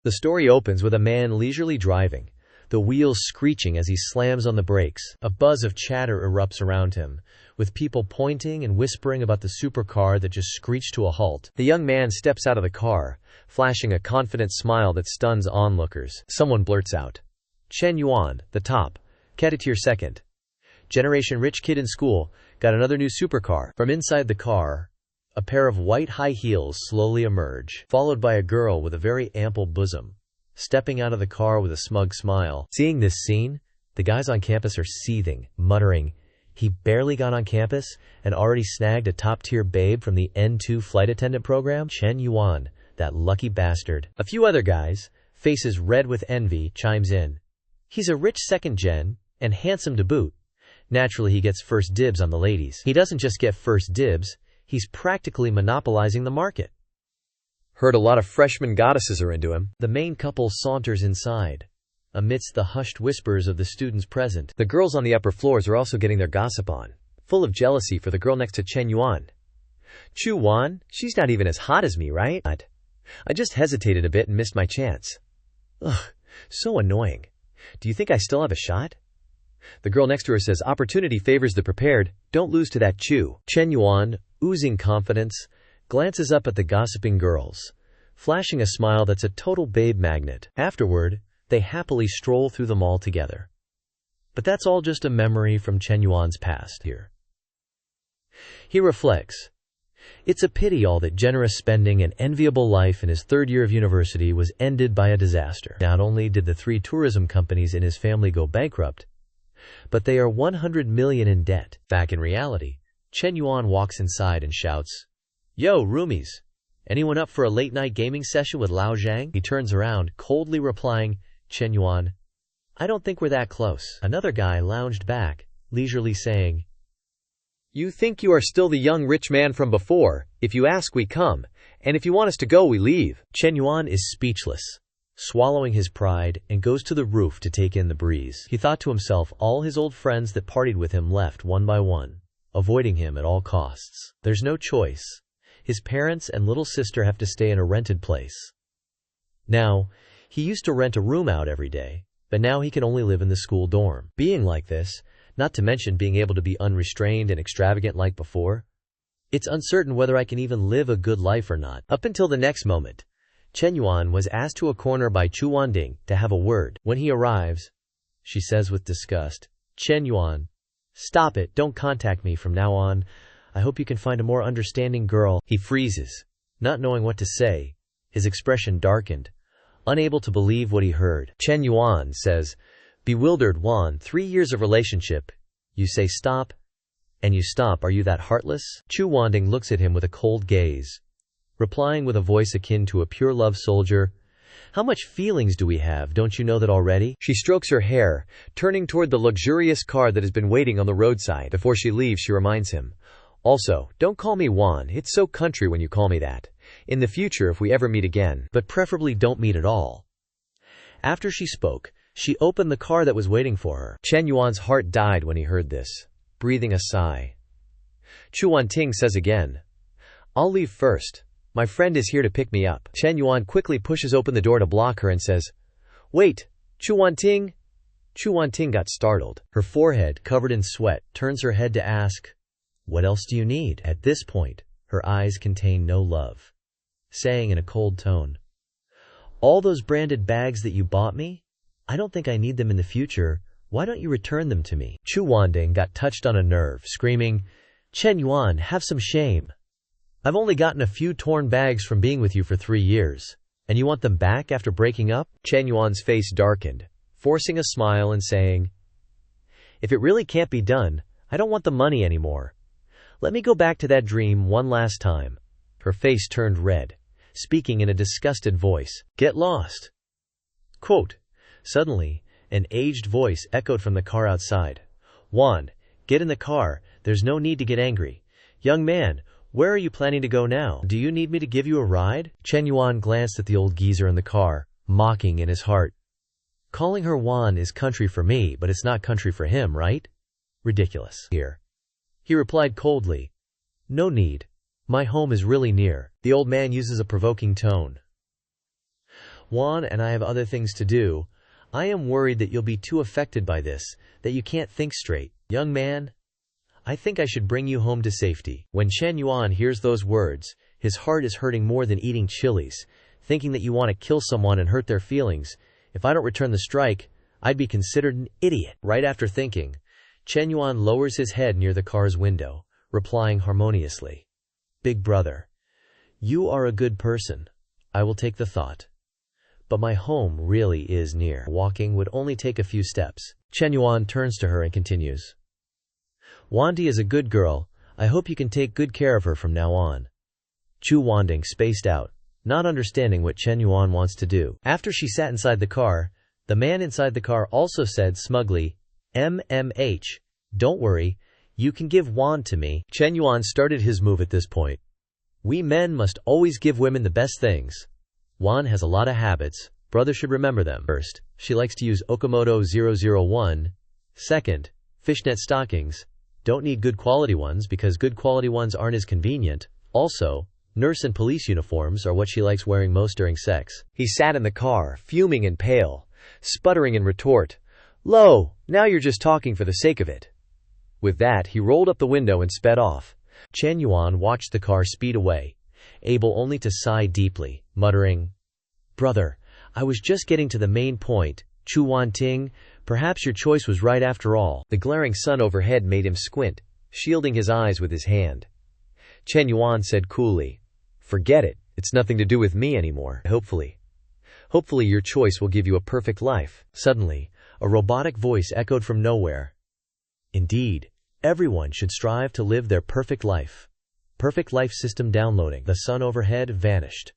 The story opens with a man leisurely driving, the wheels screeching as he slams on the brakes. A buzz of chatter erupts around him, with people pointing and whispering about the supercar that just screeched to a halt. The young man steps out of the car, flashing a confident smile that stuns onlookers. Someone blurts out, "Chen Yuan, the top, cadetier second. Generation rich kid in school, got another new supercar." From inside the car, a pair of white high heels slowly emerge, followed by a girl with a very ample bosom, stepping out of the car with a smug smile. Seeing this scene, the guys on campus are seething, muttering, "He barely got on campus and already snagged a top-tier babe from the N2 flight attendant program? Chen Yuan, that lucky bastard." A few other guys, faces red with envy, chimes in. "He's a rich second gen, and handsome to boot. Naturally he gets first dibs on the ladies." He doesn't just get first dibs, he's practically monopolizing the market. "Heard a lot of freshman goddesses are into him." The main couple saunters inside, amidst the hushed whispers of the students present. The girls on the upper floors are also getting their gossip on, full of jealousy for the girl next to Chen Yuan. "Chu Wan, she's not even as hot as me, right? I just hesitated a bit and missed my chance. Ugh, so annoying. Do you think I still have a shot?" The girl next to her says, "Opportunity favors the prepared, don't lose to that Chu." Chen Yuan, oozing confidence, glances up at the gossiping girls, flashing a smile that's a total babe magnet. Afterward, they happily stroll through the mall together. But that's all just a memory from Chen Yuan's past here. He reflects, it's a pity all that generous spending and enviable life in his third year of university was ended by a disaster. Not only did the 3 tourism companies in his family go bankrupt, but they are 100 million in debt. Back in reality, Chen Yuan walks inside and shouts, "Yo, roomies, anyone up for a late-night gaming session with Lao Zhang?" He turns around, coldly replying, "Chen Yuan, I don't think we're that close." Another guy lounged back, leisurely saying, "You think you are still the young rich man from before. If you ask, we come, and if you want us to go, we leave." Chen Yuan is speechless, swallowing his pride, and goes to the roof to take in the breeze. He thought to himself, all his old friends that partied with him left one by one, avoiding him at all costs. There's no choice. His parents and little sister have to stay in a rented place. Now, he used to rent a room out every day, but now he can only live in the school dorm. Being like this, not to mention being able to be unrestrained and extravagant like before, it's uncertain whether I can even live a good life or not. Up until the next moment, Chen Yuan was asked to a corner by Chu Wanding to have a word. When he arrives, she says with disgust, "Chen Yuan, stop it, don't contact me from now on. I hope you can find a more understanding girl." He freezes, not knowing what to say, his expression darkened, unable to believe what he heard. Chen Yuan says, "Bewildered Wan, 3 years of relationship. You say stop, and you stop. Are you that heartless?" Chu Wanding looks at him with a cold gaze, replying with a voice akin to a pure love soldier, "How much feelings do we have? Don't you know that already?" She strokes her hair, turning toward the luxurious car that has been waiting on the roadside. Before she leaves, she reminds him, "Also, don't call me Wan. It's so country when you call me that. In the future, if we ever meet again, but preferably don't meet at all." After she spoke, she opened the car that was waiting for her. Chen Yuan's heart died when he heard this, breathing a sigh. Chu Wanting says again, "I'll leave first. My friend is here to pick me up." Chen Yuan quickly pushes open the door to block her and says, "Wait, Chu Wanting." Chu Wanting got startled. Her forehead, covered in sweat, turns her head to ask, "What else do you need?" At this point, her eyes contain no love, saying in a cold tone, "All those branded bags that you bought me? I don't think I need them in the future. Why don't you return them to me?" Chu Wanding got touched on a nerve, screaming, "Chen Yuan, have some shame. I've only gotten a few torn bags from being with you for 3 years, and you want them back after breaking up?" Chen Yuan's face darkened, forcing a smile and saying, "If it really can't be done, I don't want the money anymore. Let me go back to that dream one last time." Her face turned red, speaking in a disgusted voice, "Get lost." Quote, suddenly, an aged voice echoed from the car outside. "Wan, get in the car, there's no need to get angry. Young man, where are you planning to go now? Do you need me to give you a ride?" Chen Yuan glanced at the old geezer in the car, mocking in his heart. Calling her Wan is country for me, but it's not country for him, right? Ridiculous. Here. He replied coldly, "No need. My home is really near." The old man uses a provoking tone. Juan and I have other things to do. I am worried that you'll be too affected by this, that you can't think straight. Young man, I think I should bring you home to safety." When Chen Yuan hears those words, his heart is hurting more than eating chilies, thinking that you want to kill someone and hurt their feelings. If I don't return the strike, I'd be considered an idiot. Right after thinking, Chen Yuan lowers his head near the car's window, replying harmoniously, "Big brother, you are a good person. I will take the thought. But my home really is near. Walking would only take a few steps." Chen Yuan turns to her and continues, "Wandy is a good girl. I hope you can take good care of her from now on." Chu Wanding spaced out, not understanding what Chen Yuan wants to do. After she sat inside the car, the man inside the car also said smugly, "MMH, don't worry, you can give Wan to me." Chen Yuan started his move at this point. "We men must always give women the best things. Wan has a lot of habits. Brother should remember them. First, she likes to use Okamoto 001. Second, fishnet stockings. Don't need good quality ones because good quality ones aren't as convenient. Also, nurse and police uniforms are what she likes wearing most during sex." He sat in the car, fuming and pale, sputtering in retort, "Lo, now you're just talking for the sake of it." With that, he rolled up the window and sped off. Chen Yuan watched the car speed away, able only to sigh deeply, muttering, "Brother, I was just getting to the main point. Chu Wanting, perhaps your choice was right after all." The glaring sun overhead made him squint, shielding his eyes with his hand. Chen Yuan said coolly, "Forget it. It's nothing to do with me anymore. Hopefully your choice will give you a perfect life." Suddenly, a robotic voice echoed from nowhere. "Indeed, everyone should strive to live their perfect life." Perfect life system downloading. The sun overhead vanished,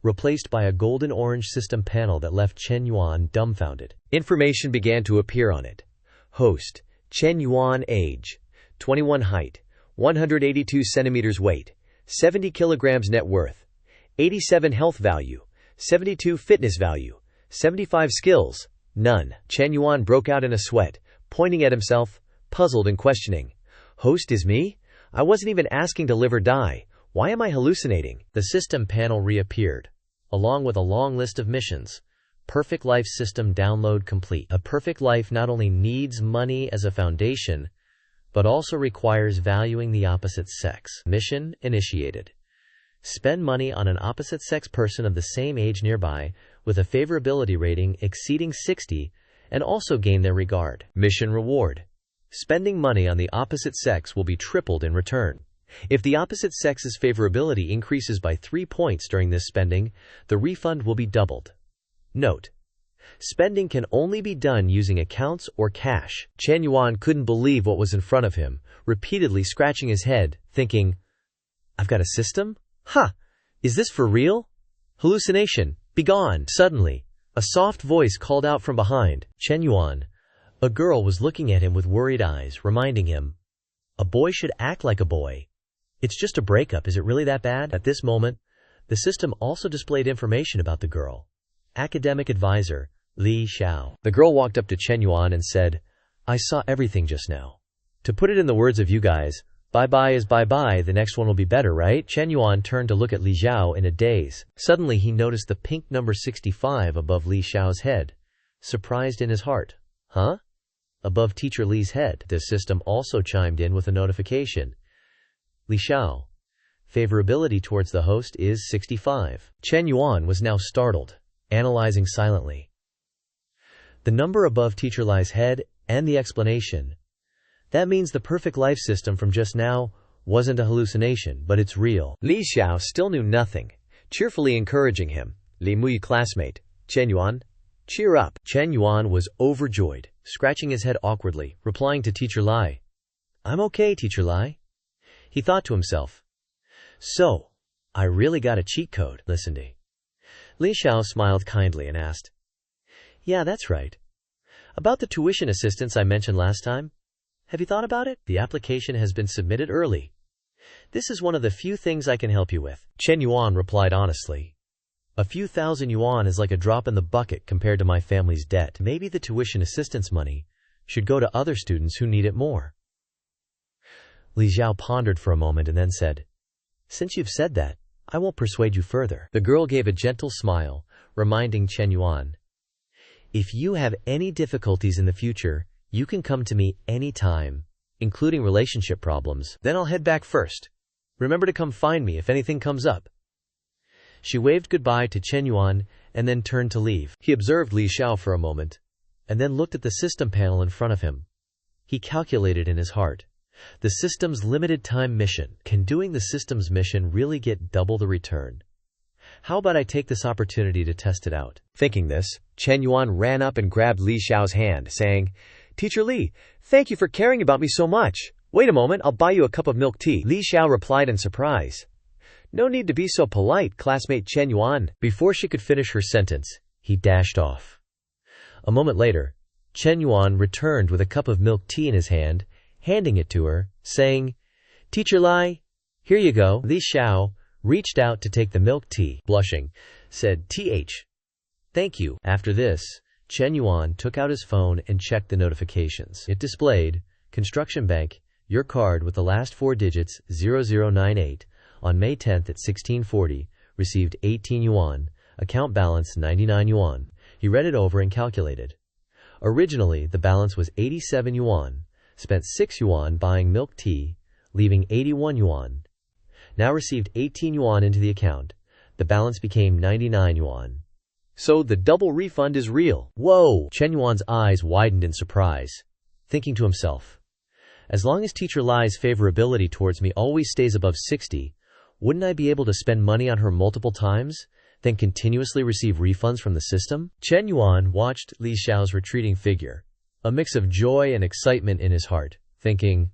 replaced by a golden orange system panel that left Chen Yuan dumbfounded. Information began to appear on it. Host, Chen Yuan. Age, 21. Height, 182 centimeters. Weight, 70 kilograms. Net worth, 87. Health value, 72. Fitness value, 75. Skills, none. Chen Yuan broke out in a sweat, pointing at himself, puzzled and questioning. "Host is me? I wasn't even asking to live or die. Why am I hallucinating?" The system panel reappeared, along with a long list of missions. Perfect life system download complete. A perfect life not only needs money as a foundation, but also requires valuing the opposite sex. Mission initiated. Spend money on an opposite sex person of the same age nearby with a favorability rating exceeding 60 and also gain their regard. Mission reward. Spending money on the opposite sex will be tripled in return. If the opposite sex's favorability increases by 3 points during this spending, the refund will be doubled. Note: spending can only be done using accounts or cash. Chen Yuan couldn't believe what was in front of him, repeatedly scratching his head, thinking, "I've got a system? Ha! Is this for real? Hallucination, begone!" Suddenly, a soft voice called out from behind Chen Yuan. A girl was looking at him with worried eyes, reminding him, "A boy should act like a boy. It's just a breakup, is it really that bad?" At this moment, the system also displayed information about the girl. Academic advisor, Li Xiao. The girl walked up to Chen Yuan and said, "I saw everything just now. To put it in the words of you guys, bye-bye is bye-bye, the next one will be better, right?" Chen Yuan turned to look at Li Xiao in a daze. Suddenly he noticed the pink number 65 above Li Xiao's head, surprised in his heart. "Huh?" Above Teacher Li's head. The system also chimed in with a notification. "Li Xiao, favorability towards the host is 65. Chen Yuan was now startled, analyzing silently the number above Teacher Li's head and the explanation. That means the perfect life system from just now wasn't a hallucination, but it's real. Li Xiao still knew nothing, cheerfully encouraging him. "Li Mui classmate, Chen Yuan, cheer up." Chen Yuan was overjoyed, scratching his head awkwardly, replying to Teacher Lai, "I'm okay, Teacher Lai." He thought to himself, "So, I really got a cheat code." Listen to. Li Xiao smiled kindly and asked, "Yeah, that's right. About the tuition assistance I mentioned last time, have you thought about it? The application has been submitted early. This is one of the few things I can help you with." Chen Yuan replied honestly, "A few thousand yuan is like a drop in the bucket compared to my family's debt. Maybe the tuition assistance money should go to other students who need it more." Li Xiao pondered for a moment and then said, "Since you've said that, I won't persuade you further." The girl gave a gentle smile, reminding Chen Yuan, "If you have any difficulties in the future, you can come to me anytime, including relationship problems. Then I'll head back first. Remember to come find me if anything comes up." She waved goodbye to Chen Yuan and then turned to leave. He observed Li Xiao for a moment, and then looked at the system panel in front of him. He calculated in his heart, the system's limited time mission. Can doing the system's mission really get double the return? How about I take this opportunity to test it out? Thinking this, Chen Yuan ran up and grabbed Li Xiao's hand, saying, "Teacher Li, thank you for caring about me so much. Wait a moment, I'll buy you a cup of milk tea." Li Xiao replied in surprise, "No need to be so polite, classmate Chen Yuan." Before she could finish her sentence, he dashed off. A moment later, Chen Yuan returned with a cup of milk tea in his hand, handing it to her, saying, "Teacher Li, here you go." Li Xiao reached out to take the milk tea, blushing, said, "Thank you." After this, Chen Yuan took out his phone and checked the notifications. It displayed, "Construction Bank, your card with the last 4 digits 0098, on May 10th at 1640, received 18 yuan, account balance 99 yuan. He read it over and calculated. Originally, the balance was 87 yuan, spent 6 yuan buying milk tea, leaving 81 yuan. Now received 18 yuan into the account. The balance became 99 yuan. So the double refund is real. Whoa! Chen Yuan's eyes widened in surprise, thinking to himself, as long as Teacher Li's favorability towards me always stays above 60, wouldn't I be able to spend money on her multiple times, then continuously receive refunds from the system? Chen Yuan watched Li Xiao's retreating figure, a mix of joy and excitement in his heart, thinking,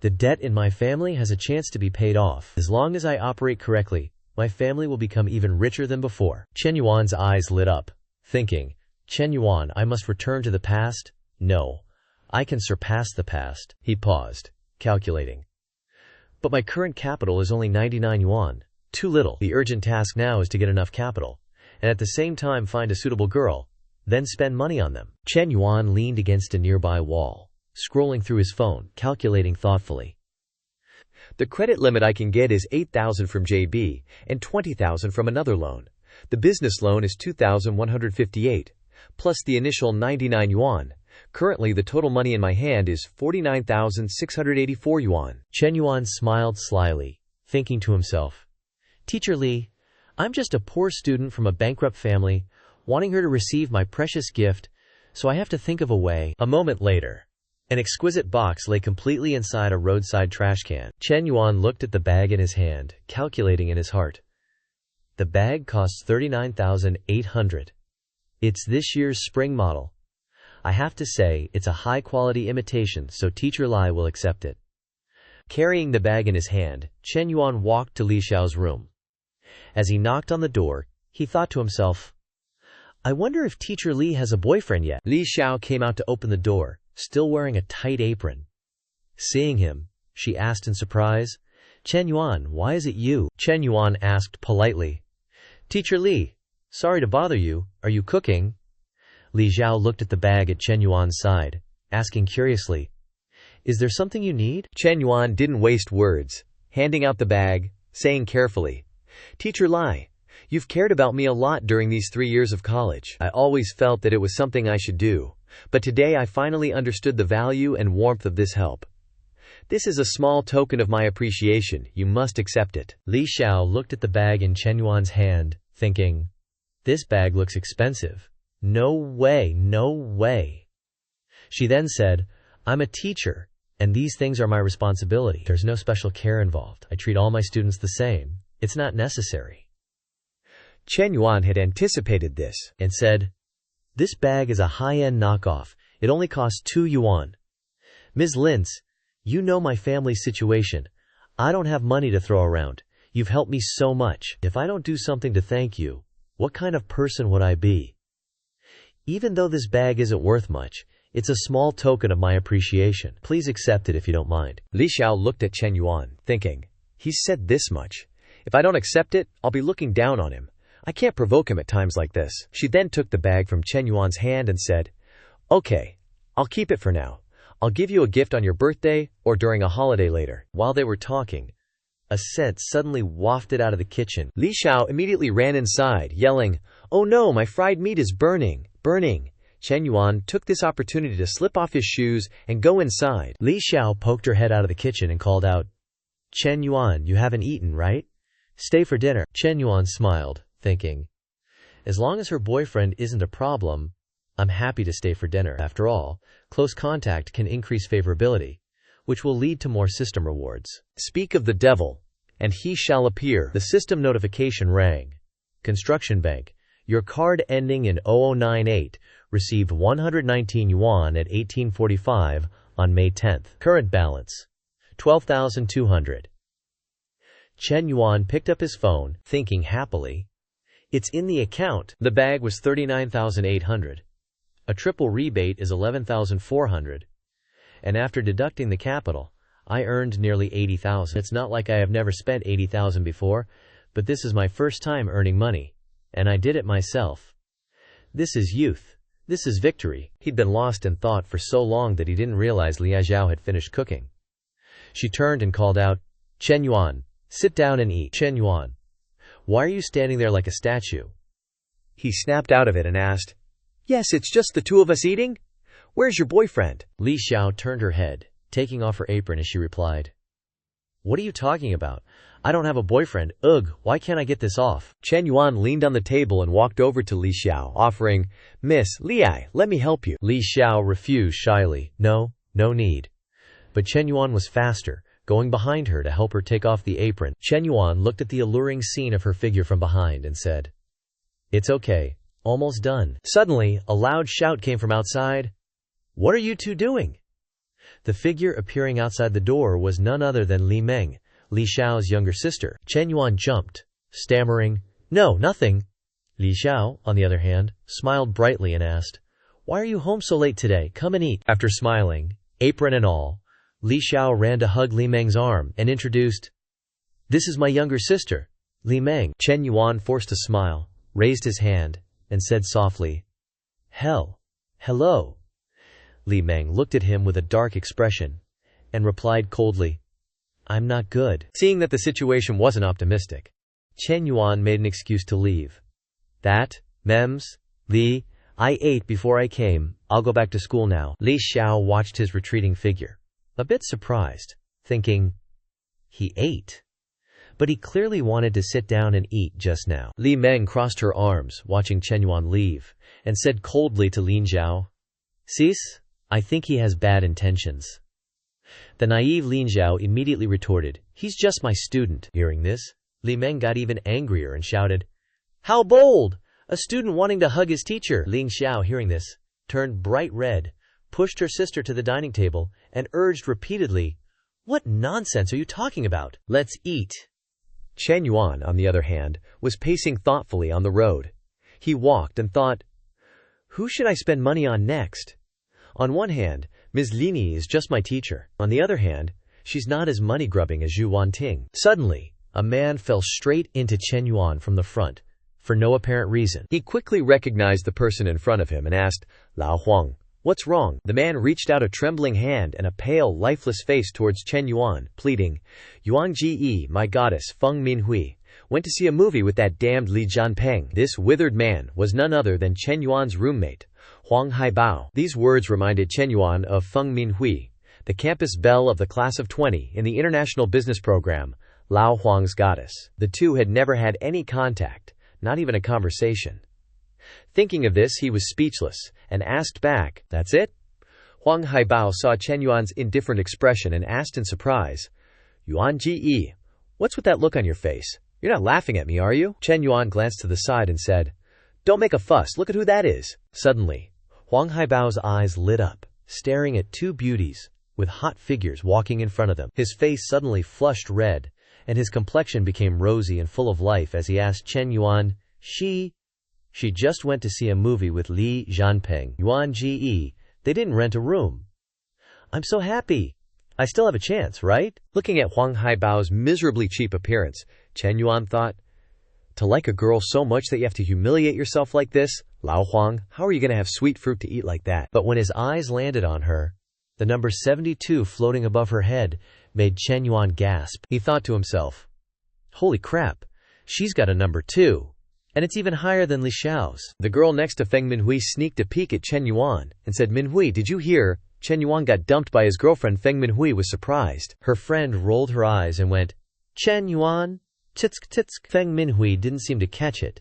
the debt in my family has a chance to be paid off. As long as I operate correctly, my family will become even richer than before. Chen Yuan's eyes lit up, thinking, Chen Yuan, I must return to the past? No, I can surpass the past. He paused, calculating. But my current capital is only 99 yuan. Too little. The urgent task now is to get enough capital, and at the same time find a suitable girl, then spend money on them. Chen Yuan leaned against a nearby wall, scrolling through his phone, calculating thoughtfully. The credit limit I can get is 8,000 from JB and 20,000 from another loan. The business loan is 2,158, plus the initial 99 yuan. Currently, the total money in my hand is 49,684 yuan. Chen Yuan smiled slyly, thinking to himself, Teacher Li, I'm just a poor student from a bankrupt family, wanting her to receive my precious gift, so I have to think of a way. A moment later, an exquisite box lay completely inside a roadside trash can. Chen Yuan looked at the bag in his hand, calculating in his heart. The bag costs 39,800. It's this year's spring model. I have to say, it's a high-quality imitation, so Teacher Lai will accept it. Carrying the bag in his hand, Chen Yuan walked to Li Xiao's room. As he knocked on the door, he thought to himself, I wonder if Teacher Li has a boyfriend yet. Li Xiao came out to open the door, still wearing a tight apron. Seeing him, she asked in surprise, Chen Yuan, why is it you? Chen Yuan asked politely, Teacher Li, sorry to bother you, are you cooking? Li Xiao looked at the bag at Chen Yuan's side, asking curiously, Is there something you need? Chen Yuan didn't waste words, handing out the bag, saying carefully, Teacher Lai, you've cared about me a lot during these 3 years of college. I always felt that it was something I should do, but today I finally understood the value and warmth of this help. This is a small token of my appreciation, you must accept it. Li Xiao looked at the bag in Chen Yuan's hand, thinking, This bag looks expensive. No way, no way. She then said, I'm a teacher, and these things are my responsibility. There's no special care involved. I treat all my students the same. It's not necessary. Chen Yuan had anticipated this, and said, This bag is a high-end knockoff. It only costs 2 yuan. Ms. Lintz, you know my family's situation. I don't have money to throw around. You've helped me so much. If I don't do something to thank you, what kind of person would I be? Even though this bag isn't worth much, it's a small token of my appreciation. Please accept it if you don't mind. Li Xiao looked at Chen Yuan, thinking, He's said this much. If I don't accept it, I'll be looking down on him. I can't provoke him at times like this. She then took the bag from Chen Yuan's hand and said, Okay, I'll keep it for now. I'll give you a gift on your birthday or during a holiday later. While they were talking, a scent suddenly wafted out of the kitchen. Li Xiao immediately ran inside, yelling, "Oh no, my fried meat is burning, burning." Chen Yuan took this opportunity to slip off his shoes and go inside. Li Xiao poked her head out of the kitchen and called out, "Chen Yuan, you haven't eaten, right? Stay for dinner." Chen Yuan smiled, thinking, as long as her boyfriend isn't a problem, I'm happy to stay for dinner. After all, close contact can increase favorability, which will lead to more system rewards. Speak of the devil, and he shall appear. The system notification rang. Construction Bank, your card ending in 0098 received 119 yuan at 1845 on May 10th. Current balance, 12,200. Chen Yuan picked up his phone, thinking happily, it's in the account. The bag was 39,800. A triple rebate is 11,400. And after deducting the capital, I earned nearly 80,000. It's not like I have never spent 80,000 before, but this is my first time earning money, and I did it myself. This is youth. This is victory. He'd been lost in thought for so long that he didn't realize Li Xiao had finished cooking. She turned and called out, "Chen Yuan, sit down and eat." "Chen Yuan, why are you standing there like a statue?" He snapped out of it and asked, "Yes, it's just the two of us eating? Where's your boyfriend?" Li Xiao turned her head, taking off her apron as she replied, "What are you talking about? I don't have a boyfriend. Ugh, why can't I get this off?" Chen Yuan leaned on the table and walked over to Li Xiao, offering, "Miss Li, let me help you." Li Xiao refused shyly, No need." But Chen Yuan was faster, going behind her to help her take off the apron. Chen Yuan looked at the alluring scene of her figure from behind and said, "It's okay, almost done." Suddenly, a loud shout came from outside. "What are you two doing?" The figure appearing outside the door was none other than Li Meng, Li Xiao's younger sister. Chen Yuan jumped, stammering, "No, nothing." Li Xiao, on the other hand, smiled brightly and asked, "Why are you home so late today? Come and eat." After smiling, apron and all, Li Xiao ran to hug Li Meng's arm and introduced, "This is my younger sister, Li Meng." Chen Yuan forced a smile, raised his hand, and said softly, Hello." Li Meng looked at him with a dark expression and replied coldly, "I'm not good." Seeing that the situation wasn't optimistic, Chen Yuan made an excuse to leave. Mems, Li, I ate before I came. I'll go back to school now." Li Xiao watched his retreating figure, a bit surprised, thinking, he ate? But he clearly wanted to sit down and eat just now. Li Meng crossed her arms, watching Chen Yuan leave, and said coldly to Lin Zhao, "Sis, I think he has bad intentions." The naive Lin Zhao immediately retorted, "He's just my student." Hearing this, Li Meng got even angrier and shouted, "How bold! A student wanting to hug his teacher!" Lin Xiao, hearing this, turned bright red, pushed her sister to the dining table, and urged repeatedly, "What nonsense are you talking about? Let's eat." Chen Yuan, on the other hand, was pacing thoughtfully on the road. He walked and thought, who should I spend money on next? On one hand, Ms. Lini is just my teacher. On the other hand, she's not as money-grubbing as Zhu Wanting. Suddenly, a man fell straight into Chen Yuan from the front, for no apparent reason. He quickly recognized the person in front of him and asked, "Lao Huang, what's wrong?" The man reached out a trembling hand and a pale, lifeless face towards Chen Yuan, pleading, "Yuan Ji, my goddess, Feng Minhui, went to see a movie with that damned Li Jianpeng." This withered man was none other than Chen Yuan's roommate, Huang Haibao. These words reminded Chen Yuan of Feng Minhui, the campus belle of the class of 20 in the international business program, Lao Huang's goddess. The two had never had any contact, not even a conversation. Thinking of this, he was speechless, and asked back, "That's it?" Huang Haibao saw Chen Yuan's indifferent expression and asked in surprise, "Yuan Ji, what's with that look on your face? You're not laughing at me, are you?" Chen Yuan glanced to the side and said, "Don't make a fuss, look at who that is." Suddenly, Huang Haibao's eyes lit up, staring at two beauties, with hot figures walking in front of them. His face suddenly flushed red, and his complexion became rosy and full of life as he asked Chen Yuan, She just went to see a movie with Li Jianpeng. Yuan Ji, they didn't rent a room. I'm so happy. I still have a chance, right? Looking at Huang Haibao's miserably cheap appearance, Chen Yuan thought, to like a girl so much that you have to humiliate yourself like this? Lao Huang, how are you going to have sweet fruit to eat like that? But when his eyes landed on her, the number 72 floating above her head made Chen Yuan gasp. He thought to himself, holy crap, she's got a number 2. And it's even higher than Li Xiao's. The girl next to Feng Minhui sneaked a peek at Chen Yuan and said, "Minhui, did you hear? Chen Yuan got dumped by his girlfriend." Feng Minhui was surprised. Her friend rolled her eyes and went, "Chen Yuan? Titsk titsk." Feng Minhui didn't seem to catch it.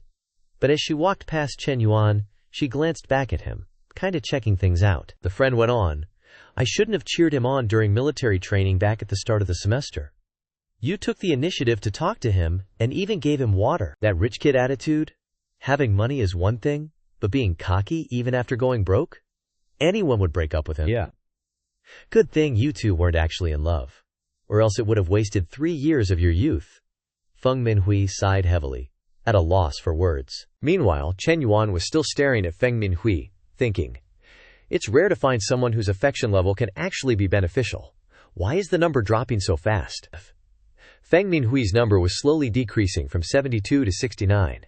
But as she walked past Chen Yuan, she glanced back at him, kinda checking things out. The friend went on, "I shouldn't have cheered him on during military training back at the start of the semester. You took the initiative to talk to him and even gave him water." That rich kid attitude? Having money is one thing, but being cocky even after going broke? Anyone would break up with him. Yeah. Good thing you two weren't actually in love, or else it would have wasted 3 years of your youth. Feng Minhui sighed heavily, at a loss for words. Meanwhile, Chen Yuan was still staring at Feng Minhui, thinking, it's rare to find someone whose affection level can actually be beneficial. Why is the number dropping so fast? Feng Minhui's number was slowly decreasing from 72 to 69.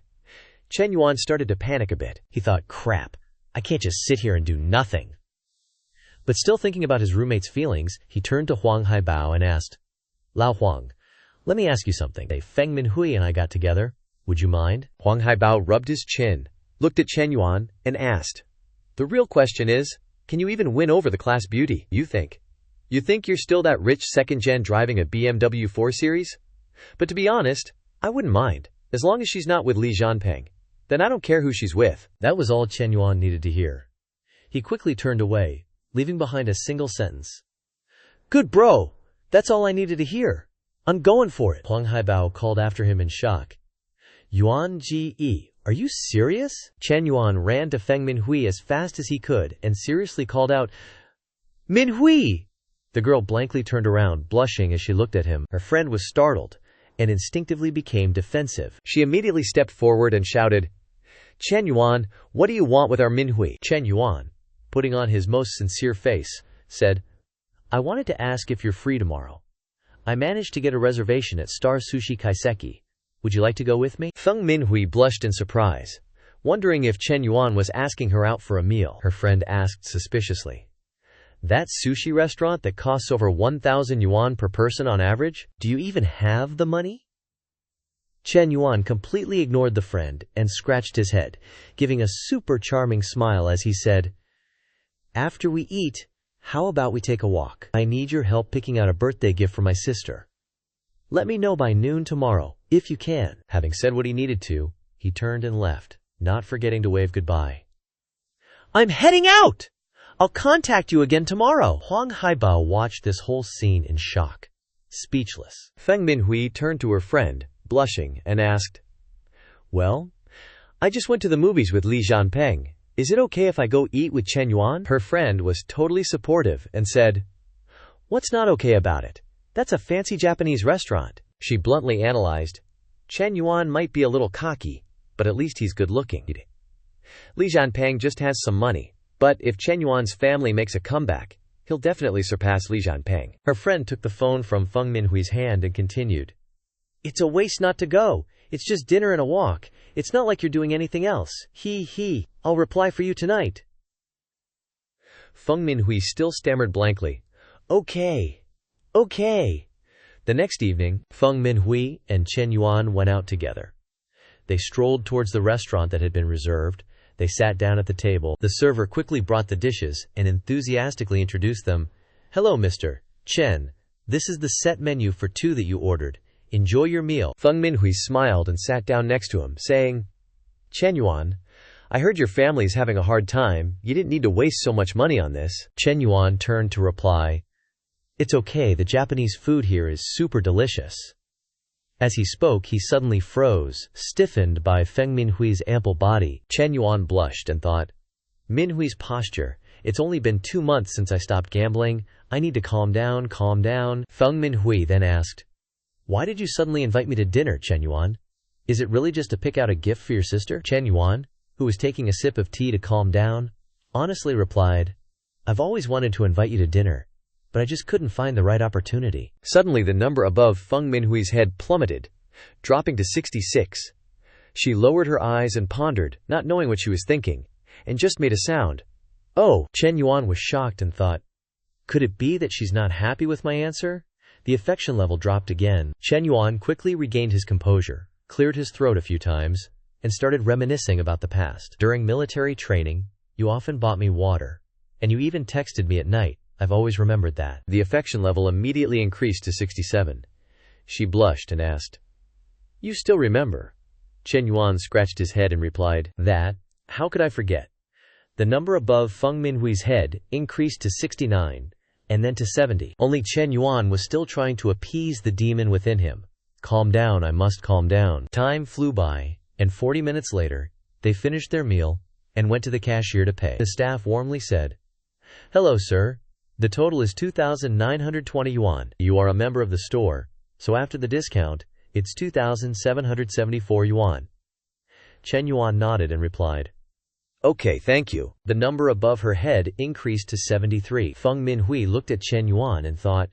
Chen Yuan started to panic a bit. He thought, crap, I can't just sit here and do nothing. But still thinking about his roommate's feelings, he turned to Huang Haibao and asked, "Lao Huang, let me ask you something. If Feng Minhui and I got together, would you mind?" Huang Haibao rubbed his chin, looked at Chen Yuan, and asked, "The real question is, can you even win over the class beauty, you think? You think you're still that rich second-gen driving a BMW 4 Series? But to be honest, I wouldn't mind, as long as she's not with Li Jianpeng. Then I don't care who she's with." That was all Chen Yuan needed to hear. He quickly turned away, leaving behind a single sentence. "Good bro, that's all I needed to hear. I'm going for it." Huang Haibao called after him in shock. "Yuan Ji, are you serious?" Chen Yuan ran to Feng Minhui as fast as he could and seriously called out, "Minhui!" The girl blankly turned around, blushing as she looked at him. Her friend was startled and instinctively became defensive. She immediately stepped forward and shouted, "Chen Yuan, what do you want with our Minhui?" Chen Yuan, putting on his most sincere face, said, "I wanted to ask if you're free tomorrow. I managed to get a reservation at Star Sushi Kaiseki. Would you like to go with me?" Feng Minhui blushed in surprise, wondering if Chen Yuan was asking her out for a meal. Her friend asked suspiciously, "That sushi restaurant that costs over 1,000 yuan per person on average? Do you even have the money?" Chen Yuan completely ignored the friend and scratched his head, giving a super charming smile as he said, "After we eat, how about we take a walk? I need your help picking out a birthday gift for my sister. Let me know by noon tomorrow, if you can." Having said what he needed to, he turned and left, not forgetting to wave goodbye. "I'm heading out! I'll contact you again tomorrow." Huang Haibao watched this whole scene in shock, speechless. Feng Minhui turned to her friend, blushing, and asked, "Well, I just went to the movies with Li Jianpeng. Is it okay if I go eat with Chen Yuan?" Her friend was totally supportive and said, "What's not okay about it? That's a fancy Japanese restaurant." She bluntly analyzed, "Chen Yuan might be a little cocky, but at least he's good looking. Li Jianpeng just has some money. But if Chen Yuan's family makes a comeback, he'll definitely surpass Li Jianpeng." Her friend took the phone from Feng Minhui's hand and continued, "It's a waste not to go. It's just dinner and a walk. It's not like you're doing anything else. I'll reply for you tonight." Feng Minhui still stammered blankly, Okay. The next evening, Feng Minhui and Chen Yuan went out together. They strolled towards the restaurant that had been reserved. They sat down at the table. The server quickly brought the dishes and enthusiastically introduced them. "Hello, Mr. Chen. This is the set menu for 2 that you ordered. Enjoy your meal." Feng Minhui smiled and sat down next to him, saying, "Chen Yuan, I heard your family's having a hard time. You didn't need to waste so much money on this." Chen Yuan turned to reply, "It's okay, the Japanese food here is super delicious." As he spoke, he suddenly froze, stiffened by Feng Minhui's ample body. Chen Yuan blushed and thought, Minhui's posture. It's only been 2 months since I stopped gambling. I need to calm down. Feng Minhui then asked, "Why did you suddenly invite me to dinner, Chen Yuan? Is it really just to pick out a gift for your sister?" Chen Yuan, who was taking a sip of tea to calm down, honestly replied, "I've always wanted to invite you to dinner, but I just couldn't find the right opportunity." Suddenly the number above Feng Minhui's head plummeted, dropping to 66. She lowered her eyes and pondered, not knowing what she was thinking, and just made a sound. "Oh!" Chen Yuan was shocked and thought, could it be that she's not happy with my answer? The affection level dropped again. Chen Yuan quickly regained his composure, cleared his throat a few times, and started reminiscing about the past. During military training, you often bought me water, and you even texted me at night. I've always remembered that. The affection level immediately increased to 67. She blushed and asked, "You still remember?" Chen Yuan scratched his head and replied, "That? How could I forget?" The number above Feng Minhui's head increased to 69, and then to 70. Only Chen Yuan was still trying to appease the demon within him. Calm down, I must calm down. Time flew by, and 40 minutes later, they finished their meal and went to the cashier to pay. The staff warmly said, "Hello, sir. The total is 2,920 yuan. You are a member of the store, so after the discount, it's 2,774 yuan." Chen Yuan nodded and replied, "Okay, thank you." The number above her head increased to 73. Feng Minhui looked at Chen Yuan and thought,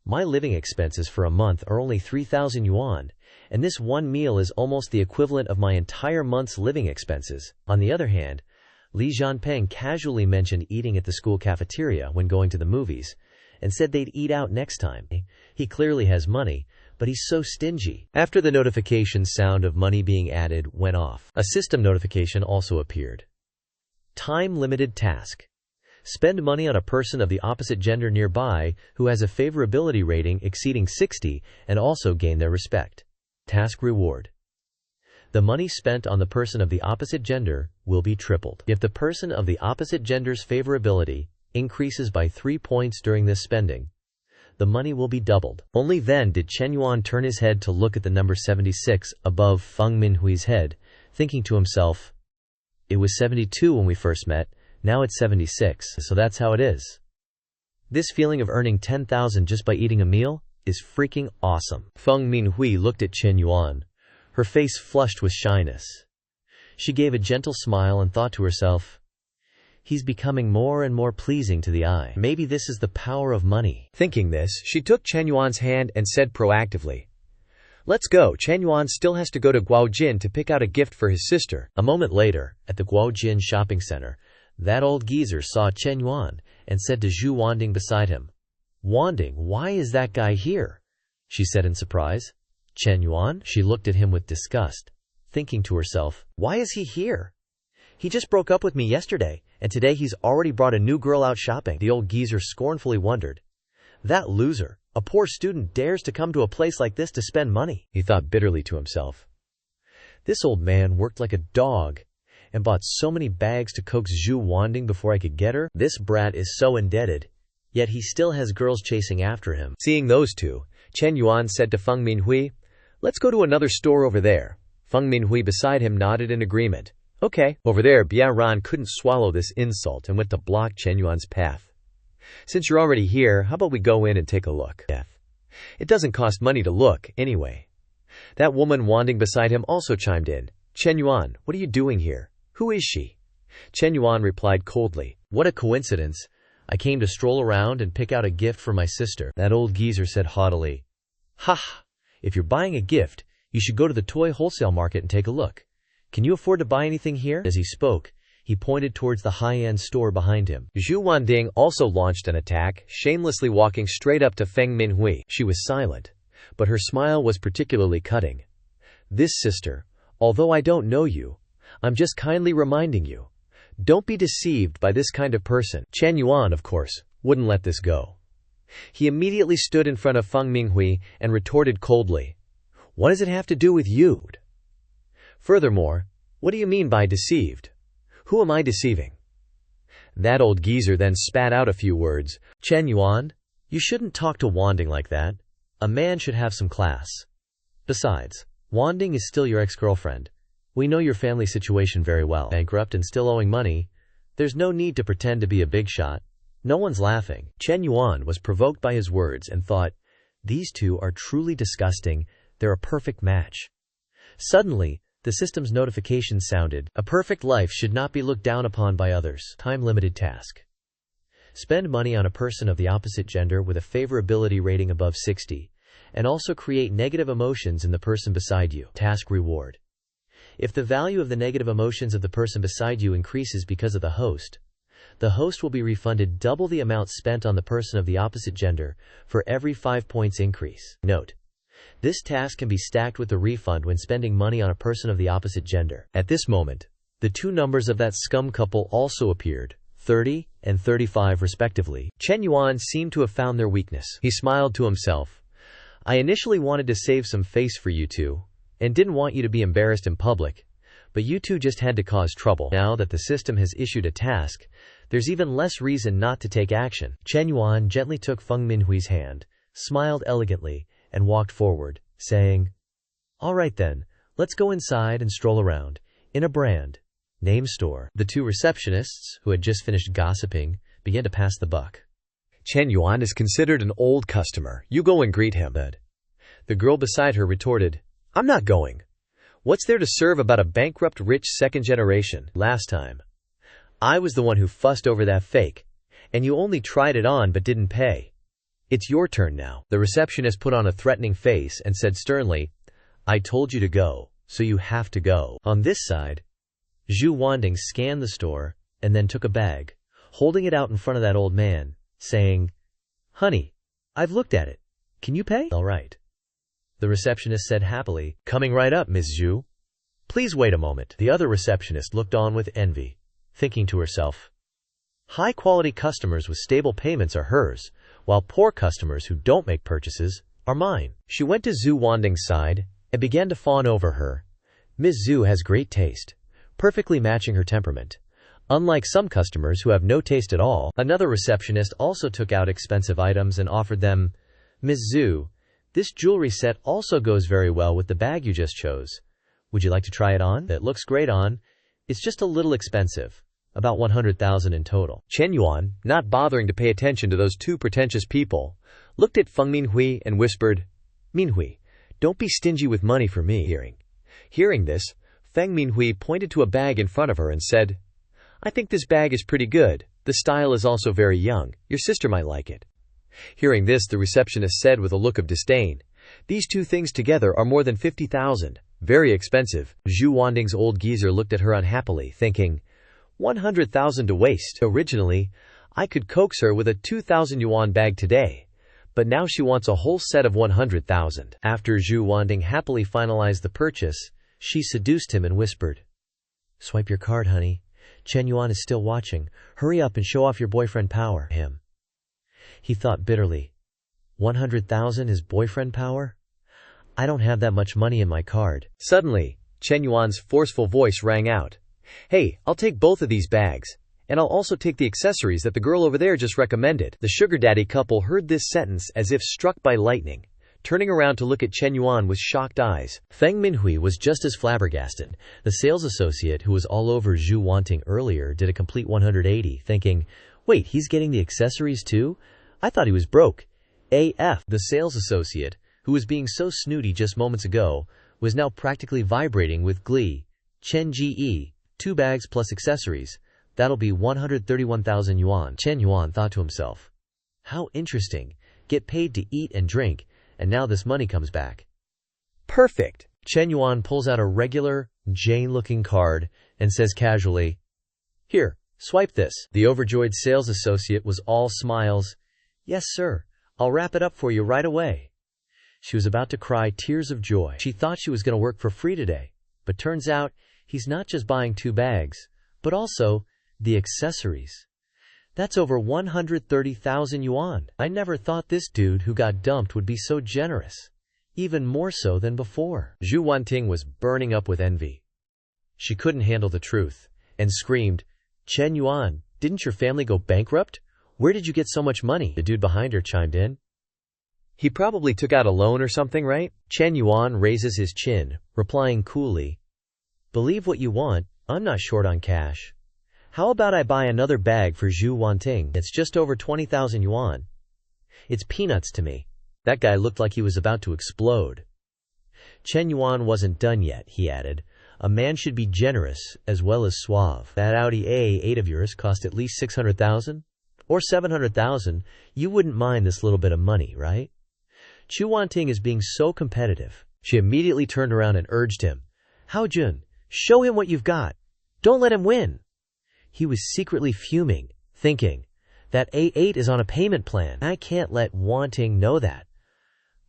"My living expenses for a month are only 3,000 yuan, and this one meal is almost the equivalent of my entire month's living expenses." On the other hand, Li Jianpeng casually mentioned eating at the school cafeteria when going to the movies, and said they'd eat out next time. He clearly has money, but he's so stingy. After the notification sound of money being added went off, a system notification also appeared. Time-limited task. Spend money on a person of the opposite gender nearby who has a favorability rating exceeding 60 and also gain their respect. Task reward. The money spent on the person of the opposite gender will be tripled. If the person of the opposite gender's favorability increases by 3 points during this spending, the money will be doubled. Only then did Chen Yuan turn his head to look at the number 76 above Feng Minhui's head, thinking to himself, "It was 72 when we first met, now it's 76, so that's how it is." This feeling of earning 10,000 just by eating a meal is freaking awesome. Feng Minhui looked at Chen Yuan, her face flushed with shyness. She gave a gentle smile and thought to herself, "He's becoming more and more pleasing to the eye. Maybe this is the power of money." Thinking this, she took Chen Yuan's hand and said proactively, "Let's go." Chen Yuan still has to go to Guaojin to pick out a gift for his sister. A moment later, at the Guaojin shopping center, that old geezer saw Chen Yuan and said to Zhu Wanding beside him, "Wanding, why is that guy here?" she said in surprise. "Chen Yuan?" She looked at him with disgust, thinking to herself, "Why is he here? He just broke up with me yesterday, and today he's already brought a new girl out shopping." The old geezer scornfully wondered, "That loser, a poor student, dares to come to a place like this to spend money," he thought bitterly to himself. "This old man worked like a dog and bought so many bags to coax Zhu Wanding before I could get her. This brat is so indebted, yet he still has girls chasing after him." Seeing those two, Chen Yuan said to Feng Minhui, "Let's go to another store over there." Feng Minhui beside him nodded in agreement. "Okay." Over there, Biaran couldn't swallow this insult and went to block Chen Yuan's path. "Since you're already here, how about we go in and take a look?" It doesn't cost money to look, anyway. That woman Wanding beside him also chimed in. "Chen Yuan, what are you doing here? Who is she?" Chen Yuan replied coldly, "What a coincidence. I came to stroll around and pick out a gift for my sister." That old geezer said haughtily, "Ha! If you're buying a gift, you should go to the toy wholesale market and take a look. Can you afford to buy anything here?" As he spoke, he pointed towards the high-end store behind him. Zhu Wanding also launched an attack, shamelessly walking straight up to Feng Minhui. She was silent, but her smile was particularly cutting. "This sister, although I don't know you, I'm just kindly reminding you, don't be deceived by this kind of person." Chen Yuan, of course, wouldn't let this go. He immediately stood in front of Feng Minhui and retorted coldly, "What does it have to do with you? Furthermore, what do you mean by deceived? Who am I deceiving?" That old geezer then spat out a few words. "Chen Yuan, you shouldn't talk to Wanding like that. A man should have some class. Besides, Wanding is still your ex-girlfriend. We know your family situation very well. Bankrupt and still owing money. There's no need to pretend to be a big shot. No one's laughing." Chen Yuan was provoked by his words and thought, "These two are truly disgusting. They're a perfect match." Suddenly, the system's notification sounded. A perfect life should not be looked down upon by others. Time-limited task. Spend money on a person of the opposite gender with a favorability rating above 60, and also create negative emotions in the person beside you. Task reward. If the value of the negative emotions of the person beside you increases because of the host will be refunded double the amount spent on the person of the opposite gender for every 5 points increase. Note: This task can be stacked with a refund when spending money on a person of the opposite gender. At this moment, the two numbers of that scum couple also appeared, 30 and 35 respectively. Chen Yuan seemed to have found their weakness. He smiled to himself. I initially wanted to save some face for you two, and didn't want you to be embarrassed in public, but you two just had to cause trouble. Now that the system has issued a task, there's even less reason not to take action. Chen Yuan gently took Feng Minhui's hand, smiled elegantly, and walked forward, saying, All right then, let's go inside and stroll around, in a brand name store. The two receptionists, who had just finished gossiping, began to pass the buck. Chen Yuan is considered an old customer. You go and greet him. The girl beside her retorted, I'm not going. What's there to serve about a bankrupt rich second generation? Last time, I was the one who fussed over that fake, and you only tried it on but didn't pay. It's your turn now. The receptionist put on a threatening face and said sternly, I told you to go, so you have to go. On this side, Zhu Wanding scanned the store and then took a bag, holding it out in front of that old man, saying, Honey, I've looked at it. Can you pay? All right. The receptionist said happily, Coming right up, Ms. Zhu. Please wait a moment. The other receptionist looked on with envy, thinking to herself, high-quality customers with stable payments are hers, while poor customers who don't make purchases are mine. She went to Zhu Wanding's side and began to fawn over her. Ms. Zhu has great taste, perfectly matching her temperament. Unlike some customers who have no taste at all, another receptionist also took out expensive items and offered them, Ms. Zhu, this jewelry set also goes very well with the bag you just chose. Would you like to try it on? It looks great on. It's just a little expensive. About 100,000 in total. Chen Yuan, not bothering to pay attention to those two pretentious people, looked at Feng Minhui and whispered, Minhui, don't be stingy with money for me. Hearing this, Feng Minhui pointed to a bag in front of her and said, I think this bag is pretty good. The style is also very young. Your sister might like it. Hearing this, the receptionist said with a look of disdain, These two things together are more than 50,000. Very expensive. Zhu Wanding's old geezer looked at her unhappily, thinking, 100,000 to waste. Originally, I could coax her with a 2,000 yuan bag today, but now she wants a whole set of 100,000. After Zhu Wanding happily finalized the purchase, she seduced him and whispered, Swipe your card, honey. Chen Yuan is still watching. Hurry up and show off your boyfriend power. He thought bitterly, 100,000 is boyfriend power? I don't have that much money in my card. Suddenly, Chen Yuan's forceful voice rang out. Hey, I'll take both of these bags, and I'll also take the accessories that the girl over there just recommended. The sugar daddy couple heard this sentence as if struck by lightning, turning around to look at Chen Yuan with shocked eyes. Feng Minhui was just as flabbergasted. The sales associate who was all over Zhu Wanting earlier did a complete 180, thinking, wait, he's getting the accessories too? I thought he was broke. AF. The sales associate, who was being so snooty just moments ago, was now practically vibrating with glee. Chen Ji, 2 bags plus accessories. That'll be 131,000 yuan. Chen Yuan thought to himself. How interesting. Get paid to eat and drink, and now this money comes back. Perfect. Chen Yuan pulls out a regular, Jane-looking card and says casually, Here, swipe this. The overjoyed sales associate was all smiles. Yes, sir. I'll wrap it up for you right away. She was about to cry tears of joy. She thought she was going to work for free today, but turns out he's not just buying 2 bags, but also the accessories. That's over 130,000 yuan. I never thought this dude who got dumped would be so generous, even more so than before. Zhu Wanting was burning up with envy. She couldn't handle the truth and screamed, Chen Yuan, didn't your family go bankrupt? Where did you get so much money? The dude behind her chimed in. He probably took out a loan or something, right? Chen Yuan raises his chin, replying coolly, Believe what you want, I'm not short on cash. How about I buy another bag for Zhu Wanting? It's just over 20,000 yuan. It's peanuts to me. That guy looked like he was about to explode. Chen Yuan wasn't done yet, he added. A man should be generous as well as suave. That Audi A8 of yours cost at least 600,000? Or 700,000, you wouldn't mind this little bit of money, right? Zhu Wanting is being so competitive. She immediately turned around and urged him. Hao Jun, show him what you've got. Don't let him win. He was secretly fuming, thinking, that A8 is on a payment plan. I can't let Wanting know that.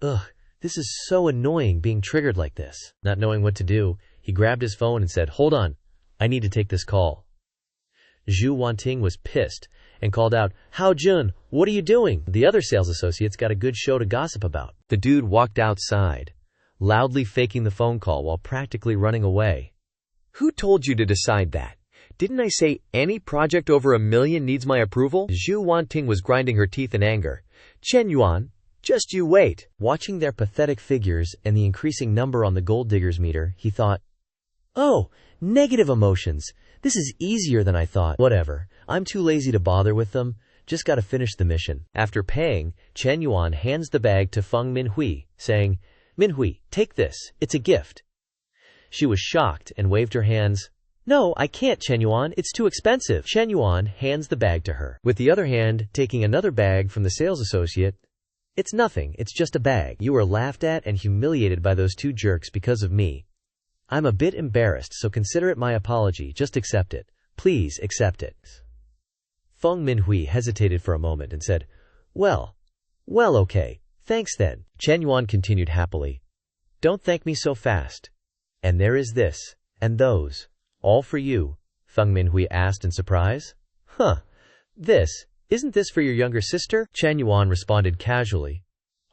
Ugh, This is so annoying being triggered like this. Not knowing what to do, he grabbed his phone and said, "Hold on, I need to take this call." Zhu Wanting was pissed and called out, "Hao Jun, what are you doing?" The other sales associates got a good show to gossip about. The dude walked outside, loudly faking the phone call while practically running away. Who told you to decide that? Didn't I say any project over $1 million needs my approval? Zhu Wanting was grinding her teeth in anger. Chen Yuan, just you wait. Watching their pathetic figures and the increasing number on the gold diggers meter, he thought, "Oh, negative emotions. This is easier than I thought. Whatever. I'm too lazy to bother with them. Just gotta finish the mission." After paying, Chen Yuan hands the bag to Feng Minhui, saying, "Minhui, take this. It's a gift." She was shocked and waved her hands. "No, I can't, Chen Yuan. It's too expensive." Chen Yuan hands the bag to her, with the other hand taking another bag from the sales associate. "It's nothing. It's just a bag. You were laughed at and humiliated by those two jerks because of me. I'm a bit embarrassed, so consider it my apology. Just accept it. Please accept it." Feng Minhui hesitated for a moment and said, Well, okay. Thanks then." Chen Yuan continued happily. "Don't thank me so fast. And there is this, and those. All for you," Feng Minhui asked in surprise. "Huh. Isn't this for your younger sister?" Chen Yuan responded casually.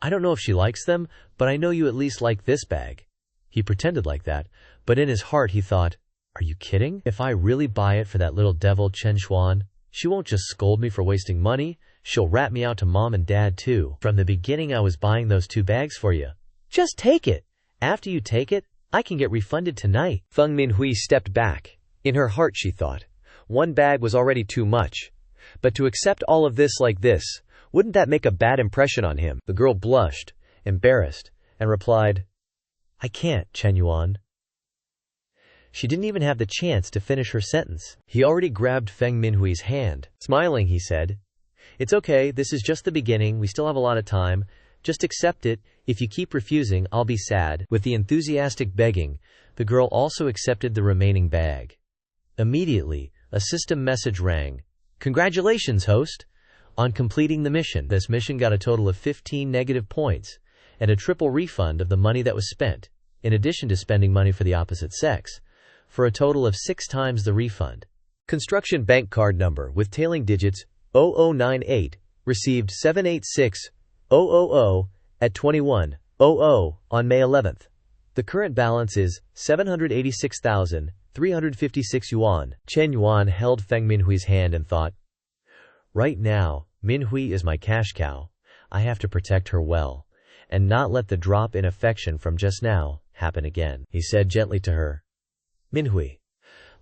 "I don't know if she likes them, but I know you at least like this bag." He pretended like that, but in his heart he thought, "Are you kidding? If I really buy it for that little devil Chen Xuan, she won't just scold me for wasting money, she'll rat me out to mom and dad too. From the beginning I was buying those 2 bags for you. Just take it. After you take it, I can get refunded tonight." Feng Minhui stepped back. In her heart she thought, 1 bag was already too much. But to accept all of this like this, wouldn't that make a bad impression on him? The girl blushed, embarrassed, and replied, "I can't, Chen Yuan." She didn't even have the chance to finish her sentence. He already grabbed Feng Minhui's hand. Smiling, he said, "It's okay, this is just the beginning, we still have a lot of time. Just accept it. If you keep refusing, I'll be sad." With the enthusiastic begging, the girl also accepted the remaining bag. Immediately, a system message rang. "Congratulations, host, on completing the mission." This mission got a total of 15 negative points and a triple refund of the money that was spent, in addition to spending money for the opposite sex, for a total of 6 times the refund. Construction bank card number with tailing digits 0098 received 786000 at 21:00 on May 11th. The current balance is 786,356 yuan. Chen Yuan held Feng Minhui's hand and thought, "Right now, Minhui is my cash cow. I have to protect her well, and not let the drop in affection from just now happen again." He said gently to her, "Minhui,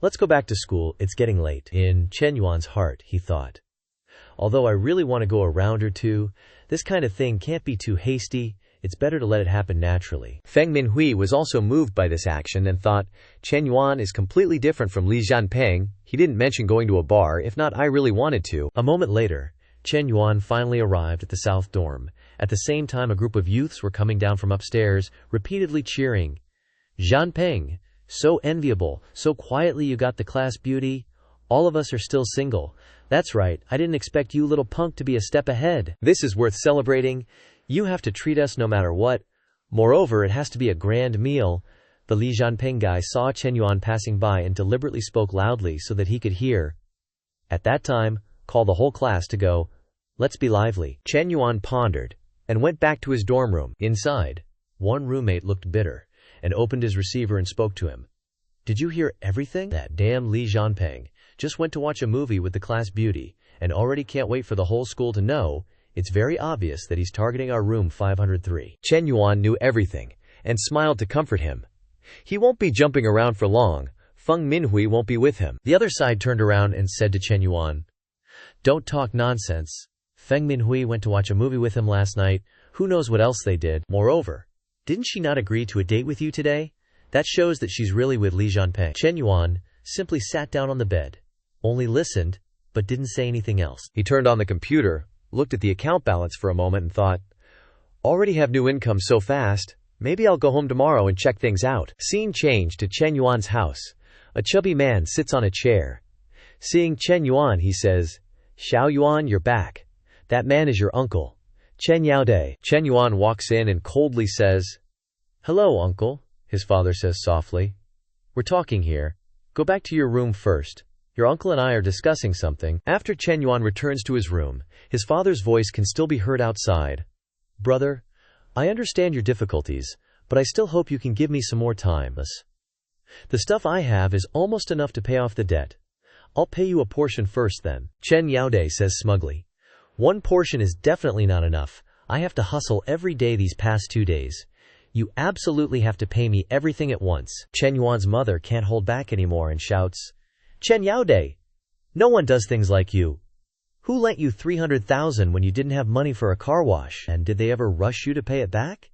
let's go back to school, it's getting late." In Chen Yuan's heart, he thought, "Although I really want to go a round or two, this kind of thing can't be too hasty. It's better to let it happen naturally." Feng Minhui was also moved by this action and thought, Chen Yuan is completely different from Li Jianping. He didn't mention going to a bar, if not I really wanted to. A moment later, Chen Yuan finally arrived at the south dorm. At the same time, a group of youths were coming down from upstairs, repeatedly cheering, "Jianping, so enviable, so quietly you got the class beauty. All of us are still single. That's right, I didn't expect you little punk to be a step ahead. This is worth celebrating. You have to treat us no matter what. Moreover, it has to be a grand meal." The Li Jianping guy saw Chen Yuan passing by and deliberately spoke loudly so that he could hear. At that time, called the whole class to go, "Let's be lively." Chen Yuan pondered and went back to his dorm room. Inside, one roommate looked bitter and opened his receiver and spoke to him. "Did you hear everything? That damn Li Jianping just went to watch a movie with the class beauty and already can't wait for the whole school to know. It's very obvious that he's targeting our room 503. Chen Yuan knew everything and smiled to comfort him. He won't be jumping around for long. Feng Minhui won't be with him. The other side turned around and said to Chen Yuan, "Don't talk nonsense. Feng Minhui went to watch a movie with him last night. Who knows what else they did? Moreover, didn't she not agree to a date with you today? That shows that she's really with Li Jianping." Chen Yuan simply sat down on the bed, only listened, but didn't say anything else. He turned on the computer, looked at the account balance for a moment and thought, "Already have new income so fast, maybe I'll go home tomorrow and check things out." Scene changed to Chen Yuan's house. A chubby man sits on a chair. Seeing Chen Yuan, he says, "Xiao Yuan, you're back. That man is your uncle." Chen Yaode. Chen Yuan walks in and coldly says, "Hello, uncle," his father says softly. "We're talking here. Go back to your room first. Your uncle and I are discussing something." After Chen Yuan returns to his room, his father's voice can still be heard outside. "Brother, I understand your difficulties, but I still hope you can give me some more time. The stuff I have is almost enough to pay off the debt. I'll pay you a portion first then." Chen Yaode says smugly, "One portion is definitely not enough. I have to hustle every day these past 2 days. You absolutely have to pay me everything at once." Chen Yuan's mother can't hold back anymore and shouts, "Chen Yaode, no one does things like you. Who lent you 300,000 when you didn't have money for a car wash, and did they ever rush you to pay it back?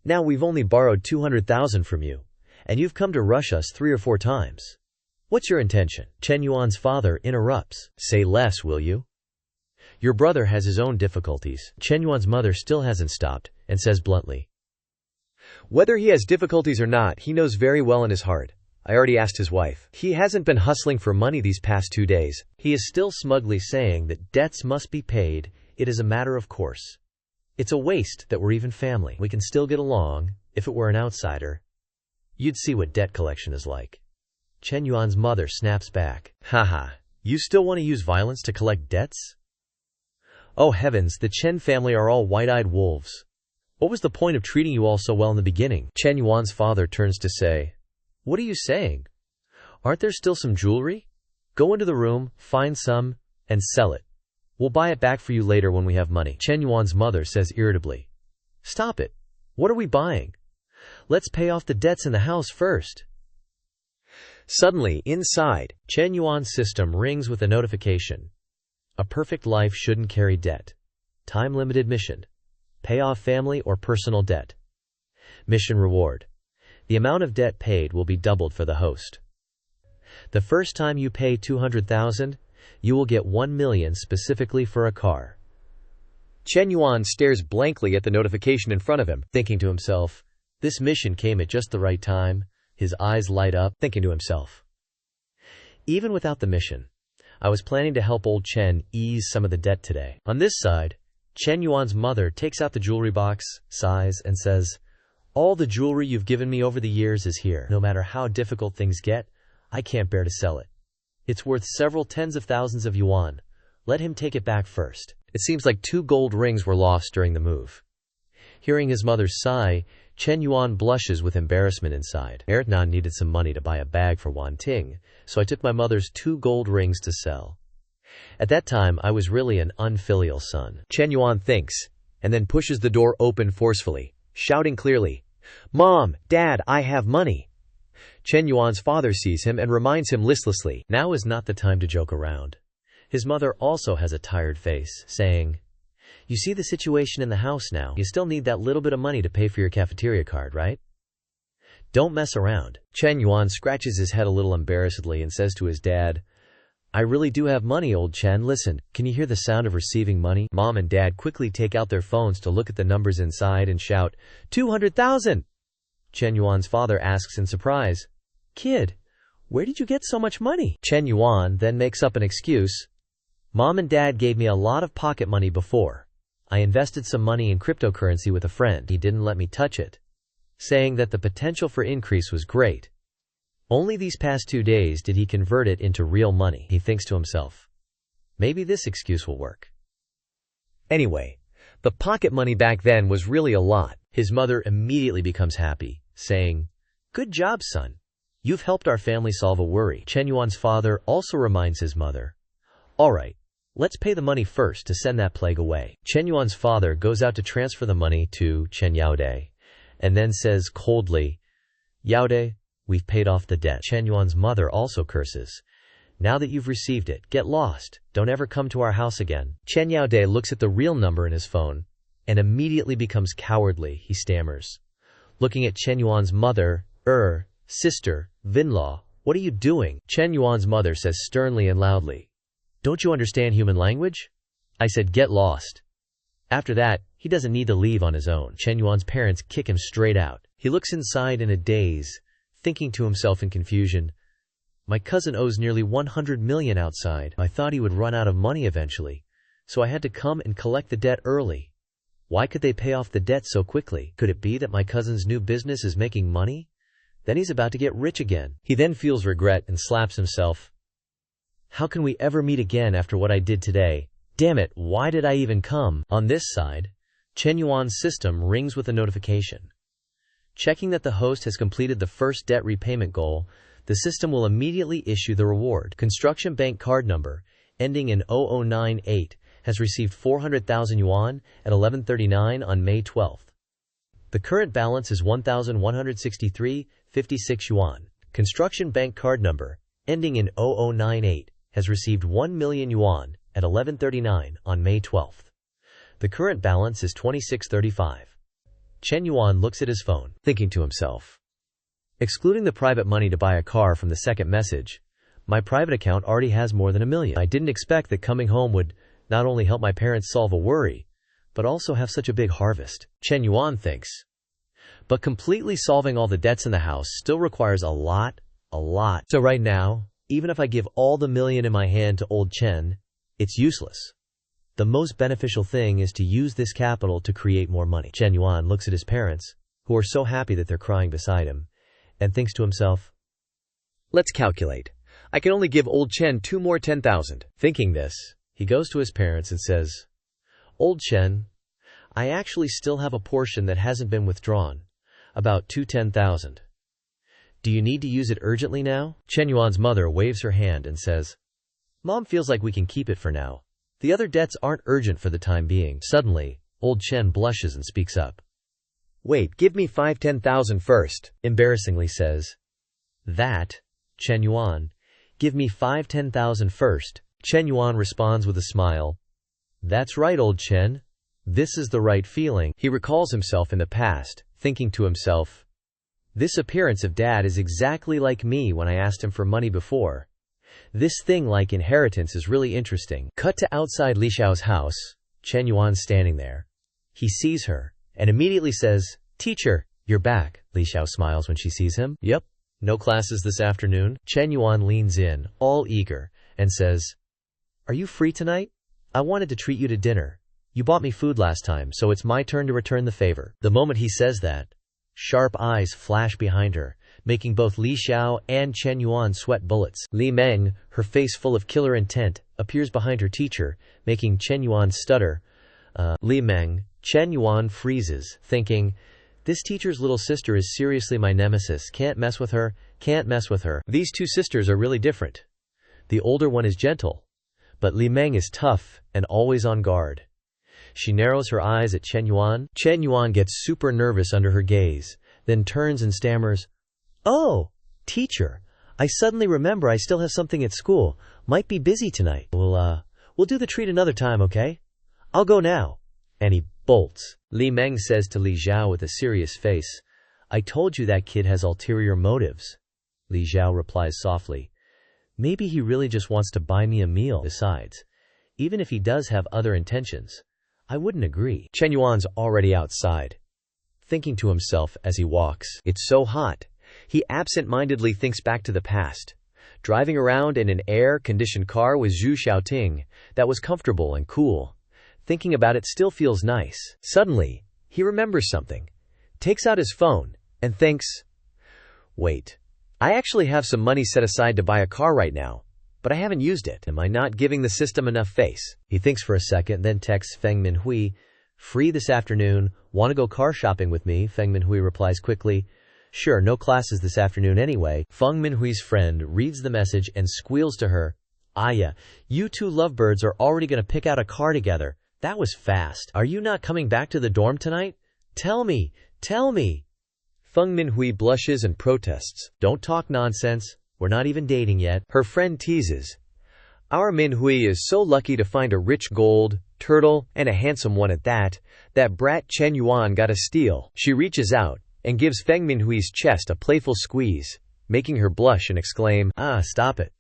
Now we've only borrowed 200,000 from you, and you've come to rush us 3 or 4 times. What's your intention?" Chen Yuan's father interrupts, "Say less, will you? Your brother has his own difficulties." Chen Yuan's mother still hasn't stopped, and says bluntly, "Whether he has difficulties or not, he knows very well in his heart. I already asked his wife. He hasn't been hustling for money these past 2 days. He is still smugly saying that debts must be paid. It is a matter of course. It's a waste that we're even family. We can still get along. If it were an outsider, you'd see what debt collection is like." Chen Yuan's mother snaps back, "Haha, you still want to use violence to collect debts? Oh heavens, the Chen family are all white-eyed wolves. What was the point of treating you all so well in the beginning?" Chen Yuan's father turns to say, "What are you saying? Aren't there still some jewelry? Go into the room, find some, and sell it. We'll buy it back for you later when we have money." Chen Yuan's mother says irritably, "Stop it. What are we buying? Let's pay off the debts in the house first." Suddenly, inside, Chen Yuan's system rings with a notification. A perfect life shouldn't carry debt. Time-limited mission. Pay off family or personal debt. Mission reward. The amount of debt paid will be doubled for the host. The first time you pay 200,000, you will get 1 million specifically for a car. Chen Yuan stares blankly at the notification in front of him, thinking to himself, this mission came at just the right time. His eyes light up, thinking to himself, even without the mission, I was planning to help old Chen ease some of the debt today. On this side, Chen Yuan's mother takes out the jewelry box, sighs, and says, all the jewelry you've given me over the years is here. No matter how difficult things get, I can't bear to sell it. It's worth several tens of thousands of yuan. Let him take it back first. It seems like 2 gold rings were lost during the move. Hearing his mother's sigh, Chen Yuan blushes with embarrassment inside. Ertnan needed some money to buy a bag for Wan Ting, so I took my mother's 2 gold rings to sell. At that time, I was really an unfilial son. Chen Yuan thinks, and then pushes the door open forcefully, shouting clearly, Mom, Dad, I have money. Chen Yuan's father sees him and reminds him listlessly, now is not the time to joke around. His mother also has a tired face, saying, you see the situation in the house now. You still need that little bit of money to pay for your cafeteria card, right? Don't mess around. Chen Yuan scratches his head a little embarrassedly and says to his dad, I really do have money, old Chen. Listen, can you hear the sound of receiving money? Mom and Dad quickly take out their phones to look at the numbers inside and shout, 200,000! Chen Yuan's father asks in surprise, Kid, where did you get so much money? Chen Yuan then makes up an excuse. Mom and Dad gave me a lot of pocket money before. I invested some money in cryptocurrency with a friend. He didn't let me touch it, saying that the potential for increase was great. Only these past 2 days did he convert it into real money. He thinks to himself, maybe this excuse will work. Anyway, the pocket money back then was really a lot. His mother immediately becomes happy, saying, good job, son. You've helped our family solve a worry. Chen Yuan's father also reminds his mother, all right, let's pay the money first to send that plague away. Chen Yuan's father goes out to transfer the money to Chen Yaode, and then says coldly, Yaode, we've paid off the debt. Chen Yuan's mother also curses. Now that you've received it, get lost. Don't ever come to our house again. Chen Yaode looks at the real number in his phone and immediately becomes cowardly. He stammers, looking at Chen Yuan's mother, sister, Vinlaw, what are you doing? Chen Yuan's mother says sternly and loudly, don't you understand human language? I said get lost. After that, he doesn't need to leave on his own. Chen Yuan's parents kick him straight out. He looks inside in a daze, thinking to himself in confusion, my cousin owes nearly 100 million outside. I thought he would run out of money eventually, so I had to come and collect the debt early. Why could they pay off the debt so quickly? Could it be that my cousin's new business is making money? Then he's about to get rich again. He then feels regret and slaps himself. How can we ever meet again after what I did today? Damn it, why did I even come? On this side, Chen Yuan's system rings with a notification. Checking that the host has completed the first debt repayment goal, the system will immediately issue the reward. Construction Bank card number, ending in 0098, has received 400,000 yuan at 11:39 on May 12th. The current balance is 1,163.56 yuan. Construction Bank card number, ending in 0098, has received 1 million yuan at 11:39 on May 12th. The current balance is 26.35. Chen Yuan looks at his phone, thinking to himself. Excluding the private money to buy a car from the second message, my private account already has more than 1 million. I didn't expect that coming home would not only help my parents solve a worry, but also have such a big harvest. Chen Yuan thinks. But completely solving all the debts in the house still requires a lot. So right now, even if I give all the million in my hand to old Chen, it's useless. The most beneficial thing is to use this capital to create more money. Chen Yuan looks at his parents, who are so happy that they're crying beside him, and thinks to himself, let's calculate. I can only give old Chen 2 more 10,000. Thinking this, he goes to his parents and says, Old Chen, I actually still have a portion that hasn't been withdrawn, about 10,000. Do you need to use it urgently now? Chen Yuan's mother waves her hand and says, Mom feels like we can keep it for now. The other debts aren't urgent for the time being. Suddenly, old Chen blushes and speaks up. Wait, give me 10,000 first, embarrassingly says. That, Chen Yuan, give me 10,000 first. Chen Yuan responds with a smile. That's right, old Chen. This is the right feeling. He recalls himself in the past, thinking to himself, this appearance of dad is exactly like me when I asked him for money before. This thing like inheritance is really interesting. Cut to outside Li Xiao's house. Chen Yuan's standing there. He sees her, and immediately says, Teacher, you're back. Li Xiao smiles when she sees him. Yep, no classes this afternoon. Chen Yuan leans in, all eager, and says, Are you free tonight? I wanted to treat you to dinner. You bought me food last time, so it's my turn to return the favor. The moment he says that, sharp eyes flash behind her, making both Li Xiao and Chen Yuan sweat bullets. Li Meng, her face full of killer intent, appears behind her teacher, making Chen Yuan stutter. Li Meng, Chen Yuan freezes, thinking, this teacher's little sister is seriously my nemesis. Can't mess with her. These two sisters are really different. The older one is gentle, but Li Meng is tough and always on guard. She narrows her eyes at Chen Yuan. Chen Yuan gets super nervous under her gaze, then turns and stammers, Oh, teacher, I suddenly remember I still have something at school. Might be busy tonight. We'll do the treat another time, okay? I'll go now. And he bolts. Li Meng says to Li Xiao with a serious face, I told you that kid has ulterior motives. Li Xiao replies softly, Maybe he really just wants to buy me a meal. Besides, even if he does have other intentions, I wouldn't agree. Chen Yuan's already outside, thinking to himself as he walks, It's so hot. He absent-mindedly thinks back to the past, driving around in an air-conditioned car with Zhu Xiaoting that was comfortable and cool. Thinking about it still feels nice. Suddenly, he remembers something, takes out his phone, and thinks, Wait, I actually have some money set aside to buy a car right now, but I haven't used it. Am I not giving the system enough face? He thinks for a second, then texts Feng Minhui, Free this afternoon, want to go car shopping with me? Feng Minhui replies quickly, Sure, no classes this afternoon anyway. Feng Minhui's friend reads the message and squeals to her, Aya, you two lovebirds are already going to pick out a car together. That was fast. Are you not coming back to the dorm tonight? Tell me. Feng Minhui blushes and protests. Don't talk nonsense. We're not even dating yet. Her friend teases. Our Minhui is so lucky to find a rich gold, turtle, and a handsome one at that. That brat Chen Yuan got a steal. She reaches out and gives Feng Minhui's chest a playful squeeze, making her blush and exclaim, Stop it.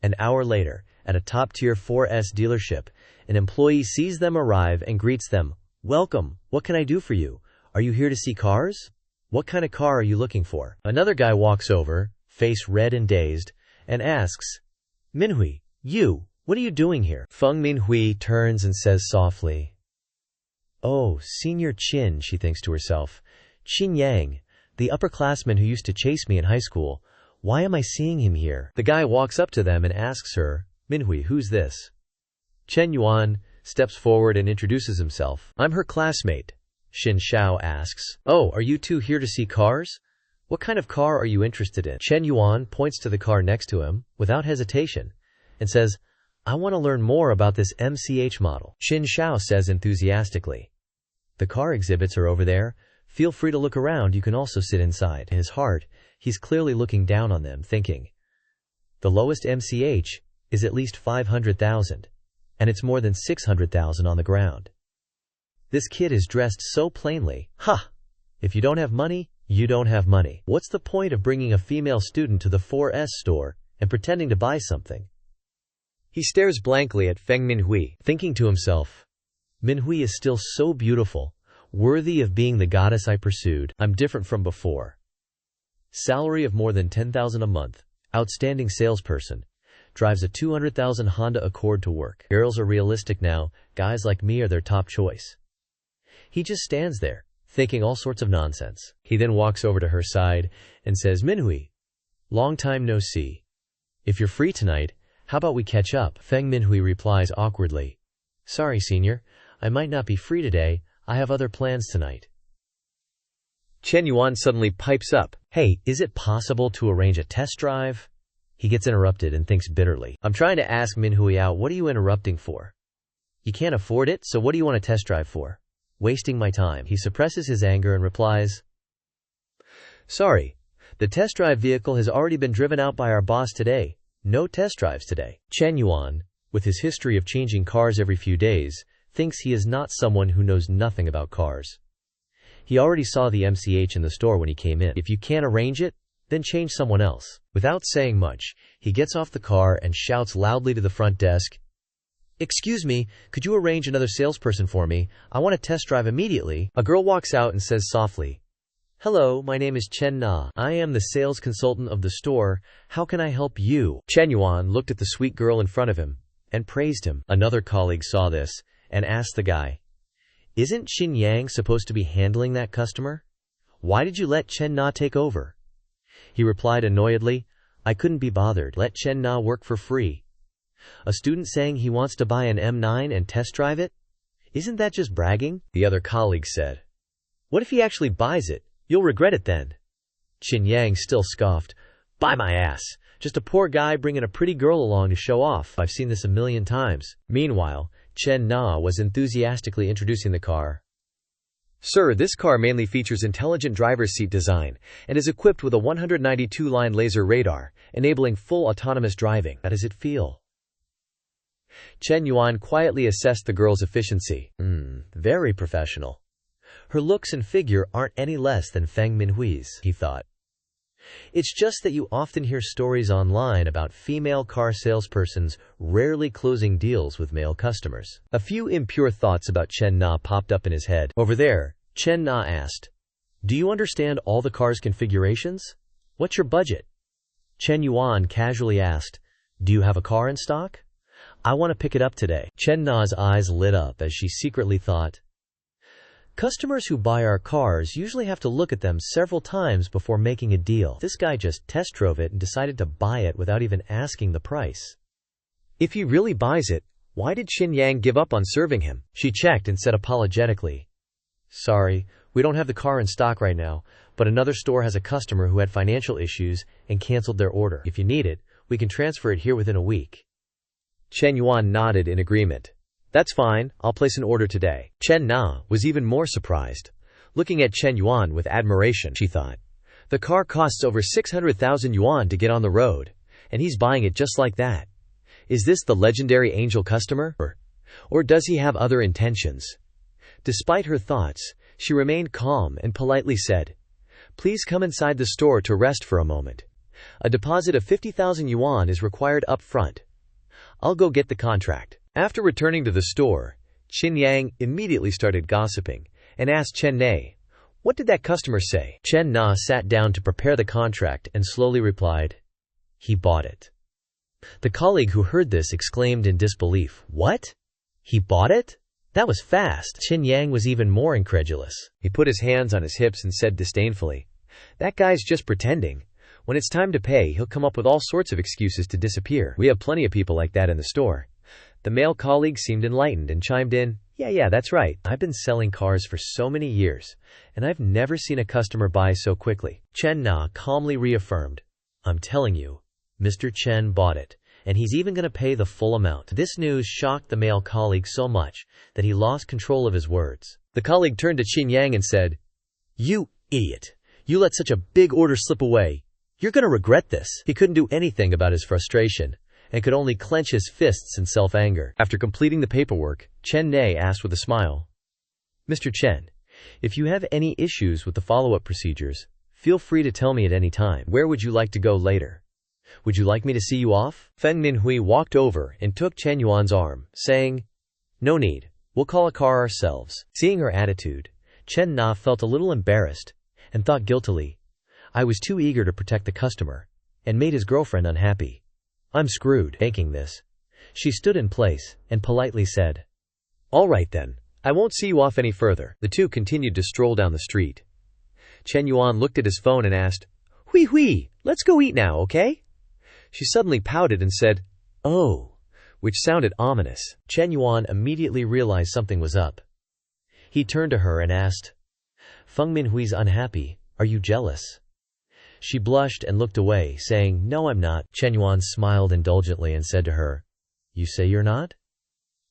An hour later, at a top-tier 4S dealership, an employee sees them arrive and greets them, Welcome, what can I do for you? Are you here to see cars? What kind of car are you looking for? Another guy walks over, face red and dazed, and asks, Minhui, what are you doing here? Feng Minhui turns and says softly, Oh, Senior Qin, she thinks to herself. Qin Yang, the upperclassman who used to chase me in high school. Why am I seeing him here? The guy walks up to them and asks her, Manhua, who's this? Chen Yuan steps forward and introduces himself. I'm her classmate. Xin Xiao asks, Oh, are you two here to see cars? What kind of car are you interested in? Chen Yuan points to the car next to him, without hesitation, and says, I want to learn more about this MCH model. Xin Xiao says enthusiastically, The car exhibits are over there. Feel free to look around, you can also sit inside. In his heart, he's clearly looking down on them, thinking, the lowest MCH is at least 500,000, and it's more than 600,000 on the ground. This kid is dressed so plainly. Ha! If you don't have money, you don't have money. What's the point of bringing a female student to the 4S store and pretending to buy something? He stares blankly at Feng Manhua, thinking to himself, Manhua is still so beautiful, worthy of being the goddess I pursued. I'm different from before. Salary of more than 10,000 a month, outstanding salesperson, drives a 200,000 Honda Accord to work. Girls are realistic now, guys like me are their top choice. He just stands there, thinking all sorts of nonsense. He then walks over to her side and says, Manhua, long time no see. If you're free tonight, how about we catch up? Feng Manhua replies awkwardly, Sorry, senior, I might not be free today, I have other plans tonight. Chen Yuan suddenly pipes up, Hey, is it possible to arrange a test drive? He gets interrupted and thinks bitterly. I'm trying to ask Manhua out, what are you interrupting for? You can't afford it, so what do you want a test drive for? Wasting my time. He suppresses his anger and replies, Sorry, the test drive vehicle has already been driven out by our boss today. No test drives today. Chen Yuan, with his history of changing cars every few days, thinks he is not someone who knows nothing about cars. He already saw the MCH in the store when he came in. If you can't arrange it, then change someone else. Without saying much, he gets off the car and shouts loudly to the front desk, Excuse me, could you arrange another salesperson for me? I want to test drive immediately. A girl walks out and says softly, Hello, my name is Chen Na. I am the sales consultant of the store. How can I help you? Chen Yuan looked at the sweet girl in front of him and praised him. Another colleague saw this and asked the guy, Isn't Xin Yang supposed to be handling that customer? Why did you let Chen Na take over? He replied annoyedly, I couldn't be bothered. Let Chen Na work for free. A student saying he wants to buy an M9 and test drive it? Isn't that just bragging? The other colleague said, What if he actually buys it? You'll regret it then. Xin Yang still scoffed, Buy my ass. Just a poor guy bringing a pretty girl along to show off. I've seen this a million times. Meanwhile, Chen Na was enthusiastically introducing the car. Sir, this car mainly features intelligent driver's seat design and is equipped with a 192-line laser radar, enabling full autonomous driving. How does it feel? Chen Yuan quietly assessed the girl's efficiency. Very professional. Her looks and figure aren't any less than Feng Manhua's, he thought. It's just that you often hear stories online about female car salespersons rarely closing deals with male customers. A few impure thoughts about Chen Na popped up in his head. Over there, Chen Na asked, Do you understand all the car's configurations? What's your budget? Chen Yuan casually asked, Do you have a car in stock? I want to pick it up today. Chen Na's eyes lit up as she secretly thought, Customers who buy our cars usually have to look at them several times before making a deal. This guy just test drove it and decided to buy it without even asking the price. If he really buys it, why did Xin Yang give up on serving him? She checked and said apologetically, Sorry, we don't have the car in stock right now, but another store has a customer who had financial issues and canceled their order. If you need it, we can transfer it here within a week. Chen Yuan nodded in agreement. That's fine, I'll place an order today. Chen Na was even more surprised. Looking at Chen Yuan with admiration, she thought, the car costs over 600,000 yuan to get on the road, and he's buying it just like that. Is this the legendary angel customer? Or does he have other intentions? Despite her thoughts, she remained calm and politely said, Please come inside the store to rest for a moment. A deposit of 50,000 yuan is required up front. I'll go get the contract. After returning to the store, Xin Yang immediately started gossiping and asked Chen Na, What did that customer say? Chen Na sat down to prepare the contract and slowly replied, He bought it. The colleague who heard this exclaimed in disbelief, What? He bought it? That was fast. Chen Yang was even more incredulous. He put his hands on his hips and said disdainfully, "That guy's just pretending. When it's time to pay, he'll come up with all sorts of excuses to disappear. We have plenty of people like that in the store." The male colleague seemed enlightened and chimed in, Yeah, that's right. I've been selling cars for so many years, and I've never seen a customer buy so quickly." Chen Na calmly reaffirmed, "I'm telling you, Mr. Chen bought it, and he's even going to pay the full amount." This news shocked the male colleague so much that he lost control of his words. The colleague turned to Qin Yang and said, "You idiot! You let such a big order slip away. You're going to regret this." He couldn't do anything about his frustration, and could only clench his fists in self-anger. After completing the paperwork, Chen Nei asked with a smile, "Mr. Chen, if you have any issues with the follow-up procedures, feel free to tell me at any time. Where would you like to go later? Would you like me to see you off?" Feng Minhui walked over and took Chen Yuan's arm, saying, "No need. We'll call a car ourselves." Seeing her attitude, Chen Na felt a little embarrassed and thought guiltily, "I was too eager to protect the customer and made his girlfriend unhappy. I'm screwed." Thinking this, she stood in place and politely said, "All right then. I won't see you off any further." The two continued to stroll down the street. Chen Yuan looked at his phone and asked, Hui, let's go eat now, okay?" She suddenly pouted and said, "Oh," which sounded ominous. Chen Yuan immediately realized something was up. He turned to her and asked, "Feng Minhui's unhappy. Are you jealous?" She blushed and looked away, saying, "No, I'm not." Chen Yuan smiled indulgently and said to her, "You say you're not?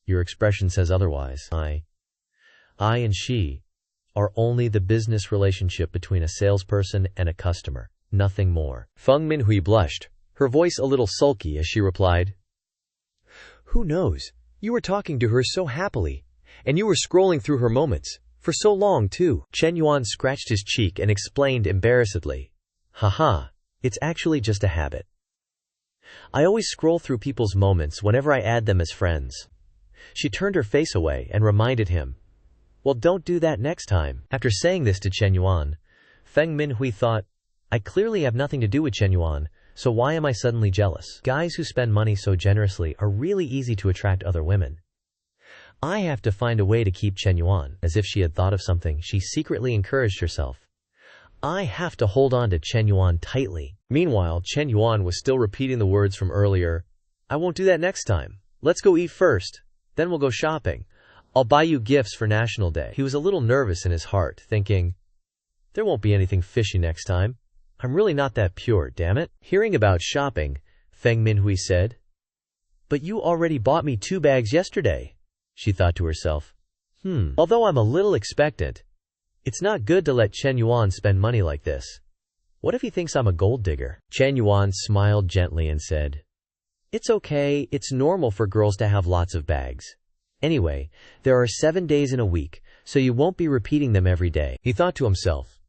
Your expression says otherwise. I and she are only the business relationship between a salesperson and a customer, nothing more." Feng Minhui blushed, her voice a little sulky as she replied, "Who knows? You were talking to her so happily, and you were scrolling through her moments, for so long too." Chen Yuan scratched his cheek and explained embarrassedly, "Haha, it's actually just a habit. I always scroll through people's moments whenever I add them as friends." She turned her face away and reminded him, "Well, don't do that next time." After saying this to Chen Yuan, Feng Minhui thought, "I clearly have nothing to do with Chen Yuan, so why am I suddenly jealous? Guys who spend money so generously are really easy to attract other women. I have to find a way to keep Chen Yuan." As if she had thought of something, she secretly encouraged herself, "I have to hold on to Chen Yuan tightly." Meanwhile, Chen Yuan was still repeating the words from earlier, "I won't do that next time. Let's go eat first. Then we'll go shopping. I'll buy you gifts for National Day." He was a little nervous in his heart, thinking, "There won't be anything fishy next time. I'm really not that pure, damn it." Hearing about shopping, Feng Minhui said, "But you already bought me 2 bags yesterday," she thought to herself. Although I'm a little expectant, it's not good to let Chen Yuan spend money like this. What if he thinks I'm a gold digger?" Chen Yuan smiled gently and said, "It's okay, it's normal for girls to have lots of bags. Anyway, there are 7 days in a week, so you won't be repeating them every day." He thought to himself,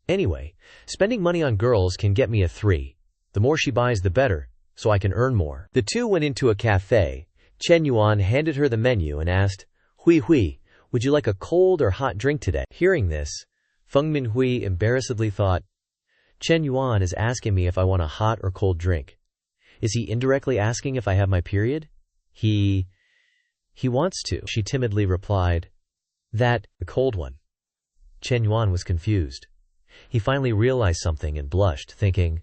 "Anyway, spending money on girls can get me a 3. The more she buys, the better, so I can earn more." The two went into a cafe. Chen Yuan handed her the menu and asked, Hui, would you like a cold or hot drink today?" Hearing this, Feng Minhui embarrassedly thought, Chen Yuan is asking me if I want a hot or cold drink. Is he indirectly asking if I have my period? He wants to. She timidly replied, "The cold one." Chen Yuan was confused. He finally realized something and blushed, thinking,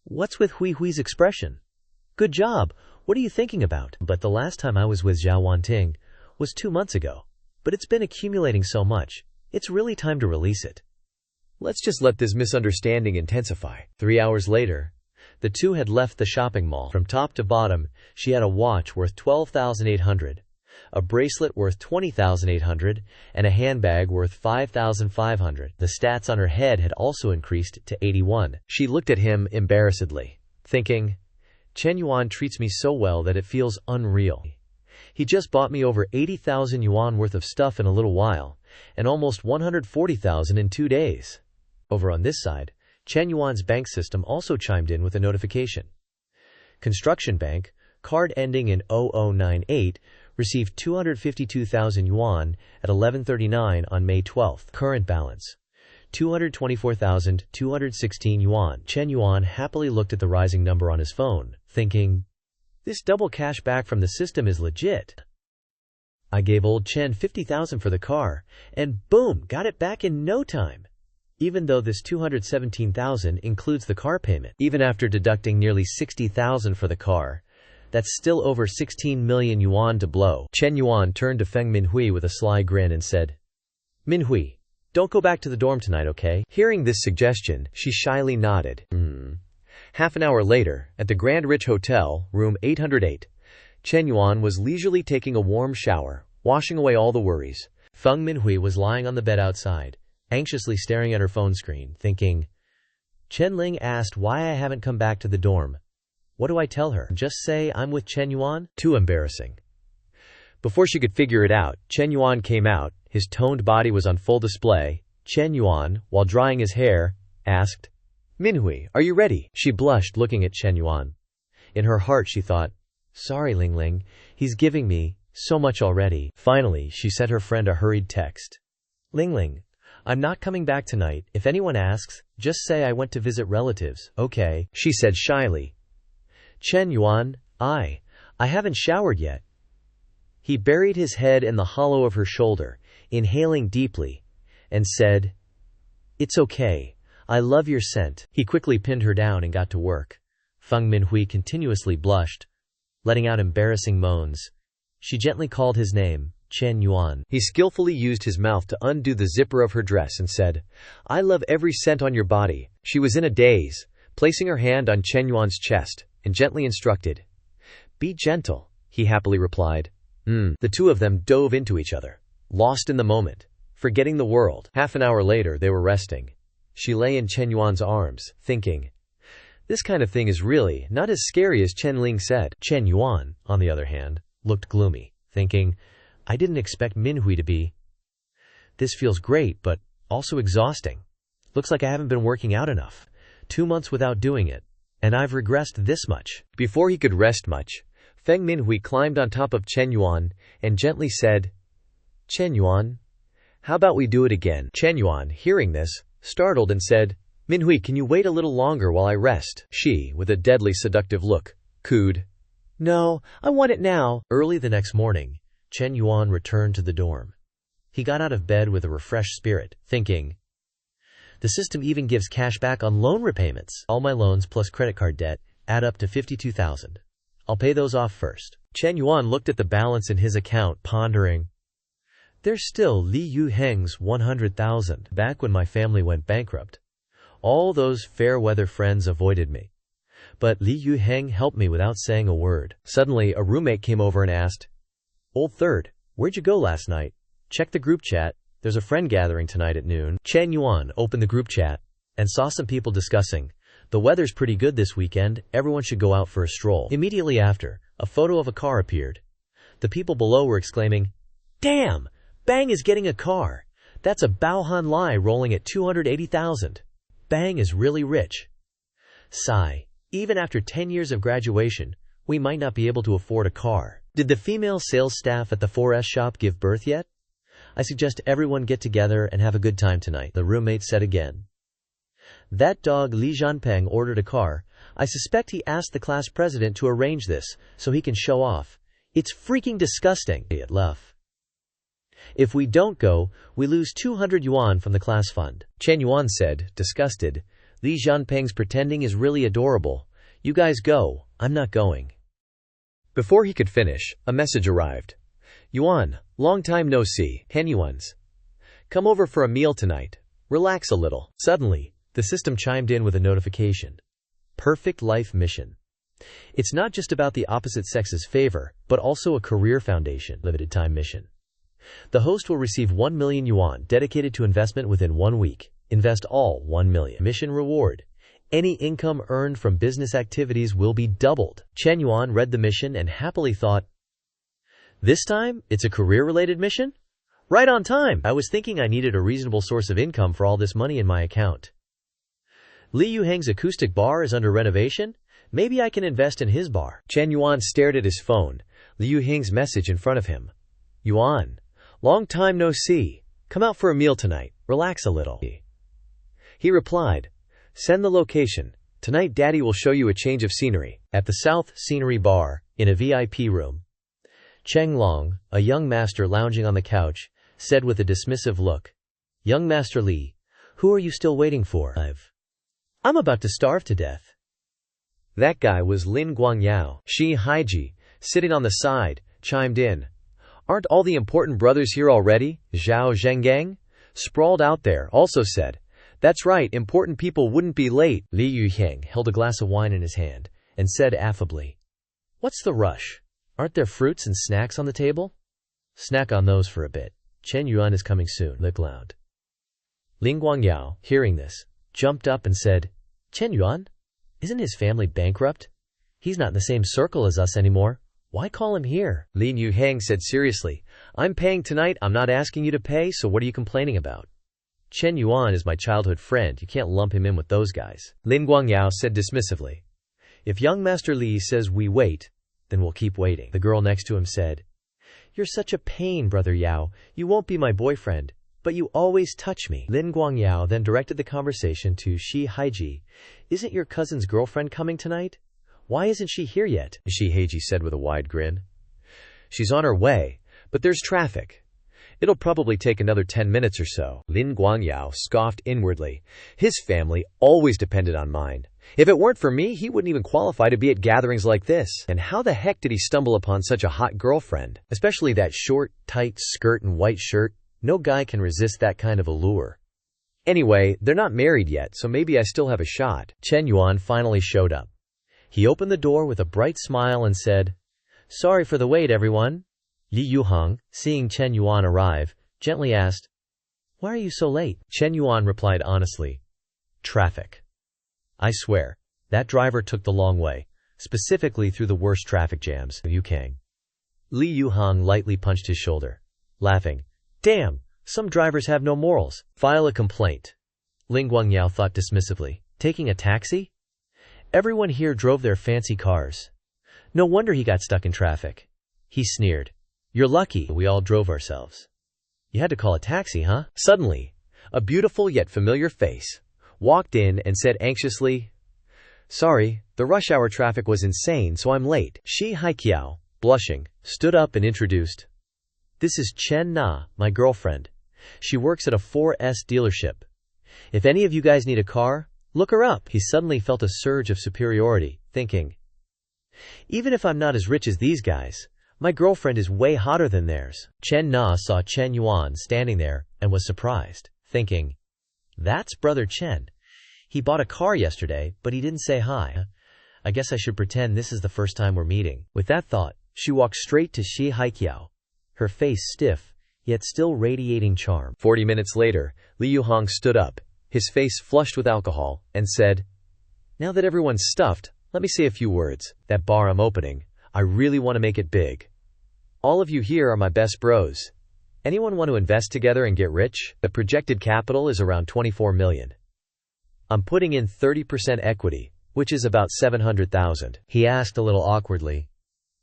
"What's with Hui's expression? Good job. What are you thinking about?" But the last time I was with Zhao Wanting was 2 months ago. But it's been accumulating so much. It's really time to release it. Let's just let this misunderstanding intensify. 3 hours later, the two had left the shopping mall. From top to bottom, she had a watch worth 12,800, a bracelet worth 20,800, and a handbag worth 5,500. The stats on her head had also increased to 81. She looked at him embarrassedly, thinking, Chen Yuan treats me so well that it feels unreal. He just bought me over 80,000 yuan worth of stuff in a little while, and almost 140,000 in 2 days. Over on this side, Chen Yuan's bank system also chimed in with a notification. Construction Bank, card ending in 0098, received 252,000 yuan at 11:39 on May 12. Current balance, 224,216 yuan. Chen Yuan happily looked at the rising number on his phone, thinking, "This double cash back from the system is legit. I gave old Chen 50,000 for the car, and boom, got it back in no time. Even though this 217,000 includes the car payment. Even after deducting nearly 60,000 for the car, that's still over 16 million yuan to blow. Chen Yuan turned to Feng Minhui with a sly grin and said, Minhui, don't go back to the dorm tonight, okay? Hearing this suggestion, she shyly nodded. Half an hour later, at the Grand Rich Hotel, room 808, Chen Yuan was leisurely taking a warm shower, washing away all the worries. Feng Minhui was lying on the bed outside, anxiously staring at her phone screen, thinking, Chen Ling asked why I haven't come back to the dorm. What do I tell her? Just say I'm with Chen Yuan? Too embarrassing. Before she could figure it out, Chen Yuan came out. His toned body was on full display. Chen Yuan, while drying his hair, asked, Minhui, are you ready? She blushed looking at Chen Yuan. In her heart she thought, sorry Ling Ling, he's giving me so much already. Finally, she sent her friend a hurried text. Ling Ling, I'm not coming back tonight. If anyone asks, just say I went to visit relatives, okay? She said shyly. Chen Yuan, I haven't showered yet. He buried his head in the hollow of her shoulder, inhaling deeply, and said, It's okay. I love your scent. He quickly pinned her down and got to work. Feng Minhui continuously blushed, letting out embarrassing moans. She gently called his name, Chen Yuan. He skillfully used his mouth to undo the zipper of her dress and said, I love every scent on your body. She was in a daze, placing her hand on Chen Yuan's chest, and gently instructed. Be gentle, he happily replied. The two of them dove into each other, lost in the moment, forgetting the world. Half an hour later they were resting. She lay in Chen Yuan's arms, thinking, this kind of thing is really not as scary as Chen Ling said. Chen Yuan, on the other hand, looked gloomy, thinking, I didn't expect Minhui to be. This feels great, but also exhausting. Looks like I haven't been working out enough. 2 months without doing it, and I've regressed this much. Before he could rest much, Feng Minhui climbed on top of Chen Yuan and gently said, Chen Yuan, how about we do it again? Chen Yuan, hearing this, startled and said, Minhui, can you wait a little longer while I rest? She, with a deadly seductive look, cooed, No, I want it now. Early the next morning, Chen Yuan returned to the dorm. He got out of bed with a refreshed spirit, thinking, the system even gives cash back on loan repayments. All my loans plus credit card debt add up to 52,000. I'll pay those off first. Chen Yuan looked at the balance in his account, pondering. There's still Li Yuheng's 100,000. Back when my family went bankrupt, all those fair-weather friends avoided me. But Li Yuheng helped me without saying a word. Suddenly, a roommate came over and asked, Old Third, where'd you go last night? Check the group chat. There's a friend gathering tonight at noon. Chen Yuan opened the group chat and saw some people discussing, the weather's pretty good this weekend, everyone should go out for a stroll. Immediately after, a photo of a car appeared. The people below were exclaiming, Damn! Bang is getting a car! That's a Baohan Lai rolling at 280,000. Bang is really rich. Sigh. Even after 10 years of graduation, we might not be able to afford a car. Did the female sales staff at the 4S shop give birth yet? I suggest everyone get together and have a good time tonight, the roommate said again. That dog Li Jianpeng ordered a car. I suspect he asked the class president to arrange this, so he can show off. It's freaking disgusting. It left. If we don't go, we lose 200 yuan from the class fund. Chen Yuan said, disgusted. Li Jianpeng's pretending is really adorable. You guys go, I'm not going. Before he could finish, a message arrived. Yuan, long time no see. Hen Yuans. Come over for a meal tonight. Relax a little. Suddenly, the system chimed in with a notification. Perfect life mission. It's not just about the opposite sex's favor, but also a career foundation limited time mission. The host will receive 1 million yuan dedicated to investment within 1 week. Invest all 1 million. Mission reward. Any income earned from business activities will be doubled. Chen Yuan read the mission and happily thought, this time, it's a career-related mission? Right on time! I was thinking I needed a reasonable source of income for all this money in my account. Li Yuheng's acoustic bar is under renovation? Maybe I can invest in his bar. Chen Yuan stared at his phone, Li Yuheng's message in front of him. Yuan, long time no see. Come out for a meal tonight. Relax a little. He replied, send the location. Tonight Daddy will show you a change of scenery. At the South Scenery Bar, in a VIP room. Cheng Long, a young master lounging on the couch, said with a dismissive look, "Young Master Li, who are you still waiting for? I'm about to starve to death." That guy was Lin Guangyao. Shi Haiji, sitting on the side, chimed in. "Aren't all the important brothers here already?" Zhao Zhengang, sprawled out there, also said, "That's right, important people wouldn't be late." Li Yuheng held a glass of wine in his hand and said affably, "What's the rush? Aren't there fruits and snacks on the table?" "Snack on those for a bit. Chen Yuan is coming soon," Li glowered. Lin Guangyao, hearing this, jumped up and said, "Chen Yuan? Isn't his family bankrupt? He's not in the same circle as us anymore. Why call him here?" Lin Yuheng said seriously, "I'm paying tonight, I'm not asking you to pay, so what are you complaining about?" "Chen Yuan is my childhood friend, you can't lump him in with those guys." Lin Guangyao said dismissively. "If young Master Li says we wait, then we'll keep waiting." The girl next to him said, "You're such a pain, Brother Yao. You won't be my boyfriend, but you always touch me." Lin Guangyao then directed the conversation to Shi Haiji. "Isn't your cousin's girlfriend coming tonight? Why isn't she here yet?" Shi Haiji said with a wide grin. "She's on her way, but there's traffic. It'll probably take another 10 minutes or so." Lin Guangyao scoffed inwardly. His family always depended on mine. If it weren't for me, he wouldn't even qualify to be at gatherings like this. And how the heck did he stumble upon such a hot girlfriend? Especially that short, tight skirt and white shirt. No guy can resist that kind of allure. Anyway, they're not married yet, so maybe I still have a shot. Chen Yuan finally showed up. He opened the door with a bright smile and said, "Sorry for the wait, everyone." Li Yuheng, seeing Chen Yuan arrive, gently asked, "Why are you so late?" Chen Yuan replied honestly, "Traffic. I swear, that driver took the long way, specifically through the worst traffic jams." Yukang. Li Yuheng lightly punched his shoulder, laughing, "Damn, some drivers have no morals. File a complaint." Lin Guangyao thought dismissively, "Taking a taxi? Everyone here drove their fancy cars. No wonder he got stuck in traffic." He sneered, "You're lucky we all drove ourselves. You had to call a taxi, huh?" Suddenly, a beautiful yet familiar face walked in and said anxiously, "Sorry, the rush hour traffic was insane, so I'm late." Shi Haiqiao, blushing, stood up and introduced, "This is Chen Na, my girlfriend. She works at a 4S dealership. If any of you guys need a car, look her up." He suddenly felt a surge of superiority, thinking, "Even if I'm not as rich as these guys, my girlfriend is way hotter than theirs." Chen Na saw Chen Yuan standing there and was surprised, thinking, "That's Brother Chen. He bought a car yesterday, but he didn't say hi. I guess I should pretend this is the first time we're meeting." With that thought, she walked straight to Shi Haiqiao, her face stiff, yet still radiating charm. 40 minutes later, Li Yuheng stood up, his face flushed with alcohol, and said, "Now that everyone's stuffed, let me say a few words. That bar I'm opening, I really want to make it big. All of you here are my best bros. Anyone want to invest together and get rich? The projected capital is around 24 million. I'm putting in 30% equity, which is about 700,000. He asked a little awkwardly,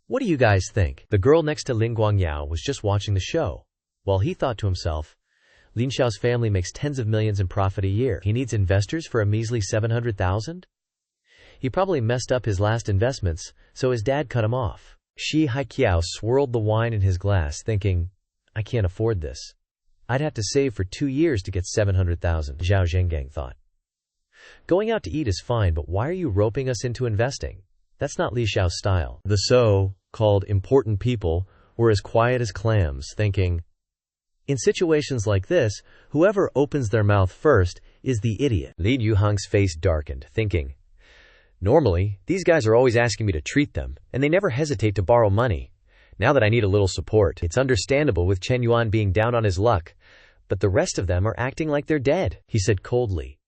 "What do you guys think?" The girl next to Lin Guangyao was just watching the show, while he thought to himself, Lin Xiao's family makes tens of millions in profit a year. He needs investors for a measly 700,000? He probably messed up his last investments, so his dad cut him off. Shi Haiqiao swirled the wine in his glass, thinking, "I can't afford this. I'd have to save for 2 years to get 700,000. Zhao Zhengang thought. "Going out to eat is fine, but why are you roping us into investing? That's not Li Xiao's style." The so-called important people were as quiet as clams, thinking, "In situations like this, whoever opens their mouth first is the idiot." Li Yuheng's face darkened, thinking, "Normally, these guys are always asking me to treat them, and they never hesitate to borrow money. Now that I need a little support, it's understandable with Chen Yuan being down on his luck, but the rest of them are acting like they're dead," he said coldly.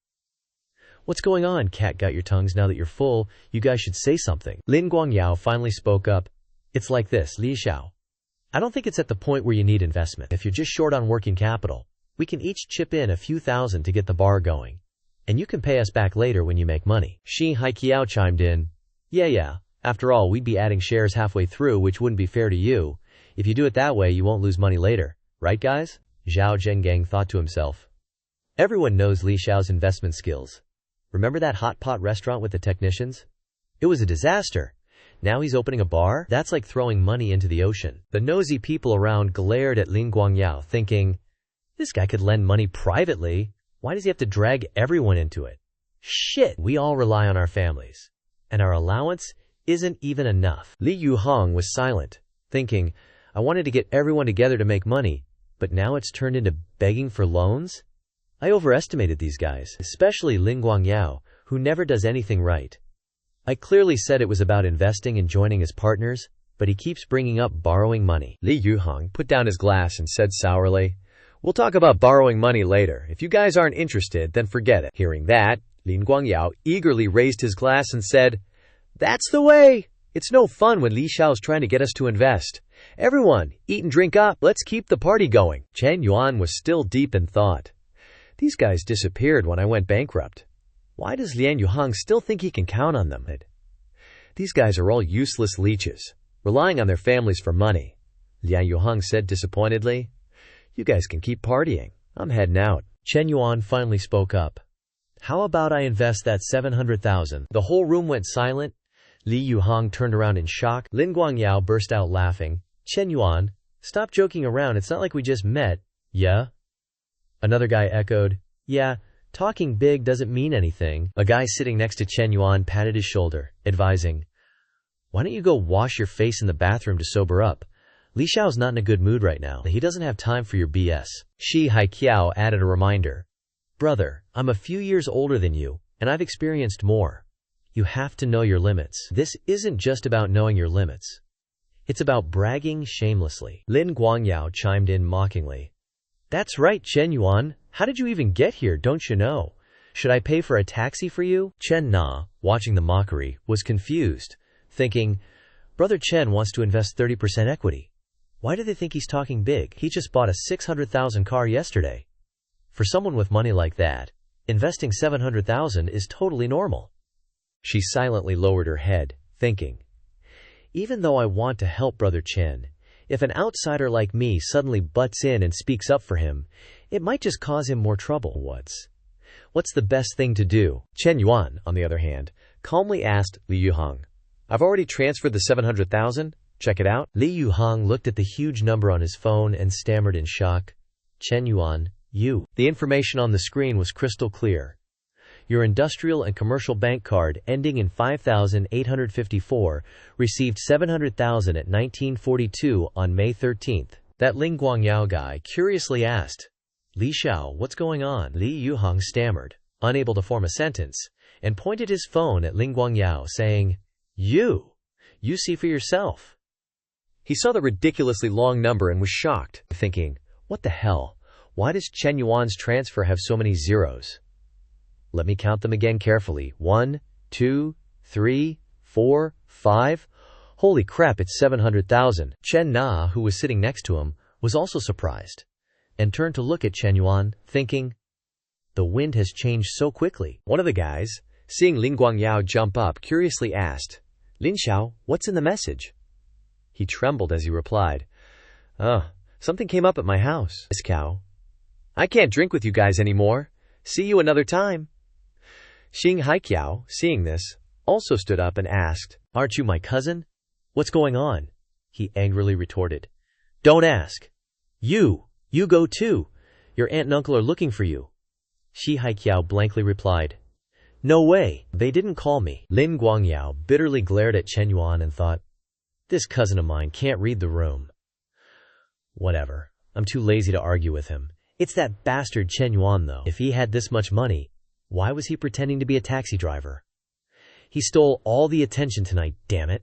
"What's going on, cat got your tongues? Now that you're full, you guys should say something." Lin Guangyao finally spoke up. "It's like this, Li Xiao. I don't think it's at the point where you need investment. If you're just short on working capital, we can each chip in a few thousand to get the bar going, and you can pay us back later when you make money." Shi Haiqiao chimed in, Yeah. After all, we'd be adding shares halfway through, which wouldn't be fair to you. If you do it that way, you won't lose money later. Right, guys?" Zhao Zhengang thought to himself. Everyone knows Li Xiao's investment skills. Remember that hot pot restaurant with the technicians? It was a disaster. Now he's opening a bar? That's like throwing money into the ocean. The nosy people around glared at Lin Guangyao, thinking, this guy could lend money privately. Why does he have to drag everyone into it? Shit, we all rely on our families. And our allowance isn't even enough. Li Yuhong was silent, thinking, I wanted to get everyone together to make money, but now it's turned into begging for loans? I overestimated these guys, especially Lin Guangyao, who never does anything right. I clearly said it was about investing and joining as partners, but he keeps bringing up borrowing money. Li Yuhong put down his glass and said sourly, we'll talk about borrowing money later. If you guys aren't interested, then forget it. Hearing that, Lin Guangyao eagerly raised his glass and said, that's the way! It's no fun when Li Xiao's trying to get us to invest. Everyone, eat and drink up. Let's keep the party going. Chen Yuan was still deep in thought. These guys disappeared when I went bankrupt. Why does Lian Yuhang still think he can count on them? These guys are all useless leeches, relying on their families for money. Lian Yuhang said disappointedly. You guys can keep partying. I'm heading out. Chen Yuan finally spoke up. How about I invest that 700,000? The whole room went silent. Li Yuhang turned around in shock. Lin Guangyao burst out laughing. Chen Yuan, stop joking around. It's not like we just met. Yeah? Another guy echoed. Yeah, talking big doesn't mean anything. A guy sitting next to Chen Yuan patted his shoulder, advising, why don't you go wash your face in the bathroom to sober up? Li Xiao's not in a good mood right now. He doesn't have time for your BS. Shi Haiqiao added a reminder. Brother, I'm a few years older than you, and I've experienced more. You have to know your limits. This isn't just about knowing your limits. It's about bragging shamelessly. Lin Guangyao chimed in mockingly. That's right, Chen Yuan. How did you even get here, don't you know? Should I pay for a taxi for you? Chen Na, watching the mockery, was confused, thinking, Brother Chen wants to invest 30% equity. Why do they think he's talking big? He just bought a 600,000 car yesterday. For someone with money like that, investing 700,000 is totally normal. She silently lowered her head, thinking, even though I want to help Brother Chen, if an outsider like me suddenly butts in and speaks up for him, it might just cause him more trouble. What's the best thing to do? Chen Yuan, on the other hand, calmly asked Li Yuhang, I've already transferred the 700,000. Check it out. Li Yuhang looked at the huge number on his phone and stammered in shock. Chen Yuan, you. The information on the screen was crystal clear. Your industrial and commercial bank card ending in 5,854 received 700,000 at 1942 on May 13th. That Lin Guangyao guy curiously asked, Li Xiao, what's going on? Li Yuhang stammered, unable to form a sentence, and pointed his phone at Lin Guangyao, saying, You see for yourself. He saw the ridiculously long number and was shocked, thinking, what the hell? Why does Chen Yuan's transfer have so many zeros? Let me count them again carefully. 1, 2, 3, 4, 5. Holy crap, it's 700,000. Chen Na, who was sitting next to him, was also surprised, and turned to look at Chen Yuan, thinking, the wind has changed so quickly. One of the guys, seeing Lin Guangyao jump up, curiously asked, Lin Xiao, what's in the message? He trembled as he replied, something came up at my house. Miss Cow, I can't drink with you guys anymore. See you another time. Xing Haiqiao, seeing this, also stood up and asked, aren't you my cousin? What's going on? He angrily retorted, don't ask. You go too. Your aunt and uncle are looking for you. Shi Haiqiao blankly replied, no way, they didn't call me. Lin Guangyao bitterly glared at Chen Yuan and thought, this cousin of mine can't read the room. Whatever, I'm too lazy to argue with him. It's that bastard Chen Yuan though. If he had this much money, why was he pretending to be a taxi driver? He stole all the attention tonight, damn it.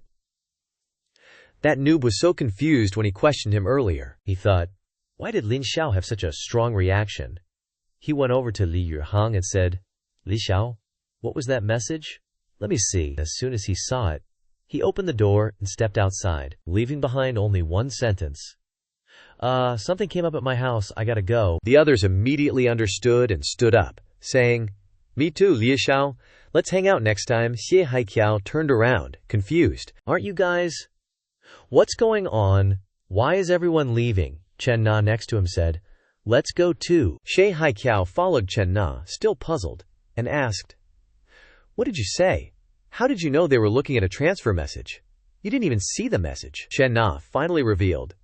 That noob was so confused when he questioned him earlier. He thought, why did Lin Xiao have such a strong reaction? He went over to Li Yuhang and said, Li Xiao, what was that message? Let me see. As soon as he saw it, he opened the door and stepped outside, leaving behind only one sentence. Something came up at my house, I gotta go. The others immediately understood and stood up, saying, me too, Li Xiao. Let's hang out next time. Xie Haiqiao turned around, confused. Aren't you guys? What's going on? Why is everyone leaving? Chen Na next to him said, let's go too. Xie Haiqiao followed Chen Na, still puzzled, and asked, what did you say? How did you know they were looking at a transfer message? You didn't even see the message. Chen Na finally revealed.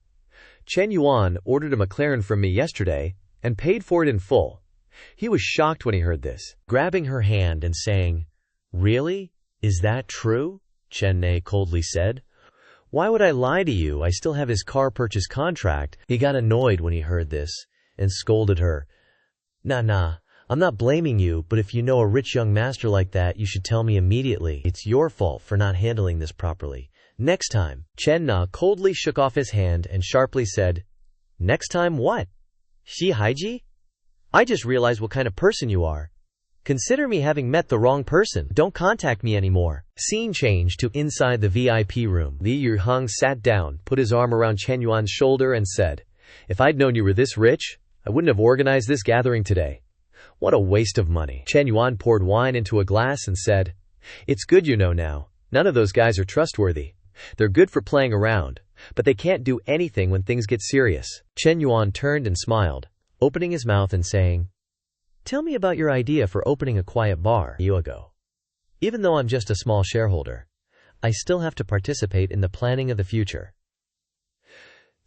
Chen Yuan ordered a McLaren from me yesterday and paid for it in full. He was shocked when he heard this. Grabbing her hand and saying, "Really? Is that true?" Chen Na coldly said. "Why would I lie to you? I still have his car purchase contract." He got annoyed when he heard this and scolded her. Nah, I'm not blaming you, but if you know a rich young master like that, you should tell me immediately. It's your fault for not handling this properly. Next time." Chen Na coldly shook off his hand and sharply said, "Next time what? Shi Haiji? I just realized what kind of person you are. Consider me having met the wrong person. Don't contact me anymore." Scene changed to inside the VIP room. Li Yuheng sat down, put his arm around Chen Yuan's shoulder and said, "If I'd known you were this rich, I wouldn't have organized this gathering today. What a waste of money." Chen Yuan poured wine into a glass and said, "It's good you know now. None of those guys are trustworthy. They're good for playing around, but they can't do anything when things get serious." Chen Yuan turned and smiled, opening his mouth and saying, "Tell me about your idea for opening a quiet bar a year ago. Even though I'm just a small shareholder, I still have to participate in the planning of the future."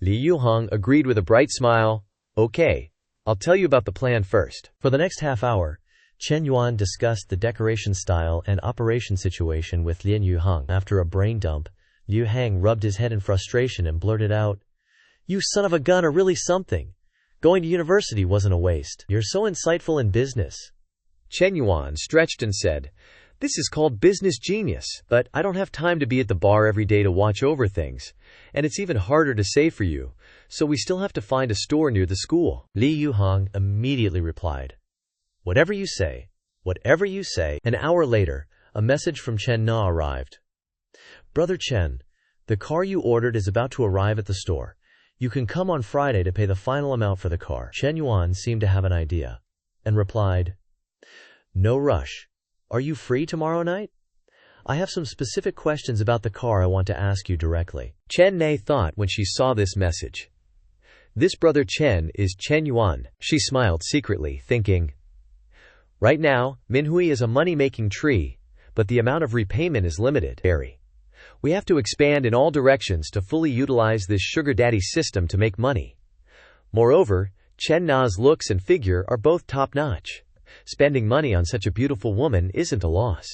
Li Yuheng agreed with a bright smile. "Okay, I'll tell you about the plan first." For the next half hour, Chen Yuan discussed the decoration style and operation situation with Lin Yuheng. After a brain dump, Liu Hang rubbed his head in frustration and blurted out, "You son of a gun are really something. Going to university wasn't a waste. You're so insightful in business." Chen Yuan stretched and said, "This is called business genius, but I don't have time to be at the bar every day to watch over things, and it's even harder to save for you, so we still have to find a store near the school." Li Yuheng immediately replied, Whatever you say. Whatever you say." An hour later, a message from Chen Na arrived. "Brother Chen, the car you ordered is about to arrive at the store. You can come on Friday to pay the final amount for the car." Chen Yuan seemed to have an idea, and replied, "No rush. Are you free tomorrow night? I have some specific questions about the car I want to ask you directly." Chen Na thought when she saw this message, "This brother Chen is Chen Yuan." She smiled secretly, thinking, "Right now, Manhua is a money-making tree, but the amount of repayment is limited. We have to expand in all directions to fully utilize this sugar daddy system to make money. Moreover, Chen Na's looks and figure are both top-notch. Spending money on such a beautiful woman isn't a loss."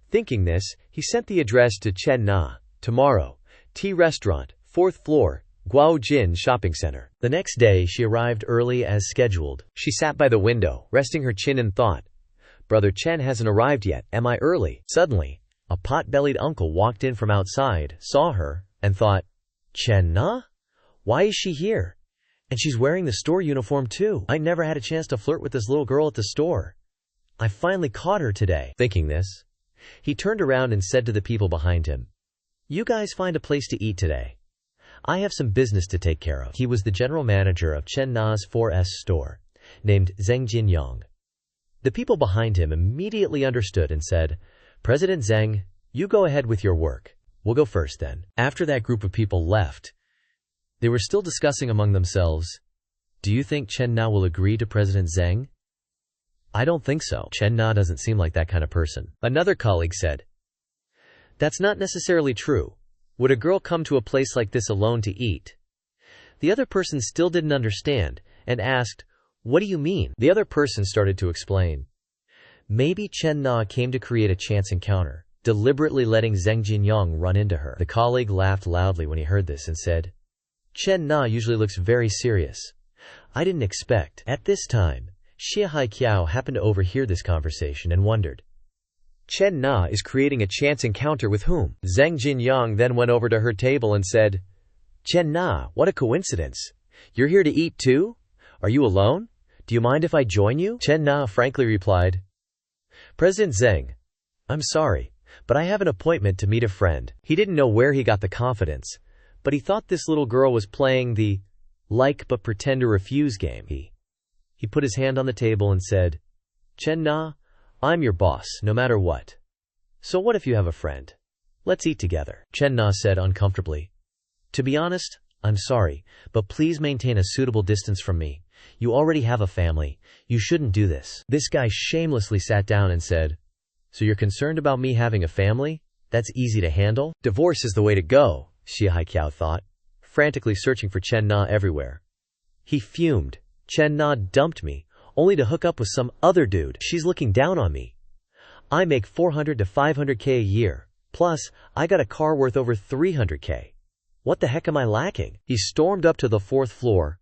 Thinking this, he sent the address to Chen Na. "Tomorrow, tea restaurant, 4th floor, Guaojin Shopping Center." The next day, she arrived early as scheduled. She sat by the window, resting her chin in thought. "Brother Chen hasn't arrived yet. Am I early?" Suddenly, a pot-bellied uncle walked in from outside, saw her, and thought, "Chen Na? Why is she here? And she's wearing the store uniform too. I never had a chance to flirt with this little girl at the store. I finally caught her today." Thinking this, he turned around and said to the people behind him, "You guys find a place to eat today. I have some business to take care of." He was the general manager of Chen Na's 4S store, named Zheng Jinyang. The people behind him immediately understood and said, "President Zheng, you go ahead with your work. We'll go first then." After that group of people left, they were still discussing among themselves, "Do you think Chen Na will agree to President Zheng? I don't think so. Chen Na doesn't seem like that kind of person." Another colleague said, "That's not necessarily true. Would a girl come to a place like this alone to eat?" The other person still didn't understand and asked, "What do you mean?" The other person started to explain. Maybe Chen Na came to create a chance encounter, deliberately letting Zheng Jinyang run into her. The colleague laughed loudly when he heard this and said, "Chen Na usually looks very serious. I didn't expect." At this time, Xie Haiqiao happened to overhear this conversation and wondered, Chen Na is creating a chance encounter with whom? Zheng Jinyang then went over to her table and said, "Chen Na, what a coincidence. You're here to eat too? Are you alone? Do you mind if I join you?" Chen Na frankly replied, "President Zheng, I'm sorry, but I have an appointment to meet a friend." He didn't know where he got the confidence, but he thought this little girl was playing the like but pretend to refuse game. He put his hand on the table and said, "Chen Na, I'm your boss, no matter what. So what if you have a friend? Let's eat together." Chen Na said uncomfortably, "To be honest, I'm sorry, but please maintain a suitable distance from me. You already have a family. You shouldn't do this." This guy shamelessly sat down and said, "So you're concerned about me having a family? That's easy to handle? Divorce is the way to go, Xie Haiqiao thought, frantically searching for Chen Na everywhere. He fumed. Chen Na dumped me, only to hook up with some other dude. She's looking down on me. I make 400 to 500K a year. Plus, I got a car worth over 300K. What the heck am I lacking? He stormed up to the 4th floor,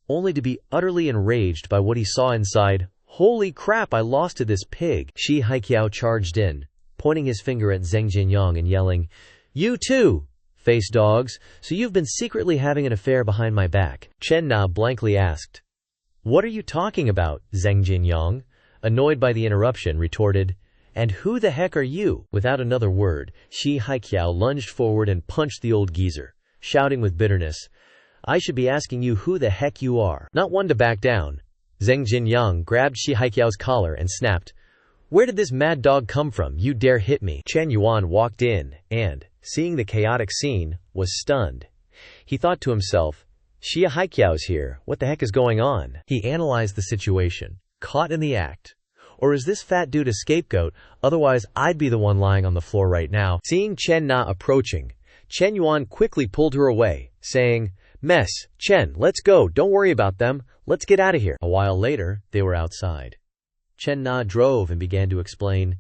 only to be utterly enraged by what he saw inside. Holy crap, I lost to this pig. Xie Haiqiao charged in, pointing his finger at Zheng Jinyang and yelling, "You too, face dogs, so you've been secretly having an affair behind my back?" Chen Na blankly asked. "What are you talking about?" Zheng Jinyang, annoyed by the interruption, retorted. "And who the heck are you?" Without another word, Xie Haiqiao lunged forward and punched the old geezer, shouting with bitterness, "I should be asking you who the heck you are." Not one to back down, Zheng Jinyang grabbed Xie Haiqiao's collar and snapped, "Where did this mad dog come from? You dare hit me?" Chen Yuan walked in and, seeing the chaotic scene, was stunned. He thought to himself, Xie Haiqiao's here, what the heck is going on? He analyzed the situation, caught in the act. Or is this fat dude a scapegoat? Otherwise, I'd be the one lying on the floor right now. Seeing Chen Na approaching, Chen Yuan quickly pulled her away, saying, "Mess, Chen, let's go, don't worry about them, let's get out of here." A while later, they were outside. Chen Na drove and began to explain,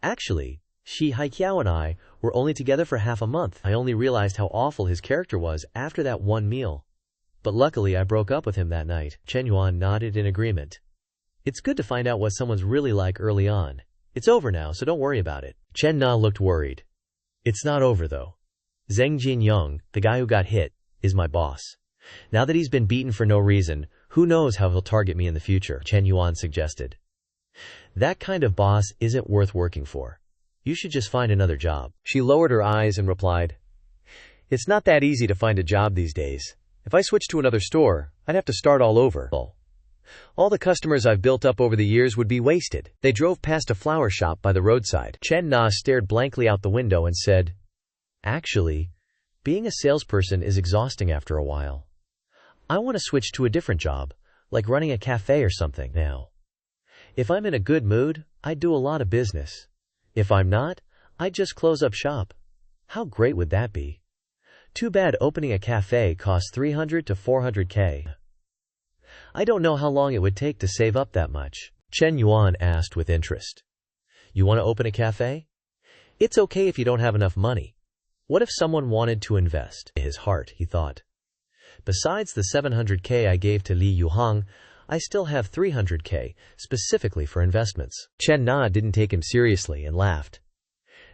"Actually, Xie Haiqiao and I were only together for half a month. I only realized how awful his character was after that one meal. But luckily I broke up with him that night." Chen Yuan nodded in agreement. "It's good to find out what someone's really like early on. It's over now, so don't worry about it." Chen Na looked worried. "It's not over though. Zheng Jinyang, the guy who got hit, is my boss. Now that he's been beaten for no reason, who knows how he'll target me in the future," Chen Yuan suggested. "That kind of boss isn't worth working for. You should just find another job." She lowered her eyes and replied, "It's not that easy to find a job these days. If I switched to another store, I'd have to start all over. All the customers I've built up over the years would be wasted." They drove past a flower shop by the roadside. Chen Na stared blankly out the window and said, "Actually, being a salesperson is exhausting after a while. I want to switch to a different job, like running a cafe or something now. If I'm in a good mood, I'd do a lot of business. If I'm not, I'd just close up shop. How great would that be? Too bad opening a cafe costs 300 to 400K. I don't know how long it would take to save up that much." Chen Yuan asked with interest, "You want to open a cafe? It's okay if you don't have enough money. What if someone wanted to invest?" In his heart, he thought, "Besides the 700K I gave to Li Yuhang, I still have 300K, specifically for investments." Chen Na didn't take him seriously and laughed.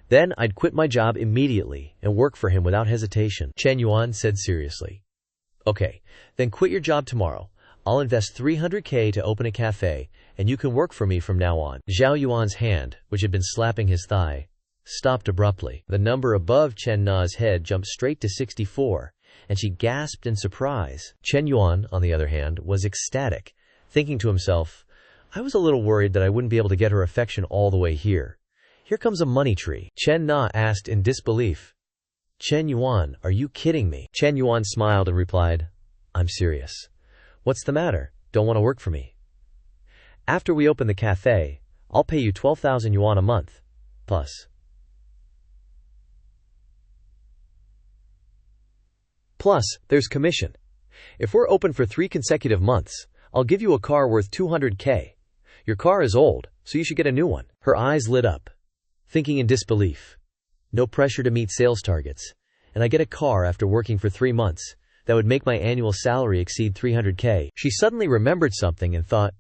"Then I'd quit my job immediately and work for him without hesitation." Chen Yuan said seriously, "Okay, then quit your job tomorrow. I'll invest 300K to open a cafe, and you can work for me from now on." Zhao Yuan's hand, which had been slapping his thigh, stopped abruptly. The number above Chen Na's head jumped straight to 64, and she gasped in surprise. Chen Yuan, on the other hand, was ecstatic, thinking to himself, "I was a little worried that I wouldn't be able to get her affection all the way here. Here comes a money tree." Chen Na asked in disbelief, "Chen Yuan, are you kidding me?" Chen Yuan smiled and replied, "I'm serious. What's the matter? Don't want to work for me? After we open the cafe, I'll pay you 12,000 yuan a month, plus there's commission. If we're open for 3 consecutive months, I'll give you a car worth 200K. Your car is old, so you should get a new one." Her eyes lit up, thinking in disbelief. No pressure to meet sales targets, and I get a car after working for 3 months. That would make my annual salary exceed 300K. She suddenly remembered something and thought,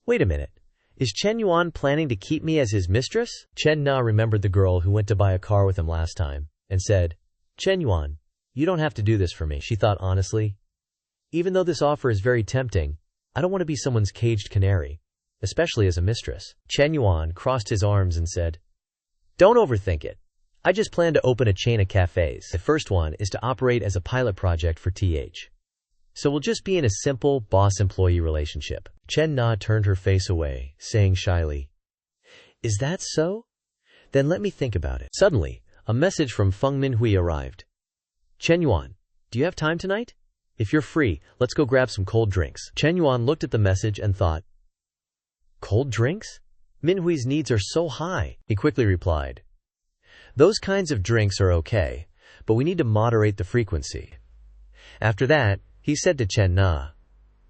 "Wait a minute, is Chen Yuan planning to keep me as his mistress?" Chen Na remembered the girl who went to buy a car with him last time, and said, "Chen Yuan, you don't have to do this for me," she thought honestly. "Even though this offer is very tempting, I don't want to be someone's caged canary, especially as a mistress." Chen Yuan crossed his arms and said, "Don't overthink it. I just plan to open a chain of cafes. The first one is to operate as a pilot project for TH. So we'll just be in a simple boss-employee relationship." Chen Na turned her face away, saying shyly, "Is that so? Then let me think about it." Suddenly, a message from Feng Minhui arrived. "Chen Yuan, do you have time tonight? If you're free, let's go grab some cold drinks." Chen Yuan looked at the message and thought, "Cold drinks? Minhui's needs are so high." He quickly replied, Those kinds of drinks are okay, but we need to moderate the frequency. After that, he said to Chen Na,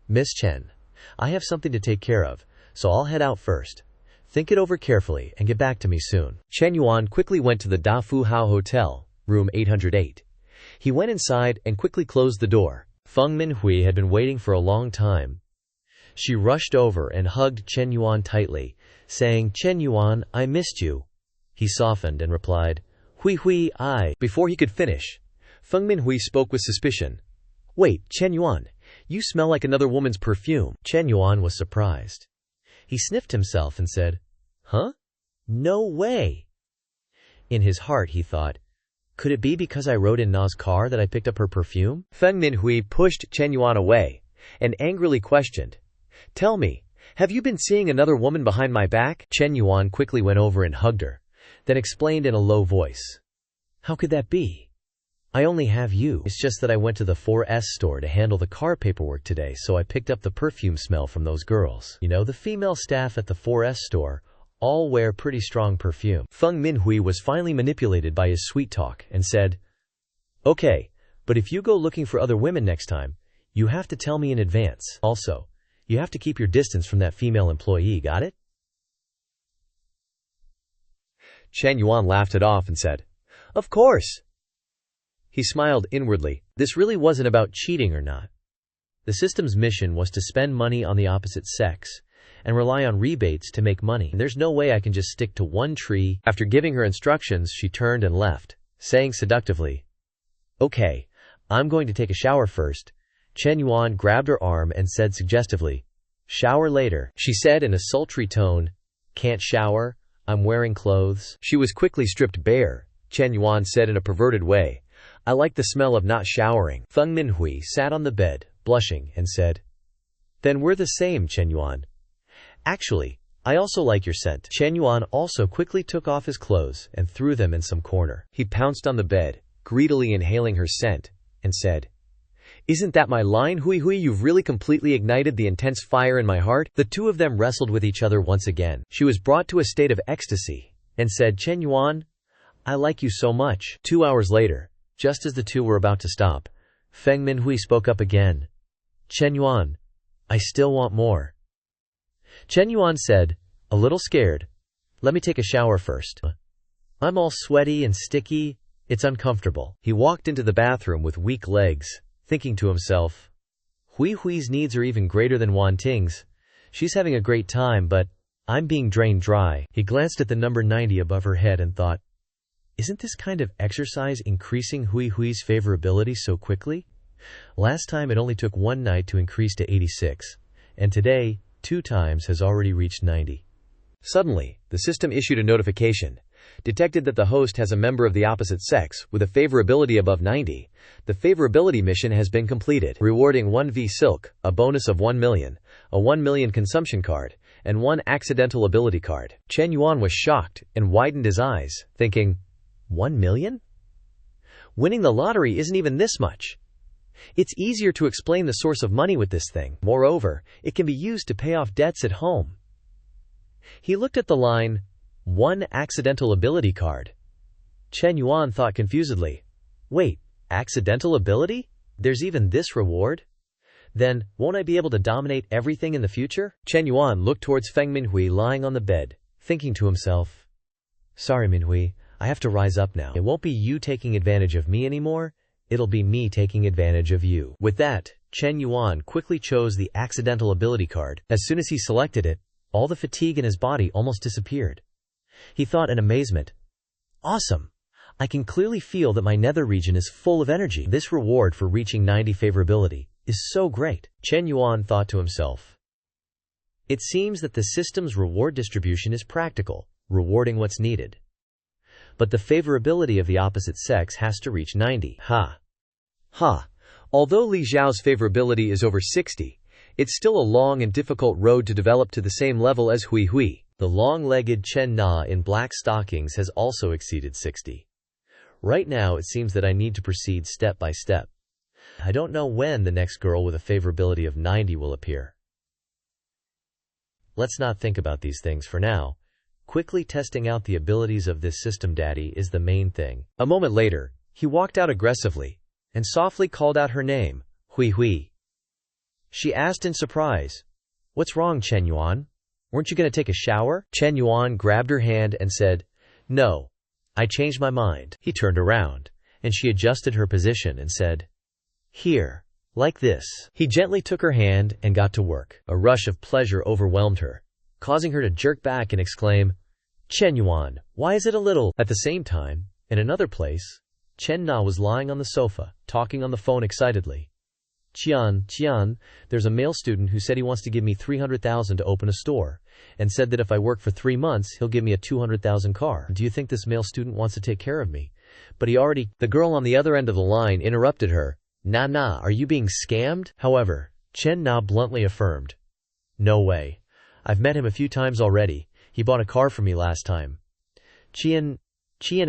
Miss Chen, I have something to take care of, so I'll head out first. Think it over carefully and get back to me soon. Chen Yuan quickly went to the Da Fu Hao Hotel, room 808. He went inside and quickly closed the door. Feng Minhui had been waiting for a long time. She rushed over and hugged Chen Yuan tightly, saying, Chen Yuan, I missed you. He softened and replied, Hui, I. Before he could finish, Feng Minhui spoke with suspicion. Wait, Chen Yuan, you smell like another woman's perfume. Chen Yuan was surprised. He sniffed himself and said, Huh? No way. In his heart he thought, could it be because I rode in Na's car that I picked up her perfume? Feng Minhui pushed Chen Yuan away and angrily questioned, Tell me, have you been seeing another woman behind my back? Chen Yuan quickly went over and hugged her, then explained in a low voice, How could that be? I only have you. It's just that I went to the 4S store to handle the car paperwork today, so I picked up the perfume smell from those girls. You know, the female staff at the 4S store all wear pretty strong perfume. Feng Minhui was finally manipulated by his sweet talk and said, Okay, but if you go looking for other women next time, you have to tell me in advance. Also, you have to keep your distance from that female employee, got it? Chen Yuan laughed it off and said, Of course. He smiled inwardly. This really wasn't about cheating or not. The system's mission was to spend money on the opposite sex and rely on rebates to make money. There's no way I can just stick to one tree. After giving her instructions, she turned and left, saying seductively, Okay, I'm going to take a shower first. Chen Yuan grabbed her arm and said suggestively, Shower later. She said in a sultry tone, Can't shower, I'm wearing clothes. She was quickly stripped bare. Chen Yuan said in a perverted way, I like the smell of not showering. Feng Minhui sat on the bed, blushing, and said, Then we're the same, Chen Yuan. Actually, I also like your scent. Chen Yuan also quickly took off his clothes and threw them in some corner. He pounced on the bed, greedily inhaling her scent, and said, Isn't that my line, Hui? You've really completely ignited the intense fire in my heart. The two of them wrestled with each other once again. She was brought to a state of ecstasy and said, Chen Yuan, I like you so much. 2 hours later, just as the two were about to stop, Feng Minhui spoke up again. Chen Yuan, I still want more. Chen Yuan said, a little scared, Let me take a shower first. I'm all sweaty and sticky. It's uncomfortable. He walked into the bathroom with weak legs, thinking to himself, Hui's needs are even greater than Wan Ting's. She's having a great time, but I'm being drained dry. He glanced at the number 90 above her head and thought, Isn't this kind of exercise increasing Hui's favorability so quickly? Last time it only took one night to increase to 86, and today, 2 times has already reached 90. Suddenly, the system issued a notification. Detected that the host has a member of the opposite sex with a favorability above 90. The favorability mission has been completed, rewarding 1V Silk, a bonus of 1 million, a 1 million consumption card, and 1 accidental ability card. Chen Yuan was shocked and widened his eyes, thinking, 1 million? Winning the lottery isn't even this much. It's easier to explain the source of money with this thing. Moreover, it can be used to pay off debts at home. He looked at the line, 1 accidental ability card. Chen Yuan thought confusedly, Wait, accidental ability? There's even this reward? Then, won't I be able to dominate everything in the future? Chen Yuan looked towards Feng Minhui lying on the bed, thinking to himself, Sorry Minhui, I have to rise up now. It won't be you taking advantage of me anymore. It'll be me taking advantage of you. With that, Chen Yuan quickly chose the accidental ability card. As soon as he selected it, all the fatigue in his body almost disappeared. He thought in amazement, Awesome! I can clearly feel that my nether region is full of energy. This reward for reaching 90 favorability is so great. Chen Yuan thought to himself, It seems that the system's reward distribution is practical, rewarding what's needed. But the favorability of the opposite sex has to reach 90. Ha! Although Li Zhao's favorability is over 60, it's still a long and difficult road to develop to the same level as Hui. The long-legged Chen Na in black stockings has also exceeded 60. Right now it seems that I need to proceed step by step. I don't know when the next girl with a favorability of 90 will appear. Let's not think about these things for now. Quickly testing out the abilities of this system daddy is the main thing. A moment later, he walked out aggressively and softly called out her name, Hui Hui. She asked in surprise, "What's wrong, Chen Yuan? Weren't you going to take a shower?" Chen Yuan grabbed her hand and said, "No, I changed my mind." He turned around, and she adjusted her position and said, "Here, like this." He gently took her hand and got to work. A rush of pleasure overwhelmed her, causing her to jerk back and exclaim, "Chen Yuan, why is it a little?" At the same time, in another place, Chen Na was lying on the sofa, talking on the phone excitedly. Qian, there's a male student who said he wants to give me 300,000 to open a store, and said that if I work for 3 months, he'll give me a 200,000 car. Do you think this male student wants to take care of me? But he already... The girl on the other end of the line interrupted her. Nah, are you being scammed? However, Chen Na bluntly affirmed, "No way. I've met him a few times already. He bought a car for me last time." Qian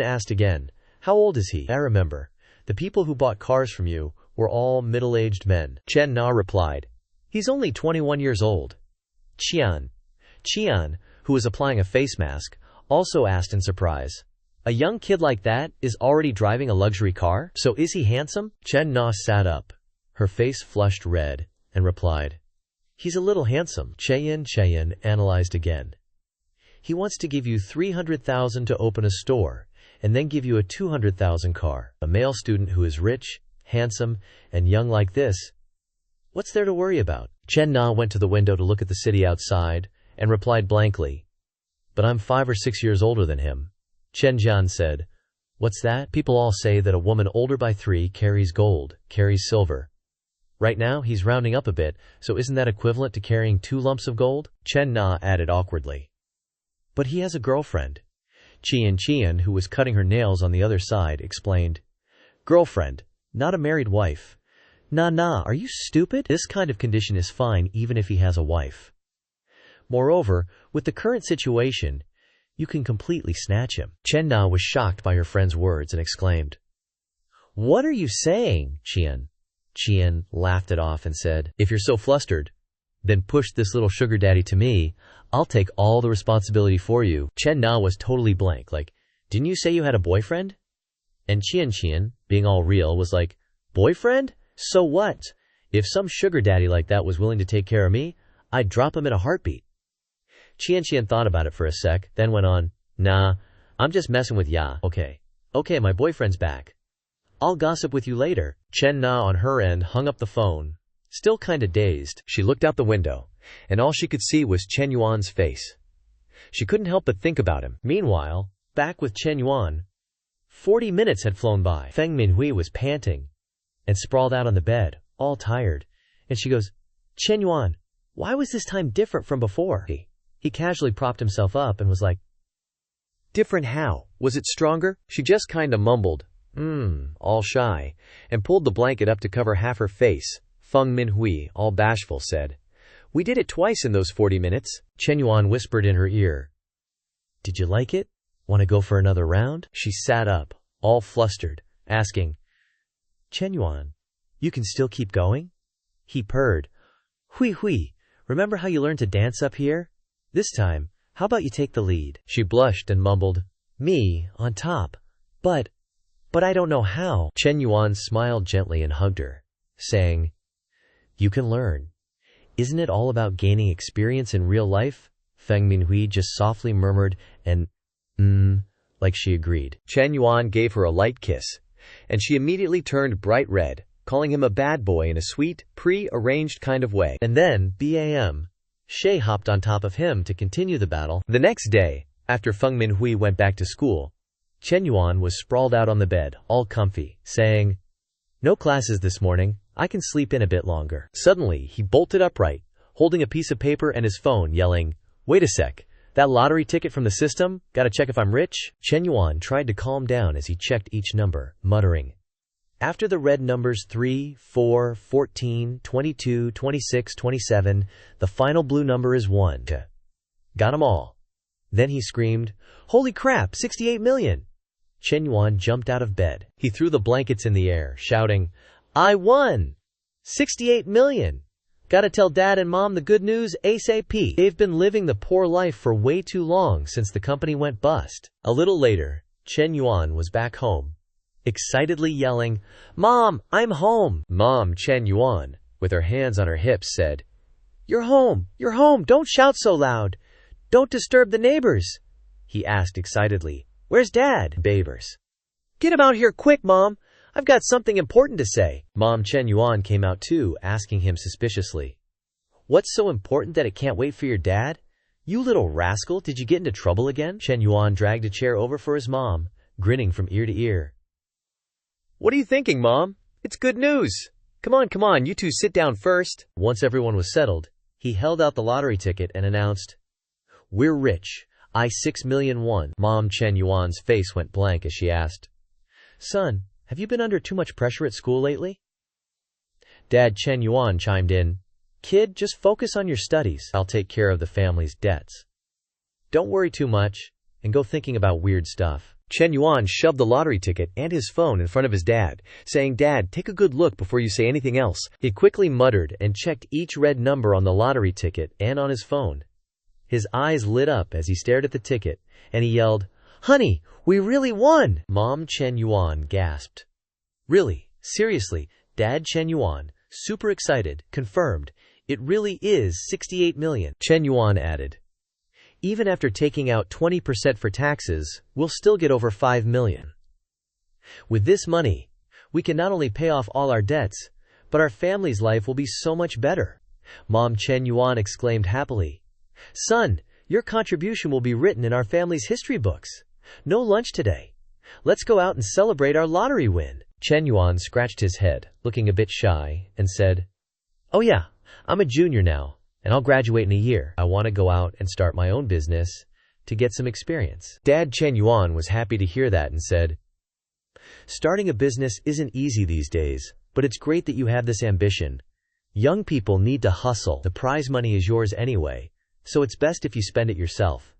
asked again, "How old is he?" "I remember. The people who bought cars from you were all middle-aged men." Chen Na replied, "He's only 21 years old." Qian, who was applying a face mask, also asked in surprise, "A young kid like that is already driving a luxury car? So is he handsome?" Chen Na sat up, her face flushed red, and replied, "He's a little handsome." Qian analyzed again. "He wants to give you 300,000 to open a store, and then give you a 200,000 car. A male student who is rich, handsome, and young like this. What's there to worry about?" Chen Na went to the window to look at the city outside, and replied blankly, "But I'm 5 or 6 years older than him." Chen Jian said, "What's that? People all say that a woman older by 3 carries gold, carries silver. Right now, he's rounding up a bit, so isn't that equivalent to carrying 2 lumps of gold?" Chen Na added awkwardly, "But he has a girlfriend." Qian, who was cutting her nails on the other side, explained, "Girlfriend, not a married wife." Nah, are you stupid? This kind of condition is fine even if he has a wife. Moreover, with the current situation, you can completely snatch him. Chen Na was shocked by her friend's words and exclaimed, "What are you saying, Qian?" Qian laughed it off and said, "If you're so flustered, then push this little sugar daddy to me. I'll take all the responsibility for you." Chen Na was totally blank, like, "Didn't you say you had a boyfriend?" And Qian, being all real, was like, "Boyfriend? So what? If some sugar daddy like that was willing to take care of me, I'd drop him in a heartbeat." Qian thought about it for a sec, then went on, "Nah, I'm just messing with ya. Okay, my boyfriend's back. I'll gossip with you later." Chen Na on her end hung up the phone. Still kinda dazed, she looked out the window, and all she could see was Chen Yuan's face. She couldn't help but think about him. Meanwhile, back with Chen Yuan, 40 minutes had flown by. Feng Minhui was panting and sprawled out on the bed, all tired, and she goes, "Chen Yuan, why was this time different from before?" He casually propped himself up and was like, "Different how? Was it stronger?" She just kinda mumbled, all shy, and pulled the blanket up to cover half her face. Feng Minhui, all bashful, said, "We did it twice in those 40 minutes. Chen Yuan whispered in her ear, "Did you like it? Want to go for another round?" She sat up, all flustered, asking, "Chen Yuan, you can still keep going?" He purred, Hui, remember how you learned to dance up here? This time, how about you take the lead?" She blushed and mumbled, "Me, on top. But I don't know how." Chen Yuan smiled gently and hugged her, saying, "You can learn. Isn't it all about gaining experience in real life?" Feng Minhui just softly murmured and like she agreed. Chen Yuan gave her a light kiss, and she immediately turned bright red, calling him a bad boy in a sweet, pre-arranged kind of way. And then, bam, Shay hopped on top of him to continue the battle. The next day, after Feng Minhui went back to school, Chen Yuan was sprawled out on the bed, all comfy, saying, "No classes this morning. I can sleep in a bit longer." Suddenly, he bolted upright, holding a piece of paper and his phone, yelling, "Wait a sec. That lottery ticket from the system? Gotta check if I'm rich?" Chen Yuan tried to calm down as he checked each number, muttering, "After the red numbers 3, 4, 14, 22, 26, 27, the final blue number is 1. Got 'em all." Then he screamed, "Holy crap, 68 million!" Chen Yuan jumped out of bed. He threw the blankets in the air, shouting, "I won! 68 million! Gotta tell Dad and Mom the good news ASAP. They've been living the poor life for way too long since the company went bust. A little later, Chen Yuan was back home, excitedly yelling, "Mom, I'm home!" Mom Chen Yuan, with her hands on her hips, said, "You're home! You're home! Don't shout so loud! Don't disturb the neighbors!" He asked excitedly, "Where's Dad?" Babers. "Get him out here quick, Mom! I've got something important to say." Mom Chen Yuan came out too, asking him suspiciously, "What's so important that it can't wait for your dad? You little rascal, did you get into trouble again?" Chen Yuan dragged a chair over for his mom, grinning from ear to ear. "What are you thinking, Mom? It's good news. Come on, you two sit down first." Once everyone was settled, he held out the lottery ticket and announced, "We're rich. I 6 million won." Mom Chen Yuan's face went blank as she asked, "Son, have you been under too much pressure at school lately?" Dad Chen Yuan chimed in, "Kid, just focus on your studies. I'll take care of the family's debts. Don't worry too much, and go thinking about weird stuff." Chen Yuan shoved the lottery ticket and his phone in front of his dad, saying, "Dad, take a good look before you say anything else." He quickly muttered and checked each red number on the lottery ticket and on his phone. His eyes lit up as he stared at the ticket, and he yelled, "Honey, we really won!" Mom Chen Yuan gasped. "Really? Seriously?" Dad Chen Yuan, super excited, confirmed, "It really is 68 million. Chen Yuan added, "Even after taking out 20% for taxes, we'll still get over 5 million. With this money, we can not only pay off all our debts, but our family's life will be so much better." Mom Chen Yuan exclaimed happily, "Son, your contribution will be written in our family's history books. No lunch today. Let's go out and celebrate our lottery win." Chen Yuan scratched his head, looking a bit shy, and said, "Oh yeah, I'm a junior now, and I'll graduate in a year. I want to go out and start my own business to get some experience." Dad Chen Yuan was happy to hear that and said, "Starting a business isn't easy these days, but it's great that you have this ambition. Young people need to hustle. The prize money is yours anyway, so it's best if you spend it yourself.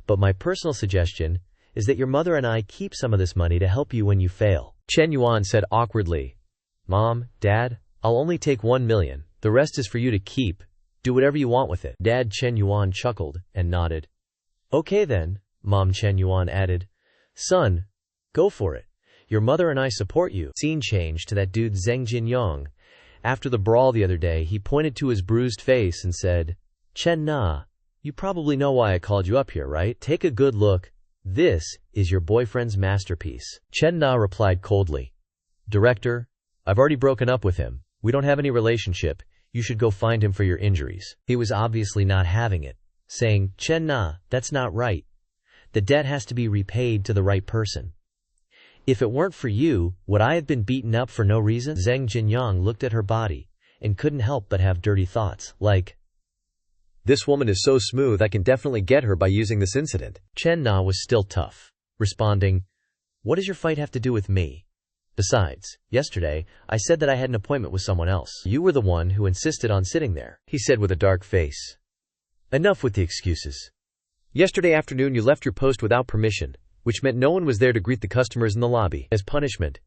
But my personal suggestion is that your mother and I keep some of this money to help you when you fail." Chen Yuan said awkwardly, "Mom, Dad, I'll only take 1 million. The rest is for you to keep. Do whatever you want with it." Dad Chen Yuan chuckled and nodded. "Okay then," Mom Chen Yuan added, "Son, go for it. Your mother and I support you." Scene changed to that dude Zheng Jinyong. After the brawl the other day, he pointed to his bruised face and said, "Chen Na, you probably know why I called you up here, right? Take a good look. This is your boyfriend's masterpiece." Chen Na replied coldly, "Director, I've already broken up with him. We don't have any relationship. You should go find him for your injuries." He was obviously not having it, saying, "Chen Na, that's not right. The debt has to be repaid to the right person. If it weren't for you, would I have been beaten up for no reason?" Zheng Jinyang looked at her body and couldn't help but have dirty thoughts, like, "This woman is so smooth, I can definitely get her by using this incident." Chen Na was still tough, responding, "What does your fight have to do with me? Besides, yesterday, I said that I had an appointment with someone else. You were the one who insisted on sitting there," he said with a dark face. "Enough with the excuses. Yesterday afternoon you left your post without permission, which meant no one was there to greet the customers in the lobby. As punishment,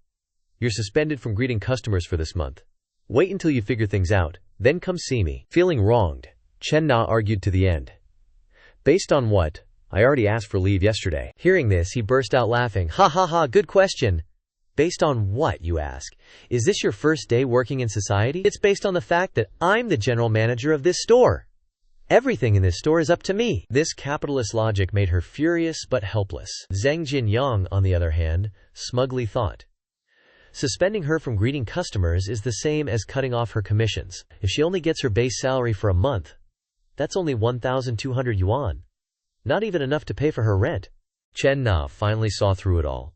you're suspended from greeting customers for this month. Wait until you figure things out, then come see me." Feeling wronged, Chen Na argued to the end. "Based on what? I already asked for leave yesterday." Hearing this, he burst out laughing. "Ha ha ha, good question. Based on what, you ask? Is this your first day working in society? It's based on the fact that I'm the general manager of this store. Everything in this store is up to me." This capitalist logic made her furious but helpless. Zheng Jinyang, on the other hand, smugly thought, suspending her from greeting customers is the same as cutting off her commissions. If she only gets her base salary for a month, that's only 1,200 yuan. Not even enough to pay for her rent. Chen Na finally saw through it all.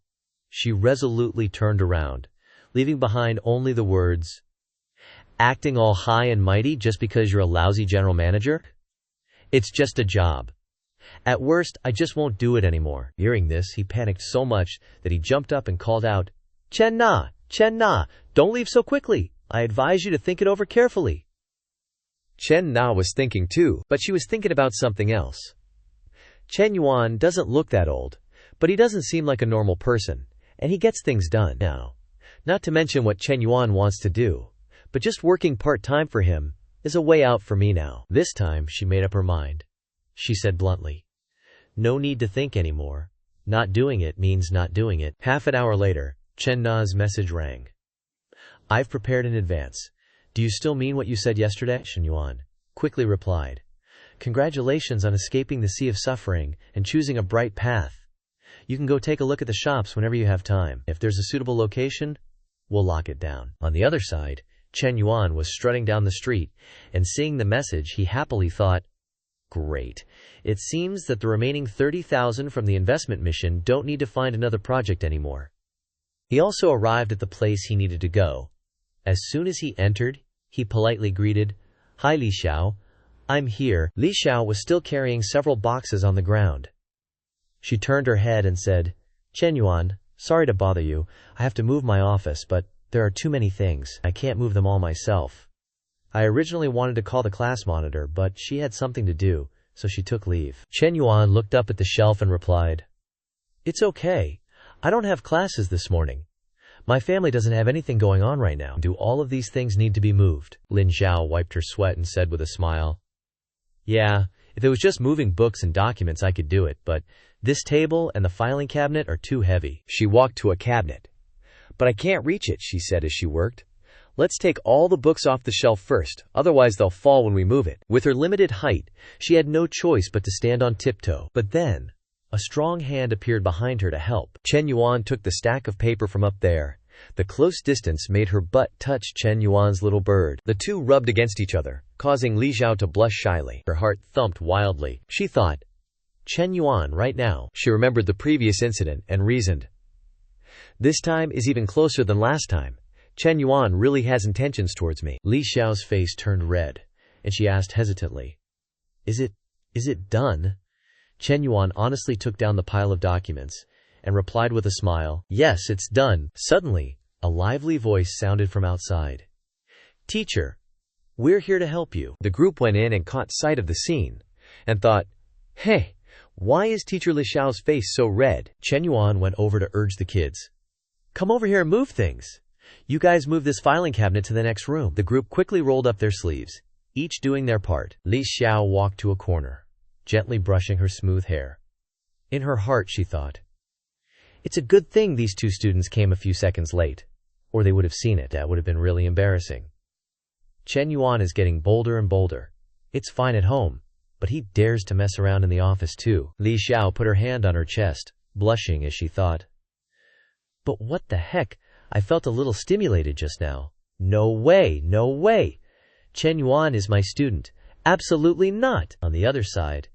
She resolutely turned around, leaving behind only the words, "Acting all high and mighty just because you're a lousy general manager? It's just a job. At worst, I just won't do it anymore." Hearing this, he panicked so much that he jumped up and called out, Chen Na, don't leave so quickly. I advise you to think it over carefully." Chen Na was thinking too, but she was thinking about something else. Chen Yuan doesn't look that old, but he doesn't seem like a normal person, and he gets things done now. Not to mention what Chen Yuan wants to do, but just working part-time for him is a way out for me now. This time she made up her mind. She said bluntly, "No need to think anymore. Not doing it means not doing it." Half an hour later, Chen Na's message rang. "I've prepared in advance. Do you still mean what you said yesterday?" Shen Yuan quickly replied. "Congratulations on escaping the sea of suffering and choosing a bright path. You can go take a look at the shops whenever you have time. If there's a suitable location, we'll lock it down." On the other side, Chen Yuan was strutting down the street, and seeing the message, he happily thought, "Great. It seems that the remaining 30,000 from the investment mission don't need to find another project anymore." He also arrived at the place he needed to go. As soon as he entered, he politely greeted, "Hi, Li Xiao. I'm here." Li Xiao was still carrying several boxes on the ground. She turned her head and said, "Chen Yuan, sorry to bother you. I have to move my office, but there are too many things. I can't move them all myself. I originally wanted to call the class monitor, but she had something to do, so she took leave." Chen Yuan looked up at the shelf and replied, "It's okay. I don't have classes this morning. My family doesn't have anything going on right now. Do all of these things need to be moved?" Lin Zhao wiped her sweat and said with a smile, "Yeah, if it was just moving books and documents I could do it, but this table and the filing cabinet are too heavy." She walked to a cabinet. "But I can't reach it," she said as she worked. "Let's take all the books off the shelf first, otherwise they'll fall when we move it." With her limited height, she had no choice but to stand on tiptoe. But then, a strong hand appeared behind her to help. Chen Yuan took the stack of paper from up there. The close distance made her butt touch Chen Yuan's little bird. The two rubbed against each other, causing Li Xiao to blush shyly. Her heart thumped wildly. She thought, "Chen Yuan right now." She remembered the previous incident and reasoned, "This time is even closer than last time. Chen Yuan really has intentions towards me." Li Xiao's face turned red, and she asked hesitantly, Is it done?" Chen Yuan honestly took down the pile of documents and replied with a smile, "Yes, it's done." Suddenly, a lively voice sounded from outside. "Teacher, we're here to help you." The group went in and caught sight of the scene, and thought, "Hey, why is Teacher Li Xiao's face so red?" Chen Yuan went over to urge the kids, "Come over here and move things. You guys move this filing cabinet to the next room." The group quickly rolled up their sleeves, each doing their part. Li Xiao walked to a corner, gently brushing her smooth hair. In her heart, she thought, "It's a good thing these two students came a few seconds late, or they would have seen it. That would have been really embarrassing. Chen Yuan is getting bolder and bolder. It's fine at home, but he dares to mess around in the office too." Li Xiao put her hand on her chest, blushing as she thought, "But what the heck? I felt a little stimulated just now. No way, no way. Chen Yuan is my student. Absolutely not." On the other side,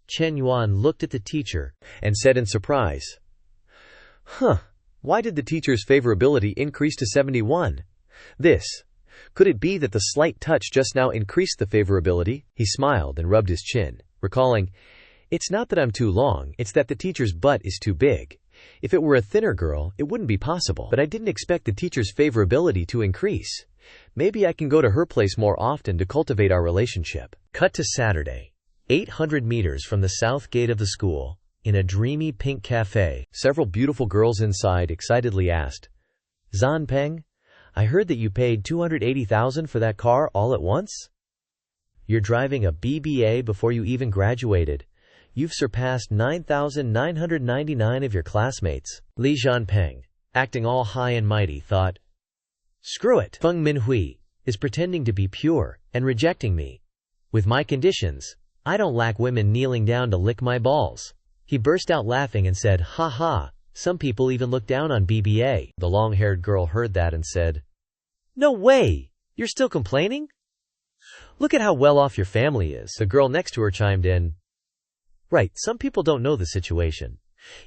Chen Yuan looked at the teacher and said in surprise, Why did the teacher's favorability increase to 71? Could it be that the slight touch just now increased the favorability?" He smiled and rubbed his chin, recalling, "It's not that I'm too long, it's that the teacher's butt is too big. If it were a thinner girl, it wouldn't be possible. But I didn't expect the teacher's favorability to increase. Maybe I can go to her place more often to cultivate our relationship." Cut to Saturday, 800 meters from the south gate of the school, in a dreamy pink cafe. Several beautiful girls inside excitedly asked, "Zan Peng, I heard that you paid 280,000 for that car all at once? You're driving a BBA before you even graduated. You've surpassed 9,999 of your classmates." Li Zhanpeng, acting all high and mighty, thought, "Screw it. Feng Minhui is pretending to be pure and rejecting me. With my conditions, I don't lack women kneeling down to lick my balls." He burst out laughing and said, "Ha ha, some people even look down on BBA." The long-haired girl heard that and said, "No way! You're still complaining? Look at how well off your family is." The girl next to her chimed in, "Right, some people don't know the situation.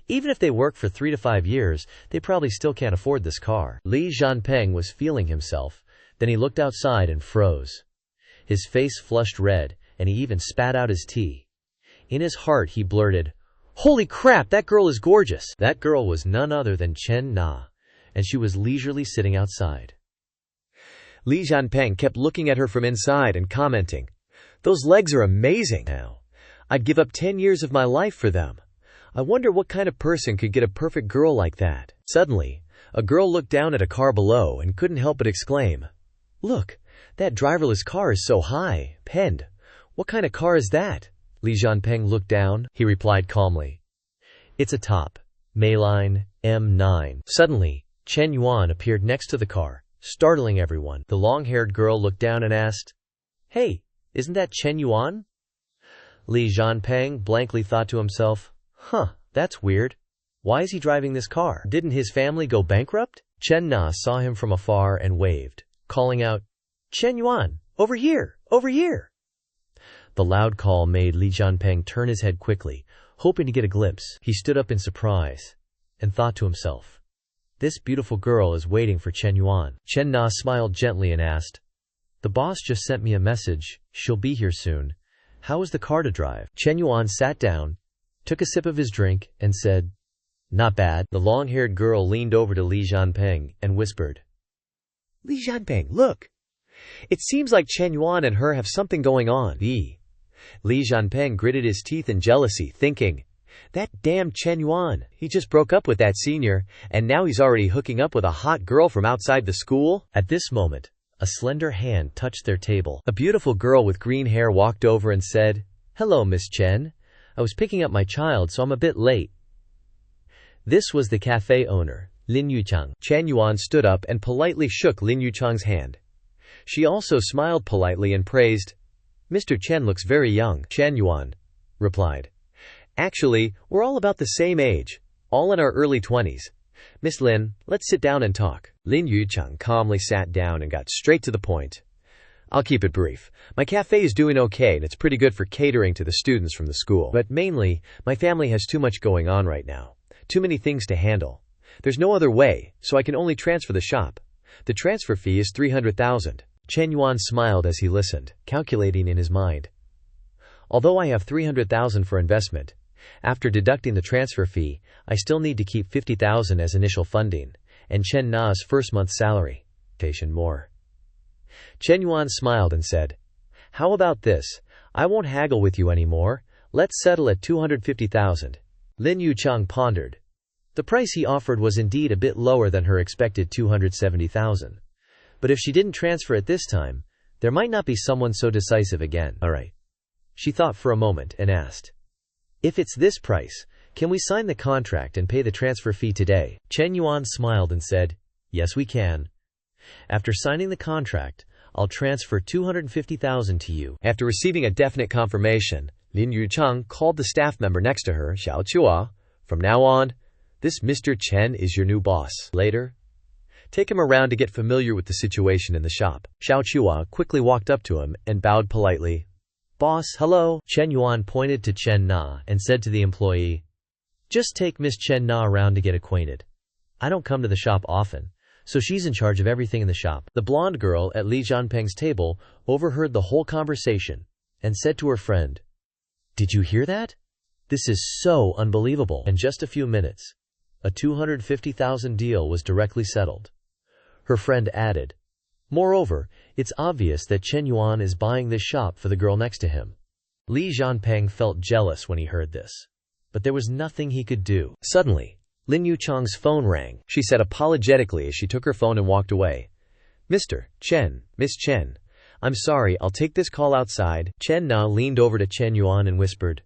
Even if they work for 3 to 5 years, they probably still can't afford this car." Li Zhanpeng was feeling himself. Then he looked outside and froze. His face flushed red, and he even spat out his tea. In his heart, he blurted, "Holy crap, that girl is gorgeous." That girl was none other than Chen Na, and she was leisurely sitting outside. Li Zhanpeng kept looking at her from inside and commenting, "Those legs are amazing. Now, I'd give up 10 years of my life for them. I wonder what kind of person could get a perfect girl like that." Suddenly, a girl looked down at a car below and couldn't help but exclaim, "Look, That driverless car is so high. Pend, what kind of car is that? Li Jianping looked down. He replied calmly, "It's a top Mayline M9. Suddenly, Chen Yuan appeared next to the car, startling everyone. The long-haired girl looked down and asked, "Hey, isn't that Chen Yuan?" Li Jianping blankly thought to himself, that's weird. Why is he driving this car? Didn't his family go bankrupt? Chen Na saw him from afar and waved, calling out, "Chen Yuan, over here, over here." The loud call made Li Jianping turn his head quickly, hoping to get a glimpse. He stood up in surprise and thought to himself, "This beautiful girl is waiting for Chen Yuan." Chen Na smiled gently and asked, "The boss just sent me a message. She'll be here soon. How is the car to drive?" Chen Yuan sat down, took a sip of his drink, and said, "Not bad." The long-haired girl leaned over to Li Jianping and whispered, "Li Jianping, look! It seems like Chen Yuan and her have something going on." Li Jianping gritted his teeth in jealousy, thinking, "That damn Chen Yuan, he just broke up with that senior, and now he's already hooking up with a hot girl from outside the school." At this moment, a slender hand touched their table. A beautiful girl with green hair walked over and said, "Hello, Miss Chen. I was picking up my child, so I'm a bit late." This was the cafe owner, Lin Yuchang. Chen Yuan stood up and politely shook Lin Yuchang's hand. She also smiled politely and praised, "Mr. Chen looks very young." Chen Yuan replied, "Actually, we're all about the same age, all in our early 20s. Miss Lin, let's sit down and talk." Lin Yuchang calmly sat down and got straight to the point. "I'll keep it brief. My cafe is doing okay and it's pretty good for catering to the students from the school. But mainly, my family has too much going on right now. Too many things to handle. There's no other way, so I can only transfer the shop. The transfer fee is 300,000. Chen Yuan smiled as he listened, calculating in his mind. "Although I have 300,000 for investment, after deducting the transfer fee, I still need to keep 50,000 as initial funding, and Chen Na's first month's salary. More." Chen Yuan smiled and said, "How about this? I won't haggle with you anymore. Let's settle at 250,000. Lin Yuchang pondered. The price he offered was indeed a bit lower than her expected 270,000. But if she didn't transfer it this time, there might not be someone so decisive again. All right. She thought for a moment and asked, "If it's this price, can we sign the contract and pay the transfer fee today?" Chen Yuan smiled and said, "Yes, we can. After signing the contract, I'll transfer 250,000 to you." After receiving a definite confirmation, Lin Yuchang called the staff member next to her, Xiao Chua. "From now on, this Mr. Chen is your new boss. Later, take him around to get familiar with the situation in the shop." Xiao Chua quickly walked up to him and bowed politely. "Boss, hello." Chen Yuan pointed to Chen Na and said to the employee, "Just take Miss Chen Na around to get acquainted. I don't come to the shop often, so she's in charge of everything in the shop." The blonde girl at Li Jianping's table overheard the whole conversation and said to her friend, "Did you hear that? This is so unbelievable." In just a few minutes, a 250,000 deal was directly settled. Her friend added, "Moreover, it's obvious that Chen Yuan is buying this shop for the girl next to him." Li Jianping felt jealous when he heard this, but there was nothing he could do. Suddenly, Lin Yuchang's phone rang. She said apologetically as she took her phone and walked away, "Mr. Chen, Miss Chen, I'm sorry, I'll take this call outside." Chen Na leaned over to Chen Yuan and whispered,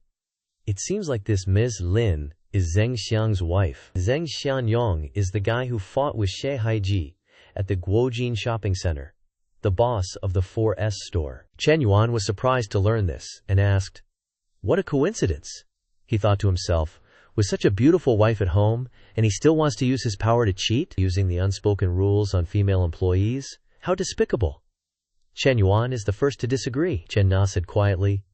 "It seems like this Ms. Lin is Zheng Xiang's wife." Zheng Xianyong is the guy who fought with Xie Haiji at the Guojin shopping center, the boss of the 4S store. Chen Yuan was surprised to learn this and asked, "What a coincidence." He thought to himself, with such a beautiful wife at home, and he still wants to use his power to cheat, using the unspoken rules on female employees? How despicable. Chen Yuan is the first to disagree. Chen Na said quietly,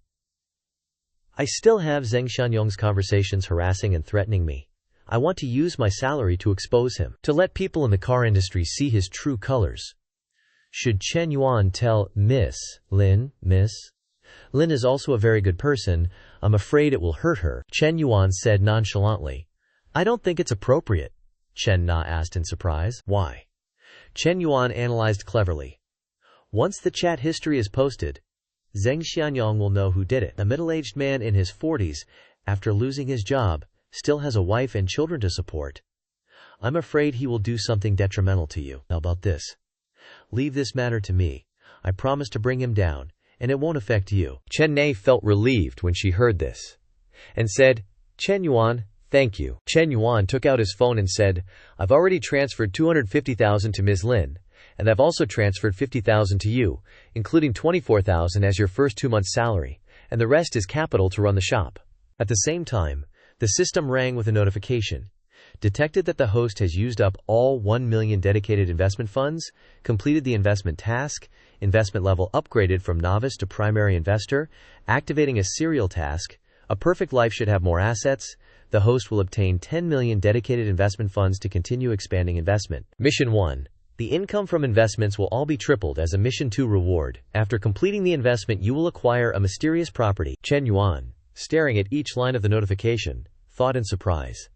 "I still have Zheng Xianyong's conversations harassing and threatening me. I want to use my salary to expose him, to let people in the car industry see his true colors." Should Chen Yuan tell Miss Lin is also a very good person, I'm afraid it will hurt her. Chen Yuan said nonchalantly, "I don't think it's appropriate." Chen Na asked in surprise, "Why?" Chen Yuan analyzed cleverly. Once the chat history is posted, Zheng Xianyong will know who did it. A middle-aged man in his 40s, after losing his job, still has a wife and children to support. I'm afraid he will do something detrimental to you. How about this? Leave this matter to me. I promise to bring him down, and it won't affect you." Chen Na felt relieved when she heard this, and said, "Chen Yuan, thank you." Chen Yuan took out his phone and said, "I've already transferred 250,000 to Ms. Lin, and I've also transferred 50,000 to you, including 24,000 as your first 2 months' salary, and the rest is capital to run the shop." At the same time, the system rang with a notification. Detected that the host has used up all 1 million dedicated investment funds, completed the investment task, investment level upgraded from novice to primary investor, activating a serial task, a perfect life should have more assets, the host will obtain 10 million dedicated investment funds to continue expanding investment. Mission 1. The income from investments will all be tripled as a Mission 2 reward. After completing the investment, you will acquire a mysterious property. Chen Yuan, staring at each line of the notification, thought in surprise.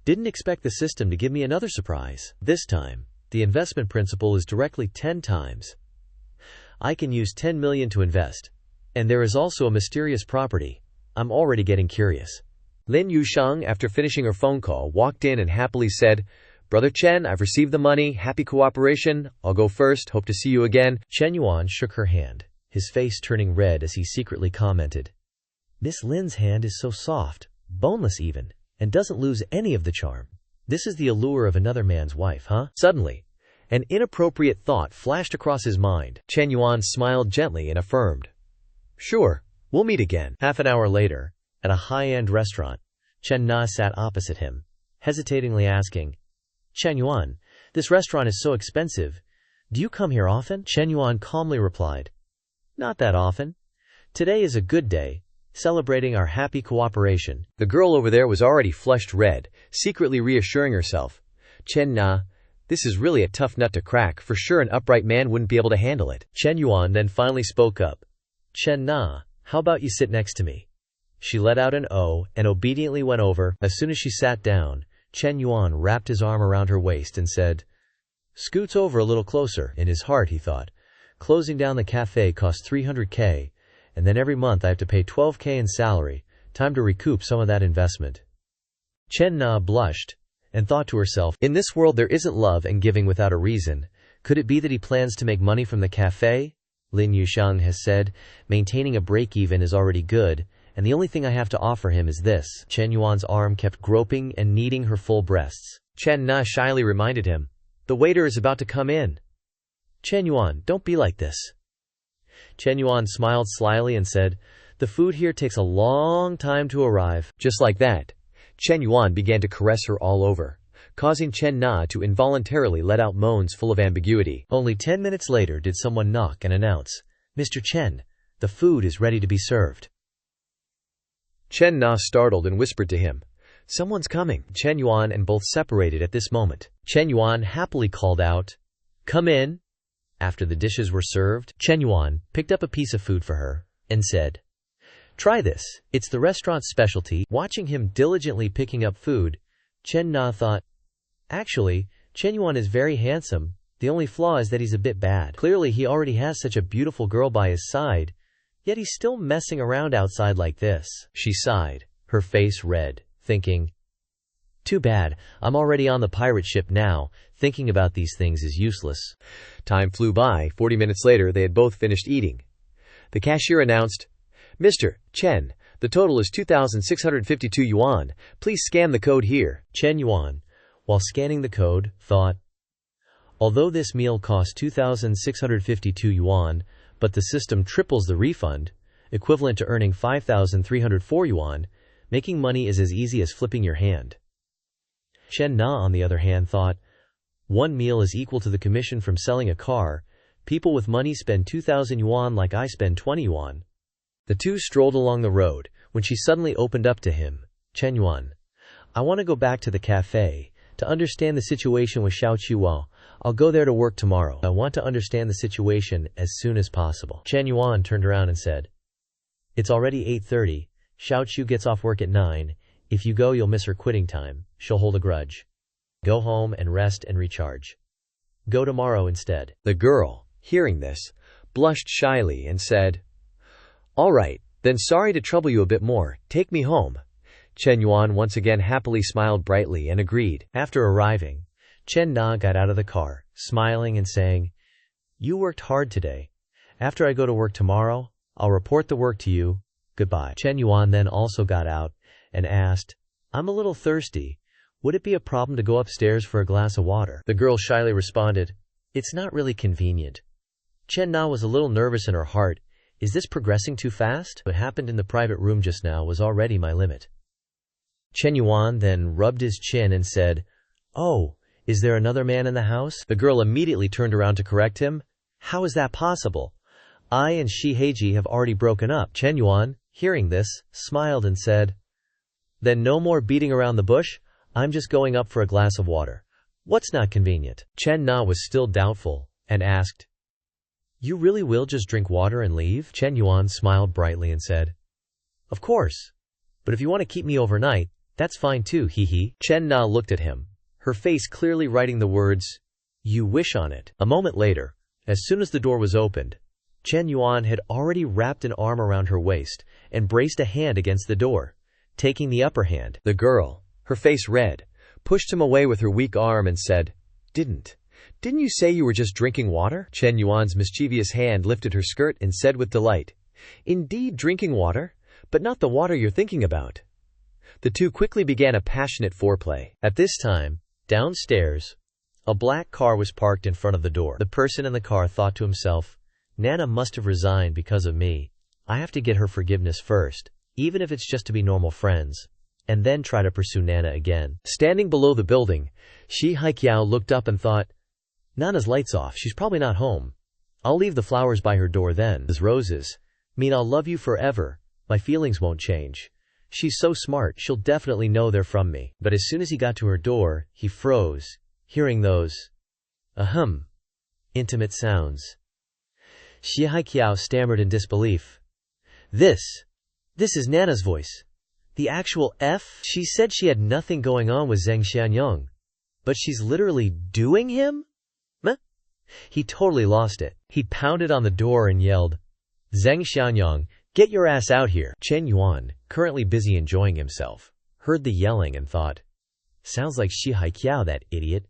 Didn't expect the system to give me another surprise. This time, the investment principal is directly 10 times. I can use 10 million to invest. And there is also a mysterious property. I'm already getting curious. Lin Yusheng, after finishing her phone call, walked in and happily said, "Brother Chen, I've received the money. Happy cooperation. I'll go first. Hope to see you again." Chen Yuan shook her hand, his face turning red as he secretly commented, "Miss Lin's hand is so soft, boneless even, and doesn't lose any of the charm. This is the allure of another man's wife, huh?" Suddenly, an inappropriate thought flashed across his mind. Chen Yuan smiled gently and affirmed, "Sure, we'll meet again." Half an hour later, at a high-end restaurant, Chen Na sat opposite him, hesitatingly asking, "Chen Yuan, this restaurant is so expensive. Do you come here often?" Chen Yuan calmly replied, "Not that often. Today is a good day, celebrating our happy cooperation." The girl over there was already flushed red, secretly reassuring herself, "Chen Na, this is really a tough nut to crack. For sure an upright man wouldn't be able to handle it." Chen Yuan then finally spoke up. "Chen Na, how about you sit next to me?" She let out an "oh" and obediently went over. As soon as she sat down, Chen Yuan wrapped his arm around her waist and said, "Scoots over a little closer." In his heart, he thought, closing down the cafe cost 300K, and then every month I have to pay 12K in salary. Time to recoup some of that investment. Chen Na blushed and thought to herself, in this world there isn't love and giving without a reason. Could it be that he plans to make money from the cafe? Lin Yusheng has said, maintaining a break-even is already good, and the only thing I have to offer him is this. Chen Yuan's arm kept groping and kneading her full breasts. Chen Na shyly reminded him, "The waiter is about to come in." "Chen Yuan, don't be like this." Chen Yuan smiled slyly and said, "The food here takes a long time to arrive." Just like that, Chen Yuan began to caress her all over, causing Chen Na to involuntarily let out moans full of ambiguity. Only 10 minutes later did someone knock and announce, "Mr. Chen, the food is ready to be served." Chen Na startled and whispered to him, "Someone's coming." Chen Yuan and both separated at this moment. Chen Yuan happily called out, "Come in." After the dishes were served, Chen Yuan picked up a piece of food for her and said, "Try this, it's the restaurant's specialty." Watching him diligently picking up food, Chen Na thought, "Actually, Chen Yuan is very handsome. The only flaw is that he's a bit bad. Clearly he already has such a beautiful girl by his side, yet he's still messing around outside like this." She sighed, her face red, thinking, "Too bad, I'm already on the pirate ship now. Thinking about these things is useless." Time flew by. 40 minutes later, they had both finished eating. The cashier announced, "Mr. Chen, the total is 2,652 yuan. Please scan the code here." Chen Yuan, while scanning the code, thought, although this meal cost 2,652 yuan, but the system triples the refund, equivalent to earning 5,304 yuan, making money is as easy as flipping your hand. Chen Na, on the other hand, thought, one meal is equal to the commission from selling a car. People with money spend 2,000 yuan like I spend 20 yuan. The two strolled along the road when she suddenly opened up to him. "Chen Yuan, I want to go back to the cafe to understand the situation with Xiao Chuo. I'll go there to work tomorrow. I want to understand the situation as soon as possible." Chen Yuan turned around and said, "It's already 8:30. Xiao Chu gets off work at 9. If you go, you'll miss her quitting time. She'll hold a grudge. Go home and rest and recharge. Go tomorrow instead." The girl, hearing this, blushed shyly and said, "All right, then sorry to trouble you a bit more. Take me home." Chen Yuan once again happily smiled brightly and agreed. After arriving, Chen Na got out of the car, smiling and saying, You worked hard today. After I go to work tomorrow, I'll report the work to you. Goodbye. Chen Yuan then also got out and asked, I'm a little thirsty. Would it be a problem to go upstairs for a glass of water? The girl shyly responded, It's not really convenient. Chen Na was a little nervous in her heart. Is this progressing too fast? What happened in the private room just now was already my limit. Chen Yuan then rubbed his chin and said, Oh, is there another man in the house? The girl immediately turned around to correct him. How is that possible? I and Shi Heiji have already broken up. Chen Yuan, hearing this, smiled and said, Then no more beating around the bush. I'm just going up for a glass of water. What's not convenient? Chen Na was still doubtful and asked, You really will just drink water and leave? Chen Yuan smiled brightly and said, Of course. But if you want to keep me overnight, that's fine too, hee hee. Chen Na looked at him, her face clearly writing the words, You wish on it. A moment later, as soon as the door was opened, Chen Yuan had already wrapped an arm around her waist and braced a hand against the door, taking the upper hand. The girl, her face red, pushed him away with her weak arm and said, Didn't you say you were just drinking water? Chen Yuan's mischievous hand lifted her skirt and said with delight, Indeed, drinking water, but not the water you're thinking about. The two quickly began a passionate foreplay. At this time, downstairs, a black car was parked in front of the door. The person in the car thought to himself, Nana must have resigned because of me. I have to get her forgiveness first, even if it's just to be normal friends, and then try to pursue Nana again. Standing below the building, Shi Haiqiao looked up and thought, Nana's lights off, she's probably not home. I'll leave the flowers by her door then. These roses mean I'll love you forever. My feelings won't change. She's so smart, she'll definitely know they're from me. But as soon as he got to her door, he froze, hearing those, intimate sounds. Shi Haiqiao stammered in disbelief. This is Nana's voice. The actual F? She said she had nothing going on with Zheng Xianyang, but she's literally doing him? Meh? He totally lost it. He pounded on the door and yelled, Zheng Xianyang, get your ass out here. Chen Yuan, currently busy enjoying himself, heard the yelling and thought, Sounds like Shi Haiqiao, that idiot.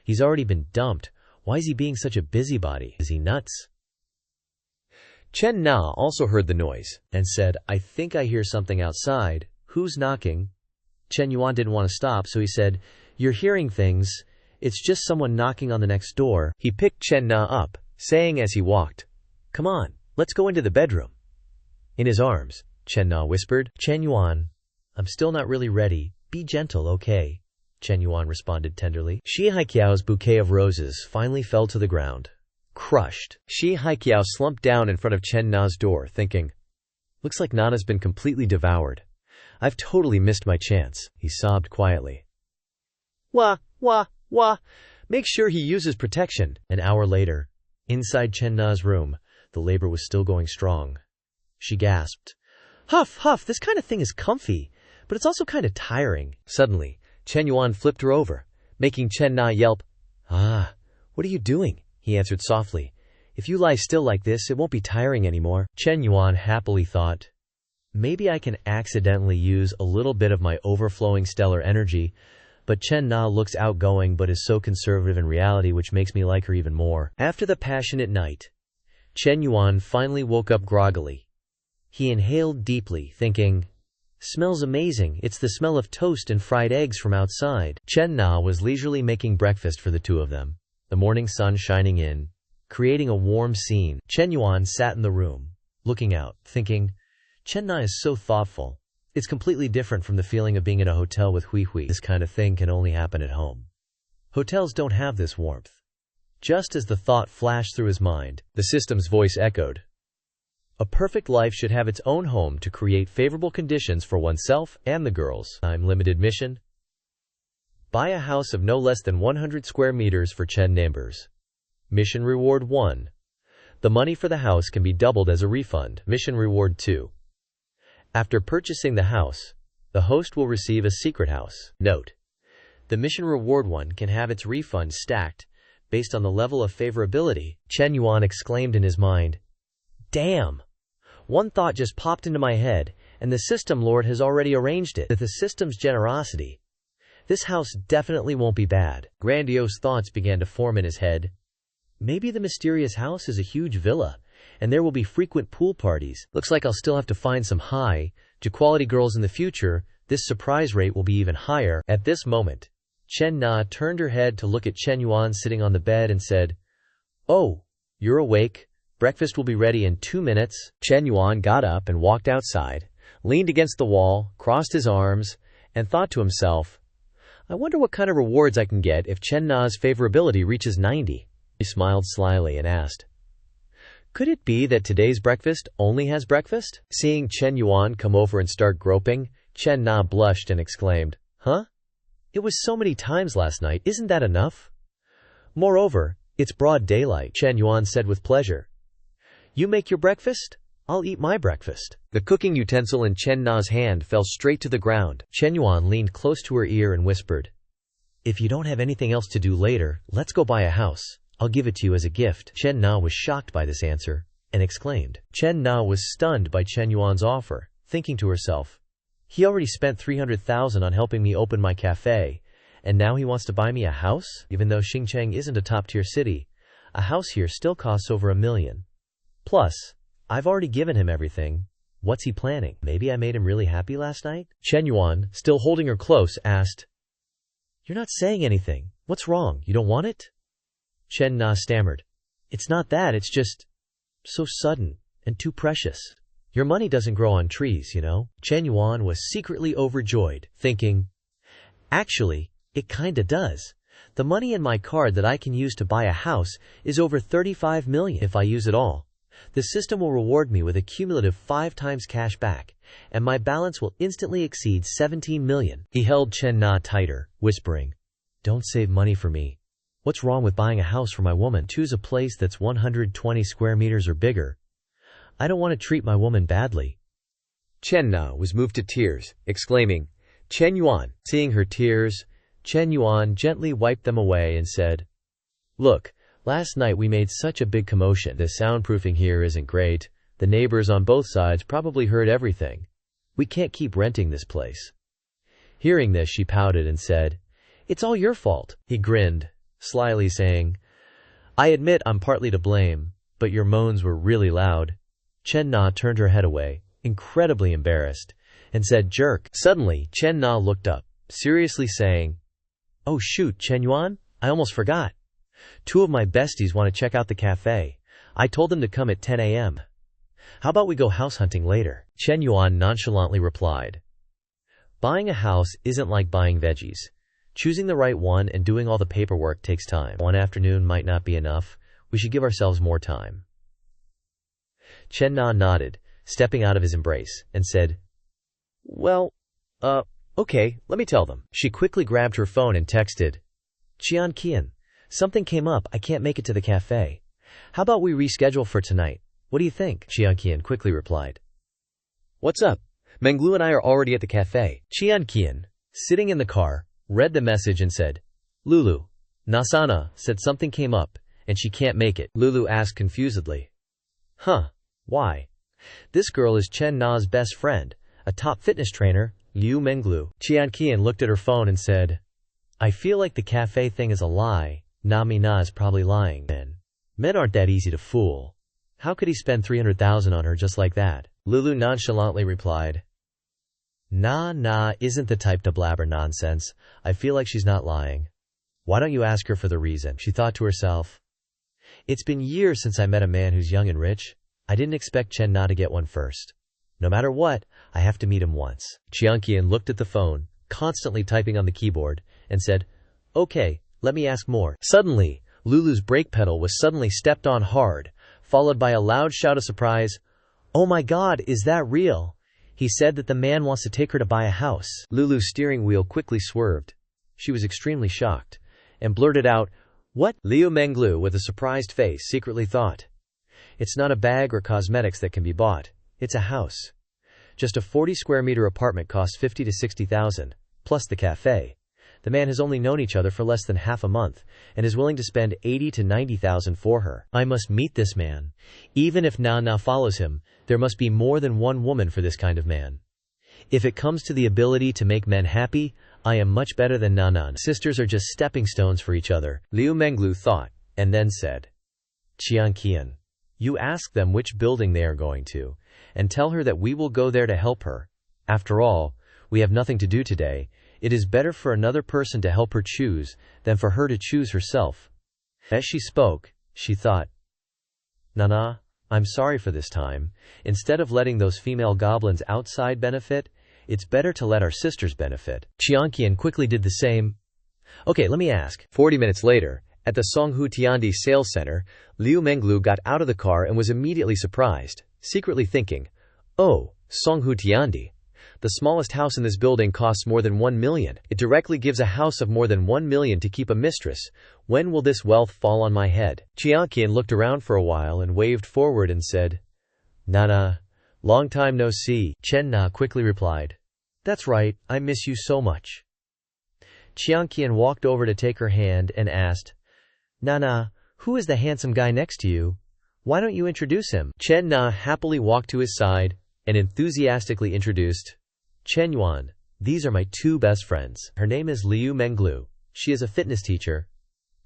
He's already been dumped. Why is he being such a busybody? Is he nuts? Chen Na also heard the noise and said, I think I hear something outside. Who's knocking? Chen Yuan didn't want to stop, so he said, You're hearing things. It's just someone knocking on the next door. He picked Chen Na up, saying as he walked, Come on, let's go into the bedroom. In his arms, Chen Na whispered, Chen Yuan, I'm still not really ready. Be gentle, okay? Chen Yuan responded tenderly. Shi Haiqiao's bouquet of roses finally fell to the ground, crushed. Shi Haiqiao slumped down in front of Chen Na's door, thinking, Looks like Nana's been completely devoured. I've totally missed my chance. He sobbed quietly. Wah. Make sure he uses protection. An hour later, inside Chen Na's room, the labor was still going strong. She gasped, Huff, this kind of thing is comfy, but it's also kind of tiring. Suddenly, Chen Yuan flipped her over, making Chen Na yelp. What are you doing? He answered softly. If you lie still like this, it won't be tiring anymore. Chen Yuan happily thought, Maybe I can accidentally use a little bit of my overflowing stellar energy, but Chen Na looks outgoing but is so conservative in reality, which makes me like her even more. After the passionate night, Chen Yuan finally woke up groggily. He inhaled deeply, thinking, Smells amazing, it's the smell of toast and fried eggs from outside. Chen Na was leisurely making breakfast for the two of them, the morning sun shining in, creating a warm scene. Chen Yuan sat in the room, looking out, thinking, Chen Na is so thoughtful. It's completely different from the feeling of being in a hotel with Hui Hui. This kind of thing can only happen at home. Hotels don't have this warmth. Just as the thought flashed through his mind, the system's voice echoed. A perfect life should have its own home to create favorable conditions for oneself and the girls. Time limited mission. Buy a house of no less than 100 square meters for Chen neighbors. Mission reward 1. The money for the house can be doubled as a refund. Mission reward 2. After purchasing the house, the host will receive a secret house. Note: the mission reward 1 can have its refund stacked based on the level of favorability. Chen Yuan exclaimed in his mind, Damn! One thought just popped into my head, and the system lord has already arranged it. With the system's generosity, this house definitely won't be bad. Grandiose thoughts began to form in his head. Maybe the mysterious house is a huge villa, and there will be frequent pool parties. Looks like I'll still have to find some high-quality girls in the future. This surprise rate will be even higher. At this moment, Chen Na turned her head to look at Chen Yuan sitting on the bed and said, "Oh, you're awake. Breakfast will be ready in 2 minutes." Chen Yuan got up and walked outside, leaned against the wall, crossed his arms, and thought to himself, "I wonder what kind of rewards I can get if Chen Na's favorability reaches 90. He smiled slyly and asked, "Could it be that today's breakfast only has breakfast?" Seeing Chen Yuan come over and start groping, Chen Na blushed and exclaimed, "Huh? It was so many times last night, isn't that enough? Moreover, it's broad daylight," Chen Yuan said with pleasure. "You make your breakfast, I'll eat my breakfast." The cooking utensil in Chen Na's hand fell straight to the ground. Chen Yuan leaned close to her ear and whispered, "If you don't have anything else to do later, let's go buy a house. I'll give it to you as a gift." Chen Na was shocked by this answer and exclaimed. Chen Na was stunned by Chen Yuan's offer, thinking to herself, "He already spent 300,000 on helping me open my cafe, and now he wants to buy me a house?" Even though Xingcheng isn't a top-tier city, a house here still costs over $1 million. Plus, I've already given him everything. What's he planning? Maybe I made him really happy last night? Chen Yuan, still holding her close, asked, "You're not saying anything. What's wrong? You don't want it?" Chen Na stammered, "It's not that, it's just so sudden and too precious. Your money doesn't grow on trees, you know." Chen Yuan was secretly overjoyed, thinking, "Actually, it kinda does. The money in my card that I can use to buy a house is over 35 million if I use it all. The system will reward me with a cumulative 5 times cash back, and my balance will instantly exceed 17 million. He held Chen Na tighter, whispering, "Don't save money for me. What's wrong with buying a house for my woman? Choose a place that's 120 square meters or bigger. I don't want to treat my woman badly." Chen Na was moved to tears, exclaiming, "Chen Yuan." Seeing her tears, Chen Yuan gently wiped them away and said, "Look, last night we made such a big commotion. The soundproofing here isn't great. The neighbors on both sides probably heard everything. We can't keep renting this place." Hearing this, she pouted and said, "It's all your fault." He grinned, slyly saying, "I admit I'm partly to blame, but your moans were really loud." Chen Na turned her head away, incredibly embarrassed, and said, "Jerk." Suddenly, Chen Na looked up, seriously saying, "Oh shoot, Chen Yuan, I almost forgot. 2 of my besties want to check out the cafe. I told them to come at 10 a.m. How about we go house hunting later?" Chen Yuan nonchalantly replied, "Buying a house isn't like buying veggies. Choosing the right one and doing all the paperwork takes time. One afternoon might not be enough. We should give ourselves more time." Chen Na nodded, stepping out of his embrace, and said, "Well, okay, let me tell them." She quickly grabbed her phone and texted, "Qian Qian, something came up, I can't make it to the cafe. How about we reschedule for tonight? What do you think?" Qian Qian quickly replied, "What's up? Menglu and I are already at the cafe." Qian Qian, sitting in the car, read the message and said, "Lulu, Nasana said something came up, and she can't make it." Lulu asked confusedly, "Huh, why?" "This girl is Chen Na's best friend, a top fitness trainer, Liu Menglu." Qian Qian looked at her phone and said, "I feel like the cafe thing is a lie. Nami Na is probably lying. Men aren't that easy to fool. How could he spend 300,000 on her just like that?" Lulu nonchalantly replied, Na isn't the type to blabber nonsense. I feel like she's not lying. Why don't you ask her for the reason?" She thought to herself. "It's been years since I met a man who's young and rich. I didn't expect Chen Na to get one first. No matter what, I have to meet him once." Qian Qian looked at the phone, constantly typing on the keyboard, and said, "Okay, let me ask more." Suddenly, Lulu's brake pedal was suddenly stepped on hard, followed by a loud shout of surprise. "Oh my God, is that real? He said that the man wants to take her to buy a house." Lulu's steering wheel quickly swerved. She was extremely shocked, and blurted out, "What?" Liu Menglu, with a surprised face, secretly thought, "It's not a bag or cosmetics that can be bought. It's a house. Just a 40-square-meter apartment costs 50 to 60,000, plus the cafe. The man has only known each other for less than half a month, and is willing to spend 80 to 90,000 for her. I must meet this man. Even if Na follows him, there must be more than one woman for this kind of man. If it comes to the ability to make men happy, I am much better than Na. Sisters are just stepping stones for each other," Liu Menglu thought, and then said, Qian, you ask them which building they are going to, and tell her that we will go there to help her. After all, we have nothing to do today. It is better for another person to help her choose than for her to choose herself. As she spoke, she thought, Nana, I'm sorry for this time. Instead of letting those female goblins outside benefit, it's better to let our sisters benefit. Qian quickly did the same. Okay, let me ask. 40 minutes later, at the Songhu Tiandi sales center, Liu Menglu got out of the car and was immediately surprised, secretly thinking, oh, Songhu Tiandi. The smallest house in this building costs more than 1 million. It directly gives a house of more than 1 million to keep a mistress. When will this wealth fall on my head? Qian looked around for a while and waved forward and said, Nana, long time no see. Chen Na quickly replied, That's right, I miss you so much. Qian walked over to take her hand and asked, Nana, who is the handsome guy next to you? Why don't you introduce him? Chen Na happily walked to his side and enthusiastically introduced, Chen Yuan, these are my two best friends. Her name is Liu Menglu. She is a fitness teacher.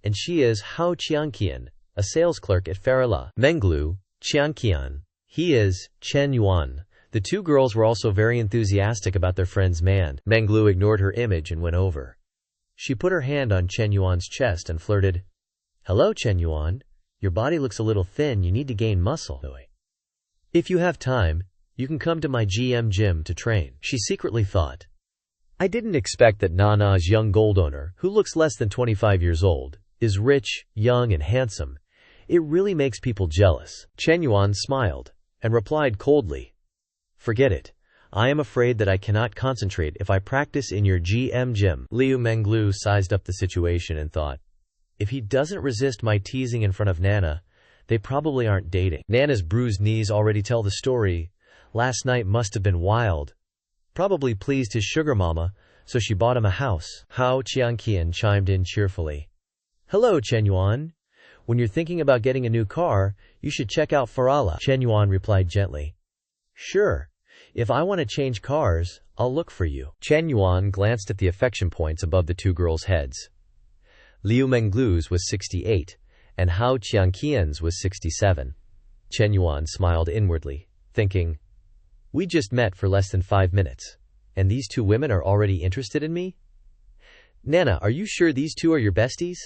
And she is Hao Qian, a sales clerk at Farala. Menglu, Qian. He is Chen Yuan. The two girls were also very enthusiastic about their friend's man. Menglu ignored her image and went over. She put her hand on Chen Yuan's chest and flirted, Hello, Chen Yuan. Your body looks a little thin. You need to gain muscle. If you have time, you can come to my GM gym to train. She secretly thought, I didn't expect that Nana's young gold owner, who looks less than 25 years old, is rich, young, and handsome. It really makes people jealous. Chen Yuan smiled and replied coldly, Forget it. I am afraid that I cannot concentrate if I practice in your GM gym. Liu Menglu sized up the situation and thought, if he doesn't resist my teasing in front of Nana, they probably aren't dating. Nana's bruised knees already tell the story. Last night must have been wild. Probably pleased his sugar mama, so she bought him a house. Hao Qian chimed in cheerfully. Hello, Chen Yuan. When you're thinking about getting a new car, you should check out Farala. Chen Yuan replied gently. Sure. If I want to change cars, I'll look for you. Chen Yuan glanced at the affection points above the two girls' heads. Liu Menglu's was 68, and Hao Qian's was 67. Chen Yuan smiled inwardly, thinking, We just met for less than 5 minutes, and these two women are already interested in me? Nana, are you sure these two are your besties?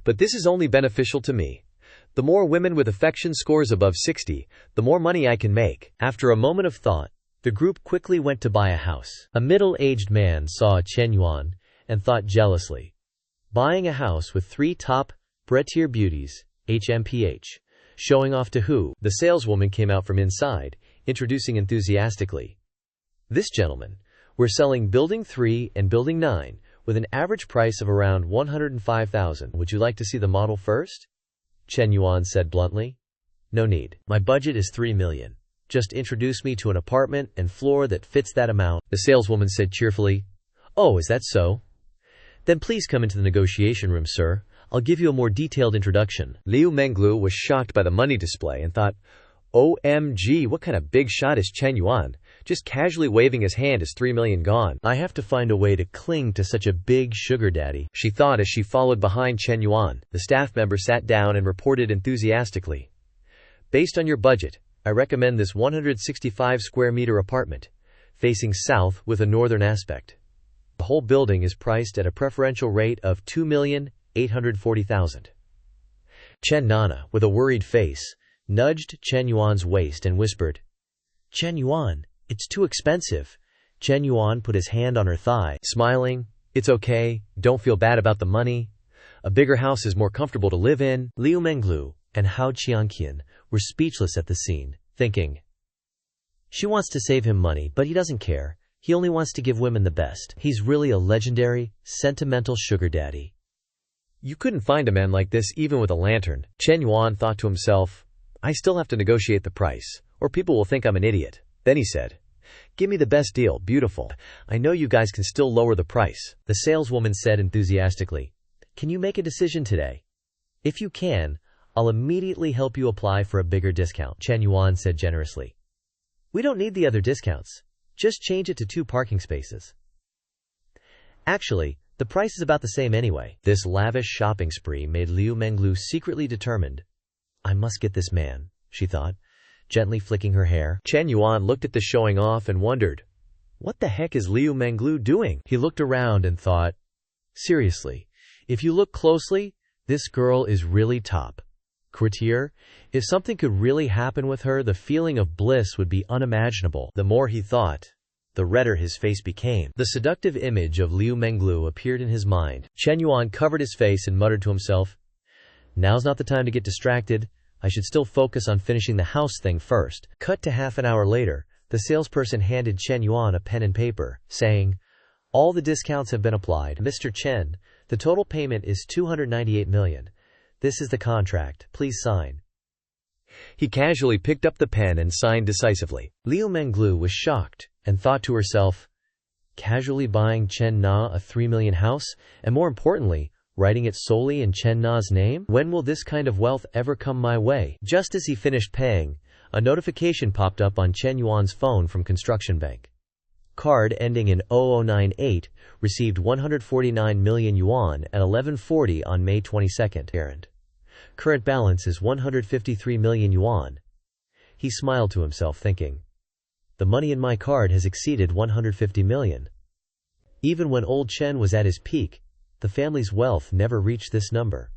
But this is only beneficial to me. The more women with affection scores above 60, the more money I can make. After a moment of thought, the group quickly went to buy a house. A middle-aged man saw Chen Yuan and thought jealously, buying a house with 3 top Bretier beauties, HMPH. Showing off to who? The saleswoman came out from inside, introducing enthusiastically. This gentleman, we're selling Building 3 and Building 9 with an average price of around 105,000. Would you like to see the model first? Chen Yuan said bluntly. No need. My budget is 3 million. Just introduce me to an apartment and floor that fits that amount. The saleswoman said cheerfully. Oh, is that so? Then please come into the negotiation room, sir. I'll give you a more detailed introduction. Liu Menglu was shocked by the money display and thought, OMG, what kind of big shot is Chen Yuan? Just casually waving his hand is 3 million gone. I have to find a way to cling to such a big sugar daddy, she thought as she followed behind Chen Yuan. The staff member sat down and reported enthusiastically. Based on your budget, I recommend this 165 square meter apartment, facing south with a northern aspect. The whole building is priced at a preferential rate of 2,840,000. Chen Nana, with a worried face, nudged Chen Yuan's waist and whispered, Chen Yuan, it's too expensive. Chen Yuan put his hand on her thigh, smiling. It's okay, don't feel bad about the money. A bigger house is more comfortable to live in. Liu Menglu and Hao Qian were speechless at the scene, thinking, she wants to save him money, but he doesn't care. He only wants to give women the best. He's really a legendary, sentimental sugar daddy. You couldn't find a man like this even with a lantern. Chen Yuan thought to himself, I still have to negotiate the price, or people will think I'm an idiot. Then he said, Give me the best deal, beautiful. I know you guys can still lower the price. The saleswoman said enthusiastically, Can you make a decision today? If you can, I'll immediately help you apply for a bigger discount. Chen Yuan said generously. We don't need the other discounts. Just change it to 2 parking spaces. Actually, the price is about the same anyway. This lavish shopping spree made Liu Menglu secretly determined. I must get this man, she thought, gently flicking her hair. Chen Yuan looked at the showing off and wondered, what the heck is Liu Menglu doing? He looked around and thought, seriously, if you look closely, this girl is really top. Courtier, if something could really happen with her, the feeling of bliss would be unimaginable. The more he thought, the redder his face became. The seductive image of Liu Menglu appeared in his mind. Chen Yuan covered his face and muttered to himself, now's not the time to get distracted. I should still focus on finishing the house thing first. Cut to half an hour later, the salesperson handed Chen Yuan a pen and paper, saying, all the discounts have been applied. Mr. Chen, the total payment is 298 million. This is the contract. Please sign. He casually picked up the pen and signed decisively. Liu Menglu was shocked and thought to herself, casually buying Chen Na a 3 million house, and more importantly, writing it solely in Chen Na's name? When will this kind of wealth ever come my way? Just as he finished paying, a notification popped up on Chen Yuan's phone from Construction Bank. Card ending in 0098 received 149 million yuan at 11:40 on May 22nd. Errand. Current balance is 153 million yuan. He smiled to himself, thinking, the money in my card has exceeded 150 million. Even when old Chen was at his peak, the family's wealth never reached this number.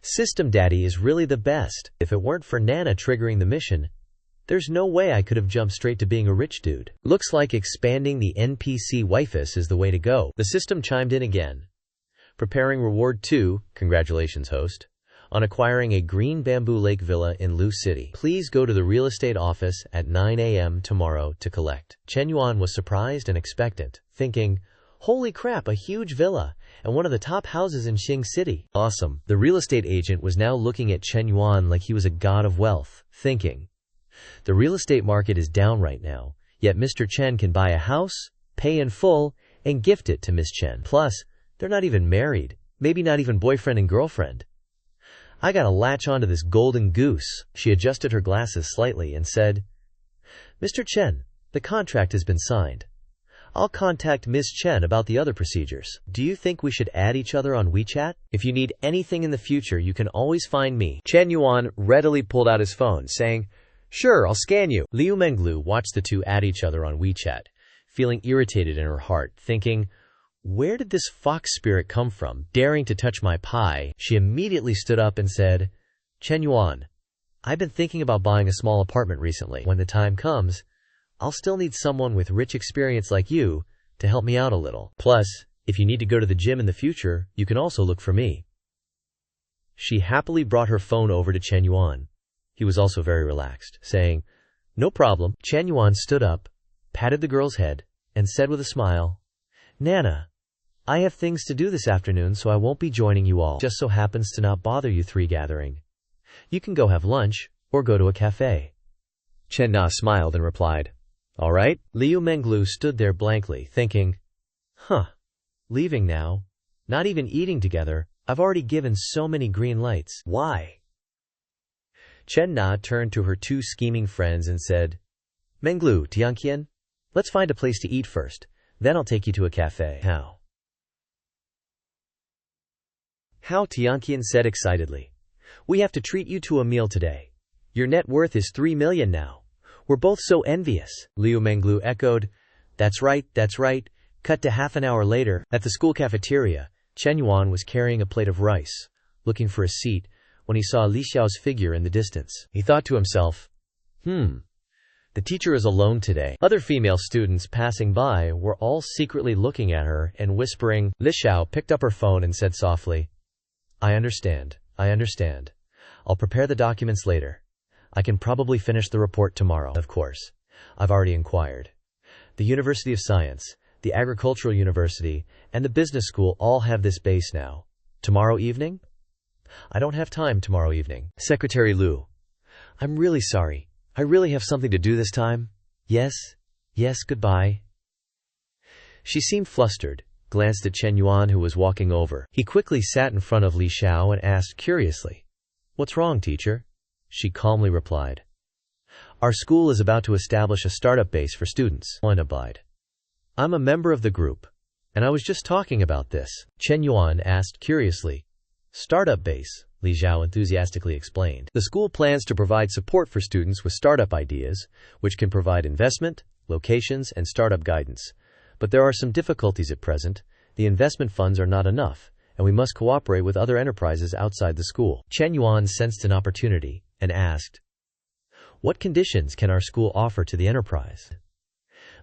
System Daddy is really the best. If it weren't for Nana triggering the mission, there's no way I could have jumped straight to being a rich dude. Looks like expanding the NPC wifus is the way to go. The system chimed in again. Preparing reward 2, congratulations host, on acquiring a green bamboo lake villa in Lu City. Please go to the real estate office at 9 a.m. tomorrow to collect. Chen Yuan was surprised and expectant, thinking, holy crap, a huge villa, and one of the top houses in Xing City. Awesome. The real estate agent was now looking at Chen Yuan like he was a god of wealth, thinking, the real estate market is down right now, yet Mr. Chen can buy a house, pay in full, and gift it to Miss Chen. Plus, they're not even married, maybe not even boyfriend and girlfriend. I gotta latch onto this golden goose. She adjusted her glasses slightly and said, Mr. Chen, the contract has been signed. I'll contact Ms. Chen about the other procedures. Do you think we should add each other on WeChat? If you need anything in the future, you can always find me. Chen Yuan readily pulled out his phone, saying, sure, I'll scan you. Liu Menglu watched the two add each other on WeChat, feeling irritated in her heart, thinking, where did this fox spirit come from, daring to touch my pie? She immediately stood up and said, Chen Yuan, I've been thinking about buying a small apartment recently. When the time comes, I'll still need someone with rich experience like you to help me out a little. Plus, if you need to go to the gym in the future, you can also look for me. She happily brought her phone over to Chen Yuan. He was also very relaxed, saying, no problem. Chen Yuan stood up, patted the girl's head, and said with a smile, Nana, I have things to do this afternoon, so I won't be joining you all. Just so happens to not bother you three gathering. You can go have lunch, or go to a cafe. Chen Na smiled and replied, all right. Liu Menglu stood there blankly, thinking, leaving now? Not even eating together. I've already given so many green lights. Why? Chen Na turned to her two scheming friends and said, Menglu, Tianqian, let's find a place to eat first. Then I'll take you to a cafe. How? Tianqian said excitedly. We have to treat you to a meal today. Your net worth is 3 million now. We're both so envious. Liu Menglu echoed, that's right, that's right. Cut to half an hour later, at the school cafeteria, Chen Yuan was carrying a plate of rice, looking for a seat, when he saw Li Xiao's figure in the distance. He thought to himself, the teacher is alone today. Other female students passing by were all secretly looking at her and whispering. Li Xiao picked up her phone and said softly, I understand. I'll prepare the documents later. I can probably finish the report tomorrow. Of course, I've already inquired. The University of Science, the Agricultural University, and the Business School all have this base now. Tomorrow evening? I don't have time tomorrow evening. Secretary Lu, I'm really sorry. I really have something to do this time. Yes, goodbye. She seemed flustered, glanced at Chen Yuan who was walking over. He quickly sat in front of Li Xiao and asked curiously, What's wrong, teacher? She calmly replied, Our school is about to establish a startup base for students. One replied, I'm a member of the group, and I was just talking about this. Chen Yuan asked curiously, Startup base, Li Xiao enthusiastically explained. The school plans to provide support for students with startup ideas, which can provide investment, locations, and startup guidance. But there are some difficulties at present. The investment funds are not enough, and we must cooperate with other enterprises outside the school. Chen Yuan sensed an opportunity and asked, "What conditions can our school offer to the enterprise?"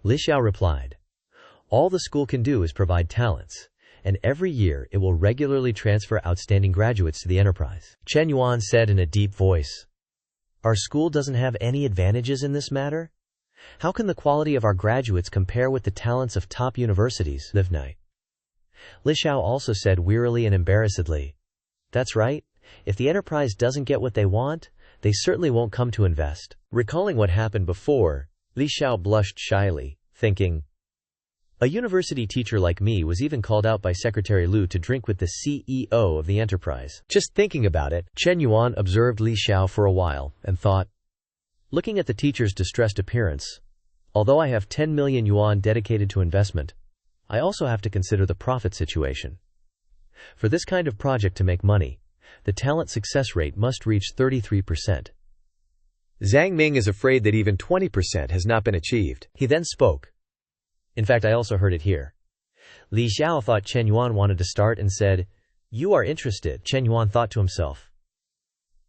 Li Xiao replied, "All the school can do is provide talents, and every year it will regularly transfer outstanding graduates to the enterprise." Chen Yuan said in a deep voice, "Our school doesn't have any advantages in this matter? How can the quality of our graduates compare with the talents of top universities?" Li Xiao also said wearily and embarrassedly, "That's right. If the enterprise doesn't get what they want, they certainly won't come to invest." Recalling what happened before, Li Xiao blushed shyly, thinking, "A university teacher like me was even called out by Secretary Lu to drink with the CEO of the enterprise." Just thinking about it, Chen Yuan observed Li Xiao for a while and thought, looking at the teacher's distressed appearance, although I have 10 million yuan dedicated to investment, I also have to consider the profit situation. For this kind of project to make money, the talent success rate must reach 33%. Zhang Ming is afraid that even 20% has not been achieved. He then spoke. In fact, I also heard it here. Li Xiao thought Chen Yuan wanted to start and said, "You are interested." Chen Yuan thought to himself,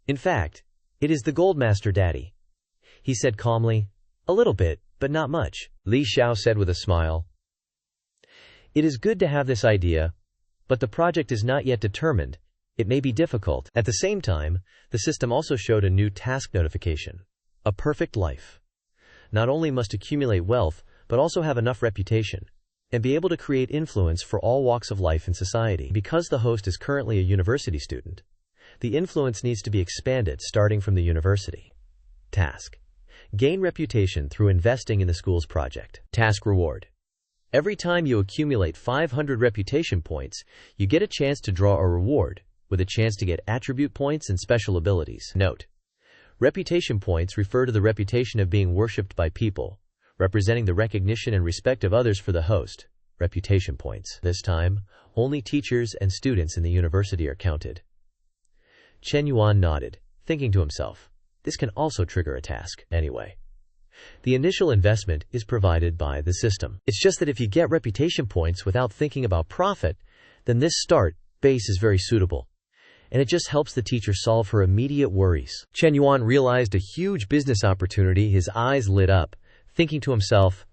"In fact, it is the Goldmaster Daddy." He said calmly, "A little bit, but not much." Li Xiao said with a smile, "It is good to have this idea, but the project is not yet determined. It may be difficult." At the same time, the system also showed a new task notification. A perfect life. Not only must accumulate wealth, but also have enough reputation, and be able to create influence for all walks of life in society. Because the host is currently a university student, the influence needs to be expanded starting from the university. Task. Gain reputation through investing in the school's project. Task reward. Every time you accumulate 500 reputation points, you get a chance to draw a reward, with a chance to get attribute points and special abilities. Note: reputation points refer to the reputation of being worshipped by people, representing the recognition and respect of others for the host. Reputation points. This time, only teachers and students in the university are counted. Chen Yuan nodded, thinking to himself, this can also trigger a task. Anyway, the initial investment is provided by the system. It's just that if you get reputation points without thinking about profit, then this start base is very suitable, and it just helps the teacher solve her immediate worries. Chen Yuan realized a huge business opportunity. His eyes lit up, thinking to himself,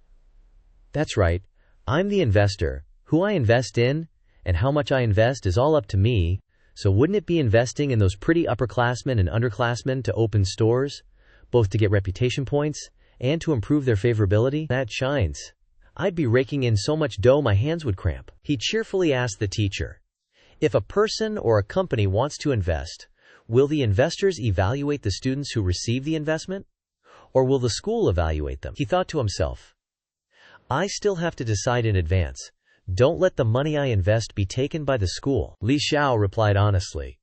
that's right, I'm the investor. Who I invest in, and how much I invest is all up to me, so wouldn't it be investing in those pretty upperclassmen and underclassmen to open stores, both to get reputation points, and to improve their favorability? That shines. I'd be raking in so much dough my hands would cramp. He cheerfully asked the teacher, if a person or a company wants to invest, will the investors evaluate the students who receive the investment? Or will the school evaluate them? He thought to himself, I still have to decide in advance. Don't let the money I invest be taken by the school. Li Xiao replied honestly.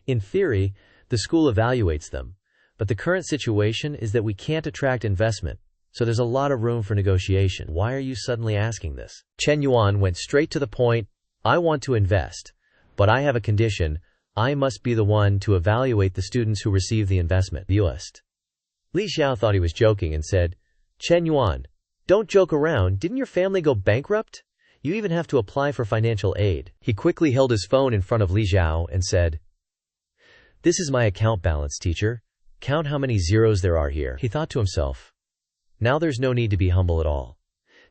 In theory, the school evaluates them, but the current situation is that we can't attract investment, so there's a lot of room for negotiation. Why are you suddenly asking this? Chen Yuan went straight to the point. I want to invest, but I have a condition. I must be the one to evaluate the students who receive the investment. Viewist. Li Xiao thought he was joking and said, Chen Yuan, don't joke around. Didn't your family go bankrupt? You even have to apply for financial aid. He quickly held his phone in front of Li Xiao and said, this is my account balance, teacher. Count how many zeros there are here. He thought to himself, now there's no need to be humble at all.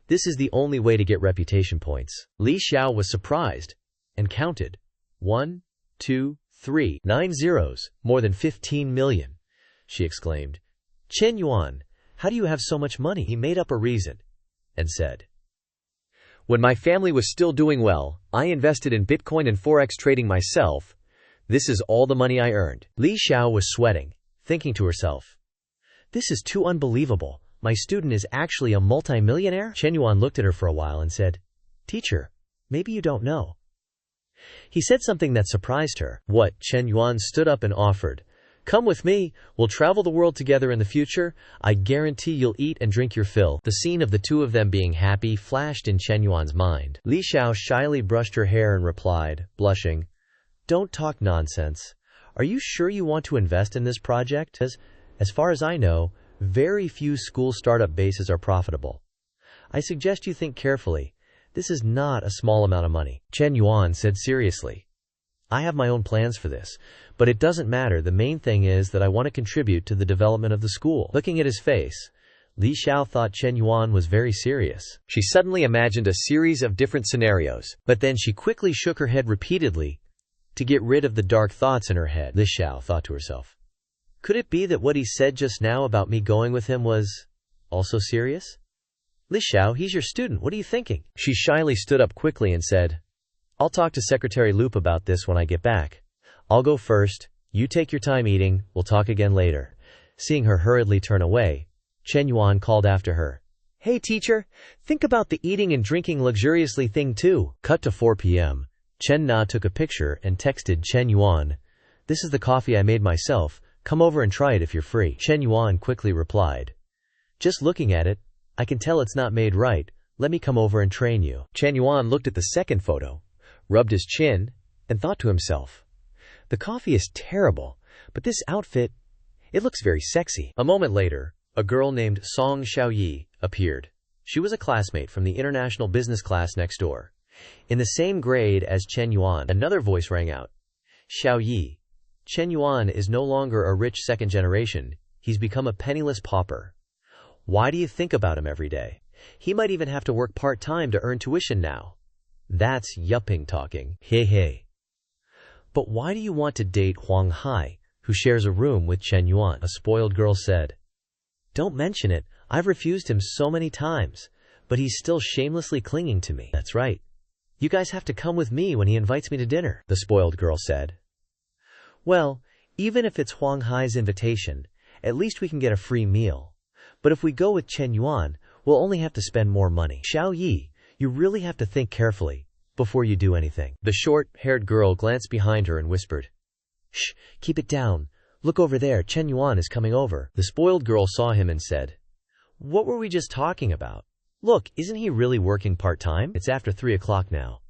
This is the only way to get reputation points. Li Xiao was surprised and counted 1, 2, 3, 9 zeros, more than 15 million. She exclaimed, Chen Yuan, how do you have so much money? He made up a reason and said, when my family was still doing well, I invested in Bitcoin and Forex trading myself. This is all the money I earned. Li Xiao was sweating, thinking to herself, this is too unbelievable. My student is actually a multimillionaire? Chen Yuan looked at her for a while and said, teacher, maybe you don't know. He said something that surprised her. What? Chen Yuan stood up and offered, come with me, we'll travel the world together in the future. I guarantee you'll eat and drink your fill. The scene of the two of them being happy flashed in Chen Yuan's mind. Li Xiao shyly brushed her hair and replied, blushing, Don't talk nonsense. Are you sure you want to invest in this project? As far as I know, very few school startup bases are profitable. I suggest you think carefully. This is not a small amount of money. Chen Yuan said seriously. I have my own plans for this, but it doesn't matter. The main thing is that I want to contribute to the development of the school. Looking at his face, Li Xiao thought Chen Yuan was very serious. She suddenly imagined a series of different scenarios, But then she quickly shook her head repeatedly to get rid of the dark thoughts in her head. Li Xiao thought to herself. Could it be that what he said just now about me going with him was also serious? Li Xiao, he's your student. What are you thinking? She shyly stood up quickly and said, I'll talk to Secretary Loop about this when I get back. I'll go first. You take your time eating. We'll talk again later. Seeing her hurriedly turn away, Chen Yuan called after her. Hey teacher, think about the eating and drinking luxuriously thing too. Cut to 4 p.m. Chen Na took a picture and texted Chen Yuan. This is the coffee I made myself. Come over and try it if you're free. Chen Yuan quickly replied. Just looking at it, I can tell it's not made right. Let me come over and train you. Chen Yuan looked at the second photo, rubbed his chin, and thought to himself, the coffee is terrible, but this outfit, it looks very sexy. A moment later, a girl named Song Xiaoyi appeared. She was a classmate from the international business class next door. In the same grade as Chen Yuan, another voice rang out. Xiaoyi, Chen Yuan is no longer a rich second generation. He's become a penniless pauper. Why do you think about him every day? He might even have to work part-time to earn tuition now. That's yupping talking. Hey hey. But why do you want to date Huang Hai, who shares a room with Chen Yuan? A spoiled girl said. Don't mention it. I've refused him so many times, but he's still shamelessly clinging to me. That's right. You guys have to come with me when he invites me to dinner, the spoiled girl said. Well, even if it's Huang Hai's invitation, at least we can get a free meal. But if we go with Chen Yuan, we'll only have to spend more money. Xiao Yi, you really have to think carefully before you do anything. The short-haired girl glanced behind her and whispered, Shh, keep it down. Look over there, Chen Yuan is coming over. The spoiled girl saw him and said, What were we just talking about? Look, isn't he really working part-time? It's after 3 o'clock now.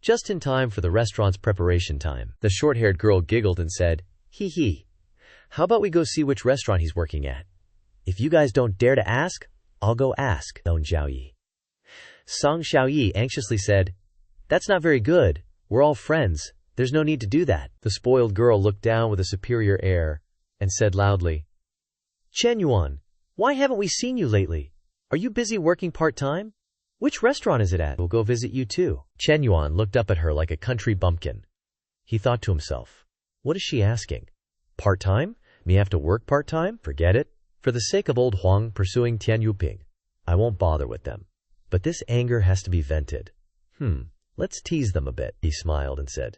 Just in time for the restaurant's preparation time. The short-haired girl giggled and said, Hee hee. How about we go see which restaurant he's working at? If you guys don't dare to ask, I'll go ask. Don Xiaoyi. Song Xiaoyi anxiously said, That's not very good. We're all friends. There's no need to do that. The spoiled girl looked down with a superior air and said loudly, Chen Yuan, why haven't we seen you lately? Are you busy working part-time? Which restaurant is it at? We'll go visit you too. Chen Yuan looked up at her like a country bumpkin. He thought to himself, what is she asking? Part-time? Me have to work part-time? Forget it. For the sake of old Huang pursuing Tian Yuping, I won't bother with them. But this anger has to be vented. Let's tease them a bit. He smiled and said,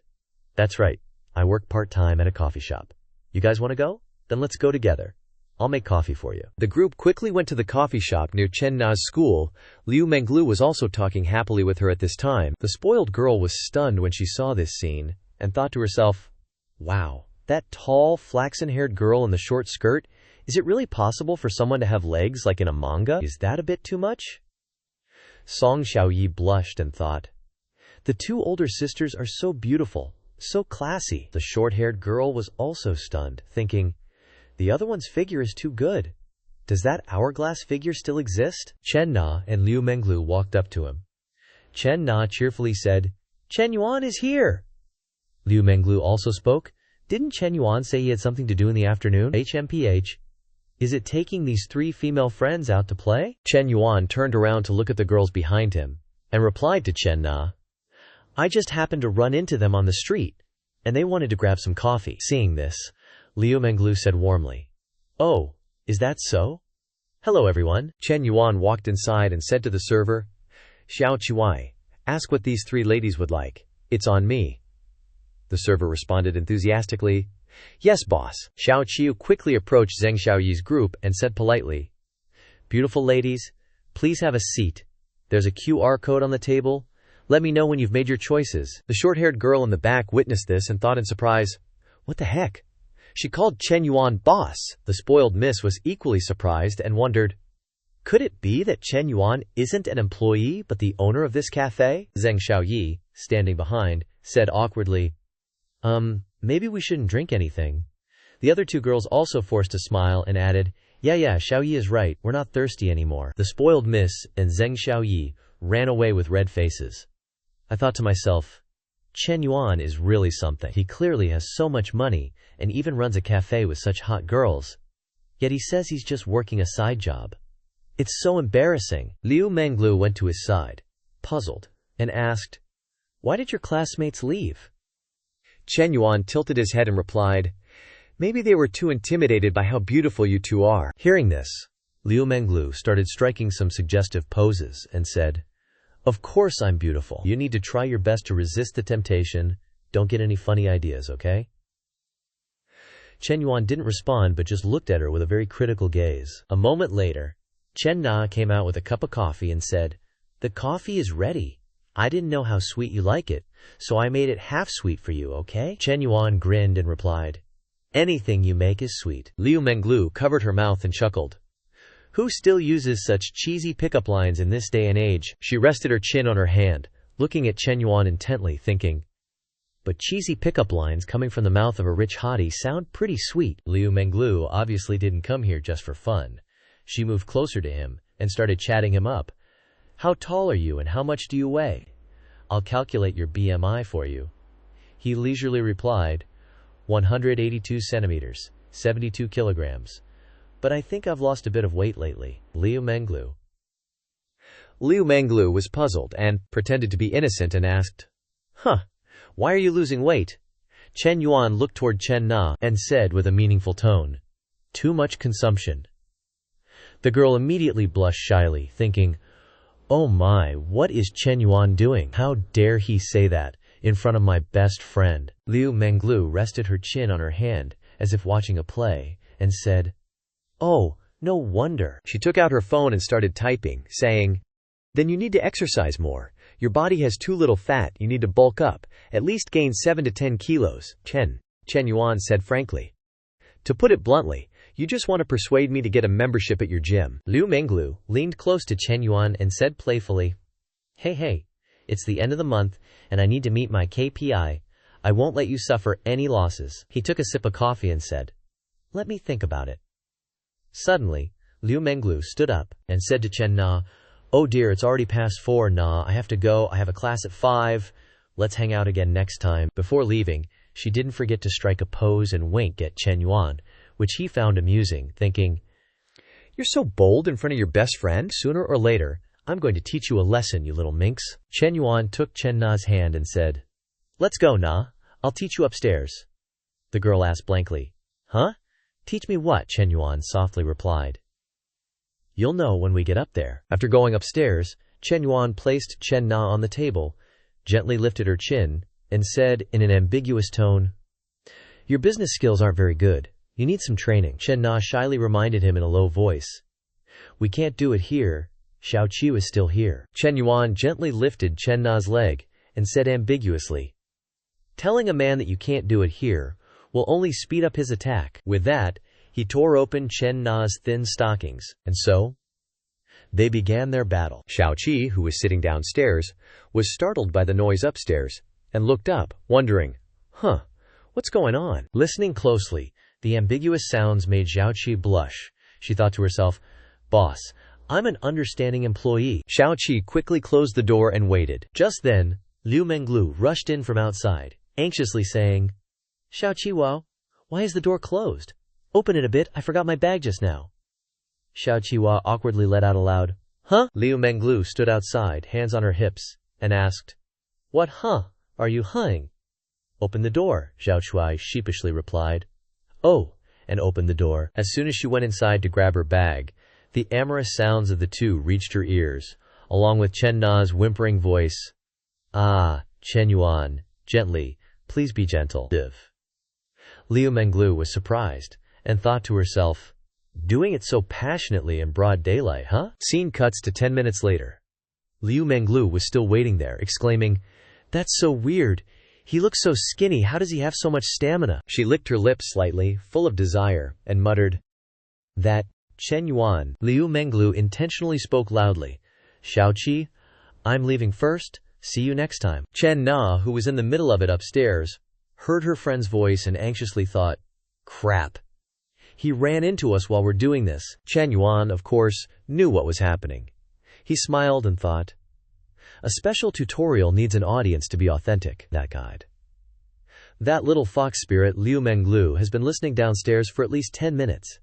That's right. I work part-time at a coffee shop. You guys want to go? Then let's go together. I'll make coffee for you. The group quickly went to the coffee shop near Chen Na's school. Liu Menglu was also talking happily with her at this time. The spoiled girl was stunned when she saw this scene and thought to herself, Wow, that tall, flaxen-haired girl in the short skirt, is it really possible for someone to have legs like in a manga? Is that a bit too much? Song Xiaoyi blushed and thought, The two older sisters are so beautiful, so classy. The short-haired girl was also stunned, thinking, The other one's figure is too good. Does that hourglass figure still exist? Chen Na and Liu Menglu walked up to him. Chen Na cheerfully said, Chen Yuan is here. Liu Menglu also spoke. Didn't Chen Yuan say he had something to do in the afternoon? HMPH. Is it taking these 3 female friends out to play? Chen Yuan turned around to look at the girls behind him and replied to Chen Na, I just happened to run into them on the street, and they wanted to grab some coffee. Seeing this, Liu Menglu said warmly, Oh, is that so? Hello everyone. Chen Yuan walked inside and said to the server, Xiao Chiwai, ask what these 3 ladies would like. It's on me. The server responded enthusiastically, Yes, boss. Xiao Qiu quickly approached Zheng Xiaoyi's group and said politely, Beautiful ladies, please have a seat. There's a QR code on the table. Let me know when you've made your choices. The short-haired girl in the back witnessed this and thought in surprise, What the heck? She called Chen Yuan boss. The spoiled miss was equally surprised and wondered, Could it be that Chen Yuan isn't an employee but the owner of this cafe? Zheng Xiaoyi, standing behind, said awkwardly, Maybe we shouldn't drink anything. The other two girls also forced a smile and added, Yeah, Xiaoyi is right, we're not thirsty anymore. The spoiled miss and Zheng Xiaoyi ran away with red faces. I thought to myself, Chen Yuan is really something. He clearly has so much money and even runs a cafe with such hot girls. Yet he says he's just working a side job. It's so embarrassing. Liu Menglu went to his side, puzzled, and asked, Why did your classmates leave? Chen Yuan tilted his head and replied, Maybe they were too intimidated by how beautiful you two are. Hearing this, Liu Menglu started striking some suggestive poses and said, Of course I'm beautiful. You need to try your best to resist the temptation. Don't get any funny ideas, okay? Chen Yuan didn't respond but just looked at her with a very critical gaze. A moment later, Chen Na came out with a cup of coffee and said, The coffee is ready. I didn't know how sweet you like it, so I made it half sweet for you, okay? Chen Yuan grinned and replied, Anything you make is sweet. Liu Menglu covered her mouth and chuckled. Who still uses such cheesy pickup lines in this day and age? She rested her chin on her hand, looking at Chen Yuan intently, thinking, But cheesy pickup lines coming from the mouth of a rich hottie sound pretty sweet. Liu Menglu obviously didn't come here just for fun. She moved closer to him and started chatting him up. How tall are you and how much do you weigh? I'll calculate your BMI for you. He leisurely replied, 182 centimeters, 72 kilograms. But I think I've lost a bit of weight lately. Liu Menglu was puzzled and pretended to be innocent and asked, Why are you losing weight? Chen Yuan looked toward Chen Na and said with a meaningful tone, Too much consumption. The girl immediately blushed shyly, thinking, Oh my, what is Chen Yuan doing? How dare he say that in front of my best friend? Liu Menglu rested her chin on her hand as if watching a play and said, Oh, no wonder. She took out her phone and started typing, saying, Then you need to exercise more. Your body has too little fat, you need to bulk up, at least gain 7 to 10 kilos, Chen Yuan said frankly. To put it bluntly, you just want to persuade me to get a membership at your gym. Liu Menglu leaned close to Chen Yuan and said playfully, Hey, it's the end of the month and I need to meet my KPI. I won't let you suffer any losses. He took a sip of coffee and said, Let me think about it. Suddenly, Liu Menglu stood up and said to Chen Na, Oh dear, it's already past 4, Na. I have to go. I have a class at 5. Let's hang out again next time. Before leaving, she didn't forget to strike a pose and wink at Chen Yuan, which he found amusing, thinking, You're so bold in front of your best friend. Sooner or later, I'm going to teach you a lesson, you little minx. Chen Yuan took Chen Na's hand and said, Let's go, Na. I'll teach you upstairs. The girl asked blankly, Huh? Teach me what? Chen Yuan softly replied. You'll know when we get up there. After going upstairs, Chen Yuan placed Chen Na on the table, gently lifted her chin, and said in an ambiguous tone, Your business skills aren't very good. You need some training. Chen Na shyly reminded him in a low voice, We can't do it here. Xiao Qiu is still here. Chen Yuan gently lifted Chen Na's leg and said ambiguously, Telling a man that you can't do it here will only speed up his attack. With that, he tore open Chen Na's thin stockings, and so they began their battle. Xiao Qi, who was sitting downstairs, was startled by the noise upstairs and looked up, wondering, What's going on? Listening closely, the ambiguous sounds made Xiao Qi blush. She thought to herself, Boss, I'm an understanding employee. Xiao Qi quickly closed the door and waited. Just then, Liu Menglu rushed in from outside, anxiously saying, Xiao Qiwa, why is the door closed? Open it a bit, I forgot my bag just now. Xiao Qiwa awkwardly let out a loud, Huh? Liu Menglu stood outside, hands on her hips, and asked, What are you huhing? Open the door, Xiao Chuai sheepishly replied. Oh, and opened the door. As soon as she went inside to grab her bag, the amorous sounds of the two reached her ears, along with Chen Na's whimpering voice. Ah, Chen Yuan, gently, please be gentle. Liu Menglu was surprised, and thought to herself, Doing it so passionately in broad daylight, huh? Scene cuts to 10 minutes later. Liu Menglu was still waiting there, exclaiming, That's so weird. He looks so skinny, how does he have so much stamina? She licked her lips slightly, full of desire, and muttered, That, Chen Yuan. Liu Menglu intentionally spoke loudly. Xiaoqi, I'm leaving first. See you next time. Chen Na, who was in the middle of it upstairs, heard her friend's voice and anxiously thought, crap. He ran into us while we're doing this. Chen Yuan, of course, knew what was happening. He smiled and thought, a special tutorial needs an audience to be authentic. That guide. That little fox spirit Liu Menglu has been listening downstairs for at least 10 minutes.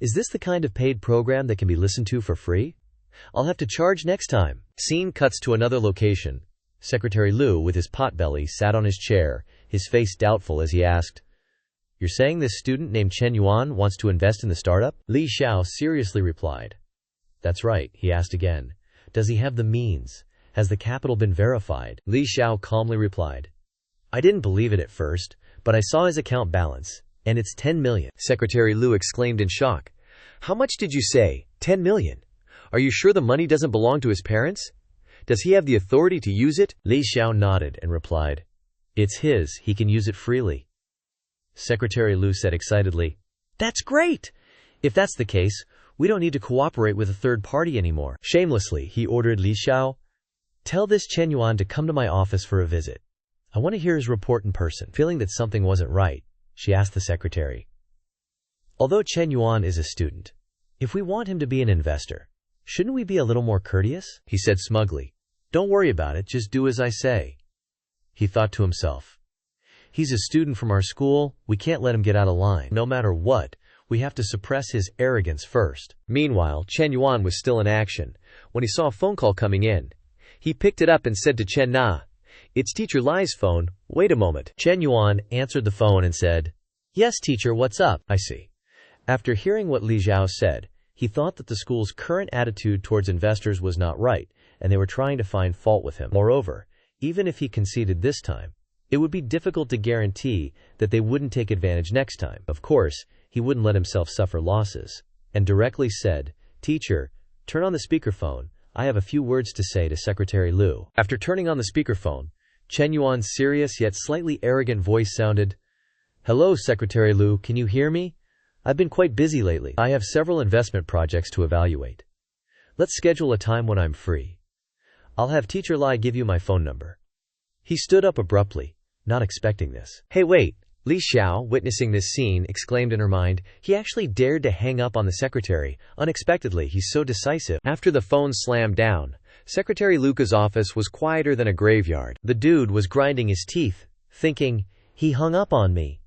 Is this the kind of paid program that can be listened to for free? I'll have to charge next time. Scene cuts to another location. Secretary Liu, with his potbelly, sat on his chair, his face doubtful as he asked, "You're saying this student named Chen Yuan wants to invest in the startup?" Li Xiao seriously replied. "That's right," he asked again. "Does he have the means? Has the capital been verified?" Li Xiao calmly replied, "I didn't believe it at first, but I saw his account balance, and it's 10 million. Secretary Liu exclaimed in shock. "How much did you say? 10 million? Are you sure the money doesn't belong to his parents? Does he have the authority to use it?" Li Xiao nodded and replied, "It's his, he can use it freely." Secretary Liu said excitedly, "That's great! If that's the case, we don't need to cooperate with a third party anymore." Shamelessly, he ordered Li Xiao, "Tell this Chen Yuan to come to my office for a visit. I want to hear his report in person." Feeling that something wasn't right, she asked the secretary, "Although Chen Yuan is a student, if we want him to be an investor, shouldn't we be a little more courteous?" He said smugly, "Don't worry about it, just do as I say." He thought to himself, "He's a student from our school, we can't let him get out of line. No matter what, we have to suppress his arrogance first." Meanwhile, Chen Yuan was still in action. When he saw a phone call coming in, he picked it up and said to Chen Na, "It's Teacher Lai's phone, wait a moment." Chen Yuan answered the phone and said, "Yes, teacher, what's up?" "I see." After hearing what Li Xiao said, he thought that the school's current attitude towards investors was not right, and they were trying to find fault with him. Moreover, even if he conceded this time, it would be difficult to guarantee that they wouldn't take advantage next time. Of course, he wouldn't let himself suffer losses, and directly said, "Teacher, turn on the speakerphone. I have a few words to say to Secretary Liu." After turning on the speakerphone, Chen Yuan's serious yet slightly arrogant voice sounded, "Hello, Secretary Liu, can you hear me? I've been quite busy lately. I have several investment projects to evaluate. Let's schedule a time when I'm free. I'll have Teacher Lai give you my phone number." He stood up abruptly, not expecting this. "Hey, wait!" Li Xiao, witnessing this scene, exclaimed in her mind. He actually dared to hang up on the secretary. Unexpectedly, he's so decisive. After the phone slammed down, Secretary Luca's office was quieter than a graveyard. The dude was grinding his teeth, thinking, he hung up on me.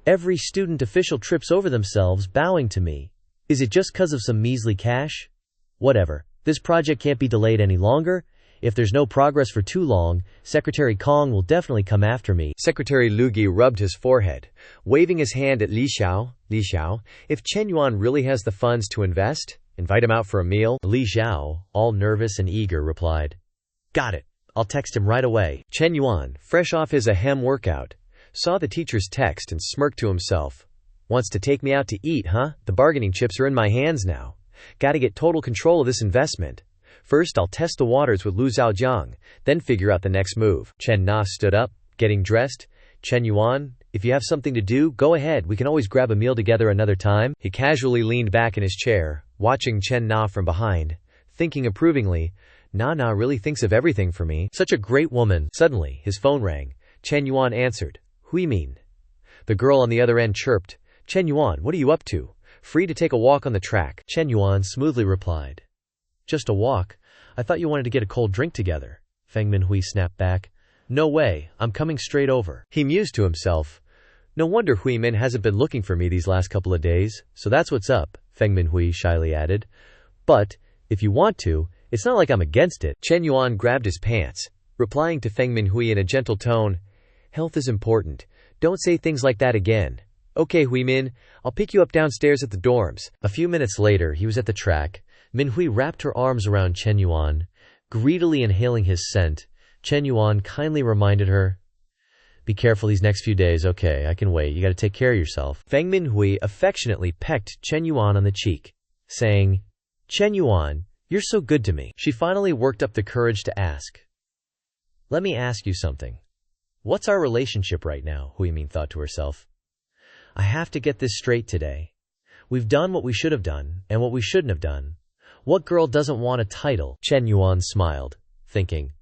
Every student official trips over themselves, bowing to me. Is it just 'cause of some measly cash? Whatever. This project can't be delayed any longer. If there's no progress for too long, Secretary Kong will definitely come after me. Secretary Lugi rubbed his forehead, waving his hand at Li Xiao. "Li Xiao, if Chen Yuan really has the funds to invest, invite him out for a meal." Li Xiao, all nervous and eager, replied, "Got it. I'll text him right away." Chen Yuan, fresh off his ahem workout, saw the teacher's text and smirked to himself. "Wants to take me out to eat, huh? The bargaining chips are in my hands now. Gotta get total control of this investment. First, I'll test the waters with Lu Zhaojiang, then figure out the next move." Chen Na stood up, getting dressed. "Chen Yuan, if you have something to do, go ahead. We can always grab a meal together another time." He casually leaned back in his chair, watching Chen Na from behind, thinking approvingly, "Na really thinks of everything for me. Such a great woman." Suddenly, his phone rang. Chen Yuan answered. "Hui Min." The girl on the other end chirped, "Chen Yuan, what are you up to? Free to take a walk on the track." Chen Yuan smoothly replied, "Just a walk. I thought you wanted to get a cold drink together." Feng Minhui snapped back, "No way, I'm coming straight over." He mused to himself, "No wonder Hui Min hasn't been looking for me these last couple of days, so that's what's up," Feng Minhui shyly added. "But, if you want to, it's not like I'm against it." Chen Yuan grabbed his pants, replying to Feng Minhui in a gentle tone, "Health is important. Don't say things like that again. Okay, Hui Min, I'll pick you up downstairs at the dorms." A few minutes later, he was at the track. Minhui wrapped her arms around Chen Yuan, greedily inhaling his scent. Chen Yuan kindly reminded her, "Be careful these next few days, okay? I can wait. You gotta take care of yourself." Feng Minhui affectionately pecked Chen Yuan on the cheek, saying, "Chen Yuan, you're so good to me." She finally worked up the courage to ask, "Let me ask you something. What's our relationship right now?" Hui Min thought to herself. "I have to get this straight today. We've done what we should have done, and what we shouldn't have done. What girl doesn't want a title?" Chen Yuan smiled, thinking,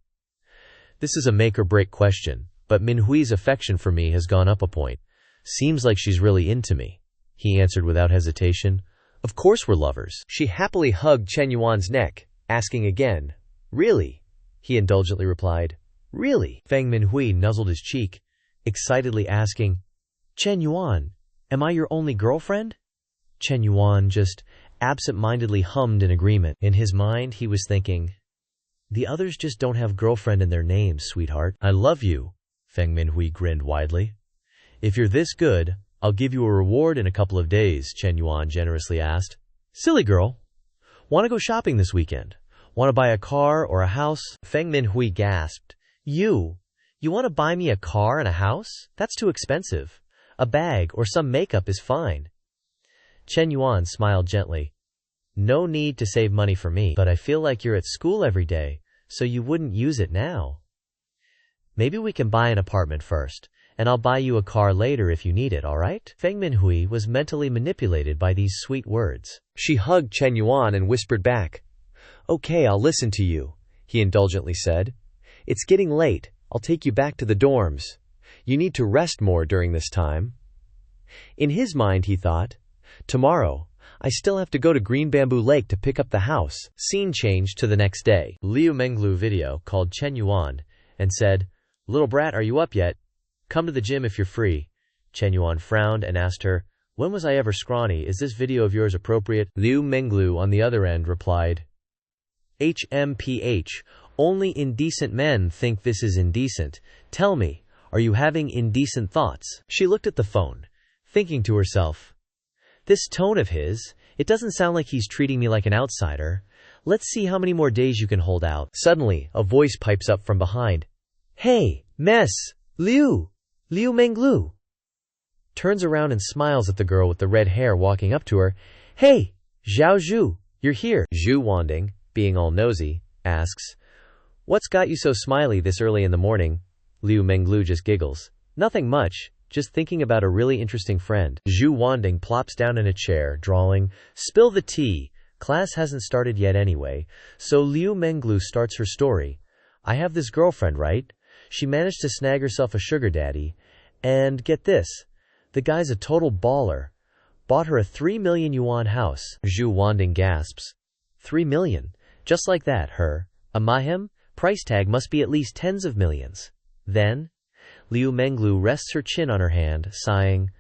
"This is a make-or-break question, but Minhui's affection for me has gone up a point. Seems like she's really into me," he answered without hesitation. "Of course we're lovers." She happily hugged Chen Yuan's neck, asking again. "Really?" he indulgently replied. "Really?" Feng Minhui nuzzled his cheek, excitedly asking, "Chen Yuan, am I your only girlfriend?" Chen Yuan just absent-mindedly hummed in agreement. In his mind, he was thinking, "The others just don't have girlfriend in their names, sweetheart." "I love you," Feng Minhui grinned widely. "If you're this good, I'll give you a reward in a couple of days," Chen Yuan generously asked. "Silly girl. Want to go shopping this weekend? Want to buy a car or a house?" Feng Minhui gasped. You want to buy me a car and a house? That's too expensive. A bag or some makeup is fine." Chen Yuan smiled gently. "No need to save money for me, but I feel like you're at school every day, so you wouldn't use it now. Maybe we can buy an apartment first, and I'll buy you a car later if you need it, alright?" Feng Minhui was mentally manipulated by these sweet words. She hugged Chen Yuan and whispered back. "Okay, I'll listen to you," he indulgently said. "It's getting late. I'll take you back to the dorms. You need to rest more during this time." In his mind, he thought, "Tomorrow, I still have to go to Green Bamboo Lake to pick up the house." Scene changed to the next day. Liu Menglu video called Chen Yuan and said, "Little brat, are you up yet? Come to the gym if you're free." Chen Yuan frowned and asked her, "When was I ever scrawny? Is this video of yours appropriate?" Liu Menglu on the other end replied, "HMPH. Only indecent men think this is indecent. Tell me, are you having indecent thoughts?" She looked at the phone, thinking to herself, "This tone of his, it doesn't sound like he's treating me like an outsider. Let's see how many more days you can hold out." Suddenly, a voice pipes up from behind. "Hey, Miss Liu Menglu." Turns around and smiles at the girl with the red hair walking up to her. "Hey, Zhao Zhu, you're here." Zhu Wanding, being all nosy, asks, "What's got you so smiley this early in the morning?" Liu Menglu just giggles. "Nothing much, just thinking about a really interesting friend." Zhu Wanding plops down in a chair, drawling, "Spill the tea. Class hasn't started yet anyway." So Liu Menglu starts her story. "I have this girlfriend, right? She managed to snag herself a sugar daddy. And get this, the guy's a total baller. Bought her a 3 million yuan house." Zhu Wanding gasps. 3 million? Just like that, her? A mahem? Price tag must be at least tens of millions. Then, Liu Menglu rests her chin on her hand, sighing,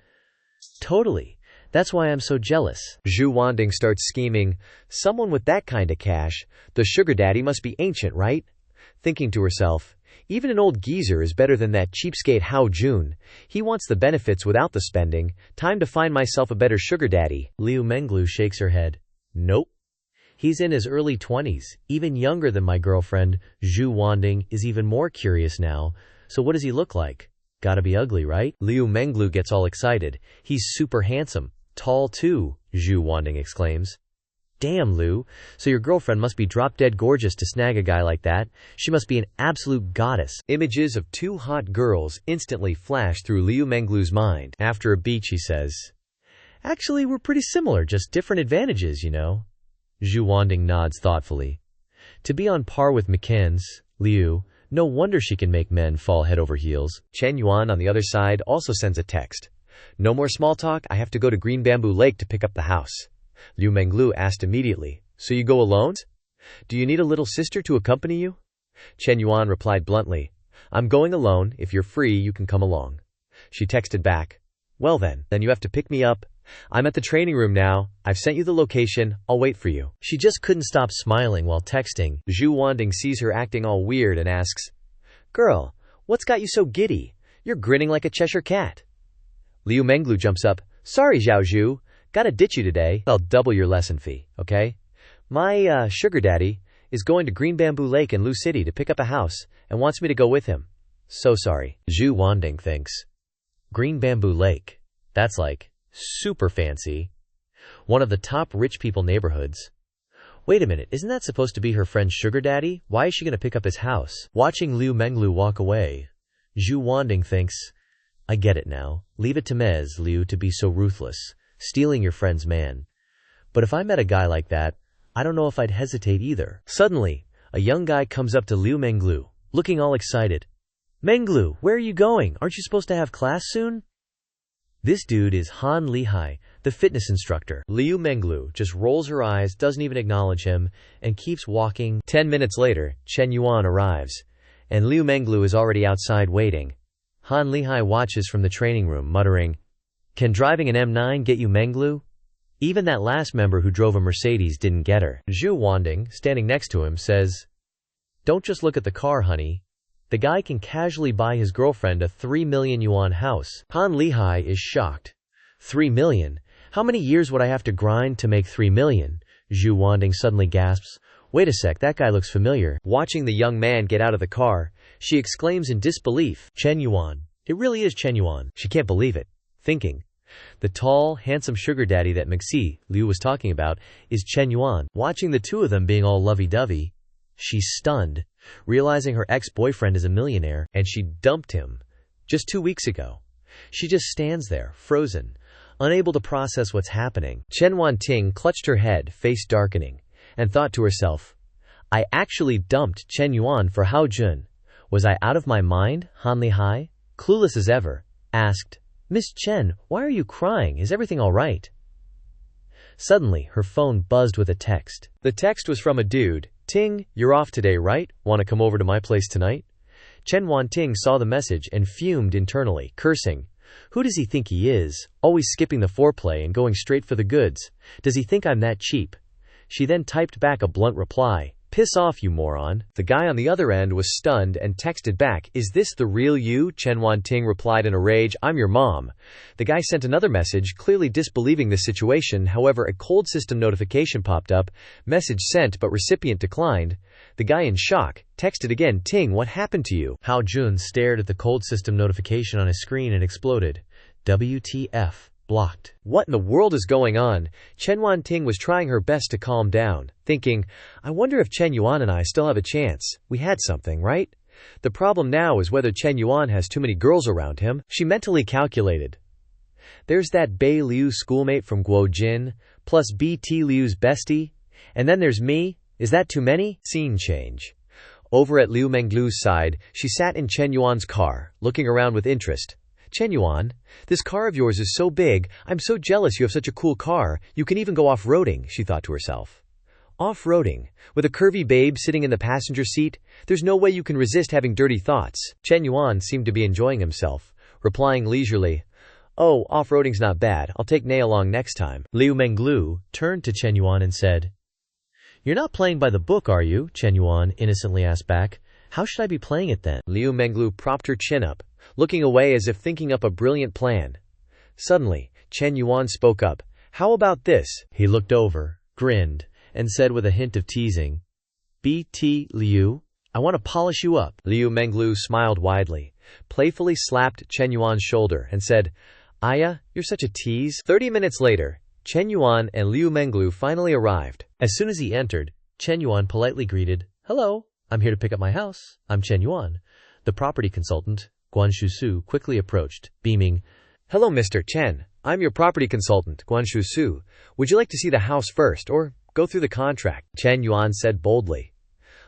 "Totally. That's why I'm so jealous." Zhu Wanding starts scheming, "Someone with that kind of cash, the sugar daddy must be ancient, right?" Thinking to herself, "Even an old geezer is better than that cheapskate Hao Jun. He wants the benefits without the spending. Time to find myself a better sugar daddy." Liu Menglu shakes her head. "Nope. He's in his early 20s, even younger than my girlfriend." Zhu Wanding is even more curious now. "So what does he look like? Gotta be ugly, right?" Liu Menglu gets all excited. "He's super handsome. Tall too," Zhu Wanding exclaims. "Damn, Liu, so your girlfriend must be drop-dead gorgeous to snag a guy like that. She must be an absolute goddess." Images of two hot girls instantly flash through Liu Menglu's mind. After a beat, she says, "Actually, we're pretty similar, just different advantages, you know." Zhu Wanding nods thoughtfully. "To be on par with McKinn's, Liu, no wonder she can make men fall head over heels." Chen Yuan on the other side also sends a text. "No more small talk, I have to go to Green Bamboo Lake to pick up the house." Liu Menglu asked immediately, "So you go alone? Do you need a little sister to accompany you?" Chen Yuan replied bluntly, "I'm going alone. If you're free, you can come along." She texted back, "Well then you have to pick me up. I'm at the training room now. I've sent you the location. I'll wait for you." She just couldn't stop smiling while texting. Zhu Wanding sees her acting all weird and asks, "Girl, what's got you so giddy? You're grinning like a Cheshire cat." Liu Menglu jumps up, "Sorry, Zhao Zhu. Gotta ditch you today. I'll double your lesson fee, okay? My, sugar daddy is going to Green Bamboo Lake in Lu City to pick up a house and wants me to go with him. So sorry." Zhu Wanding thinks, Green Bamboo Lake. That's like super fancy. One of the top rich people neighborhoods. Wait a minute, isn't that supposed to be her friend's sugar daddy? Why is she going to pick up his house? Watching Liu Menglu walk away, Zhu Wanding thinks, I get it now. Leave it to Mez, Liu, to be so ruthless, stealing your friend's man. But if I met a guy like that, I don't know if I'd hesitate either. Suddenly, a young guy comes up to Liu Menglu, looking all excited. Menglu, where are you going? Aren't you supposed to have class soon? This dude is Han Lihai, the fitness instructor. Liu Menglu just rolls her eyes, doesn't even acknowledge him, and keeps walking. 10 minutes later, Chen Yuan arrives, and Liu Menglu is already outside waiting. Han Lihai watches from the training room, muttering, "Can driving an M9 get you, Menglu? Even that last member who drove a Mercedes didn't get her." Zhu Wanding, standing next to him, says, "Don't just look at the car, honey. The guy can casually buy his girlfriend a 3 million yuan house." Han Lihai is shocked. 3 million? How many years would I have to grind to make 3 million? Zhu Wanding suddenly gasps, "Wait a sec, that guy looks familiar." Watching the young man get out of the car, she exclaims in disbelief, "Chen Yuan. It really is Chen Yuan." She can't believe it, thinking, the tall, handsome sugar daddy that Mixi, Liu was talking about, is Chen Yuan. Watching the two of them being all lovey-dovey, she's stunned, realizing her ex-boyfriend is a millionaire, and she dumped him just 2 weeks ago. She just stands there, frozen, unable to process what's happening. Chen Wanting clutched her head, face darkening, and thought to herself, "I actually dumped Chen Yuan for Hao Jun. Was I out of my mind?" Han Lihai, clueless as ever, asked, "Miss Chen, why are you crying? Is everything all right?" Suddenly, her phone buzzed with a text. The text was from a dude. "Ting, you're off today, right? Want to come over to my place tonight?" Chen Wanting saw the message and fumed internally, cursing. Who does he think he is, always skipping the foreplay and going straight for the goods? Does he think I'm that cheap? She then typed back a blunt reply, "Piss off, you moron." The guy on the other end was stunned and texted back, "Is this the real you?" Chen Wanting replied in a rage, "I'm your mom." The guy sent another message, clearly disbelieving the situation. However, a cold system notification popped up, message sent but recipient declined. The guy, in shock, texted again, "Ting, what happened to you?" Hao Jun stared at the cold system notification on his screen and exploded. WTF. Blocked. What in the world is going on? Chen Wanting was trying her best to calm down, thinking, I wonder if Chen Yuan and I still have a chance. We had something, right? The problem now is whether Chen Yuan has too many girls around him. She mentally calculated. There's that Bei Liu schoolmate from Guojin, plus BT Liu's bestie, and then there's me. Is that too many? Scene change. Over at Liu Menglu's side, she sat in Chen Yuan's car, looking around with interest. "Chen Yuan, this car of yours is so big, I'm so jealous you have such a cool car, you can even go off-roading," she thought to herself. Off-roading? With a curvy babe sitting in the passenger seat? There's no way you can resist having dirty thoughts. Chen Yuan seemed to be enjoying himself, replying leisurely, "Oh, off-roading's not bad, I'll take Nei along next time." Liu Menglu turned to Chen Yuan and said, "You're not playing by the book, are you?" Chen Yuan innocently asked back. "How should I be playing it then?" Liu Menglu propped her chin up, looking away as if thinking up a brilliant plan. Suddenly, Chen Yuan spoke up. "How about this?" He looked over, grinned, and said with a hint of teasing, "BT Liu, I want to polish you up." Liu Menglu smiled widely, playfully slapped Chen Yuan's shoulder, and said, "Aya, you're such a tease." 30 minutes later, Chen Yuan and Liu Menglu finally arrived. As soon as he entered, Chen Yuan politely greeted, "Hello, I'm here to pick up my house. I'm Chen Yuan." The property consultant, Guan Shusu, quickly approached, beaming, "Hello, Mr. Chen. I'm your property consultant, Guan Shusu. Would you like to see the house first, or go through the contract?" Chen Yuan said boldly.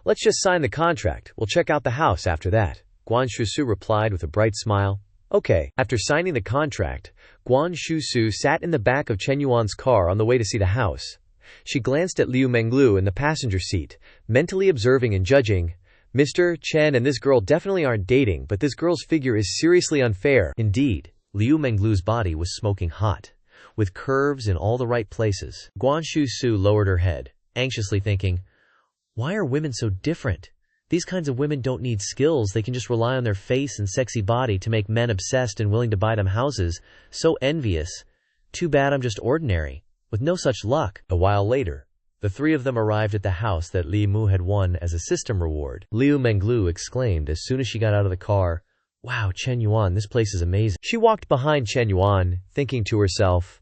"Let's just sign the contract. We'll check out the house after that." Guan Shusu replied with a bright smile. "Okay." After signing the contract, Guan Shusu sat in the back of Chen Yuan's car on the way to see the house. She glanced at Liu Menglu in the passenger seat, mentally observing and judging. Mr. Chen and this girl definitely aren't dating, but this girl's figure is seriously unfair. Indeed, Liu Menglu's body was smoking hot, with curves in all the right places. Guan Shusu lowered her head, anxiously thinking, why are women so different? These kinds of women don't need skills, they can just rely on their face and sexy body to make men obsessed and willing to buy them houses. So envious. Too bad I'm just ordinary, with no such luck. A while later, the three of them arrived at the house that Li Mu had won as a system reward. Liu Menglu exclaimed as soon as she got out of the car, "Wow, Chen Yuan, this place is amazing." She walked behind Chen Yuan, thinking to herself,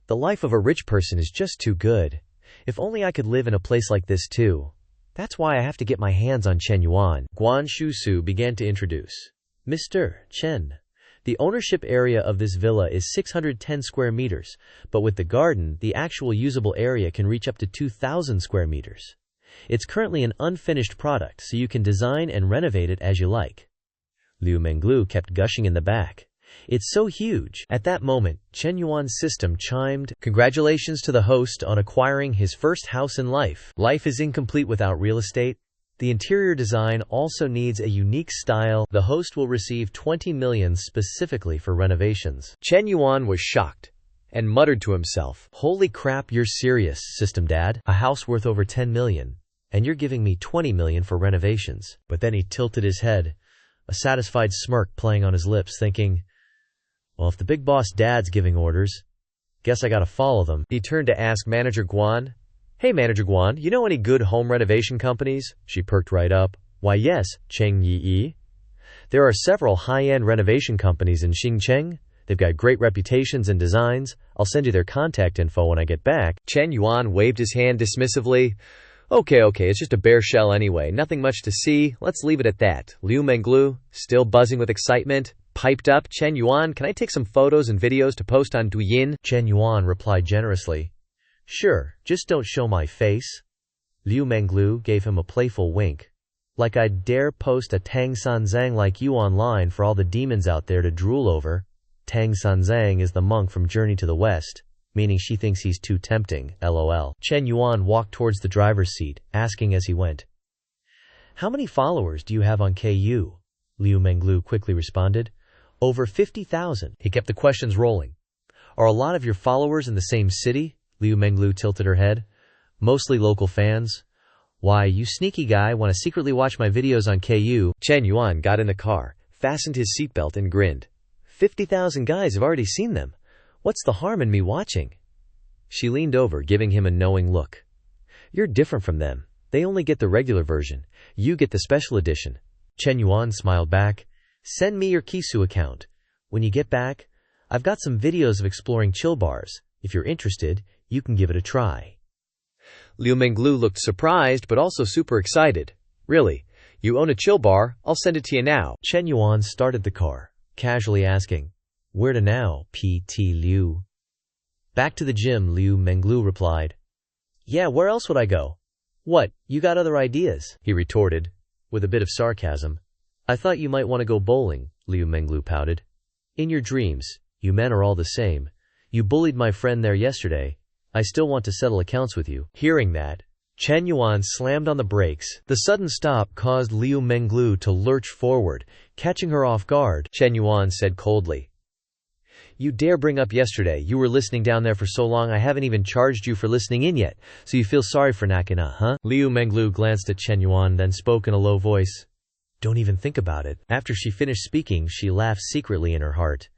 the life of a rich person is just too good. If only I could live in a place like this too. That's why I have to get my hands on Chen Yuan. Guan Shusu began to introduce. "Mr. Chen, the ownership area of this villa is 610 square meters, but with the garden, the actual usable area can reach up to 2,000 square meters. It's currently an unfinished product, so you can design and renovate it as you like." Liu Menglu kept gushing in the back. It's so huge. At that moment, Chen Yuan's system chimed, "Congratulations to the host on acquiring his first house in life. Life is incomplete without real estate. The interior design also needs a unique style. The host will receive 20 million specifically for renovations." Chen Yuan was shocked and muttered to himself, "Holy crap, you're serious, System Dad. A house worth over 10 million, and you're giving me 20 million for renovations." But then he tilted his head, a satisfied smirk playing on his lips, thinking, well, if the big boss dad's giving orders, guess I gotta follow them. He turned to ask Manager Guan, "Hey Manager Guan, you know any good home renovation companies?" She perked right up. "Why yes, Cheng Yi. There are several high-end renovation companies in Xincheng. They've got great reputations and designs. I'll send you their contact info when I get back." Chen Yuan waved his hand dismissively. Okay, it's just a bare shell anyway. Nothing much to see. Let's leave it at that." Liu Menglu, still buzzing with excitement, piped up, "Chen Yuan, can I take some photos and videos to post on Douyin?" Chen Yuan replied generously, "Sure, just don't show my face." Liu Menglu gave him a playful wink. "Like I'd dare post a Tang Sanzang like you online for all the demons out there to drool over." Tang Sanzang is the monk from Journey to the West, meaning she thinks he's too tempting, lol. Chen Yuan walked towards the driver's seat, asking as he went, "How many followers do you have on KU?" Liu Menglu quickly responded, "Over 50,000. He kept the questions rolling. "Are a lot of your followers in the same city?" Liu Menglu tilted her head. "Mostly local fans." "Why, you sneaky guy want to secretly watch my videos on KU." Chen Yuan got in the car, fastened his seatbelt and grinned. 50,000 guys have already seen them. What's the harm in me watching? She leaned over, giving him a knowing look. "You're different from them. They only get the regular version. You get the special edition." Chen Yuan smiled back. "Send me your Kisu account. When you get back, I've got some videos of exploring chill bars. If you're interested, you can give it a try." Liu Menglu looked surprised but also super excited. "Really? You own a chill bar? I'll send it to you now." Chen Yuan started the car, casually asking, "Where to now, PT Liu?" "Back to the gym," Liu Menglu replied. "Yeah, where else would I go?" "What, you got other ideas?" he retorted, with a bit of sarcasm. "I thought you might want to go bowling," Liu Menglu pouted. "In your dreams, you men are all the same. You bullied my friend there yesterday. I still want to settle accounts with you." Hearing that, Chen Yuan slammed on the brakes. The sudden stop caused Liu Menglu to lurch forward, catching her off guard. Chen Yuan said coldly, "You dare bring up yesterday? You were listening down there for so long I haven't even charged you for listening in yet, so you feel sorry for Nakina, huh?" Liu Menglu glanced at Chen Yuan, then spoke in a low voice. "Don't even think about it." After she finished speaking, she laughed secretly in her heart.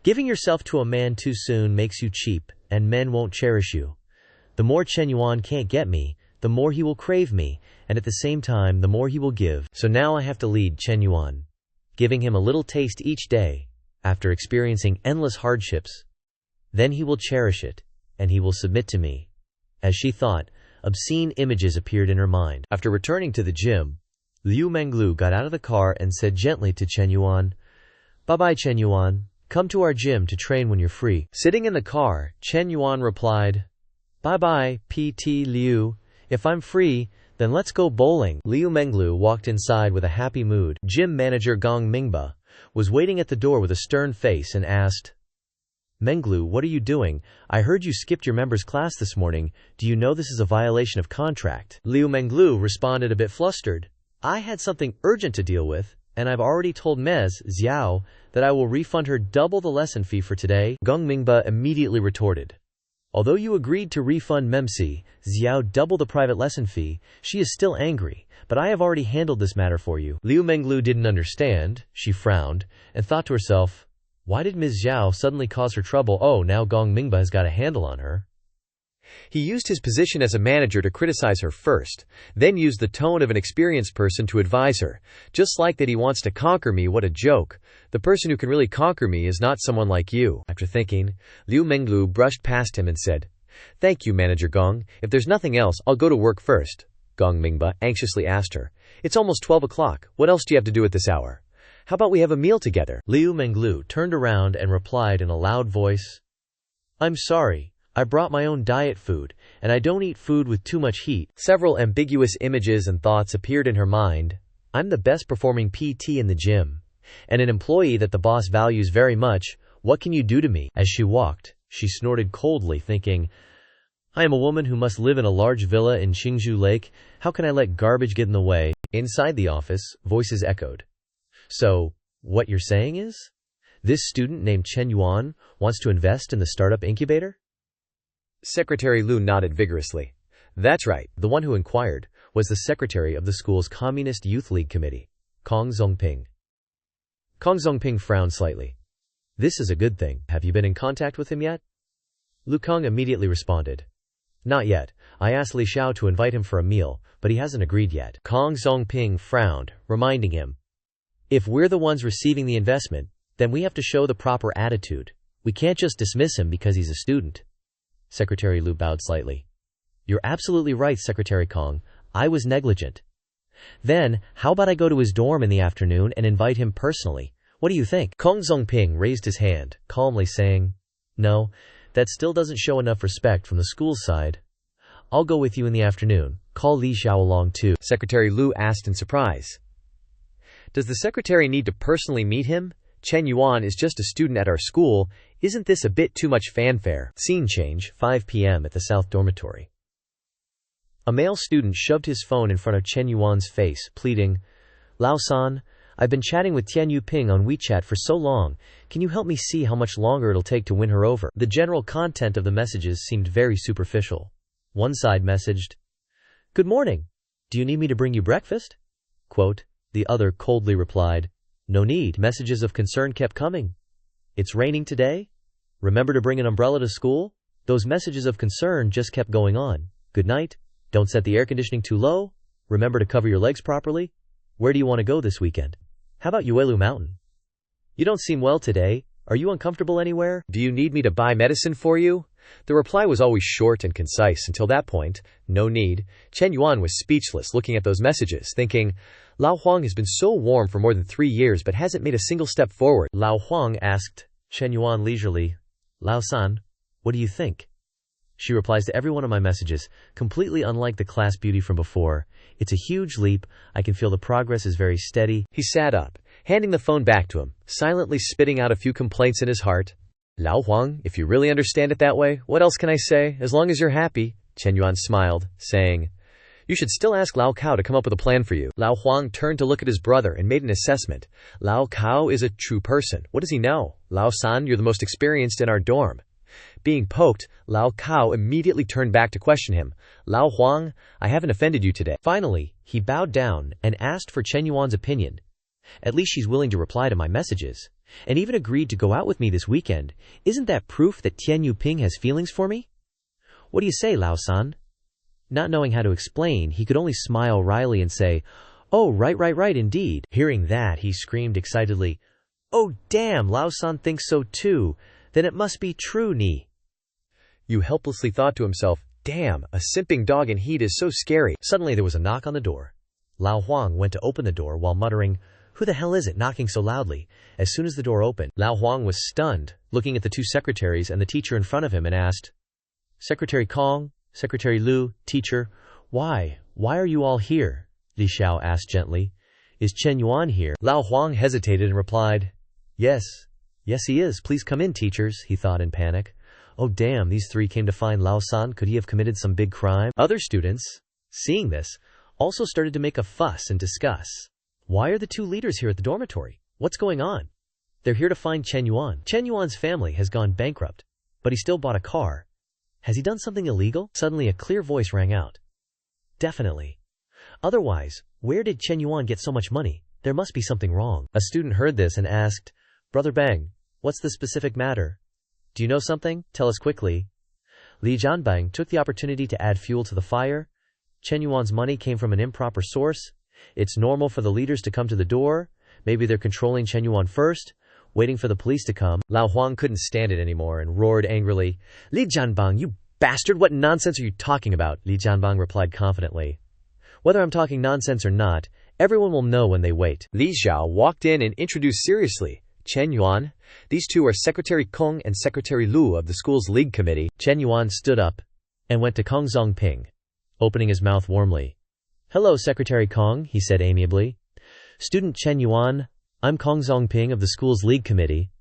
"Giving yourself to a man too soon makes you cheap, and men won't cherish you. The more Chen Yuan can't get me, the more he will crave me, and at the same time the more he will give. So now I have to lead Chen Yuan, giving him a little taste each day, after experiencing endless hardships. Then he will cherish it, and he will submit to me." As she thought, obscene images appeared in her mind. After returning to the gym, Liu Menglu got out of the car and said gently to Chen Yuan, "Bye-bye, Chen Yuan. Come to our gym to train when you're free." Sitting in the car, Chen Yuan replied, "Bye-bye, PT Liu. If I'm free, then let's go bowling." Liu Menglu walked inside with a happy mood. Gym manager Gong Mingba was waiting at the door with a stern face and asked, "Menglu, what are you doing? I heard you skipped your members' class this morning. Do you know this is a violation of contract?" Liu Menglu responded a bit flustered. "I had something urgent to deal with, and I've already told Ms. Xiao that I will refund her double the lesson fee for today." Gong Mingba immediately retorted, "Although you agreed to refund Memsi Xiao double the private lesson fee, she is still angry, but I have already handled this matter for you." Liu Menglu didn't understand. She frowned and thought to herself, why did Ms. Xiao suddenly cause her trouble? Oh, now Gong Mingba has got a handle on her. He used his position as a manager to criticize her first, then used the tone of an experienced person to advise her. Just like that he wants to conquer me, what a joke. The person who can really conquer me is not someone like you. After thinking, Liu Menglu brushed past him and said, "Thank you, Manager Gong. If there's nothing else, I'll go to work first." Gong Mingba anxiously asked her, "It's almost 12 o'clock. What else do you have to do at this hour? How about we have a meal together?" Liu Menglu turned around and replied in a loud voice, "I'm sorry. I brought my own diet food, and I don't eat food with too much heat." Several ambiguous images and thoughts appeared in her mind. I'm the best performing PT in the gym, and an employee that the boss values very much. What can you do to me?" As she walked, she snorted coldly, thinking, "I am a woman who must live in a large villa in Qingzhou Lake. How can I let garbage get in the way?" Inside the office, voices echoed. "So, what you're saying is, this student named Chen Yuan wants to invest in the startup incubator?" Secretary Lu nodded vigorously. "That's right." The one who inquired was the secretary of the school's Communist Youth League Committee, Kong Zongping. Kong Zongping frowned slightly. "This is a good thing. Have you been in contact with him yet?" Lu Kong immediately responded. "Not yet. I asked Li Xiao to invite him for a meal, but he hasn't agreed yet." Kong Zongping frowned, reminding him, "If we're the ones receiving the investment, then we have to show the proper attitude. We can't just dismiss him because he's a student." Secretary Lu bowed slightly. "You're absolutely right, Secretary Kong. I was negligent. Then, how about I go to his dorm in the afternoon and invite him personally? What do you think?" Kong Zongping raised his hand, calmly saying, "No, that still doesn't show enough respect from the school's side. I'll go with you in the afternoon. Call Li Xiao along too." Secretary Lu asked in surprise. "Does the secretary need to personally meet him? Chen Yuan is just a student at our school. Isn't this a bit too much fanfare?" Scene change, 5 p.m. at the South Dormitory. A male student shoved his phone in front of Chen Yuan's face, pleading, "Lao-san, I've been chatting with Tian Yuping on WeChat for so long. Can you help me see how much longer it'll take to win her over?" The general content of the messages seemed very superficial. One side messaged, "Good morning. Do you need me to bring you breakfast?" Quote, the other coldly replied, "No need." Messages of concern kept coming. "It's raining today? Remember to bring an umbrella to school?" Those messages of concern just kept going on. "Good night. Don't set the air conditioning too low. Remember to cover your legs properly. Where do you want to go this weekend? How about Uelu Mountain? You don't seem well today. Are you uncomfortable anywhere? "Do you need me to buy medicine for you?" The reply was always short and concise. Until that point, no need. Chen Yuan was speechless, looking at those messages, thinking, Lao Huang has been so warm for more than 3 years but hasn't made a single step forward. Lao Huang asked Chen Yuan leisurely, "Lao-san, what do you think?" She replies to every one of my messages, completely unlike the class beauty from before. "It's a huge leap. I can feel the progress is very steady." He sat up, handing the phone back to him, silently spitting out a few complaints in his heart. "Lao Huang, if you really understand it that way, what else can I say? As long as you're happy." Chen Yuan smiled, saying, "You should still ask Lao Cao to come up with a plan for you." Lao Huang turned to look at his brother and made an assessment. Lao Cao is a true person. What does he know? "Lao-san, you're the most experienced in our dorm." Being poked, Lao Cao immediately turned back to question him. "Lao Huang, I haven't offended you today." Finally, he bowed down and asked for Chen Yuan's opinion. "At least she's willing to reply to my messages, and even agreed to go out with me this weekend. Isn't that proof that Tian Yuping has feelings for me? What do you say, Lao-san?" Not knowing how to explain, he could only smile wryly and say, "Oh, right, indeed." Hearing that, he screamed excitedly, "Oh damn, Lao-san thinks so too. Then it must be true, ni." Yu helplessly thought to himself, "Damn, a simping dog in heat is so scary." Suddenly there was a knock on the door. Lao Huang went to open the door while muttering, "Who the hell is it knocking so loudly?" As soon as the door opened, Lao Huang was stunned, looking at the 2 secretaries and the teacher in front of him, and asked, "Secretary Kong, Secretary Lu, teacher, why are you all here?" Li Xiao asked gently, "Is Chen Yuan here?" Lao Huang hesitated and replied, Yes, he is. Please come in, teachers," he thought in panic. Oh damn, these 3 came to find Lao-san. Could he have committed some big crime? Other students, seeing this, also started to make a fuss and discuss. Why are the 2 leaders here at the dormitory? What's going on? They're here to find Chen Yuan. Chen Yuan's family has gone bankrupt, but he still bought a car. Has he done something illegal? Suddenly a clear voice rang out. Definitely. Otherwise, where did Chen Yuan get so much money? There must be something wrong. A student heard this and asked, "Brother Bang, what's the specific matter? Do you know something? Tell us quickly." Li Jianbang took the opportunity to add fuel to the fire. Chen Yuan's money came from an improper source. It's normal for the leaders to come to the door. Maybe they're controlling Chen Yuan first, waiting for the police to come. Lao Huang couldn't stand it anymore and roared angrily, "Li Jianbang, you bastard, what nonsense are you talking about?" Li Jianbang replied confidently, "Whether I'm talking nonsense or not, everyone will know when they wait." Li Xiao walked in and introduced seriously, "Chen Yuan, these 2 are Secretary Kong and Secretary Lu of the school's league committee." Chen Yuan stood up and went to Kong Zongping, opening his mouth warmly. "Hello, Secretary Kong," he said amiably. "Student Chen Yuan, I'm Kong Zongping of the school's league committee.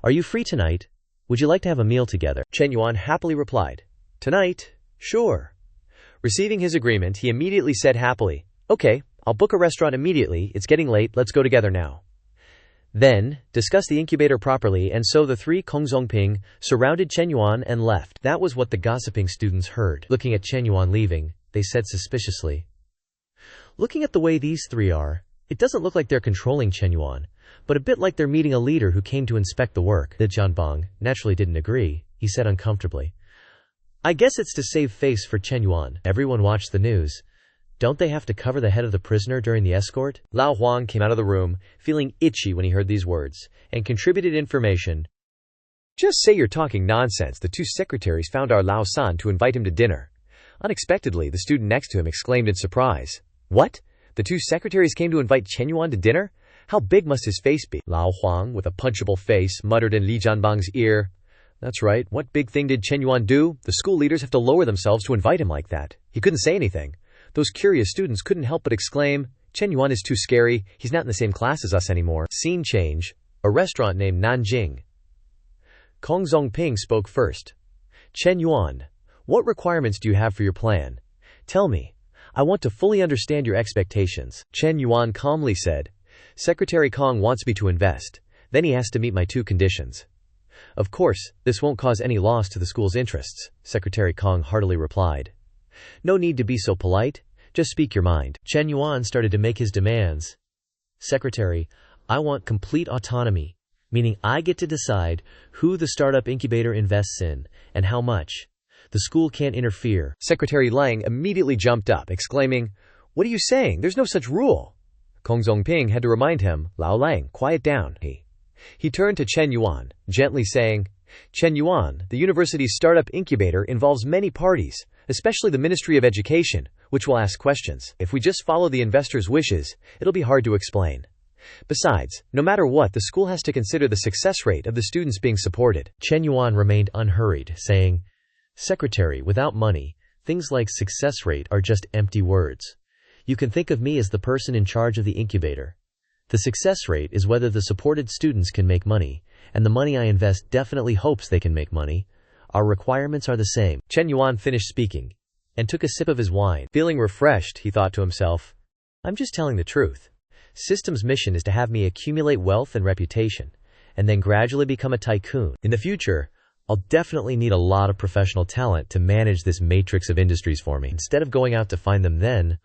Are you free tonight? Would you like to have a meal together? Chen Yuan happily replied, "Tonight? Sure." Receiving his agreement, he immediately said happily, "Okay, I'll book a restaurant immediately. It's getting late. Let's go together now." Then, discuss the incubator properly, and so the three Kong Zongping surrounded Chen Yuan and left. That was what the gossiping students heard. Looking at Chen Yuan leaving, they said suspiciously, "Looking at the way these three are, it doesn't look like they're controlling Chen Yuan, but a bit like they're meeting a leader who came to inspect the work." The Jianbang naturally didn't agree. He said uncomfortably, "I guess it's to save face for Chen Yuan." Everyone watched the news. Don't they have to cover the head of the prisoner during the escort? Lao Huang came out of the room, feeling itchy when he heard these words, and contributed information. "Just say you're talking nonsense. The two secretaries found our Lao San to invite him to dinner." Unexpectedly, the student next to him exclaimed in surprise, "What? The two secretaries came to invite Chen Yuan to dinner? How big must his face be?" Lao Huang, with a punchable face, muttered in Li Jianbang's ear, "That's right. What big thing did Chen Yuan do? The school leaders have to lower themselves to invite him like that." He couldn't say anything. Those curious students couldn't help but exclaim, "Chen Yuan is too scary. He's not in the same class as us anymore." Scene change. A restaurant named Nanjing. Kong Zongping spoke first. "Chen Yuan, what requirements do you have for your plan? Tell me. I want to fully understand your expectations." Chen Yuan calmly said, "Secretary Kong wants me to invest. Then he has to meet my two conditions." "Of course, this won't cause any loss to the school's interests," Secretary Kong heartily replied. "No need to be so polite. Just speak your mind." Chen Yuan started to make his demands. "Secretary, I want complete autonomy, meaning I get to decide who the startup incubator invests in and how much. The school can't interfere." Secretary Lang immediately jumped up, exclaiming, "What are you saying? There's no such rule." Kong Zongping had to remind him, "Lao Lang, quiet down." He turned to Chen Yuan, gently saying, "Chen Yuan, the university's startup incubator involves many parties, especially the Ministry of Education, which will ask questions. If we just follow the investors' wishes, it'll be hard to explain. Besides, no matter what, the school has to consider the success rate of the students being supported." Chen Yuan remained unhurried, saying, "Secretary, without money, things like success rate are just empty words. You can think of me as the person in charge of the incubator. The success rate is whether the supported students can make money, and the money I invest definitely hopes they can make money. Our requirements are the same." Chen Yuan finished speaking and took a sip of his wine. Feeling refreshed, he thought to himself, "I'm just telling the truth. System's mission is to have me accumulate wealth and reputation, and then gradually become a tycoon. In the future, I'll definitely need a lot of professional talent to manage this matrix of industries for me. Instead of going out to find them then,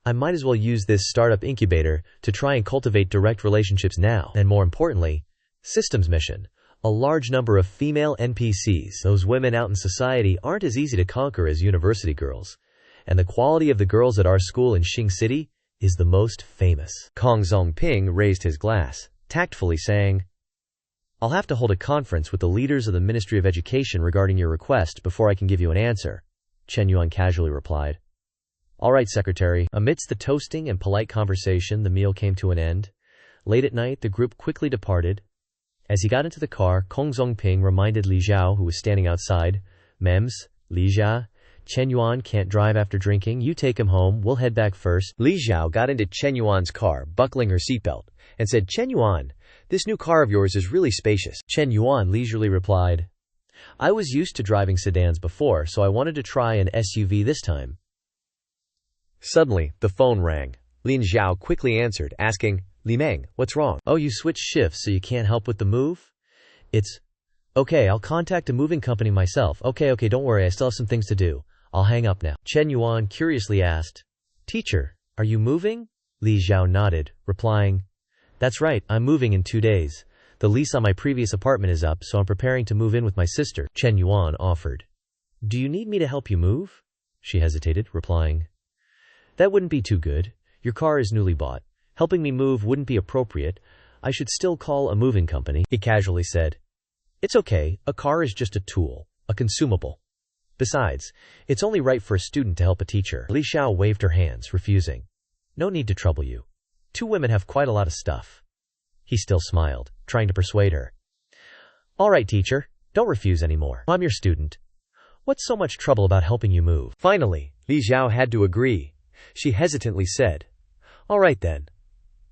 I might as well use this startup incubator to try and cultivate direct relationships now. And more importantly, System's mission. A large number of female NPCs, those women out in society, aren't as easy to conquer as university girls. And the quality of the girls at our school in Xing City is the most famous." Kong Zongping raised his glass, tactfully saying, "I'll have to hold a conference with the leaders of the Ministry of Education regarding your request before I can give you an answer," Chen Yuan casually replied. "All right, Secretary." Amidst the toasting and polite conversation, the meal came to an end. Late at night, the group quickly departed. As he got into the car, Kong Zongping reminded Li Zhao, who was standing outside, "Mems, Li Zhao, Chen Yuan can't drive after drinking. You take him home. We'll head back first." Li Zhao got into Chen Yuan's car, buckling her seatbelt, and said, "Chen Yuan, this new car of yours is really spacious." Chen Yuan leisurely replied, "I was used to driving sedans before, so I wanted to try an SUV this time." Suddenly, the phone rang. Lin Zhao quickly answered, asking, "Li Meng, what's wrong?" "Oh, you switched shifts so you can't help with the move? It's okay, I'll contact a moving company myself. Okay, don't worry, I still have some things to do. I'll hang up now." Chen Yuan curiously asked, "Teacher, are you moving?" Li Zhao nodded, replying, "That's right, I'm moving in 2 days. The lease on my previous apartment is up, so I'm preparing to move in with my sister." Chen Yuan offered, "Do you need me to help you move?" She hesitated, replying, "That wouldn't be too good. Your car is newly bought. Helping me move wouldn't be appropriate. I should still call a moving company." He casually said, "It's okay, a car is just a tool, a consumable. Besides, it's only right for a student to help a teacher." Li Xiao waved her hands, refusing. "No need to trouble you. 2 women have quite a lot of stuff." He still smiled, trying to persuade her. "All right, teacher, don't refuse anymore. I'm your student. What's so much trouble about helping you move?" Finally, Li Xiao had to agree. She hesitantly said, "All right then.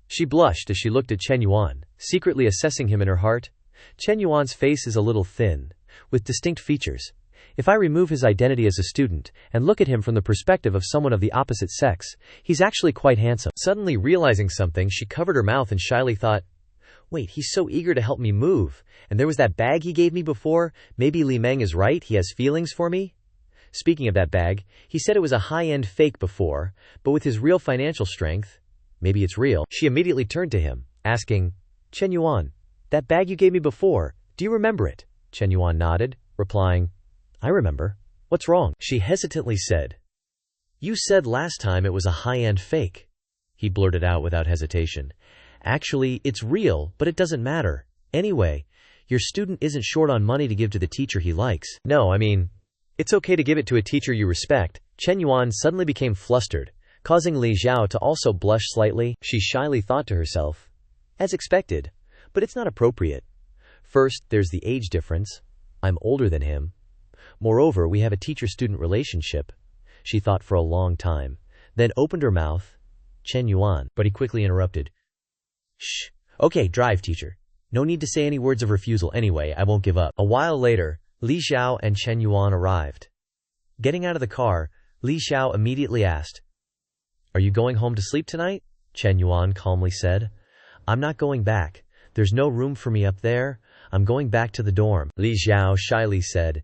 She blushed as she looked at Chen Yuan, secretly assessing him in her heart. Chen Yuan's face is a little thin, with distinct features. If I remove his identity as a student and look at him from the perspective of someone of the opposite sex, he's actually quite handsome. Suddenly realizing something, she covered her mouth and shyly thought, wait, he's so eager to help me move. And there was that bag he gave me before. Maybe Li Meng is right, he has feelings for me? Speaking of that bag, he said it was a high-end fake before, but with his real financial strength, maybe it's real. She immediately turned to him, asking, Chen Yuan, that bag you gave me before, do you remember it? Chen Yuan nodded, replying, I remember. What's wrong? She hesitantly said, you said last time it was a high-end fake. He blurted out without hesitation. Actually, it's real, but it doesn't matter. Anyway, your student isn't short on money to give to the teacher he likes. No, I mean, it's okay to give it to a teacher you respect. Chen Yuan suddenly became flustered, causing Li Xiao to also blush slightly. She shyly thought to herself, as expected, but it's not appropriate. First, there's the age difference. I'm older than him. Moreover, we have a teacher-student relationship. She thought for a long time, then opened her mouth. Chen Yuan, but he quickly interrupted. Shh. Okay, drive, teacher. No need to say any words of refusal anyway, I won't give up. A while later, Li Xiao and Chen Yuan arrived. Getting out of the car, Li Xiao immediately asked, Are you going home to sleep tonight? Chen Yuan calmly said, I'm not going back. There's no room for me up there. I'm going back to the dorm. Li Xiao shyly said,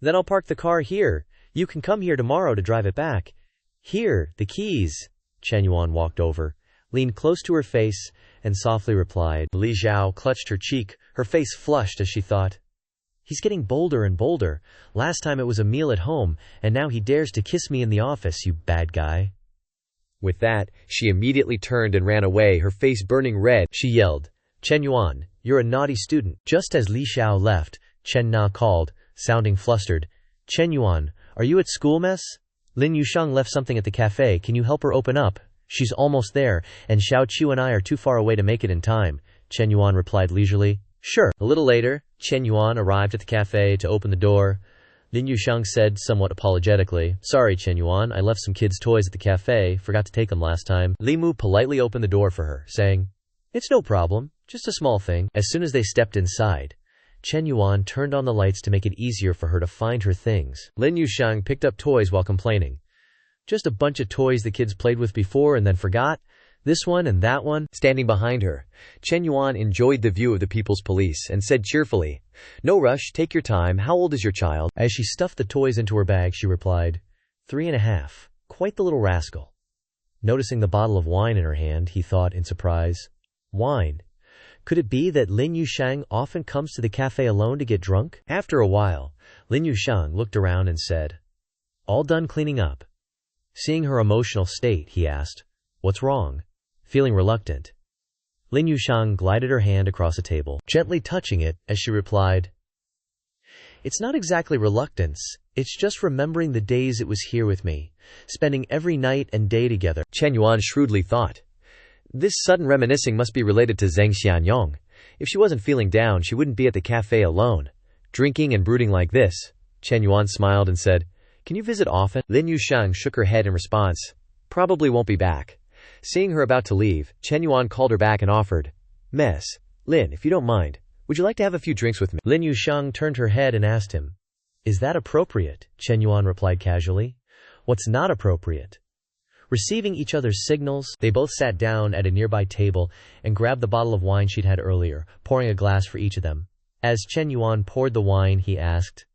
Then I'll park the car here. You can come here tomorrow to drive it back. Here, the keys. Chen Yuan walked over, leaned close to her face, and softly replied. Li Xiao clutched her cheek, her face flushed as she thought, He's getting bolder and bolder. Last time it was a meal at home, and now he dares to kiss me in the office, you bad guy. With that, she immediately turned and ran away, her face burning red. She yelled, Chen Yuan, you're a naughty student. Just as Li Xiao left, Chen Na called, sounding flustered, Chen Yuan, are you at school mess? Lin Yusheng left something at the cafe, can you help her open up? She's almost there, and Xiao Qiu and I are too far away to make it in time. Chen Yuan replied leisurely, Sure. A little later, Chen Yuan arrived at the cafe to open the door. Lin Yusheng said somewhat apologetically, Sorry, Chen Yuan, I left some kids' toys at the cafe, forgot to take them last time. Li Mu politely opened the door for her, saying, It's no problem, just a small thing. As soon as they stepped inside, Chen Yuan turned on the lights to make it easier for her to find her things. Lin Yusheng picked up toys while complaining. Just a bunch of toys the kids played with before and then forgot. This one and that one. Standing behind her, Chen Yuan enjoyed the view of the People's Police and said cheerfully, No rush, take your time. How old is your child? As she stuffed the toys into her bag, she replied, 3.5. Quite the little rascal. Noticing the bottle of wine in her hand, he thought in surprise, Wine? Could it be that Lin Yusheng often comes to the cafe alone to get drunk? After a while, Lin Yusheng looked around and said, All done cleaning up. Seeing her emotional state, he asked, What's wrong? Feeling reluctant, Lin Yusheng glided her hand across the table, gently touching it, as she replied, It's not exactly reluctance, it's just remembering the days it was here with me, spending every night and day together. Chen Yuan shrewdly thought, This sudden reminiscing must be related to Zhang Xianyong. If she wasn't feeling down, she wouldn't be at the cafe alone, drinking and brooding like this. Chen Yuan smiled and said, Can you visit often? Lin Yusheng shook her head in response, Probably won't be back. Seeing her about to leave, Chen Yuan called her back and offered, Miss, Lin, if you don't mind, would you like to have a few drinks with me? Lin Yusheng turned her head and asked him, Is that appropriate? Chen Yuan replied casually, What's not appropriate? Receiving each other's signals, they both sat down at a nearby table and grabbed the bottle of wine she'd had earlier, pouring a glass for each of them. As Chen Yuan poured the wine, he asked,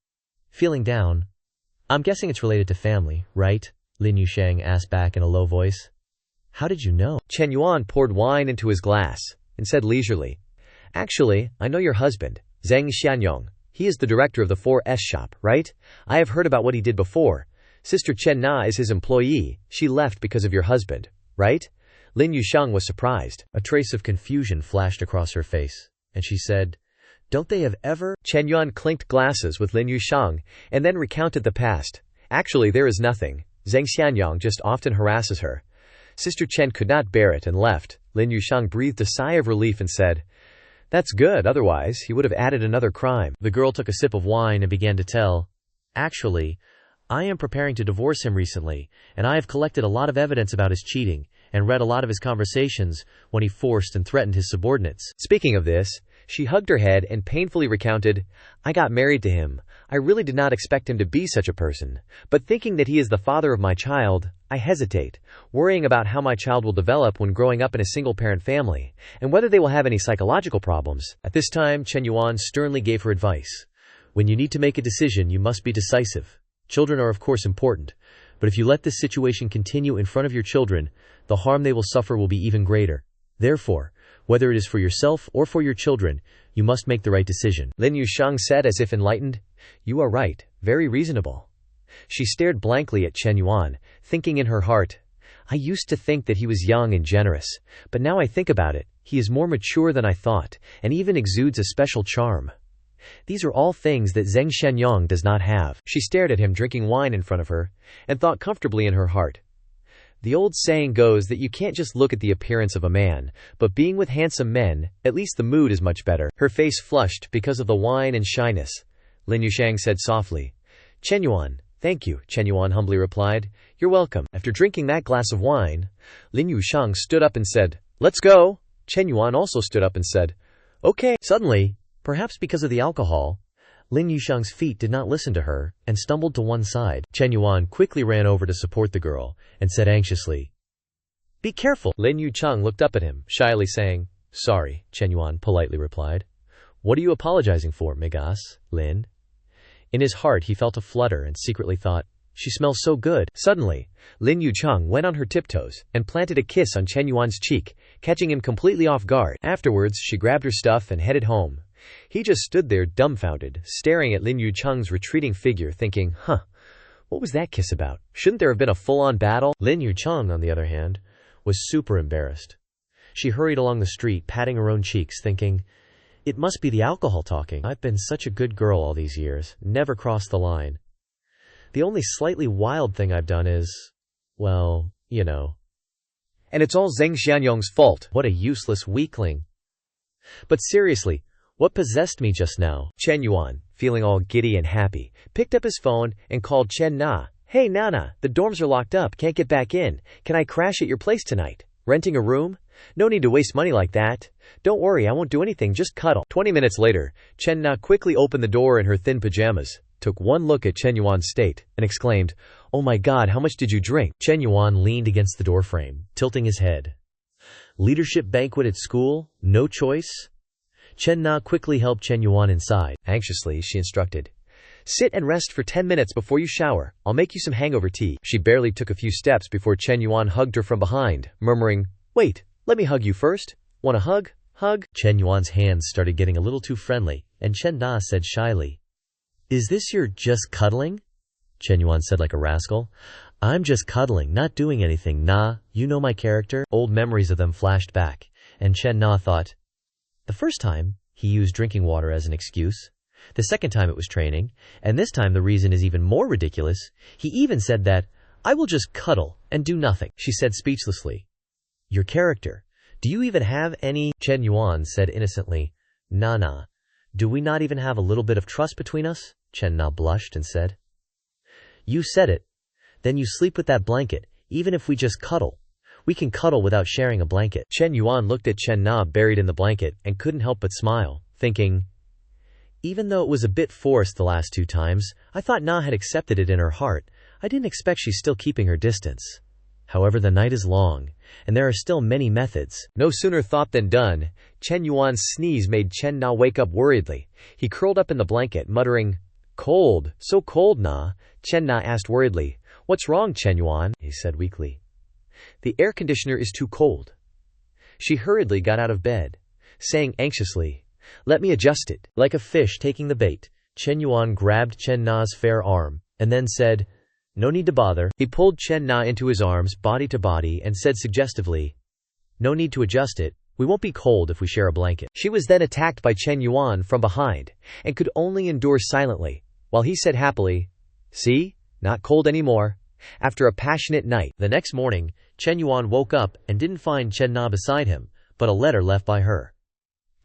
Feeling down? I'm guessing it's related to family, right? Lin Yusheng asked back in a low voice. How did you know? Chen Yuan poured wine into his glass and said leisurely, Actually, I know your husband, Zhang Xianyong. He is the director of the 4S shop, right? I have heard about what he did before. Sister Chen Na is his employee. She left because of your husband, right? Lin Yusheng was surprised. A trace of confusion flashed across her face, and she said, Don't they have ever? Chen Yuan clinked glasses with Lin Yusheng and then recounted the past. Actually, there is nothing. Zhang Xianyong just often harasses her. Sister Chen could not bear it and left. Lin Yusheng breathed a sigh of relief and said, That's good, otherwise he would have added another crime. The girl took a sip of wine and began to tell, Actually, I am preparing to divorce him recently, and I have collected a lot of evidence about his cheating, and read a lot of his conversations when he forced and threatened his subordinates. Speaking of this, she hugged her head and painfully recounted, I got married to him. I really did not expect him to be such a person. But thinking that he is the father of my child, I hesitate, worrying about how my child will develop when growing up in a single-parent family, and whether they will have any psychological problems. At this time, Chen Yuan sternly gave her advice. When you need to make a decision, you must be decisive. Children are of course important, but if you let this situation continue in front of your children, the harm they will suffer will be even greater. Therefore, whether it is for yourself or for your children, you must make the right decision. Lin Yusheng said as if enlightened, You are right, very reasonable. She stared blankly at Chen Yuan, thinking in her heart, I used to think that he was young and generous, but now I think about it, he is more mature than I thought, and even exudes a special charm. These are all things that Zheng Shenyang does not have. She stared at him drinking wine in front of her, and thought comfortably in her heart. The old saying goes that you can't just look at the appearance of a man, but being with handsome men, at least the mood is much better. Her face flushed because of the wine and shyness. Lin Yusheng said softly, Chen Yuan, thank you, Chen Yuan humbly replied. You're welcome. After drinking that glass of wine, Lin Yusheng stood up and said, Let's go. Chen Yuan also stood up and said, Okay. Suddenly, perhaps because of the alcohol, Lin Yusheng's feet did not listen to her and stumbled to one side. Chen Yuan quickly ran over to support the girl and said anxiously, Be careful. Lin Yucheng looked up at him, shyly saying, Sorry, Chen Yuan politely replied. What are you apologizing for, Megas, Lin? In his heart he felt a flutter and secretly thought, She smells so good. Suddenly, Lin Yucheng went on her tiptoes and planted a kiss on Chen Yuan's cheek, catching him completely off guard. Afterwards, she grabbed her stuff and headed home. He just stood there dumbfounded, staring at Lin Yucheng's retreating figure, thinking, what was that kiss about? Shouldn't there have been a full-on battle? Lin Yucheng, on the other hand, was super embarrassed. She hurried along the street, patting her own cheeks, thinking, It must be the alcohol talking. I've been such a good girl all these years, never crossed the line. The only slightly wild thing I've done is, well, you know. And it's all Zheng Xianyong's fault. What a useless weakling. But seriously, what possessed me just now? Chen Yuan, feeling all giddy and happy, picked up his phone and called Chen Na. Hey Nana, the dorms are locked up, can't get back in. Can I crash at your place tonight? Renting a room? No need to waste money like that. Don't worry, I won't do anything, just cuddle. 20 minutes later, Chen Na quickly opened the door in her thin pajamas, took one look at Chen Yuan's state, and exclaimed, Oh my god, how much did you drink? Chen Yuan leaned against the doorframe, tilting his head. Leadership banquet at school? No choice? Chen Na quickly helped Chen Yuan inside. Anxiously, she instructed, Sit and rest for 10 minutes before you shower. I'll make you some hangover tea. She barely took a few steps before Chen Yuan hugged her from behind, murmuring, Wait, let me hug you first. Want a hug? Hug? Chen Yuan's hands started getting a little too friendly, and Chen Na said shyly, Is this your just cuddling? Chen Yuan said like a rascal. I'm just cuddling, not doing anything, Na. You know my character? Old memories of them flashed back, and Chen Na thought, The first time, he used drinking water as an excuse. The second time it was training, and this time the reason is even more ridiculous. He even said that, I will just cuddle and do nothing. She said speechlessly, Your character. Do you even have any? Chen Yuan said innocently, Na. Do we not even have a little bit of trust between us? Chen Na blushed and said, You said it. Then you sleep with that blanket, even if we just cuddle. We can cuddle without sharing a blanket. Chen Yuan looked at Chen Na buried in the blanket and couldn't help but smile, thinking, Even though it was a bit forced the last 2 times, I thought Na had accepted it in her heart. I didn't expect she's still keeping her distance. However, the night is long, and there are still many methods. No sooner thought than done. Chen Yuan's sneeze made Chen Na wake up worriedly. He curled up in the blanket, muttering, Cold, so cold, Na. Chen Na asked worriedly, What's wrong, Chen Yuan? He said weakly. The air conditioner is too cold. She hurriedly got out of bed, saying anxiously, Let me adjust it. Like a fish taking the bait, Chen Yuan grabbed Chen Na's fair arm, and then said, No need to bother. He pulled Chen Na into his arms, body to body, and said suggestively, No need to adjust it. We won't be cold if we share a blanket. She was then attacked by Chen Yuan from behind, and could only endure silently, while he said happily, See, not cold anymore. After a passionate night. The next morning, Chen Yuan woke up and didn't find Chen Na beside him, but a letter left by her.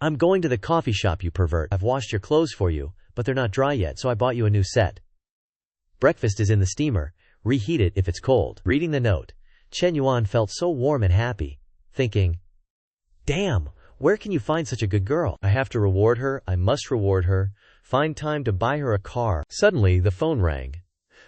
I'm going to the coffee shop, you pervert. I've washed your clothes for you, but they're not dry yet, so I bought you a new set. Breakfast is in the steamer. Reheat it if it's cold. Reading the note, Chen Yuan felt so warm and happy, thinking, "Damn, where can you find such a good girl? I have to reward her, I must reward her, find time to buy her a car." Suddenly, the phone rang.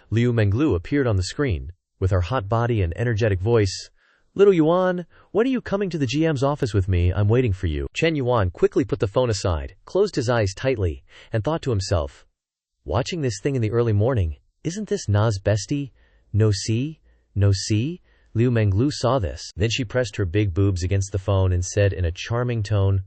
Liu Menglu appeared on the screen, with her hot body and energetic voice. "Little Yuan, when are you coming to the GM's office with me? I'm waiting for you." Chen Yuan quickly put the phone aside, closed his eyes tightly, and thought to himself, "Watching this thing in the early morning, isn't this Na's bestie? No see? No see?" Liu Menglu saw this. Then she pressed her big boobs against the phone and said in a charming tone,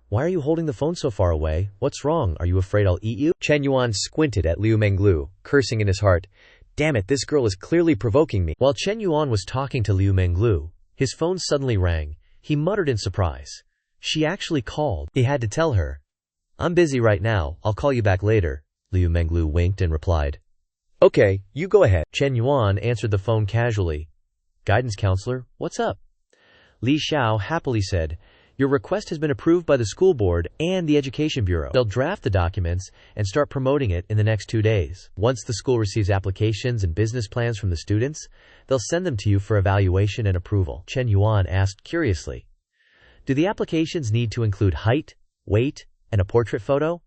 "Why are you holding the phone so far away? What's wrong? Are you afraid I'll eat you?" Chen Yuan squinted at Liu Menglu, cursing in his heart, "Damn it, this girl is clearly provoking me." While Chen Yuan was talking to Liu Menglu, his phone suddenly rang. He muttered in surprise. She actually called. He had to tell her, "I'm busy right now, I'll call you back later." Liu Menglu winked and replied, "Okay, you go ahead." Chen Yuan answered the phone casually. "Guidance counselor, what's up?" Li Xiao happily said, "Your request has been approved by the school board and the education bureau. They'll draft the documents and start promoting it in the next 2 days. Once the school receives applications and business plans from the students, they'll send them to you for evaluation and approval." Chen Yuan asked curiously, "Do the applications need to include height, weight, and a portrait photo?"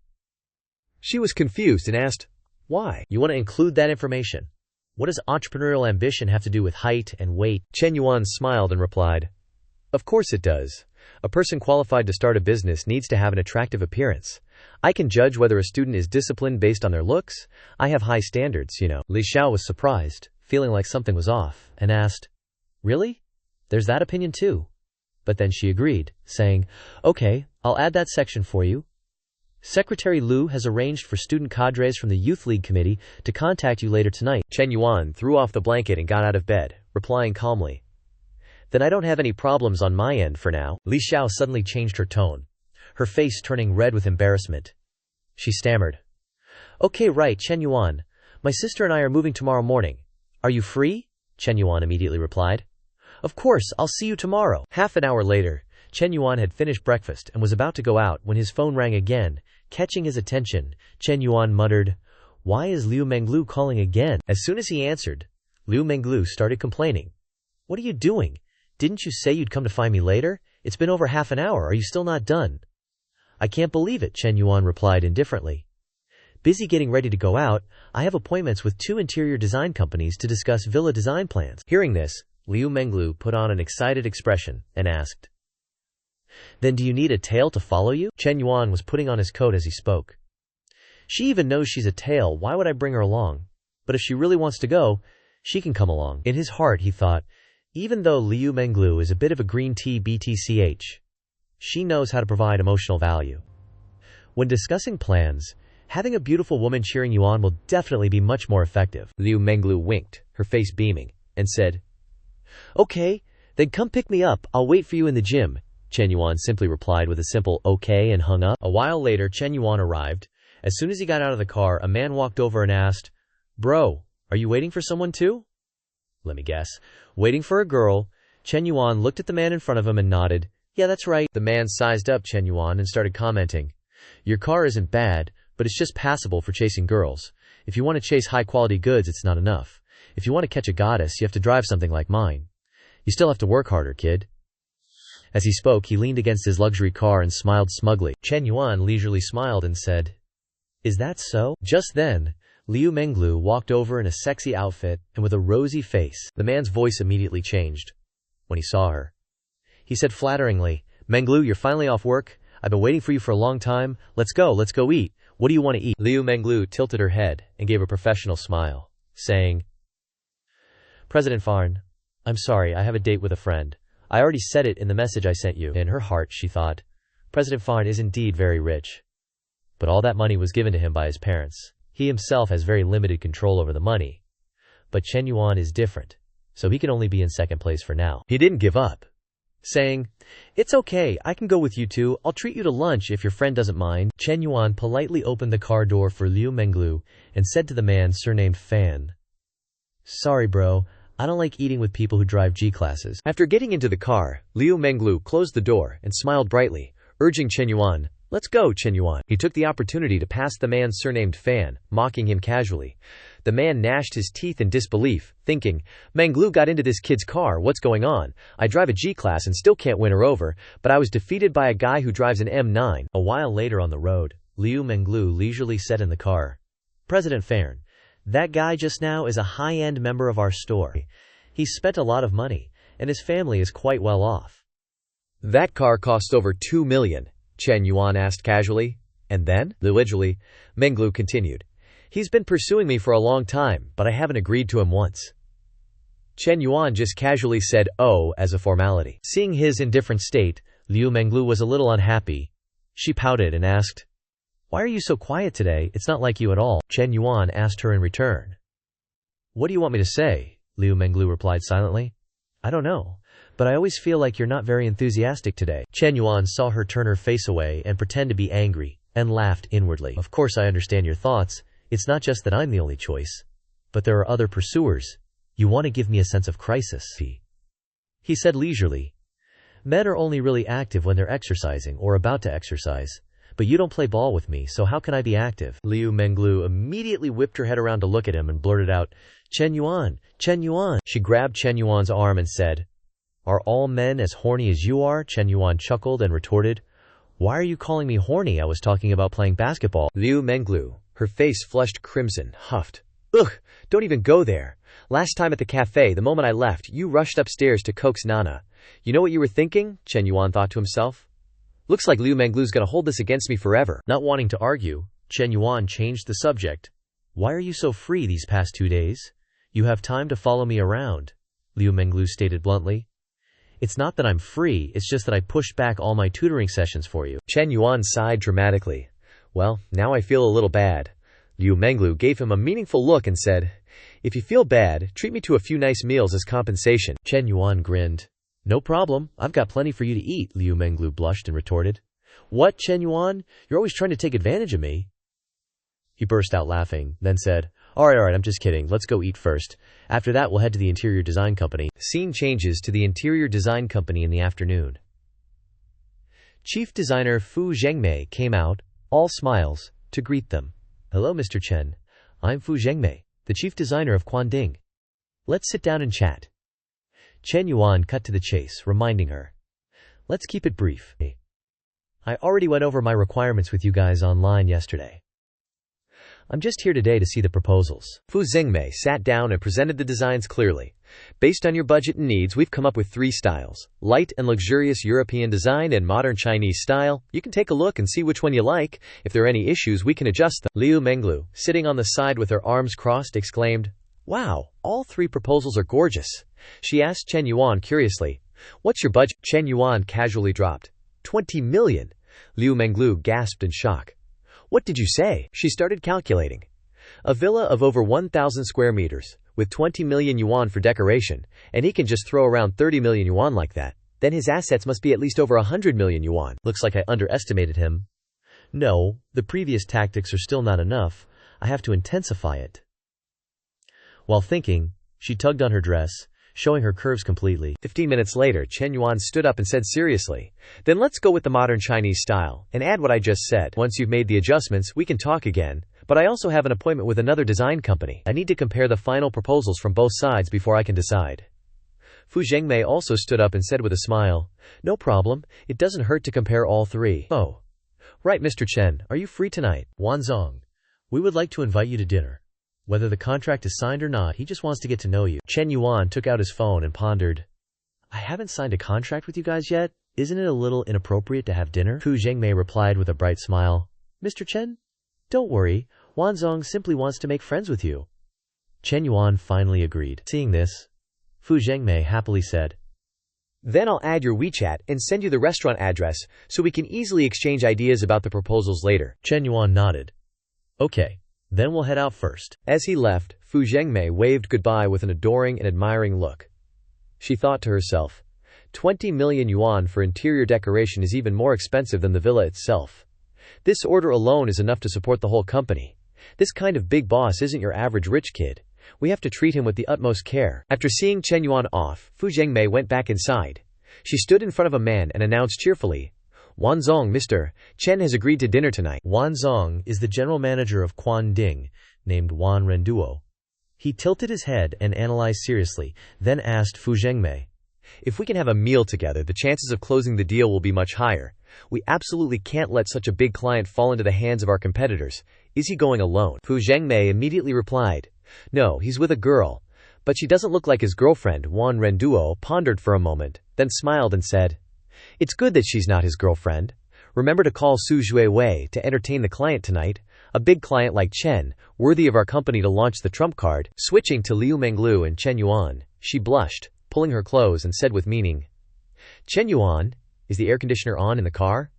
She was confused and asked, "Why? You want to include that information? What does entrepreneurial ambition have to do with height and weight?" Chen Yuan smiled and replied, "Of course it does. A person qualified to start a business needs to have an attractive appearance. I can judge whether a student is disciplined based on their looks. I have high standards, you know." Li Xiao was surprised, feeling like something was off, and asked, "Really? There's that opinion too?" But then she agreed, saying, "Okay, I'll add that section for you. Secretary Liu has arranged for student cadres from the Youth League Committee to contact you later tonight." Chen Yuan threw off the blanket and got out of bed, replying calmly, "Then I don't have any problems on my end for now." Li Xiao suddenly changed her tone, her face turning red with embarrassment. She stammered, "Okay, right, Chen Yuan. My sister and I are moving tomorrow morning. Are you free?" Chen Yuan immediately replied, "Of course, I'll see you tomorrow." Half an hour later, Chen Yuan had finished breakfast and was about to go out when his phone rang again. Catching his attention, Chen Yuan muttered, "Why is Liu Menglu calling again?" As soon as he answered, Liu Menglu started complaining. "What are you doing? Didn't you say you'd come to find me later? It's been over half an hour. Are you still not done?" "I can't believe it," Chen Yuan replied indifferently. "Busy getting ready to go out. I have appointments with 2 interior design companies to discuss villa design plans." Hearing this, Liu Menglu put on an excited expression and asked, "Then do you need a tail to follow you?" Chen Yuan was putting on his coat as he spoke. "She even knows she's a tail. Why would I bring her along? But if she really wants to go, she can come along." In his heart, he thought, even though Liu Menglu is a bit of a green tea BTCH, she knows how to provide emotional value. When discussing plans, having a beautiful woman cheering you on will definitely be much more effective. Liu Menglu winked, her face beaming, and said, "Okay, then come pick me up. I'll wait for you in the gym." Chen Yuan simply replied with a simple "okay" and hung up. A while later, Chen Yuan arrived. As soon as he got out of the car, a man walked over and asked, "Bro, are you waiting for someone too?" "Let me guess. Waiting for a girl." Chen Yuan looked at the man in front of him and nodded. "Yeah, that's right." The man sized up Chen Yuan and started commenting, "Your car isn't bad, but it's just passable for chasing girls. If you want to chase high-quality goods, it's not enough. If you want to catch a goddess, you have to drive something like mine. You still have to work harder, kid." As he spoke, he leaned against his luxury car and smiled smugly. Chen Yuan leisurely smiled and said, "Is that so?" Just then, Liu Menglu walked over in a sexy outfit and with a rosy face. The man's voice immediately changed when he saw her. He said flatteringly, "Menglu, you're finally off work. I've been waiting for you for a long time. Let's go eat. What do you want to eat?" Liu Menglu tilted her head and gave a professional smile, saying, "President Farn, I'm sorry, I have a date with a friend. I already said it in the message I sent you." In her heart, she thought, President Farn is indeed very rich. But all that money was given to him by his parents. He himself has very limited control over the money. But Chen Yuan is different, so he can only be in second place for now. He didn't give up, saying, "It's okay, I can go with you too. I'll treat you to lunch if your friend doesn't mind." Chen Yuan politely opened the car door for Liu Menglu and said to the man surnamed Fan, "Sorry bro, I don't like eating with people who drive G-classes." After getting into the car, Liu Menglu closed the door and smiled brightly, urging Chen Yuan, "Let's go, Chen Yuan." He took the opportunity to pass the man surnamed Fan, mocking him casually. The man gnashed his teeth in disbelief, thinking, Menglu got into this kid's car, what's going on? I drive a G-Class and still can't win her over, but I was defeated by a guy who drives an M9. A while later on the road, Liu Menglu leisurely said in the car, President Farn, that guy just now is a high-end member of our store. He's spent a lot of money, and his family is quite well off. That car costs over 2 million, Chen Yuan asked casually. And then? Individually, Menglu continued. He's been pursuing me for a long time, but I haven't agreed to him once. Chen Yuan just casually said, oh, as a formality. Seeing his indifferent state, Liu Menglu was a little unhappy. She pouted and asked, Why are you so quiet today? It's not like you at all. Chen Yuan asked her in return. What do you want me to say? Liu Menglu replied silently. I don't know, but I always feel like you're not very enthusiastic today. Chen Yuan saw her turn her face away and pretend to be angry, and laughed inwardly. Of course I understand your thoughts. It's not just that I'm the only choice, but there are other pursuers. You want to give me a sense of crisis. He said leisurely. Men are only really active when they're exercising or about to exercise, but you don't play ball with me, so how can I be active? Liu Menglu immediately whipped her head around to look at him and blurted out, Chen Yuan, Chen Yuan. She grabbed Chen Yuan's arm and said, Are all men as horny as you are? Chen Yuan chuckled and retorted, Why are you calling me horny? I was talking about playing basketball. Liu Menglu, her face flushed crimson, huffed. Ugh, don't even go there. Last time at the cafe, the moment I left, you rushed upstairs to coax Nana. You know what you were thinking? Chen Yuan thought to himself. Looks like Liu Menglu's gonna hold this against me forever. Not wanting to argue, Chen Yuan changed the subject. Why are you so free these past 2 days? You have time to follow me around, Liu Menglu stated bluntly. It's not that I'm free, it's just that I pushed back all my tutoring sessions for you. Chen Yuan sighed dramatically. Well, now I feel a little bad. Liu Menglu gave him a meaningful look and said, If you feel bad, treat me to a few nice meals as compensation. Chen Yuan grinned. No problem, I've got plenty for you to eat, Liu Menglu blushed and retorted. What, Chen Yuan? You're always trying to take advantage of me. He burst out laughing, then said, All right, I'm just kidding, let's go eat first. After that we'll head to the interior design company. Scene changes to the interior design company in the afternoon. Chief designer Fu Zhengmei came out, all smiles, to greet them. Hello, Mr. Chen. I'm Fu Zhengmei, the chief designer of Quanding. Let's sit down and chat. Chen Yuan cut to the chase, reminding her. Let's keep it brief. I already went over my requirements with you guys online yesterday. I'm just here today to see the proposals. Fu Zhengmei sat down and presented the designs clearly. Based on your budget and needs, we've come up with 3 styles. Light and luxurious European design and modern Chinese style. You can take a look and see which one you like. If there are any issues, we can adjust them. Liu Menglu, sitting on the side with her arms crossed, exclaimed, Wow, all 3 proposals are gorgeous. She asked Chen Yuan curiously, What's your budget? Chen Yuan casually dropped, 20 million. Liu Menglu gasped in shock. What did you say? She started calculating. A villa of over 1,000 square meters, with 20 million yuan for decoration, and he can just throw around 30 million yuan like that. Then his assets must be at least over 100 million yuan. Looks like I underestimated him. No, the previous tactics are still not enough. I have to intensify it. While thinking, she tugged on her dress, showing her curves completely. 15 minutes later, Chen Yuan stood up and said seriously, Then let's go with the modern Chinese style, and add what I just said. Once you've made the adjustments, we can talk again, but I also have an appointment with another design company. I need to compare the final proposals from both sides before I can decide. Fu Zhengmei also stood up and said with a smile, No problem, it doesn't hurt to compare all 3. Oh. Right, Mr. Chen, are you free tonight? Wanzong, we would like to invite you to dinner. Whether the contract is signed or not, he just wants to get to know you. Chen Yuan took out his phone and pondered. I haven't signed a contract with you guys yet. Isn't it a little inappropriate to have dinner? Fu Zhengmei replied with a bright smile. Mr. Chen, don't worry. Wanzong simply wants to make friends with you. Chen Yuan finally agreed. Seeing this, Fu Zhengmei happily said, Then I'll add your WeChat and send you the restaurant address so we can easily exchange ideas about the proposals later. Chen Yuan nodded. Okay. Then we'll head out first. As he left, Fu Zhengmei waved goodbye with an adoring and admiring look. She thought to herself, 20 million yuan for interior decoration is even more expensive than the villa itself. This order alone is enough to support the whole company. This kind of big boss isn't your average rich kid. We have to treat him with the utmost care. After seeing Chen Yuan off, Fu Zhengmei went back inside. She stood in front of a man and announced cheerfully, Wanzong, Mr. Chen has agreed to dinner tonight. Wanzong is the general manager of Quanding, named Wan Renduo. He tilted his head and analyzed seriously, then asked Fu Zhengmei. If we can have a meal together, the chances of closing the deal will be much higher. We absolutely can't let such a big client fall into the hands of our competitors. Is he going alone? Fu Zhengmei immediately replied, No, he's with a girl. But she doesn't look like his girlfriend. Wan Renduo pondered for a moment, then smiled and said, It's good that she's not his girlfriend. Remember to call Su Wei to entertain the client tonight. A big client like Chen, worthy of our company to launch the trump card. Switching to Liu Menglu and Chen Yuan, she blushed, pulling her clothes, and said with meaning, Chen Yuan, is the air conditioner on in the car?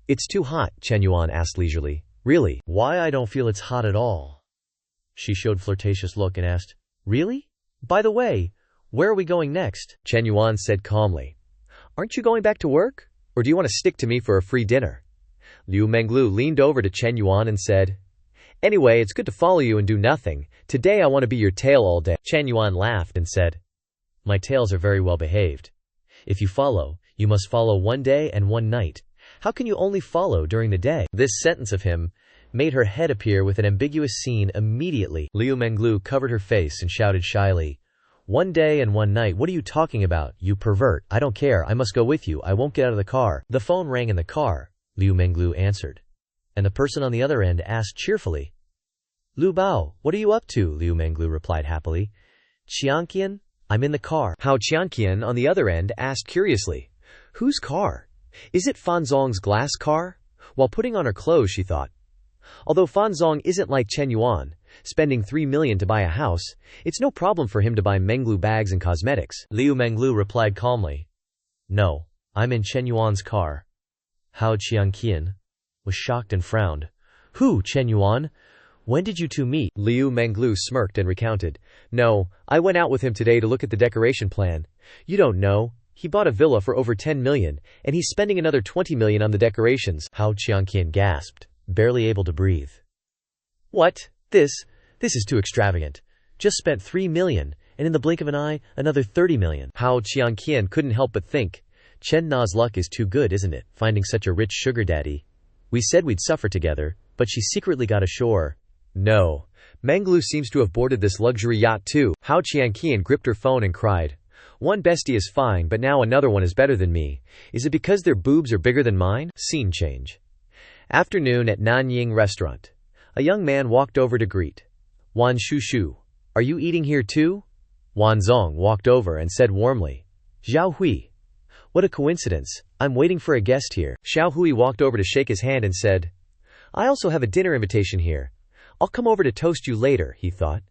It's too hot, Chen Yuan asked leisurely. Really? Why, I don't feel it's hot at all. She showed flirtatious look and asked, Really? By the way, where are we going next? Chen Yuan said calmly, Aren't you going back to work? Or do you want to stick to me for a free dinner? Liu Menglu leaned over to Chen Yuan and said, Anyway, it's good to follow you and do nothing. Today I want to be your tail all day. Chen Yuan laughed and said, My tails are very well behaved. If you follow, you must follow one day and one night. How can you only follow during the day? This sentence of him made her head appear with an ambiguous scene immediately. Liu Menglu covered her face and shouted shyly, One day and one night, what are you talking about, you pervert? I don't care, I must go with you, I won't get out of the car. The phone rang in the car, Liu Menglu answered. And the person on the other end asked cheerfully, Lu Bao, what are you up to? Liu Menglu replied happily, Qianqian, I'm in the car. Hao Qianqian on the other end asked curiously, Whose car? Is it Fan Zong's glass car? While putting on her clothes, she thought, Although Fan Zong isn't like Chen Yuan, spending 3 million to buy a house, it's no problem for him to buy Menglu bags and cosmetics. Liu Menglu replied calmly, No, I'm in Chen Yuan's car. Hao Qianqian was shocked and frowned. Who, Chen Yuan? When did you two meet? Liu Menglu smirked and recounted, No, I went out with him today to look at the decoration plan. You don't know. He bought a villa for over 10 million, and he's spending another 20 million on the decorations. Hao Qianqian gasped, barely able to breathe. What? This is too extravagant. Just spent 3 million, and in the blink of an eye, another 30 million. Hao Qianqian couldn't help but think, Chen Na's luck is too good, isn't it, finding such a rich sugar daddy? We said we'd suffer together, but she secretly got ashore. No. Menglu seems to have boarded this luxury yacht too. Hao Qianqian gripped her phone and cried, One bestie is fine, but now another one is better than me. Is it because their boobs are bigger than mine? Scene change. Afternoon at Nanying restaurant. A young man walked over to greet Wan Shushu. Are you eating here too? Wan Zong walked over and said warmly, Zhao Hui. What a coincidence. I'm waiting for a guest here. Xiao Hui walked over to shake his hand and said, I also have a dinner invitation here. I'll come over to toast you later, he thought.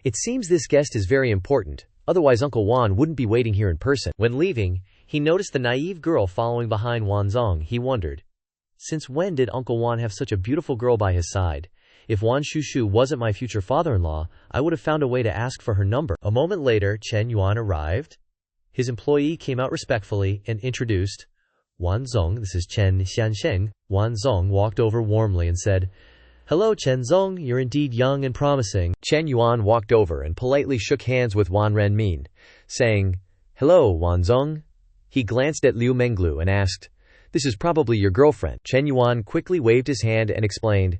It seems this guest is very important, otherwise Uncle Wan wouldn't be waiting here in person. When leaving, he noticed the naive girl following behind Wan Zong. He wondered, since when did Uncle Wan have such a beautiful girl by his side? If Wan Shushu wasn't my future father-in-law, I would have found a way to ask for her number. A moment later, Chen Yuan arrived. His employee came out respectfully and introduced, Wan Zong, this is Chen Xiansheng. Wan Zong walked over warmly and said, Hello Chen Zong, you're indeed young and promising. Chen Yuan walked over and politely shook hands with Wan Renmin, saying, Hello Wan Zong. He glanced at Liu Menglu and asked, This is probably your girlfriend. Chen Yuan quickly waved his hand and explained,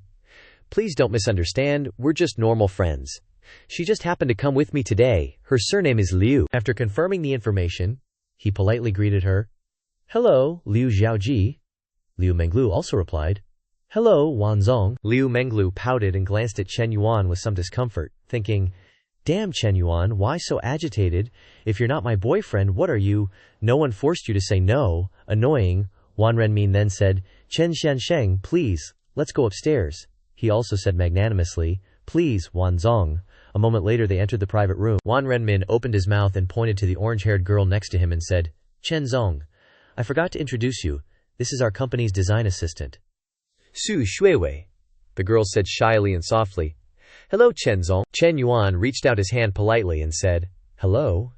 Please don't misunderstand, we're just normal friends. She just happened to come with me today. Her surname is Liu. After confirming the information, he politely greeted her. Hello, Liu Xiaoji. Liu Menglu also replied, Hello, Wan Zong. Liu Menglu pouted and glanced at Chen Yuan with some discomfort, thinking, Damn Chen Yuan, why so agitated? If you're not my boyfriend, what are you? No one forced you to say no. Annoying. Wan Renmin then said, Chen Xiansheng, please, let's go upstairs. He also said magnanimously, Please, Wan Zong. A moment later they entered the private room. Wan Renmin opened his mouth and pointed to the orange-haired girl next to him and said, Chen Zong, I forgot to introduce you. This is our company's design assistant. Su Shuiwei, the girl said shyly and softly. Hello Chen Zong. Chen Yuan reached out his hand politely and said, Hello.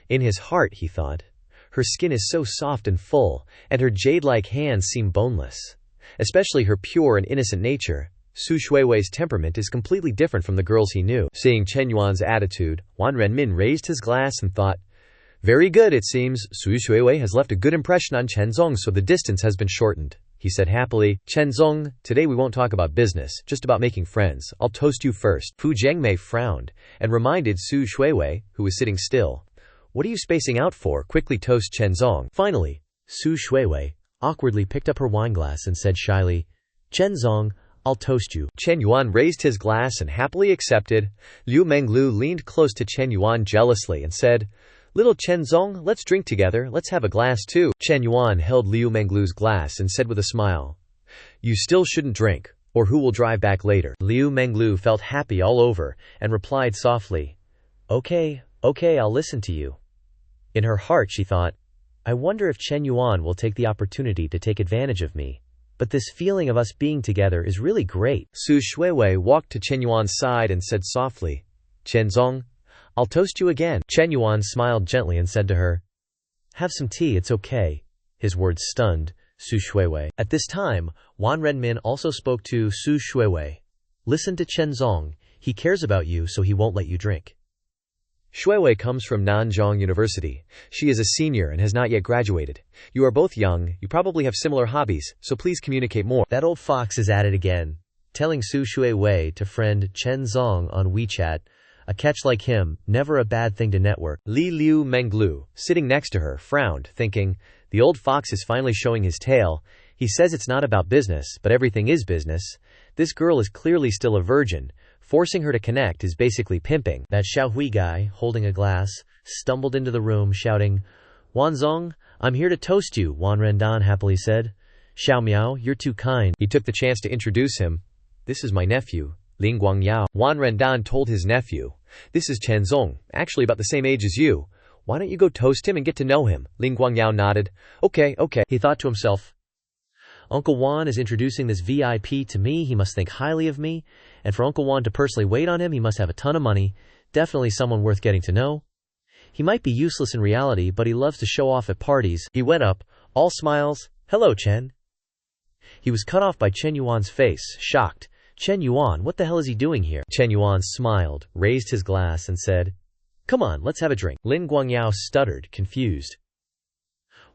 In his heart, he thought, her skin is so soft and full, and her jade-like hands seem boneless. Especially her pure and innocent nature. Su Shuiwei's temperament is completely different from the girls he knew. Seeing Chen Yuan's attitude, Wan Renmin raised his glass and thought, Very good, it seems. Su Shuiwei has left a good impression on Chen Zong, so the distance has been shortened. he said happily. Chen Zong, today we won't talk about business, just about making friends. I'll toast you first. Fu Jiangmei frowned and reminded Su Shuiwei, who was sitting still. What are you spacing out for? Quickly toast Chen Zong. Finally, Su Shuiwei awkwardly picked up her wineglass and said shyly, Chen Zong, I'll toast you. Chen Yuan raised his glass and happily accepted. Liu Menglu leaned close to Chen Yuan jealously and said, Little Chen Zong, let's drink together, let's have a glass too. Chen Yuan held Liu Menglu's glass and said with a smile, You still shouldn't drink, or who will drive back later? Liu Menglu felt happy all over and replied softly, Okay, I'll listen to you. In her heart she thought, I wonder if Chen Yuan will take the opportunity to take advantage of me. But this feeling of us being together is really great. Su Shuiwei walked to Chen Yuan's side and said softly, Chen Zong, I'll toast you again. Chen Yuan smiled gently and said to her, Have some tea, it's okay. His words stunned Su Shuiwei. At this time, Wan Renmin also spoke to Su Shuiwei. Listen to Chen Zong, he cares about you so he won't let you drink. Shuiwei comes from Nanjing University. She is a senior and has not yet graduated. You are both young, you probably have similar hobbies, so please communicate more. That old fox is at it again, telling Su Shuiwei to friend Chen Zong on WeChat. A catch like him, never a bad thing to network. Liu Menglu, sitting next to her, frowned, thinking, the old fox is finally showing his tail. He says it's not about business, but everything is business. This girl is clearly still a virgin. Forcing her to connect is basically pimping. That Xiaohui guy, holding a glass, stumbled into the room shouting, Wan Zong, I'm here to toast you, Wan Rendan happily said. Xiao Miao, you're too kind. He took the chance to introduce him. This is my nephew, Ling Guangyao. Wan Rendan told his nephew, This is Chen Zong, actually about the same age as you. Why don't you go toast him and get to know him? Ling Guangyao nodded. Okay. He thought to himself, Uncle Wan is introducing this VIP to me, he must think highly of me, and for Uncle Wan to personally wait on him, he must have a ton of money, definitely someone worth getting to know. He might be useless in reality, but he loves to show off at parties. He went up, all smiles, Hello, Chen. He was cut off by Chen Yuan's face, shocked. Chen Yuan, what the hell is he doing here? Chen Yuan smiled, raised his glass and said, Come on, let's have a drink. Lin Guangyao stuttered, confused.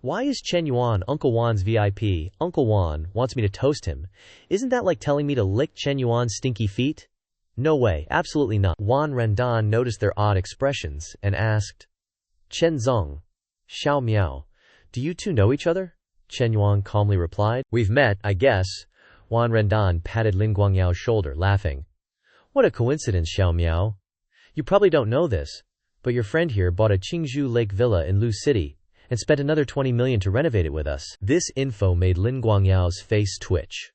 Why is Chen Yuan Uncle Wan's VIP? Uncle Wan wants me to toast him. Isn't that like telling me to lick Chen Yuan's stinky feet? No way, absolutely not. Wan Rendan noticed their odd expressions and asked, Chen Zong, Xiao Miao, do you two know each other? Chen Yuan calmly replied, We've met, I guess. Wan Rendan patted Lin Guangyao's shoulder, laughing. What a coincidence, Xiao Miao. You probably don't know this, but your friend here bought a Qingzhou Lake villa in Lu City and spent another 20 million to renovate it with us. This info made Lin Guangyao's face twitch.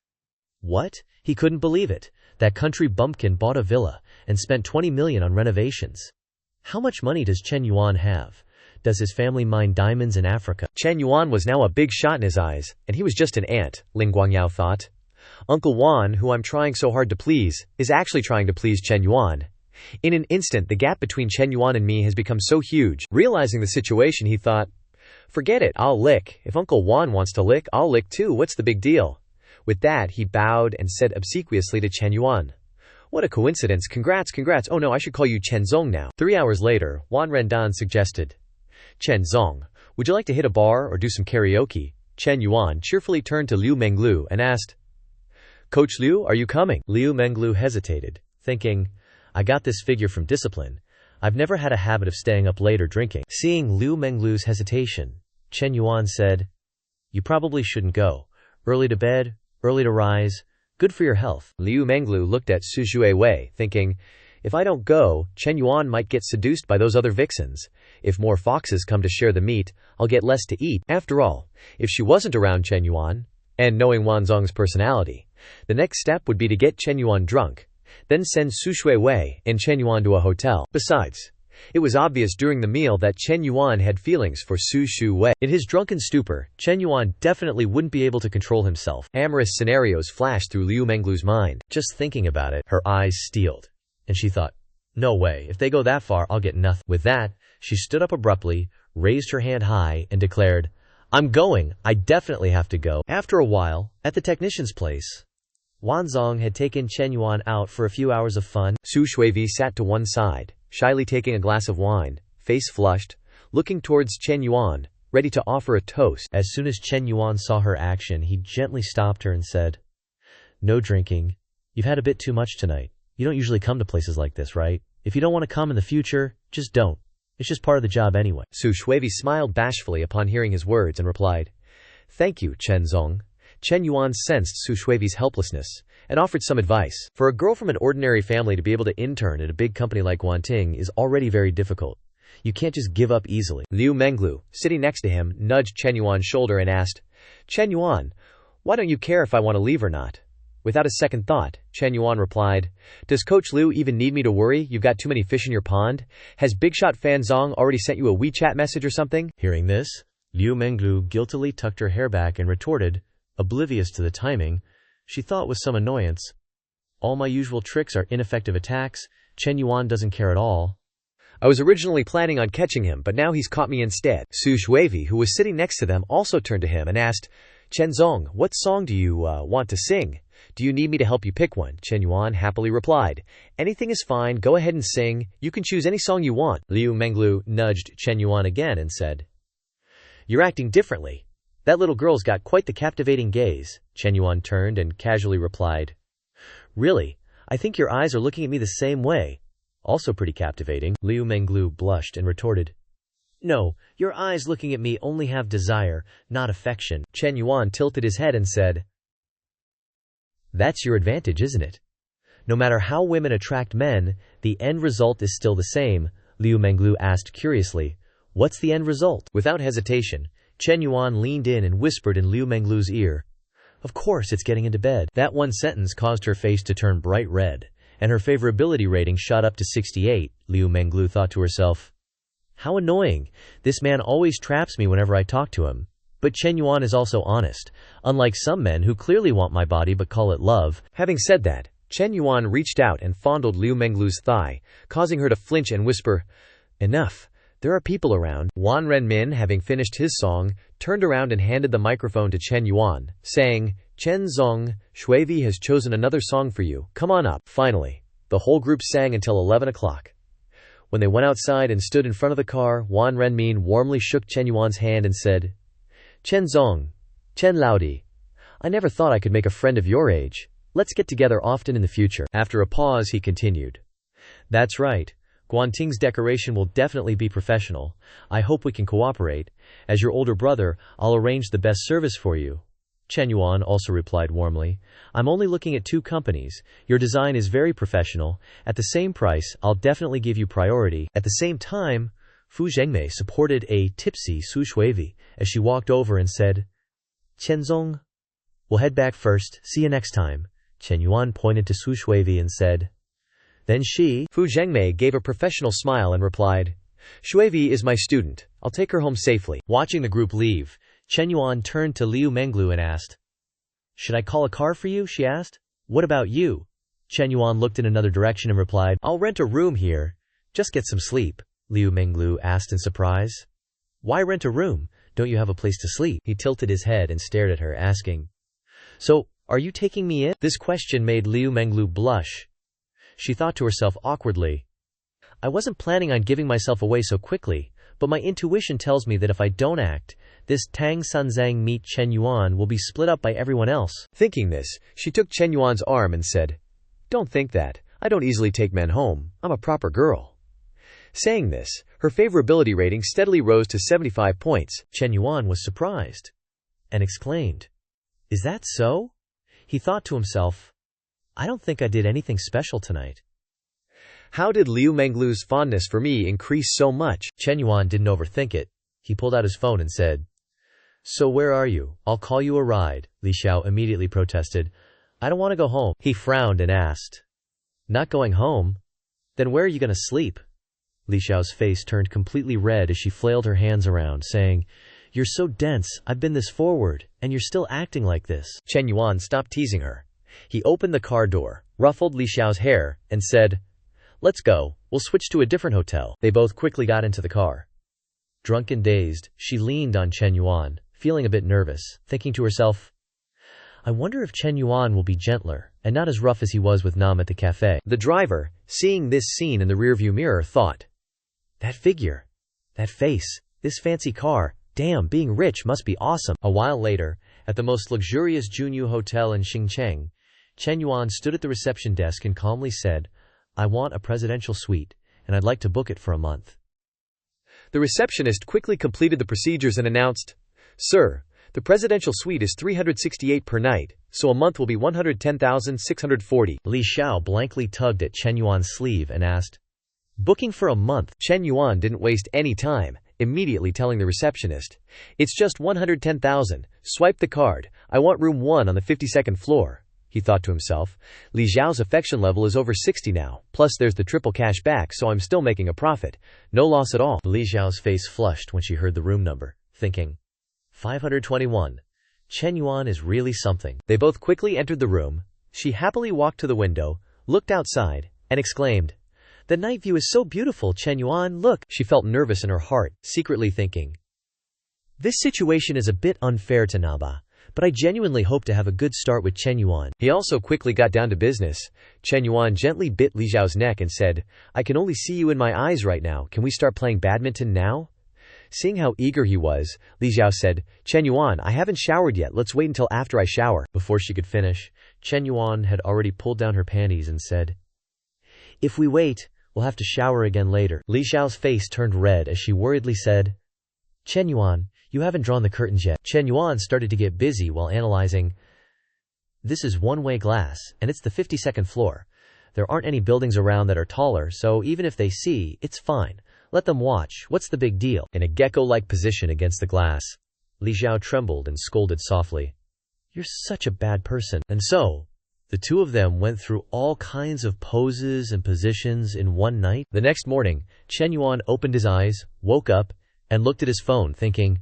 What? He couldn't believe it. That country bumpkin bought a villa and spent 20 million on renovations. How much money does Chen Yuan have? Does his family mine diamonds in Africa? Chen Yuan was now a big shot in his eyes, and he was just an ant, Lin Guangyao thought. Uncle Wan, who I'm trying so hard to please, is actually trying to please Chen Yuan. In an instant, the gap between Chen Yuan and me has become so huge. Realizing the situation, he thought, Forget it, I'll lick. If Uncle Wan wants to lick, I'll lick too. What's the big deal? With that, he bowed and said obsequiously to Chen Yuan, What a coincidence. Congrats. Oh no, I should call you Chen Zong now. 3 hours later, Wan Rendan suggested, Chen Zong, would you like to hit a bar or do some karaoke? Chen Yuan cheerfully turned to Liu Menglu and asked, Coach Liu, are you coming? Liu Menglu hesitated, thinking, I got this figure from discipline. I've never had a habit of staying up late or drinking. Seeing Liu Menglu's hesitation, Chen Yuan said, You probably shouldn't go. Early to bed, early to rise, good for your health. Liu Menglu looked at Su Shuiwei, thinking, If I don't go, Chen Yuan might get seduced by those other vixens. If more foxes come to share the meat, I'll get less to eat. After all, if she wasn't around Chen Yuan, and knowing Wan Zong's personality, the next step would be to get Chen Yuan drunk, then send Su Shuiwei and Chen Yuan to a hotel. Besides, it was obvious during the meal that Chen Yuan had feelings for Su Shuiwei. In his drunken stupor, Chen Yuan definitely wouldn't be able to control himself. Amorous scenarios flashed through Liu Menglu's mind. Just thinking about it, her eyes steeled, and she thought, No way, if they go that far, I'll get nothing. With that, she stood up abruptly, raised her hand high, and declared, I'm going, I definitely have to go. After a while, at the technician's place, Wan Zong had taken Chen Yuan out for a few hours of fun. Su Shuiwei sat to one side, shyly taking a glass of wine, face flushed, looking towards Chen Yuan, ready to offer a toast. As soon as Chen Yuan saw her action, he gently stopped her and said, "No drinking. You've had a bit too much tonight. You don't usually come to places like this, right? If you don't want to come in the future, just don't. It's just part of the job anyway." Su Shuivi smiled bashfully upon hearing his words and replied, "Thank you, Chen Zong." Chen Yuan sensed Su Shuivi's helplessness and offered some advice. For a girl from an ordinary family to be able to intern at a big company like Guanting is already very difficult. You can't just give up easily. Liu Menglu, sitting next to him, nudged Chen Yuan's shoulder and asked, "Chen Yuan, why don't you care if I want to leave or not?" Without a second thought, Chen Yuan replied, "Does Coach Liu even need me to worry? You've got too many fish in your pond? Has Big Shot Fan Zong already sent you a WeChat message or something?" Hearing this, Liu Menglu guiltily tucked her hair back and retorted, oblivious to the timing, she thought with some annoyance, "All my usual tricks are ineffective attacks. Chen Yuan doesn't care at all. I was originally planning on catching him, but now he's caught me instead." Su Shuivi, who was sitting next to them, also turned to him and asked, "Chen Zong, what song do you want to sing? Do you need me to help you pick one?" Chen Yuan happily replied, "Anything is fine, go ahead and sing. You can choose any song you want." Liu Menglu nudged Chen Yuan again and said, "You're acting differently. That little girl's got quite the captivating gaze." Chen Yuan turned and casually replied, "Really? I think your eyes are looking at me the same way. Also pretty captivating." Liu Menglu blushed and retorted, "No, your eyes looking at me only have desire, not affection." Chen Yuan tilted his head and said, "That's your advantage, isn't it? No matter how women attract men, the end result is still the same." Liu Menglu asked curiously, "What's the end result?" Without hesitation, Chen Yuan leaned in and whispered in Liu Menglu's ear, "Of course, it's getting into bed." That one sentence caused her face to turn bright red, and her favorability rating shot up to 68. Liu Menglu thought to herself, "How annoying. This man always traps me whenever I talk to him. But Chen Yuan is also honest, unlike some men who clearly want my body but call it love." Having said that, Chen Yuan reached out and fondled Liu Menglu's thigh, causing her to flinch and whisper, "Enough. There are people around." Wan Renmin, having finished his song, turned around and handed the microphone to Chen Yuan, saying, "Chen Zong, Shuivi has chosen another song for you. Come on up." Finally, the whole group sang until 11 o'clock. When they went outside and stood in front of the car, Wan Renmin warmly shook Chen Yuan's hand and said, "Chen Zong, Chen Laodi, I never thought I could make a friend of your age. Let's get together often in the future." After a pause, he continued, "That's right. Guanting's decoration will definitely be professional. I hope we can cooperate. As your older brother, I'll arrange the best service for you." Chen Yuan also replied warmly, "I'm only looking at 2 companies. Your design is very professional. At the same price, I'll definitely give you priority." At the same time, Fu Zhengmei supported a tipsy Su Shuivi as she walked over and said, "Chen Zong, we'll head back first. See you next time." Chen Yuan pointed to Su Shuivi and said, "Then she." Fu Zhengmei gave a professional smile and replied, "Shuivi is my student. I'll take her home safely." Watching the group leave, Chen Yuan turned to Liu Menglu and asked, "Should I call a car for you?" she asked. "What about you?" Chen Yuan looked in another direction and replied, "I'll rent a room here. Just get some sleep." Liu Menglu asked in surprise, "Why rent a room? Don't you have a place to sleep?" He tilted his head and stared at her, asking, "So, are you taking me in?" This question made Liu Menglu blush. She thought to herself awkwardly, "I wasn't planning on giving myself away so quickly, but my intuition tells me that if I don't act, this Tang Sanzang meet Chen Yuan will be split up by everyone else." Thinking this, she took Chen Yuan's arm and said, "Don't think that. I don't easily take men home. I'm a proper girl." Saying this, her favorability rating steadily rose to 75 points. Chen Yuan was surprised and exclaimed, "Is that so?" He thought to himself, "I don't think I did anything special tonight. How did Liu Menglu's fondness for me increase so much?" Chen Yuan didn't overthink it. He pulled out his phone and said, "So where are you? I'll call you a ride." Li Xiao immediately protested, "I don't want to go home." He frowned and asked, "Not going home? Then where are you going to sleep?" Li Xiao's face turned completely red as she flailed her hands around, saying, "You're so dense, I've been this forward, and you're still acting like this." Chen Yuan stopped teasing her. He opened the car door, ruffled Li Xiao's hair, and said, "Let's go, we'll switch to a different hotel." They both quickly got into the car. Drunk and dazed, she leaned on Chen Yuan, feeling a bit nervous, thinking to herself, "I wonder if Chen Yuan will be gentler, and not as rough as he was with Nam at the cafe." The driver, seeing this scene in the rearview mirror, thought, "That figure, that face, this fancy car, Damn, being rich must be awesome. A while later, at the most luxurious Junyu hotel in Xincheng, Chen Yuan stood at the reception desk and calmly said, "I want a presidential suite, and I'd like to book it for a month." The receptionist quickly completed the procedures and announced, "Sir, the presidential suite is 368 per night, so a month will be 110,640. Li Xiao blankly tugged at Chen Yuan's sleeve and asked, "Booking for a month?" Chen Yuan didn't waste any time, immediately telling the receptionist, "It's just 110,000. Swipe the card. I want room 1 on the 52nd floor." He thought to himself, Li Xiao's affection level is over 60 now, plus there's the triple cash back, so I'm still making a profit. No loss at all. Li Xiao's face flushed when she heard the room number, thinking, 521. Chen Yuan is really something. They both quickly entered the room. She happily walked to the window, looked outside, and exclaimed, "The night view is so beautiful, Chen Yuan, look." She felt nervous in her heart, secretly thinking, "This situation is a bit unfair to Naba, but I genuinely hope to have a good start with Chen Yuan." He also quickly got down to business. Chen Yuan gently bit Li Xiao's neck and said, "I can only see you in my eyes right now. Can we start playing badminton now?" Seeing how eager he was, Li Xiao said, "Chen Yuan, I haven't showered yet. Let's wait until after I shower." Before she could finish, Chen Yuan had already pulled down her panties and said, "If we wait, we'll have to shower again later." Li Xiao's face turned red as she worriedly said, "Chen Yuan, you haven't drawn the curtains yet." Chen Yuan started to get busy while analyzing. "This is one-way glass, and it's the 52nd floor. There aren't any buildings around that are taller, so even if they see, it's fine. Let them watch. What's the big deal?" In a gecko-like position against the glass, Li Xiao trembled and scolded softly, "You're such a bad person." And so, the two of them went through all kinds of poses and positions in one night. The next morning, Chen Yuan opened his eyes, woke up, and looked at his phone, thinking,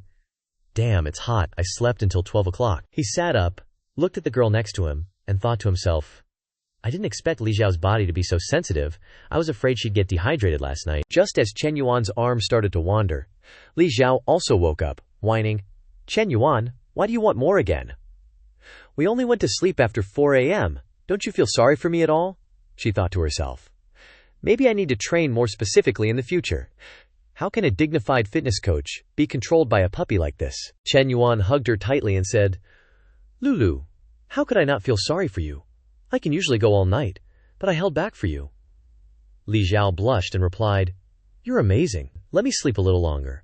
"Damn, it's hot. I slept until 12 o'clock. He sat up, looked at the girl next to him, and thought to himself, I didn't expect Li Xiao's body to be so sensitive. I was afraid she'd get dehydrated last night. Just as Chen Yuan's arm started to wander, Li Xiao also woke up, whining, "Chen Yuan, why do you want more again? We only went to sleep after 4 a.m. Don't you feel sorry for me at all?" She thought to herself. Maybe I need to train more specifically in the future. How can a dignified fitness coach be controlled by a puppy like this? Chen Yuan hugged her tightly and said, "Lulu, how could I not feel sorry for you? I can usually go all night, but I held back for you." Li Xiao blushed and replied, "You're amazing. Let me sleep a little longer.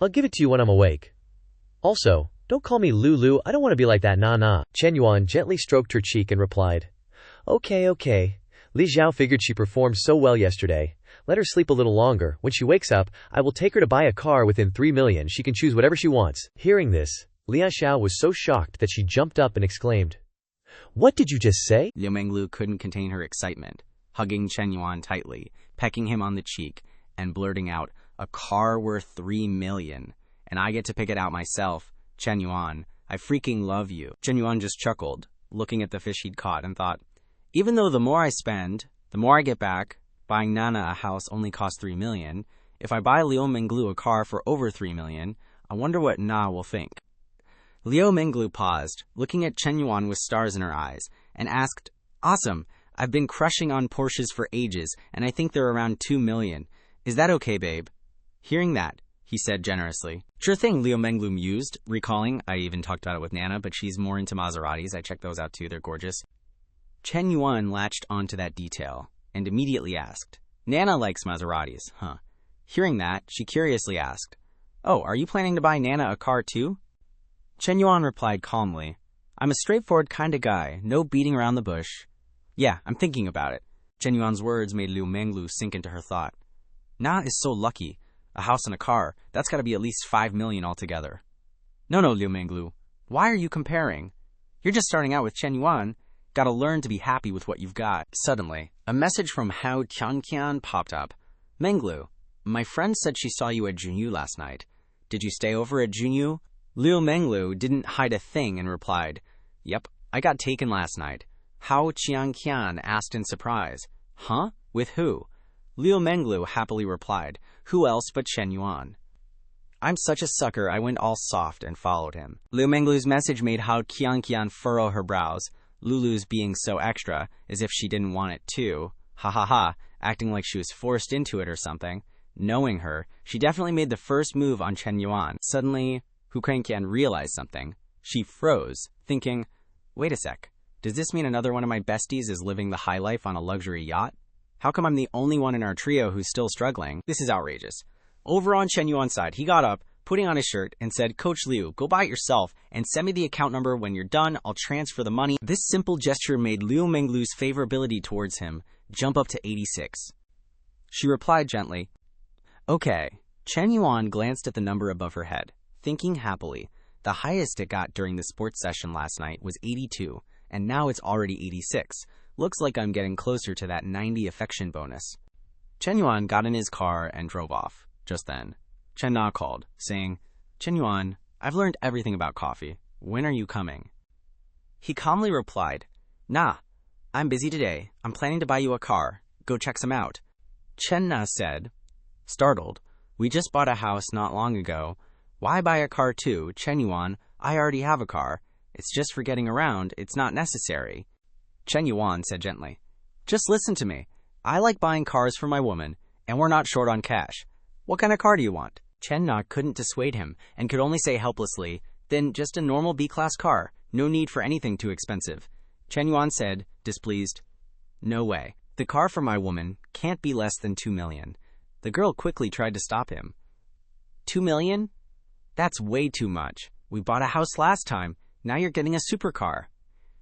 I'll give it to you when I'm awake. Also, don't call me Lulu. I don't want to be like that, nah. Chen Yuan gently stroked her cheek and replied, Okay. Li Xiao figured she performed so well yesterday. Let her sleep a little longer. When she wakes up, I will take her to buy a car within 3 million. She can choose whatever she wants." Hearing this, Li Xiao was so shocked that she jumped up and exclaimed, "What did you just say?" Liu Menglu couldn't contain her excitement, hugging Chen Yuan tightly, pecking him on the cheek, and blurting out, "A car worth 3 million, and I get to pick it out myself. Chen Yuan, I freaking love you." Chen Yuan just chuckled, looking at the fish he'd caught, and thought, even though the more I spend, the more I get back, buying Nana a house only costs 3 million. If I buy Liu Menglu a car for over 3 million, I wonder what Na will think. Liu Menglu paused, looking at Chen Yuan with stars in her eyes, and asked, "Awesome, I've been crushing on Porsches for ages, and I think they're around 2 million. Is that okay, babe?" Hearing that, he said generously. "Sure thing," Liu Menglu mused, recalling, I even talked about it with Nana, but she's more into Maseratis. I checked those out too, they're gorgeous. Chen Yuan latched onto that detail, and immediately asked, "Nana likes Maseratis, huh?" Hearing that, she curiously asked, "Oh, are you planning to buy Nana a car too?" Chen Yuan replied calmly, "I'm a straightforward kind of guy, no beating around the bush. Yeah, I'm thinking about it." Chen Yuan's words made Liu Menglu sink into her thought. Na is so lucky. A house and a car, that's got to be at least 5 million altogether. No, Liu Menglu. Why are you comparing? You're just starting out with Chen Yuan. Gotta learn to be happy with what you've got. Suddenly, a message from Hao Tianqian popped up. "Menglu, my friend said she saw you at Junyu last night. Did you stay over at Junyu?" Liu Menglu didn't hide a thing and replied, "Yep, I got taken last night." Hao Tianqian asked in surprise, "Huh? With who?" Liu Menglu happily replied, "Who else but Chen Yuan?" I'm such a sucker, I went all soft and followed him. Liu Menglu's message made Hao Tianqian furrow her brows. Lulu's being so extra, as if she didn't want it too. Ha, acting like she was forced into it or something. Knowing her, she definitely made the first move on Chen Yuan. Suddenly, Hu Kangqian realized something. She froze, thinking, wait a sec, does this mean another one of my besties is living the high life on a luxury yacht? How come I'm the only one in our trio who's still struggling? This is outrageous. Over on Chen Yuan's side, he got up, putting on his shirt, and said, Coach Liu, go buy it yourself and send me the account number. When you're done, I'll transfer the money. This simple gesture made Liu Menglu's favorability towards him jump up to 86. She replied gently, okay. Chen Yuan glanced at the number above her head, thinking happily. The highest it got during the sports session last night was 82, and now it's already 86. Looks like I'm getting closer to that 90 affection bonus. Chen Yuan got in his car and drove off. Just then, Chen Na called, saying, Chen Yuan, I've learned everything about coffee. When are you coming? He calmly replied, Nah, I'm busy today. I'm planning to buy you a car. Go check some out. Chen Na said, startled, we just bought a house not long ago. Why buy a car too? Chen Yuan, I already have a car. It's just for getting around. It's not necessary. Chen Yuan said gently, just listen to me. I like buying cars for my woman, and we're not short on cash. What kind of car do you want? Chen Na couldn't dissuade him and could only say helplessly, then just a normal B-class car. No need for anything too expensive. Chen Yuan said, displeased, no way. The car for my woman can't be less than 2 million. The girl quickly tried to stop him. 2 million? That's way too much. We bought a house last time. Now you're getting a supercar.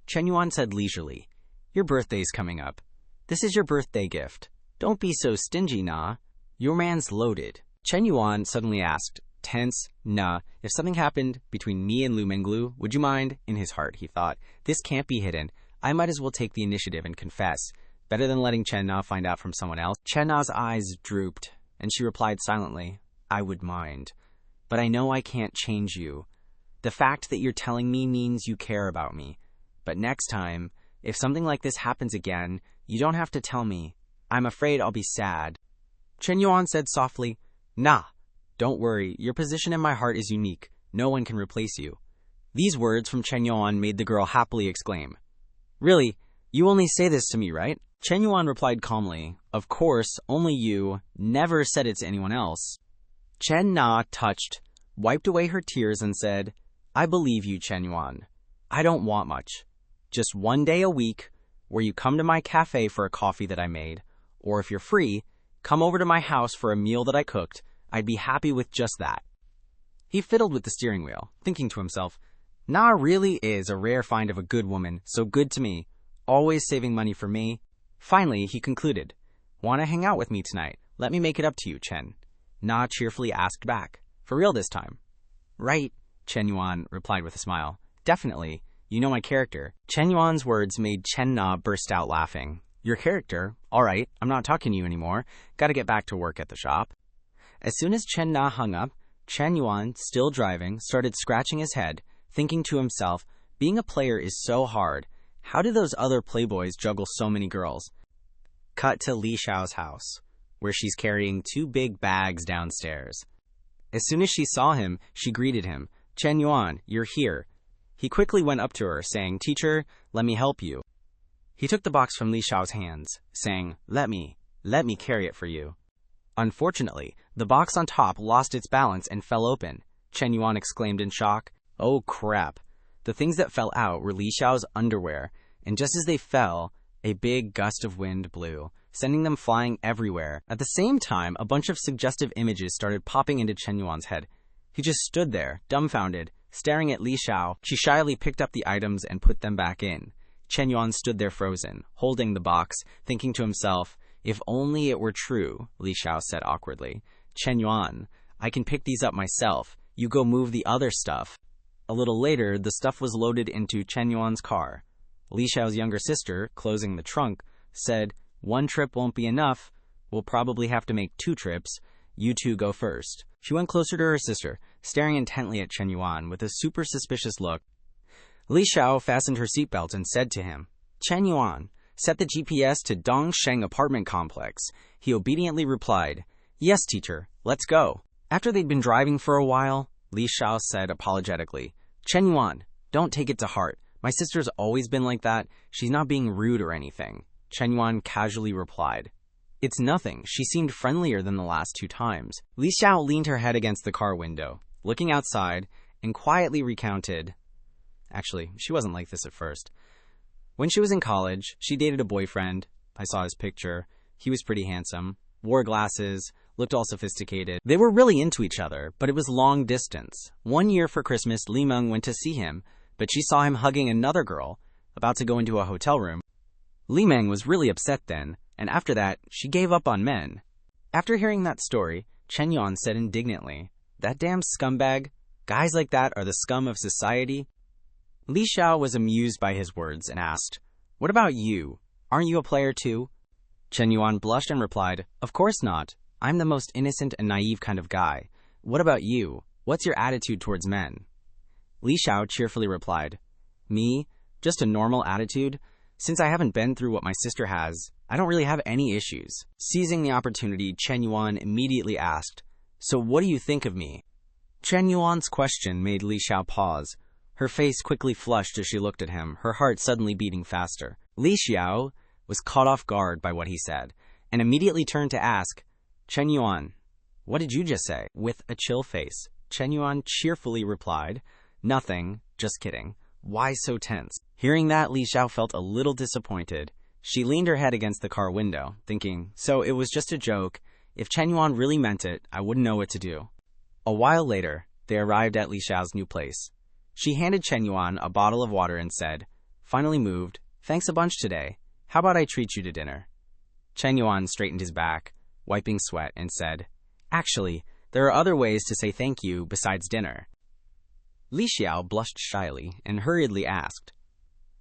Chen Yuan said leisurely, your birthday's coming up. This is your birthday gift. Don't be so stingy, Na. Your man's loaded. Chen Yuan suddenly asked, tense, Na, if something happened between me and Liu Menglu, would you mind? In his heart, he thought, this can't be hidden. I might as well take the initiative and confess. Better than letting Chen Na find out from someone else. Chen Na's eyes drooped, and she replied silently, I would mind. But I know I can't change you. The fact that you're telling me means you care about me. But next time, if something like this happens again, you don't have to tell me. I'm afraid I'll be sad. Chen Yuan said softly, Nah, don't worry. Your position in my heart is unique. No one can replace you. These words from Chen Yuan made the girl happily exclaim, really? You only say this to me, right? Chen Yuan replied calmly, of course, only you. Never said it to anyone else. Chen Na, touched, wiped away her tears and said, I believe you, Chen Yuan. I don't want much. Just 1 day a week where you come to my cafe for a coffee that I made, or if you're free, come over to my house for a meal that I cooked. I'd be happy with just that. He fiddled with the steering wheel, thinking to himself, Na really is a rare find of a good woman, so good to me, always saving money for me. Finally, he concluded, want to hang out with me tonight? Let me make it up to you, Chen. Na cheerfully asked back, for real this time? Right, Chen Yuan replied with a smile. Definitely. You know my character. Chen Yuan's words made Chen Na burst out laughing. Your character? All right, I'm not talking to you anymore. Gotta get back to work at the shop. As soon as Chen Na hung up, Chen Yuan, still driving, started scratching his head, thinking to himself, being a player is so hard. How do those other playboys juggle so many girls? Cut to Li Xiao's house, where she's carrying 2 big bags downstairs. As soon as she saw him, she greeted him. Chen Yuan, you're here. He quickly went up to her, saying, Teacher, let me help you. He took the box from Li Xiao's hands, saying, Let me carry it for you. Unfortunately, the box on top lost its balance and fell open. Chen Yuan exclaimed in shock, Oh crap. The things that fell out were Li Xiao's underwear, and just as they fell, a big gust of wind blew, sending them flying everywhere. At the same time, a bunch of suggestive images started popping into Chen Yuan's head. He just stood there, dumbfounded, staring at Li Xiao. She shyly picked up the items and put them back in. Chen Yuan stood there frozen, holding the box, thinking to himself, if only it were true, Li Xiao said awkwardly. Chen Yuan, I can pick these up myself. You go move the other stuff. A little later, the stuff was loaded into Chen Yuan's car. Li Xiao's younger sister, closing the trunk, said, 1 trip won't be enough. We'll probably have to make 2 trips. You 2 go first. She went closer to her sister, staring intently at Chen Yuan with a super suspicious look. Li Xiao fastened her seatbelt and said to him, Chen Yuan, set the GPS to Dongsheng apartment complex. He obediently replied, Yes, teacher, let's go. After they'd been driving for a while, Li Xiao said apologetically, Chen Yuan, don't take it to heart. My sister's always been like that. She's not being rude or anything. Chen Yuan casually replied, It's nothing. She seemed friendlier than the last 2 times. Li Xiao leaned her head against the car window, looking outside, and quietly recounted. Actually, she wasn't like this at first. When she was in college, she dated a boyfriend. I saw his picture. He was pretty handsome, wore glasses, looked all sophisticated. They were really into each other, but it was long distance. One year for Christmas, Li Meng went to see him, but she saw him hugging another girl, about to go into a hotel room. Li Meng was really upset then, and after that, she gave up on men. After hearing that story, Chen Yuan said indignantly, "That damn scumbag. Guys like that are the scum of society." Li Xiao was amused by his words and asked, "What about you? Aren't you a player too?" Chen Yuan blushed and replied, "Of course not. I'm the most innocent and naive kind of guy. What about you? What's your attitude towards men?" Li Xiao cheerfully replied, "Me? Just a normal attitude. Since I haven't been through what my sister has, I don't really have any issues." Seizing the opportunity, Chen Yuan immediately asked, "So what do you think of me?" Chen Yuan's question made Li Xiao pause. Her face quickly flushed as she looked at him, her heart suddenly beating faster. Li Xiao was caught off guard by what he said, and immediately turned to ask, "Chen Yuan, what did you just say?" With a chill face, Chen Yuan cheerfully replied, "Nothing, just kidding. Why so tense?" Hearing that, Li Xiao felt a little disappointed. She leaned her head against the car window, thinking, so it was just a joke. If Chen Yuan really meant it, I wouldn't know what to do. A while later, they arrived at Li Xiao's new place. She handed Chen Yuan a bottle of water and said, "Finally moved. Thanks a bunch today. How about I treat you to dinner?" Chen Yuan straightened his back, wiping sweat, and said, "Actually, there are other ways to say thank you besides dinner." Li Xiao blushed shyly and hurriedly asked,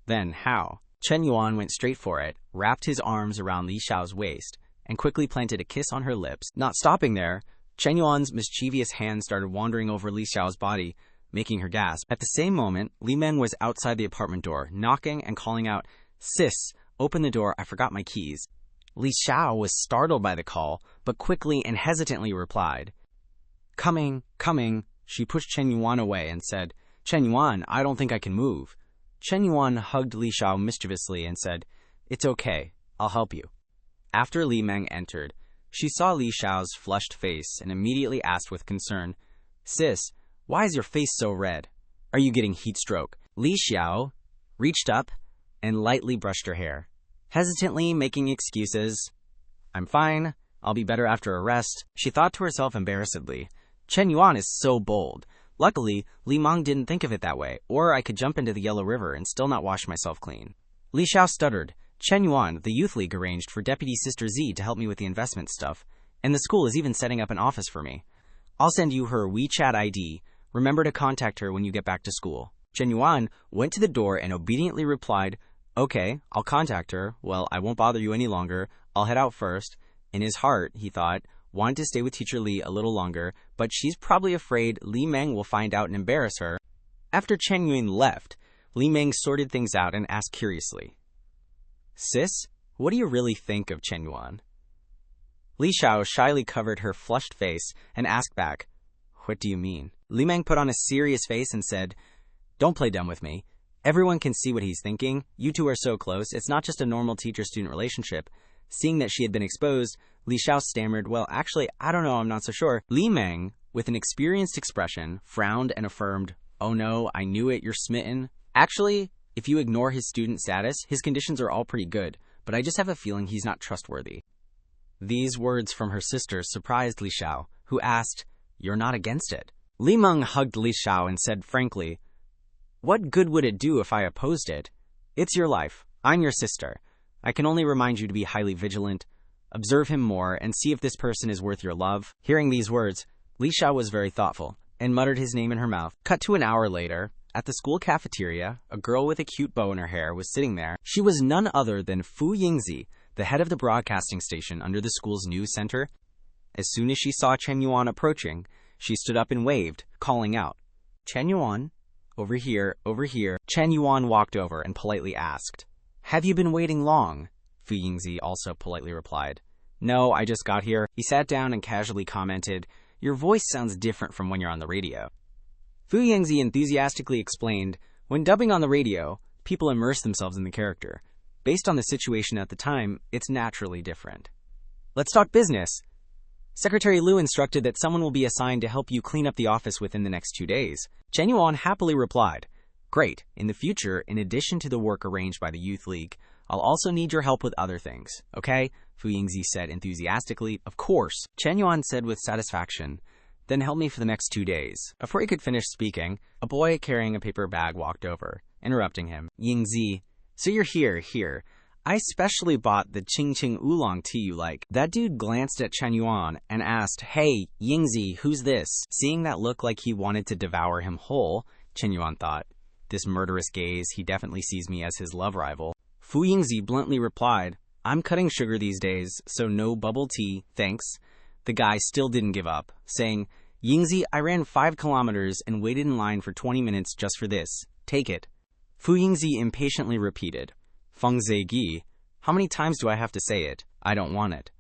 "Then how?" Chen Yuan went straight for it, wrapped his arms around Li Xiao's waist, and quickly planted a kiss on her lips. Not stopping there, Chen Yuan's mischievous hand started wandering over Li Xiao's body, making her gasp. At the same moment, Li Meng was outside the apartment door, knocking and calling out, "Sis, open the door, I forgot my keys." Li Xiao was startled by the call, but quickly and hesitantly replied, "Coming, coming." She pushed Chen Yuan away and said, "Chen Yuan, I don't think I can move." Chen Yuan hugged Li Xiao mischievously and said, "It's okay, I'll help you." After Li Meng entered, she saw Li Xiao's flushed face and immediately asked with concern, "Sis, why is your face so red? Are you getting heat stroke?" Li Xiao reached up and lightly brushed her hair, hesitantly making excuses. "I'm fine. I'll be better after a rest." She thought to herself embarrassedly, "Chen Yuan is so bold. Luckily, Li Meng didn't think of it that way, or I could jump into the Yellow River and still not wash myself clean." Li Xiao stuttered, "Chen Yuan, the Youth League arranged for Deputy Sister Z to help me with the investment stuff, and the school is even setting up an office for me. I'll send you her WeChat ID. Remember to contact her when you get back to school." Chen Yuan went to the door and obediently replied, "Okay, I'll contact her. Well, I won't bother you any longer. I'll head out first." In his heart, he thought, wanted to stay with Teacher Li a little longer, but she's probably afraid Li Meng will find out and embarrass her. After Chen Yuan left, Li Meng sorted things out and asked curiously, "Sis, what do you really think of Chen Yuan?" Li Xiao shyly covered her flushed face and asked back, "What do you mean?" Li Meng put on a serious face and said, "Don't play dumb with me. Everyone can see what he's thinking. You two are so close. It's not just a normal teacher-student relationship." Seeing that she had been exposed, Li Xiao stammered, "Well, actually, I don't know, I'm not so sure." Li Meng, with an experienced expression, frowned and affirmed, "Oh no, I knew it, you're smitten. Actually, if you ignore his student status, his conditions are all pretty good, but I just have a feeling he's not trustworthy." These words from her sister surprised Li Xiao, who asked, "You're not against it?" Li Meng hugged Li Xiao and said frankly, "What good would it do if I opposed it? It's your life. I'm your sister. I can only remind you to be highly vigilant, observe him more, and see if this person is worth your love." Hearing these words, Li Xiao was very thoughtful and muttered his name in her mouth. Cut to an hour later, at the school cafeteria, a girl with a cute bow in her hair was sitting there. She was none other than Fu Yingzi, the head of the broadcasting station under the school's news center. As soon as she saw Chen Yuan approaching, she stood up and waved, calling out, "Chen Yuan, over here, over here." Chen Yuan walked over and politely asked, "Have you been waiting long?" Fu Yingzi also politely replied, "No, I just got here." He sat down and casually commented, "Your voice sounds different from when you're on the radio." Fu Yingzi enthusiastically explained, "When dubbing on the radio, people immerse themselves in the character. Based on the situation at the time, it's naturally different." let's talk business. Secretary Liu instructed that someone will be assigned to help you clean up the office within the next 2 days. Chen Yuan happily replied, great, in the future, in addition to the work arranged by the Youth League, I'll also need your help with other things, okay? Fu Yingzi said enthusiastically. Of course, Chen Yuan said with satisfaction. Then help me for the next 2 days. Before he could finish speaking, a boy carrying a paper bag walked over, interrupting him. Yingzi, so you're here. I specially bought the Qing Qing Oolong tea you like. That dude glanced at Chen Yuan and asked, hey, Yingzi, who's this? Seeing that look like he wanted to devour him whole, Chen Yuan thought, this murderous gaze, he definitely sees me as his love rival. Fu Yingzi bluntly replied, I'm cutting sugar these days, so no bubble tea, thanks. The guy still didn't give up, saying, Yingzi, I ran 5 kilometers and waited in line for 20 minutes just for this. Take it. Fu Yingzi impatiently repeated, Feng Zeigi, how many times do I have to say it? I don't want it.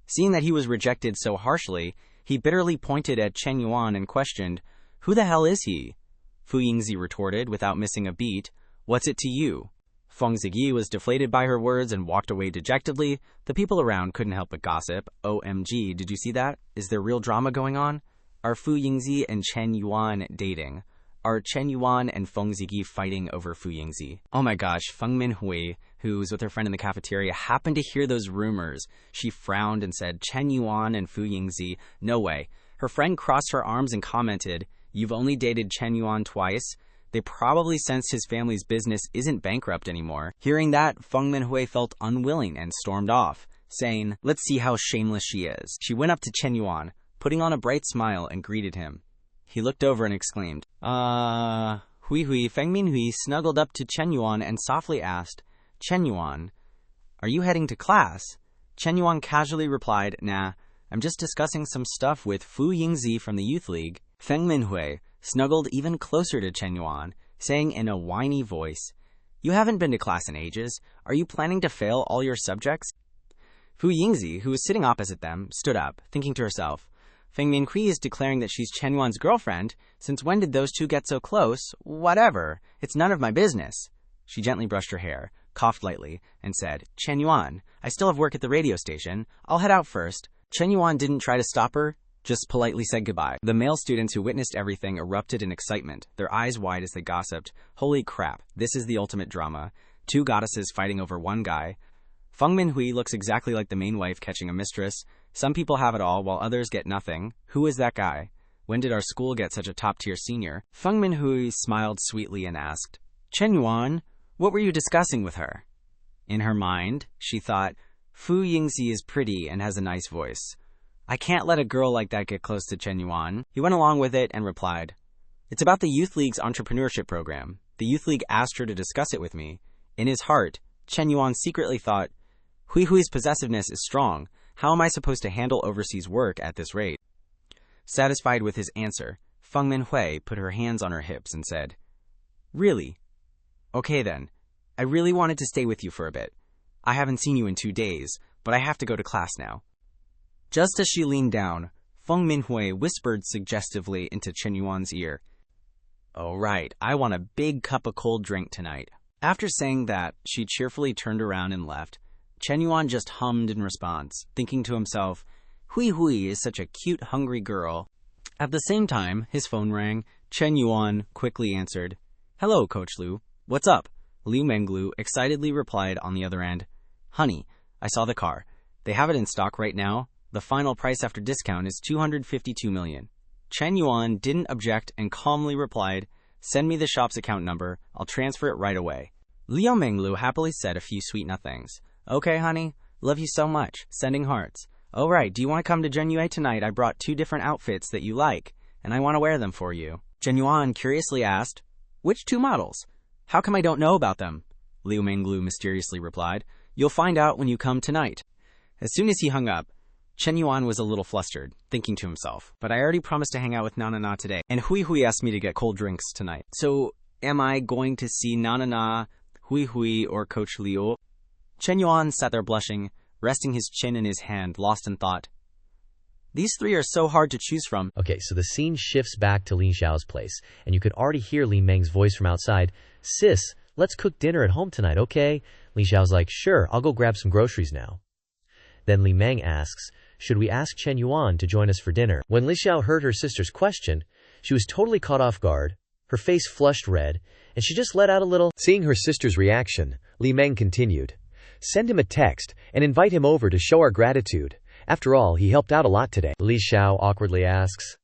Seeing that he was rejected so harshly, he bitterly pointed at Chen Yuan and questioned, who the hell is he? Fu Yingzi retorted without missing a beat, what's it to you? Feng Zigyi was deflated by her words and walked away dejectedly. The people around couldn't help but gossip. OMG, did you see that? Is there real drama going on? Are Fu Yingzi and Chen Yuan dating? Are Chen Yuan and Feng Zigyi fighting over Fu Yingzi? Oh my gosh, Feng Minhui, who was with her friend in the cafeteria, happened to hear those rumors. She frowned and said, Chen Yuan and Fu Yingzi, no way. Her friend crossed her arms and commented, you've only dated Chen Yuan twice? They probably sensed his family's business isn't bankrupt anymore. Hearing that, Feng Minhui felt unwilling and stormed off, saying, let's see how shameless she is. She went up to Chen Yuan, putting on a bright smile, and greeted him. He looked over and exclaimed, Hui. Feng Minhui snuggled up to Chen Yuan and softly asked, Chen Yuan, are you heading to class? Chen Yuan casually replied, nah, I'm just discussing some stuff with Fu Yingzi from the Youth League. Feng Minhui snuggled even closer to Chen Yuan, saying in a whiny voice, you haven't been to class in ages. Are you planning to fail all your subjects? Fu Yingzi, who was sitting opposite them, stood up, thinking to herself, Feng Minhui is declaring that she's Chen Yuan's girlfriend. Since when did those two get so close? Whatever. It's none of my business. She gently brushed her hair, coughed lightly, and said, Chen Yuan, I still have work at the radio station. I'll head out first. Chen Yuan didn't try to stop her, just politely said goodbye. The male students who witnessed everything erupted in excitement, their eyes wide as they gossiped. Holy crap, this is the ultimate drama. 2 goddesses fighting over 1 guy. Feng Minhui looks exactly like the main wife catching a mistress. Some people have it all, while others get nothing. Who is that guy? When did our school get such a top-tier senior? Feng Minhui smiled sweetly and asked, Chen Yuan, what were you discussing with her? In her mind, she thought, Fu Yingzi is pretty and has a nice voice. I can't let a girl like that get close to Chen Yuan. He went along with it and replied, it's about the Youth League's entrepreneurship program. The Youth League asked her to discuss it with me. In his heart, Chen Yuan secretly thought, Hui's possessiveness is strong. How am I supposed to handle overseas work at this rate? Satisfied with his answer, Feng Minhui put her hands on her hips and said, really? Okay then. I really wanted to stay with you for a bit. I haven't seen you in 2 days, but I have to go to class now. Just as she leaned down, Feng Minhui whispered suggestively into Chen Yuan's ear, oh right, I want a big cup of cold drink tonight. After saying that, she cheerfully turned around and left. Chen Yuan just hummed in response, thinking to himself, Hui is such a cute, hungry girl. At the same time, his phone rang. Chen Yuan quickly answered, hello, Coach Liu. What's up? Liu Menglu excitedly replied on the other end, honey, I saw the car. They have it in stock right now. The final price after discount is 252 million. Chen Yuan didn't object and calmly replied, send me the shop's account number. I'll transfer it right away. Liu Menglu happily said a few sweet nothings. Okay, honey. Love you so much. Sending hearts. Oh, right. Do you want to come to Zhenyue tonight? I brought 2 different outfits that you like, and I want to wear them for you. Chen Yuan curiously asked, which 2 models? How come I don't know about them? Liu Menglu mysteriously replied, you'll find out when you come tonight. As soon as he hung up, Chen Yuan was a little flustered, thinking to himself, but I already promised to hang out with Nana today, and Hui asked me to get cold drinks tonight. So, am I going to see Nana, Hui, or Coach Liu? Chen Yuan sat there blushing, resting his chin in his hand, lost in thought. These 3 are so hard to choose from. Okay, so the scene shifts back to Lin Xiao's place, and you could already hear Li Meng's voice from outside. Sis, let's cook dinner at home tonight, okay? Li Xiao's like, sure, I'll go grab some groceries now. Then Li Meng asks, should we ask Chen Yuan to join us for dinner? When Li Xiao heard her sister's question, she was totally caught off guard, her face flushed red, and she just let out a little. Seeing her sister's reaction, Li Meng continued, send him a text and invite him over to show our gratitude. After all, he helped out a lot today. Li Xiao awkwardly asks,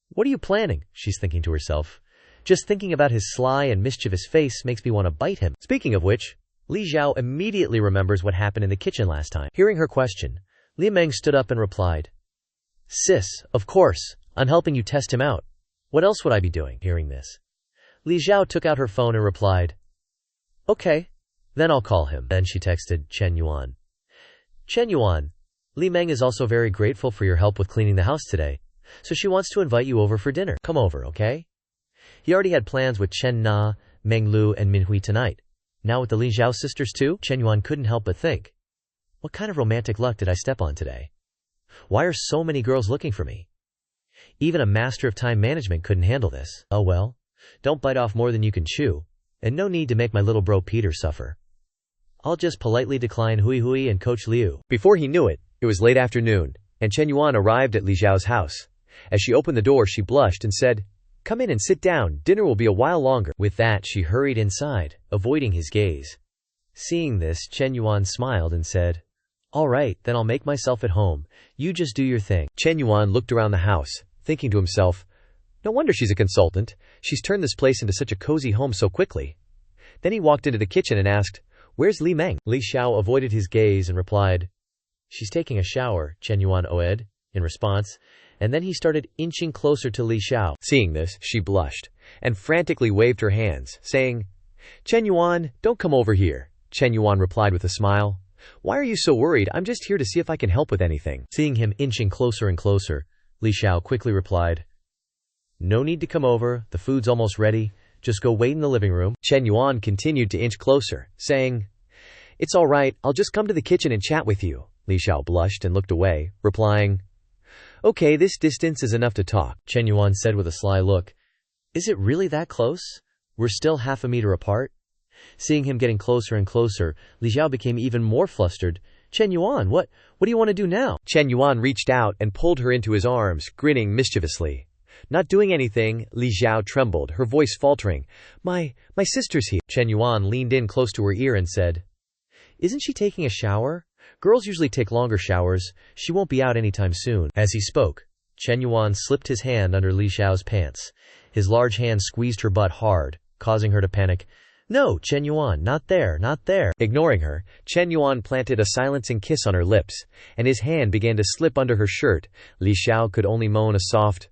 what are you planning? She's thinking to herself. Just thinking about his sly and mischievous face makes me want to bite him. Speaking of which, Li Xiao immediately remembers what happened in the kitchen last time. Hearing her question, Li Meng stood up and replied, sis, of course, I'm helping you test him out. What else would I be doing? Hearing this, Li Xiao took out her phone and replied, okay, then I'll call him. Then she texted Chen Yuan. Chen Yuan, Li Meng is also very grateful for your help with cleaning the house today, so she wants to invite you over for dinner. Come over, okay? He already had plans with Chen Na, Meng Lu, and Manhua tonight. Now with the Li Xiao sisters too? Chen Yuan couldn't help but think, what kind of romantic luck did I step on today? Why are so many girls looking for me? Even a master of time management couldn't handle this. Oh well, don't bite off more than you can chew, and no need to make my little bro Peter suffer. I'll just politely decline Hui Hui and Coach Liu. Before he knew it, it was late afternoon, and Chen Yuan arrived at Li Xiao's house. As she opened the door, she blushed and said, come in and sit down, dinner will be a while longer. With that, she hurried inside, avoiding his gaze. Seeing this, Chen Yuan smiled and said, all right, then I'll make myself at home. You just do your thing. Chen Yuan looked around the house, thinking to himself, no wonder she's a consultant. She's turned this place into such a cozy home so quickly. Then he walked into the kitchen and asked, where's Li Meng? Li Xiao avoided his gaze and replied, she's taking a shower, Chen Yuan oed, in response, and then he started inching closer to Li Xiao. Seeing this, she blushed, and frantically waved her hands, saying, Chen Yuan, don't come over here. Chen Yuan replied with a smile, why are you so worried? I'm just here to see if I can help with anything. Seeing him inching closer and closer, Li Xiao quickly replied, no need to come over, the food's almost ready, just go wait in the living room. Chen Yuan continued to inch closer, saying, it's all right, I'll just come to the kitchen and chat with you. Li Xiao blushed and looked away, replying, okay, this distance is enough to talk. Chen Yuan said with a sly look, is it really that close? We're still half a meter apart? Seeing him getting closer and closer, Li Xiao became even more flustered. Chen Yuan, what do you want to do now? Chen Yuan reached out and pulled her into his arms, grinning mischievously. Not doing anything, Li Xiao trembled, her voice faltering. My sister's here. Chen Yuan leaned in close to her ear and said, isn't she taking a shower? Girls usually take longer showers. She won't be out anytime soon. As he spoke, Chen Yuan slipped his hand under Li Xiao's pants. His large hand squeezed her butt hard, causing her to panic. No, Chen Yuan, not there, not there. Ignoring her, Chen Yuan planted a silencing kiss on her lips, and his hand began to slip under her shirt. Li Xiao could only moan a soft,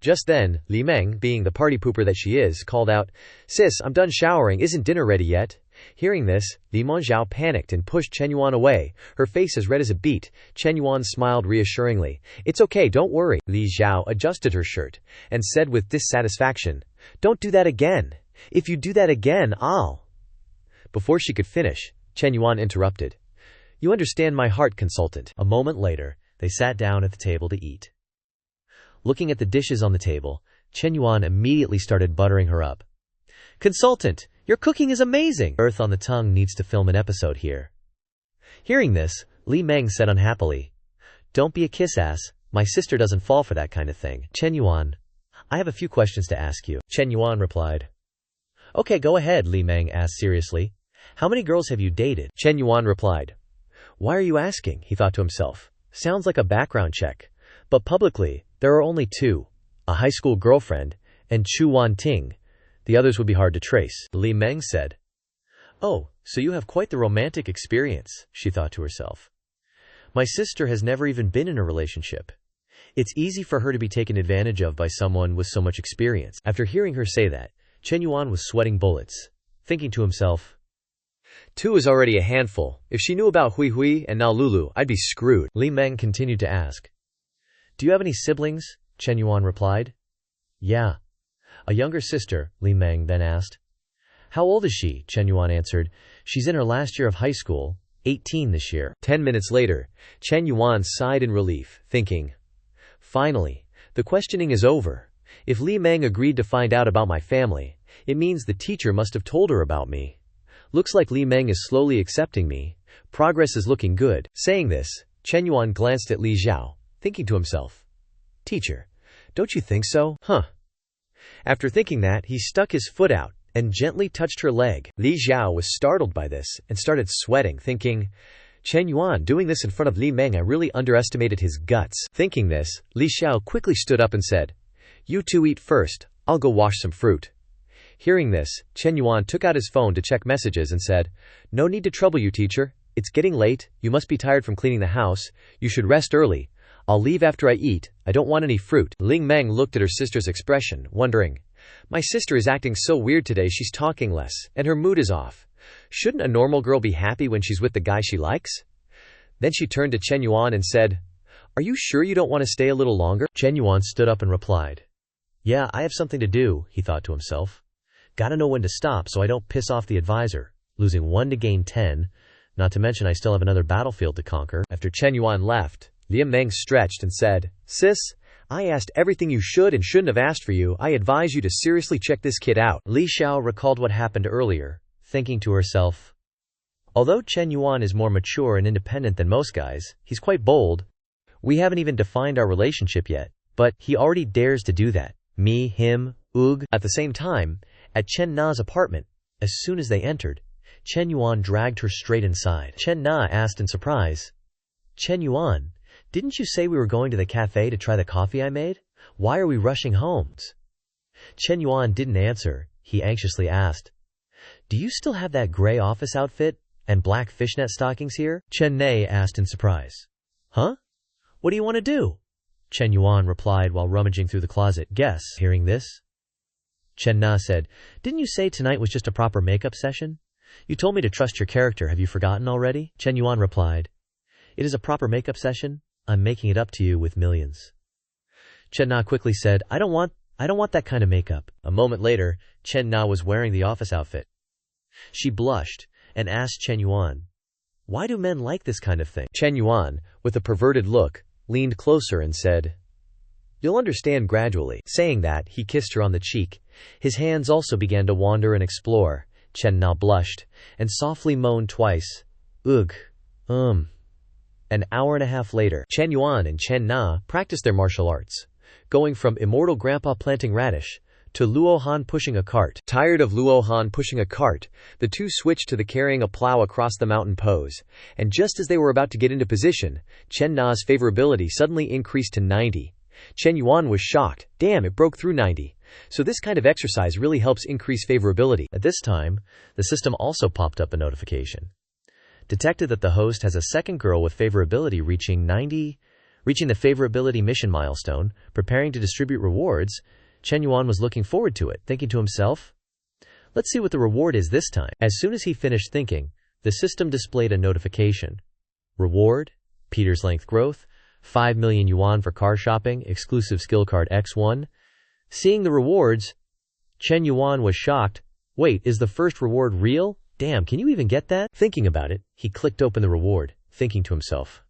Just then, Li Meng, being the party pooper that she is, called out, sis, I'm done showering, isn't dinner ready yet? Hearing this, Li Mengzhao panicked and pushed Chen Yuan away, her face as red as a beet. Chen Yuan smiled reassuringly. It's okay, don't worry. Li Xiao adjusted her shirt, and said with dissatisfaction, don't do that again. If you do that again, I'll... Before she could finish, Chen Yuan interrupted. You understand my heart, consultant. A moment later, they sat down at the table to eat. Looking at the dishes on the table, Chen Yuan immediately started buttering her up. Consultant, your cooking is amazing! Earth on the Tongue needs to film an episode here. Hearing this, Li Meng said unhappily, don't be a kiss-ass, my sister doesn't fall for that kind of thing. Chen Yuan, I have a few questions to ask you. Chen Yuan replied. Okay, go ahead, Li Meng asked seriously. How many girls have you dated? Chen Yuan replied. Why are you asking? He thought to himself. Sounds like a background check. But publicly, there are only two, a high school girlfriend and Chu Wanting. The others would be hard to trace. Li Meng said. Oh, so you have quite the romantic experience, she thought to herself. My sister has never even been in a relationship. It's easy for her to be taken advantage of by someone with so much experience. After hearing her say that, Chen Yuan was sweating bullets, thinking to himself, two is already a handful. If she knew about Hui Hui and now Lulu, I'd be screwed. Li Meng continued to ask. Do you have any siblings? Chen Yuan replied. Yeah. A younger sister, Li Meng then asked. How old is she? Chen Yuan answered. She's in her last year of high school, 18 this year. 10 minutes later, Chen Yuan sighed in relief, thinking, finally, the questioning is over. If Li Meng agreed to find out about my family, it means the teacher must have told her about me. Looks like Li Meng is slowly accepting me. Progress is looking good. Saying this, Chen Yuan glanced at Li Zhao, thinking to himself, Teacher, don't you think so? Huh. After thinking that, he stuck his foot out and gently touched her leg. Li Zhao was startled by this and started sweating, thinking, Chen Yuan doing this in front of Li Meng, I really underestimated his guts. Thinking this, Li Xiao quickly stood up and said, You two eat first, I'll go wash some fruit. Hearing this, Chen Yuan took out his phone to check messages and said, No need to trouble you, teacher. It's getting late, you must be tired from cleaning the house, you should rest early. I'll leave after I eat, I don't want any fruit. Ling Meng looked at her sister's expression, wondering, My sister is acting so weird today, she's talking less, and her mood is off. Shouldn't a normal girl be happy when she's with the guy she likes? Then she turned to Chen Yuan and said, Are you sure you don't want to stay a little longer? Chen Yuan stood up and replied, Yeah, I have something to do, he thought to himself. Gotta know when to stop so I don't piss off the advisor. Losing 1 to gain 10, not to mention I still have another battlefield to conquer. After Chen Yuan left, Li Meng stretched and said, Sis, I asked everything you should and shouldn't have asked for you. I advise you to seriously check this kid out. Li Xiao recalled what happened earlier, thinking to herself, Although Chen Yuan is more mature and independent than most guys, he's quite bold. We haven't even defined our relationship yet, but he already dares to do that. Me, him, Ugh. At the same time, at Chen Na's apartment, as soon as they entered, Chen Yuan dragged her straight inside. Chen Na asked in surprise, Chen Yuan, didn't you say we were going to the cafe to try the coffee I made? Why are we rushing home? Chen Yuan didn't answer. He anxiously asked, Do you still have that gray office outfit and black fishnet stockings here? Chen Na asked in surprise. Huh? What do you want to do? Chen Yuan replied while rummaging through the closet. Guess. Hearing this, Chen Na said, Didn't you say tonight was just a proper makeup session? You told me to trust your character. Have you forgotten already? Chen Yuan replied, It is a proper makeup session. I'm making it up to you with millions. Chen Na quickly said, I don't want that kind of makeup. A moment later, Chen Na was wearing the office outfit. She blushed and asked Chen Yuan, Why do men like this kind of thing? Chen Yuan, with a perverted look, leaned closer and said, You'll understand gradually. Saying that, he kissed her on the cheek. His hands also began to wander and explore. Chen Na blushed and softly moaned twice, Ugh, An hour and a half later, Chen Yuan and Chen Na practiced their martial arts, going from immortal grandpa planting radish to Luo Han pushing a cart. Tired of Luo Han pushing a cart, the two switched to the carrying a plow across the mountain pose, and just as they were about to get into position, Chen Na's favorability suddenly increased to 90. Chen Yuan was shocked. Damn, it broke through 90. So this kind of exercise really helps increase favorability. At this time, the system also popped up a notification. Detected that the host has a second girl with favorability reaching the favorability mission milestone, preparing to distribute rewards. Chen Yuan was looking forward to it, thinking to himself, Let's see what the reward is this time. As soon as he finished thinking, the system displayed a notification. Reward, Peter's length growth, 5 million yuan for car shopping, exclusive skill card X1. Seeing the rewards, Chen Yuan was shocked. Wait, is the first reward real? Damn, can you even get that? Thinking about it, he clicked open the reward, thinking to himself,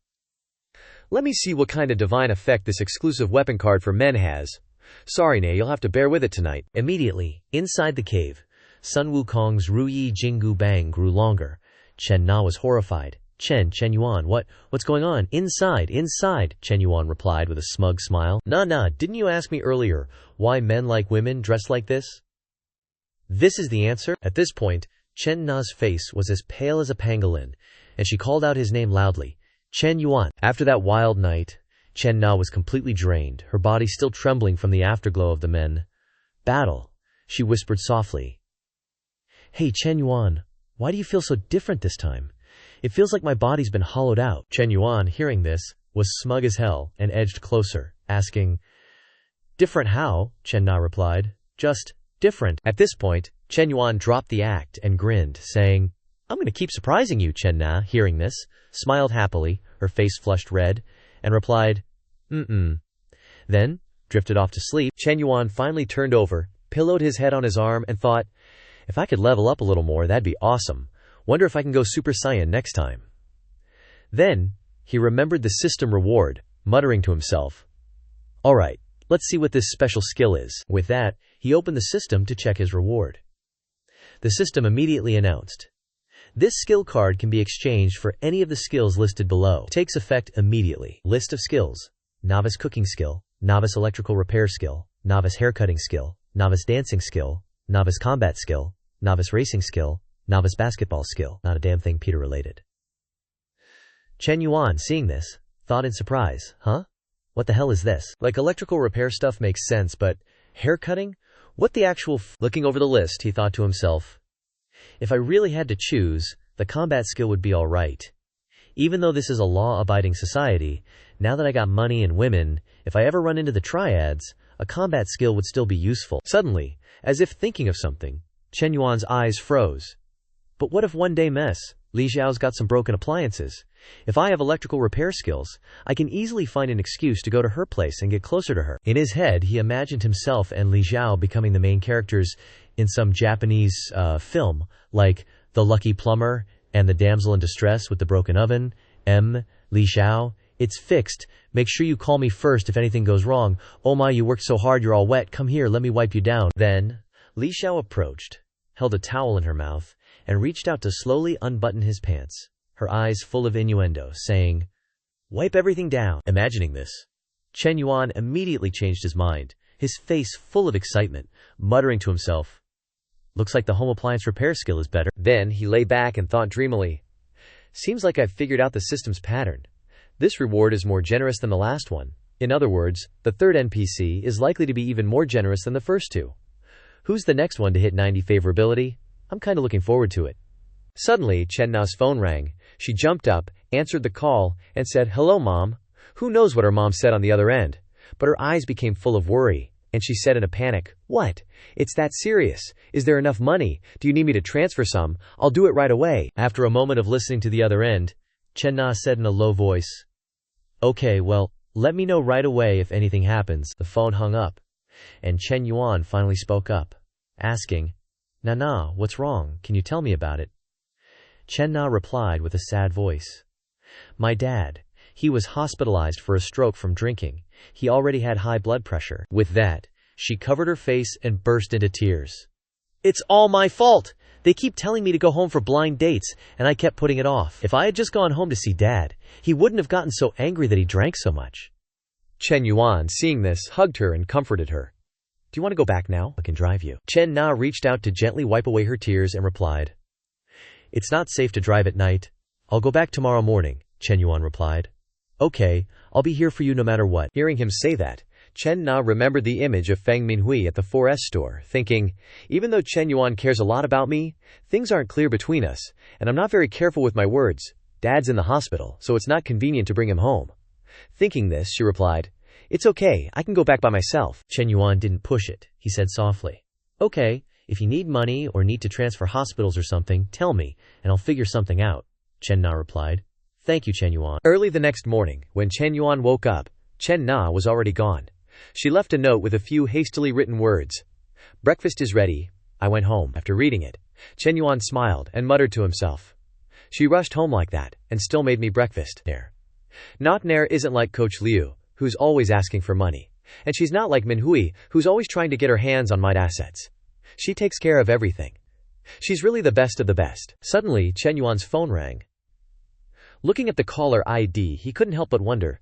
Let me see what kind of divine effect this exclusive weapon card for men has. Sorry, Nay, you'll have to bear with it tonight. Immediately, inside the cave, Sun Wukong's Ruyi Jinggu Bang grew longer. Chen Na was horrified. Chen Yuan, what's going on? Inside, Chen Yuan replied with a smug smile. Nah, didn't you ask me earlier why men like women dress like this? This is the answer. At this point, Chen Na's face was as pale as a pangolin, and she called out his name loudly, Chen Yuan. After that wild night, Chen Na was completely drained, her body still trembling from the afterglow of the men. Battle, she whispered softly. Hey Chen Yuan, why do you feel so different this time? It feels like my body's been hollowed out. Chen Yuan, hearing this, was smug as hell and edged closer, asking, Different how? Chen Na replied, Just different. At this point, Chen Yuan dropped the act and grinned, saying, I'm gonna keep surprising you. Chen Na, hearing this, smiled happily, her face flushed red, and replied, Then, drifted off to sleep. Chen Yuan finally turned over, pillowed his head on his arm, and thought, If I could level up a little more, that'd be awesome. Wonder if I can go Super Saiyan next time. Then, he remembered the system reward, muttering to himself, Alright, let's see what this special skill is. With that, he opened the system to check his reward. The system immediately announced, This skill card can be exchanged for any of the skills listed below. It takes effect immediately. List of skills: novice cooking skill, novice electrical repair skill, novice haircutting skill, novice dancing skill, novice combat skill, novice racing skill, novice basketball skill. Not a damn thing Peter related. Chen Yuan, seeing this, thought in surprise, huh? What the hell is this? Like electrical repair stuff makes sense, but haircutting? What the actual Looking over the list, he thought to himself, if I really had to choose, the combat skill would be alright. Even though this is a law-abiding society, now that I got money and women, if I ever run into the triads, a combat skill would still be useful. Suddenly, as if thinking of something, Chen Yuan's eyes froze. But what if one day Li Xiao's got some broken appliances? If I have electrical repair skills, I can easily find an excuse to go to her place and get closer to her. In his head, he imagined himself and Li Xiao becoming the main characters in some Japanese film, like The Lucky Plumber and The Damsel in Distress with the Broken Oven. Li Xiao, it's fixed. Make sure you call me first if anything goes wrong. Oh my, you worked so hard, you're all wet. Come here, let me wipe you down. Then, Li Xiao approached, held a towel in her mouth, and reached out to slowly unbutton his pants, her eyes full of innuendo, saying, "Wipe everything down." Imagining this, Chen Yuan immediately changed his mind, his face full of excitement, muttering to himself, "Looks like the home appliance repair skill is better." Then he lay back and thought dreamily, "Seems like I've figured out the system's pattern. This reward is more generous than the last one. In other words, the third NPC is likely to be even more generous than the first two. Who's the next one to hit 90 favorability? I'm kinda looking forward to it." Suddenly, Chen Na's phone rang. She jumped up, answered the call, and said, "Hello, Mom." Who knows what her mom said on the other end? But her eyes became full of worry, and she said in a panic, "What? It's that serious? Is there enough money? Do you need me to transfer some? I'll do it right away." After a moment of listening to the other end, Chen Na said in a low voice, "Okay, well, let me know right away if anything happens." The phone hung up, and Chen Yuan finally spoke up, asking, "Nana, what's wrong? Can you tell me about it?" Chen Na replied with a sad voice, "My dad, he was hospitalized for a stroke from drinking. He already had high blood pressure." With that, she covered her face and burst into tears. "It's all my fault. They keep telling me to go home for blind dates, and I kept putting it off. If I had just gone home to see Dad, he wouldn't have gotten so angry that he drank so much." Chen Yuan, seeing this, hugged her and comforted her. "Do you want to go back now? I can drive you." Chen Na reached out to gently wipe away her tears and replied, "It's not safe to drive at night. I'll go back tomorrow morning," Chen Yuan replied. "Okay, I'll be here for you no matter what." Hearing him say that, Chen Na remembered the image of Feng Minhui at the 4S store, thinking, even though Chen Yuan cares a lot about me, things aren't clear between us, and I'm not very careful with my words. Dad's in the hospital, so it's not convenient to bring him home. Thinking this, she replied, "It's okay, I can go back by myself." Chen Yuan didn't push it. He said softly, "Okay, if you need money or need to transfer hospitals or something, tell me, and I'll figure something out." Chen Na replied, "Thank you, Chen Yuan." Early the next morning, when Chen Yuan woke up, Chen Na was already gone. She left a note with a few hastily written words. "Breakfast is ready. I went home." After reading it, Chen Yuan smiled and muttered to himself, "She rushed home like that, and still made me breakfast." Not Nair isn't like Coach Liu, who's always asking for money. And she's not like Manhui, who's always trying to get her hands on my assets. She takes care of everything. She's really the best of the best. Suddenly, Chen Yuan's phone rang. Looking at the caller ID, he couldn't help but wonder,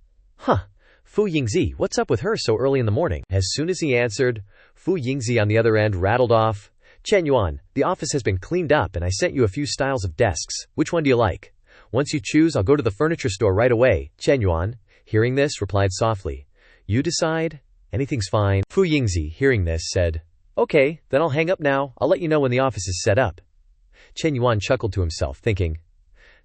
Fu Yingzi, what's up with her so early in the morning? As soon as he answered, Fu Yingzi on the other end rattled off, "Chen Yuan, the office has been cleaned up and I sent you a few styles of desks. Which one do you like? Once you choose, I'll go to the furniture store right away." Chen Yuan, hearing this, replied softly, "You decide. Anything's fine." Fu Yingzi, hearing this, said, "Okay, then I'll hang up now. I'll let you know when the office is set up." Chen Yuan chuckled to himself, thinking,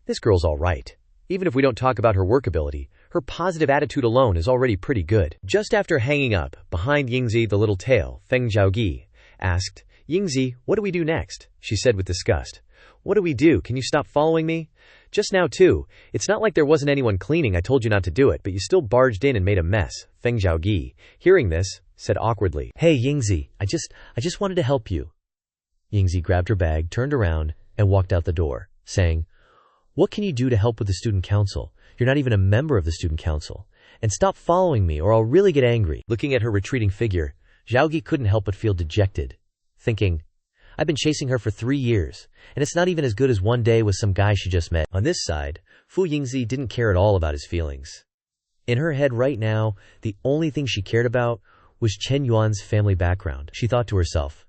"This girl's all right. Even if we don't talk about her workability, her positive attitude alone is already pretty good." Just after hanging up, behind Yingzi the little tail, Feng Zhaogi, asked, "Yingzi, what do we do next?" She said with disgust, "What do we do? Can you stop following me? Just now too. It's not like there wasn't anyone cleaning. I told you not to do it, but you still barged in and made a mess." Feng Zhaogi, hearing this, said awkwardly, "Hey Yingzi, I just wanted to help you." Yingzi grabbed her bag, turned around, and walked out the door, saying, "What can you do to help with the student council? You're not even a member of the student council. And stop following me or I'll really get angry." Looking at her retreating figure, Zhaogi couldn't help but feel dejected, thinking, I've been chasing her for 3 years, and it's not even as good as one day with some guy she just met. On this side, Fu Yingzi didn't care at all about his feelings. In her head right now, the only thing she cared about was Chen Yuan's family background. She thought to herself,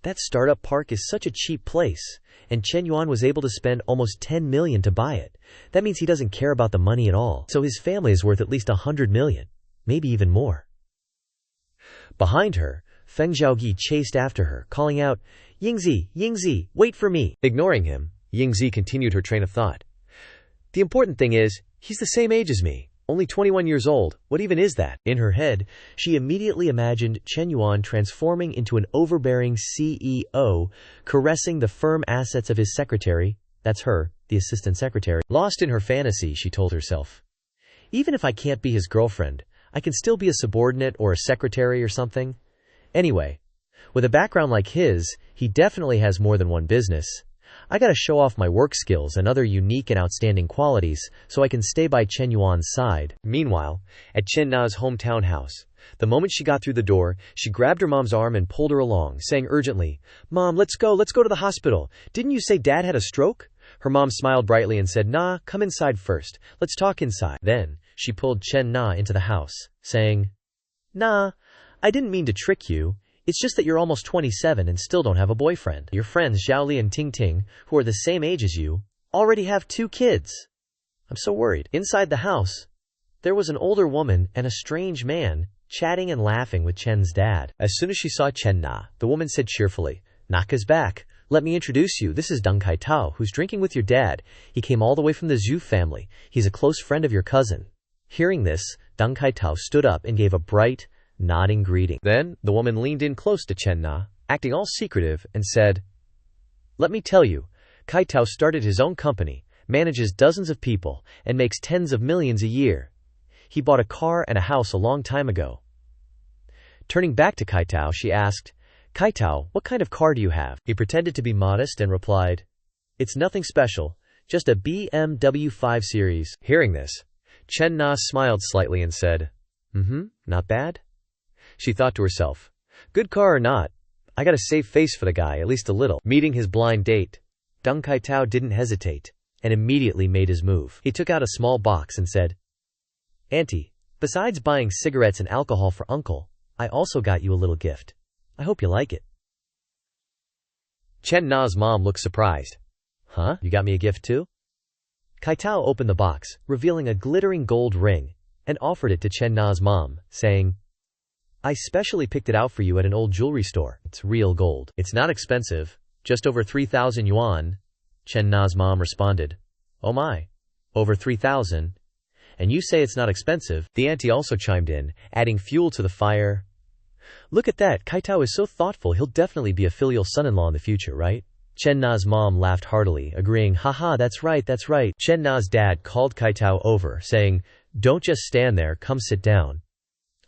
that startup park is such a cheap place, and Chen Yuan was able to spend almost 10 million to buy it. That means he doesn't care about the money at all, so his family is worth at least 100 million, maybe even more. Behind her, Feng Zhaogi chased after her, calling out, Yingzi, Yingzi, wait for me. Ignoring him, Yingzi continued her train of thought. The important thing is, he's the same age as me. Only 21 years old, what even is that? In her head, she immediately imagined Chen Yuan transforming into an overbearing CEO, caressing the firm assets of his secretary, that's her, the assistant secretary. Lost in her fantasy, she told herself. Even if I can't be his girlfriend, I can still be a subordinate or a secretary or something. Anyway, with a background like his, he definitely has more than one business. I gotta show off my work skills and other unique and outstanding qualities so I can stay by Chen Yuan's side. Meanwhile, at Chen Na's hometown house, the moment she got through the door, she grabbed her mom's arm and pulled her along, saying urgently, Mom, let's go to the hospital. Didn't you say Dad had a stroke? Her mom smiled brightly and said, Nah, come inside first. Let's talk inside. Then, she pulled Chen Na into the house, saying, Nah, I didn't mean to trick you. It's just that you're almost 27 and still don't have a boyfriend. Your friends Xiaoli and Ting Ting, who are the same age as you, already have 2 kids. I'm so worried. Inside the house, there was an older woman and a strange man chatting and laughing with Chen's dad. As soon as she saw Chen Na, the woman said cheerfully, Naka's back. Let me introduce you. This is Deng Kaitao, who's drinking with your dad. He came all the way from the Zhu family. He's a close friend of your cousin. Hearing this, Deng Kaitao stood up and gave a bright, nodding greeting. Then, the woman leaned in close to Chen Na, acting all secretive, and said, Let me tell you, Kaitao started his own company, manages dozens of people, and makes tens of millions a year. He bought a car and a house a long time ago. Turning back to Kaitao, she asked, Kaitao, what kind of car do you have? He pretended to be modest and replied, It's nothing special, just a BMW 5 Series. Hearing this, Chen Na smiled slightly and said, Not bad? She thought to herself, good car or not, I gotta save face for the guy, at least a little. Meeting his blind date, Deng Kaitao didn't hesitate, and immediately made his move. He took out a small box and said, Auntie, besides buying cigarettes and alcohol for Uncle, I also got you a little gift. I hope you like it. Chen Na's mom looked surprised. Huh? You got me a gift too? Kaitao opened the box, revealing a glittering gold ring, and offered it to Chen Na's mom, saying, I specially picked it out for you at an old jewelry store. It's real gold. It's not expensive, just over 3,000 yuan. Chen Na's mom responded, Oh my, over 3,000? And you say it's not expensive? The auntie also chimed in, adding fuel to the fire. Look at that, Kaitao is so thoughtful, he'll definitely be a filial son-in-law in the future, right? Chen Na's mom laughed heartily, agreeing, Haha, that's right, that's right. Chen Na's dad called Kaitao over, saying, Don't just stand there, come sit down.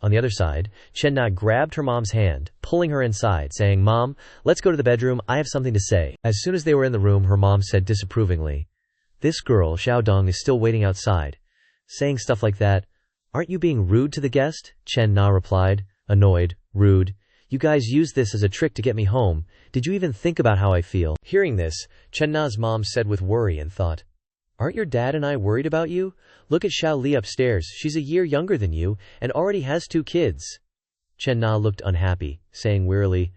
On the other side, Chen Na grabbed her mom's hand, pulling her inside, saying, Mom, let's go to the bedroom, I have something to say. As soon as they were in the room, her mom said disapprovingly, This girl, Xiaodong, is still waiting outside. Saying stuff like that. Aren't you being rude to the guest? Chen Na replied, annoyed, rude. You guys used this as a trick to get me home. Did you even think about how I feel? Hearing this, Chen Na's mom said with worry and thought, Aren't your dad and I worried about you? Look at Xiao Li upstairs. She's a year younger than you and already has 2 kids. Chen Na looked unhappy, saying wearily,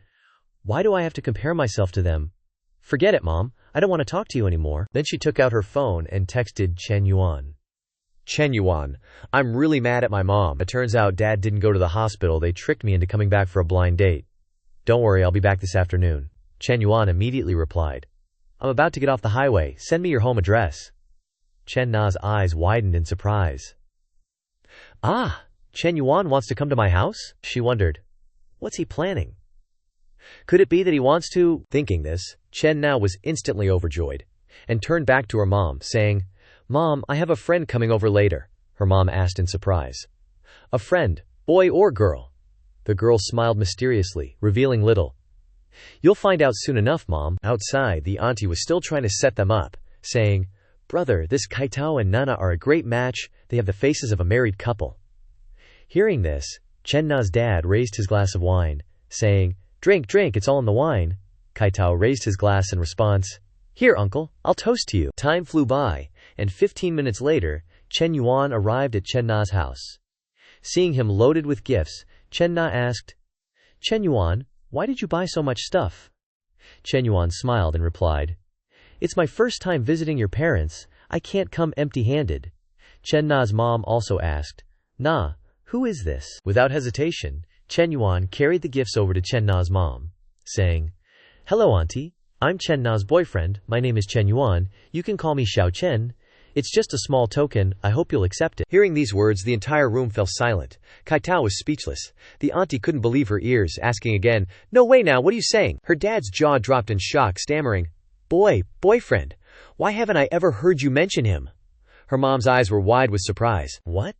Why do I have to compare myself to them? Forget it, Mom. I don't want to talk to you anymore. Then she took out her phone and texted Chen Yuan. Chen Yuan, I'm really mad at my mom. It turns out Dad didn't go to the hospital. They tricked me into coming back for a blind date. Don't worry, I'll be back this afternoon. Chen Yuan immediately replied, I'm about to get off the highway. Send me your home address. Chen Na's eyes widened in surprise. Ah, Chen Yuan wants to come to my house? She wondered. What's he planning? Could it be that he wants to? Thinking this, Chen Na was instantly overjoyed and turned back to her mom, saying, Mom, I have a friend coming over later. Her mom asked in surprise. A friend, boy or girl? The girl smiled mysteriously, revealing little. You'll find out soon enough, Mom. Outside, the auntie was still trying to set them up, saying, Brother, this Kaitao and Nana are a great match. They have the faces of a married couple. Hearing this, Chen Na's dad raised his glass of wine, saying, Drink, drink, it's all in the wine. Kaitao raised his glass in response. Here, uncle, I'll toast to you. Time flew by, and 15 minutes later, Chen Yuan arrived at Chen Na's house. Seeing him loaded with gifts, Chen Na asked, Chen Yuan, why did you buy so much stuff? Chen Yuan smiled and replied, It's my first time visiting your parents. I can't come empty-handed. Chen Na's mom also asked, Na, who is this? Without hesitation, Chen Yuan carried the gifts over to Chen Na's mom, saying, Hello, auntie. I'm Chen Na's boyfriend. My name is Chen Yuan. You can call me Xiao Chen. It's just a small token. I hope you'll accept it. Hearing these words, the entire room fell silent. Kaitao was speechless. The auntie couldn't believe her ears, asking again, No way now, what are you saying? Her dad's jaw dropped in shock, stammering, Boyfriend. Why haven't I ever heard you mention him? Her mom's eyes were wide with surprise. What?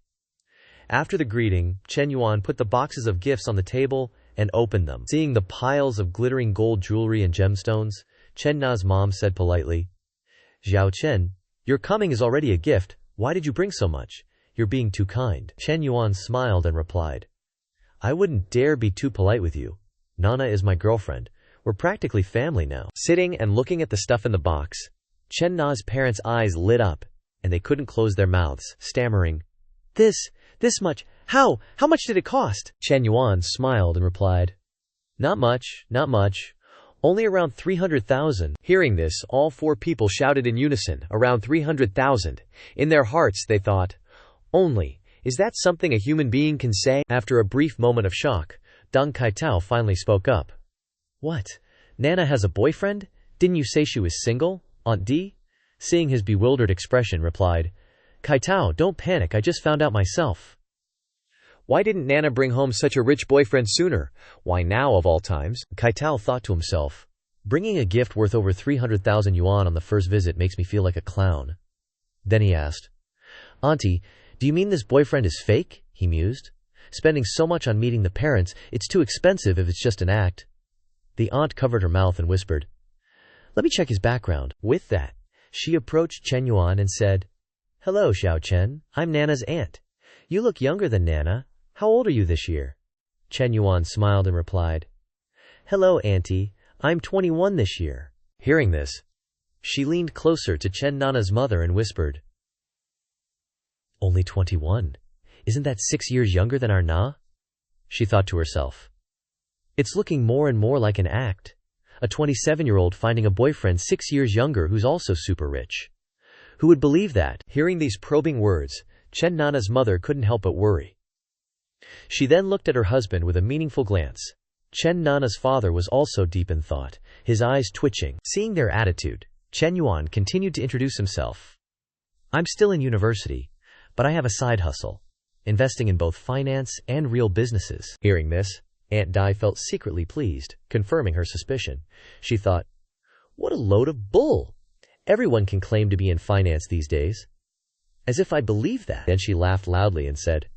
After the greeting, Chen Yuan put the boxes of gifts on the table and opened them. Seeing the piles of glittering gold jewelry and gemstones, Chen Na's mom said politely, Xiao Chen, your coming is already a gift. Why did you bring so much? You're being too kind. Chen Yuan smiled and replied, I wouldn't dare be too polite with you. Nana is my girlfriend. We're practically family now. Sitting and looking at the stuff in the box, Chen Na's parents' eyes lit up, and they couldn't close their mouths, stammering, This much? How much did it cost? Chen Yuan smiled and replied, Not much. Only around 300,000. Hearing this, all four people shouted in unison, around 300,000. In their hearts they thought, Only, is that something a human being can say? After a brief moment of shock, Deng Kaitao finally spoke up. What? Nana has a boyfriend? Didn't you say she was single? Aunt D? Seeing his bewildered expression, replied, Kaitao, don't panic, I just found out myself. Why didn't Nana bring home such a rich boyfriend sooner? Why now of all times? Kaitao thought to himself, bringing a gift worth over 300,000 yuan on the first visit makes me feel like a clown. Then he asked, Auntie, do you mean this boyfriend is fake? He mused. Spending so much on meeting the parents, it's too expensive if it's just an act. The aunt covered her mouth and whispered, Let me check his background. With that, she approached Chen Yuan and said, Hello, Xiao Chen. I'm Nana's aunt. You look younger than Nana. How old are you this year? Chen Yuan smiled and replied, Hello, auntie. I'm 21 this year. Hearing this, she leaned closer to Chen Nana's mother and whispered, Only 21? Isn't that 6 years younger than our Na? She thought to herself, It's looking more and more like an act. A 27-year-old finding a boyfriend 6 years younger who's also super rich. Who would believe that? Hearing these probing words, Chen Nana's mother couldn't help but worry. She then looked at her husband with a meaningful glance. Chen Nana's father was also deep in thought, his eyes twitching. Seeing their attitude, Chen Yuan continued to introduce himself. I'm still in university, but I have a side hustle, investing in both finance and real businesses. Hearing this, Aunt Dai felt secretly pleased, confirming her suspicion. She thought, What a load of bull! Everyone can claim to be in finance these days. As if I'd believe that. Then she laughed loudly and said,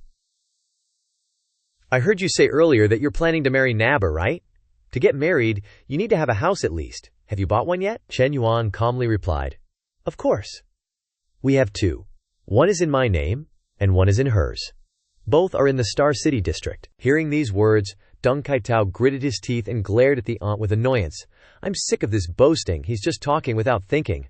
I heard you say earlier that you're planning to marry Naba, right? To get married, you need to have a house at least. Have you bought one yet? Chen Yuan calmly replied, Of course. We have two. One is in my name, and one is in hers. Both are in the Star City district. Hearing these words, Deng Kaitao gritted his teeth and glared at the aunt with annoyance. I'm sick of this boasting. He's just talking without thinking.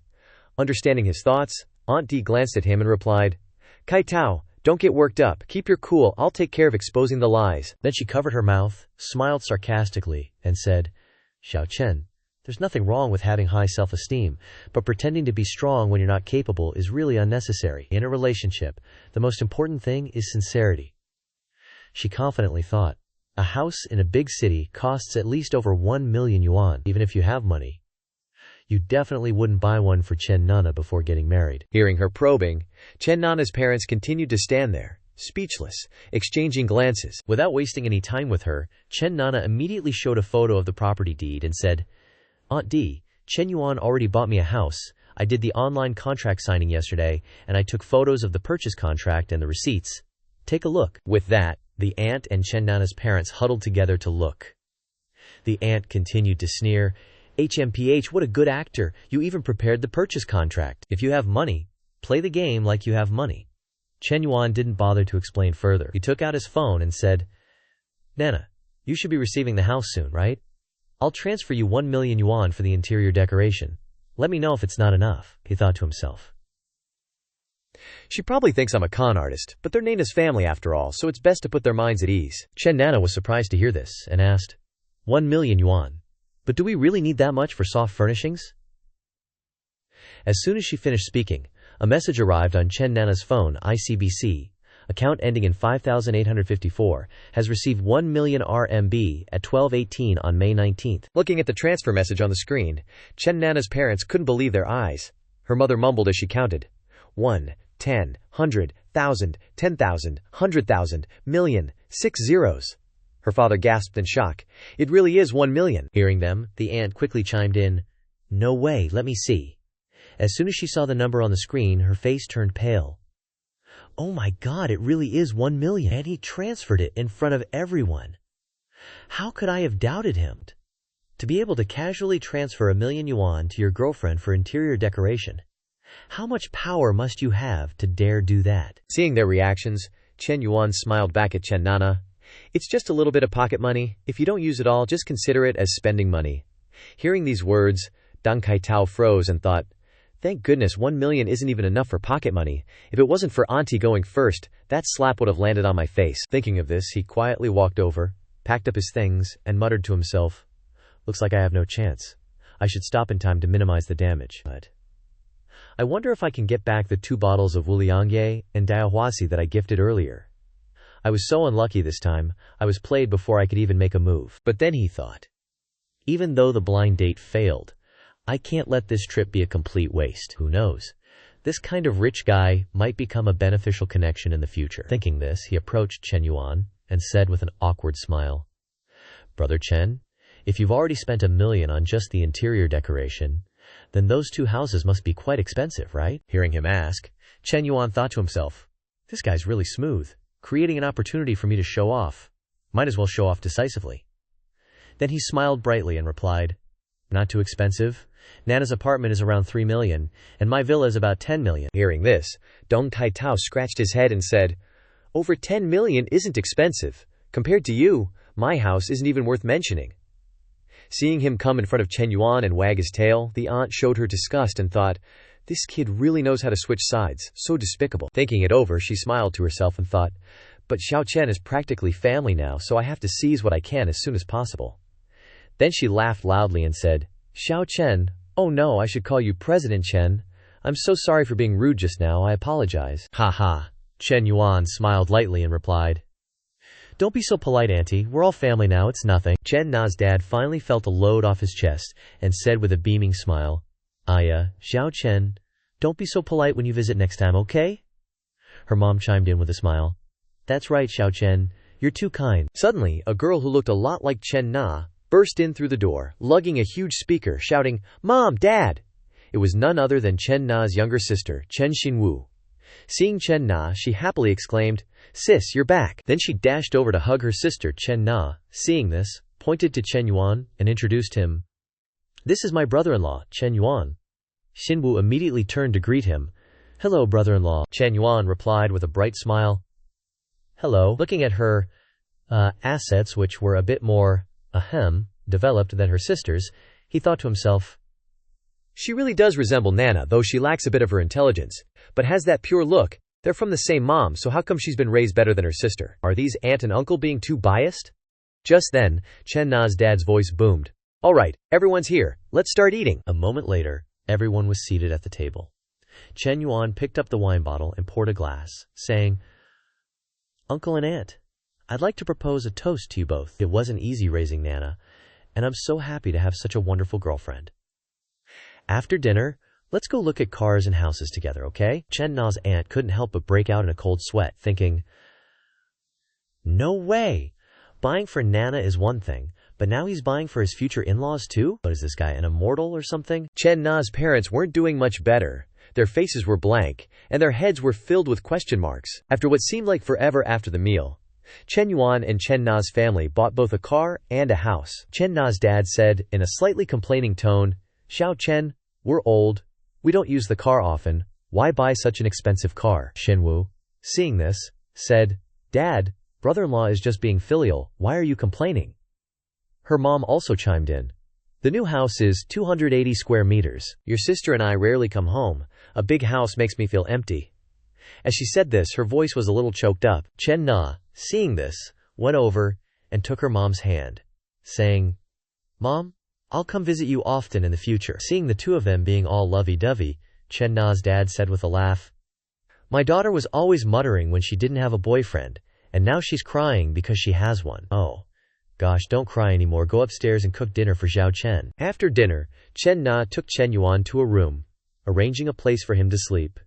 Understanding his thoughts, Aunt D glanced at him and replied, Kaitao, don't get worked up. Keep your cool. I'll take care of exposing the lies. Then she covered her mouth, smiled sarcastically, and said, Xiao Chen, there's nothing wrong with having high self-esteem, but pretending to be strong when you're not capable is really unnecessary. In a relationship, the most important thing is sincerity. She confidently thought, a house in a big city costs at least over 1 million yuan, even if you have money. You definitely wouldn't buy one for Chen Nana before getting married. Hearing her probing, Chen Nana's parents continued to stand there, speechless, exchanging glances. Without wasting any time with her, Chen Nana immediately showed a photo of the property deed and said, Aunt D, Chen Yuan already bought me a house. I did the online contract signing yesterday, and I took photos of the purchase contract and the receipts. Take a look. With that, the aunt and Chen Nana's parents huddled together to look. The aunt continued to sneer, HMPH, what a good actor. You even prepared the purchase contract. If you have money, play the game like you have money. Chen Yuan didn't bother to explain further. He took out his phone and said, Nana, you should be receiving the house soon, right? I'll transfer you 1 million yuan for the interior decoration. Let me know if it's not enough, he thought to himself. She probably thinks I'm a con artist, but they're Nana's family after all, so it's best to put their minds at ease. Chen Nana was surprised to hear this, and asked, 1 million yuan. But do we really need that much for soft furnishings? As soon as she finished speaking, a message arrived on Chen Nana's phone. ICBC, account ending in 5854, has received 1 million RMB at 12:18 on May 19th. Looking at the transfer message on the screen, Chen Nana's parents couldn't believe their eyes. Her mother mumbled as she counted. 1, 10, 100, 1,000, 10,000, 100,000, million, 6 zeros. Her father gasped in shock. It really is 1 million. Hearing them, the aunt quickly chimed in. No way, let me see. As soon as she saw the number on the screen, her face turned pale. Oh my God, it really is 1 million. And he transferred it in front of everyone. How could I have doubted him? To be able to casually transfer 1 million yuan to your girlfriend for interior decoration. How much power must you have to dare do that? Seeing their reactions, Chen Yuan smiled back at Chen Nana. It's just a little bit of pocket money. If you don't use it all, just consider it as spending money. Hearing these words, Deng Kaitao froze and thought, thank goodness 1 million isn't even enough for pocket money. If it wasn't for Auntie going first, that slap would have landed on my face. Thinking of this, he quietly walked over, packed up his things, and muttered to himself, looks like I have no chance. I should stop in time to minimize the damage. But I wonder if I can get back the 2 bottles of Wuliangye and Daohuasi that I gifted earlier. I was so unlucky this time, I was played before I could even make a move. But then he thought, even though the blind date failed, I can't let this trip be a complete waste. Who knows? This kind of rich guy might become a beneficial connection in the future. Thinking this, he approached Chen Yuan and said with an awkward smile, Brother Chen, if you've already spent 1 million on just the interior decoration, then those 2 houses must be quite expensive, right? Hearing him ask, Chen Yuan thought to himself, this guy's really smooth, creating an opportunity for me to show off. Might as well show off decisively. Then he smiled brightly and replied, not too expensive. Nana's apartment is around 3 million, and my villa is about 10 million. Hearing this, Deng Kaitao scratched his head and said, over 10 million isn't expensive. Compared to you, my house isn't even worth mentioning. Seeing him come in front of Chen Yuan and wag his tail, the aunt showed her disgust and thought, this kid really knows how to switch sides, so despicable. Thinking it over, she smiled to herself and thought, but Xiao Chen is practically family now, so I have to seize what I can as soon as possible. Then she laughed loudly and said, Xiao Chen, oh no, I should call you President Chen. I'm so sorry for being rude just now, I apologize. Ha ha. Chen Yuan smiled lightly and replied, don't be so polite, Auntie. We're all family now, it's nothing. Chen Na's dad finally felt a load off his chest and said with a beaming smile, Aya, Xiao Chen, don't be so polite when you visit next time, okay? Her mom chimed in with a smile. That's right, Xiao Chen. You're too kind. Suddenly, a girl who looked a lot like Chen Na burst in through the door, lugging a huge speaker, shouting, Mom, Dad! It was none other than Chen Na's younger sister, Chen Xinwu. Seeing Chen Na, she happily exclaimed, Sis, you're back. Then she dashed over to hug her sister, Chen Na. Seeing this, pointed to Chen Yuan and introduced him. This is my brother-in-law, Chen Yuan. Xinwu immediately turned to greet him. Hello, brother-in-law. Chen Yuan replied with a bright smile. Hello. Looking at her assets, which were a bit more developed than her sister's, he thought to himself, she really does resemble Nana, though she lacks a bit of her intelligence, but has that pure look. They're from the same mom, so how come she's been raised better than her sister? Are these aunt and uncle being too biased? Just then, Chen Na's dad's voice boomed. All right, everyone's here. Let's start eating. A moment later, everyone was seated at the table. Chen Yuan picked up the wine bottle and poured a glass, saying, Uncle and Aunt, I'd like to propose a toast to you both. It wasn't easy raising Nana, and I'm so happy to have such a wonderful girlfriend. After dinner, let's go look at cars and houses together, okay? Chen Na's aunt couldn't help but break out in a cold sweat, thinking, no way! Buying for Nana is one thing, but now he's buying for his future in-laws too? What is this guy, an immortal or something? Chen Na's parents weren't doing much better. Their faces were blank, and their heads were filled with question marks. After what seemed like forever after the meal, Chen Yuan and Chen Na's family bought both a car and a house. Chen Na's dad said, in a slightly complaining tone, Xiao Chen, we're old. We don't use the car often. Why buy such an expensive car? Xinwu, seeing this, said, Dad, brother-in-law is just being filial. Why are you complaining? Her mom also chimed in. The new house is 280 square meters. Your sister and I rarely come home. A big house makes me feel empty. As she said this, her voice was a little choked up. Chen Na, seeing this, went over and took her mom's hand, saying, Mom, I'll come visit you often in the future. Seeing the two of them being all lovey-dovey, Chen Na's dad said with a laugh, My daughter was always muttering when she didn't have a boyfriend, and now she's crying because she has one. Oh, gosh, don't cry anymore. Go upstairs and cook dinner for Zhao Chen. After dinner, Chen Na took Chen Yuan to a room, arranging a place for him to sleep.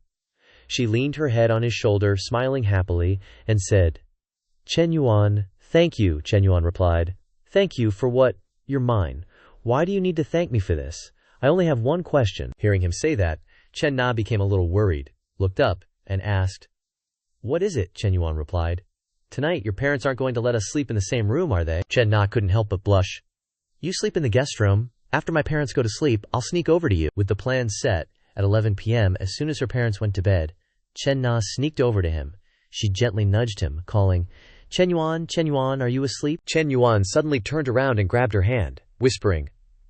She leaned her head on his shoulder, smiling happily, and said, Chen Yuan, thank you. Chen Yuan replied, Thank you for what? You're mine. Why do you need to thank me for this? I only have one question. Hearing him say that, Chen Na became a little worried, looked up, and asked, What is it? Chen Yuan replied, Tonight your parents aren't going to let us sleep in the same room, are they? Chen Na couldn't help but blush. You sleep in the guest room. After my parents go to sleep, I'll sneak over to you. With the plan set, at 11 p.m., as soon as her parents went to bed, Chen Na sneaked over to him. She gently nudged him, calling, Chen Yuan, are you asleep? Chen Yuan suddenly turned around and grabbed her hand, whispering,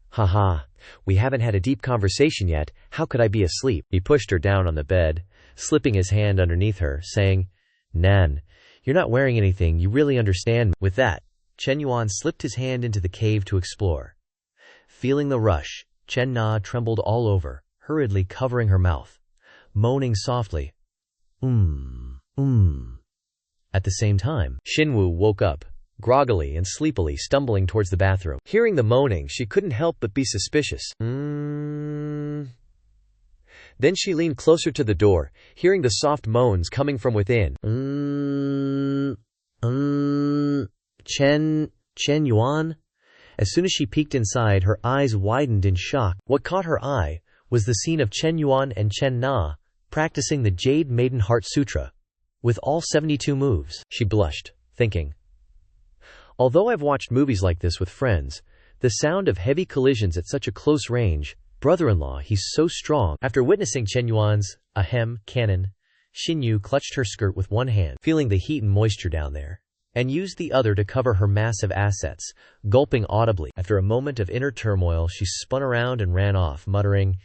Haha, we haven't had a deep conversation yet. How could I be asleep? He pushed her down on the bed, slipping his hand underneath her, saying, Nan, you're not wearing anything, you really understand me. With that, Chen Yuan slipped his hand into the cave to explore. Feeling the rush, Chen Na trembled all over, hurriedly covering her mouth, moaning softly, At the same time, Xinwu woke up, groggily and sleepily stumbling towards the bathroom. Hearing the moaning, she couldn't help but be suspicious. Then she leaned closer to the door, hearing the soft moans coming from within. Chen Yuan? As soon as she peeked inside, her eyes widened in shock. What caught her eye was the scene of Chen Yuan and Chen Na practicing the Jade Maiden Heart Sutra with all 72 moves. She blushed, thinking, Although I've watched movies like this with friends, the sound of heavy collisions at such a close range, brother-in-law, he's so strong. After witnessing Chen Yuan's cannon, Xinyu clutched her skirt with one hand, feeling the heat and moisture down there, and used the other to cover her massive assets, gulping audibly. After a moment of inner turmoil, she spun around and ran off, muttering,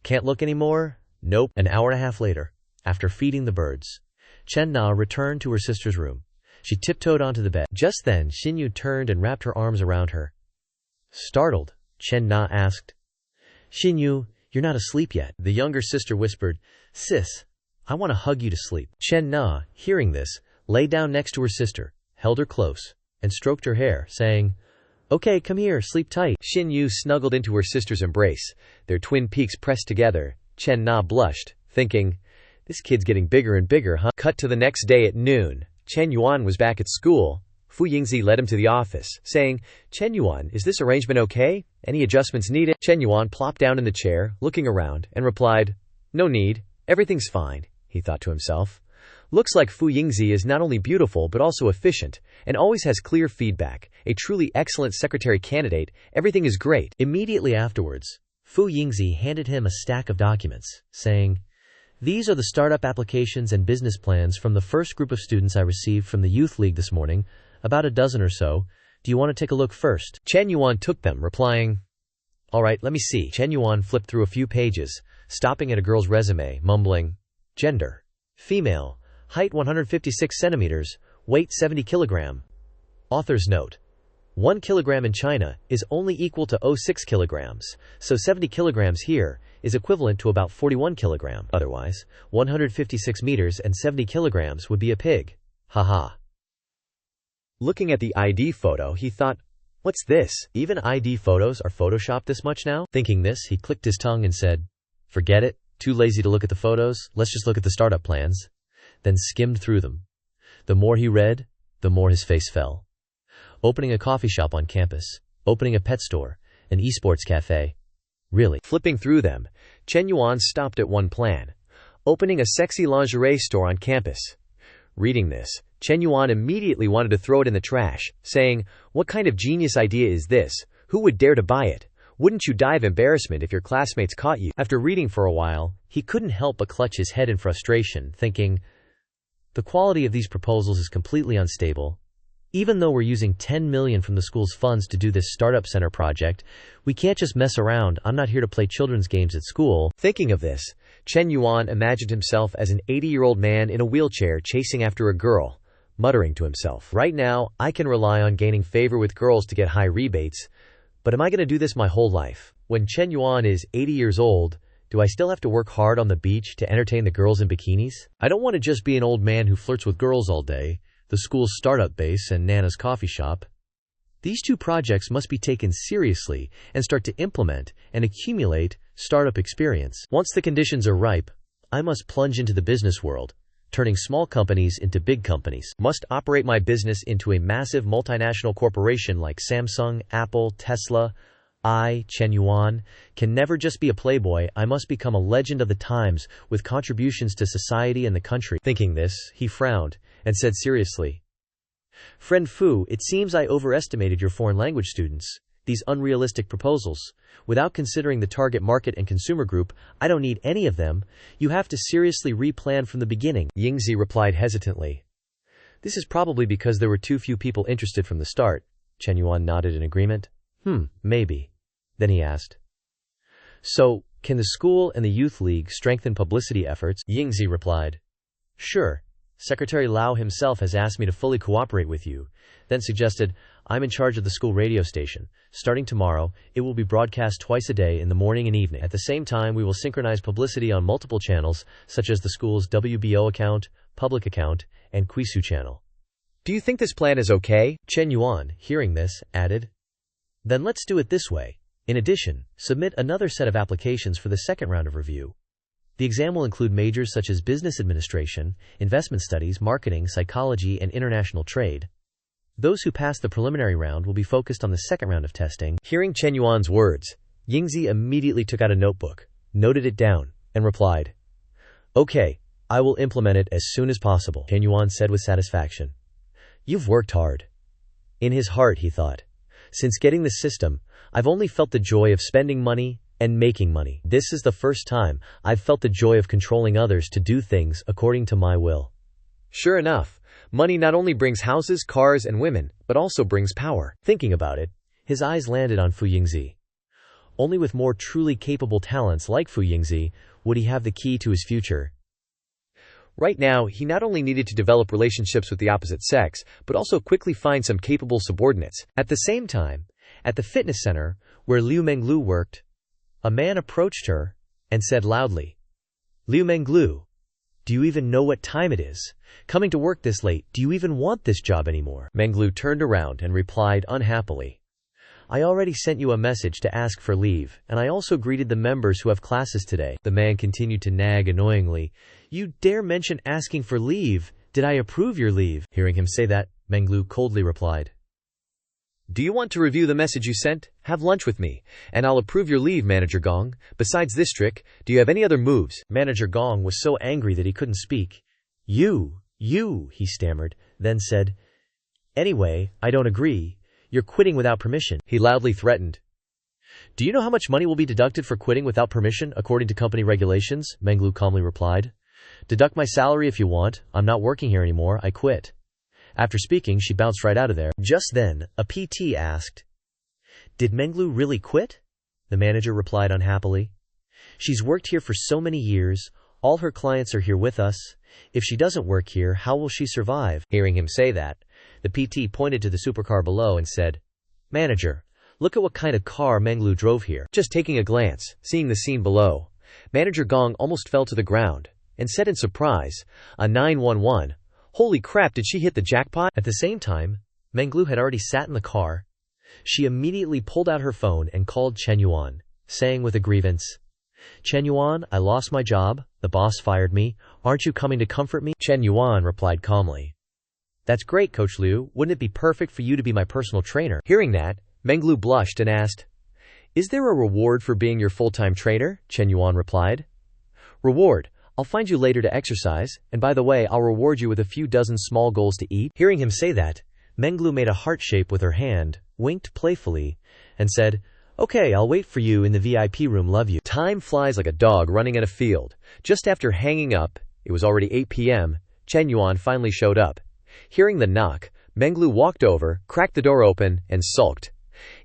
Can't look anymore? Nope. An hour and a half later, after feeding the birds, Chen Na returned to her sister's room. She tiptoed onto the bed. Just then, Xinyu turned and wrapped her arms around her. Startled, Chen Na asked, Xinyu, you're not asleep yet. The younger sister whispered, Sis, I want to hug you to sleep. Chen Na, hearing this, lay down next to her sister, held her close, and stroked her hair, saying, Okay, come here, sleep tight. Xinyu snuggled into her sister's embrace, their twin peaks pressed together. Chen Na blushed, thinking, This kid's getting bigger and bigger, huh? Cut to the next day at noon. Chen Yuan was back at school. Fu Yingzi led him to the office, saying, Chen Yuan, is this arrangement okay? Any adjustments needed? Chen Yuan plopped down in the chair, looking around, and replied, No need, everything's fine, he thought to himself. Looks like Fu Yingzi is not only beautiful but also efficient, and always has clear feedback. A truly excellent secretary candidate, everything is great. Immediately afterwards, Fu Yingzi handed him a stack of documents, saying, These are the startup applications and business plans from the first group of students I received from the Youth League this morning, about a dozen or so. Do you want to take a look first? Chen Yuan took them, replying, All right, let me see. Chen Yuan flipped through a few pages, stopping at a girl's resume, mumbling, Gender, female, height 156 centimeters, weight 70 kilogram. Author's note. 1 kilogram in China is only equal to 0.6 kilograms, so 70 kilograms here is equivalent to about 41 kilogram. Otherwise, 156 meters and 70 kilograms would be a pig. Haha. Looking at the ID photo, he thought, What's this? Even ID photos are photoshopped this much now? Thinking this, he clicked his tongue and said, Forget it, too lazy to look at the photos, let's just look at the startup plans. Then skimmed through them. The more he read, the more his face fell. Opening a coffee shop on campus, opening a pet store, an esports cafe. Really. Flipping through them, Chen Yuan stopped at one plan, opening a sexy lingerie store on campus. Reading this, Chen Yuan immediately wanted to throw it in the trash, saying, What kind of genius idea is this? Who would dare to buy it? Wouldn't you die of embarrassment if your classmates caught you? After reading for a while, he couldn't help but clutch his head in frustration, thinking, The quality of these proposals is completely unstable. Even though we're using 10 million from the school's funds to do this startup center project, we can't just mess around. I'm not here to play children's games at school. Thinking of this, Chen Yuan imagined himself as an 80-year-old man in a wheelchair chasing after a girl, muttering to himself, "Right now, I can rely on gaining favor with girls to get high rebates, but am I going to do this my whole life? When Chen Yuan is 80 years old, do I still have to work hard on the beach to entertain the girls in bikinis? I don't want to just be an old man who flirts with girls all day, the school's startup base and Nana's coffee shop. These two projects must be taken seriously and start to implement and accumulate startup experience. Once the conditions are ripe, I must plunge into the business world, turning small companies into big companies. Must operate my business into a massive multinational corporation like Samsung, Apple, Tesla. I, Chen Yuan, can never just be a playboy. I must become a legend of the times with contributions to society and the country." Thinking this, he frowned and said seriously, "Friend Fu, it seems I overestimated your foreign language students. These unrealistic proposals. Without considering the target market and consumer group, I don't need any of them. You have to seriously replan from the beginning." Yingzi replied hesitantly. "This is probably because there were too few people interested from the start." Chen Yuan nodded in agreement. Maybe." Then he asked, "So, can the school and the youth league strengthen publicity efforts?" Yingzi replied, "Sure. Secretary Lao himself has asked me to fully cooperate with you," then suggested, "I'm in charge of the school radio station. Starting tomorrow, it will be broadcast twice a day in the morning and evening. At the same time, we will synchronize publicity on multiple channels, such as the school's WBO account, public account, and Quisu channel." "Do you think this plan is okay?" Chen Yuan, hearing this, added, "Then let's do it this way. In addition, submit another set of applications for the second round of review. The exam will include majors such as business administration, investment studies, marketing, psychology, and international trade. Those who pass the preliminary round will be focused on the second round of testing." Hearing Chen Yuan's words, Yingzi immediately took out a notebook, noted it down, and replied, "Okay, I will implement it as soon as possible." Chen Yuan said with satisfaction, "You've worked hard." In his heart, he thought, "Since getting the system, I've only felt the joy of spending money and making money. This is the first time I've felt the joy of controlling others to do things according to my will." Sure enough, money not only brings houses, cars, and women, but also brings power. Thinking about it, his eyes landed on Fu Yingzi. Only with more truly capable talents like Fu Yingzi would he have the key to his future. Right now, he not only needed to develop relationships with the opposite sex, but also quickly find some capable subordinates. At the same time, at the fitness center, where Liu Menglu worked, a man approached her and said loudly, "Liu Menglu, do you even know what time it is? Coming to work this late, do you even want this job anymore?" Menglu turned around and replied unhappily, "I already sent you a message to ask for leave, and I also greeted the members who have classes today." The man continued to nag annoyingly, "You dare mention asking for leave? Did I approve your leave?" Hearing him say that, Menglu coldly replied, "Do you want to review the message you sent? Have lunch with me, and I'll approve your leave, Manager Gong. Besides this trick, do you have any other moves?" Manager Gong was so angry that he couldn't speak. You, he stammered, then said, "Anyway, I don't agree. You're quitting without permission." He loudly threatened. "Do you know how much money will be deducted for quitting without permission, according to company regulations?" Menglu calmly replied. "Deduct my salary if you want. I'm not working here anymore. I quit." After speaking, she bounced right out of there. Just then, a PT asked, "Did Menglu really quit?" The manager replied unhappily, "She's worked here for so many years. All her clients are here with us. If she doesn't work here, how will she survive?" Hearing him say that, the PT pointed to the supercar below and said, "Manager, look at what kind of car Menglu drove here." Just taking a glance, seeing the scene below, Manager Gong almost fell to the ground and said in surprise, "A 911. Holy crap, did she hit the jackpot?" At the same time, Menglu had already sat in the car. She immediately pulled out her phone and called Chen Yuan, saying with a grievance, "Chen Yuan, I lost my job. The boss fired me. Aren't you coming to comfort me?" Chen Yuan replied calmly, "That's great, Coach Liu. Wouldn't it be perfect for you to be my personal trainer?" Hearing that, Menglu blushed and asked, "Is there a reward for being your full-time trainer?" Chen Yuan replied, "Reward? I'll find you later to exercise, and by the way, I'll reward you with a few dozen small goals to eat." Hearing him say that, Menglu made a heart shape with her hand, winked playfully, and said, "Okay, I'll wait for you in the VIP room, love you." Time flies like a dog running in a field. Just after hanging up, it was already 8 p.m., Chen Yuan finally showed up. Hearing the knock, Menglu walked over, cracked the door open, and sulked.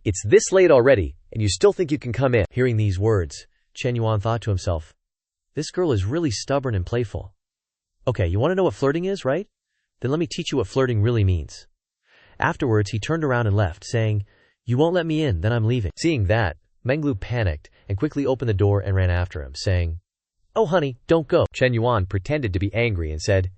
"It's this late already, and you still think you can come in?" Hearing these words, Chen Yuan thought to himself, this girl is really stubborn and playful. Okay, you want to know what flirting is, right? Then let me teach you what flirting really means. Afterwards, he turned around and left, saying, "You won't let me in, then I'm leaving." Seeing that, Menglu panicked and quickly opened the door and ran after him, saying, "Oh honey, don't go." Chen Yuan pretended to be angry and said,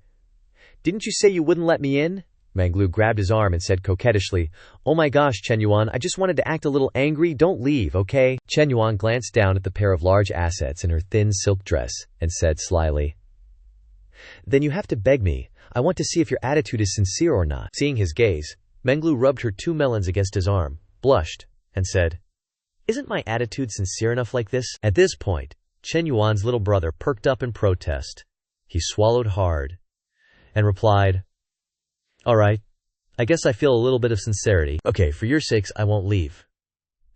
"Didn't you say you wouldn't let me in?" Menglu grabbed his arm and said coquettishly, "Oh my gosh, Chen Yuan, I just wanted to act a little angry. Don't leave, okay?" Chen Yuan glanced down at the pair of large assets in her thin silk dress and said slyly, "Then you have to beg me. I want to see if your attitude is sincere or not." Seeing his gaze, Menglu rubbed her 2 melons against his arm, blushed, and said, "Isn't my attitude sincere enough like this?" At this point, Chen Yuan's little brother perked up in protest. He swallowed hard and replied, "All right, I guess I feel a little bit of sincerity. Okay, for your sakes, I won't leave."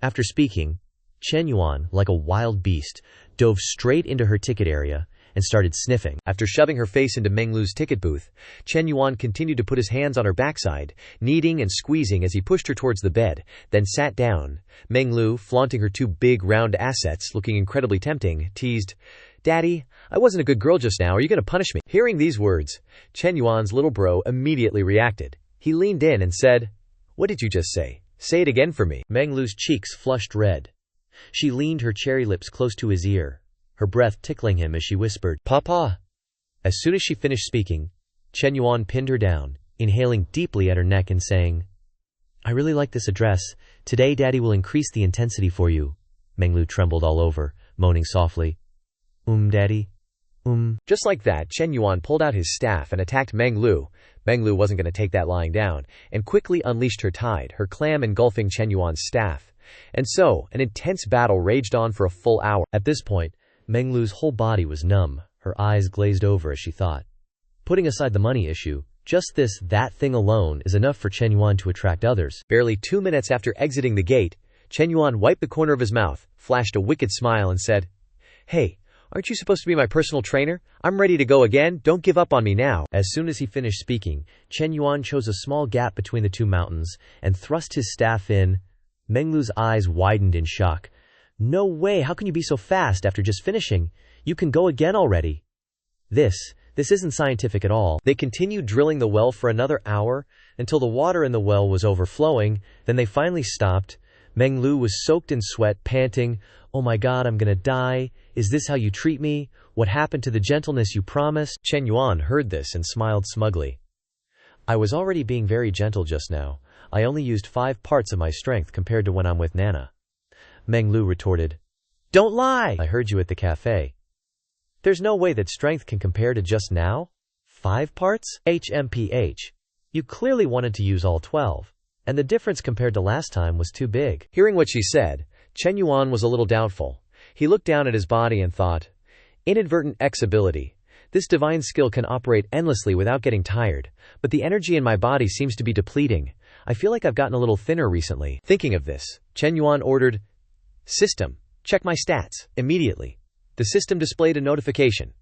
After speaking, Chen Yuan, like a wild beast, dove straight into her ticket area and started sniffing. After shoving her face into Menglu's ticket booth, Chen Yuan continued to put his hands on her backside, kneading and squeezing as he pushed her towards the bed, then sat down. Menglu, flaunting her 2 big round assets, looking incredibly tempting, teased, "Daddy, I wasn't a good girl just now. Are you going to punish me?" Hearing these words, Chen Yuan's little bro immediately reacted. He leaned in and said, "What did you just say? Say it again for me." Menglu's cheeks flushed red. She leaned her cherry lips close to his ear, her breath tickling him as she whispered, "Papa." As soon as she finished speaking, Chen Yuan pinned her down, inhaling deeply at her neck and saying, "I really like this address. Today Daddy will increase the intensity for you." Menglu trembled all over, moaning softly, Daddy. Just like that, Chen Yuan pulled out his staff and attacked Menglu. Menglu wasn't going to take that lying down, and quickly unleashed her tide, her clam engulfing Chen Yuan's staff. And so, an intense battle raged on for a full hour. At this point, Menglu's whole body was numb, her eyes glazed over as she thought. Putting aside the money issue, just that thing alone is enough for Chen Yuan to attract others. Barely 2 minutes after exiting the gate, Chen Yuan wiped the corner of his mouth, flashed a wicked smile and said, "Hey, aren't you supposed to be my personal trainer? I'm ready to go again. Don't give up on me now." As soon as he finished speaking, Chen Yuan chose a small gap between the 2 mountains and thrust his staff in. Menglu's eyes widened in shock. "No way, how can you be so fast after just finishing? You can go again already." This isn't scientific at all. They continued drilling the well for another hour until the water in the well was overflowing. Then they finally stopped. Menglu was soaked in sweat, panting, "Oh my God, I'm gonna die. Is this how you treat me? What happened to the gentleness you promised?" Chen Yuan heard this and smiled smugly. "I was already being very gentle just now. I only used 5 parts of my strength compared to when I'm with Nana." Menglu retorted, "Don't lie! I heard you at the cafe. There's no way that strength can compare to just now? 5 parts? HMPH. You clearly wanted to use all 12. And the difference compared to last time was too big." Hearing what she said, Chen Yuan was a little doubtful. He looked down at his body and thought, "Inadvertent X ability. This divine skill can operate endlessly without getting tired, but the energy in my body seems to be depleting. I feel like I've gotten a little thinner recently." Thinking of this, Chen Yuan ordered, "System, check my stats." Immediately, the system displayed a notification.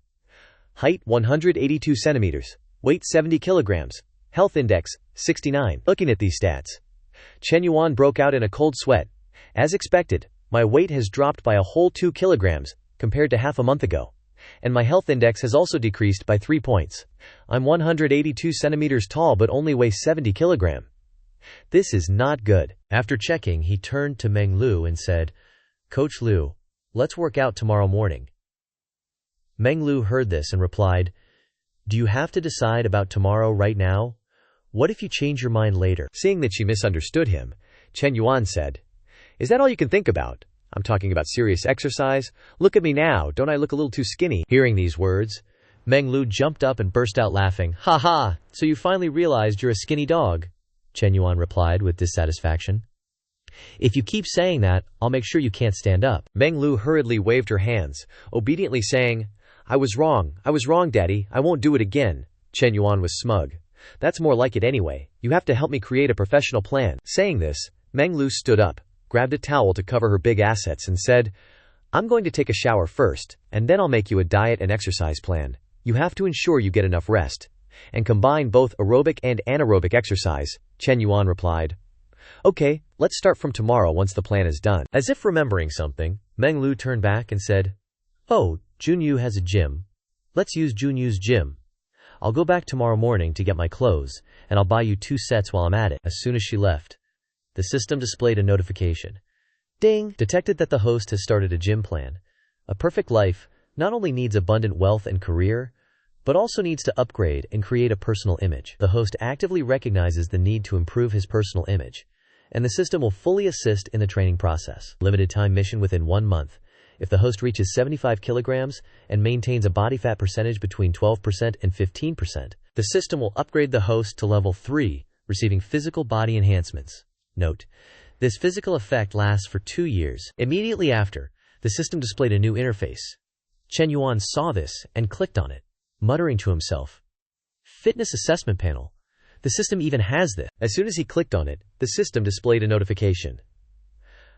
Height 182 centimeters, weight 70 kilograms, health index 69. Looking at these stats, Chen Yuan broke out in a cold sweat. As expected, my weight has dropped by a whole 2 kilograms compared to half a month ago, and my health index has also decreased by 3 points. I'm 182 centimeters tall but only weigh 70 kilograms. This is not good. After checking, he turned to Meng Lu and said, "Coach Lu, let's work out tomorrow morning." Meng Lu heard this and replied, "Do you have to decide about tomorrow right now? What if you change your mind later?" Seeing that she misunderstood him, Chen Yuan said, "Is that all you can think about? I'm talking about serious exercise. Look at me now, don't I look a little too skinny?" Hearing these words, Meng Lu jumped up and burst out laughing. "Ha ha, so you finally realized you're a skinny dog," Chen Yuan replied with dissatisfaction. "If you keep saying that, I'll make sure you can't stand up." Meng Lu hurriedly waved her hands, obediently saying, I was wrong, Daddy, I won't do it again." Chen Yuan was smug. "That's more like it anyway. You have to help me create a professional plan." Saying this, Meng Lu stood up, grabbed a towel to cover her big assets and said, "I'm going to take a shower first, and then I'll make you a diet and exercise plan. You have to ensure you get enough rest, and combine both aerobic and anaerobic exercise. Chen Yuan replied. Okay, let's start from tomorrow once the plan is done. As if remembering something, Meng Lu turned back and said, Oh, Junyu has a gym. Let's use Junyu's gym. I'll go back tomorrow morning to get my clothes, and I'll buy you 2 sets while I'm at it. As soon as she left, the system displayed a notification. Ding! Detected that the host has started a gym plan. A perfect life not only needs abundant wealth and career, but also needs to upgrade and create a personal image. The host actively recognizes the need to improve his personal image, and the system will fully assist in the training process. Limited time mission within 1 month. If the host reaches 75 kilograms and maintains a body fat percentage between 12% and 15%, the system will upgrade the host to level 3, receiving physical body enhancements. Note: this physical effect lasts for 2 years. Immediately after, the system displayed a new interface. Chen Yuan saw this and clicked on it, muttering to himself, Fitness assessment panel. The system even has this. As soon as he clicked on it, the system displayed a notification.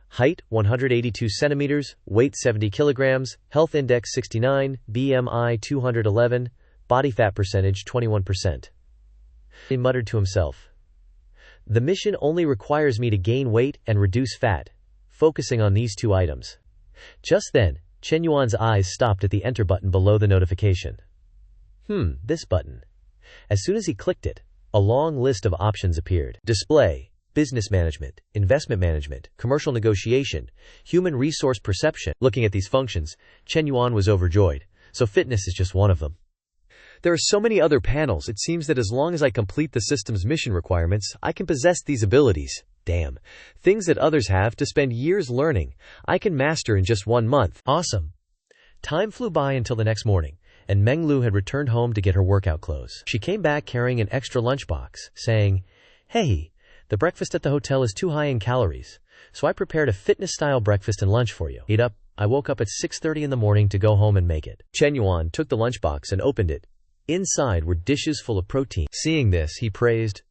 Height 182 centimeters, weight 70 kilograms, health index 69, BMI 211, body fat percentage 21%. He muttered to himself, The mission only requires me to gain weight and reduce fat, focusing on these 2 items. Just then, Chen Yuan's eyes stopped at the enter button below the notification. This button. As soon as he clicked it, a long list of options appeared. Display, business management, investment management, commercial negotiation, human resource perception. Looking at these functions, Chen Yuan was overjoyed. So fitness is just one of them. There are so many other panels, it seems that as long as I complete the system's mission requirements, I can possess these abilities. Damn. Things that others have to spend years learning, I can master in just 1 month. Awesome. Time flew by until the next morning, and Meng Lu had returned home to get her workout clothes. She came back carrying an extra lunchbox, saying, Hey, the breakfast at the hotel is too high in calories, so I prepared a fitness-style breakfast and lunch for you. Eat up. I woke up at 6:30 in the morning to go home and make it. Chen Yuan took the lunchbox and opened it. Inside were dishes full of protein. Seeing this, he praised,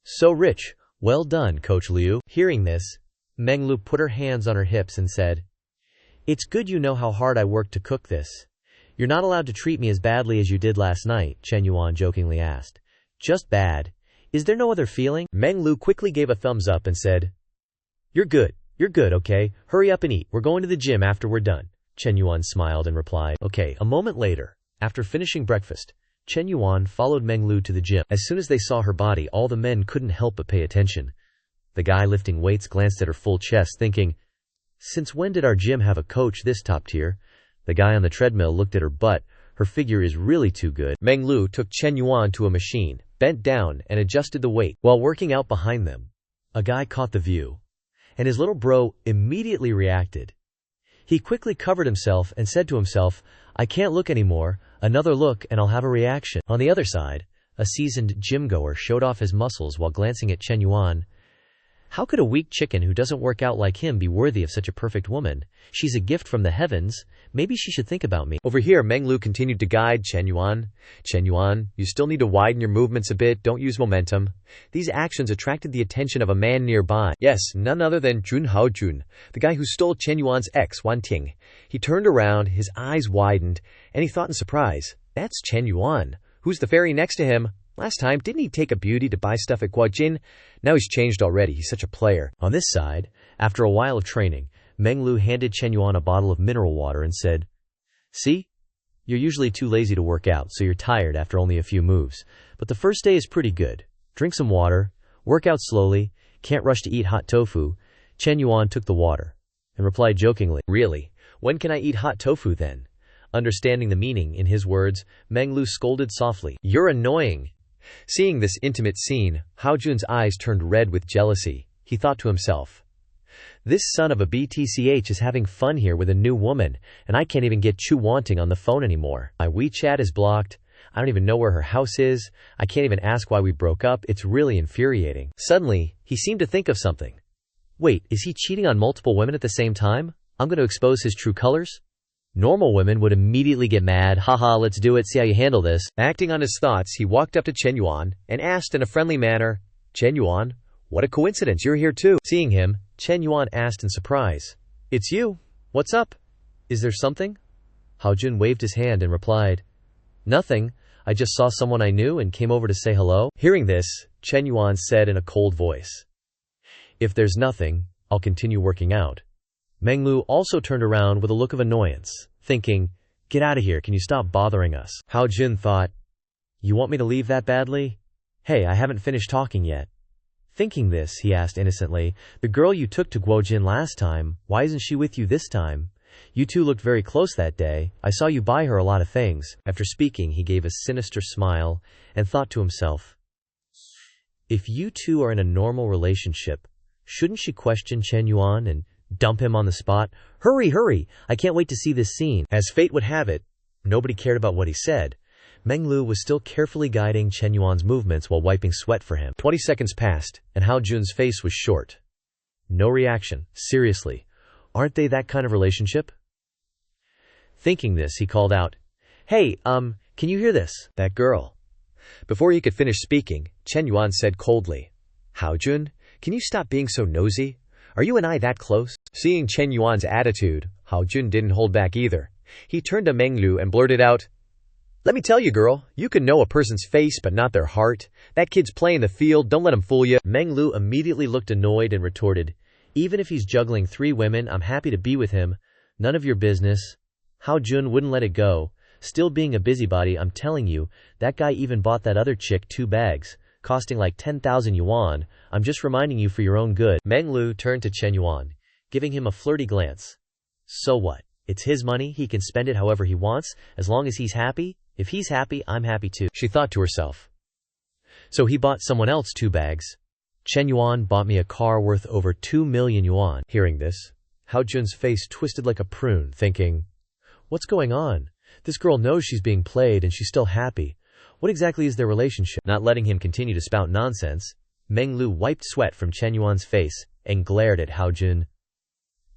So rich. Well done, Coach Liu. Hearing this, Meng Lu put her hands on her hips and said, It's good you know how hard I worked to cook this. You're not allowed to treat me as badly as you did last night, Chen Yuan jokingly asked. Just bad. Is there no other feeling? Meng Lu quickly gave a thumbs up and said, You're good, okay? Hurry up and eat. We're going to the gym after we're done. Chen Yuan smiled and replied, Okay. A moment later, after finishing breakfast, Chen Yuan followed Meng Lu to the gym. As soon as they saw her body, all the men couldn't help but pay attention. The guy lifting weights glanced at her full chest, thinking, Since when did our gym have a coach this top tier? The guy on the treadmill looked at her butt. Her figure is really too good. Meng Lu took Chen Yuan to a machine, bent down, and adjusted the weight. While working out behind them, a guy caught the view, and his little bro immediately reacted. He quickly covered himself and said to himself, I can't look anymore. Another look and I'll have a reaction. On the other side, a seasoned gym-goer showed off his muscles while glancing at Chen Yuan. How could a weak chicken who doesn't work out like him be worthy of such a perfect woman? She's a gift from the heavens. Maybe she should think about me. Over here, Meng Lu continued to guide Chen Yuan. Chen Yuan, you still need to widen your movements a bit. Don't use momentum. These actions attracted the attention of a man nearby. Yes, none other than Jun Haojun, the guy who stole Chen Yuan's ex, Wan Ting. He turned around, his eyes widened, and he thought in surprise, That's Chen Yuan. Who's the fairy next to him? Last time, didn't he take a beauty to buy stuff at Guojin? Now he's changed already. He's such a player. On this side, after a while of training, Meng Lu handed Chen Yuan a bottle of mineral water and said, See? You're usually too lazy to work out, so you're tired after only a few moves. But the first day is pretty good. Drink some water, work out slowly, can't rush to eat hot tofu. Chen Yuan took the water and replied jokingly, Really? When can I eat hot tofu then? Understanding the meaning in his words, Meng Lu scolded softly, You're annoying. Seeing this intimate scene, Haojun's eyes turned red with jealousy. He thought to himself, This son of a BTCH is having fun here with a new woman, and I can't even get Chu Wanting on the phone anymore. My WeChat is blocked. I don't even know where her house is. I can't even ask why we broke up. It's really infuriating. Suddenly, he seemed to think of something. Wait, is he cheating on multiple women at the same time? I'm going to expose his true colors? Normal women would immediately get mad. Haha, let's do it. See how you handle this. Acting on his thoughts, he walked up to Chen Yuan and asked in a friendly manner, Chen Yuan, what a coincidence, you're here too. Seeing him, Chen Yuan asked in surprise, It's you. What's up? Is there something? Haojun waved his hand and replied, Nothing. I just saw someone I knew and came over to say hello. Hearing this, Chen Yuan said in a cold voice. If there's nothing, I'll continue working out. Meng Lu also turned around with a look of annoyance, thinking, get out of here, can you stop bothering us? Hao Jun thought, you want me to leave that badly? Hey, I haven't finished talking yet. Thinking this, he asked innocently, the girl you took to Guojin last time, why isn't she with you this time? You two looked very close that day. I saw you buy her a lot of things. After speaking, he gave a sinister smile and thought to himself, if you two are in a normal relationship, shouldn't she question Chen Yuan and dump him on the spot? Hurry, hurry! I can't wait to see this scene. As fate would have it, nobody cared about what he said. Meng Lu was still carefully guiding Chen Yuan's movements while wiping sweat for him. 20 seconds passed, and Hao Jun's face was short. No reaction. Seriously, aren't they that kind of relationship? Thinking this, he called out, hey, can you hear this? That girl. Before he could finish speaking, Chen Yuan said coldly, Hao Jun, can you stop being so nosy? Are you and I that close? Seeing Chen Yuan's attitude, Hao Jun didn't hold back either. He turned to Meng Lu and blurted out, let me tell you, girl, you can know a person's face but not their heart. That kid's playing the field, don't let him fool you. Meng Lu immediately looked annoyed and retorted, even if he's juggling 3 women, I'm happy to be with him. None of your business. Hao Jun wouldn't let it go. Still being a busybody, I'm telling you, that guy even bought that other chick 2 bags, costing like 10,000 yuan. I'm just reminding you for your own good. Meng Lu turned to Chen Yuan, giving him a flirty glance. So what? It's his money, he can spend it however he wants, as long as he's happy. If he's happy, I'm happy too, she thought to herself. So he bought someone else 2 bags. Chen Yuan bought me a car worth over 2 million yuan. Hearing this, Hao Jun's face twisted like a prune, thinking, what's going on? This girl knows she's being played and she's still happy. What exactly is their relationship? Not letting him continue to spout nonsense, Meng Lu wiped sweat from Chen Yuan's face and glared at Hao Jun.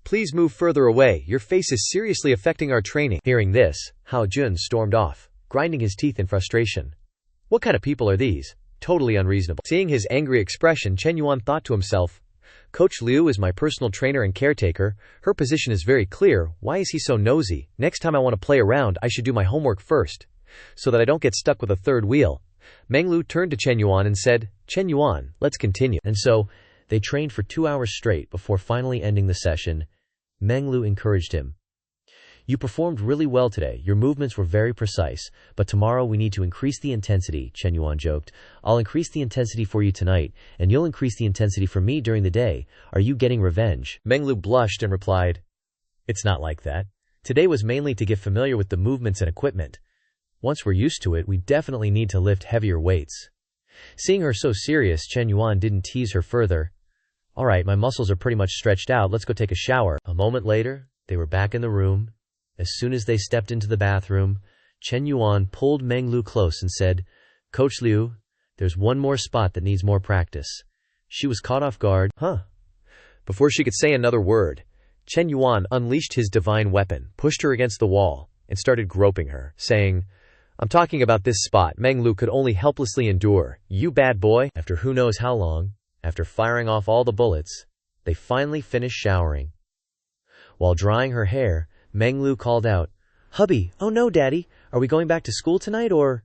Please move further away, your face is seriously affecting our training. Hearing this, Hao Jun stormed off, grinding his teeth in frustration. What kind of people are these? Totally unreasonable. Seeing his angry expression, Chen Yuan thought to himself, Coach Liu is my personal trainer and caretaker. Her position is very clear. Why is he so nosy? Next time I want to play around, I should do my homework first, so that I don't get stuck with a third wheel. Meng Lu turned to Chen Yuan and said, Chen Yuan, let's continue. And so, they trained for 2 hours straight before finally ending the session. Meng Lu encouraged him. You performed really well today. Your movements were very precise, but tomorrow we need to increase the intensity, Chen Yuan joked. I'll increase the intensity for you tonight, and you'll increase the intensity for me during the day. Are you getting revenge? Meng Lu blushed and replied, it's not like that. Today was mainly to get familiar with the movements and equipment. Once we're used to it, we definitely need to lift heavier weights. Seeing her so serious, Chen Yuan didn't tease her further. Alright, my muscles are pretty much stretched out. Let's go take a shower. A moment later, they were back in the room. As soon as they stepped into the bathroom, Chen Yuan pulled Meng Lu close and said, Coach Liu, there's one more spot that needs more practice. She was caught off guard. Huh? Before she could say another word, Chen Yuan unleashed his divine weapon, pushed her against the wall, and started groping her, saying, I'm talking about this spot. Meng Lu could only helplessly endure. You bad boy. After who knows how long, after firing off all the bullets, they finally finished showering. While drying her hair, Meng Lu called out, Hubby, oh no, Daddy, are we going back to school tonight or?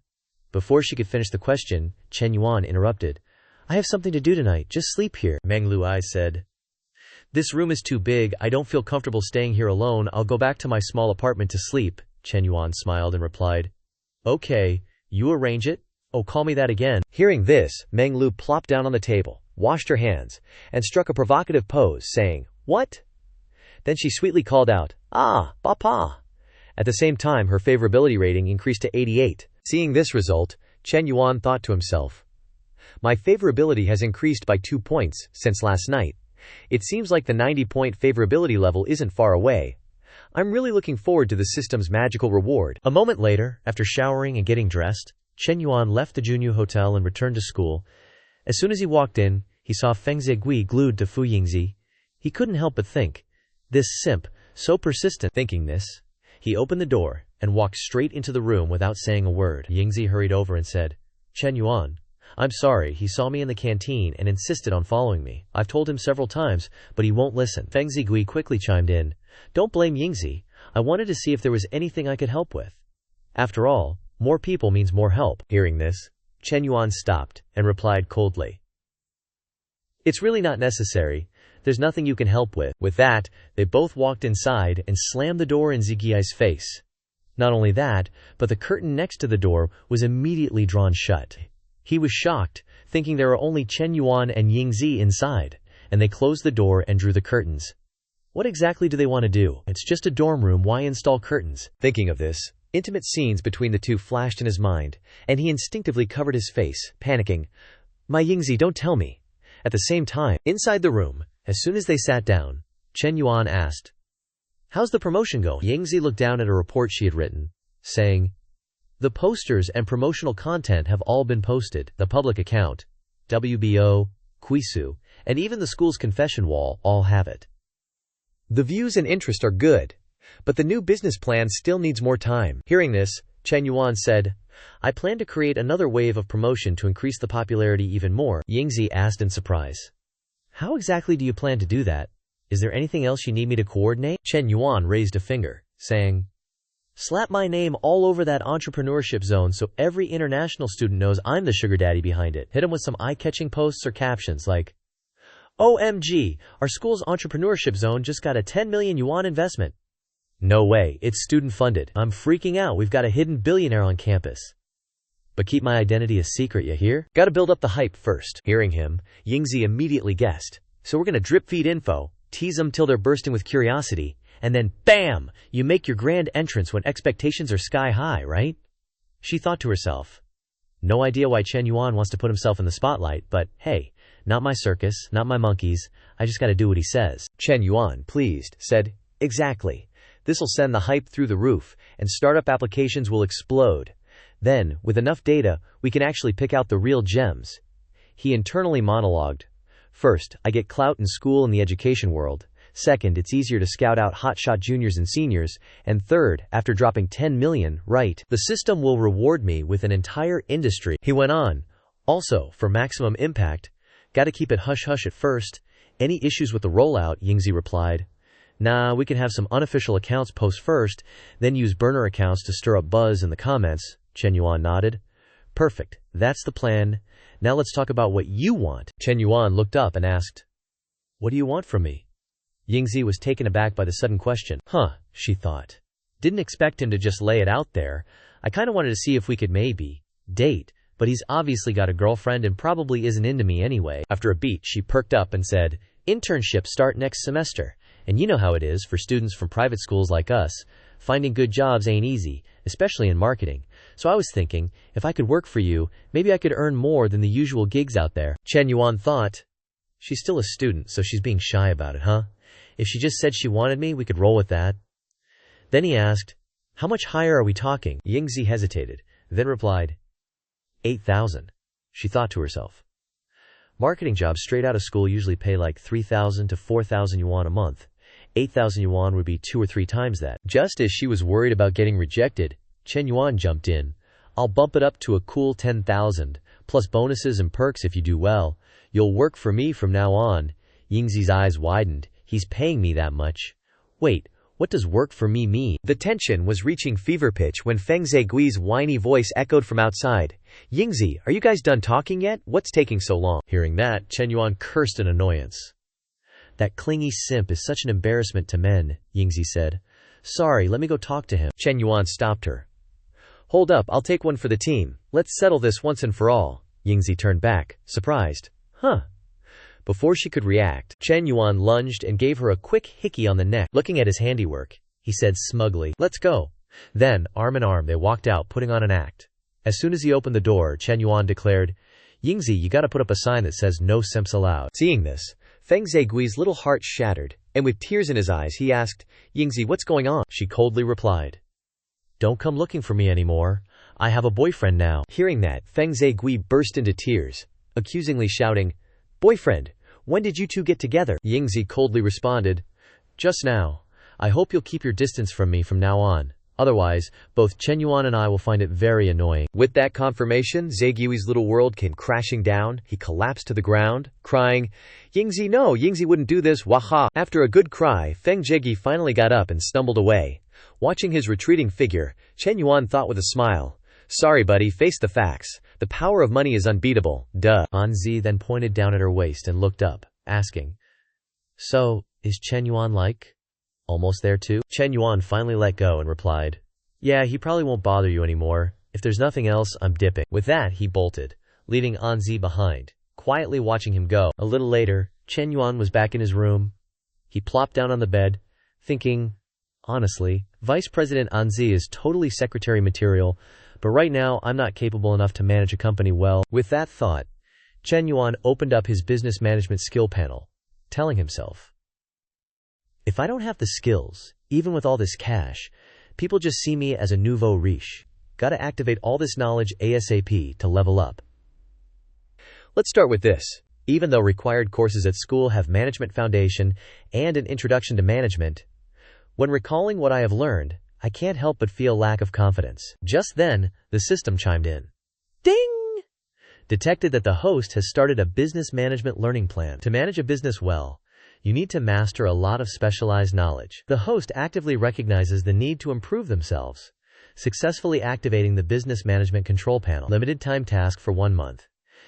Before she could finish the question, Chen Yuan interrupted. I have something to do tonight, just sleep here. Meng Lu said, this room is too big, I don't feel comfortable staying here alone, I'll go back to my small apartment to sleep. Chen Yuan smiled and replied, okay, you arrange it? Oh, call me that again. Hearing this, Meng Lu plopped down on the table, washed her hands, and struck a provocative pose, saying, what? Then she sweetly called out, ah, papa. At the same time, her favorability rating increased to 88. Seeing this result, Chen Yuan thought to himself, my favorability has increased by 2 points since last night. It seems like the 90-point favorability level isn't far away. I'm really looking forward to the system's magical reward. A moment later, after showering and getting dressed, Chen Yuan left the Junyu Hotel and returned to school. As soon as he walked in, he saw Feng Zigui glued to Fu Yingzi. He couldn't help but think, this simp, so persistent. Thinking this, he opened the door and walked straight into the room without saying a word. Yingzi hurried over and said, Chen Yuan, I'm sorry, he saw me in the canteen and insisted on following me. I've told him several times, but he won't listen. Feng Zigui quickly chimed in, don't blame Yingzi. I wanted to see if there was anything I could help with. After all, more people means more help. Hearing this, Chen Yuan stopped and replied coldly. It's really not necessary. There's nothing you can help with. With that, they both walked inside and slammed the door in Zigiai's face. Not only that, but the curtain next to the door was immediately drawn shut. He was shocked, thinking there were only Chen Yuan and Yingzi inside, and they closed the door and drew the curtains. What exactly do they want to do? It's just a dorm room, why install curtains? Thinking of this, intimate scenes between the two flashed in his mind, and he instinctively covered his face, panicking. My Yingzi, don't tell me. At the same time, inside the room, as soon as they sat down, Chen Yuan asked, How's the promotion going? Yingzi looked down at a report she had written, saying, The posters and promotional content have all been posted. The public account, WBO, Quisu, and even the school's confession wall all have it. The views and interest are good, but the new business plan still needs more time. Hearing this, Chen Yuan said, I plan to create another wave of promotion to increase the popularity even more. Yingzi asked in surprise. How exactly do you plan to do that? Is there anything else you need me to coordinate? Chen Yuan raised a finger, saying, Slap my name all over that entrepreneurship zone so every international student knows I'm the sugar daddy behind it. Hit him with some eye-catching posts or captions like, OMG, our school's entrepreneurship zone just got a 10 million yuan investment. No way, it's student-funded. I'm freaking out, we've got a hidden billionaire on campus. But keep my identity a secret, you hear? Gotta build up the hype first. Hearing him, Yingzi immediately guessed. So we're gonna drip-feed info, tease them till they're bursting with curiosity, and then BAM! You make your grand entrance when expectations are sky-high, right? She thought to herself. No idea why Chen Yuan wants to put himself in the spotlight, but hey, not my circus, not my monkeys, I just gotta do what he says. Chen Yuan, pleased, said, Exactly. This'll send the hype through the roof, and startup applications will explode. Then, with enough data, we can actually pick out the real gems. He internally monologued. First, I get clout in school and the education world. Second, it's easier to scout out hotshot juniors and seniors. And third, after dropping 10 million, right, the system will reward me with an entire industry. He went on. Also, for maximum impact, gotta keep it hush-hush at first. Any issues with the rollout, Yingzi replied. Nah, we can have some unofficial accounts post first, then use burner accounts to stir up buzz in the comments. Chen Yuan nodded. Perfect, that's the plan. Now let's talk about what you want. Chen Yuan looked up and asked, What do you want from me? Yingzi was taken aback by the sudden question. She thought. Didn't expect him to just lay it out there. I kinda wanted to see if we could maybe date, but he's obviously got a girlfriend and probably isn't into me anyway. After a beat, she perked up and said, Internships start next semester. And you know how it is for students from private schools like us. Finding good jobs ain't easy, especially in marketing. So I was thinking, if I could work for you, maybe I could earn more than the usual gigs out there. Chen Yuan thought, she's still a student, so she's being shy about it, huh? If she just said she wanted me, we could roll with that. Then he asked, how much higher are we talking? Yingzi hesitated, then replied, 8,000. She thought to herself. Marketing jobs straight out of school usually pay like 3,000 to 4,000 yuan a month. 8,000 yuan would be 2 or 3 times that. Just as she was worried about getting rejected, Chen Yuan jumped in. I'll bump it up to a cool 10,000, plus bonuses and perks if you do well. You'll work for me from now on. Yingzi's eyes widened. He's paying me that much. Wait, what does work for me mean? The tension was reaching fever pitch when Feng Zigui's whiny voice echoed from outside. Yingzi, are you guys done talking yet? What's taking so long? Hearing that, Chen Yuan cursed in annoyance. That clingy simp is such an embarrassment to men, Yingzi said. Sorry, let me go talk to him. Chen Yuan stopped her. Hold up, I'll take one for the team. Let's settle this once and for all. Yingzi turned back, surprised. Before she could react, Chen Yuan lunged and gave her a quick hickey on the neck. Looking at his handiwork, he said smugly, Let's go. Then, arm in arm, they walked out, putting on an act. As soon as he opened the door, Chen Yuan declared, Yingzi, you gotta put up a sign that says no simps allowed. Seeing this, Feng Zigui's little heart shattered, and with tears in his eyes, he asked, Yingzi, what's going on? She coldly replied, Don't come looking for me anymore. I have a boyfriend now. Hearing that, Feng Zigui burst into tears, accusingly shouting, Boyfriend, when did you two get together? Yingzi coldly responded, Just now. I hope you'll keep your distance from me from now on. Otherwise, both Chen Yuan and I will find it very annoying. With that confirmation, Zigui's little world came crashing down. He collapsed to the ground, crying, Yingzi, no, Yingzi wouldn't do this, waha. After a good cry, Feng Zigui finally got up and stumbled away. Watching his retreating figure, Chen Yuan thought with a smile, Sorry buddy, face the facts. The power of money is unbeatable, duh. Anzi then pointed down at her waist and looked up, asking, "So, is Chen Yuan almost there too?" Chen Yuan finally let go and replied, "Yeah, he probably won't bother you anymore. If there's nothing else, I'm dipping." With that, he bolted, leaving Anzi behind, quietly watching him go. A little later, Chen Yuan was back in his room. He plopped down on the bed, thinking, honestly, Vice President Anzi is totally secretary material, but right now I'm not capable enough to manage a company well. With that thought, Chen Yuan opened up his business management skill panel, telling himself, if I don't have the skills, even with all this cash, people just see me as a nouveau riche. Gotta activate all this knowledge ASAP to level up. Let's start with this. Even though required courses at school have management foundation and an introduction to management, when recalling what I have learned, I can't help but feel lack of confidence. Just then, the system chimed in. Ding! Detected that the host has started a business management learning plan. To manage a business well, you need to master a lot of specialized knowledge. The host actively recognizes the need to improve themselves, successfully activating the business management control panel. Limited time task for 1 month.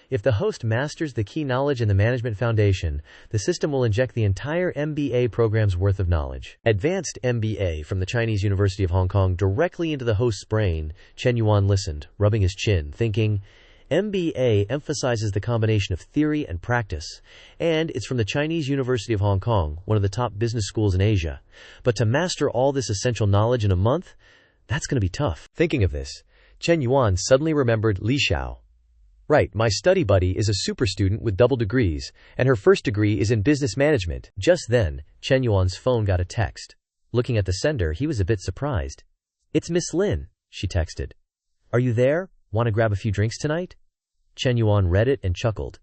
If the host masters the key knowledge in the management foundation, the system will inject the entire MBA program's worth of knowledge. Advanced MBA from the Chinese University of Hong Kong directly into the host's brain. Chen Yuan listened, rubbing his chin, thinking, MBA emphasizes the combination of theory and practice, and it's from the Chinese University of Hong Kong, one of the top business schools in Asia. But to master all this essential knowledge in a month, that's going to be tough. Thinking of this, Chen Yuan suddenly remembered Li Xiao. Right, my study buddy is a super student with double degrees, and her first degree is in business management. Just then, Chen Yuan's phone got a text. Looking at the sender, he was a bit surprised. It's Miss Lin, she texted. Are you there? Want to grab a few drinks tonight? Chen Yuan read it and chuckled.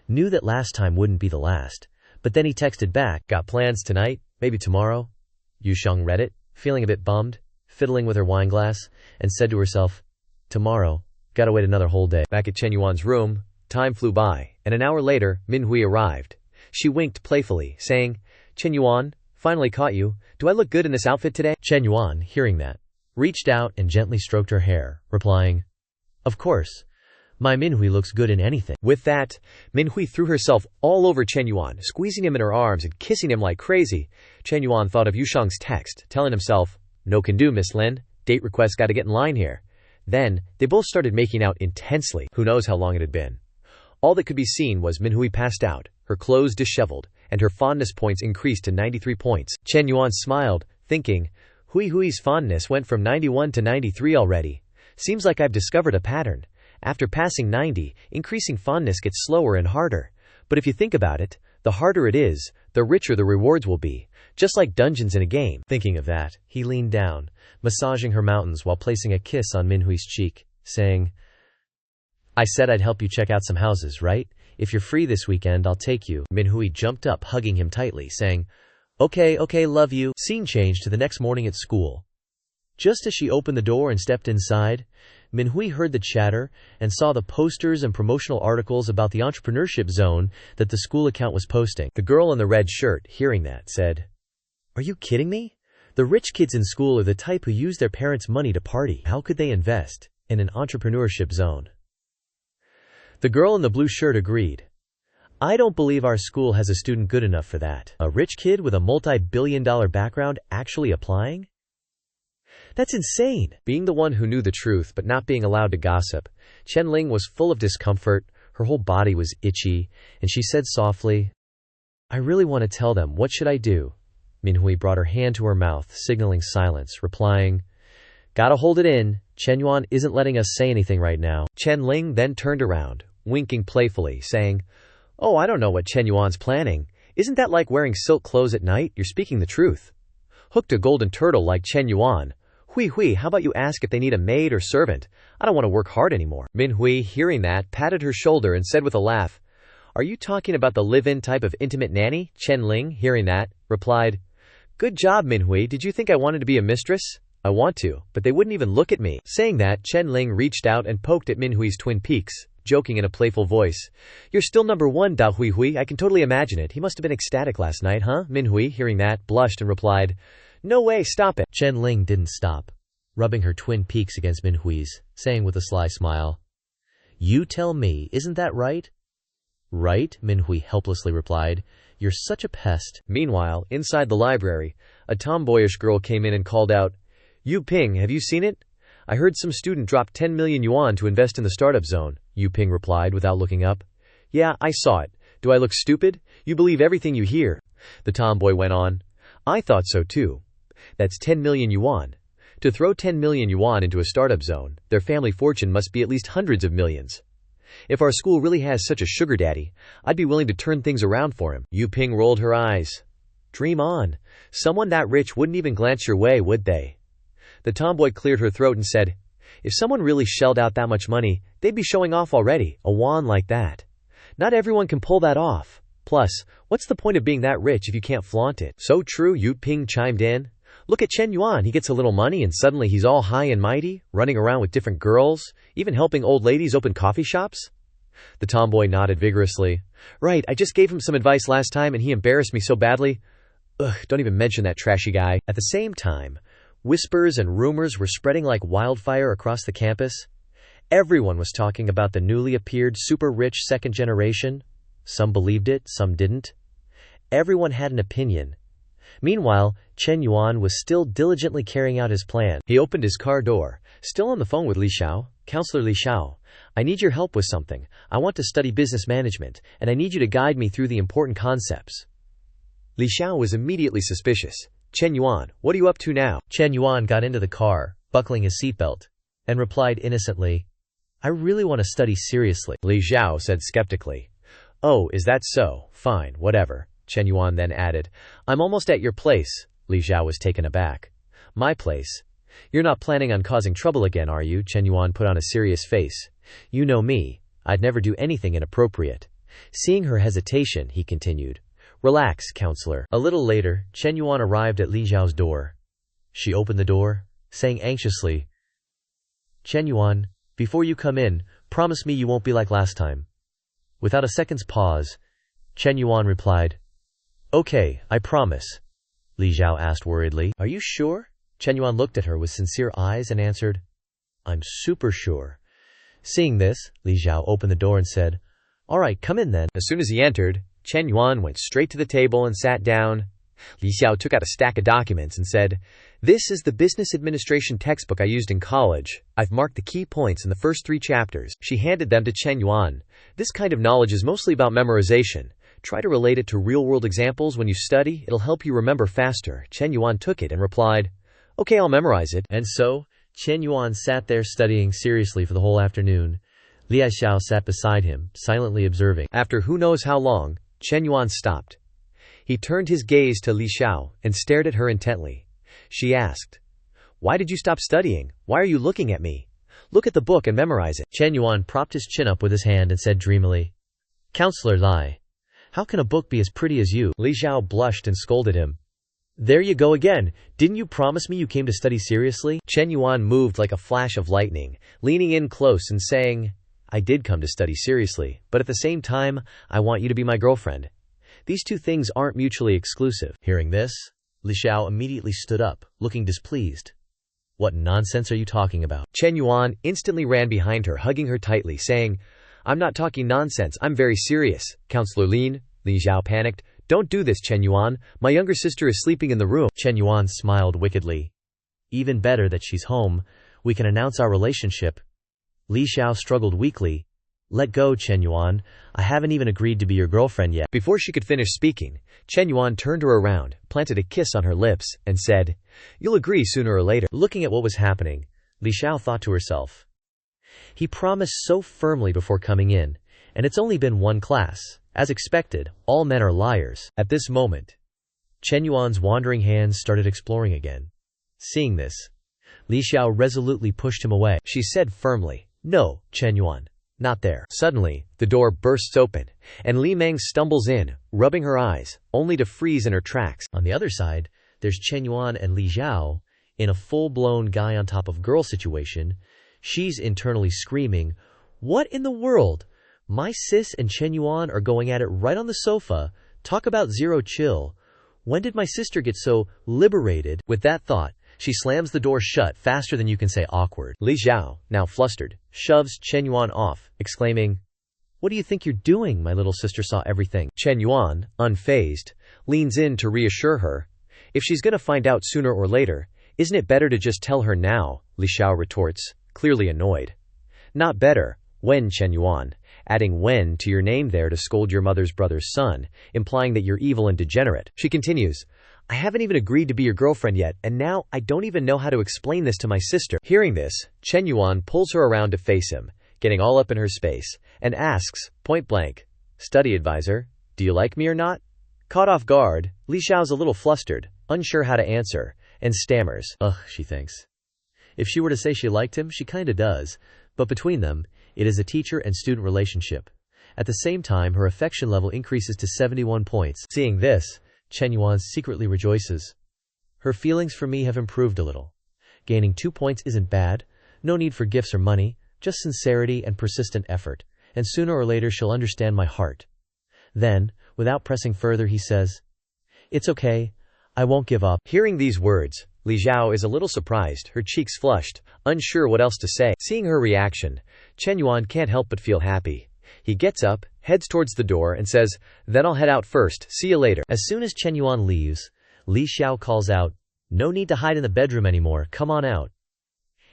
Knew that last time wouldn't be the last, but then he texted back, got plans tonight? Maybe tomorrow? Yu Sheng read it, feeling a bit bummed, fiddling with her wine glass, and said to herself, tomorrow. Gotta wait another whole day. Back at Chen Yuan's room, time flew by, and an hour later, Manhua arrived. She winked playfully, saying, Chen Yuan, finally caught you. Do I look good in this outfit today? Chen Yuan, hearing that, reached out and gently stroked her hair, replying, Of course. My Manhua looks good in anything. With that, Manhua threw herself all over Chen Yuan, squeezing him in her arms and kissing him like crazy. Chen Yuan thought of Yu Sheng's text, telling himself, No can do, Miss Lin. Date request gotta get in line here. Then, they both started making out intensely. Who knows how long it had been. All that could be seen was Manhua passed out, her clothes disheveled, and her fondness points increased to 93 points. Chen Yuan smiled, thinking, Hui's fondness went from 91 to 93 already. Seems like I've discovered a pattern. After passing 90, increasing fondness gets slower and harder. But if you think about it, the harder it is, the richer the rewards will be. Just like dungeons in a game. Thinking of that, he leaned down, massaging her mountains while placing a kiss on Manhua's cheek, saying, I said I'd help you check out some houses, right? If you're free this weekend, I'll take you. Manhua jumped up, hugging him tightly, saying, Okay, love you. Scene changed to the next morning at school. Just as she opened the door and stepped inside, Manhua heard the chatter and saw the posters and promotional articles about the entrepreneurship zone that the school account was posting. The girl in the red shirt, hearing that, said, Are you kidding me? The rich kids in school are the type who use their parents' money to party. How could they invest in an entrepreneurship zone? The girl in the blue shirt agreed. I don't believe our school has a student good enough for that. A rich kid with a multi-billion-dollar background actually applying? That's insane. Being the one who knew the truth but not being allowed to gossip, Chen Ling was full of discomfort, her whole body was itchy, and she said softly, I really want to tell them, what should I do? Manhua brought her hand to her mouth, signaling silence, replying, Gotta hold it in, Chen Yuan isn't letting us say anything right now. Chen Ling then turned around, winking playfully, saying, Oh, I don't know what Chen Yuan's planning. Isn't that like wearing silk clothes at night? You're speaking the truth. Hooked a golden turtle like Chen Yuan. Hui, how about you ask if they need a maid or servant? I don't want to work hard anymore. Manhua, hearing that, patted her shoulder and said with a laugh, Are you talking about the live-in type of intimate nanny? Chen Ling, hearing that, replied, Good job, Manhua. Did you think I wanted to be a mistress? I want to, but they wouldn't even look at me. Saying that, Chen Ling reached out and poked at Manhua's twin peaks, joking in a playful voice. You're still number one, Da Hui. I can totally imagine it. He must have been ecstatic last night, huh? Manhua, hearing that, blushed and replied, No way, stop it. Chen Ling didn't stop, rubbing her twin peaks against Manhua's, saying with a sly smile, You tell me, isn't that right? Right, Minhui helplessly replied. You're such a pest. Meanwhile, inside the library, a tomboyish girl came in and called out, Yu Ping, have you seen it? I heard some student dropped 10 million yuan to invest in the startup zone, Yu Ping replied without looking up. Yeah, I saw it. Do I look stupid? You believe everything you hear. The tomboy went on. I thought so too. That's 10 million yuan. To throw 10 million yuan into a startup zone, their family fortune must be at least hundreds of millions. If our school really has such a sugar daddy, I'd be willing to turn things around for him. Yu Ping rolled her eyes. Dream on. Someone that rich wouldn't even glance your way, would they? The tomboy cleared her throat and said, If someone really shelled out that much money, they'd be showing off already, a wand like that. Not everyone can pull that off. Plus, what's the point of being that rich if you can't flaunt it? So true, Yu Ping chimed in. Look at Chen Yuan, he gets a little money and suddenly he's all high and mighty, running around with different girls, even helping old ladies open coffee shops. The tomboy nodded vigorously. Right, I just gave him some advice last time and he embarrassed me so badly. Ugh, don't even mention that trashy guy. At the same time, whispers and rumors were spreading like wildfire across the campus. Everyone was talking about the newly appeared super-rich second generation. Some believed it, some didn't. Everyone had an opinion. Meanwhile, Chen Yuan was still diligently carrying out his plan. He opened his car door, still on the phone with Li Xiao. Counselor Li Xiao, I need your help with something. I want to study business management, and I need you to guide me through the important concepts. Li Xiao was immediately suspicious. Chen Yuan, what are you up to now? Chen Yuan got into the car, buckling his seatbelt, and replied innocently, I really want to study seriously. Li Xiao said skeptically. Oh, is that so? Fine, whatever. Chen Yuan then added, I'm almost at your place. Li Xiao was taken aback. My place? You're not planning on causing trouble again, are you? Chen Yuan put on a serious face. You know me. I'd never do anything inappropriate. Seeing her hesitation, he continued. Relax, counselor. A little later, Chen Yuan arrived at Li Xiao's door. She opened the door, saying anxiously, Chen Yuan, before you come in, promise me you won't be like last time. Without a second's pause, Chen Yuan replied, Okay, I promise. Li Xiao asked worriedly, Are you sure? Chen Yuan looked at her with sincere eyes and answered, I'm super sure. Seeing this, Li Xiao opened the door and said, All right, come in then. As soon as he entered, Chen Yuan went straight to the table and sat down. Li Xiao took out a stack of documents and said, This is the business administration textbook I used in college. I've marked the key points in the first 3 chapters. She handed them to Chen Yuan. This kind of knowledge is mostly about memorization. Try to relate it to real-world examples when you study. It'll help you remember faster. Chen Yuan took it and replied, Okay, I'll memorize it. And so, Chen Yuan sat there studying seriously for the whole afternoon. Li Xiao sat beside him, silently observing. After who knows how long, Chen Yuan stopped. He turned his gaze to Li Xiao and stared at her intently. She asked, Why did you stop studying? Why are you looking at me? Look at the book and memorize it. Chen Yuan propped his chin up with his hand and said dreamily, Counselor Lai, how can a book be as pretty as you? Li Xiao blushed and scolded him. There you go again. Didn't you promise me you came to study seriously? Chen Yuan moved like a flash of lightning, leaning in close and saying, I did come to study seriously, but at the same time, I want you to be my girlfriend. These two things aren't mutually exclusive. Hearing this, Li Xiao immediately stood up, looking displeased. What nonsense are you talking about? Chen Yuan instantly ran behind her, hugging her tightly, saying, I'm not talking nonsense, I'm very serious. Counselor Lin, Li Xiao panicked. Don't do this, Chen Yuan. My younger sister is sleeping in the room. Chen Yuan smiled wickedly. Even better that she's home. We can announce our relationship. Li Xiao struggled weakly. Let go, Chen Yuan. I haven't even agreed to be your girlfriend yet. Before she could finish speaking, Chen Yuan turned her around, planted a kiss on her lips, and said, You'll agree sooner or later. Looking at what was happening, Li Xiao thought to herself. He promised so firmly before coming in, and it's only been 1 class. As expected, all men are liars. At this moment, Chen Yuan's wandering hands started exploring again. Seeing this, Li Xiao resolutely pushed him away. She said firmly, No, Chen Yuan. Not there. Suddenly, the door bursts open, and Li Meng stumbles in, rubbing her eyes, only to freeze in her tracks. On the other side, there's Chen Yuan and Li Xiao, in a full-blown guy on top of girl situation. She's internally screaming, What in the world? My sis and Chen Yuan are going at it right on the sofa. Talk about zero chill. When did my sister get so liberated? With that thought, She slams the door shut faster than you can say awkward. Li Xiao, now flustered, shoves Chen Yuan off, exclaiming, "What do you think you're doing? My little sister saw everything." Chen Yuan, unfazed, leans in to reassure her. If she's gonna find out sooner or later, isn't it better to just tell her now? Li Xiao retorts, clearly annoyed. Not better, when Chen Yuan, adding when to your name there to scold your mother's brother's son, implying that you're evil and degenerate. She continues, I haven't even agreed to be your girlfriend yet, and now I don't even know how to explain this to my sister. Hearing this, Chen Yuan pulls her around to face him, getting all up in her space, and asks, point blank, study advisor, do you like me or not? Caught off guard, Li Xiao's a little flustered, unsure how to answer, and stammers. Ugh, she thinks. If she were to say she liked him, she kinda does, but between them, it is a teacher and student relationship. At the same time, her affection level increases to 71 points. Seeing this, Chen Yuan secretly rejoices. Her feelings for me have improved a little. Gaining 2 points isn't bad, no need for gifts or money, just sincerity and persistent effort, and sooner or later she'll understand my heart. Then, without pressing further, he says, It's okay, I won't give up. Hearing these words, Li Xiao is a little surprised, her cheeks flushed, unsure what else to say. Seeing her reaction, Chen Yuan can't help but feel happy. He gets up, heads towards the door, and says, then I'll head out first, see you later. As soon as Chen Yuan leaves, Li Xiao calls out, no need to hide in the bedroom anymore, come on out.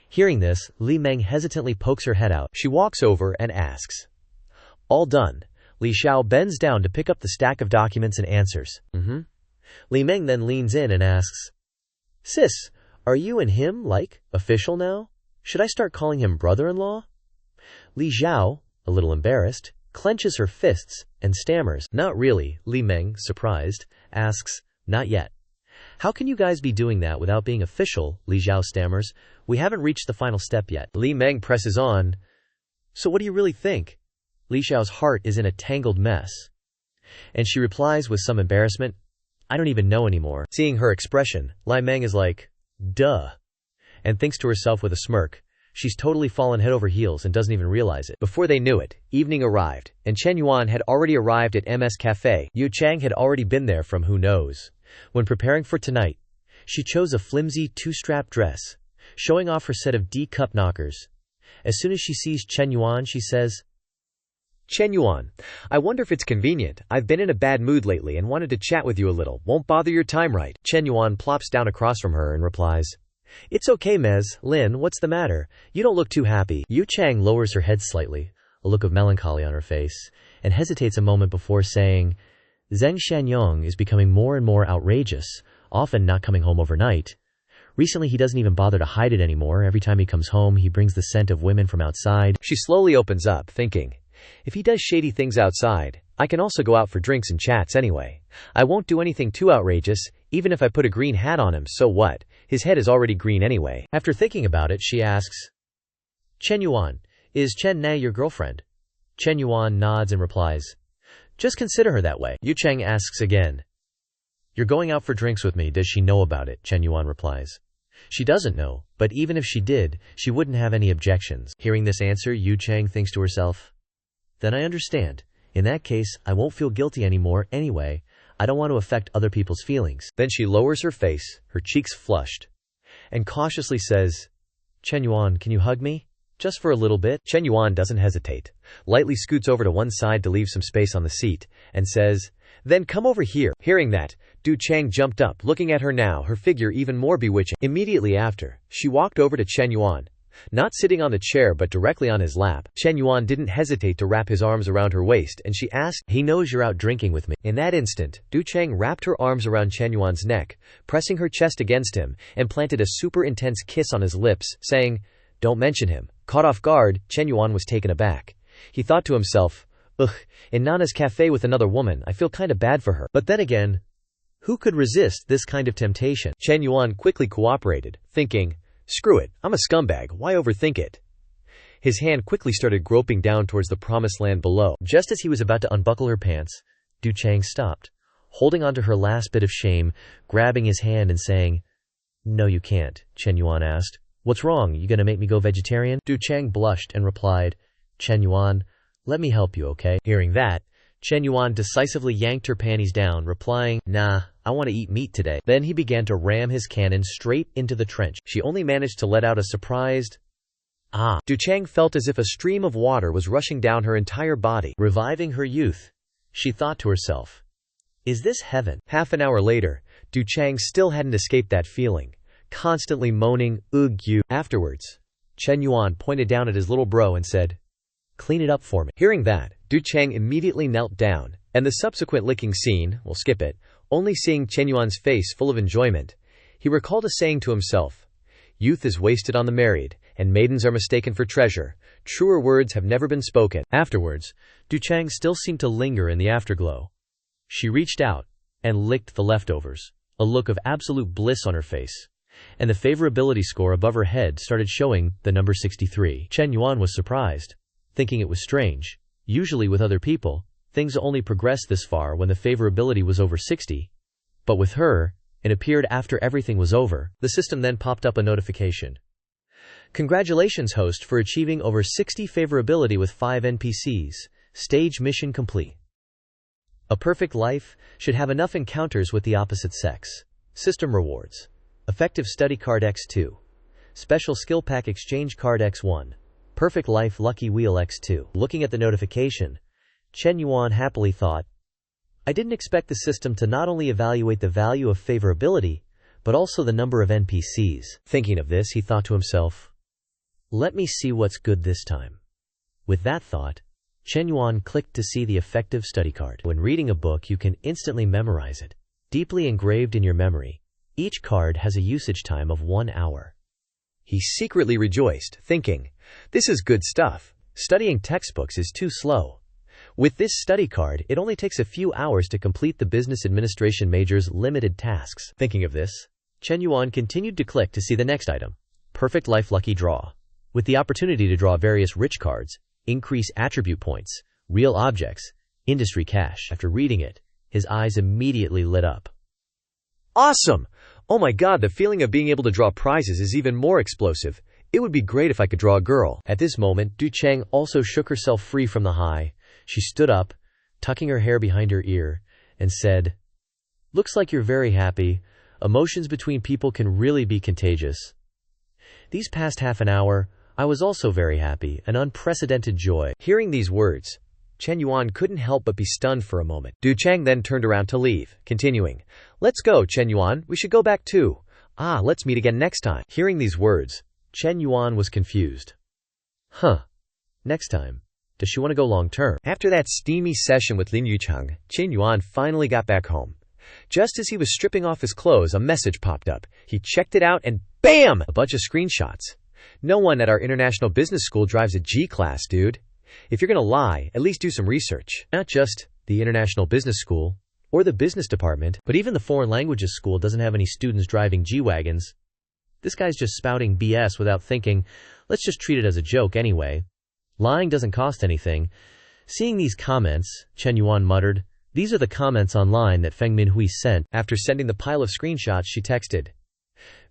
Hearing this, Li Meng hesitantly pokes her head out. She walks over and asks, all done. Li Xiao bends down to pick up the stack of documents and answers, Li Meng then leans in and asks, Sis, are you and him, official now? Should I start calling him brother-in-law? Li Xiao, a little embarrassed, clenches her fists and stammers. Not really, Li Meng, surprised, asks, not yet. How can you guys be doing that without being official? Li Xiao stammers. We haven't reached the final step yet. Li Meng presses on. So what do you really think? Li Xiao's heart is in a tangled mess. And she replies with some embarrassment, I don't even know anymore. Seeing her expression, Li Meng is like, duh, and thinks to herself with a smirk, she's totally fallen head over heels and doesn't even realize it. Before they knew it, evening arrived, and Chen Yuan had already arrived at MS Cafe. Yu Chang had already been there from who knows. When preparing for tonight, she chose a flimsy two-strap dress, showing off her set of D-cup knockers. As soon as she sees Chen Yuan, she says, Chen Yuan, I wonder if it's convenient. I've been in a bad mood lately and wanted to chat with you a little. Won't bother your time, right? Chen Yuan plops down across from her and replies, It's okay, Mez. Lin, what's the matter? You don't look too happy. Yu Chang lowers her head slightly, a look of melancholy on her face, and hesitates a moment before saying, Zheng Shanyong is becoming more and more outrageous, often not coming home overnight. Recently, he doesn't even bother to hide it anymore. Every time he comes home, he brings the scent of women from outside. She slowly opens up, thinking, if he does shady things outside, I can also go out for drinks and chats anyway. I won't do anything too outrageous, even if I put a green hat on him, so what? His head is already green anyway. After thinking about it, she asks, Chen Yuan, is Chen Na your girlfriend? Chen Yuan nods and replies, just consider her that way. Yu Chang asks again, you're going out for drinks with me, does she know about it? Chen Yuan replies, she doesn't know, but even if she did, she wouldn't have any objections. Hearing this answer, Yu Chang thinks to herself, then I understand. In that case, I won't feel guilty anymore anyway. I don't want to affect other people's feelings. Then she lowers her face, her cheeks flushed, and cautiously says, Chen Yuan, can you hug me? Just for a little bit? Chen Yuan doesn't hesitate, lightly scoots over to one side to leave some space on the seat, and says, then come over here. Hearing that, Du Chang jumped up, looking at her now, her figure even more bewitching. Immediately after, she walked over to Chen Yuan. Not sitting on the chair but directly on his lap, Chen Yuan didn't hesitate to wrap his arms around her waist, and she asked, he knows you're out drinking with me. In that instant, Du Chang wrapped her arms around Chen Yuan's neck, pressing her chest against him, and planted a super intense kiss on his lips, saying, don't mention him. Caught off guard, Chen Yuan was taken aback. He thought to himself, ugh, in Nana's cafe with another woman, I feel kinda bad for her. But then again, who could resist this kind of temptation? Chen Yuan quickly cooperated, thinking, screw it, I'm a scumbag, why overthink it? His hand quickly started groping down towards the promised land below. Just as he was about to unbuckle her pants, Du Chang stopped, holding onto her last bit of shame, grabbing his hand and saying, no you can't. Chen Yuan asked, what's wrong, you gonna make me go vegetarian? Du Chang blushed and replied, Chen Yuan, let me help you, okay? Hearing that, Chen Yuan decisively yanked her panties down, replying, nah, I want to eat meat today. Then he began to ram his cannon straight into the trench. She only managed to let out a surprised ah. Du Chang felt as if a stream of water was rushing down her entire body, reviving her youth. She thought to herself, is this heaven? Half an hour later, Du Chang still hadn't escaped that feeling, constantly moaning, ugh you. Afterwards, Chen Yuan pointed down at his little bro and said, clean it up for me. Hearing that, Du Chang immediately knelt down, and the subsequent licking scene, we'll skip it, only seeing Chen Yuan's face full of enjoyment. He recalled a saying to himself, youth is wasted on the married, and maidens are mistaken for treasure. Truer words have never been spoken. Afterwards, Du Chang still seemed to linger in the afterglow. She reached out and licked the leftovers, a look of absolute bliss on her face, and the favorability score above her head started showing the number 63. Chen Yuan was surprised, thinking it was strange. Usually with other people, things only progress this far when the favorability was over 60. But with her, it appeared after everything was over. The system then popped up a notification. Congratulations, host, for achieving over 60 favorability with 5 NPCs. Stage mission complete. A perfect life should have enough encounters with the opposite sex. System rewards. Effective study card X2. Special skill pack exchange card X1. Perfect life lucky wheel X2. Looking at the notification, Chen Yuan happily thought, I didn't expect the system to not only evaluate the value of favorability, but also the number of NPCs. Thinking of this, he thought to himself, let me see what's good this time. With that thought, Chen Yuan clicked to see the effective study card. When reading a book, you can instantly memorize it, deeply engraved in your memory. Each card has a usage time of 1 hour. He secretly rejoiced, thinking, this is good stuff. Studying textbooks is too slow. With this study card, it only takes a few hours to complete the business administration major's limited tasks. Thinking of this, Chen Yuan continued to click to see the next item. Perfect life lucky draw. With the opportunity to draw various rich cards, increase attribute points, real objects, industry cash. After reading it, his eyes immediately lit up. Awesome! Oh my god, the feeling of being able to draw prizes is even more explosive. It would be great if I could draw a girl. At this moment, Du Chang also shook herself free from the high. She stood up, tucking her hair behind her ear, and said, looks like you're very happy. Emotions between people can really be contagious. These past half an hour, I was also very happy, an unprecedented joy. Hearing these words, Chen Yuan couldn't help but be stunned for a moment. Du Chang then turned around to leave, continuing, let's go, Chen Yuan, we should go back too. Let's meet again next time. Hearing these words, Chen Yuan was confused. Next time? Does she want to go long term? After that steamy session with Lin Yucheng, Chen Yuan finally got back home. Just as he was stripping off his clothes, a message popped up. He checked it out and BAM! A bunch of screenshots. No one at our international business school drives a G-class, dude. If you're gonna lie, at least do some research. Not just the international business school or the business department, but even the foreign languages school doesn't have any students driving G-wagons. This guy's just spouting BS without thinking. Let's just treat it as a joke anyway. Lying doesn't cost anything. Seeing these comments, Chen Yuan muttered, these are the comments online that Feng Minhui sent. After sending the pile of screenshots, she texted,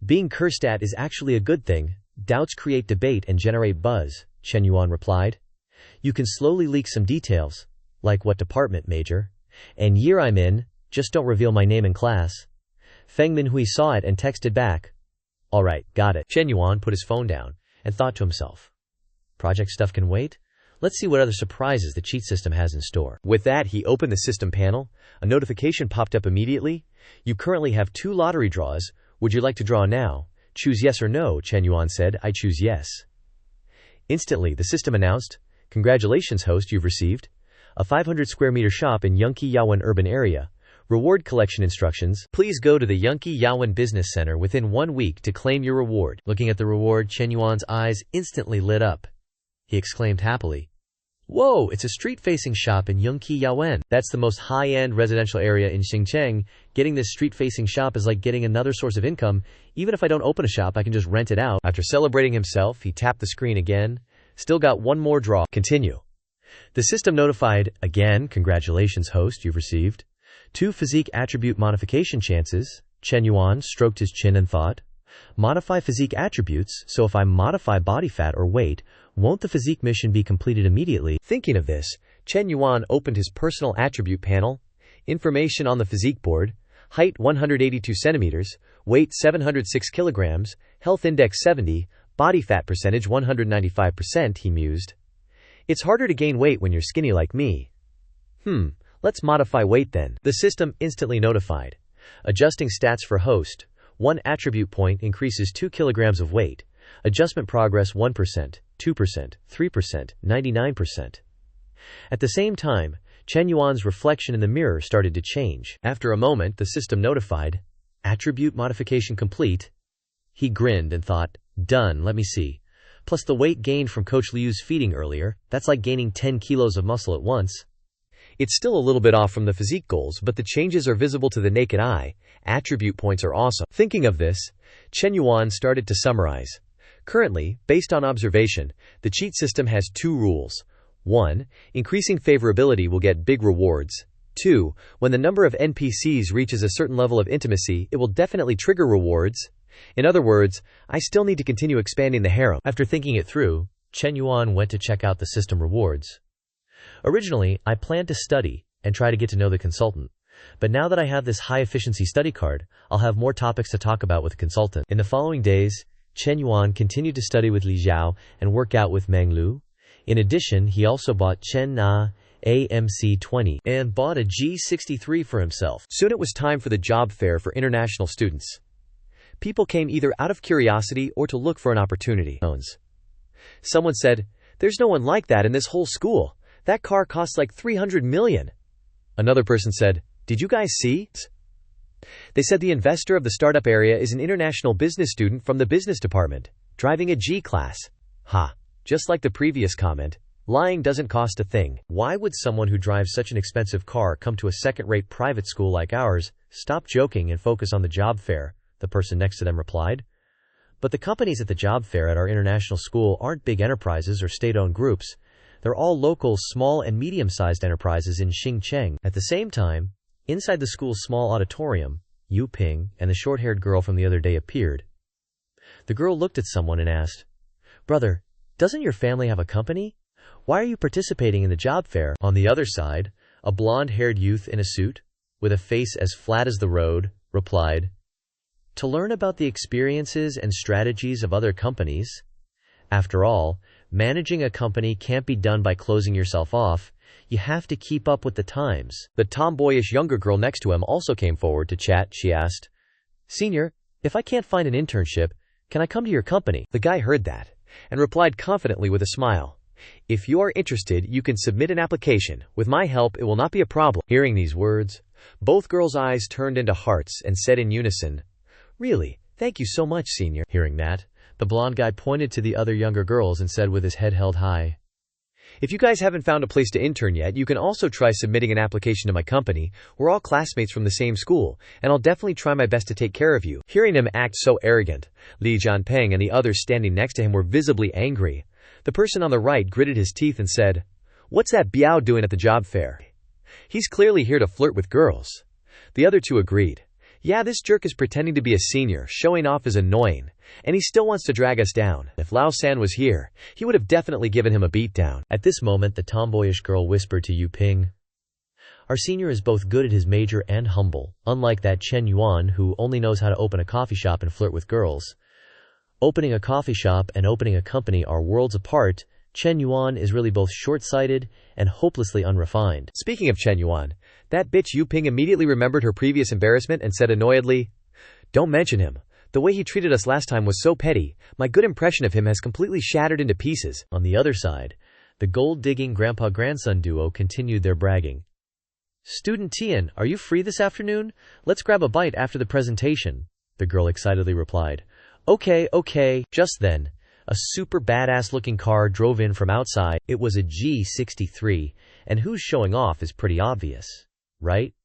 being cursed at is actually a good thing. Doubts create debate and generate buzz, Chen Yuan replied. You can slowly leak some details, like what department, major, and year I'm in, just don't reveal my name in class. Feng Minhui saw it and texted back, alright, got it. Chen Yuan put his phone down and thought to himself, project stuff can wait? Let's see what other surprises the cheat system has in store. With that, he opened the system panel. A notification popped up immediately. You currently have 2 lottery draws. Would you like to draw now? Choose yes or no, Chen Yuan said. I choose yes. Instantly, the system announced, congratulations, host, you've received a 500 square meter shop in Yunqi Yawen urban area. Reward collection instructions. Please go to the Yunqi Yawen Business Center within 1 week to claim your reward. Looking at the reward, Chen Yuan's eyes instantly lit up. He exclaimed happily, whoa, it's a street-facing shop in Yunqi Yawen. That's the most high-end residential area in Xinjiang. Getting this street-facing shop is like getting another source of income. Even if I don't open a shop, I can just rent it out. After celebrating himself, he tapped the screen again. Still got 1 more draw. Continue. The system notified, again, congratulations, host, you've received 2 physique attribute modification chances. Chen Yuan stroked his chin and thought, modify physique attributes, so if I modify body fat or weight, won't the physique mission be completed immediately? Thinking of this, Chen Yuan opened his personal attribute panel. Information on the physique board. height 182 centimeters, weight 706 kilograms, health index 70, body fat percentage 195%, he mused. It's harder to gain weight when you're skinny like me. Let's modify weight then. The system instantly notified. Adjusting stats for host. 1 attribute point increases 2 kilograms of weight. Adjustment progress 1%, 2%, 3%, 99%. At the same time, Chen Yuan's reflection in the mirror started to change. After a moment, the system notified, attribute modification complete. He grinned and thought, done, let me see. Plus the weight gained from Coach Liu's feeding earlier, that's like gaining 10 kilos of muscle at once. It's still a little bit off from the physique goals, but the changes are visible to the naked eye. Attribute points are awesome. Thinking of this, Chen Yuan started to summarize. Currently, based on observation, the cheat system has 2 rules. 1. Increasing favorability will get big rewards. 2. When the number of NPCs reaches a certain level of intimacy, it will definitely trigger rewards. In other words, I still need to continue expanding the harem. After thinking it through, Chen Yuan went to check out the system rewards. Originally, I planned to study and try to get to know the consultant. But now that I have this high-efficiency study card, I'll have more topics to talk about with the consultant. In the following days, Chen Yuan continued to study with Li Zhao and work out with Meng Lu. In addition, he also bought Chen Na AMC-20 and bought a G63 for himself. Soon it was time for the job fair for international students. People came either out of curiosity or to look for an opportunity. Someone said, "There's no one like that in this whole school. That car costs like 300 million. Another person said, "Did you guys see?" They said the investor of the startup area is an international business student from the business department, driving a G-class. Just like the previous comment, lying doesn't cost a thing. Why would someone who drives such an expensive car come to a second-rate private school like ours? Stop joking and focus on the job fair, the person next to them replied. But the companies at the job fair at our international school aren't big enterprises or state-owned groups. They're all local, small and medium-sized enterprises in Xincheng. At the same time, inside the school's small auditorium, Yu Ping and the short-haired girl from the other day appeared. The girl looked at someone and asked, "Brother, doesn't your family have a company? Why are you participating in the job fair?" On the other side, a blonde-haired youth in a suit, with a face as flat as the road, replied, "To learn about the experiences and strategies of other companies. After all, managing a company can't be done by closing yourself off. You have to keep up with the times." The tomboyish younger girl next to him also came forward to chat. She asked, "Senior, if I can't find an internship, can I come to your company?" The guy heard that and replied confidently with a smile, "If you are interested, you can submit an application. With my help, it will not be a problem." Hearing these words, both girls' eyes turned into hearts and said in unison, "Really, thank you so much, senior." Hearing that, the blonde guy pointed to the other younger girls and said with his head held high, "If you guys haven't found a place to intern yet, you can also try submitting an application to my company. We're all classmates from the same school, and I'll definitely try my best to take care of you." Hearing him act so arrogant, Li Jianping and the others standing next to him were visibly angry. The person on the right gritted his teeth and said, "What's that Biao doing at the job fair? He's clearly here to flirt with girls." The other two agreed. "Yeah, this jerk is pretending to be a senior, showing off is annoying, and he still wants to drag us down. If Lao San was here, he would have definitely given him a beatdown." At this moment, the tomboyish girl whispered to Yu Ping, "Our senior is both good at his major and humble, unlike that Chen Yuan who only knows how to open a coffee shop and flirt with girls. Opening a coffee shop and opening a company are worlds apart. Chen Yuan is really both short-sighted and hopelessly unrefined." Speaking of Chen Yuan, that bitch Yu Ping immediately remembered her previous embarrassment and said annoyedly, "Don't mention him. The way he treated us last time was so petty. My good impression of him has completely shattered into pieces." On the other side, the gold-digging grandpa-grandson duo continued their bragging. "Student Tian, are you free this afternoon? Let's grab a bite after the presentation," the girl excitedly replied. Okay. Just then, a super badass-looking car drove in from outside. It was a G63, and who's showing off is pretty obvious, right?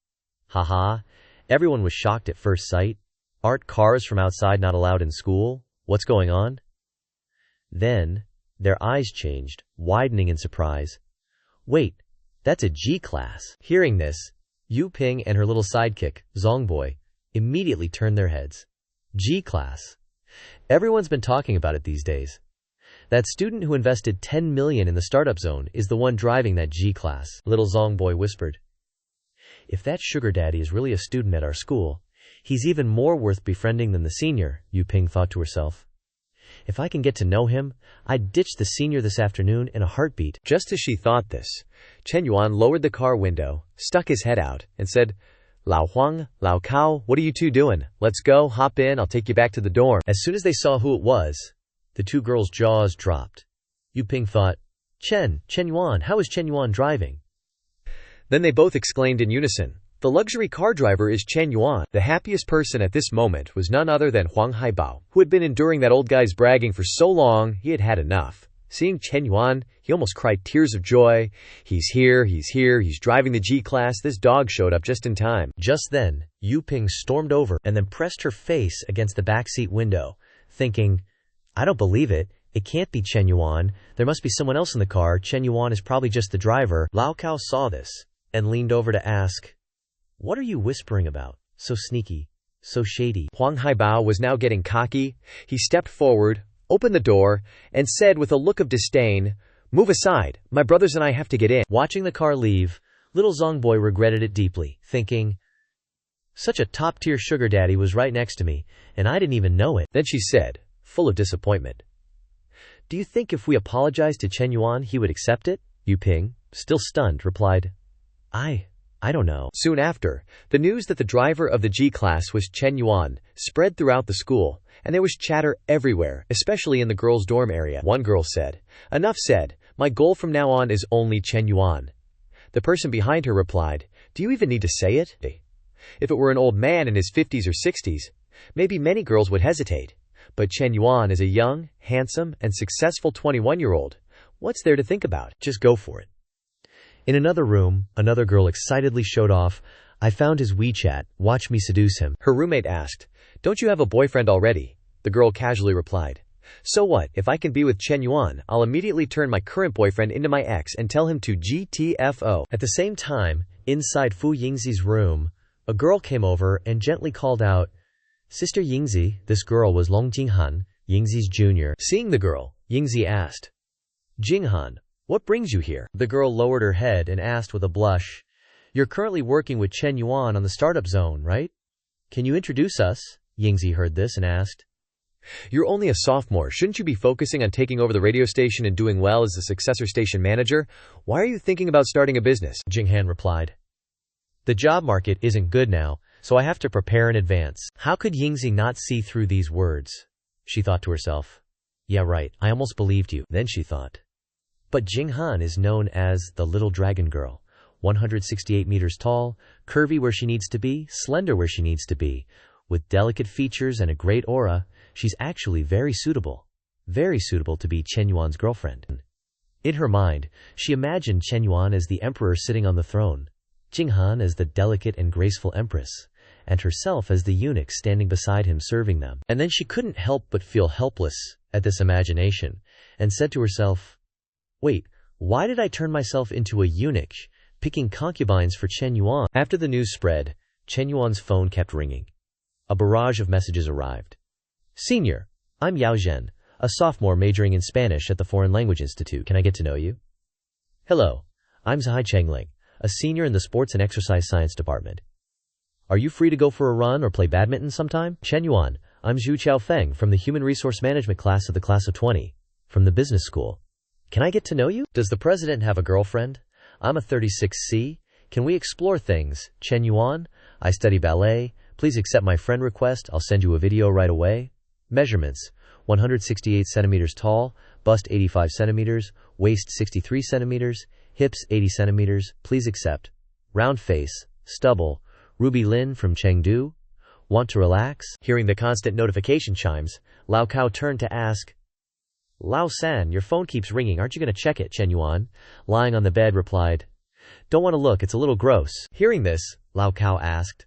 Haha, everyone was shocked at first sight. Aren't cars from outside not allowed in school? What's going on? Then, their eyes changed, widening in surprise. Wait, that's a G-class. Hearing this, Yu Ping and her little sidekick, Zongboy, immediately turned their heads. G-class. Everyone's been talking about it these days. That student who invested 10 million in the startup zone is the one driving that G-class, little Zongboy whispered. If that sugar daddy is really a student at our school, he's even more worth befriending than the senior, Yu Ping thought to herself. If I can get to know him, I'd ditch the senior this afternoon in a heartbeat. Just as she thought this, Chen Yuan lowered the car window, stuck his head out, and said, Lao Huang, Lao Cao, what are you two doing? Let's go, hop in, I'll take you back to the dorm. As soon as they saw who it was, the two girls' jaws dropped. Yu Ping thought, Chen Yuan, how is Chen Yuan driving? Then they both exclaimed in unison, the luxury car driver is Chen Yuan. The happiest person at this moment was none other than Huang Haibao, who had been enduring that old guy's bragging for so long he had had enough. Seeing Chen Yuan, he almost cried tears of joy. He's here, he's driving the G-Class, this dog showed up just in time. Just then, Yu Ping stormed over and then pressed her face against the backseat window, thinking, I don't believe it. It can't be Chen Yuan. There must be someone else in the car. Chen Yuan is probably just the driver. Lao Cao saw this and leaned over to ask, What are you whispering about? So sneaky, so shady. Huang Haibao was now getting cocky. He stepped forward, opened the door, and said with a look of disdain, Move aside, my brothers and I have to get in. Watching the car leave, little Zongboy regretted it deeply, thinking, Such a top-tier sugar daddy was right next to me, and I didn't even know it. Then she said, full of disappointment, Do you think if we apologize to Chen Yuan, he would accept it? Yu Ping, still stunned, replied, I don't know. Soon after, the news that the driver of the G-Class was Chen Yuan spread throughout the school, and there was chatter everywhere, especially in the girls' dorm area. One girl said, Enough said, my goal from now on is only Chen Yuan. The person behind her replied, Do you even need to say it? If it were an old man in his 50s or 60s, maybe many girls would hesitate. But Chen Yuan is a young, handsome, and successful 21-year-old. What's there to think about? Just go for it. In another room, another girl excitedly showed off, I found his WeChat, watch me seduce him. Her roommate asked, Don't you have a boyfriend already? The girl casually replied, So what, if I can be with Chen Yuan, I'll immediately turn my current boyfriend into my ex and tell him to GTFO. At the same time, inside Fu Yingzi's room, a girl came over and gently called out, Sister Yingzi. This girl was Long Jinghan, Yingzi's junior. Seeing the girl, Yingzi asked, Jinghan, what brings you here? The girl lowered her head and asked with a blush, You're currently working with Chen Yuan on the startup zone, right? Can you introduce us? Yingzi heard this and asked, You're only a sophomore. Shouldn't you be focusing on taking over the radio station and doing well as the successor station manager? Why are you thinking about starting a business? Jinghan replied, The job market isn't good now, so I have to prepare in advance. How could Yingzi not see through these words? She thought to herself. Yeah, right, I almost believed you. Then she thought, But Jinghan is known as the Little Dragon Girl, 168 meters tall, curvy where she needs to be, slender where she needs to be, with delicate features and a great aura. She's actually very suitable to be Chen Yuan's girlfriend. In her mind, she imagined Chen Yuan as the emperor sitting on the throne, Jinghan as the delicate and graceful empress, and herself as the eunuch standing beside him serving them. And then she couldn't help but feel helpless at this imagination, and said to herself, Wait, why did I turn myself into a eunuch, picking concubines for Chen Yuan? After the news spread, Chen Yuan's phone kept ringing. A barrage of messages arrived. Senior, I'm Yao Zhen, a sophomore majoring in Spanish at the Foreign Language Institute. Can I get to know you? Hello, I'm Zhai Chengling, a senior in the Sports and Exercise Science Department. Are you free to go for a run or play badminton sometime? Chen Yuan, I'm Zhu Qiaofeng from the Human Resource Management class of the class of 20, from the business school. Can I get to know you? Does the president have a girlfriend? I'm a 36C. Can we explore things? Chen Yuan, I study ballet. Please accept my friend request. I'll send you a video right away. Measurements, 168 centimeters tall, bust 85 centimeters, waist 63 centimeters, hips 80 centimeters. Please accept. Round face, stubble, Ruby Lin from Chengdu. Want to relax? Hearing the constant notification chimes, Lao Cao turned to ask, Lao San, your phone keeps ringing. Aren't you going to check it? Chen Yuan, lying on the bed, replied, Don't want to look. It's a little gross. Hearing this, Lao Cao asked,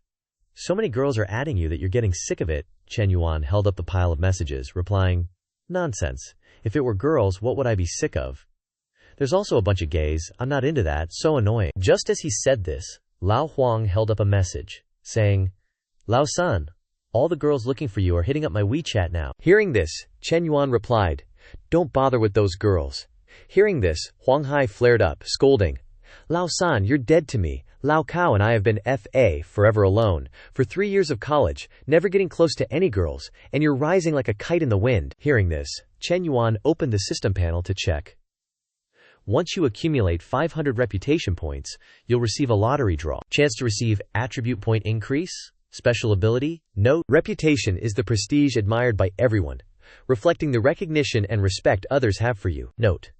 So many girls are adding you that you're getting sick of it. Chen Yuan held up the pile of messages, replying, Nonsense. If it were girls, what would I be sick of? There's also a bunch of gays. I'm not into that. So annoying. Just as he said this, Lao Huang held up a message, saying, Lao San, all the girls looking for you are hitting up my WeChat now. Hearing this, Chen Yuan replied, Don't bother with those girls. Hearing this, Huang Hai flared up, scolding, Lao San, you're dead to me. Lao Kao and I have been F.A. forever alone, for 3 years of college, never getting close to any girls, and you're rising like a kite in the wind." Hearing this, Chen Yuan opened the system panel to check. Once you accumulate 500 reputation points, you'll receive a lottery draw. Chance to receive attribute point increase, special ability. Note: reputation is the prestige admired by everyone, reflecting the recognition and respect others have for you. Note: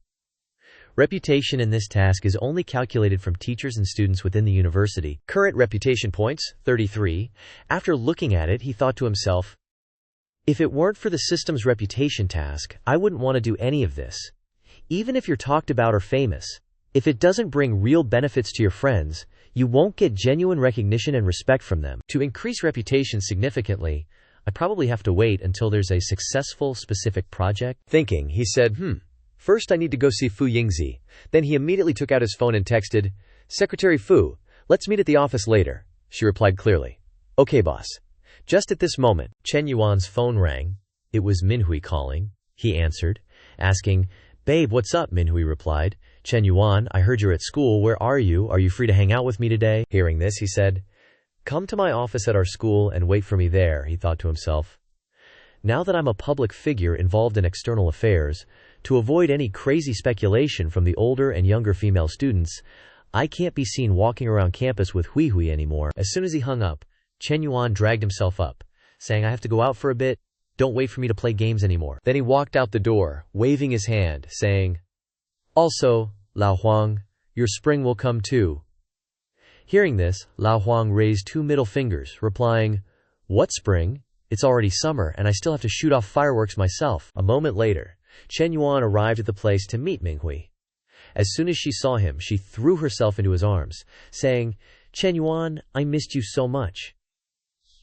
reputation in this task is only calculated from teachers and students within the university. Current reputation points, 33. After looking at it, he thought to himself, if it weren't for the system's reputation task, I wouldn't want to do any of this. Even if you're talked about or famous, if it doesn't bring real benefits to your friends, you won't get genuine recognition and respect from them. To increase reputation significantly, I probably have to wait until there's a successful specific project. Thinking, he said, first I need to go see Fu Yingzi. Then he immediately took out his phone and texted, Secretary Fu, let's meet at the office later. She replied clearly, okay boss. Just at this moment, Chen Yuan's phone rang. It was Manhua calling. He answered, asking, babe, what's up? Manhua replied, Chen Yuan, I heard you're at school. Where are you? Are you free to hang out with me today? Hearing this, he said, come to my office at our school and wait for me there, he thought to himself. Now that I'm a public figure involved in external affairs, to avoid any crazy speculation from the older and younger female students, I can't be seen walking around campus with Hui Hui anymore. As soon as he hung up, Chen Yuan dragged himself up, saying, I have to go out for a bit. Don't wait for me to play games anymore. Then he walked out the door, waving his hand, saying, also, Lao Huang, your spring will come too. Hearing this, Lao Huang raised 2 middle fingers, replying, what spring? It's already summer, and I still have to shoot off fireworks myself. A moment later, Chen Yuan arrived at the place to meet Manhua. As soon as she saw him, she threw herself into his arms, saying, Chen Yuan, I missed you so much.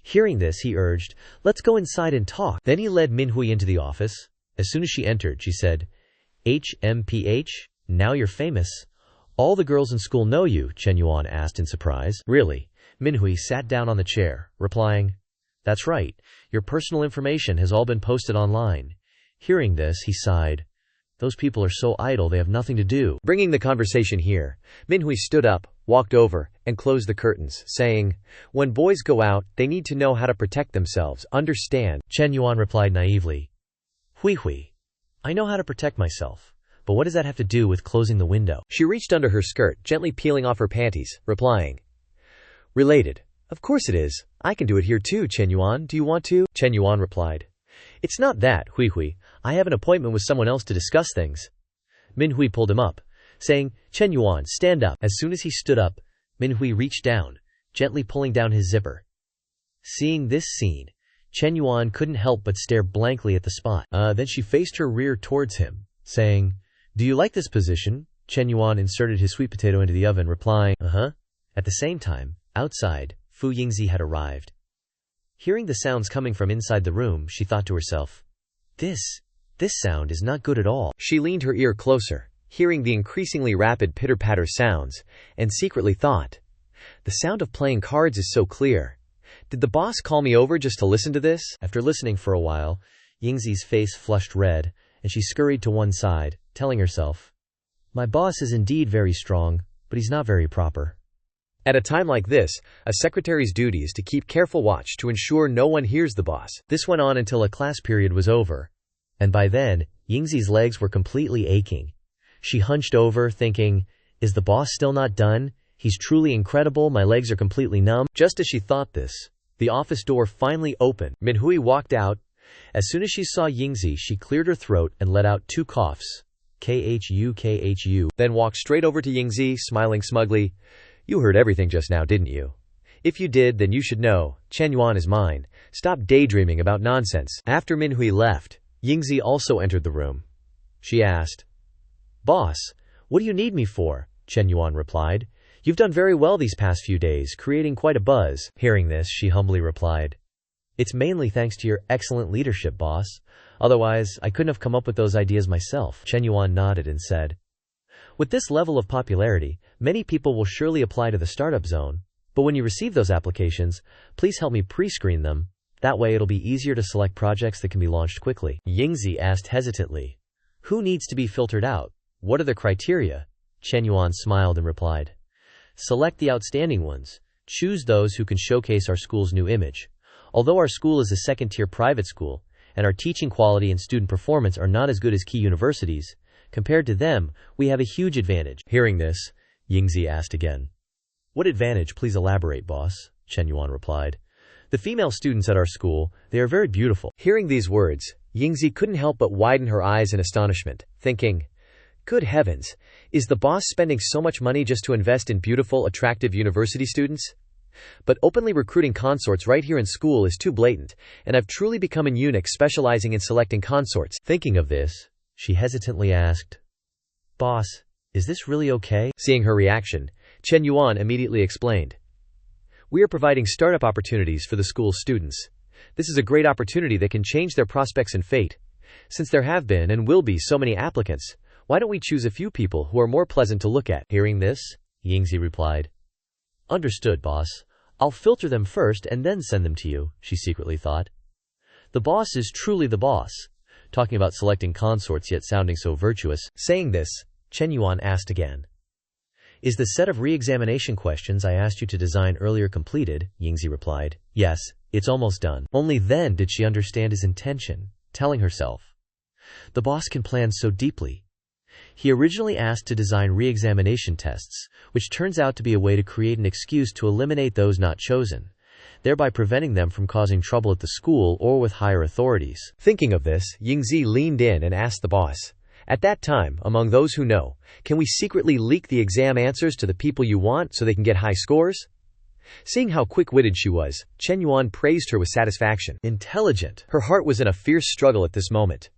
Hearing this, he urged, let's go inside and talk. Then he led Manhua into the office. As soon as she entered, she said, HMPH, now you're famous. All the girls in school know you, Chen Yuan asked in surprise. Really? Manhua sat down on the chair, replying, that's right, your personal information has all been posted online. Hearing this, he sighed. Those people are so idle, they have nothing to do. Bringing the conversation here, Manhua stood up, walked over, and closed the curtains, saying, when boys go out, they need to know how to protect themselves, understand? Chen Yuan replied naively, Hui Hui, I know how to protect myself, but what does that have to do with closing the window? She reached under her skirt, gently peeling off her panties, replying, related. Of course it is. I can do it here too, Chen Yuan. Do you want to? Chen Yuan replied, it's not that, Hui Hui. I have an appointment with someone else to discuss things. Manhua pulled him up, saying, Chen Yuan, stand up. As soon as he stood up, Manhua reached down, gently pulling down his zipper. Seeing this scene, Chen Yuan couldn't help but stare blankly at the spot. Then she faced her rear towards him, saying, do you like this position? Chen Yuan inserted his sweet potato into the oven, replying, At the same time, outside, Fu Yingzi had arrived. Hearing the sounds coming from inside the room, she thought to herself, This sound is not good at all. She leaned her ear closer, hearing the increasingly rapid pitter-patter sounds, and secretly thought, the sound of playing cards is so clear. Did the boss call me over just to listen to this? After listening for a while, Yingzi's face flushed red, and she scurried to one side, telling herself, my boss is indeed very strong, but he's not very proper. At a time like this, a secretary's duty is to keep careful watch to ensure no one hears the boss. This went on until a class period was over, and by then, Yingzi's legs were completely aching. She hunched over, thinking, is the boss still not done? He's truly incredible, my legs are completely numb. Just as she thought this, the office door finally opened. Manhua walked out. As soon as she saw Yingzi, she cleared her throat and let out 2 coughs. Khuu. Then walked straight over to Yingzi, smiling smugly. You heard everything just now, didn't you? If you did, then you should know, Chen Yuan is mine. Stop daydreaming about nonsense. After Manhua left, Yingzi also entered the room. She asked, Boss, what do you need me for? Chen Yuan replied, You've done very well these past few days, creating quite a buzz. Hearing this, she humbly replied, It's mainly thanks to your excellent leadership, boss. Otherwise, I couldn't have come up with those ideas myself. Chen Yuan nodded and said, With this level of popularity, many people will surely apply to the startup zone, but when you receive those applications, please help me pre-screen them. That way it'll be easier to select projects that can be launched quickly. Yingzi asked hesitantly, Who needs to be filtered out? What are the criteria? Chen Yuan smiled and replied, Select the outstanding ones. Choose those who can showcase our school's new image. Although our school is a second-tier private school, and our teaching quality and student performance are not as good as key universities, compared to them, we have a huge advantage. Hearing this, Yingzi asked again. What advantage? Please elaborate, boss, Chen Yuan replied. The female students at our school, they are very beautiful. Hearing these words, Yingzi couldn't help but widen her eyes in astonishment, thinking, good heavens, is the boss spending so much money just to invest in beautiful, attractive university students? But openly recruiting consorts right here in school is too blatant, and I've truly become an eunuch specializing in selecting consorts. Thinking of this, she hesitantly asked, Boss, is this really okay? Seeing her reaction, Chen Yuan immediately explained, we are providing startup opportunities for the school's students. This is a great opportunity that can change their prospects and fate. Since there have been and will be so many applicants, why don't we choose a few people who are more pleasant to look at? Hearing this, Yingzi replied, Understood, boss. I'll filter them first and then send them to you, she secretly thought. The boss is truly the boss, talking about selecting consorts yet sounding so virtuous. Saying this, Chen Yuan asked again. Is the set of re-examination questions I asked you to design earlier completed? Yingzi replied. Yes, it's almost done. Only then did she understand his intention, telling herself, the boss can plan so deeply. He originally asked to design re-examination tests, which turns out to be a way to create an excuse to eliminate those not chosen, thereby preventing them from causing trouble at the school or with higher authorities. Thinking of this, Yingzi leaned in and asked the boss, at that time, among those who know, can we secretly leak the exam answers to the people you want so they can get high scores? Seeing how quick-witted she was, Chen Yuan praised her with satisfaction. Intelligent. Her heart was in a fierce struggle at this moment.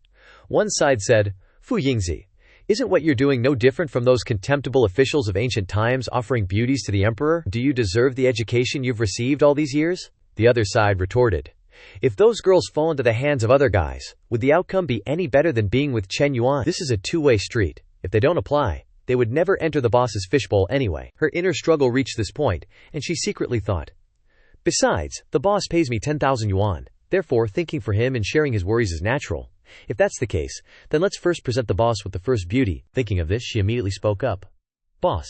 One side said, Fu Yingzi, isn't what you're doing no different from those contemptible officials of ancient times offering beauties to the emperor? Do you deserve the education you've received all these years? The other side retorted, if those girls fall into the hands of other guys, would the outcome be any better than being with Chen Yuan? This is a two-way street. If they don't apply, they would never enter the boss's fishbowl anyway. Her inner struggle reached this point, and she secretly thought, besides, the boss pays me 10,000 yuan, therefore thinking for him and sharing his worries is natural. If that's the case, then let's first present the boss with the first beauty. Thinking of this, she immediately spoke up. Boss,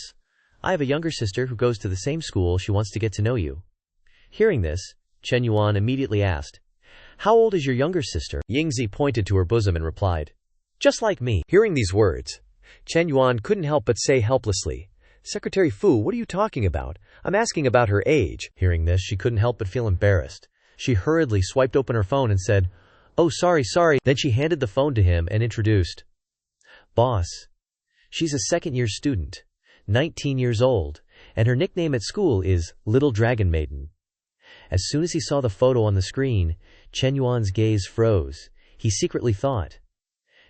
I have a younger sister who goes to the same school. She wants to get to know you. Hearing this, Chen Yuan immediately asked, how old is your younger sister? Yingzi pointed to her bosom and replied, just like me. Hearing these words, Chen Yuan couldn't help but say helplessly, Secretary Fu, what are you talking about? I'm asking about her age. Hearing this, she couldn't help but feel embarrassed. She hurriedly swiped open her phone and said, oh, sorry. Then she handed the phone to him and introduced, Boss, she's a second-year student, 19 years old, and her nickname at school is Little Dragon Maiden. As soon as he saw the photo on the screen, Chen Yuan's gaze froze. He secretly thought,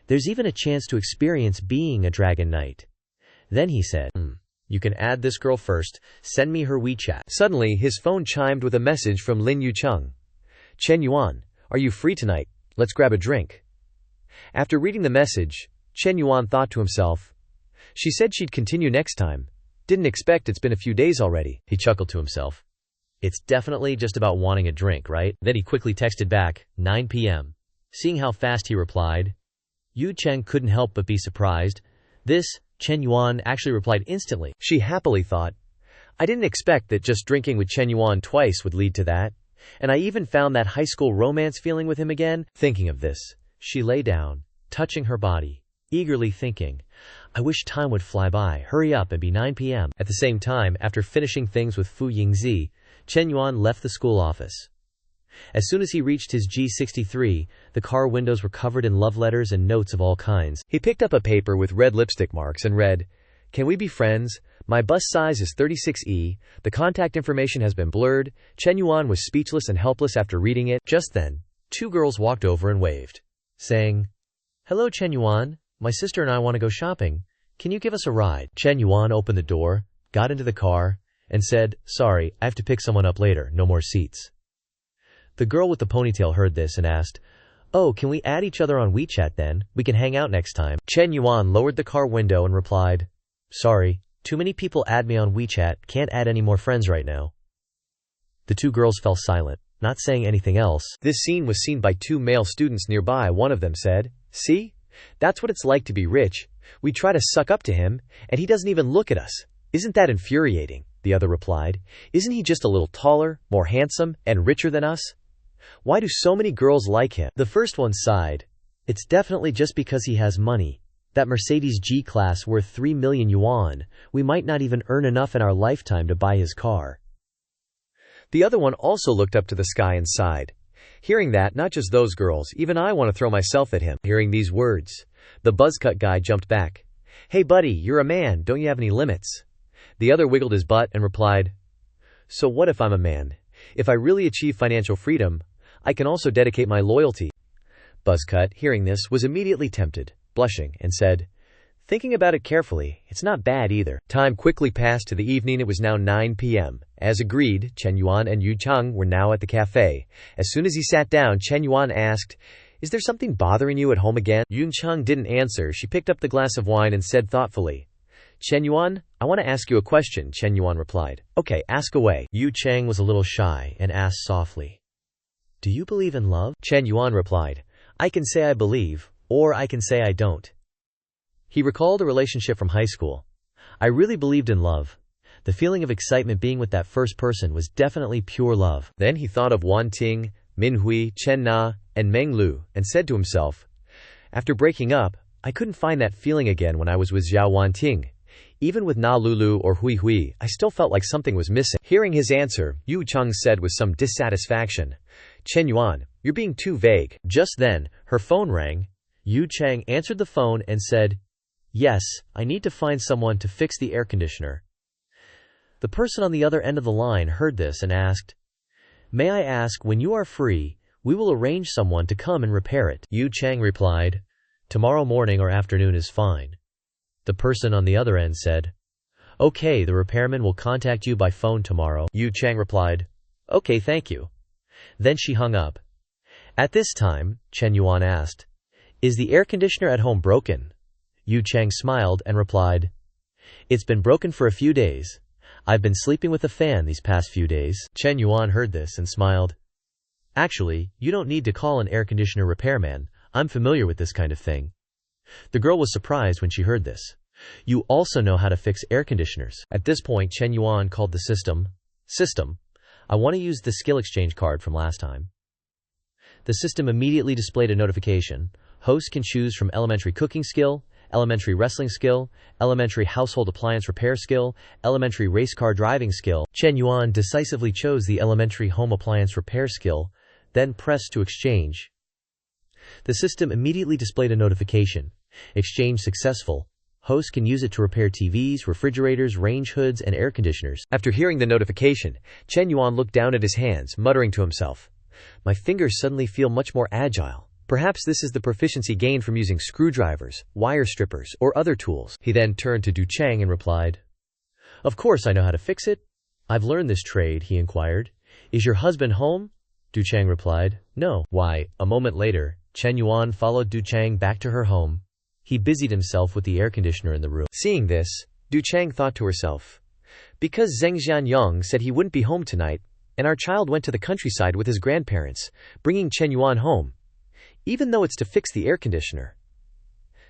there's even a chance to experience being a dragon knight. Then he said, you can add this girl first. Send me her WeChat. Suddenly, his phone chimed with a message from Lin Yucheng. Chen Yuan, are you free tonight? Let's grab a drink. After reading the message, Chen Yuan thought to himself, she said she'd continue next time. Didn't expect it's been a few days already. He chuckled to himself. It's definitely just about wanting a drink, right? Then he quickly texted back, 9 p.m. Seeing how fast he replied, Yu Cheng couldn't help but be surprised. This, Chen Yuan actually replied instantly. She happily thought, I didn't expect that just drinking with Chen Yuan twice would lead to that. And I even found that high school romance feeling with him again. Thinking of this, she lay down, touching her body, eagerly thinking, I wish time would fly by, hurry up and be 9 p.m. At the same time, after finishing things with Fu Yingzi, Chen Yuan left the school office. As soon as he reached his G63, the car windows were covered in love letters and notes of all kinds. He picked up a paper with red lipstick marks and read, Can we be friends? My bus size is 36E. The contact information has been blurred. Chen Yuan was speechless and helpless after reading it. Just then, two girls walked over and waved, saying, Hello Chen Yuan, my sister and I want to go shopping. Can you give us a ride? Chen Yuan opened the door, got into the car, and said, Sorry, I have to pick someone up later, no more seats. The girl with the ponytail heard this and asked, Oh, can we add each other on WeChat then? We can hang out next time. Chen Yuan lowered the car window and replied, Sorry, too many people add me on WeChat, can't add any more friends right now. The two girls fell silent, not saying anything else. This scene was seen by two male students nearby. One of them said, See? That's what it's like to be rich. We try to suck up to him, and he doesn't even look at us. "Isn't that infuriating?" the other replied. "Isn't he just a little taller, more handsome, and richer than us? Why do so many girls like him?" The first one sighed. "It's definitely just because he has money. That Mercedes G-Class worth 3 million yuan. We might not even earn enough in our lifetime to buy his car." The other one also looked up to the sky and sighed. "Hearing that, not just those girls, even I want to throw myself at him." Hearing these words, the buzzcut guy jumped back. "Hey buddy, you're a man, don't you have any limits?" The other wiggled his butt and replied, "So what if I'm a man? If I really achieve financial freedom, I can also dedicate my loyalty." Buzzcut, hearing this, was immediately tempted, blushing, and said, "Thinking about it carefully, it's not bad either." Time quickly passed to the evening. It was now 9 p.m. As agreed, Chen Yuan and Yu Cheng were now at the cafe. As soon as he sat down, Chen Yuan asked, "Is there something bothering you at home again?" Yu Cheng didn't answer. She picked up the glass of wine and said thoughtfully, "Chen Yuan, I want to ask you a question." Chen Yuan replied, "Okay, ask away." Yu Cheng was a little shy and asked softly, "Do you believe in love?" Chen Yuan replied, "I can say I believe, or I can say I don't." He recalled a relationship from high school. "I really believed in love. The feeling of excitement being with that first person was definitely pure love." Then he thought of Wan Ting, Minhui, Chen Na, and Meng Lu, and said to himself, "After breaking up, I couldn't find that feeling again when I was with Xiao Wanting. Even with Na Lulu or Hui Hui, I still felt like something was missing." Hearing his answer, Yu Cheng said with some dissatisfaction, "Chen Yuan, you're being too vague." Just then, her phone rang. Yu Cheng answered the phone and said, "Yes, I need to find someone to fix the air conditioner." The person on the other end of the line heard this and asked, "May I ask when you are free? We will arrange someone to come and repair it." Yu Cheng replied, "Tomorrow morning or afternoon is fine." The person on the other end said, "Okay, the repairman will contact you by phone tomorrow." Yu Cheng replied, "Okay, thank you." Then she hung up. At this time, Chen Yuan asked, "Is the air conditioner at home broken?" Yu Cheng smiled and replied, "It's been broken for a few days. I've been sleeping with a fan these past few days." Chen Yuan heard this and smiled. "Actually, you don't need to call an air conditioner repairman. I'm familiar with this kind of thing." The girl was surprised when she heard this. "You also know how to fix air conditioners." At this point, Chen Yuan called the system. "System, I want to use the skill exchange card from last time." The system immediately displayed a notification. Host can choose from elementary cooking skill, elementary wrestling skill, elementary household appliance repair skill, elementary race car driving skill. Chen Yuan decisively chose the elementary home appliance repair skill, then pressed to exchange. The system immediately displayed a notification. Exchange successful. Host can use it to repair TVs, refrigerators, range hoods, and air conditioners. After hearing the notification, Chen Yuan looked down at his hands, muttering to himself, "My fingers suddenly feel much more agile. Perhaps this is the proficiency gained from using screwdrivers, wire strippers, or other tools." He then turned to Du Cheng and replied, "Of course I know how to fix it. I've learned this trade," he inquired. "Is your husband home?" Du Cheng replied, "No." Why, a moment later, Chen Yuan followed Du Cheng back to her home. He busied himself with the air conditioner in the room. Seeing this, Du Cheng thought to herself, "Because Zheng Xianyang said he wouldn't be home tonight, and our child went to the countryside with his grandparents, bringing Chen Yuan home, even though it's to fix the air conditioner,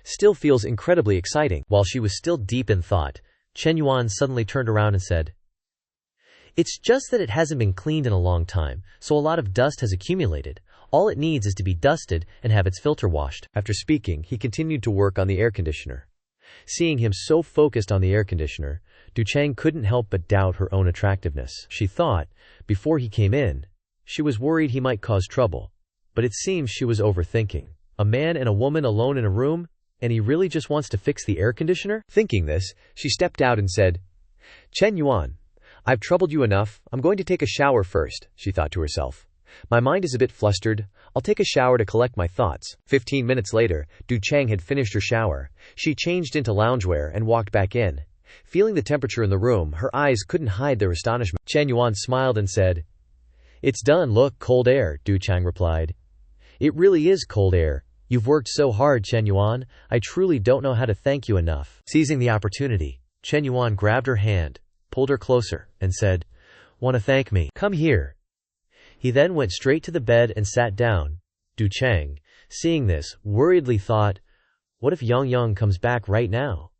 still feels incredibly exciting." While she was still deep in thought, Chen Yuan suddenly turned around and said, "It's just that it hasn't been cleaned in a long time, so a lot of dust has accumulated. All it needs is to be dusted and have its filter washed." After speaking, he continued to work on the air conditioner. Seeing him so focused on the air conditioner, Du Cheng couldn't help but doubt her own attractiveness. She thought, before he came in, she was worried he might cause trouble. But it seems she was overthinking. A man and a woman alone in a room, and he really just wants to fix the air conditioner? Thinking this, she stepped out and said, "Chen Yuan, I've troubled you enough. I'm going to take a shower first," she thought to herself. "My mind is a bit flustered. I'll take a shower to collect my thoughts." 15 minutes later, Du Cheng had finished her shower. She changed into loungewear and walked back in. Feeling the temperature in the room, her eyes couldn't hide their astonishment. Chen Yuan smiled and said, "It's done, look, cold air," Du Cheng replied. "It really is cold air. You've worked so hard, Chen Yuan. I truly don't know how to thank you enough." Seizing the opportunity, Chen Yuan grabbed her hand, pulled her closer, and said, "Want to thank me? Come here." He then went straight to the bed and sat down. Du Cheng, seeing this, worriedly thought, "What if Yang Yang comes back right now?"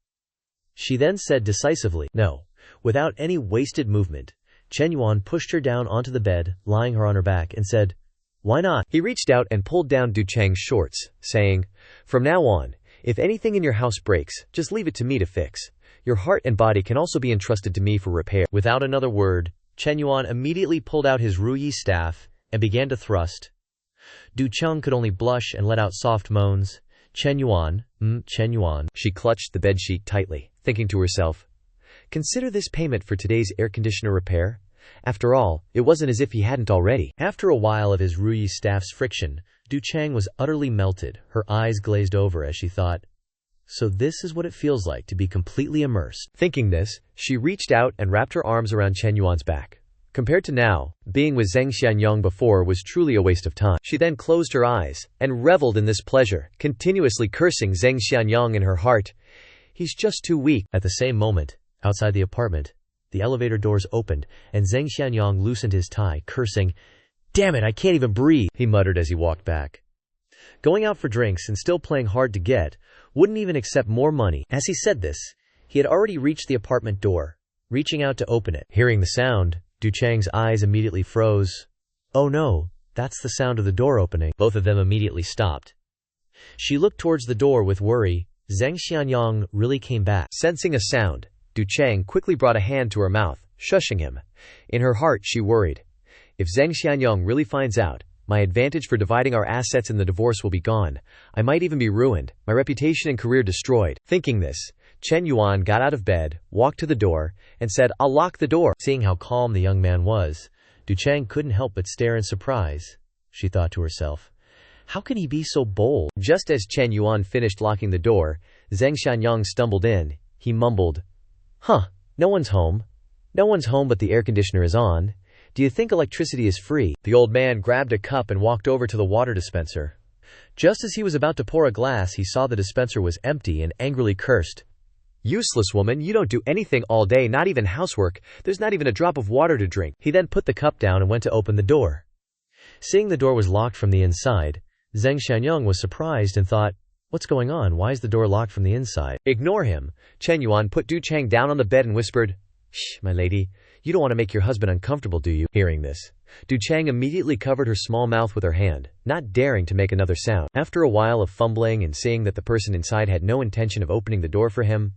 She then said decisively, "No, Without any wasted movement, Chen Yuan pushed her down onto the bed, lying her on her back, and said, "Why not?" He reached out and pulled down Du Cheng's shorts, saying, "From now on, if anything in your house breaks, just leave it to me to fix. Your heart and body can also be entrusted to me for repair." Without another word, Chen Yuan immediately pulled out his ruyi staff and began to thrust. Du Cheng could only blush and let out soft moans. Chen Yuan. She clutched the bedsheet tightly, thinking to herself, "Consider this payment for today's air conditioner repair." After all, it wasn't as if he hadn't already. After a while of his ruyi staff's friction, Du Cheng was utterly melted. Her eyes glazed over as she thought, "So this is what it feels like to be completely immersed." Thinking this, she reached out and wrapped her arms around Chen Yuan's back. Compared to now, being with Zheng Xianyang before was truly a waste of time. She then closed her eyes and reveled in this pleasure, continuously cursing Zheng Xianyang in her heart. "He's just too weak." At the same moment, outside the apartment, the elevator doors opened and Zheng Xianyang loosened his tie, cursing, "Damn it, I can't even breathe," he muttered as he walked back. Going out for drinks and still playing hard to get, wouldn't even accept more money. As he said this, he had already reached the apartment door, reaching out to open it. Hearing the sound, Du Cheng's eyes immediately froze. "Oh no, that's the sound of the door opening." Both of them immediately stopped. She looked towards the door with worry. Zheng Xianyang really came back. Sensing a sound, Du Cheng quickly brought a hand to her mouth, shushing him. In her heart, she worried, "If Zheng Xianyang really finds out, my advantage for dividing our assets in the divorce will be gone. I might even be ruined, my reputation and career destroyed." Thinking this, Chen Yuan got out of bed, walked to the door, and said, "I'll lock the door." Seeing how calm the young man was, Du Cheng couldn't help but stare in surprise. She thought to herself, "How can he be so bold?" Just as Chen Yuan finished locking the door, Zheng Xianyang stumbled in. He mumbled, "Huh, no one's home. No one's home but the air conditioner is on. Do you think electricity is free?" The old man grabbed a cup and walked over to the water dispenser. Just as he was about to pour a glass, he saw the dispenser was empty and angrily cursed, "Useless woman, you don't do anything all day, not even housework. There's not even a drop of water to drink." He then put the cup down and went to open the door. Seeing the door was locked from the inside, Zheng Xianyang was surprised and thought, "What's going on? Why is the door locked from the inside?" "Ignore him." Chen Yuan put Du Cheng down on the bed and whispered, "Shh, my lady, you don't want to make your husband uncomfortable, do you?" Hearing this, Du Cheng immediately covered her small mouth with her hand, not daring to make another sound. After a while of fumbling and seeing that the person inside had no intention of opening the door for him,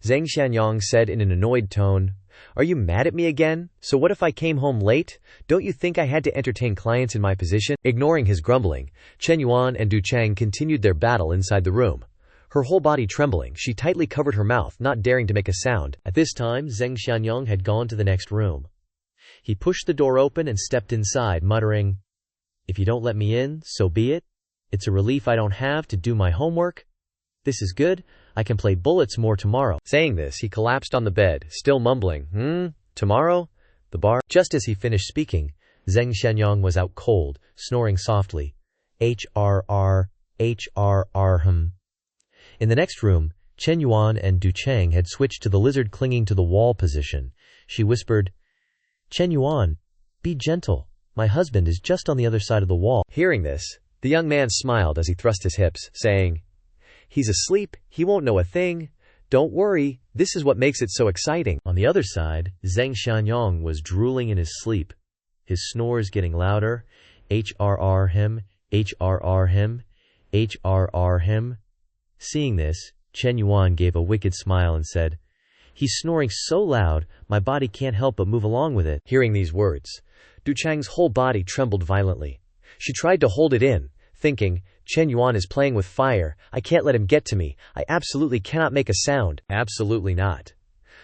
Zheng Xianyang said in an annoyed tone, "Are you mad at me again? So what if I came home late? Don't you think I had to entertain clients in my position?" Ignoring his grumbling, Chen Yuan and Du Cheng continued their battle inside the room. Her whole body trembling, she tightly covered her mouth, not daring to make a sound. At this time, Zheng Xianyang had gone to the next room. He pushed the door open and stepped inside, muttering, "If you don't let me in, so be it. It's a relief I don't have to do my homework. This is good. I can play bullets more tomorrow." Saying this, he collapsed on the bed, still mumbling, tomorrow? The bar? Just as he finished speaking, Zheng Xianyang was out cold, snoring softly. HRR. In the next room, Chen Yuan and Du Cheng had switched to the lizard clinging to the wall position. She whispered, "Chen Yuan, be gentle. My husband is just on the other side of the wall." Hearing this, the young man smiled as he thrust his hips, saying, "He's asleep. He won't know a thing. Don't worry. This is what makes it so exciting." On the other side, Zheng Xianyang was drooling in his sleep, his snores getting louder. HRR him, HRR him, HRR him. Seeing this, Chen Yuan gave a wicked smile and said, "He's snoring so loud, my body can't help but move along with it." Hearing these words, Du Cheng's whole body trembled violently. She tried to hold it in, thinking, "Chen Yuan is playing with fire. I can't let him get to me. I absolutely cannot make a sound." Absolutely not.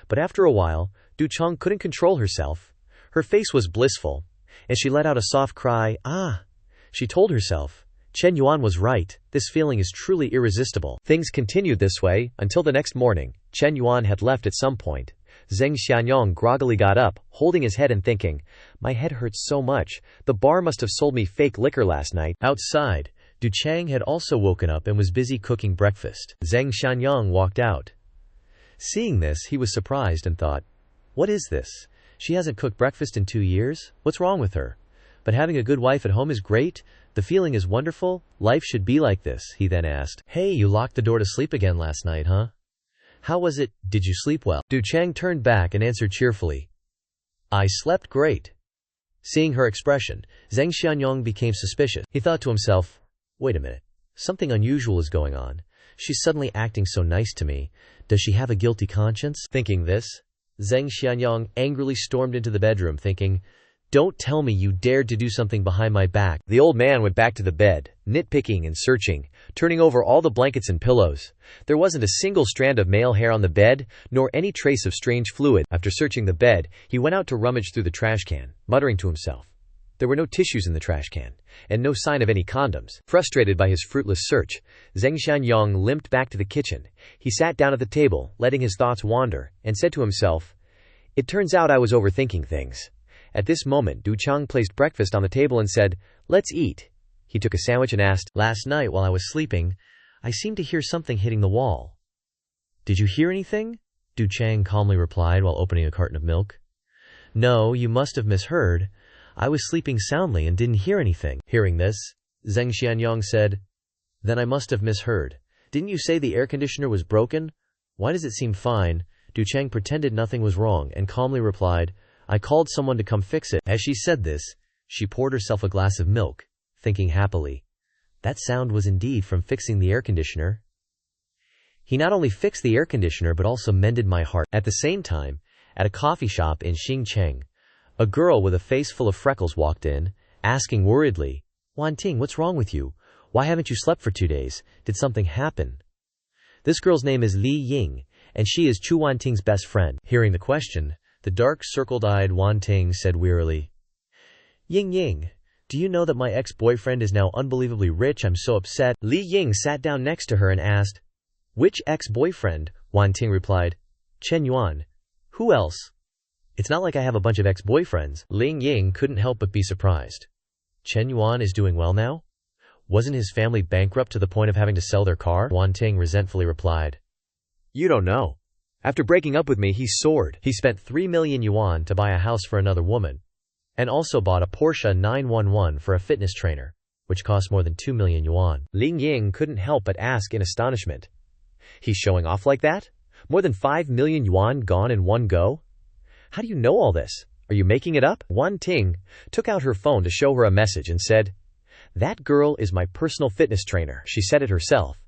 But after a while, Du Cheng couldn't control herself. Her face was blissful, and she let out a soft cry, "Ah!" She told herself, Chen Yuan was right. This feeling is truly irresistible. Things continued this way until the next morning. Chen Yuan had left at some point. Zheng Xianyang groggily got up, holding his head and thinking, "My head hurts so much. The bar must have sold me fake liquor last night." Outside, Du Cheng had also woken up and was busy cooking breakfast. Zheng Xianyang walked out. Seeing this, he was surprised and thought, "What is this? She hasn't cooked breakfast in 2 years? What's wrong with her? But having a good wife at home is great. The feeling is wonderful. Life should be like this," he then asked. "Hey, you locked the door to sleep again last night, huh?" How was it? Did you sleep well? Du Chang turned back and answered cheerfully, I slept great. Seeing her expression, Zhang Xianyong became suspicious. He thought to himself, wait a minute, something unusual is going on. She's suddenly acting so nice to me. Does she have a guilty conscience? Thinking this, Zhang Xianyong angrily stormed into the bedroom thinking, don't tell me you dared to do something behind my back. The old man went back to the bed, nitpicking and searching, turning over all the blankets and pillows. There wasn't a single strand of male hair on the bed, nor any trace of strange fluid. After searching the bed, he went out to rummage through the trash can, muttering to himself. There were no tissues in the trash can, and no sign of any condoms. Frustrated by his fruitless search, Zheng Xianyong limped back to the kitchen. He sat down at the table, letting his thoughts wander, and said to himself, it turns out I was overthinking things. At this moment, Du Chang placed breakfast on the table and said, let's eat. He took a sandwich and asked, last night while I was sleeping, I seemed to hear something hitting the wall. Did you hear anything? Du Chang calmly replied while opening a carton of milk. No, you must have misheard. I was sleeping soundly and didn't hear anything. Hearing this, Zheng Xianyong said, then I must have misheard. Didn't you say the air conditioner was broken? Why does it seem fine? Du Chang pretended nothing was wrong and calmly replied, I called someone to come fix it. As she said this, she poured herself a glass of milk, thinking happily, that sound was indeed from fixing the air conditioner. He not only fixed the air conditioner but also mended my heart. At the same time, at a coffee shop in Xincheng, a girl with a face full of freckles walked in, asking worriedly, Wanting, what's wrong with you? Why haven't you slept for 2 days? Did something happen? This girl's name is Li Ying, and she is Chu Wanting's best friend. Hearing the question, the dark circled-eyed Wanting said wearily, Ying Ying, do you know that my ex-boyfriend is now unbelievably rich? I'm so upset. Li Ying sat down next to her and asked, which ex-boyfriend? Wanting replied, Chen Yuan. Who else? It's not like I have a bunch of ex-boyfriends. Ling Ying couldn't help but be surprised. Chen Yuan is doing well now? Wasn't his family bankrupt to the point of having to sell their car? Wanting resentfully replied, you don't know. After breaking up with me, he soared. He spent 3 million yuan to buy a house for another woman, and also bought a Porsche 911 for a fitness trainer, which cost more than 2 million yuan. Ling Ying couldn't help but ask in astonishment, he's showing off like that? More than 5 million yuan gone in one go? How do you know all this? Are you making it up? Wanting took out her phone to show her a message and said, that girl is my personal fitness trainer. She said it herself,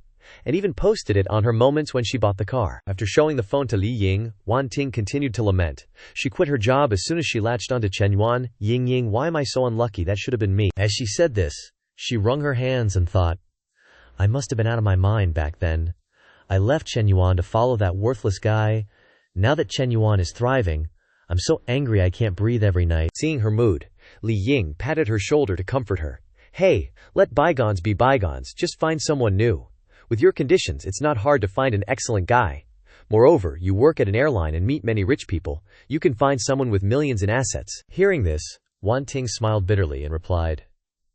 and even posted it on her moments when she bought the car. After showing the phone to Li Ying, Wanting continued to lament. She quit her job as soon as she latched onto Chen Yuan. Ying Ying, why am I so unlucky? That should have been me. As she said this, she wrung her hands and thought, I must have been out of my mind back then. I left Chen Yuan to follow that worthless guy. Now that Chen Yuan is thriving, I'm so angry I can't breathe every night. Seeing her mood, Li Ying patted her shoulder to comfort her. Hey, let bygones be bygones. Just find someone new. With your conditions, it's not hard to find an excellent guy. Moreover, you work at an airline and meet many rich people. You can find someone with millions in assets. Hearing this, Wanting smiled bitterly and replied,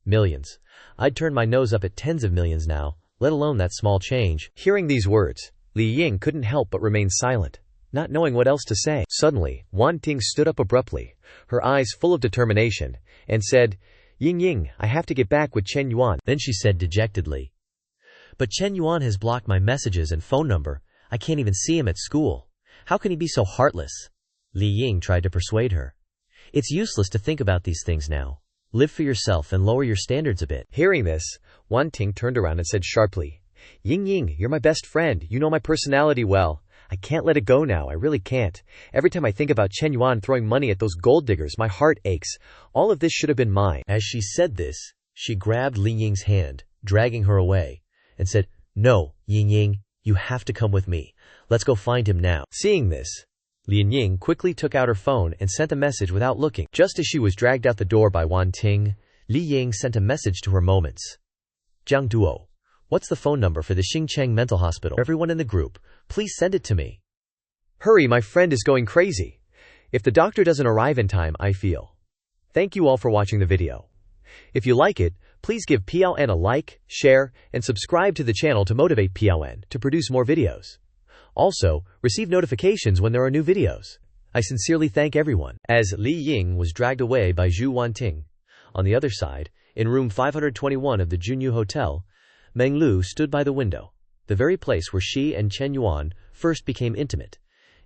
millions. I'd turn my nose up at tens of millions now, let alone that small change. Hearing these words, Li Ying couldn't help but remain silent, not knowing what else to say. Suddenly, Wanting stood up abruptly, her eyes full of determination, and said, Ying Ying, I have to get back with Chen Yuan. Then she said dejectedly, but Chen Yuan has blocked my messages and phone number. I can't even see him at school. How can he be so heartless? Li Ying tried to persuade her. It's useless to think about these things now. Live for yourself and lower your standards a bit. Hearing this, Wanting turned around and said sharply, Ying Ying, you're my best friend. You know my personality well. I can't let it go now. I really can't. Every time I think about Chen Yuan throwing money at those gold diggers, my heart aches. All of this should have been mine. As she said this, she grabbed Li Ying's hand, dragging her away, and said, no, Ying Ying, you have to come with me. Let's go find him now. Seeing this, Li Ying quickly took out her phone and sent a message without looking. Just as she was dragged out the door by Wanting, Li Ying sent a message to her moments. Jiang Duo, what's the phone number for the Xincheng mental hospital? Everyone in the group, please send it to me. Hurry, my friend is going crazy. If the doctor doesn't arrive in time, I feel. Thank you all for watching the video. If you like it, please give PLN a like, share, and subscribe to the channel to motivate PLN to produce more videos. Also, receive notifications when there are new videos. I sincerely thank everyone. As Li Ying was dragged away by Zhu Wanting, on the other side, in room 521 of the Junyu Hotel, Meng Lu stood by the window, the very place where she and Chen Yuan first became intimate,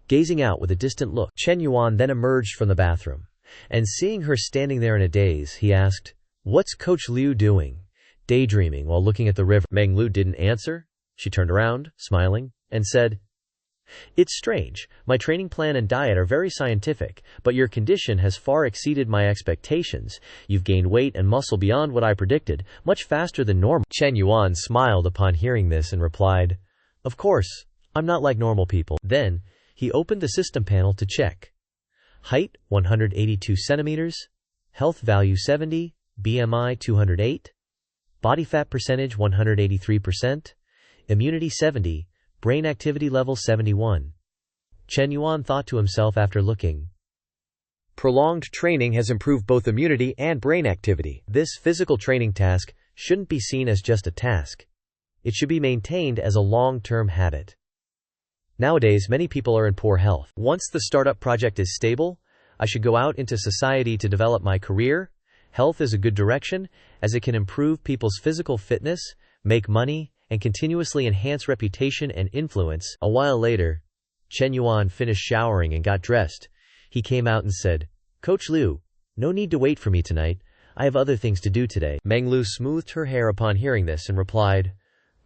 gazing out with a distant look. Chen Yuan then emerged from the bathroom, and seeing her standing there in a daze, he asked, "What's Coach Liu doing?" "Daydreaming while looking at the river." Meng Lu didn't answer. She turned around, smiling, and said, "It's strange. My training plan and diet are very scientific, but your condition has far exceeded my expectations. You've gained weight and muscle beyond what I predicted, much faster than normal." Chen Yuan smiled upon hearing this and replied, "Of course, I'm not like normal people." Then, he opened the system panel to check. Height, 182 centimeters. Health value 70. BMI 208. Body fat percentage 183%. Immunity 70. Brain activity level 71. Chen Yuan thought to himself after looking. Prolonged training has improved both immunity and brain activity. This physical training task shouldn't be seen as just a task. It should be maintained as a long-term habit. Nowadays, many people are in poor health. Once the startup project is stable, I should go out into society to develop my career. Health is a good direction, as it can improve people's physical fitness, make money, and continuously enhance reputation and influence. A while later, Chen Yuan finished showering and got dressed. He came out and said, "Coach Liu, no need to wait for me tonight. I have other things to do today." Meng Lu smoothed her hair upon hearing this and replied,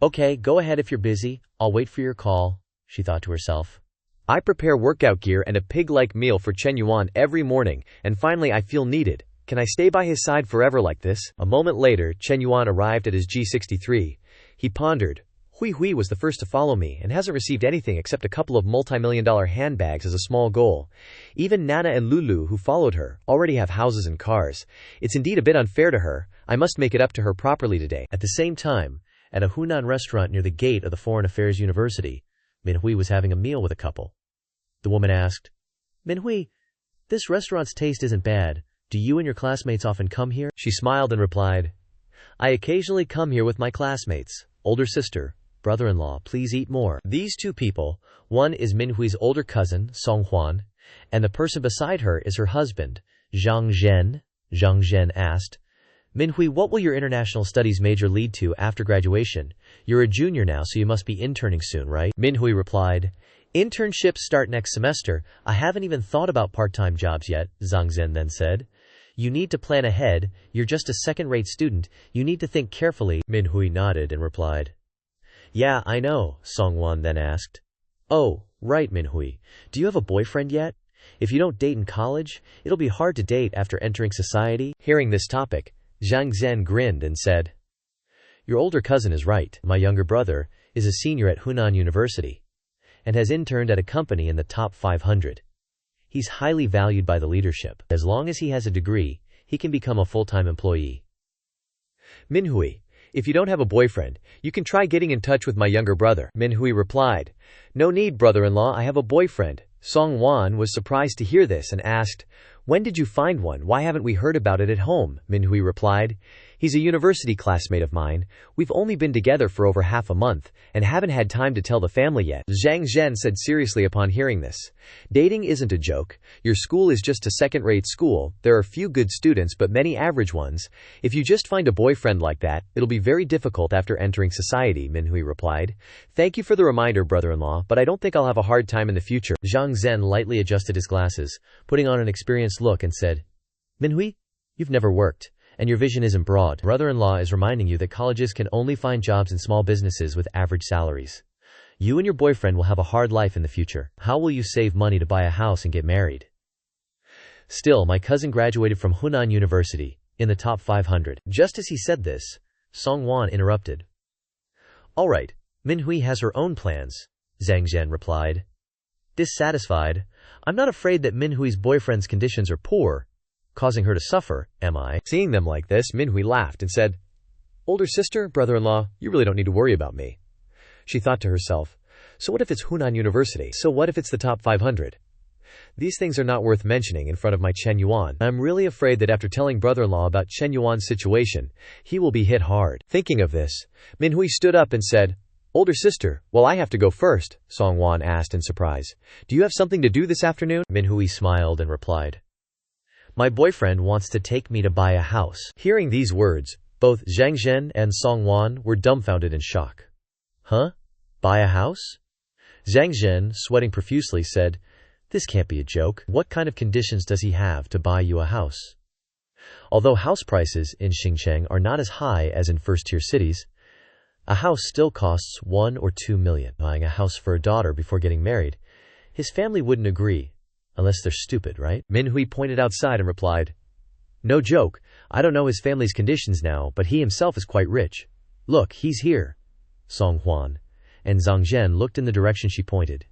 "Okay, go ahead if you're busy. I'll wait for your call," she thought to herself. "I prepare workout gear and a pig-like meal for Chen Yuan every morning, and finally I feel needed. Can I stay by his side forever like this?" A moment later, Chen Yuan arrived at his G63. He pondered, "Hui Hui was the first to follow me and hasn't received anything except a couple of multi-million-dollar handbags as a small goal. Even Nana and Lulu, who followed her, already have houses and cars. It's indeed a bit unfair to her. I must make it up to her properly today." At the same time, at a Hunan restaurant near the gate of the Foreign Affairs University, Manhua was having a meal with a couple. The woman asked, "Manhua, this restaurant's taste isn't bad. Do you and your classmates often come here?" She smiled and replied, "I occasionally come here with my classmates. Older sister, brother-in-law, please eat more." These two people, one is Minhui's older cousin, Song Huan, and the person beside her is her husband, Zhang Zhen. Zhang Zhen asked, "Minhui, what will your international studies major lead to after graduation? You're a junior now, so you must be interning soon, right?" Minhui replied, "Internships start next semester. I haven't even thought about part-time jobs yet," Zhang Zhen then said. "You need to plan ahead. You're just a second-rate student. You need to think carefully." Minhui nodded and replied, "Yeah, I know," Song Wan then asked. "Oh, right, Minhui. Do you have a boyfriend yet? If you don't date in college, it'll be hard to date after entering society." Hearing this topic, Zhang Zhen grinned and said, "Your older cousin is right. My younger brother is a senior at Hunan University and has interned at a company in the top 500. He's highly valued by the leadership. As long as he has a degree, he can become a full-time employee." "Minhui, if you don't have a boyfriend, you can try getting in touch with my younger brother," Minhui replied. "No need, brother-in-law, I have a boyfriend." Song Wan was surprised to hear this and asked, "When did you find one? Why haven't we heard about it at home?" Minhui replied, "He's a university classmate of mine. We've only been together for over half a month, and haven't had time to tell the family yet." Zhang Zhen said seriously upon hearing this, "Dating isn't a joke. Your school is just a second-rate school. There are few good students but many average ones. If you just find a boyfriend like that, it'll be very difficult after entering society," Minhui replied. "Thank you for the reminder, brother-in-law, but I don't think I'll have a hard time in the future." Zhang Zhen lightly adjusted his glasses, putting on an experienced look, and said, "Minhui, you've never worked, and your vision isn't broad. Brother-in-law is reminding you that colleges can only find jobs in small businesses with average salaries. You and your boyfriend will have a hard life in the future. How will you save money to buy a house and get married?" Still, my cousin graduated from Hunan University, in the top 500. Just as he said this, Song Wan interrupted. "All right, Minhui has her own plans," Zhang Zhen replied. Dissatisfied, "I'm not afraid that Minhui's boyfriend's conditions are poor, causing her to suffer, am I?" Seeing them like this, Minhui laughed and said, "Older sister, brother-in-law, you really don't need to worry about me." She thought to herself, "So what if it's Hunan University? So what if it's the top 500? These things are not worth mentioning in front of my Chen Yuan. I'm really afraid that after telling brother-in-law about Chen Yuan's situation, he will be hit hard." Thinking of this, Minhui stood up and said, "Older sister, well, I have to go first," Song Wan asked in surprise. "Do you have something to do this afternoon?" Minhui smiled and replied, "My boyfriend wants to take me to buy a house." Hearing these words, both Zhang Zhen and Song Wan were dumbfounded in shock. "Huh? Buy a house?" Zhang Zhen, sweating profusely, said, "This can't be a joke. What kind of conditions does he have to buy you a house?" Although house prices in Xincheng are not as high as in first-tier cities, a house still costs 1 or 2 million. Buying a house for a daughter before getting married, his family wouldn't agree, unless they're stupid, right? Minhui pointed outside and replied, "No joke, I don't know his family's conditions now, but he himself is quite rich. Look, he's here." Song Huan and Zhang Zhen looked in the direction she pointed.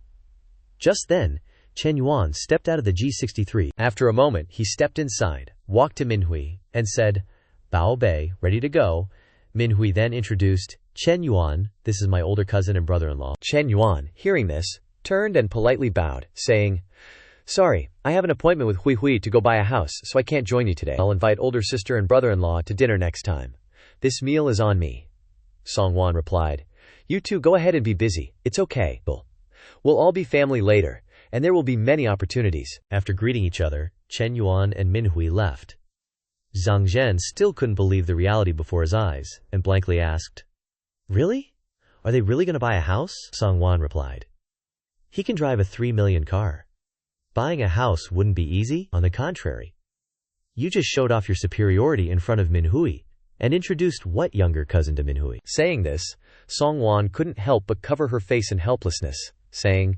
Just then, Chen Yuan stepped out of the G63. After a moment, he stepped inside, walked to Minhui, and said, "Bao Bei, ready to go." Minhui then introduced, "Chen Yuan, this is my older cousin and brother-in-law." Chen Yuan, hearing this, turned and politely bowed, saying, "Sorry, I have an appointment with Hui Hui to go buy a house, so I can't join you today. I'll invite older sister and brother-in-law to dinner next time. This meal is on me." Song Wan replied, "You two go ahead and be busy. It's okay. We'll all be family later, and there will be many opportunities." After greeting each other, Chen Yuan and Minhui left. Zhang Zhen still couldn't believe the reality before his eyes, and blankly asked, "Really? Are they really going to buy a house?" Song Wan replied, "He can drive a 3 million car. Buying a house wouldn't be easy. On the contrary, you just showed off your superiority in front of Minhui, and introduced what younger cousin to Minhui?" Saying this, Song Wan couldn't help but cover her face in helplessness, saying,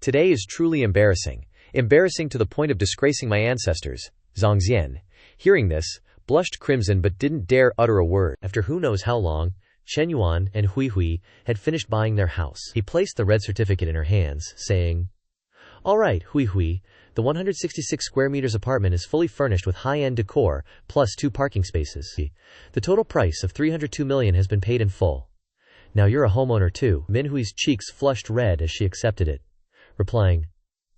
"Today is truly embarrassing. Embarrassing to the point of disgracing my ancestors." Zhang Xian, hearing this, blushed crimson but didn't dare utter a word. After who knows how long, Chen Yuan and Hui Hui had finished buying their house. He placed the red certificate in her hands, saying, "All right, Hui Hui, the 166 square meters apartment is fully furnished with high-end decor, plus 2 parking spaces. The total price of 302 million has been paid in full. Now you're a homeowner too." Minhui's cheeks flushed red as she accepted it, replying,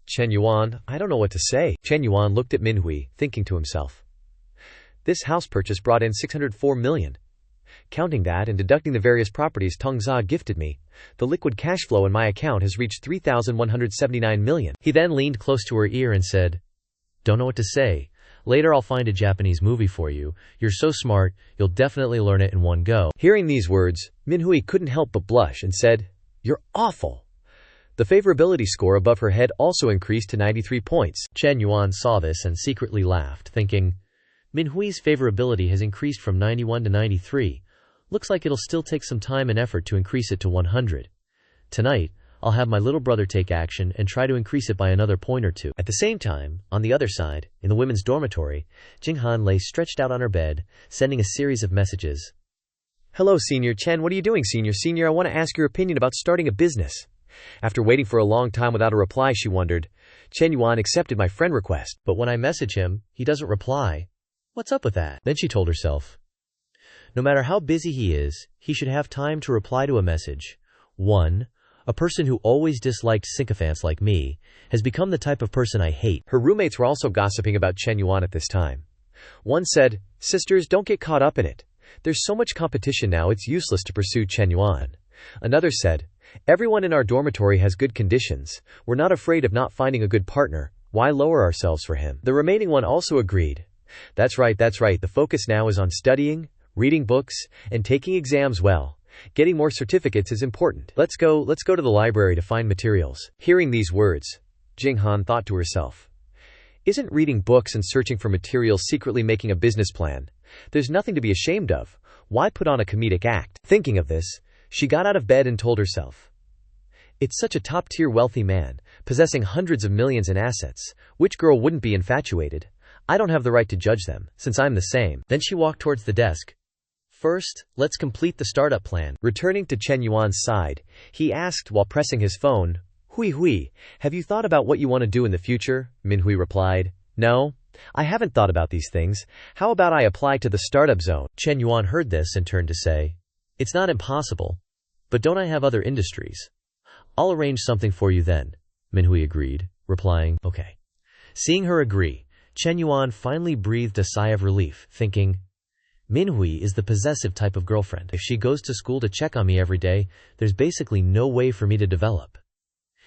"Chen Yuan, I don't know what to say." Chen Yuan looked at Minhui, thinking to himself, "This house purchase brought in 604 million. Counting that and deducting the various properties Tongza gifted me, the liquid cash flow in my account has reached 3,179 million. He then leaned close to her ear and said, "Don't know what to say. Later I'll find a Japanese movie for you. You're so smart, you'll definitely learn it in one go." Hearing these words, Minhui couldn't help but blush and said, "You're awful." The favorability score above her head also increased to 93 points. Chen Yuan saw this and secretly laughed, thinking, Minhui's favorability has increased from 91 to 93. Looks like it'll still take some time and effort to increase it to 100. Tonight, I'll have my little brother take action and try to increase it by another point or 2. At the same time, on the other side, in the women's dormitory, Jinghan lay stretched out on her bed, sending a series of messages. "Hello, Senior Chen. What are you doing, Senior? I want to ask your opinion about starting a business." After waiting for a long time without a reply, she wondered, "Chen Yuan accepted my friend request, but when I message him, he doesn't reply. What's up with that?" Then she told herself, no matter how busy he is, he should have time to reply to a message. 1. A person who always disliked sycophants like me has become the type of person I hate. Her roommates were also gossiping about Chen Yuan at this time. One said, "Sisters, don't get caught up in it. There's so much competition now, it's useless to pursue Chen Yuan." Another said, "Everyone in our dormitory has good conditions. We're not afraid of not finding a good partner. Why lower ourselves for him?" The remaining one also agreed. That's right. The focus now is on studying, reading books, and taking exams well. Getting more certificates is important. Let's go to the library to find materials." Hearing these words, Jinghan thought to herself, "Isn't reading books and searching for materials secretly making a business plan? There's nothing to be ashamed of. Why put on a comedic act?" Thinking of this, she got out of bed and told herself, "It's such a top-tier wealthy man, possessing hundreds of millions in assets. Which girl wouldn't be infatuated? I don't have the right to judge them, since I'm the same." Then she walked towards the desk. "First, let's complete the startup plan." Returning to Chen Yuan's side, he asked while pressing his phone, Hui, have you thought about what you want to do in the future?" Minhui replied, "No, I haven't thought about these things. How about I apply to the startup zone?" Chen Yuan heard this and turned to say, "It's not impossible, but don't I have other industries? I'll arrange something for you then." Minhui agreed, replying, "Okay." Seeing her agree, Chen Yuan finally breathed a sigh of relief, thinking, Minhui is the possessive type of girlfriend. If she goes to school to check on me every day, there's basically no way for me to develop.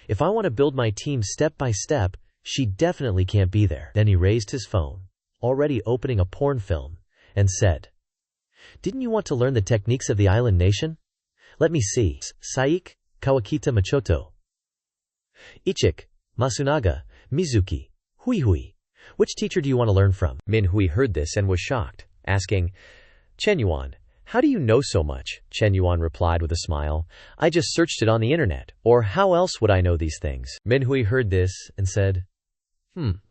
If I want to build my team step by step, she definitely can't be there. Then he raised his phone, already opening a porn film, and said, "Didn't you want to learn the techniques of the island nation? Let me see. Saik, Kawakita Machoto." Ichik, Masunaga, Mizuki, Hui. Which teacher do you want to learn from? Manhua heard this and was shocked, asking, Chen Yuan, how do you know so much? Chen Yuan replied with a smile, I just searched it on the internet, or how else would I know these things? Manhua heard this and said,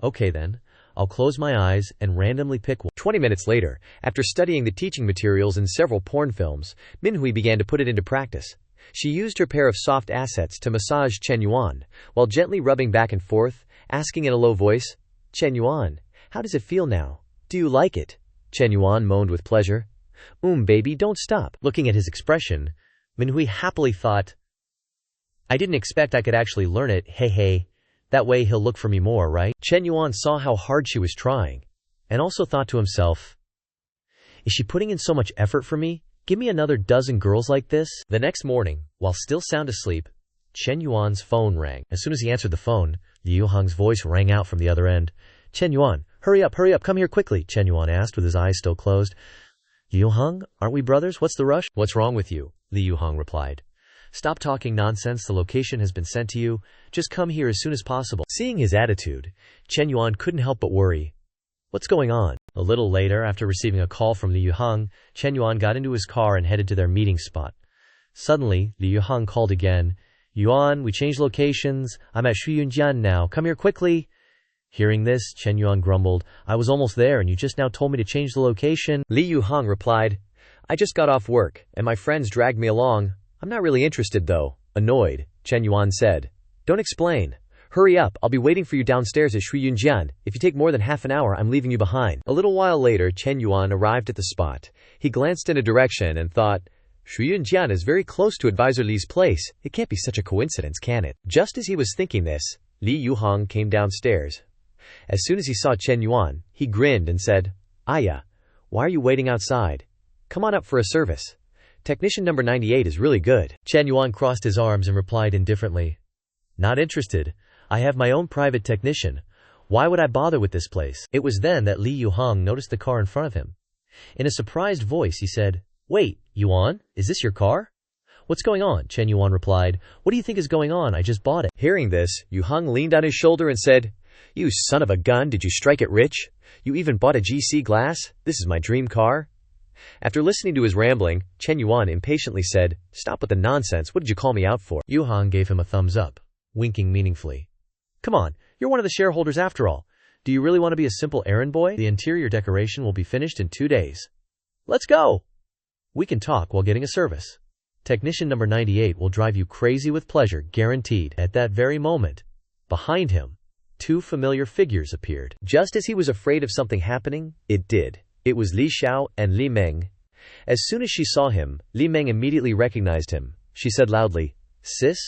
okay then. I'll close my eyes and randomly pick one. 20 minutes later, after studying the teaching materials in several porn films, Manhua began to put it into practice. She used her pair of soft assets to massage Chen Yuan, while gently rubbing back and forth, asking in a low voice, Chen Yuan, how does it feel now? Do you like it? Chen Yuan moaned with pleasure. Baby, don't stop. Looking at his expression, Manhua happily thought, I didn't expect I could actually learn it, hey. That way he'll look for me more, right? Chen Yuan saw how hard she was trying, and also thought to himself, is she putting in so much effort for me? Give me another dozen girls like this? The next morning, while still sound asleep, Chen Yuan's phone rang. As soon as he answered the phone, Liu Hong's voice rang out from the other end. Chen Yuan, hurry up, come here quickly, Chen Yuan asked with his eyes still closed. Liu Hong, aren't we brothers? What's the rush? What's wrong with you? Liu Hong replied. Stop talking nonsense, the location has been sent to you. Just come here as soon as possible. Seeing his attitude, Chen Yuan couldn't help but worry. What's going on? A little later, after receiving a call from Liu Hong, Chen Yuan got into his car and headed to their meeting spot. Suddenly, Liu Hong called again. Yuan, we changed locations. I'm at Shuyunjian now. Come here quickly. Hearing this, Chen Yuan grumbled, I was almost there and you just now told me to change the location. Liu Hong replied, I just got off work, and my friends dragged me along. I'm not really interested though. Annoyed, Chen Yuan said. Don't explain. Hurry up, I'll be waiting for you downstairs at Shuyunjian. If you take more than half an hour, I'm leaving you behind. A little while later, Chen Yuan arrived at the spot. He glanced in a direction and thought, Shuyunjian is very close to Advisor Li's place. It can't be such a coincidence, can it? Just as he was thinking this, Liu Hong came downstairs. As soon as he saw Chen Yuan, he grinned and said, Aya, why are you waiting outside? Come on up for a service. Technician number 98 is really good. Chen Yuan crossed his arms and replied indifferently, Not interested. I have my own private technician. Why would I bother with this place? It was then that Liu Hong noticed the car in front of him. In a surprised voice, he said, Wait, Yuan, is this your car? What's going on? Chen Yuan replied, What do you think is going on? I just bought it. Hearing this, Yu Hong leaned on his shoulder and said, You son of a gun, did you strike it rich? You even bought a GC glass? This is my dream car. After listening to his rambling, Chen Yuan impatiently said, Stop with the nonsense, what did you call me out for? Yu Hong gave him a thumbs up, winking meaningfully. Come on, you're one of the shareholders after all. Do you really want to be a simple errand boy? The interior decoration will be finished in 2 days. Let's go! We can talk while getting a service. Technician number 98 will drive you crazy with pleasure, guaranteed. At that very moment, behind him, 2 familiar figures appeared. Just as he was afraid of something happening, it did. It was Li Xiao and Li Meng. As soon as she saw him, Li Meng immediately recognized him. She said loudly, Sis?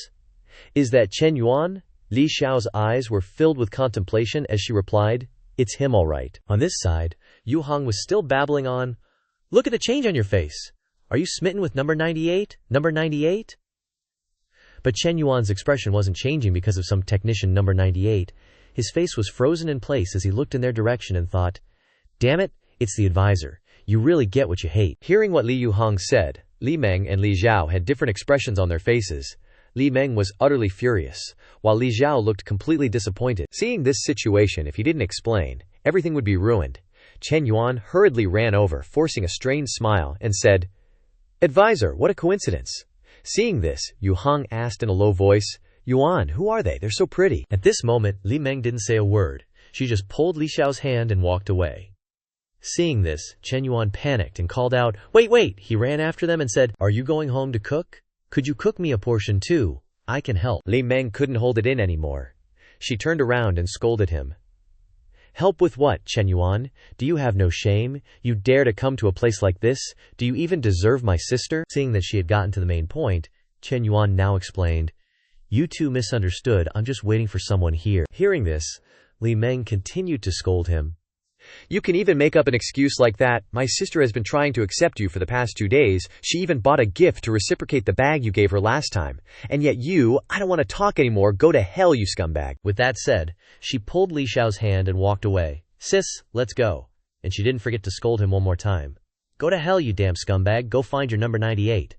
Is that Chen Yuan? Li Xiao's eyes were filled with contemplation as she replied, It's him all right. On this side, Yu Hong was still babbling on, Look at the change on your face. Are you smitten with number 98? Number 98? But Chen Yuan's expression wasn't changing because of some technician number 98. His face was frozen in place as he looked in their direction and thought, Damn it, it's the advisor. You really get what you hate. Hearing what Liu Hong said, Li Meng and Li Xiao had different expressions on their faces. Li Meng was utterly furious, while Li Xiao looked completely disappointed. Seeing this situation, if he didn't explain, everything would be ruined. Chen Yuan hurriedly ran over, forcing a strained smile, and said, Advisor, what a coincidence. Seeing this, Yu Hong asked in a low voice, Yuan, who are they? They're so pretty. At this moment, Li Meng didn't say a word. She just pulled Li Xiao's hand and walked away. Seeing this, Chen Yuan panicked and called out, Wait! He ran after them and said, Are you going home to cook? Could you cook me a portion too? I can help. Li Meng couldn't hold it in anymore. She turned around and scolded him. Help with what, Chen Yuan? Do you have no shame? You dare to come to a place like this? Do you even deserve my sister? Seeing that she had gotten to the main point, Chen Yuan now explained, You two misunderstood, I'm just waiting for someone here. Hearing this, Li Meng continued to scold him. You can even make up an excuse like that. My sister has been trying to accept you for the past 2 days. She even bought a gift to reciprocate the bag you gave her last time. And yet you, I don't want to talk anymore. Go to hell, you scumbag. With that said, she pulled Li Xiao's hand and walked away. Sis, let's go. And she didn't forget to scold him one more time. Go to hell, you damn scumbag. Go find your number 98.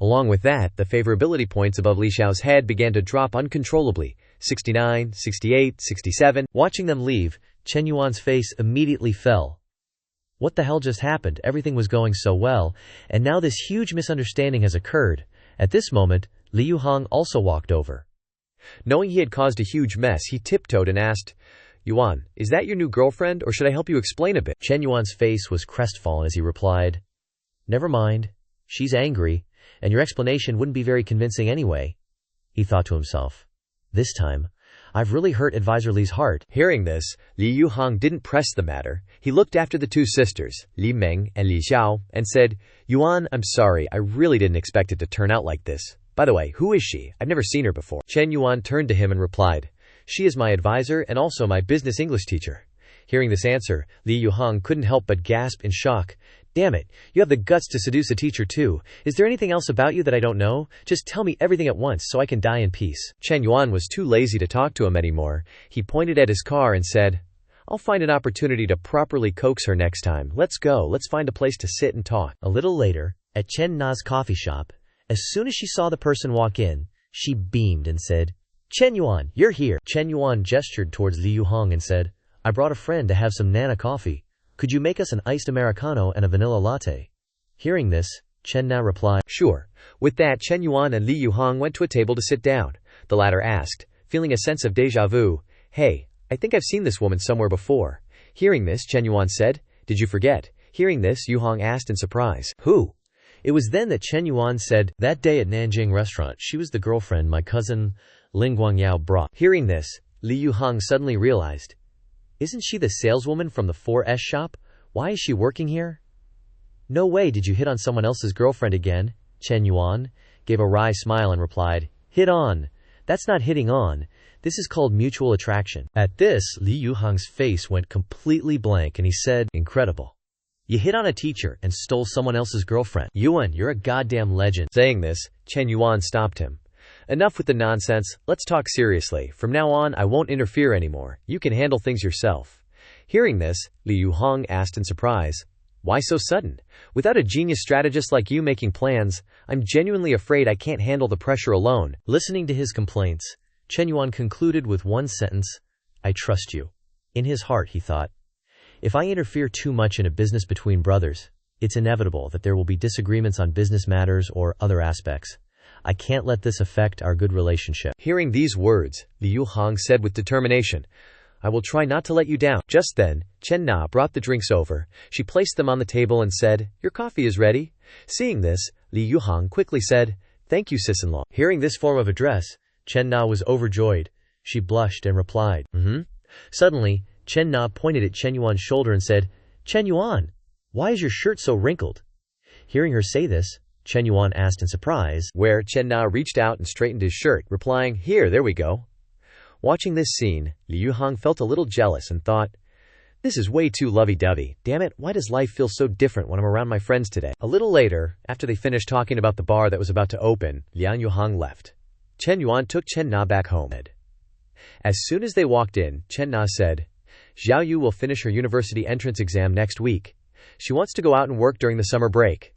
Along with that, the favorability points above Li Xiao's head began to drop uncontrollably. 69, 68, 67. Watching them leave, Chen Yuan's face immediately fell. What the hell just happened? Everything was going so well, and now this huge misunderstanding has occurred. At this moment, Li Yuhang also walked over. Knowing he had caused a huge mess, he tiptoed and asked, Yuan, is that your new girlfriend, or should I help you explain a bit? Chen Yuan's face was crestfallen as he replied, "Never mind. She's angry, and your explanation wouldn't be very convincing anyway." He thought to himself, "This time, I've really hurt Advisor Li's heart." Hearing this, Li Yuhang didn't press the matter. He looked after the two sisters, Li Meng and Li Xiao, and said, Yuan, I'm sorry, I really didn't expect it to turn out like this. By the way, who is she? I've never seen her before. Chen Yuan turned to him and replied, She is my advisor and also my business English teacher. Hearing this answer, Li Yuhang couldn't help but gasp in shock. Damn it, you have the guts to seduce a teacher too. Is there anything else about you that I don't know? Just tell me everything at once so I can die in peace. Chen Yuan was too lazy to talk to him anymore. He pointed at his car and said, I'll find an opportunity to properly coax her next time. Let's go, let's find a place to sit and talk. A little later, at Chen Na's coffee shop, as soon as she saw the person walk in, she beamed and said, Chen Yuan, you're here. Chen Yuan gestured towards Li Yuhang and said, I brought a friend to have some Nana coffee. Could you make us an iced Americano and a vanilla latte? Hearing this, Chen Na replied, Sure. With that, Chen Yuan and Li Yuhang went to a table to sit down. The latter asked, feeling a sense of déjà vu, Hey, I think I've seen this woman somewhere before. Hearing this, Chen Yuan said, Did you forget? Hearing this, Yuhang asked in surprise, Who? It was then that Chen Yuan said, That day at Nanjing restaurant, she was the girlfriend my cousin Ling Guangyao brought. Hearing this, Li Yuhang suddenly realized, Isn't she the saleswoman from the 4S shop? Why is she working here? No way, did you hit on someone else's girlfriend again? Chen Yuan gave a wry smile and replied, Hit on. That's not hitting on. This is called mutual attraction. At this, Li Yuhang's face went completely blank and he said, Incredible. You hit on a teacher and stole someone else's girlfriend. Yuan, you're a goddamn legend. Saying this, Chen Yuan stopped him. Enough with the nonsense, let's talk seriously. From now on, I won't interfere anymore. You can handle things yourself. Hearing this, Li Yuhang asked in surprise, Why so sudden? Without a genius strategist like you making plans, I'm genuinely afraid I can't handle the pressure alone. Listening to his complaints, Chen Yuan concluded with one sentence, I trust you. In his heart, he thought, If I interfere too much in a business between brothers, it's inevitable that there will be disagreements on business matters or other aspects. I can't let this affect our good relationship. Hearing these words, Li Yuhang said with determination, I will try not to let you down. Just then, Chen Na brought the drinks over. She placed them on the table and said, Your coffee is ready. Seeing this, Li Yuhang quickly said, Thank you, sis-in-law. Hearing this form of address, Chen Na was overjoyed. She blushed and replied, Suddenly, Chen Na pointed at Chen Yuan's shoulder and said, Chen Yuan, why is your shirt so wrinkled? Hearing her say this, Chen Yuan asked in surprise, where Chen Na reached out and straightened his shirt, replying, Here, there we go. Watching this scene, Li Yuhang felt a little jealous and thought, This is way too lovey-dovey. Damn it, why does life feel so different when I'm around my friends today? A little later, after they finished talking about the bar that was about to open, Liang Yuhang left. Chen Yuan took Chen Na back home. As soon as they walked in, Chen Na said, Xiao Yu will finish her university entrance exam next week. She wants to go out and work during the summer break.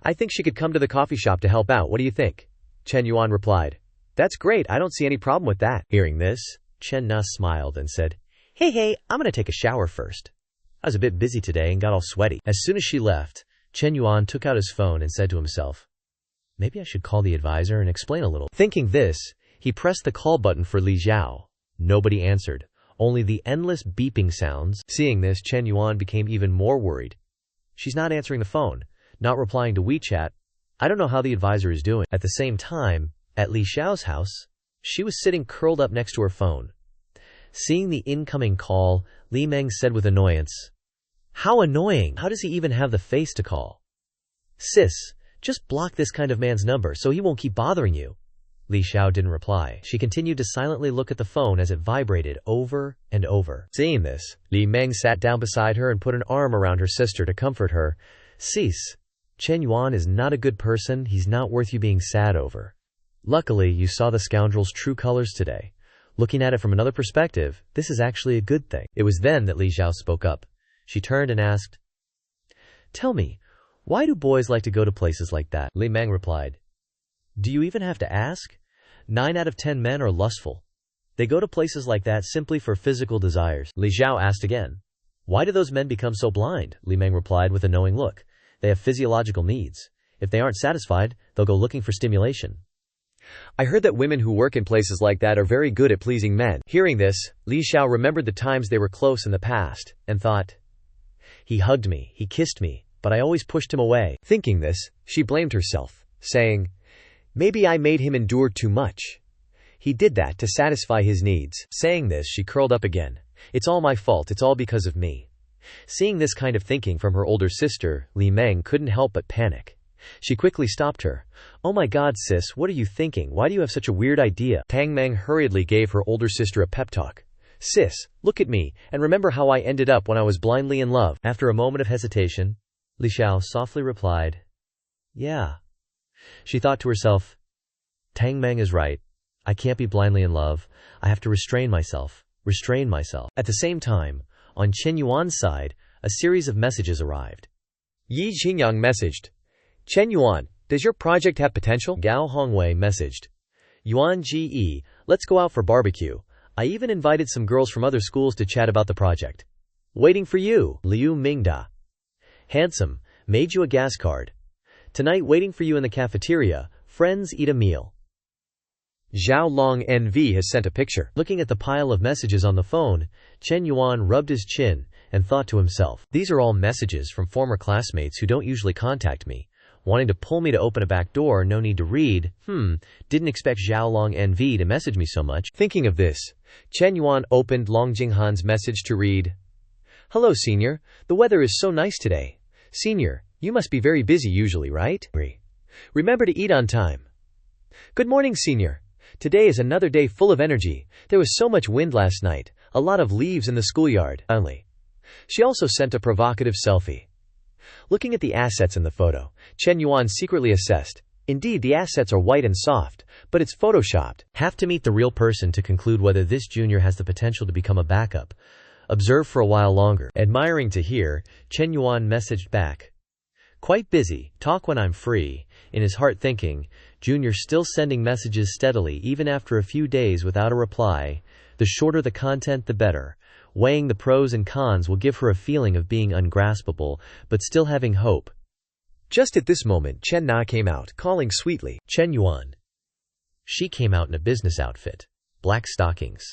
I think she could come to the coffee shop to help out. What do you think? Chen Yuan replied, That's great. I don't see any problem with that. Hearing this, Chen Na smiled and said, Hey, I'm going to take a shower first. I was a bit busy today and got all sweaty. As soon as she left, Chen Yuan took out his phone and said to himself, Maybe I should call the advisor and explain a little. Thinking this, he pressed the call button for Li Xiao. Nobody answered, only the endless beeping sounds. Seeing this, Chen Yuan became even more worried. She's not answering the phone, not replying to WeChat. I don't know how the advisor is doing. At the same time, at Li Xiao's house, she was sitting curled up next to her phone. Seeing the incoming call, Li Meng said with annoyance, How annoying! How does he even have the face to call? Sis, just block this kind of man's number so he won't keep bothering you. Li Xiao didn't reply. She continued to silently look at the phone as it vibrated over and over. Seeing this, Li Meng sat down beside her and put an arm around her sister to comfort her. Sis, Chen Yuan is not a good person. He's not worth you being sad over. Luckily, you saw the scoundrel's true colors today. Looking at it from another perspective, this is actually a good thing. It was then that Li Xiao spoke up. She turned and asked, Tell me, Why do boys like to go to places like that? Li Meng replied. Do you even have to ask? 9 out of 10 men are lustful. They go to places like that simply for physical desires. Li Zhao asked again. Why do those men become so blind? Li Meng replied with a knowing look. They have physiological needs. If they aren't satisfied, they'll go looking for stimulation. I heard that women who work in places like that are very good at pleasing men. Hearing this, Li Xiao remembered the times they were close in the past, and thought, he hugged me, he kissed me, but I always pushed him away. Thinking this, she blamed herself, saying, maybe I made him endure too much. He did that to satisfy his needs. Saying this, she curled up again. It's all my fault, it's all because of me. Seeing this kind of thinking from her older sister, Li Meng couldn't help but panic. She quickly stopped her. Oh my god sis, what are you thinking? Why do you have such a weird idea? Tang Meng hurriedly gave her older sister a pep talk. Sis, look at me, and remember how I ended up when I was blindly in love. After a moment of hesitation, Li Xiao softly replied, yeah. She thought to herself, Tang Meng is right. I can't be blindly in love. I have to restrain myself. At the same time, on Chen Yuan's side, a series of messages arrived. Yi Qingyang messaged. Chen Yuan, does your project have potential? Gao Hongwei messaged. Yuan Ge, let's go out for barbecue. I even invited some girls from other schools to chat about the project. Waiting for you, Liu Mingda. Handsome, made you a gas card. Tonight waiting for you in the cafeteria, friends eat a meal. Zhao Long NV has sent a picture. Looking at the pile of messages on the phone, Chen Yuan rubbed his chin and thought to himself, these are all messages from former classmates who don't usually contact me. Wanting to pull me to open a back door, no need to read. Didn't expect Zhao Long NV to message me so much. Thinking of this, Chen Yuan opened Long Jinghan's message to read. Hello senior, the weather is so nice today. Senior, you must be very busy usually, right? Remember to eat on time. Good morning senior. Today is another day full of energy. There was so much wind last night, a lot of leaves in the schoolyard. She also sent a provocative selfie. Looking at the assets in the photo, Chen Yuan secretly assessed. Indeed, the assets are white and soft, but it's photoshopped. Have to meet the real person to conclude whether this junior has the potential to become a backup. Observe for a while longer. Admiring to hear, Chen Yuan messaged back. Quite busy, talk when I'm free. In his heart thinking, Junior still sending messages steadily even after a few days without a reply. The shorter the content, the better. Weighing the pros and cons will give her a feeling of being ungraspable, but still having hope. Just at this moment, Chen Na came out, calling sweetly, Chen Yuan. She came out in a business outfit, black stockings,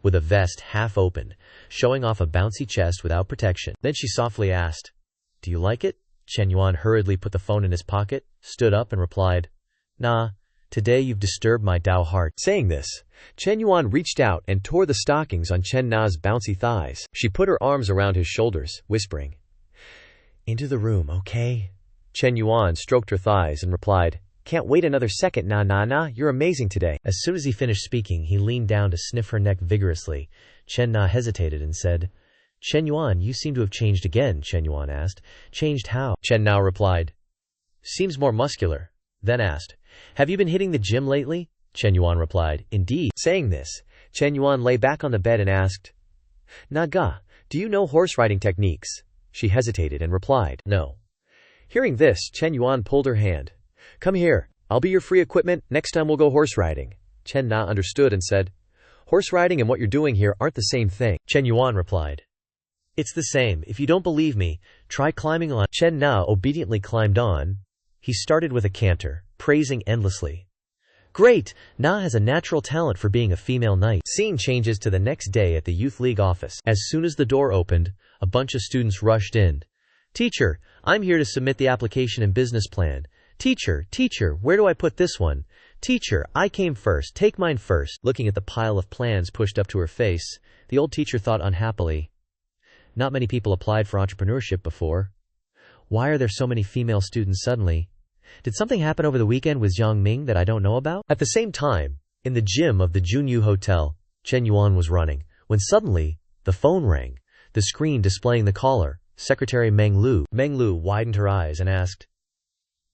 with a vest half open, showing off a bouncy chest without protection. Then she softly asked, do you like it? Chen Yuan hurriedly put the phone in his pocket, stood up and replied, Nah, today you've disturbed my Dao heart. Saying this, Chen Yuan reached out and tore the stockings on Chen Na's bouncy thighs. She put her arms around his shoulders, whispering, into the room, okay? Chen Yuan stroked her thighs and replied, can't wait another second, nah, you're amazing today. As soon as he finished speaking, he leaned down to sniff her neck vigorously. Chen Na hesitated and said, Chen Yuan, you seem to have changed again, Chen Yuan asked. Changed how? Chen Na replied, seems more muscular. Then asked, have you been hitting the gym lately? Chen Yuan replied, indeed. Saying this, Chen Yuan lay back on the bed and asked, Naga, do you know horse riding techniques? She hesitated and replied, no. Hearing this, Chen Yuan pulled her hand. Come here, I'll be your free equipment, next time we'll go horse riding. Chen Na understood and said, horse riding and what you're doing here aren't the same thing. Chen Yuan replied, it's the same. If you don't believe me, try climbing on. Chen Na obediently climbed on. He started with a canter, praising endlessly. Great! Na has a natural talent for being a female knight. Scene changes to the next day at the Youth League office. As soon as the door opened, a bunch of students rushed in. Teacher, I'm here to submit the application and business plan. Teacher, where do I put this one? Teacher, I came first, take mine first. Looking at the pile of plans pushed up to her face, the old teacher thought unhappily. Not many people applied for entrepreneurship before. Why are there so many female students suddenly? Did something happen over the weekend with Jiang Ming that I don't know about? At the same time, in the gym of the Junyu Hotel, Chen Yuan was running, when suddenly, the phone rang, the screen displaying the caller, Secretary Meng Lu. Meng Lu widened her eyes and asked,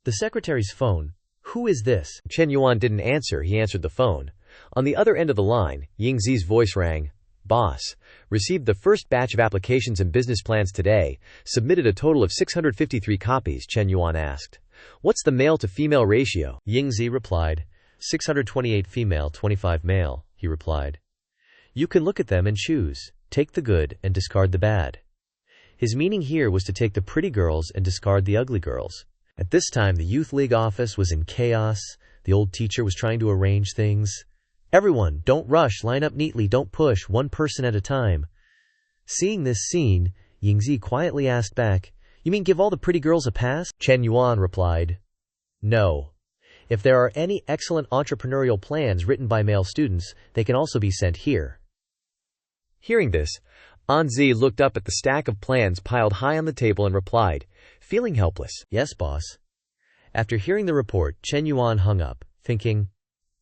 the secretary's phone, who is this? Chen Yuan didn't answer, he answered the phone. On the other end of the line, Ying Zi's voice rang, Boss, received the first batch of applications and business plans today, submitted a total of 653 copies, Chen Yuan asked. What's the male-to-female ratio? Yingzi replied. 628 female, 25 male, he replied. You can look at them and choose. Take the good and discard the bad. His meaning here was to take the pretty girls and discard the ugly girls. At this time, the youth league office was in chaos. The old teacher was trying to arrange things. Everyone, don't rush, line up neatly, don't push, one person at a time. Seeing this scene, Yingzi quietly asked back, You mean give all the pretty girls a pass? Chen Yuan replied, No. If there are any excellent entrepreneurial plans written by male students, they can also be sent here. Hearing this, Anzi looked up at the stack of plans piled high on the table and replied, feeling helpless. Yes, boss. After hearing the report, Chen Yuan hung up, thinking,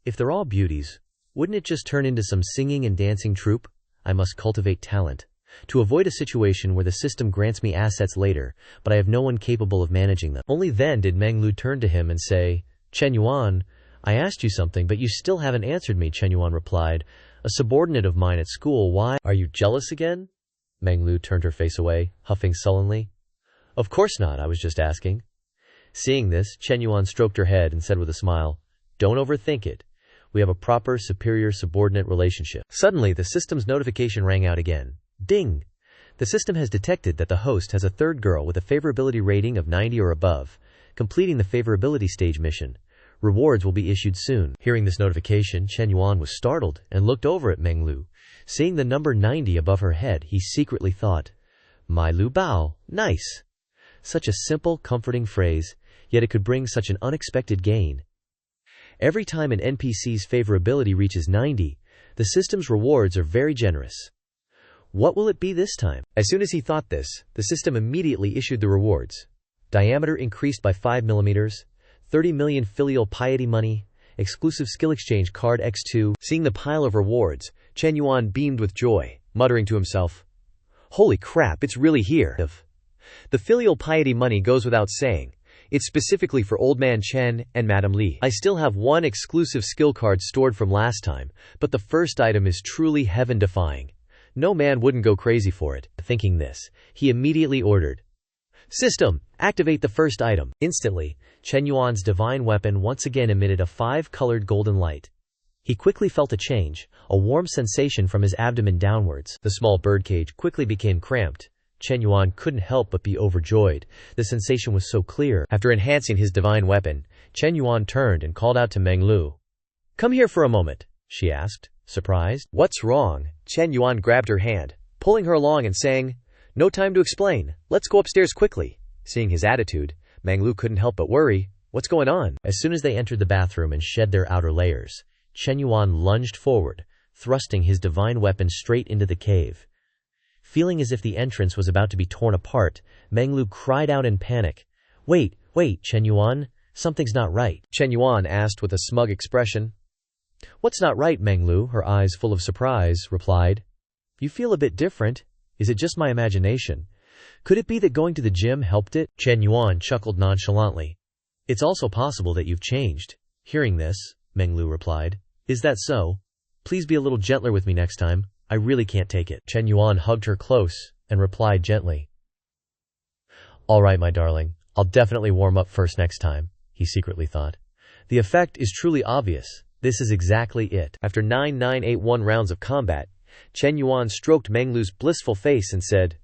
If they're all beauties, wouldn't it just turn into some singing and dancing troupe? I must cultivate talent. To avoid a situation where the system grants me assets later, but I have no one capable of managing them. Only then did Meng Lu turn to him and say, Chen Yuan, I asked you something, but you still haven't answered me, Chen Yuan replied. A subordinate of mine at school, why? Are you jealous again? Meng Lu turned her face away, huffing sullenly. Of course not, I was just asking. Seeing this, Chen Yuan stroked her head and said with a smile, Don't overthink it. We have a proper superior-subordinate relationship. Suddenly, the system's notification rang out again. Ding! The system has detected that the host has a third girl with a favorability rating of 90 or above, completing the favorability stage mission. Rewards will be issued soon. Hearing this notification, Chen Yuan was startled and looked over at Meng Lu. Seeing the number 90 above her head, he secretly thought, My Lu Bao, nice. Such a simple, comforting phrase, yet it could bring such an unexpected gain. Every time an NPC's favorability reaches 90, the system's rewards are very generous. What will it be this time? As soon as he thought this, the system immediately issued the rewards. Diameter increased by 5 millimeters, 30 million filial piety money, exclusive skill exchange card X2. Seeing the pile of rewards, Chen Yuan beamed with joy, muttering to himself, Holy crap, it's really here. The filial piety money goes without saying. It's specifically for Old Man Chen and Madame Li. I still have one exclusive skill card stored from last time, but the first item is truly heaven-defying. No man wouldn't go crazy for it. Thinking this, he immediately ordered, System, activate the first item. Instantly, Chen Yuan's divine weapon once again emitted a 5-colored golden light. He quickly felt a change, a warm sensation from his abdomen downwards. The small birdcage quickly became cramped. Chen Yuan couldn't help but be overjoyed. The sensation was so clear. After enhancing his divine weapon, Chen Yuan turned and called out to Meng Lu. Come here for a moment, she asked, surprised. What's wrong? Chen Yuan grabbed her hand, pulling her along and saying, No time to explain. Let's go upstairs quickly. Seeing his attitude, Meng Lu couldn't help but worry. What's going on? As soon as they entered the bathroom and shed their outer layers, Chen Yuan lunged forward, thrusting his divine weapon straight into the cave. Feeling as if the entrance was about to be torn apart, Meng Lu cried out in panic. Wait, Chen Yuan, something's not right. Chen Yuan asked with a smug expression. What's not right, Meng Lu, her eyes full of surprise, replied. You feel a bit different. Is it just my imagination? Could it be that going to the gym helped it? Chen Yuan chuckled nonchalantly. It's also possible that you've changed. Hearing this, Meng Lu replied. Is that so? Please be a little gentler with me next time. I really can't take it. Chen Yuan hugged her close and replied gently. All right, my darling. I'll definitely warm up first next time, he secretly thought. The effect is truly obvious. This is exactly it. After 9981 rounds of combat, Chen Yuan stroked Meng Lu's blissful face and said,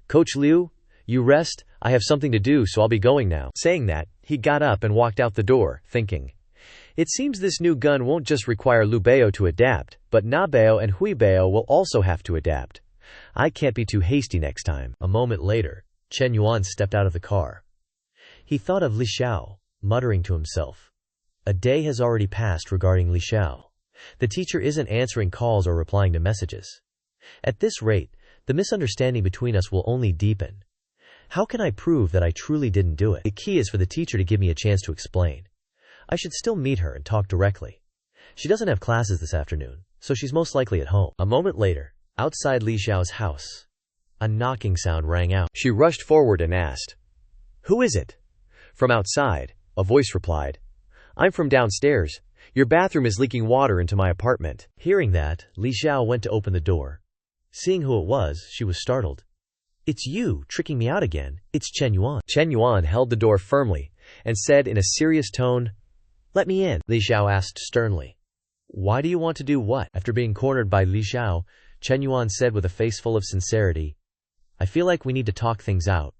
Coach Liu, you rest. I have something to do, so I'll be going now. Saying that, he got up and walked out the door, thinking, It seems this new gun won't just require Liu Bao to adapt, but Na Bao and Hui Bao will also have to adapt. I can't be too hasty next time. A moment later, Chen Yuan stepped out of the car. He thought of Li Xiao, muttering to himself. A day has already passed regarding Li Xiao. The teacher isn't answering calls or replying to messages. At this rate, the misunderstanding between us will only deepen. How can I prove that I truly didn't do it? The key is for the teacher to give me a chance to explain. I should still meet her and talk directly. She doesn't have classes this afternoon, so she's most likely at home. A moment later, outside Li Xiao's house, a knocking sound rang out. She rushed forward and asked, Who is it? From outside, a voice replied, I'm from downstairs. Your bathroom is leaking water into my apartment. Hearing that, Li Xiao went to open the door. Seeing who it was, she was startled. "It's you, tricking me out again. It's Chen Yuan." Chen Yuan held the door firmly and said in a serious tone, "Let me in." Li Xiao asked sternly. "Why do you want to do what?" After being cornered by Li Xiao, Chen Yuan said with a face full of sincerity, "I feel like we need to talk things out.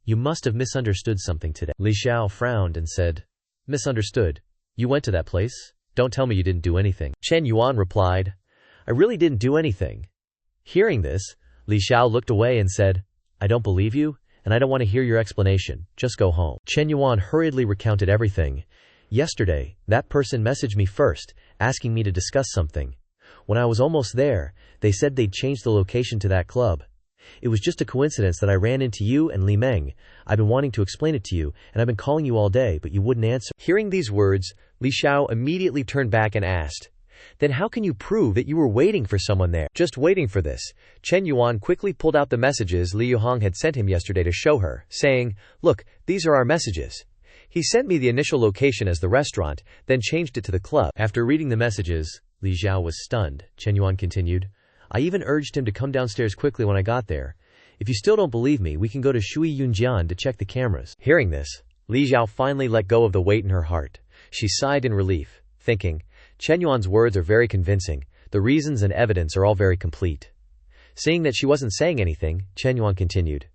You must have misunderstood something today." Li Xiao frowned and said, "Misunderstood? You went to that place? Don't tell me you didn't do anything." Chen Yuan replied, "I really didn't do anything." Hearing this, Li Xiao looked away and said, "I don't believe you, and I don't want to hear your explanation. Just go home." Chen Yuan hurriedly recounted everything. "Yesterday, that person messaged me first, asking me to discuss something. When I was almost there, they said they'd changed the location to that club. It was just a coincidence that I ran into you and Li Meng. I've been wanting to explain it to you, and I've been calling you all day, but you wouldn't answer." Hearing these words, Li Xiao immediately turned back and asked, "Then how can you prove that you were waiting for someone there?" Just waiting for this, Chen Yuan quickly pulled out the messages Li Yuhong had sent him yesterday to show her, saying, "Look, these are our messages. He sent me the initial location as the restaurant, then changed it to the club." After reading the messages, Li Xiao was stunned. Chen Yuan continued, "I even urged him to come downstairs quickly when I got there. If you still don't believe me, we can go to Shui Yunjian to check the cameras." Hearing this, Li Xiao finally let go of the weight in her heart. She sighed in relief, thinking, Chen Yuan's words are very convincing, the reasons and evidence are all very complete. Seeing that she wasn't saying anything, Chen Yuan continued,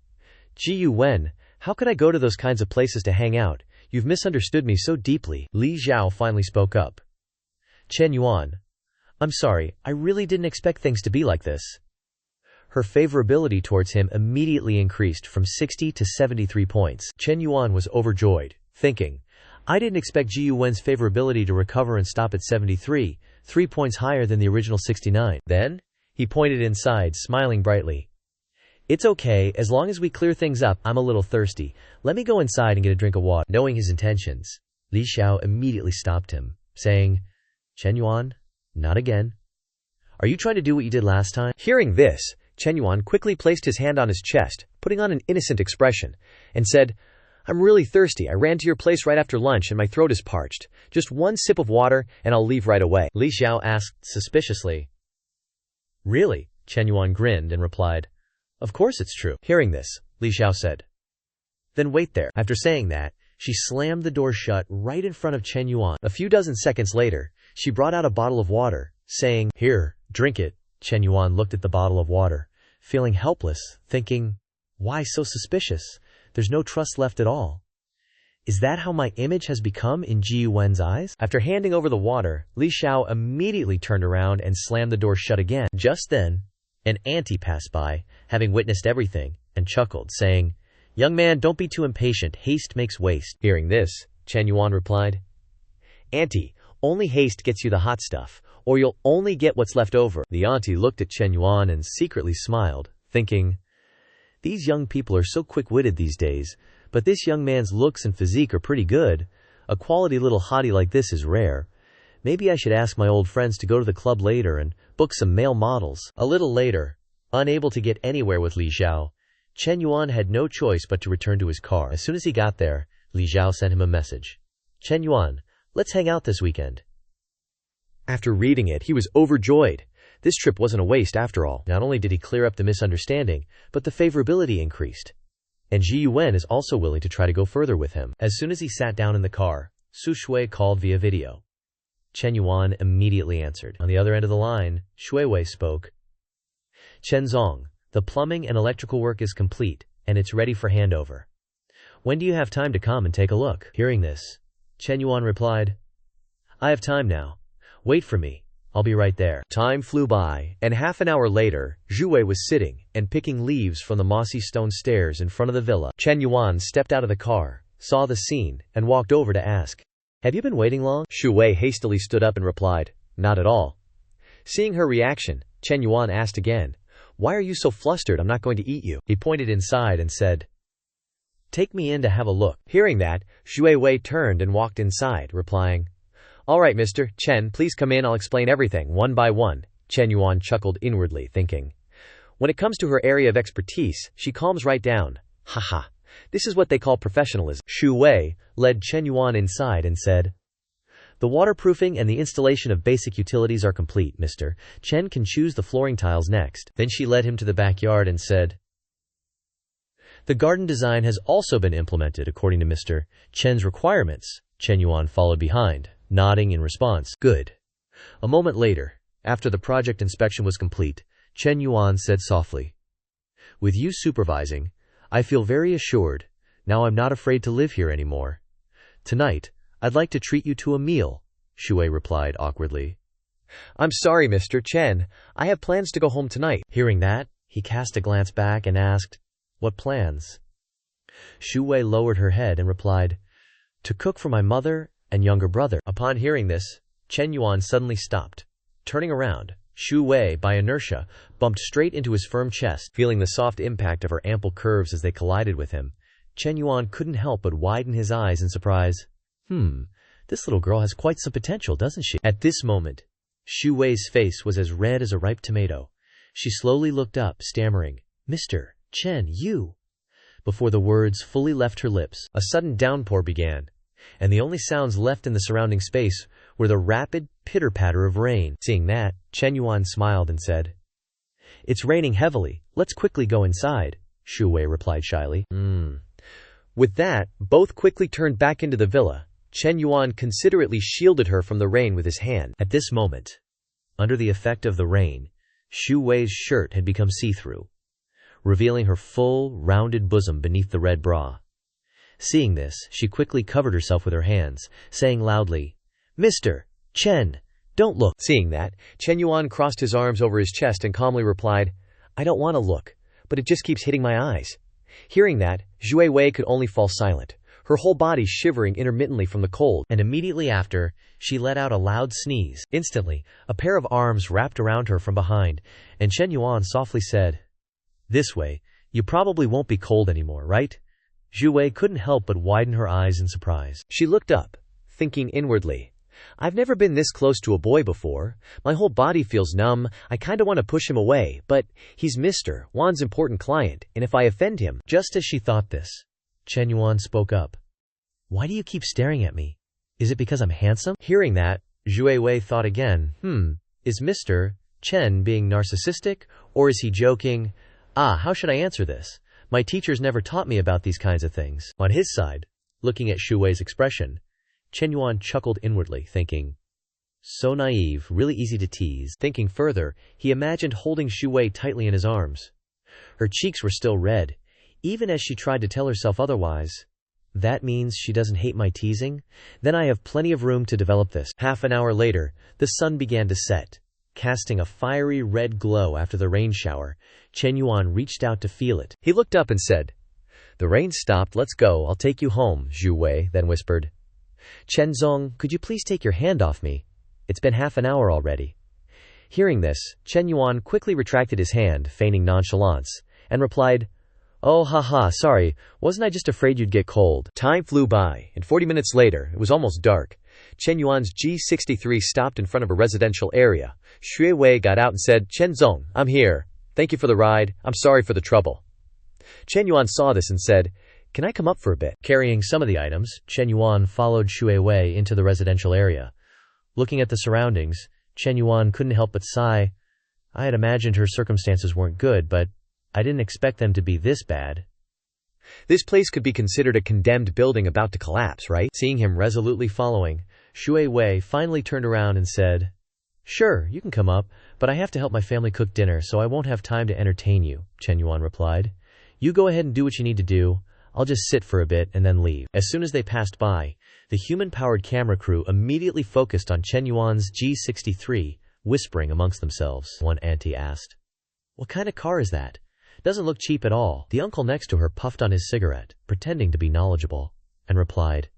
"Ji Yu Wen, how could I go to those kinds of places to hang out? You've misunderstood me so deeply." Li Xiao finally spoke up. "Chen Yuan, I'm sorry, I really didn't expect things to be like this." Her favorability towards him immediately increased from 60 to 73 points. Chen Yuan was overjoyed, thinking, "I didn't expect Ji Yuwen's favorability to recover and stop at 73, 3 points higher than the original 69. Then, he pointed inside, smiling brightly. "It's okay, as long as we clear things up. I'm a little thirsty. Let me go inside and get a drink of water." Knowing his intentions, Li Xiao immediately stopped him, saying, "Chen Yuan, not again. Are you trying to do what you did last time?" Hearing this, Chen Yuan quickly placed his hand on his chest, putting on an innocent expression, and said, "I'm really thirsty. I ran to your place right after lunch and my throat is parched. Just one sip of water and I'll leave right away." Li Xiao asked suspiciously. "Really?" Chen Yuan grinned and replied, "Of course it's true." Hearing this, Li Xiao said, "Then wait there." After saying that, she slammed the door shut right in front of Chen Yuan. A few dozen seconds later, she brought out a bottle of water, saying, "Here, drink it." Chen Yuan looked at the bottle of water, feeling helpless, thinking, "Why so suspicious? There's no trust left at all. Is that how my image has become in Ji Yuwen's eyes?" After handing over the water, Li Xiao immediately turned around and slammed the door shut again. Just then, an auntie passed by, having witnessed everything, and chuckled, saying, "Young man, don't be too impatient. Haste makes waste." Hearing this, Chen Yuan replied, "Auntie, only haste gets you the hot stuff, or you'll only get what's left over." The auntie looked at Chen Yuan and secretly smiled, thinking, "These young people are so quick-witted these days, but this young man's looks and physique are pretty good. A quality little hottie like this is rare. Maybe I should ask my old friends to go to the club later and book some male models." A little later, unable to get anywhere with Li Xiao, Chen Yuan had no choice but to return to his car. As soon as he got there, Li Xiao sent him a message. "Chen Yuan, let's hang out this weekend." After reading it, he was overjoyed. This trip wasn't a waste after all. Not only did he clear up the misunderstanding, but the favorability increased. And Ji Yuwen is also willing to try to go further with him. As soon as he sat down in the car, Su Shui called via video. Chen Yuan immediately answered. On the other end of the line, Shui Wei spoke. "Chen Zong, the plumbing and electrical work is complete, and it's ready for handover. When do you have time to come and take a look?" Hearing this, Chen Yuan replied, "I have time now. Wait for me. I'll be right there." Time flew by, and half an hour later, Zhu Wei was sitting and picking leaves from the mossy stone stairs in front of the villa. Chen Yuan stepped out of the car, saw the scene, and walked over to ask, "Have you been waiting long?" Zhu Wei hastily stood up and replied, "Not at all." Seeing her reaction, Chen Yuan asked again, "Why are you so flustered? I'm not going to eat you." He pointed inside and said, "Take me in to have a look." Hearing that, Zhu Wei turned and walked inside, replying, "All right, Mr. Chen, please come in. I'll explain everything, one by one." Chen Yuan chuckled inwardly, thinking, when it comes to her area of expertise, she calms right down. Haha, this is what they call professionalism. Zhu Wei led Chen Yuan inside and said, The waterproofing and the installation of basic utilities are complete, Mr. Chen can choose the flooring tiles next. Then she led him to the backyard and said, the garden design has also been implemented according to Mr. Chen's requirements. Chen Yuan followed behind, nodding in response. Good. A moment later, after the project inspection was complete, Chen Yuan said softly, with you supervising, I feel very assured. Now I'm not afraid to live here anymore. Tonight, I'd like to treat you to a meal, Shui replied awkwardly. I'm sorry, Mr. Chen. I have plans to go home tonight. Hearing that, he cast a glance back and asked, what plans? Shu Wei lowered her head and replied, to cook for my mother and younger brother. Upon hearing this, Chen Yuan suddenly stopped. Turning around, Shu Wei, by inertia, bumped straight into his firm chest. Feeling the soft impact of her ample curves as they collided with him, Chen Yuan couldn't help but widen his eyes in surprise. This little girl has quite some potential, doesn't she? At this moment, Shu Wei's face was as red as a ripe tomato. She slowly looked up, stammering, Mr. Chen, you. Before the words fully left her lips, a sudden downpour began, and the only sounds left in the surrounding space were the rapid pitter-patter of rain. Seeing that, Chen Yuan smiled and said, it's raining heavily. Let's quickly go inside, Shu Wei replied shyly. With that, both quickly turned back into the villa. Chen Yuan considerately shielded her from the rain with his hand. At this moment, under the effect of the rain, Shu Wei's shirt had become see-through, revealing her full, rounded bosom beneath the red bra. Seeing this, she quickly covered herself with her hands, saying loudly, Mr. Chen, don't look. Seeing that, Chen Yuan crossed his arms over his chest and calmly replied, I don't want to look, but it just keeps hitting my eyes. Hearing that, Zhui Wei could only fall silent, her whole body shivering intermittently from the cold, and immediately after, she let out a loud sneeze. Instantly, a pair of arms wrapped around her from behind, and Chen Yuan softly said, this way, you probably won't be cold anymore, right? Zhu Wei couldn't help but widen her eyes in surprise. She looked up, thinking inwardly, I've never been this close to a boy before. My whole body feels numb. I kinda want to push him away, but he's Mr. Wan's important client, and if I offend him... Just as she thought this, Chen Yuan spoke up. Why do you keep staring at me? Is it because I'm handsome? Hearing that, Zhu Wei thought again, is Mr. Chen being narcissistic, or is he joking? How should I answer this? My teachers never taught me about these kinds of things. On his side, looking at Shu Wei's expression, Chen Yuan chuckled inwardly, thinking, so naive, really easy to tease. Thinking further, he imagined holding Shu Wei tightly in his arms. Her cheeks were still red, even as she tried to tell herself otherwise. That means she doesn't hate my teasing? Then I have plenty of room to develop this. Half an hour later, the sun began to set, casting a fiery red glow after the rain shower. Chen Yuan reached out to feel it. He looked up and said, the rain stopped, let's go, I'll take you home, Zhu Wei then whispered. Chen Zong, could you please take your hand off me? It's been half an hour already. Hearing this, Chen Yuan quickly retracted his hand, feigning nonchalance, and replied, oh haha, sorry, wasn't I just afraid you'd get cold? Time flew by, and 40 minutes later, it was almost dark. Chen Yuan's G63 stopped in front of a residential area. Xue Wei got out and said, Chen Zong, I'm here. Thank you for the ride. I'm sorry for the trouble. Chen Yuan saw this and said, can I come up for a bit? Carrying some of the items, Chen Yuan followed Xue Wei into the residential area. Looking at the surroundings, Chen Yuan couldn't help but sigh. I had imagined her circumstances weren't good, but I didn't expect them to be this bad. This place could be considered a condemned building about to collapse, right? Seeing him resolutely following, Xue Wei finally turned around and said, sure, you can come up, but I have to help my family cook dinner, so I won't have time to entertain you, Chen Yuan replied. You go ahead and do what you need to do. I'll just sit for a bit and then leave. As soon as they passed by, the human-powered camera crew immediately focused on Chen Yuan's G63, whispering amongst themselves. One auntie asked, what kind of car is that? Doesn't look cheap at all. The uncle next to her puffed on his cigarette, pretending to be knowledgeable, and replied,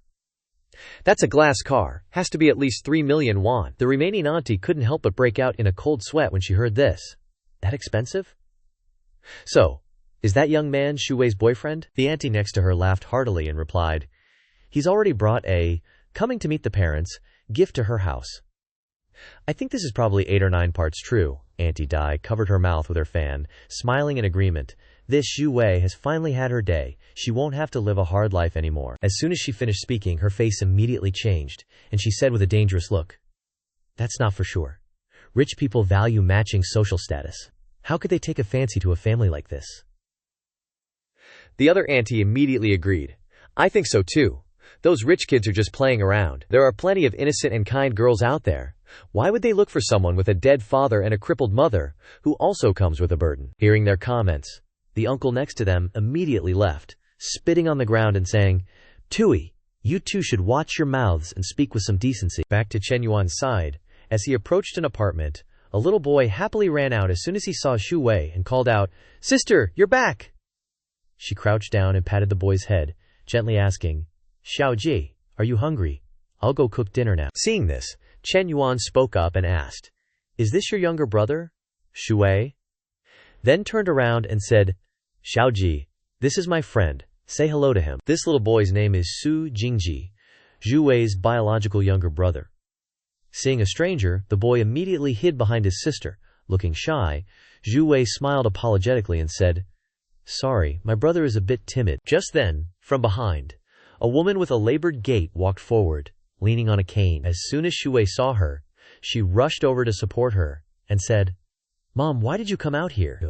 that's a glass car. Has to be at least 3 million won. The remaining auntie couldn't help but break out in a cold sweat when she heard this. That expensive? So, is that young man Xu Wei's boyfriend? The auntie next to her laughed heartily and replied, he's already brought a, coming to meet the parents, gift to her house. I think this is probably 8 or 9 parts true. Auntie Dai covered her mouth with her fan, smiling in agreement. This Xu Wei has finally had her day. She won't have to live a hard life anymore. As soon as she finished speaking, her face immediately changed, and she said with a dangerous look, "That's not for sure. Rich people value matching social status. How could they take a fancy to a family like this?" The other auntie immediately agreed. "I think so too. Those rich kids are just playing around. There are plenty of innocent and kind girls out there. Why would they look for someone with a dead father and a crippled mother, who also comes with a burden?" Hearing their comments, the uncle next to them immediately left, spitting on the ground and saying, "Tui, you two should watch your mouths and speak with some decency." Back to Chen Yuan's side, as he approached an apartment, a little boy happily ran out as soon as he saw Xu Wei and called out, "Sister, you're back!" She crouched down and patted the boy's head, gently asking, "Xiaoji, are you hungry? I'll go cook dinner now." Seeing this, Chen Yuan spoke up and asked, "Is this your younger brother, Xu Wei?" Then turned around and said, "Xiaoji, this is my friend. Say hello to him." This little boy's name is Su Jingji, Xu Wei's biological younger brother. Seeing a stranger, the boy immediately hid behind his sister. Looking shy, Xu Wei smiled apologetically and said, "Sorry, my brother is a bit timid." Just then, from behind, a woman with a labored gait walked forward, leaning on a cane. As soon as Xu Wei saw her, she rushed over to support her and said, "Mom, why did you come out here?"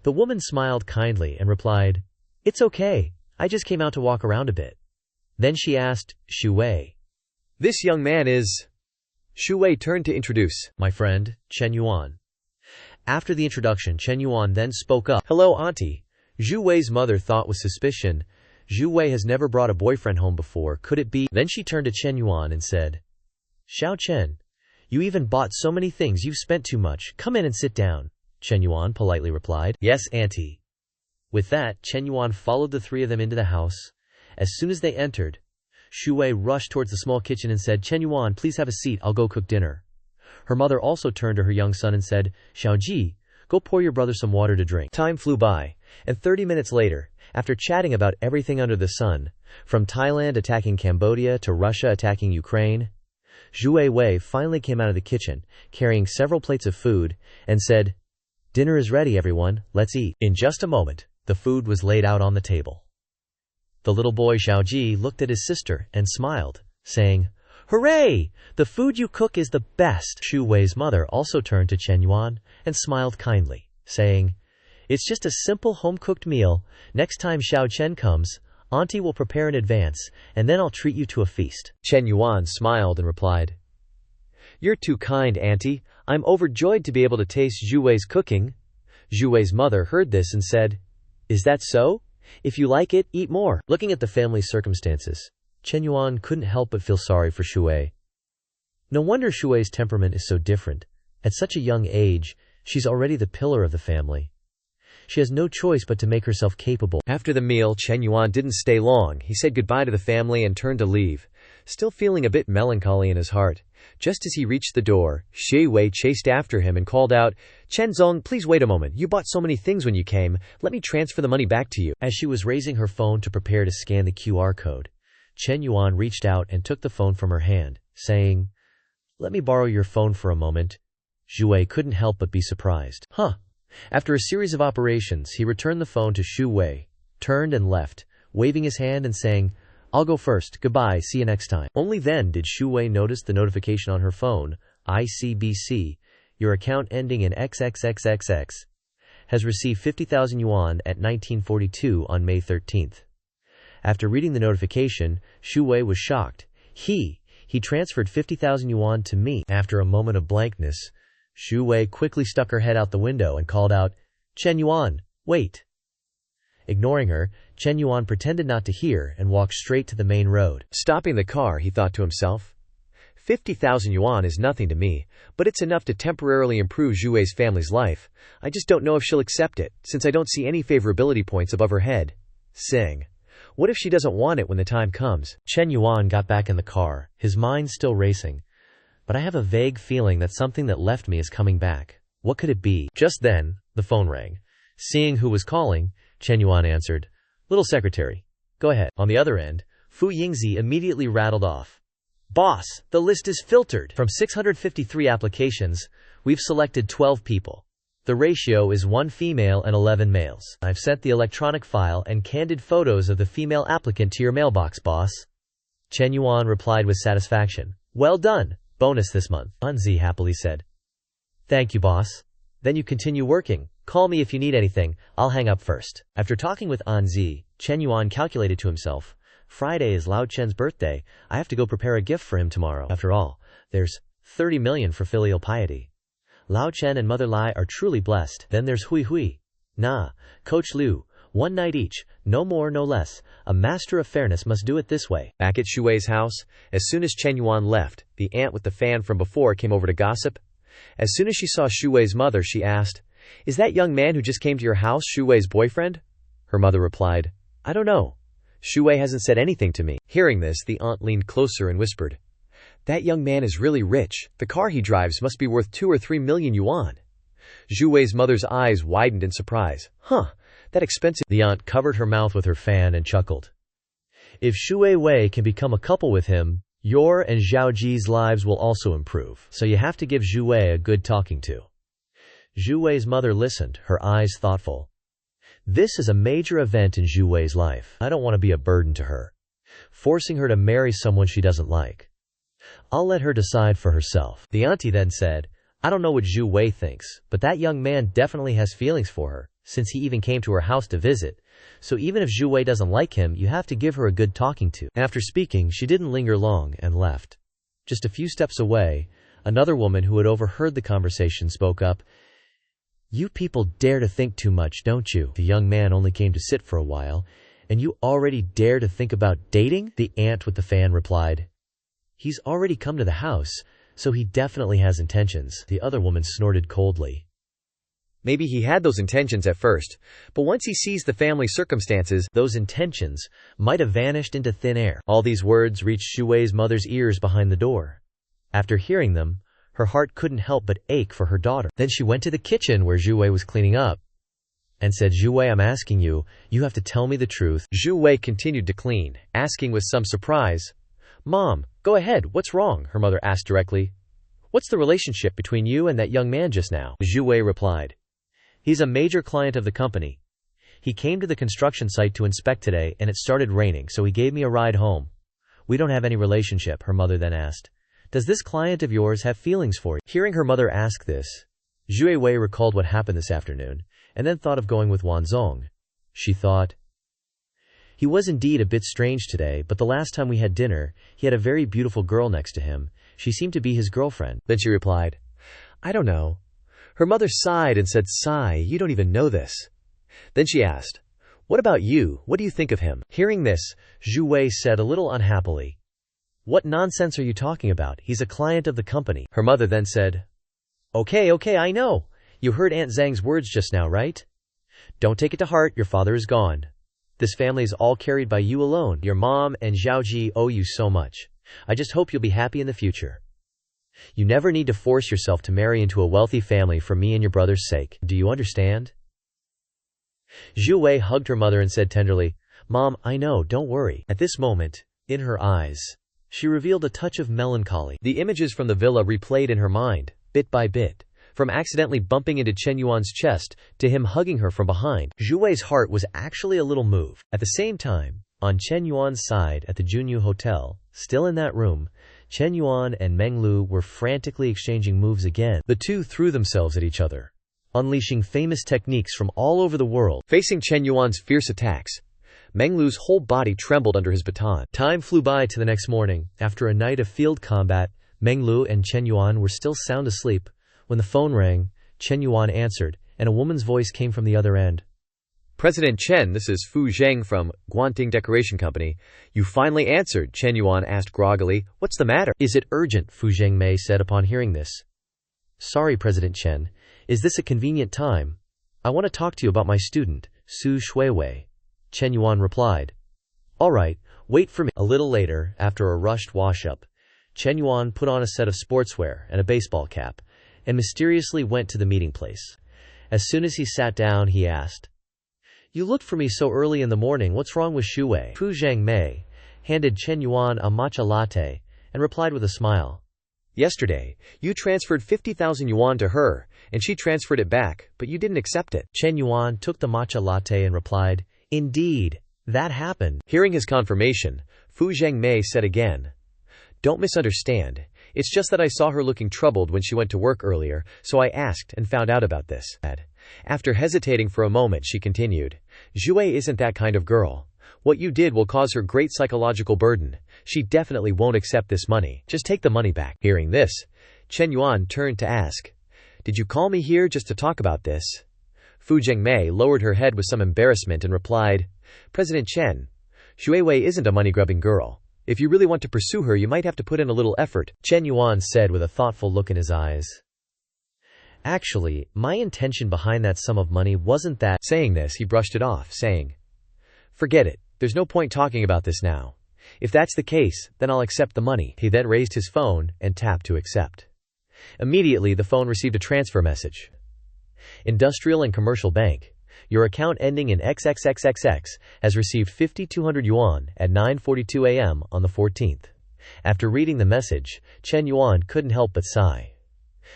The woman smiled kindly and replied, "It's okay. I just came out to walk around a bit." Then she asked Xu Wei, "This young man is—" Xu Wei turned to introduce, "My friend, Chen Yuan." After the introduction, Chen Yuan then spoke up, "Hello, auntie." Xu Wei's mother thought with suspicion, "Xu Wei has never brought a boyfriend home before, could it be?" Then she turned to Chen Yuan and said, "Xiao Chen, you even bought so many things, you've spent too much. Come in and sit down." Chen Yuan politely replied, "Yes, auntie." With that, Chen Yuan followed the three of them into the house. As soon as they entered, Xu Wei rushed towards the small kitchen and said, "Chen Yuan, please have a seat, I'll go cook dinner." Her mother also turned to her young son and said, "Xiaoji, go pour your brother some water to drink." Time flew by, and 30 minutes later, after chatting about everything under the sun, from Thailand attacking Cambodia to Russia attacking Ukraine, Xu Wei finally came out of the kitchen, carrying several plates of food, and said, "Dinner is ready, everyone, let's eat." In just a moment, the food was laid out on the table. The little boy Xiaoji looked at his sister and smiled, saying, "Hooray! The food you cook is the best." Xu Wei's mother also turned to Chen Yuan and smiled kindly, saying, "It's just a simple home-cooked meal. Next time Xiao Chen comes, auntie will prepare in advance, and then I'll treat you to a feast." Chen Yuan smiled and replied, "You're too kind, auntie. I'm overjoyed to be able to taste Xu Wei's cooking." Xu Wei's mother heard this and said, "Is that so? If you like it, eat more." Looking at the family's circumstances, Chen Yuan couldn't help but feel sorry for Xu Wei. No wonder Xu Wei's temperament is so different. At such a young age, she's already the pillar of the family. She has no choice but to make herself capable. After the meal, Chen Yuan didn't stay long. He said goodbye to the family and turned to leave, still feeling a bit melancholy in his heart. Just as he reached the door, Xu Wei chased after him and called out, "Chen Zong, please wait a moment. You bought so many things when you came. Let me transfer the money back to you." As she was raising her phone to prepare to scan the QR code, Chen Yuan reached out and took the phone from her hand, saying, "Let me borrow your phone for a moment." Xu Wei couldn't help but be surprised. After a series of operations, he returned the phone to Xu Wei, turned and left, waving his hand and saying, "I'll go first, goodbye, see you next time." Only then did Xu Wei notice the notification on her phone, ICBC, "Your account ending in XXXXX has received 50,000 yuan at 1942 on May 13th. After reading the notification, Xu Wei was shocked. He transferred 50,000 yuan to me. After a moment of blankness, Xu Wei quickly stuck her head out the window and called out, "Chen Yuan, wait." Ignoring her, Chen Yuan pretended not to hear and walked straight to the main road. Stopping the car, he thought to himself, 50,000 yuan is nothing to me, but it's enough to temporarily improve Xu Wei's family's life. I just don't know if she'll accept it, since I don't see any favorability points above her head. Sing. What if she doesn't want it when the time comes? Chen Yuan got back in the car, his mind still racing. But I have a vague feeling that something that left me is coming back. What could it be? Just then, the phone rang. Seeing who was calling, Chen Yuan answered, "Little secretary, go ahead." On the other end, Fu Yingzi immediately rattled off, "Boss, the list is filtered. From 653 applications, we've selected 12 people. The ratio is 1 female and 11 males. I've sent the electronic file and candid photos of the female applicant to your mailbox, boss. Chen Yuan replied with satisfaction. Well done. Bonus this month, Anzi happily said. Thank you, boss. Then you continue working. Call me if you need anything. I'll hang up first. After talking with Anzi, Chen Yuan calculated to himself, Friday is Lao Chen's birthday. I have to go prepare a gift for him tomorrow. After all, there's 30 million for filial piety. Lao Chen and Mother Lai are truly blessed. Then there's Hui Hui. Nah, Coach Liu, 1 night each, no more, no less. A master of fairness must do it this way. Back at Shu Wei's house, as soon as Chen Yuan left, the aunt with the fan from before came over to gossip. As soon as she saw Shu Wei's mother, she asked, Is that young man who just came to your house Shu Wei's boyfriend? Her mother replied, I don't know. Shu Wei hasn't said anything to me. Hearing this, the aunt leaned closer and whispered, That young man is really rich. The car he drives must be worth 2 or 3 million yuan. Zhu Wei's mother's eyes widened in surprise. That expensive. The aunt covered her mouth with her fan and chuckled. If Shu Wei can become a couple with him, your and Zhao Ji's lives will also improve. So you have to give Zhu Wei a good talking to. Zhu Wei's mother listened, her eyes thoughtful. This is a major event in Zhu Wei's life. I don't want to be a burden to her, forcing her to marry someone she doesn't like. I'll let her decide for herself. The auntie then said, I don't know what Zhu Wei thinks, but that young man definitely has feelings for her, since he even came to her house to visit. So even if Zhu Wei doesn't like him, you have to give her a good talking to. After speaking, she didn't linger long and left. Just a few steps away, another woman who had overheard the conversation spoke up. You people dare to think too much, don't you? The young man only came to sit for a while, and you already dare to think about dating? The aunt with the fan replied. He's already come to the house, so he definitely has intentions. The other woman snorted coldly. Maybe he had those intentions at first, but once he sees the family circumstances, those intentions might have vanished into thin air. All these words reached Shu Wei's mother's ears behind the door. After hearing them, her heart couldn't help but ache for her daughter. Then she went to the kitchen where Zhu Wei was cleaning up and said, Zhu Wei, I'm asking you, you have to tell me the truth. Zhu Wei continued to clean, asking with some surprise, Mom, go ahead, what's wrong? Her mother asked directly. What's the relationship between you and that young man just now? Zhu Wei replied. He's a major client of the company. He came to the construction site to inspect today and it started raining, so he gave me a ride home. We don't have any relationship, her mother then asked. Does this client of yours have feelings for you? Hearing her mother ask this, Zhu Wei recalled what happened this afternoon, and then thought of going with Wan Zong. She thought, he was indeed a bit strange today, but the last time we had dinner, he had a very beautiful girl next to him. She seemed to be his girlfriend. Then she replied, I don't know. Her mother sighed and said, Sigh, you don't even know this. Then she asked, What about you? What do you think of him? Hearing this, Zhu Wei said a little unhappily, What nonsense are you talking about? He's a client of the company. Her mother then said, Okay, I know. You heard Aunt Zhang's words just now, right? Don't take it to heart, your father is gone. This family is all carried by you alone. Your mom and Zhao Ji owe you so much. I just hope you'll be happy in the future. You never need to force yourself to marry into a wealthy family for me and your brother's sake. Do you understand? Zhu Wei hugged her mother and said tenderly, Mom, I know, don't worry. At this moment, in her eyes, she revealed a touch of melancholy. The images from the villa replayed in her mind, bit by bit, from accidentally bumping into Chen Yuan's chest to him hugging her from behind. Zhu Wei's heart was actually a little moved. At the same time, on Chen Yuan's side at the Junyu Hotel, still in that room, Chen Yuan and Meng Lu were frantically exchanging moves again. The two threw themselves at each other, unleashing famous techniques from all over the world. Facing Chen Yuan's fierce attacks, Meng Lu's whole body trembled under his baton. Time flew by to the next morning. After a night of field combat, Meng Lu and Chen Yuan were still sound asleep. When the phone rang, Chen Yuan answered, and a woman's voice came from the other end. President Chen, this is Fu Zheng from Guanting Decoration Company. You finally answered, Chen Yuan asked groggily. What's the matter? Is it urgent? Fu Zhengmei said upon hearing this. Sorry, President Chen. Is this a convenient time? I want to talk to you about my student, Su Shuiwei. Chen Yuan replied. All right, wait for me. A little later, after a rushed wash-up, Chen Yuan put on a set of sportswear and a baseball cap, and mysteriously went to the meeting place. As soon as he sat down, he asked, You looked for me so early in the morning, what's wrong with Shu Wei? Fu Zhengmei handed Chen Yuan a matcha latte and replied with a smile, Yesterday, you transferred 50,000 yuan to her, and she transferred it back, but you didn't accept it. Chen Yuan took the matcha latte and replied, "Indeed, that happened." Hearing his confirmation, Fu Zhengmei said again, "Don't misunderstand. It's just that I saw her looking troubled when she went to work earlier, so I asked and found out about this." After hesitating for a moment, she continued, "Zhui isn't that kind of girl. What you did will cause her great psychological burden. She definitely won't accept this money. Just take the money back." Hearing this, Chen Yuan turned to ask, "Did you call me here just to talk about this?" Fu Zhengmei lowered her head with some embarrassment and replied, "President Chen, Xuewei isn't a money-grubbing girl. If you really want to pursue her, you might have to put in a little effort," Chen Yuan said with a thoughtful look in his eyes. "Actually, my intention behind that sum of money wasn't that." Saying this, he brushed it off, saying, "Forget it. There's no point talking about this now. If that's the case, then I'll accept the money." He then raised his phone and tapped to accept. Immediately, the phone received a transfer message. "Industrial and Commercial Bank. Your account ending in XXXXX has received 5,200 yuan at 9:42 a.m. on the 14th. After reading the message, Chen Yuan couldn't help but sigh.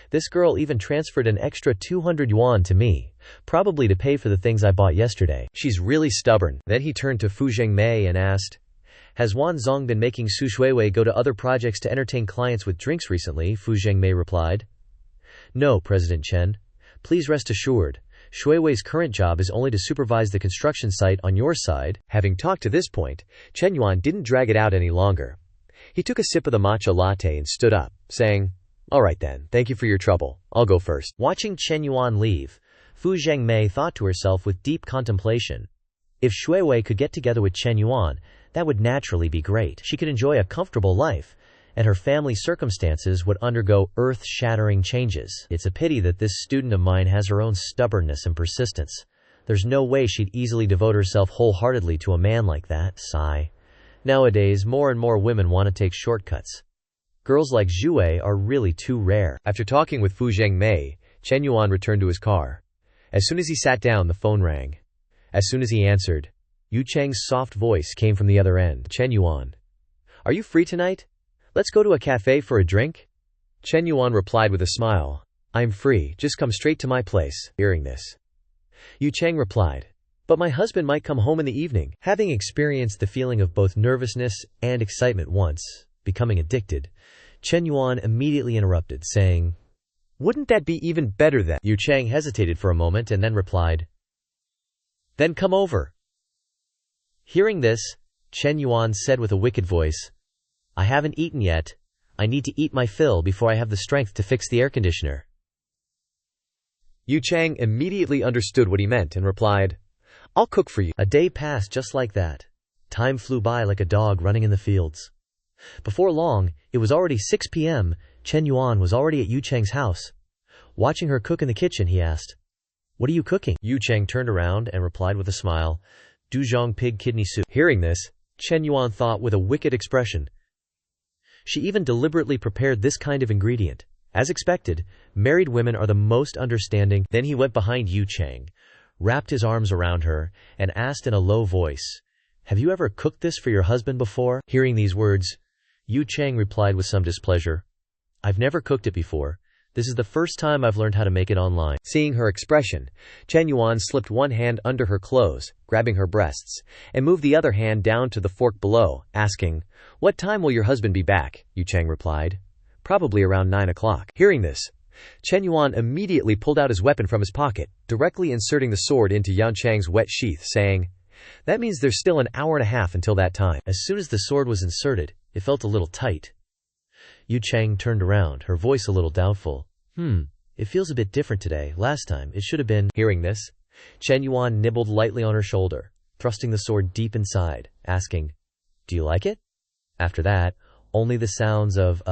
This girl even transferred an extra 200 yuan to me, probably to pay for the things I bought yesterday. She's really stubborn. Then he turned to Fu Zhengmei and asked, "Has Wan Zong been making Su Shuiwei go to other projects to entertain clients with drinks recently?" Fu Zhengmei replied, "No, President Chen. Please rest assured, Shuiwei's current job is only to supervise the construction site on your side." Having talked to this point, Chen Yuan didn't drag it out any longer. He took a sip of the matcha latte and stood up, saying, "All right then, thank you for your trouble. I'll go first." Watching Chen Yuan leave, Fu Zhengmei thought to herself with deep contemplation, if Shuiwei could get together with Chen Yuan, that would naturally be great. She could enjoy a comfortable life, and her family circumstances would undergo earth-shattering changes. It's a pity that this student of mine has her own stubbornness and persistence. There's no way she'd easily devote herself wholeheartedly to a man like that. Sigh. Nowadays, more and more women want to take shortcuts. Girls like Zhuwei are really too rare. After talking with Fu Zhengmei, Chen Yuan returned to his car. As soon as he sat down, the phone rang. As soon as he answered, Yu Cheng's soft voice came from the other end. "Chen Yuan, are you free tonight? Let's go to a cafe for a drink?" Chen Yuan replied with a smile, "I'm free, just come straight to my place." Hearing this, Yu Cheng replied, "But my husband might come home in the evening." Having experienced the feeling of both nervousness and excitement once, becoming addicted, Chen Yuan immediately interrupted, saying, "Wouldn't that be even better then?" Yu Cheng hesitated for a moment and then replied, "Then come over." Hearing this, Chen Yuan said with a wicked voice, "I haven't eaten yet. I need to eat my fill before I have the strength to fix the air conditioner." Yu Cheng immediately understood what he meant and replied, "I'll cook for you." A day passed just like that. Time flew by like a dog running in the fields. Before long, it was already 6 p.m. Chen Yuan was already at Yu Cheng's house. Watching her cook in the kitchen, he asked, "What are you cooking?" Yu Cheng turned around and replied with a smile, "Duzhong pig kidney soup." Hearing this, Chen Yuan thought with a wicked expression. She even deliberately prepared this kind of ingredient. As expected, married women are the most understanding. Then he went behind Yu Cheng, wrapped his arms around her, and asked in a low voice, "Have you ever cooked this for your husband before?" Hearing these words, Yu Cheng replied with some displeasure, "I've never cooked it before. This is the first time I've learned how to make it online." Seeing her expression, Chen Yuan slipped one hand under her clothes, grabbing her breasts, and moved the other hand down to the fork below, asking, "What time will your husband be back?" Yu Cheng replied, "Probably around 9 o'clock." Hearing this, Chen Yuan immediately pulled out his weapon from his pocket, directly inserting the sword into Yan Cheng's wet sheath, saying, "That means there's still an hour and a half until that time." As soon as the sword was inserted, it felt a little tight. Yu Cheng turned around, her voice a little doubtful. It feels a bit different today. Last time, it should have been." Hearing this, Chen Yuan nibbled lightly on her shoulder, thrusting the sword deep inside, asking, "Do you like it?" After that, only the sounds of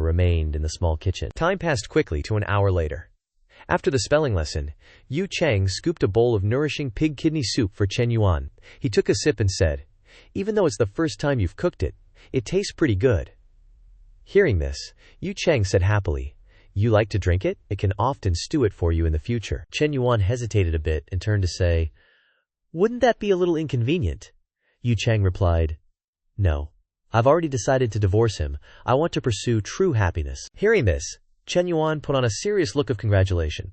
remained in the small kitchen. Time passed quickly to an hour later. After the spelling lesson, Yu Cheng scooped a bowl of nourishing pig kidney soup for Chen Yuan. He took a sip and said, "Even though it's the first time you've cooked it, it tastes pretty good." Hearing this, Yu Cheng said happily, "You like to drink it? It can often stew it for you in the future." Chen Yuan hesitated a bit and turned to say, "Wouldn't that be a little inconvenient?" Yu Cheng replied, "No, I've already decided to divorce him. I want to pursue true happiness. Hearing this, Chen Yuan put on a serious look of congratulation.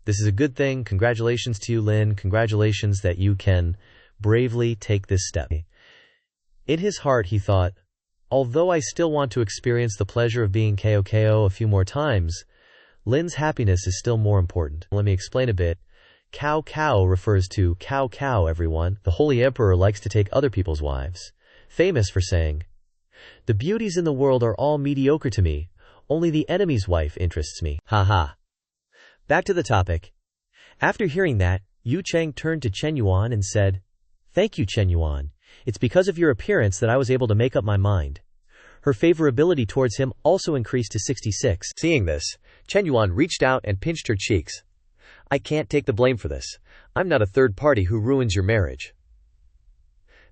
This is a good thing. Congratulations to you, Lin. Congratulations that you can bravely take this step. In his heart, he thought, although I still want to experience the pleasure of being KOKO a few more times, Lin's happiness is still more important. Let me explain a bit. Cao Cao refers to Cao Cao, everyone. The Holy Emperor likes to take other people's wives, famous for saying, "The beauties in the world are all mediocre to me. Only the enemy's wife interests me." Haha. Back to the topic. After hearing that, Yu Cheng turned to Chen Yuan and said, "Thank you, Chen Yuan. It's because of your appearance that I was able to make up my mind." Her favorability towards him also increased to 66. Seeing this, Chen Yuan reached out and pinched her cheeks. "I can't take the blame for this. I'm not a third party who ruins your marriage."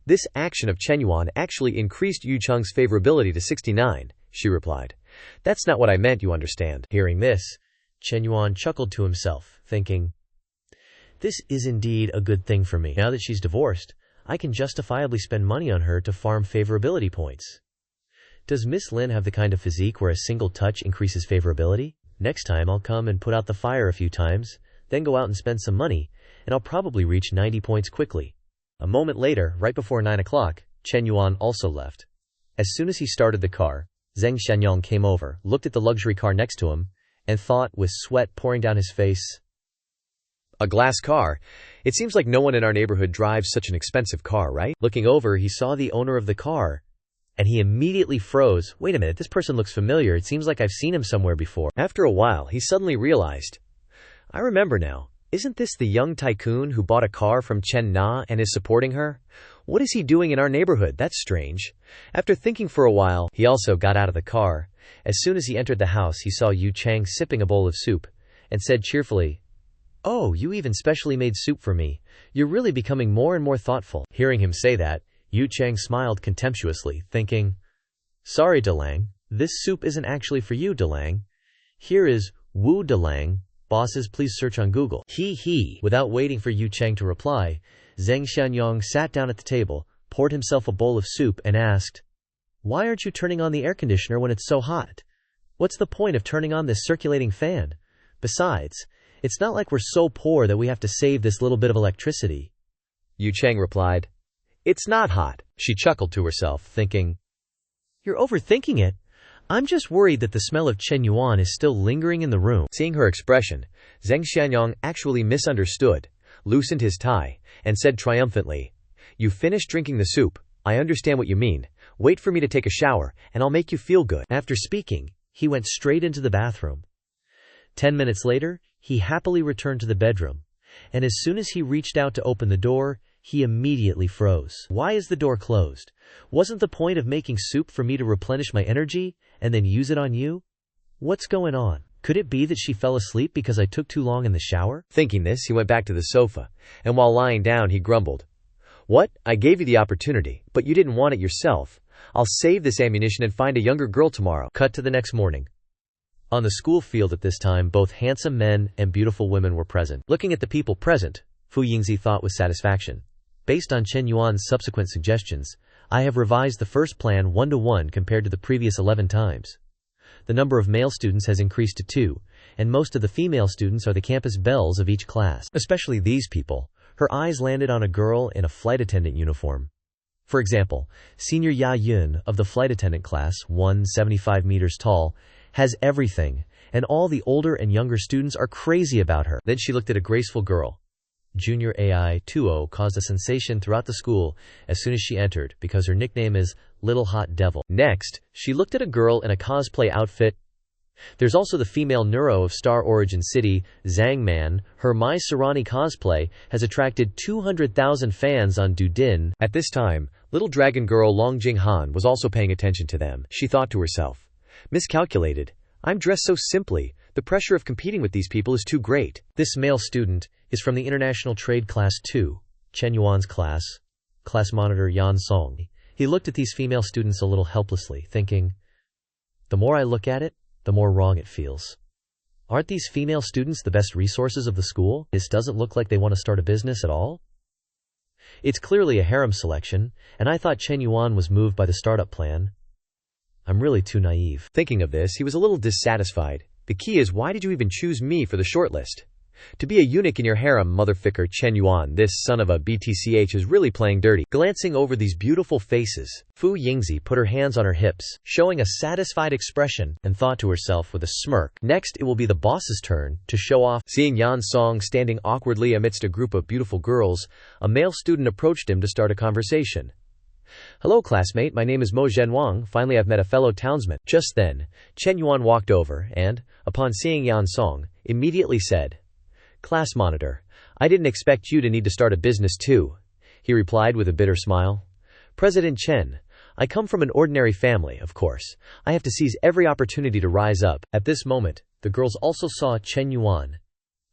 This action of Chen Yuan actually increased Yu Cheng's favorability to 69, she replied. "That's not what I meant, you understand." Hearing this, Chen Yuan chuckled to himself, thinking, this is indeed a good thing for me. Now that she's divorced, I can justifiably spend money on her to farm favorability points. Does Miss Lin have the kind of physique where a single touch increases favorability? Next time I'll come and put out the fire a few times, then go out and spend some money, and I'll probably reach 90 points quickly. A moment later, right before 9 o'clock, Chen Yuan also left. As soon as he started the car, Zheng Xianyong came over, looked at the luxury car next to him, and thought, with sweat pouring down his face, "A glass car? It seems like no one in our neighborhood drives such an expensive car, right?" Looking over, he saw the owner of the car, and he immediately froze. Wait a minute, this person looks familiar. It seems like I've seen him somewhere before. After a while, he suddenly realized, I remember now. Isn't this the young tycoon who bought a car from Chen Na and is supporting her? What is he doing in our neighborhood? That's strange. After thinking for a while, he also got out of the car. As soon as he entered the house, he saw Yu Cheng sipping a bowl of soup, and said cheerfully, "Oh, you even specially made soup for me. You're really becoming more and more thoughtful." Hearing him say that, Yu Cheng smiled contemptuously, thinking, "Sorry, Delang, this soup isn't actually for you, Delang. Here is Wu Delang. Bosses, please search on Google." He. Without waiting for Yu Cheng to reply, Zheng Xianyong sat down at the table, poured himself a bowl of soup, and asked, "Why aren't you turning on the air conditioner when it's so hot? What's the point of turning on this circulating fan? Besides, it's not like we're so poor that we have to save this little bit of electricity." Yu Cheng replied, "It's not hot." She chuckled to herself, thinking, "You're overthinking it. I'm just worried that the smell of Chen Yuan is still lingering in the room." Seeing her expression, Zheng Xianyong actually misunderstood, loosened his tie, and said triumphantly, "You finished drinking the soup. I understand what you mean. Wait for me to take a shower, and I'll make you feel good." After speaking, he went straight into the bathroom. 10 minutes later, he happily returned to the bedroom, and as soon as he reached out to open the door, he immediately froze. Why is the door closed? Wasn't the point of making soup for me to replenish my energy and then use it on you? What's going on? Could it be that she fell asleep because I took too long in the shower? Thinking this, he went back to the sofa, and while lying down, he grumbled, "What? I gave you the opportunity, but you didn't want it yourself. I'll save this ammunition and find a younger girl tomorrow." Cut to the next morning. On the school field at this time, both handsome men and beautiful women were present. Looking at the people present, Fu Yingzi thought with satisfaction, "Based on Chen Yuan's subsequent suggestions, I have revised the first plan 1-to-1 compared to the previous 11 times. The number of male students has increased to 2, and most of the female students are the campus belles of each class. Especially these people." Her eyes landed on a girl in a flight attendant uniform. For example, Senior Ya Yun of the flight attendant class, 175 meters tall, has everything, and all the older and younger students are crazy about her. Then she looked at a graceful girl. Junior AI 2.0 caused a sensation throughout the school as soon as she entered because her nickname is Little Hot Devil. Next, she looked at a girl in a cosplay outfit. There's also the female neuro of Star Origin City, Zhang Man. Her Mai Sarani cosplay has attracted 200,000 fans on Doudin. At this time, little dragon girl Long Jing Han was also paying attention to them. She thought to herself, "Miscalculated. I'm dressed so simply. The pressure of competing with these people is too great." This male student is from the International Trade Class 2, Chen Yuan's class monitor Yan Song. He looked at these female students a little helplessly, thinking, "The more I look at it, the more wrong it feels. Aren't these female students the best resources of the school? This doesn't look like they want to start a business at all." It's clearly a harem selection, and I thought Chen Yuan was moved by the startup plan. I'm really too naive. Thinking of this, he was a little dissatisfied. The key is, why did you even choose me for the shortlist? To be a eunuch in your harem, motherfucker Chen Yuan, this son of a BTCH is really playing dirty. Glancing over these beautiful faces, Fu Yingzi put her hands on her hips, showing a satisfied expression, and thought to herself with a smirk, next it will be the boss's turn to show off. Seeing Yan Song standing awkwardly amidst a group of beautiful girls, a male student approached him to start a conversation. Hello classmate, my name is Mo Zhenwang, finally I've met a fellow townsman. Just then, Chen Yuan walked over and, upon seeing Yan Song, immediately said, Class monitor, I didn't expect you to need to start a business too, he replied with a bitter smile. President Chen, I come from an ordinary family, of course. I have to seize every opportunity to rise up. At this moment, the girls also saw Chen Yuan.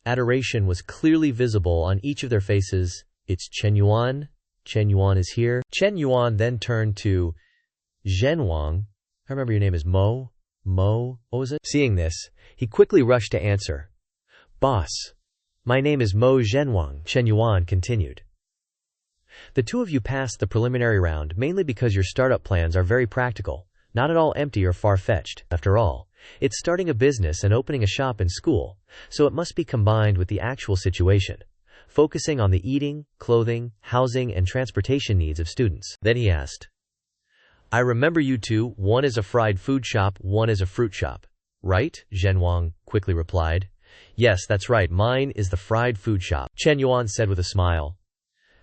Adoration was clearly visible on each of their faces. It's Chen Yuan. Chen Yuan is here. Chen Yuan then turned to Zhenwang. I remember your name is Mo. What was it? Seeing this, he quickly rushed to answer. Boss. My name is Mo Zhenwang, Chen Yuan continued. The two of you passed the preliminary round mainly because your startup plans are very practical, not at all empty or far-fetched. After all, it's starting a business and opening a shop in school, so it must be combined with the actual situation, focusing on the eating, clothing, housing, and transportation needs of students. Then he asked, I remember you two, one is a fried food shop, one is a fruit shop. Right? Zhenwang quickly replied. Yes, that's right, mine is the fried food shop, Chen Yuan said with a smile.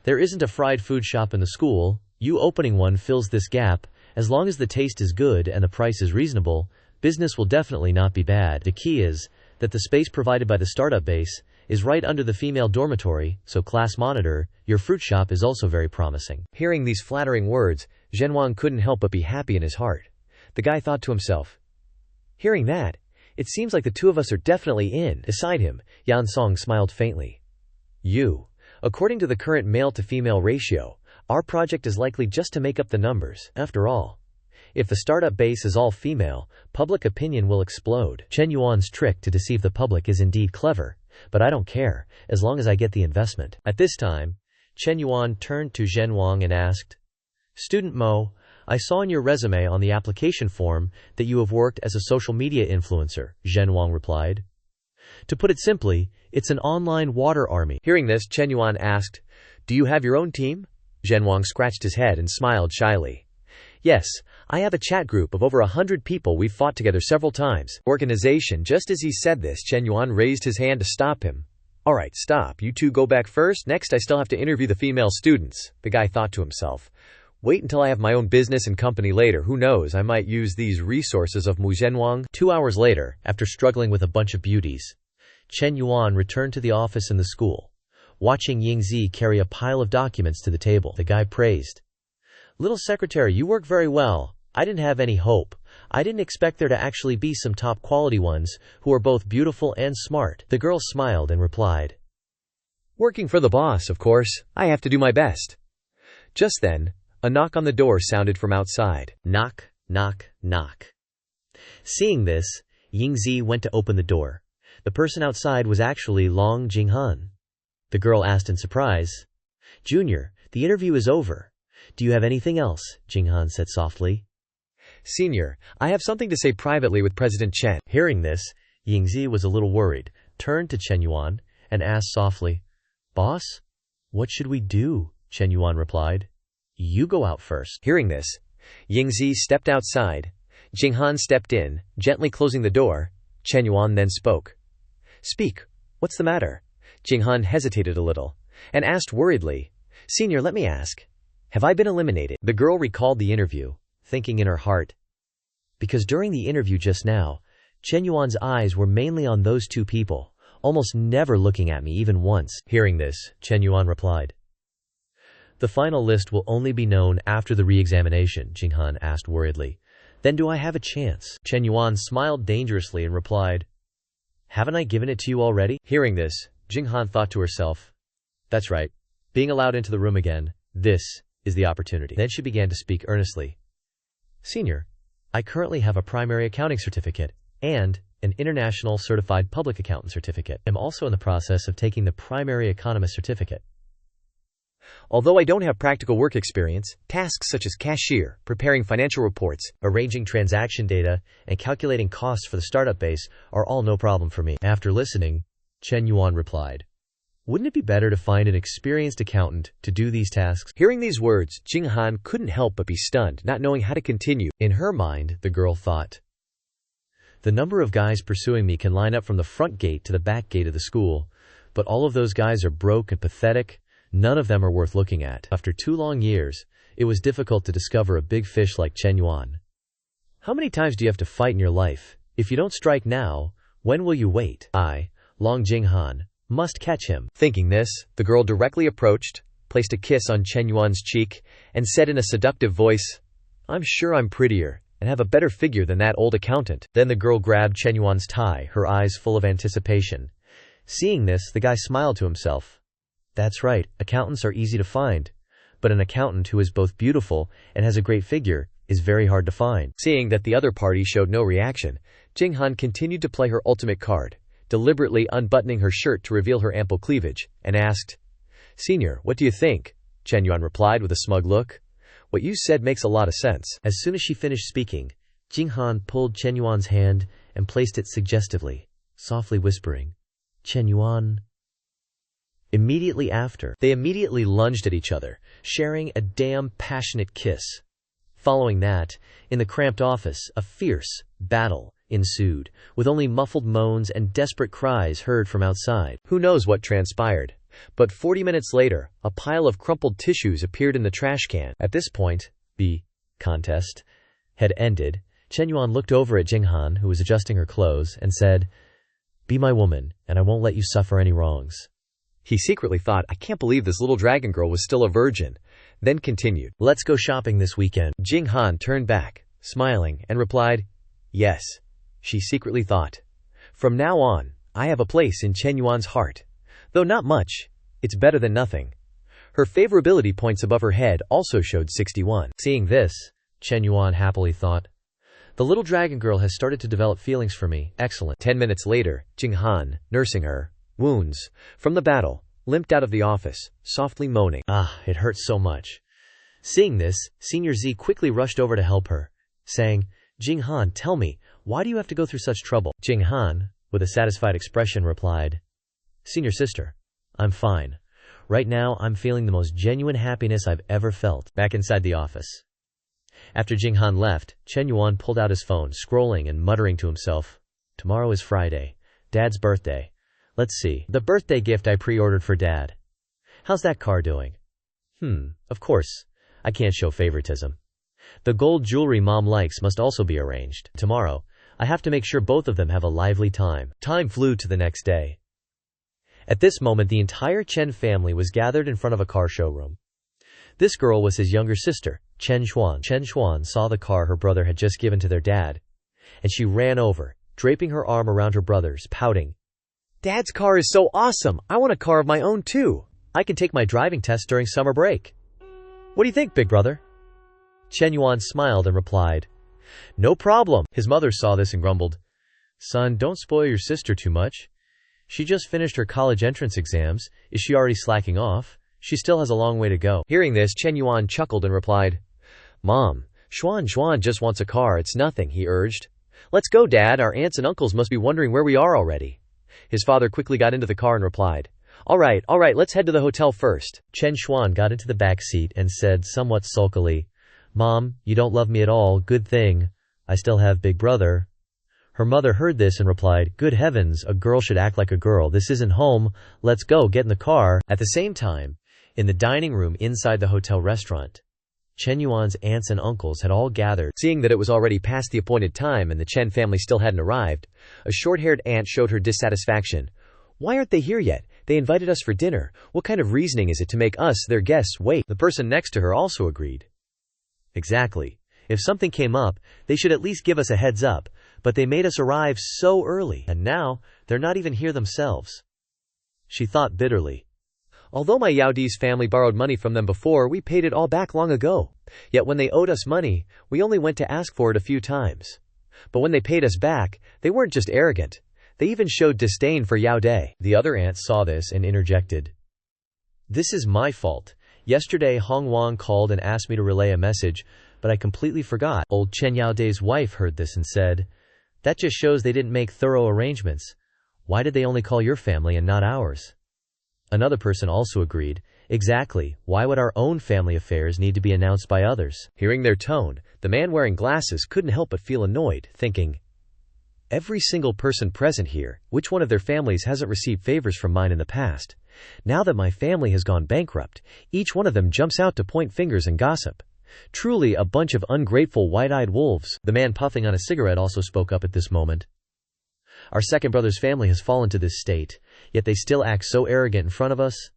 There isn't a fried food shop in the school, you opening one fills this gap. As long as the taste is good and the price is reasonable, business will definitely not be bad. The key is that the space provided by the startup base is right under the female dormitory, so class monitor, your fruit shop is also very promising. Hearing these flattering words, Zhenwang couldn't help but be happy in his heart. The guy thought to himself, hearing that, it seems like the two of us are definitely in. Beside him, Yan Song smiled faintly. According to the current male-to-female ratio, our project is likely just to make up the numbers. After all, if the startup base is all female, public opinion will explode. Chen Yuan's trick to deceive the public is indeed clever, but I don't care, as long as I get the investment. At this time, Chen Yuan turned to Zhenwang and asked, Student Mo, I saw in your resume on the application form that you have worked as a social media influencer, Zhenwang replied. To put it simply, it's an online water army. Hearing this, Chen Yuan asked, Do you have your own team? Zhenwang scratched his head and smiled shyly. Yes, I have a chat group of over 100 people. We've fought together several times. Organization. Just as he said this, Chen Yuan raised his hand to stop him. Alright, stop. You two go back first. Next, I still have to interview the female students. The guy thought to himself. Wait until I have my own business and company later. Who knows, I might use these resources of Mu Zhenwang. 2 hours later, after struggling with a bunch of beauties, Chen Yuan returned to the office in the school. Watching Yingzi carry a pile of documents to the table, the guy praised. Little secretary, you work very well. I didn't have any hope. I didn't expect there to actually be some top quality ones, who are both beautiful and smart. The girl smiled and replied. Working for the boss, of course. I have to do my best. Just then, a knock on the door sounded from outside. Knock, knock, knock. Seeing this, Yingzi went to open the door. The person outside was actually Long Jinghan. The girl asked in surprise. Junior, the interview is over. Do you have anything else? Jinghan said softly. Senior, I have something to say privately with President Chen. Hearing this, Yingzi was a little worried, turned to Chen Yuan, and asked softly, Boss, what should we do? Chen Yuan replied. You go out first. Hearing this, Yingzi stepped outside. Jinghan stepped in, gently closing the door. Chen Yuan then spoke. Speak. What's the matter? Jinghan hesitated a little, and asked worriedly, Senior, let me ask. Have I been eliminated? The girl recalled the interview, thinking in her heart. Because during the interview just now, Chen Yuan's eyes were mainly on those two people, almost never looking at me even once. Hearing this, Chen Yuan replied. The final list will only be known after the re-examination, Jinghan asked worriedly. Then do I have a chance? Chen Yuan smiled dangerously and replied, Haven't I given it to you already? Hearing this, Jinghan thought to herself, That's right. Being allowed into the room again, this is the opportunity. Then she began to speak earnestly. Senior, I currently have a primary accounting certificate and an international certified public accountant certificate. I'm also in the process of taking the primary economist certificate. Although I don't have practical work experience, tasks such as cashier, preparing financial reports, arranging transaction data, and calculating costs for the startup base are all no problem for me. After listening, Chen Yuan replied, "Wouldn't it be better to find an experienced accountant to do these tasks?" Hearing these words, Jing Han couldn't help but be stunned, not knowing how to continue. In her mind, the girl thought, "The number of guys pursuing me can line up from the front gate to the back gate of the school, but all of those guys are broke and pathetic. None of them are worth looking at." After 2 long years, it was difficult to discover a big fish like Chen Yuan. How many times do you have to fight in your life? If you don't strike now, when will you wait? Long Jing Han, must catch him. Thinking this, the girl directly approached, placed a kiss on Chen Yuan's cheek, and said in a seductive voice, "I'm sure I'm prettier and have a better figure than that old accountant." Then the girl grabbed Chen Yuan's tie, her eyes full of anticipation. Seeing this, the guy smiled to himself. That's right, accountants are easy to find, but an accountant who is both beautiful and has a great figure is very hard to find. Seeing that the other party showed no reaction, Jing Han continued to play her ultimate card, deliberately unbuttoning her shirt to reveal her ample cleavage, and asked, "Senior, what do you think?" Chen Yuan replied with a smug look, "What you said makes a lot of sense." As soon as she finished speaking, Jing Han pulled Chen Yuan's hand and placed it suggestively, softly whispering, "Chen Yuan." Immediately after, they immediately lunged at each other, sharing a damn passionate kiss. Following that, in the cramped office, a fierce battle ensued, with only muffled moans and desperate cries heard from outside. Who knows what transpired? But 40 minutes later, a pile of crumpled tissues appeared in the trash can. At this point, the contest had ended. Chen Yuan looked over at Jing Han, who was adjusting her clothes, and said, "Be my woman, and I won't let you suffer any wrongs." He secretly thought, I can't believe this little dragon girl was still a virgin. Then continued, "Let's go shopping this weekend." Jing Han turned back, smiling, and replied, "Yes." She secretly thought, "From now on, I have a place in Chen Yuan's heart. Though not much, it's better than nothing." Her favorability points above her head also showed 61. Seeing this, Chen Yuan happily thought, "The little dragon girl has started to develop feelings for me. Excellent." 10 minutes later, Jing Han, nursing her wounds from the battle, limped out of the office, softly moaning, It hurts so much." Seeing this, Senior Z quickly rushed over to help her, saying, "Jing Han, tell me, why do you have to go through such trouble?" Jing Han, with a satisfied expression, replied, "Senior sister, I'm fine. Right now, I'm feeling the most genuine happiness I've ever felt." Back inside the office, after Jing Han left, Chen Yuan pulled out his phone, scrolling and muttering to himself, "Tomorrow is Friday, Dad's birthday. Let's see, the birthday gift I pre-ordered for Dad. How's that car doing? Of course, I can't show favoritism. The gold jewelry Mom likes must also be arranged. Tomorrow, I have to make sure both of them have a lively time." Time flew to the next day. At this moment, the entire Chen family was gathered in front of a car showroom. This girl was his younger sister, Chen Xuan. Chen Xuan saw the car her brother had just given to their dad, and she ran over, draping her arm around her brother's, pouting, "Dad's car is so awesome! I want a car of my own too! I can take my driving test during summer break. What do you think, big brother?" Chen Yuan smiled and replied, "No problem." His mother saw this and grumbled, "Son, don't spoil your sister too much. She just finished her college entrance exams. Is she already slacking off? She still has a long way to go." Hearing this, Chen Yuan chuckled and replied, "Mom, Xuan just wants a car. It's nothing," he urged. "Let's go, Dad. Our aunts and uncles must be wondering where we are already." His father quickly got into the car and replied, All right, let's head to the hotel first." Chen Xuan got into the back seat and said somewhat sulkily, "Mom, you don't love me at all. Good thing I still have big brother." Her mother heard this and replied, "Good heavens, a girl should act like a girl. This isn't home. Let's go, get in the car." At the same time, in the dining room inside the hotel restaurant, Chen Yuan's aunts and uncles had all gathered. Seeing that it was already past the appointed time and the Chen family still hadn't arrived, a short-haired aunt showed her dissatisfaction. "Why aren't they here yet? They invited us for dinner. What kind of reasoning is it to make us, their guests, wait?" The person next to her also agreed. "Exactly. If something came up, they should at least give us a heads up, but they made us arrive so early, and now they're not even here themselves." She thought bitterly. "Although my Yaodi's family borrowed money from them before, we paid it all back long ago. Yet when they owed us money, we only went to ask for it a few times. But when they paid us back, they weren't just arrogant. They even showed disdain for Yao Dai." The other aunt saw this and interjected, "This is my fault. Yesterday Hong Wang called and asked me to relay a message, but I completely forgot. Old Chen Yaodae's wife heard this and said, "That just shows they didn't make thorough arrangements. Why did they only call your family and not ours?" Another person also agreed, "Exactly, why would our own family affairs need to be announced by others?" Hearing their tone, the man wearing glasses couldn't help but feel annoyed, thinking, every single person present here, which one of their families hasn't received favors from mine in the past? Now that my family has gone bankrupt, each one of them jumps out to point fingers and gossip. Truly a bunch of ungrateful white-eyed wolves. The man puffing on a cigarette also spoke up at this moment. Our second brother's family has fallen to this state, yet they still act so arrogant in front of us.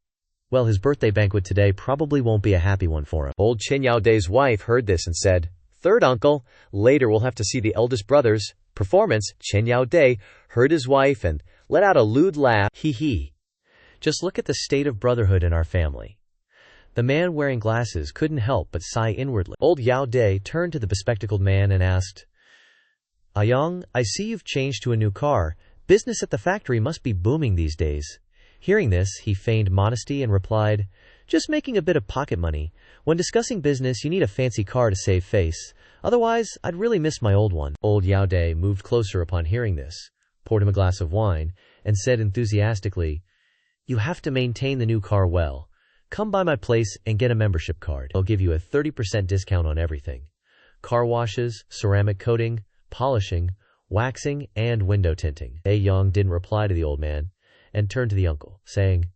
Well, his birthday banquet today probably won't be a happy one for him. Old Chen Yaodae's wife heard this and said, "Third uncle, later we'll have to see the eldest brother's performance." Chen Yaodae heard his wife and let out a lewd laugh. Hee hee. Just look at the state of brotherhood in our family. The man wearing glasses couldn't help but sigh inwardly. Old Yaodae turned to the bespectacled man and asked, "Ayong, I see you've changed to a new car. Business at the factory must be booming these days." Hearing this, he feigned modesty and replied, "Just making a bit of pocket money. When discussing business, you need a fancy car to save face. Otherwise, I'd really miss my old one." Old Yaodae moved closer upon hearing this, poured him a glass of wine, and said enthusiastically, "You have to maintain the new car well. Come by my place and get a membership card. I'll give you a 30% discount on everything. Car washes, ceramic coating, polishing, waxing, and window tinting." Ayong didn't reply to the old man and turned to the uncle, saying,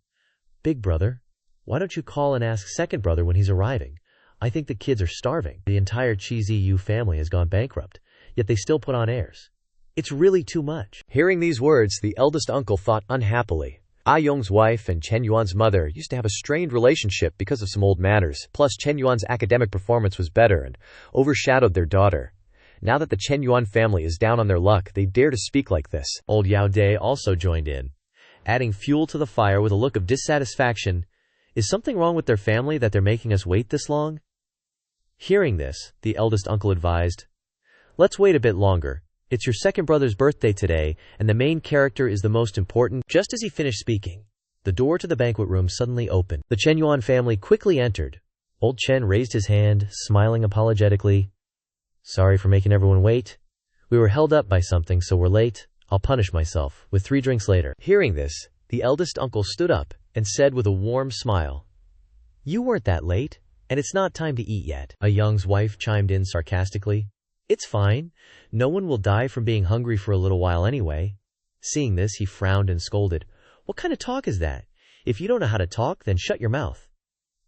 "Big brother, why don't you call and ask second brother when he's arriving? I think the kids are starving. The entire Cheesy Yu family has gone bankrupt, yet they still put on airs. It's really too much." Hearing these words, the eldest uncle thought unhappily. Ayong's wife and Chen Yuan's mother used to have a strained relationship because of some old matters, plus Chen Yuan's academic performance was better and overshadowed their daughter. Now that the Chen Yuan family is down on their luck, they dare to speak like this. Old Yaodae also joined in, adding fuel to the fire with a look of dissatisfaction. "Is something wrong with their family that they're making us wait this long?" Hearing this, the eldest uncle advised, "Let's wait a bit longer. It's your second brother's birthday today, and the main character is the most important." Just as he finished speaking, the door to the banquet room suddenly opened. The Chen Yuan family quickly entered. Old Chen raised his hand, smiling apologetically. "Sorry for making everyone wait. We were held up by something, so we're late. I'll punish myself with 3 drinks later." Hearing this, the eldest uncle stood up and said with a warm smile, "You weren't that late, and it's not time to eat yet." Ayong's wife chimed in sarcastically, "It's fine. No one will die from being hungry for a little while anyway." Seeing this, he frowned and scolded, "What kind of talk is that? If you don't know how to talk, then shut your mouth."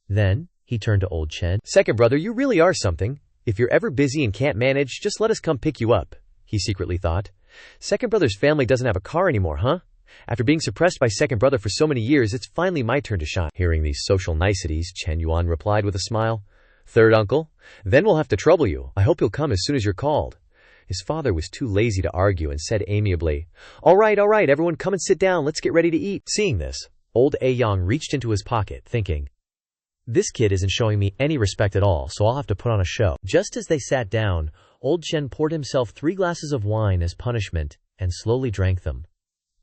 Then, he turned to old Chen. "Second brother, you really are something. If you're ever busy and can't manage, just let us come pick you up," he secretly thought. Second brother's family doesn't have a car anymore, huh? After being suppressed by second brother for so many years, it's finally my turn to shine. Hearing these social niceties, Chen Yuan replied with a smile, "Third uncle, then we'll have to trouble you. I hope you'll come as soon as you're called." His father was too lazy to argue and said amiably, all right, everyone come and sit down, let's get ready to eat." Seeing this, old Ayong reached into his pocket, thinking, "This kid isn't showing me any respect at all, so I'll have to put on a show." Just as they sat down, old Chen poured himself 3 glasses of wine as punishment and slowly drank them.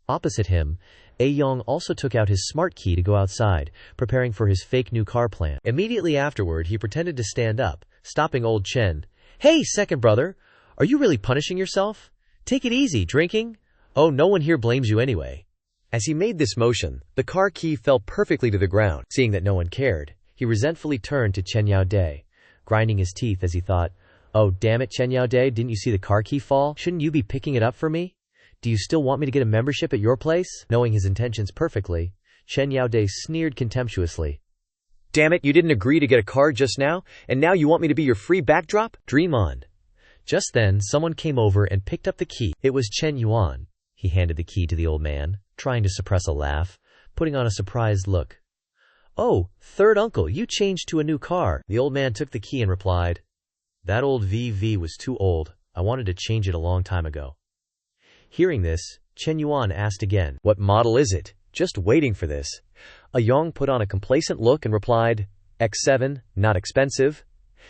Opposite him, Ayong also took out his smart key to go outside, preparing for his fake new car plan. Immediately afterward, he pretended to stand up, stopping old Chen. "Hey, second brother, are you really punishing yourself? Take it easy, drinking? Oh, no one here blames you anyway." As he made this motion, the car key fell perfectly to the ground. Seeing that no one cared, he resentfully turned to Chen Yaodae, grinding his teeth as he thought, "Oh, damn it, Chen Yaodae, didn't you see the car key fall? Shouldn't you be picking it up for me? Do you still want me to get a membership at your place?" Knowing his intentions perfectly, Chen Yaodae sneered contemptuously. "Damn it, you didn't agree to get a car just now, and now you want me to be your free backdrop? Dream on." Just then, someone came over and picked up the key. It was Chen Yuan. He handed the key to the old man, trying to suppress a laugh, putting on a surprised look. "Oh, third uncle, you changed to a new car." The old man took the key and replied, "That old VV was too old. I wanted to change it a long time ago." Hearing this, Chen Yuan asked again, "What model is it?" Just waiting for this. Ayong put on a complacent look and replied, "X7, not expensive."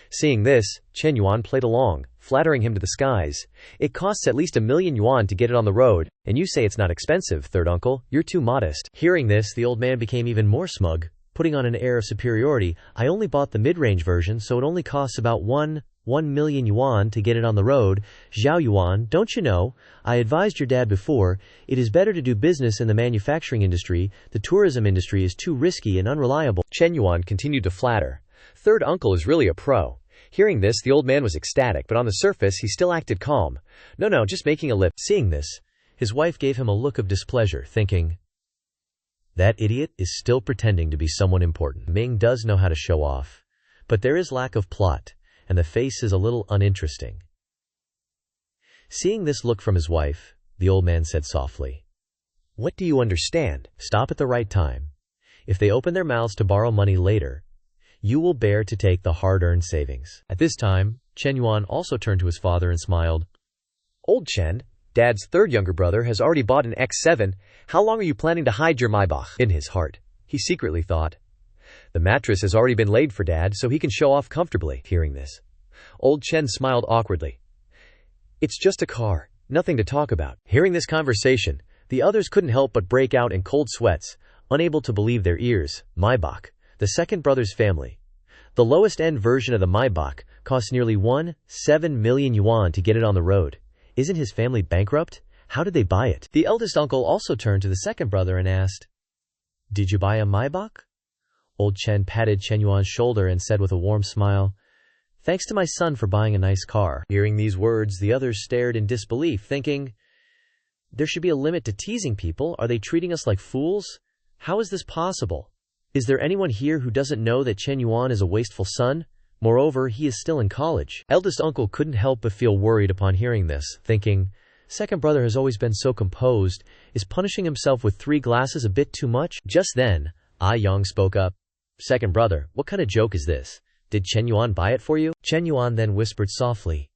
Seeing this, Chen Yuan played along, flattering him to the skies. "It costs at least 1,000,000 yuan to get it on the road, and you say it's not expensive, third uncle, you're too modest." Hearing this, the old man became even more smug. putting on an air of superiority. "I only bought the mid-range version, so it only costs about 1 million yuan to get it on the road. Zhao Yuan, don't you know? I advised your dad before, it is better to do business in the manufacturing industry. The tourism industry is too risky and unreliable." Chen Yuan continued to flatter. Third uncle is really a pro. Hearing this, the old man was ecstatic, but on the surface, he still acted calm. No, just making a lip. Seeing this, his wife gave him a look of displeasure, thinking, "That idiot is still pretending to be someone important. Ming does know how to show off, but there is lack of plot, and the face is a little uninteresting." Seeing this look from his wife, the old man said softly, "What do you understand? Stop at the right time. If they open their mouths to borrow money later, you will bear to take the hard-earned savings." At this time, Chen Yuan also turned to his father and smiled. "Old Chen, Dad's third younger brother, has already bought an X7. How long are you planning to hide your Maybach?" In his heart, he secretly thought, "The mattress has already been laid for Dad, so he can show off comfortably." Hearing this, old Chen smiled awkwardly. "It's just a car, nothing to talk about." Hearing this conversation, the others couldn't help but break out in cold sweats, unable to believe their ears. Maybach, the second brother's family. The lowest-end version of the Maybach costs nearly 1.7 million yuan to get it on the road. Isn't his family bankrupt? How did they buy it? The eldest uncle also turned to the second brother and asked, "Did you buy a Maybach?" Old Chen patted Chen Yuan's shoulder and said with a warm smile, "Thanks to my son for buying a nice car." Hearing these words, the others stared in disbelief, thinking, "There should be a limit to teasing people. Are they treating us like fools? How is this possible? Is there anyone here who doesn't know that Chen Yuan is a wasteful son? Moreover, he is still in college." Eldest uncle couldn't help but feel worried upon hearing this, thinking, "Second brother has always been so composed. Is punishing himself with 3 glasses a bit too much?" Just then, Yang spoke up. "Second brother, what kind of joke is this? Did Chen Yuan buy it for you?" Chen Yuan then whispered softly,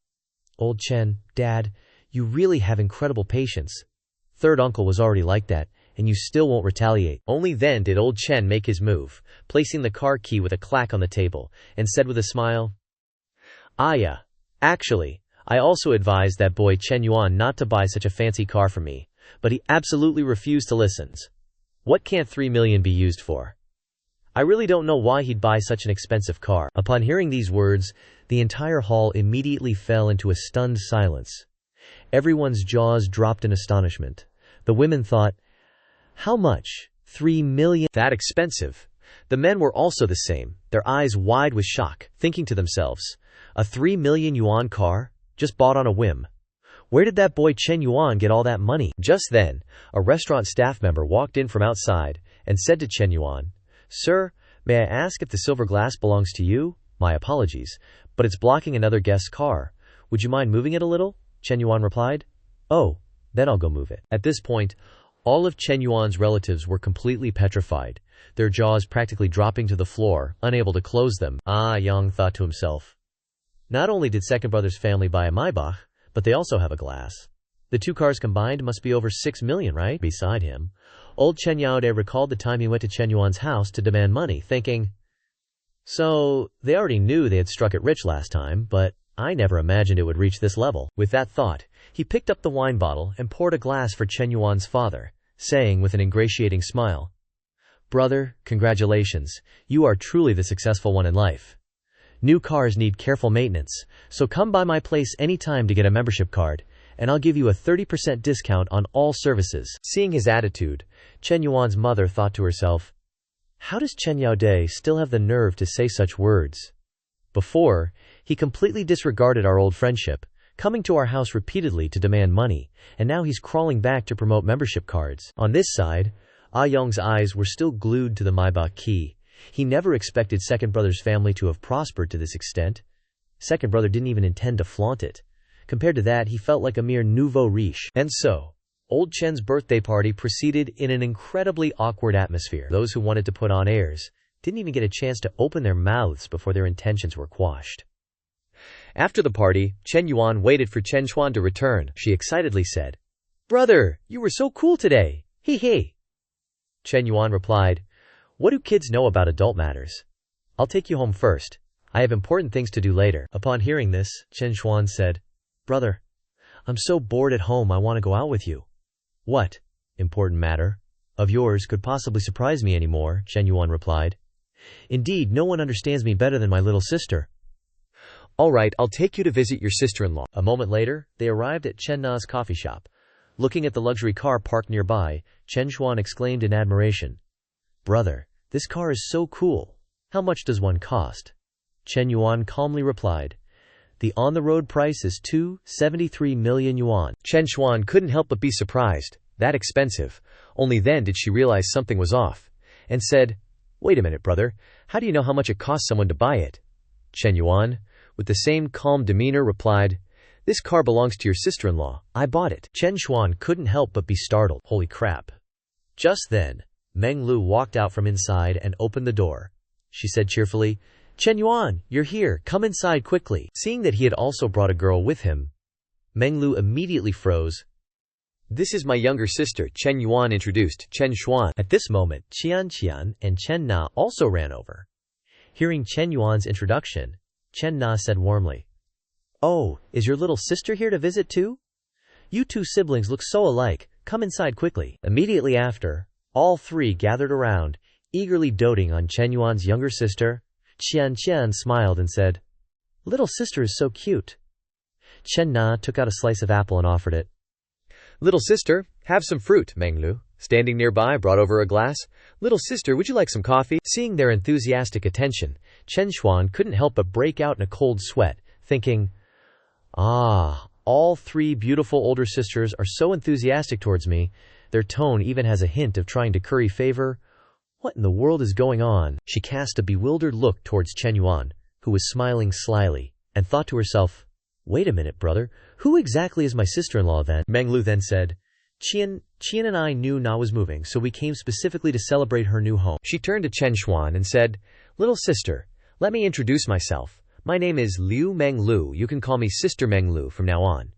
"Old Chen, Dad, you really have incredible patience. Third uncle was already like that, and you still won't retaliate." Only then did old Chen make his move, placing the car key with a clack on the table, and said with a smile, "Yeah, actually, I also advised that boy Chen Yuan not to buy such a fancy car for me, but he absolutely refused to listen. What can't 3 million be used for? I really don't know why he'd buy such an expensive car." Upon hearing these words, the entire hall immediately fell into a stunned silence. Everyone's jaws dropped in astonishment. The women thought, "How much? 3 million? That expensive?" The men were also the same, their eyes wide with shock, thinking to themselves, "A 3 million yuan car? Just bought on a whim? Where did that boy Chen Yuan get all that money?" Just then, a restaurant staff member walked in from outside and said to Chen Yuan, "Sir, may I ask if the silver glass belongs to you? My apologies, but it's blocking another guest's car. Would you mind moving it a little?" Chen Yuan replied, "Oh, then I'll go move it." At this point, all of Chen Yuan's relatives were completely petrified, their jaws practically dropping to the floor, unable to close them. Yang thought to himself, "Not only did second brother's family buy a Maybach, but they also have a glass. The 2 cars combined must be over 6 million, right?" Beside him, old Chen Yaode recalled the time he went to Chen Yuan's house to demand money, thinking, "So, they already knew they had struck it rich last time, but I never imagined it would reach this level." With that thought, he picked up the wine bottle and poured a glass for Chen Yuan's father, saying with an ingratiating smile, "Brother, congratulations, you are truly the successful one in life. New cars need careful maintenance, so come by my place anytime to get a membership card, and I'll give you a 30% discount on all services." Seeing his attitude, Chen Yuan's mother thought to herself, "How does Chen Yaode still have the nerve to say such words? Before, he completely disregarded our old friendship, coming to our house repeatedly to demand money, and now he's crawling back to promote membership cards." On this side, Yong's eyes were still glued to the Maybach key. He never expected second brother's family to have prospered to this extent. Second brother didn't even intend to flaunt it. Compared to that, he felt like a mere nouveau riche. And so, old Chen's birthday party proceeded in an incredibly awkward atmosphere. Those who wanted to put on airs didn't even get a chance to open their mouths before their intentions were quashed. After the party, Chen Yuan waited for Chen Chuan to return. She excitedly said, "Brother, you were so cool today. Hee hee." Chen Yuan replied, "What do kids know about adult matters? I'll take you home first. I have important things to do later." Upon hearing this, Chen Chuan said, "Brother, I'm so bored at home I want to go out with you." "What important matter of yours could possibly surprise me anymore?" Chen Yuan replied. Indeed, no one understands me better than my little sister. All right, I'll take you to visit your sister-in-law. A moment later, they arrived at Chen Na's coffee shop. Looking at the luxury car parked nearby, Chen Xuan exclaimed in admiration, "Brother, this car is so cool. How much does one cost?" Chen Yuan calmly replied, "The on-the-road price is 273 million yuan. Chen Xuan couldn't help but be surprised. That expensive. Only then did she realize something was off, and said, "Wait a minute, brother. How do you know how much it costs someone to buy it?" Chen Yuan, with the same calm demeanor, replied, "This car belongs to your sister-in-law. I bought it." Chen Xuan couldn't help but be startled. Holy crap. Just then, Meng Lu walked out from inside and opened the door. She said cheerfully, "Chen Yuan, you're here. Come inside quickly." Seeing that he had also brought a girl with him, Meng Lu immediately froze. "This is my younger sister," Chen Yuan introduced Chen Xuan. At this moment, Qian and Chen Na also ran over. Hearing Chen Yuan's introduction, Chen Na said warmly, "Oh, is your little sister here to visit too? You two siblings look so alike. Come inside quickly." Immediately after, all three gathered around, eagerly doting on Chen Yuan's younger sister. Qian smiled and said, "Little sister is so cute." Chen Na took out a slice of apple and offered it. "Little sister, have some fruit," Meng Lu, standing nearby, brought over a glass. "Little sister, would you like some coffee?" Seeing their enthusiastic attention, Chen Xuan couldn't help but break out in a cold sweat, thinking, all three beautiful older sisters are so enthusiastic towards me. Their tone even has a hint of trying to curry favor. What in the world is going on? She cast a bewildered look towards Chen Yuan, who was smiling slyly, and thought to herself, "Wait a minute, brother. Who exactly is my sister-in-law then?" Meng Lu then said, Qian and I knew Na was moving, so we came specifically to celebrate her new home." She turned to Chen Xuan and said, "Little sister, let me introduce myself. My name is Liu Meng Lu. You can call me Sister Meng Lu from now on."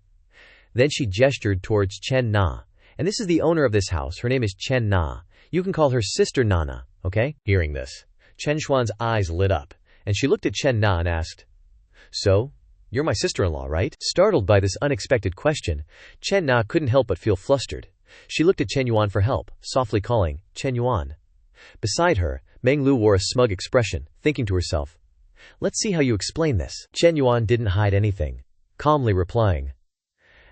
Then she gestured towards Chen Na. "And this is the owner of this house. Her name is Chen Na. You can call her Sister Nana, okay?" Hearing this, Chen Xuan's eyes lit up, and she looked at Chen Na and asked, "So, you're my sister-in-law, right?" Startled by this unexpected question, Chen Na couldn't help but feel flustered. She looked at Chen Yuan for help, softly calling, "Chen Yuan." Beside her, Meng Lu wore a smug expression, thinking to herself, "Let's see how you explain this." Chen Yuan didn't hide anything, calmly replying,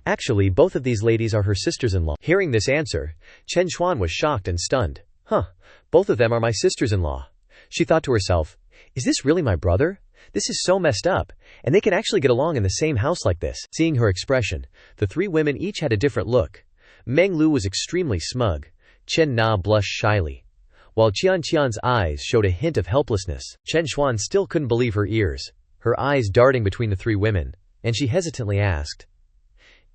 "Actually, both of these ladies are her sisters-in-law." Hearing this answer, Chen Xuan was shocked and stunned. Both of them are my sisters-in-law. She thought to herself, "Is this really my brother? This is so messed up, and they can actually get along in the same house like this." Seeing her expression, the three women each had a different look. Meng Lu was extremely smug. Chen Na blushed shyly, while Qian's eyes showed a hint of helplessness. Chen Xuan still couldn't believe her ears, her eyes darting between the three women, and she hesitantly asked,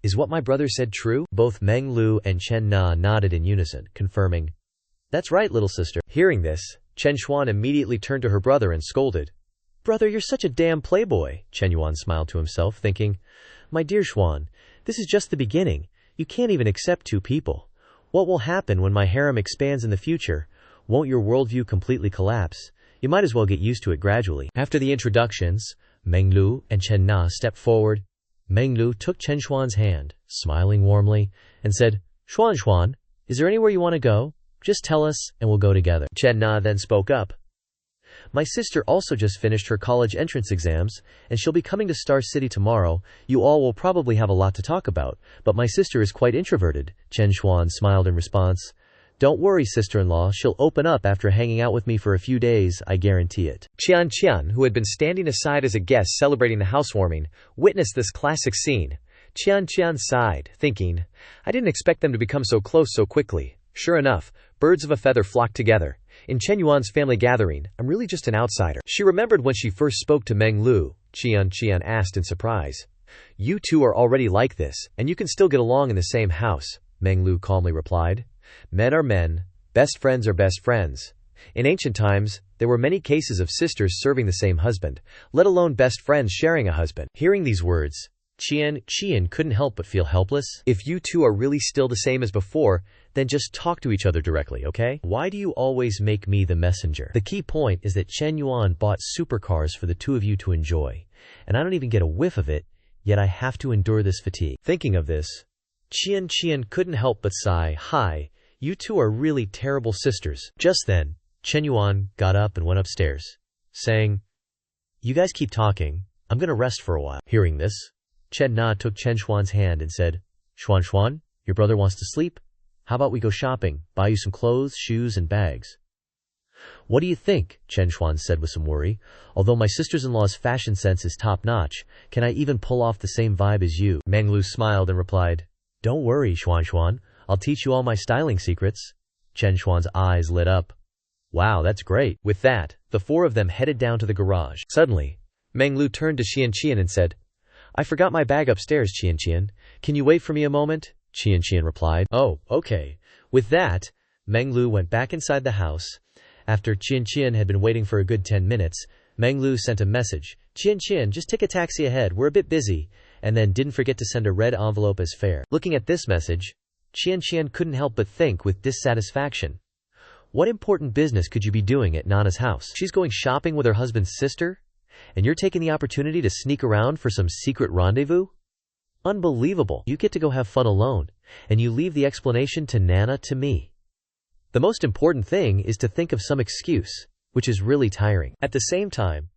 "Is what my brother said true?" Both Meng Lu and Chen Na nodded in unison, confirming, "That's right, little sister." Hearing this, Chen Xuan immediately turned to her brother and scolded, "Brother, you're such a damn playboy." Chen Yuan smiled to himself, thinking, "My dear Xuan, this is just the beginning. You can't even accept two people. What will happen when my harem expands in the future? Won't your worldview completely collapse? You might as well get used to it gradually." After the introductions, Meng Lu and Chen Na stepped forward. Meng Lu took Chen Xuan's hand, smiling warmly, and said, Xuan, is there anywhere you want to go? Just tell us, and we'll go together." Chen Na then spoke up. "My sister also just finished her college entrance exams, and she'll be coming to Star City tomorrow. You all will probably have a lot to talk about, but my sister is quite introverted." Chen Xuan smiled in response. "Don't worry, sister-in-law, she'll open up after hanging out with me for a few days, I guarantee it." Qian, who had been standing aside as a guest celebrating the housewarming, witnessed this classic scene. Qian sighed, thinking, "I didn't expect them to become so close so quickly." Sure enough, birds of a feather flocked together. In Chen Yuan's family gathering, I'm really just an outsider. She remembered when she first spoke to Meng Lu. Qian asked in surprise, "You two are already like this, and you can still get along in the same house," Meng Lu calmly replied. "Men are men, best friends are best friends. In ancient times, there were many cases of sisters serving the same husband, let alone best friends sharing a husband." Hearing these words, Qian couldn't help but feel helpless. "If you two are really still the same as before, then just talk to each other directly, okay? Why do you always make me the messenger?" The key point is that Chen Yuan bought supercars for the two of you to enjoy, and I don't even get a whiff of it, yet I have to endure this fatigue. Thinking of this, Qian couldn't help but sigh, "Hi, you two are really terrible sisters." Just then, Chen Yuan got up and went upstairs, saying, "You guys keep talking. I'm gonna rest for a while." Hearing this, Chen Na took Chen Xuan's hand and said, Xuan, your brother wants to sleep? How about we go shopping, buy you some clothes, shoes, and bags? What do you think? Chen Xuan said with some worry. Although my sister-in-law's fashion sense is top-notch, can I even pull off the same vibe as you? Meng Lu smiled and replied, Don't worry, Xuan. I'll teach you all my styling secrets. Chen Xuan's eyes lit up. Wow, that's great. With that, the four of them headed down to the garage. Suddenly, Meng Lu turned to Qian and said, I forgot my bag upstairs, Qian. Can you wait for me a moment? Qian replied, Oh, okay. With that, Meng Lu went back inside the house. After Qian had been waiting for a good 10 minutes, Meng Lu sent a message. Qian, just take a taxi ahead. We're a bit busy. And then didn't forget to send a red envelope as fare. Looking at this message, Qian couldn't help but think with dissatisfaction. What important business could you be doing at Nana's house? She's going shopping with her husband's sister? And you're taking the opportunity to sneak around for some secret rendezvous? Unbelievable. You get to go have fun alone, and you leave the explanation to Nana to me. The most important thing is to think of some excuse, which is really tiring. At the same time,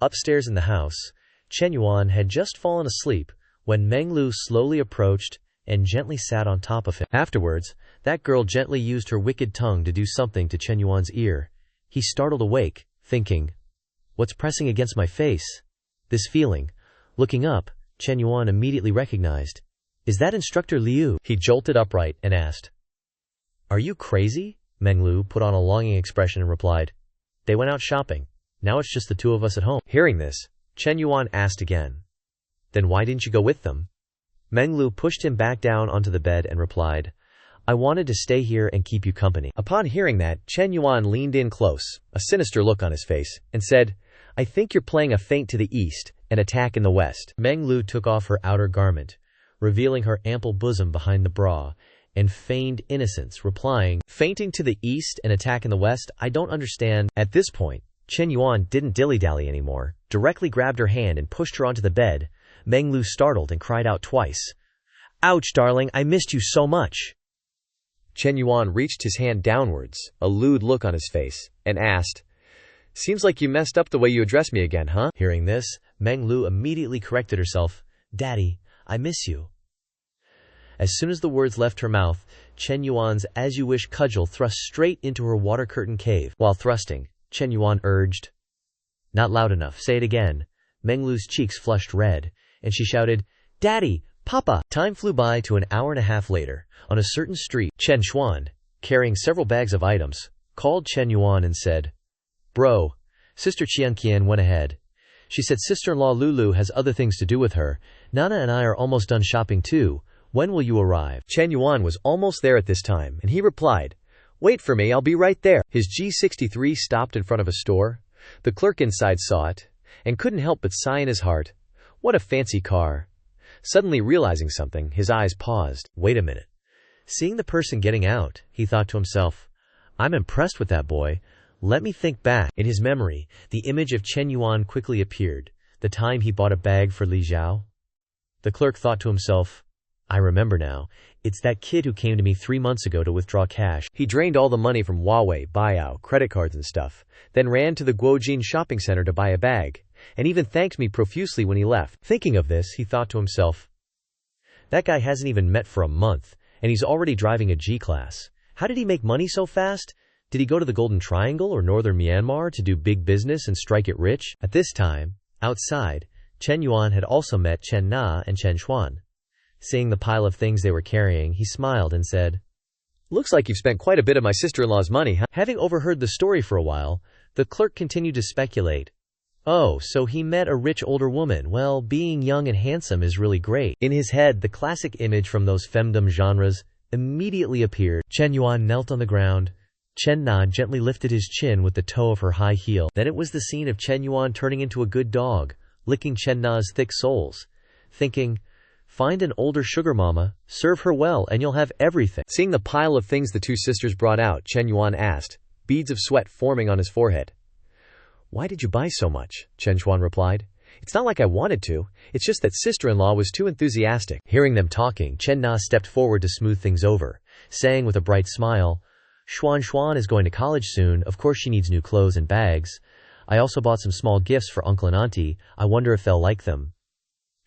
upstairs in the house, Chen Yuan had just fallen asleep when Meng Lu slowly approached and gently sat on top of him. Afterwards, that girl gently used her wicked tongue to do something to Chen Yuan's ear. He startled awake, thinking, What's pressing against my face? This feeling. Looking up, Chen Yuan immediately recognized. Is that Instructor Liu? He jolted upright and asked. Are you crazy? Meng Lu put on a longing expression and replied. They went out shopping. Now it's just the two of us at home. Hearing this, Chen Yuan asked again. Then why didn't you go with them? Meng Lu pushed him back down onto the bed and replied, I wanted to stay here and keep you company. Upon hearing that, Chen Yuan leaned in close, a sinister look on his face, and said, I think you're playing a feint to the east and attack in the west. Meng Lu took off her outer garment, revealing her ample bosom behind the bra, and feigned innocence, replying, Feinting to the east and attack in the west? I don't understand. At this point, Chen Yuan didn't dilly-dally anymore, directly grabbed her hand and pushed her onto the bed. Meng Lu startled and cried out twice. Ouch, darling, I missed you so much. Chen Yuan reached his hand downwards, a lewd look on his face, and asked, Seems like you messed up the way you address me again, huh? Hearing this, Meng Lu immediately corrected herself. Daddy, I miss you. As soon as the words left her mouth, Chen Yuan's as-you-wish cudgel thrust straight into her water curtain cave. While thrusting, Chen Yuan urged, Not loud enough, say it again. Meng Lu's cheeks flushed red, and she shouted, Daddy, Papa! Time flew by to an hour and a half later. On a certain street, Chen Xuan, carrying several bags of items, called Chen Yuan and said, Bro, Sister Qian went ahead. She said sister-in-law Lulu has other things to do with her. Nana and I are almost done shopping too. When will you arrive? Chen Yuan was almost there at this time, and he replied, Wait for me, I'll be right there. His G63 stopped in front of a store. The clerk inside saw it, and couldn't help but sigh in his heart. What a fancy car. Suddenly realizing something, his eyes paused. Wait a minute. Seeing the person getting out, he thought to himself, I'm impressed with that boy. Let me think back. In his memory, the image of Chen Yuan quickly appeared, the time he bought a bag for Li Zhao. The clerk thought to himself, I remember now. It's that kid who came to me 3 months ago to withdraw cash. He drained all the money from Huawei, buyout, credit cards and stuff, then ran to the Guojin shopping center to buy a bag, and even thanked me profusely when he left. Thinking of this, he thought to himself, that guy hasn't even met for a month, and he's already driving a G-Class. How did he make money so fast? Did he go to the Golden Triangle or Northern Myanmar to do big business and strike it rich? At this time, outside, Chen Yuan had also met Chen Na and Chen Xuan. Seeing the pile of things they were carrying, he smiled and said, Looks like you've spent quite a bit of my sister-in-law's money, huh? Having overheard the story for a while, the clerk continued to speculate. Oh, so he met a rich older woman. Well, being young and handsome is really great. In his head, the classic image from those femdom genres immediately appeared. Chen Yuan knelt on the ground. Chen Na gently lifted his chin with the toe of her high heel. Then it was the scene of Chen Yuan turning into a good dog, licking Chen Na's thick soles, thinking, Find an older sugar mama, serve her well, and you'll have everything. Seeing the pile of things the two sisters brought out, Chen Yuan asked, beads of sweat forming on his forehead. Why did you buy so much? Chen Xuan replied. It's not like I wanted to. It's just that sister-in-law was too enthusiastic. Hearing them talking, Chen Na stepped forward to smooth things over, saying with a bright smile, Xuan is going to college soon, of course she needs new clothes and bags. I also bought some small gifts for uncle and auntie, I wonder if they'll like them.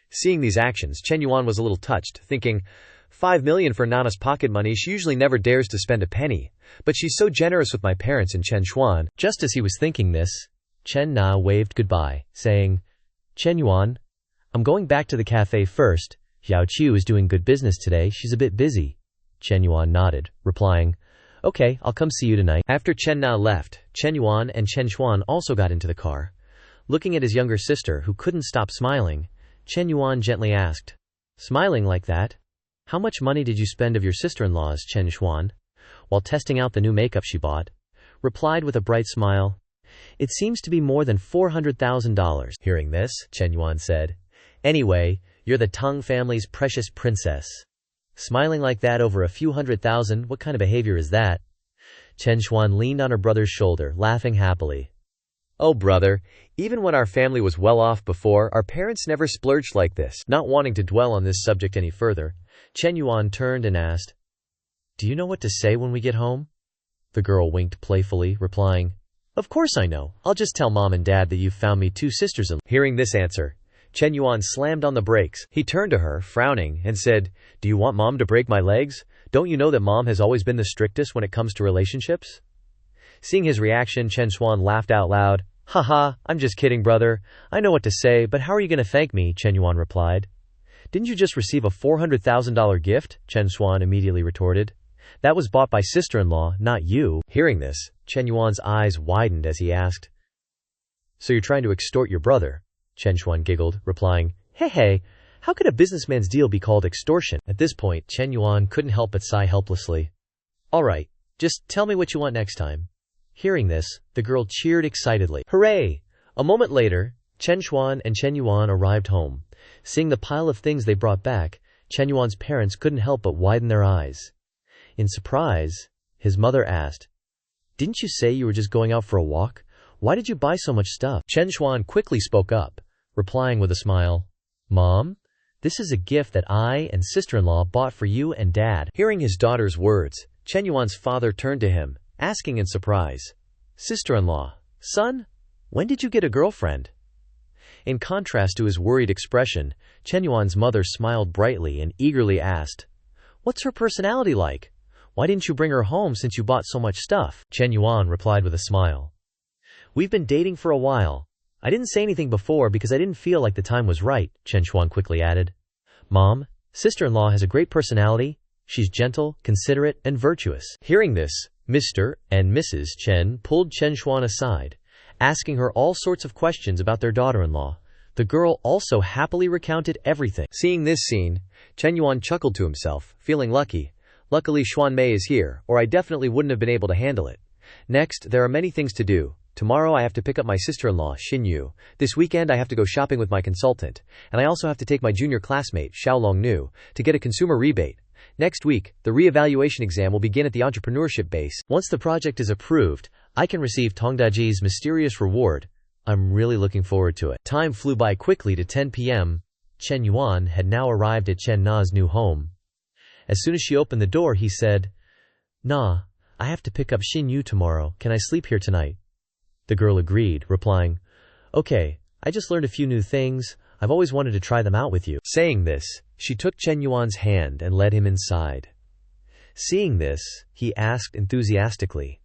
Seeing these actions, Chen Yuan was a little touched, thinking, 5 million for Nana's pocket money, she usually never dares to spend a penny. But she's so generous with my parents and Chen Xuan. Just as he was thinking this, Chen Na waved goodbye, saying, Chen Yuan, I'm going back to the cafe first. Xiao Qiu is doing good business today, she's a bit busy. Chen Yuan nodded, replying, Okay, I'll come see you tonight. After Chen Na left, Chen Yuan and Chen Xuan also got into the car. Looking at his younger sister, who couldn't stop smiling, Chen Yuan gently asked, Smiling like that? How much money did you spend of your sister-in-law's? Chen Xuan, while testing out the new makeup she bought, replied with a bright smile, It seems to be more than $400,000. Hearing this, Chen Yuan said, Anyway, you're the Tang family's precious princess. Smiling like that over a few $100,000, what kind of behavior is that? Chen Xuan leaned on her brother's shoulder, laughing happily. Oh brother, even when our family was well off before, our parents never splurged like this. Not wanting to dwell on this subject any further, Chen Yuan turned and asked, Do you know what to say when we get home? The girl winked playfully, replying, Of course I know. I'll just tell Mom and Dad that you've found me 2 sisters-in-law. Hearing this answer, Chen Yuan slammed on the brakes. He turned to her, frowning, and said, Do you want Mom to break my legs? Don't you know that Mom has always been the strictest when it comes to relationships? Seeing his reaction, Chen Xuan laughed out loud. Haha, I'm just kidding, brother. I know what to say, but how are you going to thank me? Chen Yuan replied. Didn't you just receive a $400,000 gift? Chen Xuan immediately retorted. That was bought by sister-in-law, not you. Hearing this, Chen Yuan's eyes widened as he asked, So you're trying to extort your brother? Chen Xuan giggled, replying, Hey, how could a businessman's deal be called extortion? At this point, Chen Yuan couldn't help but sigh helplessly. All right, just tell me what you want next time. Hearing this, the girl cheered excitedly. Hooray! A moment later, Chen Xuan and Chen Yuan arrived home. Seeing the pile of things they brought back, Chen Yuan's parents couldn't help but widen their eyes. In surprise, his mother asked, Didn't you say you were just going out for a walk? Why did you buy so much stuff? Chen Xuan quickly spoke up, replying with a smile, Mom, this is a gift that I and sister-in-law bought for you and Dad. Hearing his daughter's words, Chen Yuan's father turned to him, asking in surprise, Sister-in-law, son, when did you get a girlfriend? In contrast to his worried expression, Chen Yuan's mother smiled brightly and eagerly asked, What's her personality like? Why didn't you bring her home since you bought so much stuff? Chen Yuan replied with a smile. We've been dating for a while. I didn't say anything before because I didn't feel like the time was right, Chen Xuan quickly added. Mom, sister-in-law has a great personality. She's gentle, considerate, and virtuous. Hearing this, Mr. and Mrs. Chen pulled Chen Xuan aside, asking her all sorts of questions about their daughter-in-law. The girl also happily recounted everything. Seeing this scene, Chen Yuan chuckled to himself, feeling lucky. Luckily Xuan Mei is here, or I definitely wouldn't have been able to handle it. Next, there are many things to do. Tomorrow I have to pick up my sister-in-law, Xin Yu. This weekend I have to go shopping with my consultant. And I also have to take my junior classmate, Xiaolong Nu, to get a consumer rebate. Next week, the re-evaluation exam will begin at the entrepreneurship base. Once the project is approved, I can receive Tongdaji's mysterious reward. I'm really looking forward to it. Time flew by quickly to 10 p.m. Chen Yuan had now arrived at Chen Na's new home. As soon as she opened the door, he said, Na, I have to pick up Xin Yu tomorrow. Can I sleep here tonight? The girl agreed, replying, Okay, I just learned a few new things. I've always wanted to try them out with you. Saying this, she took Chen Yuan's hand and led him inside. Seeing this, he asked enthusiastically,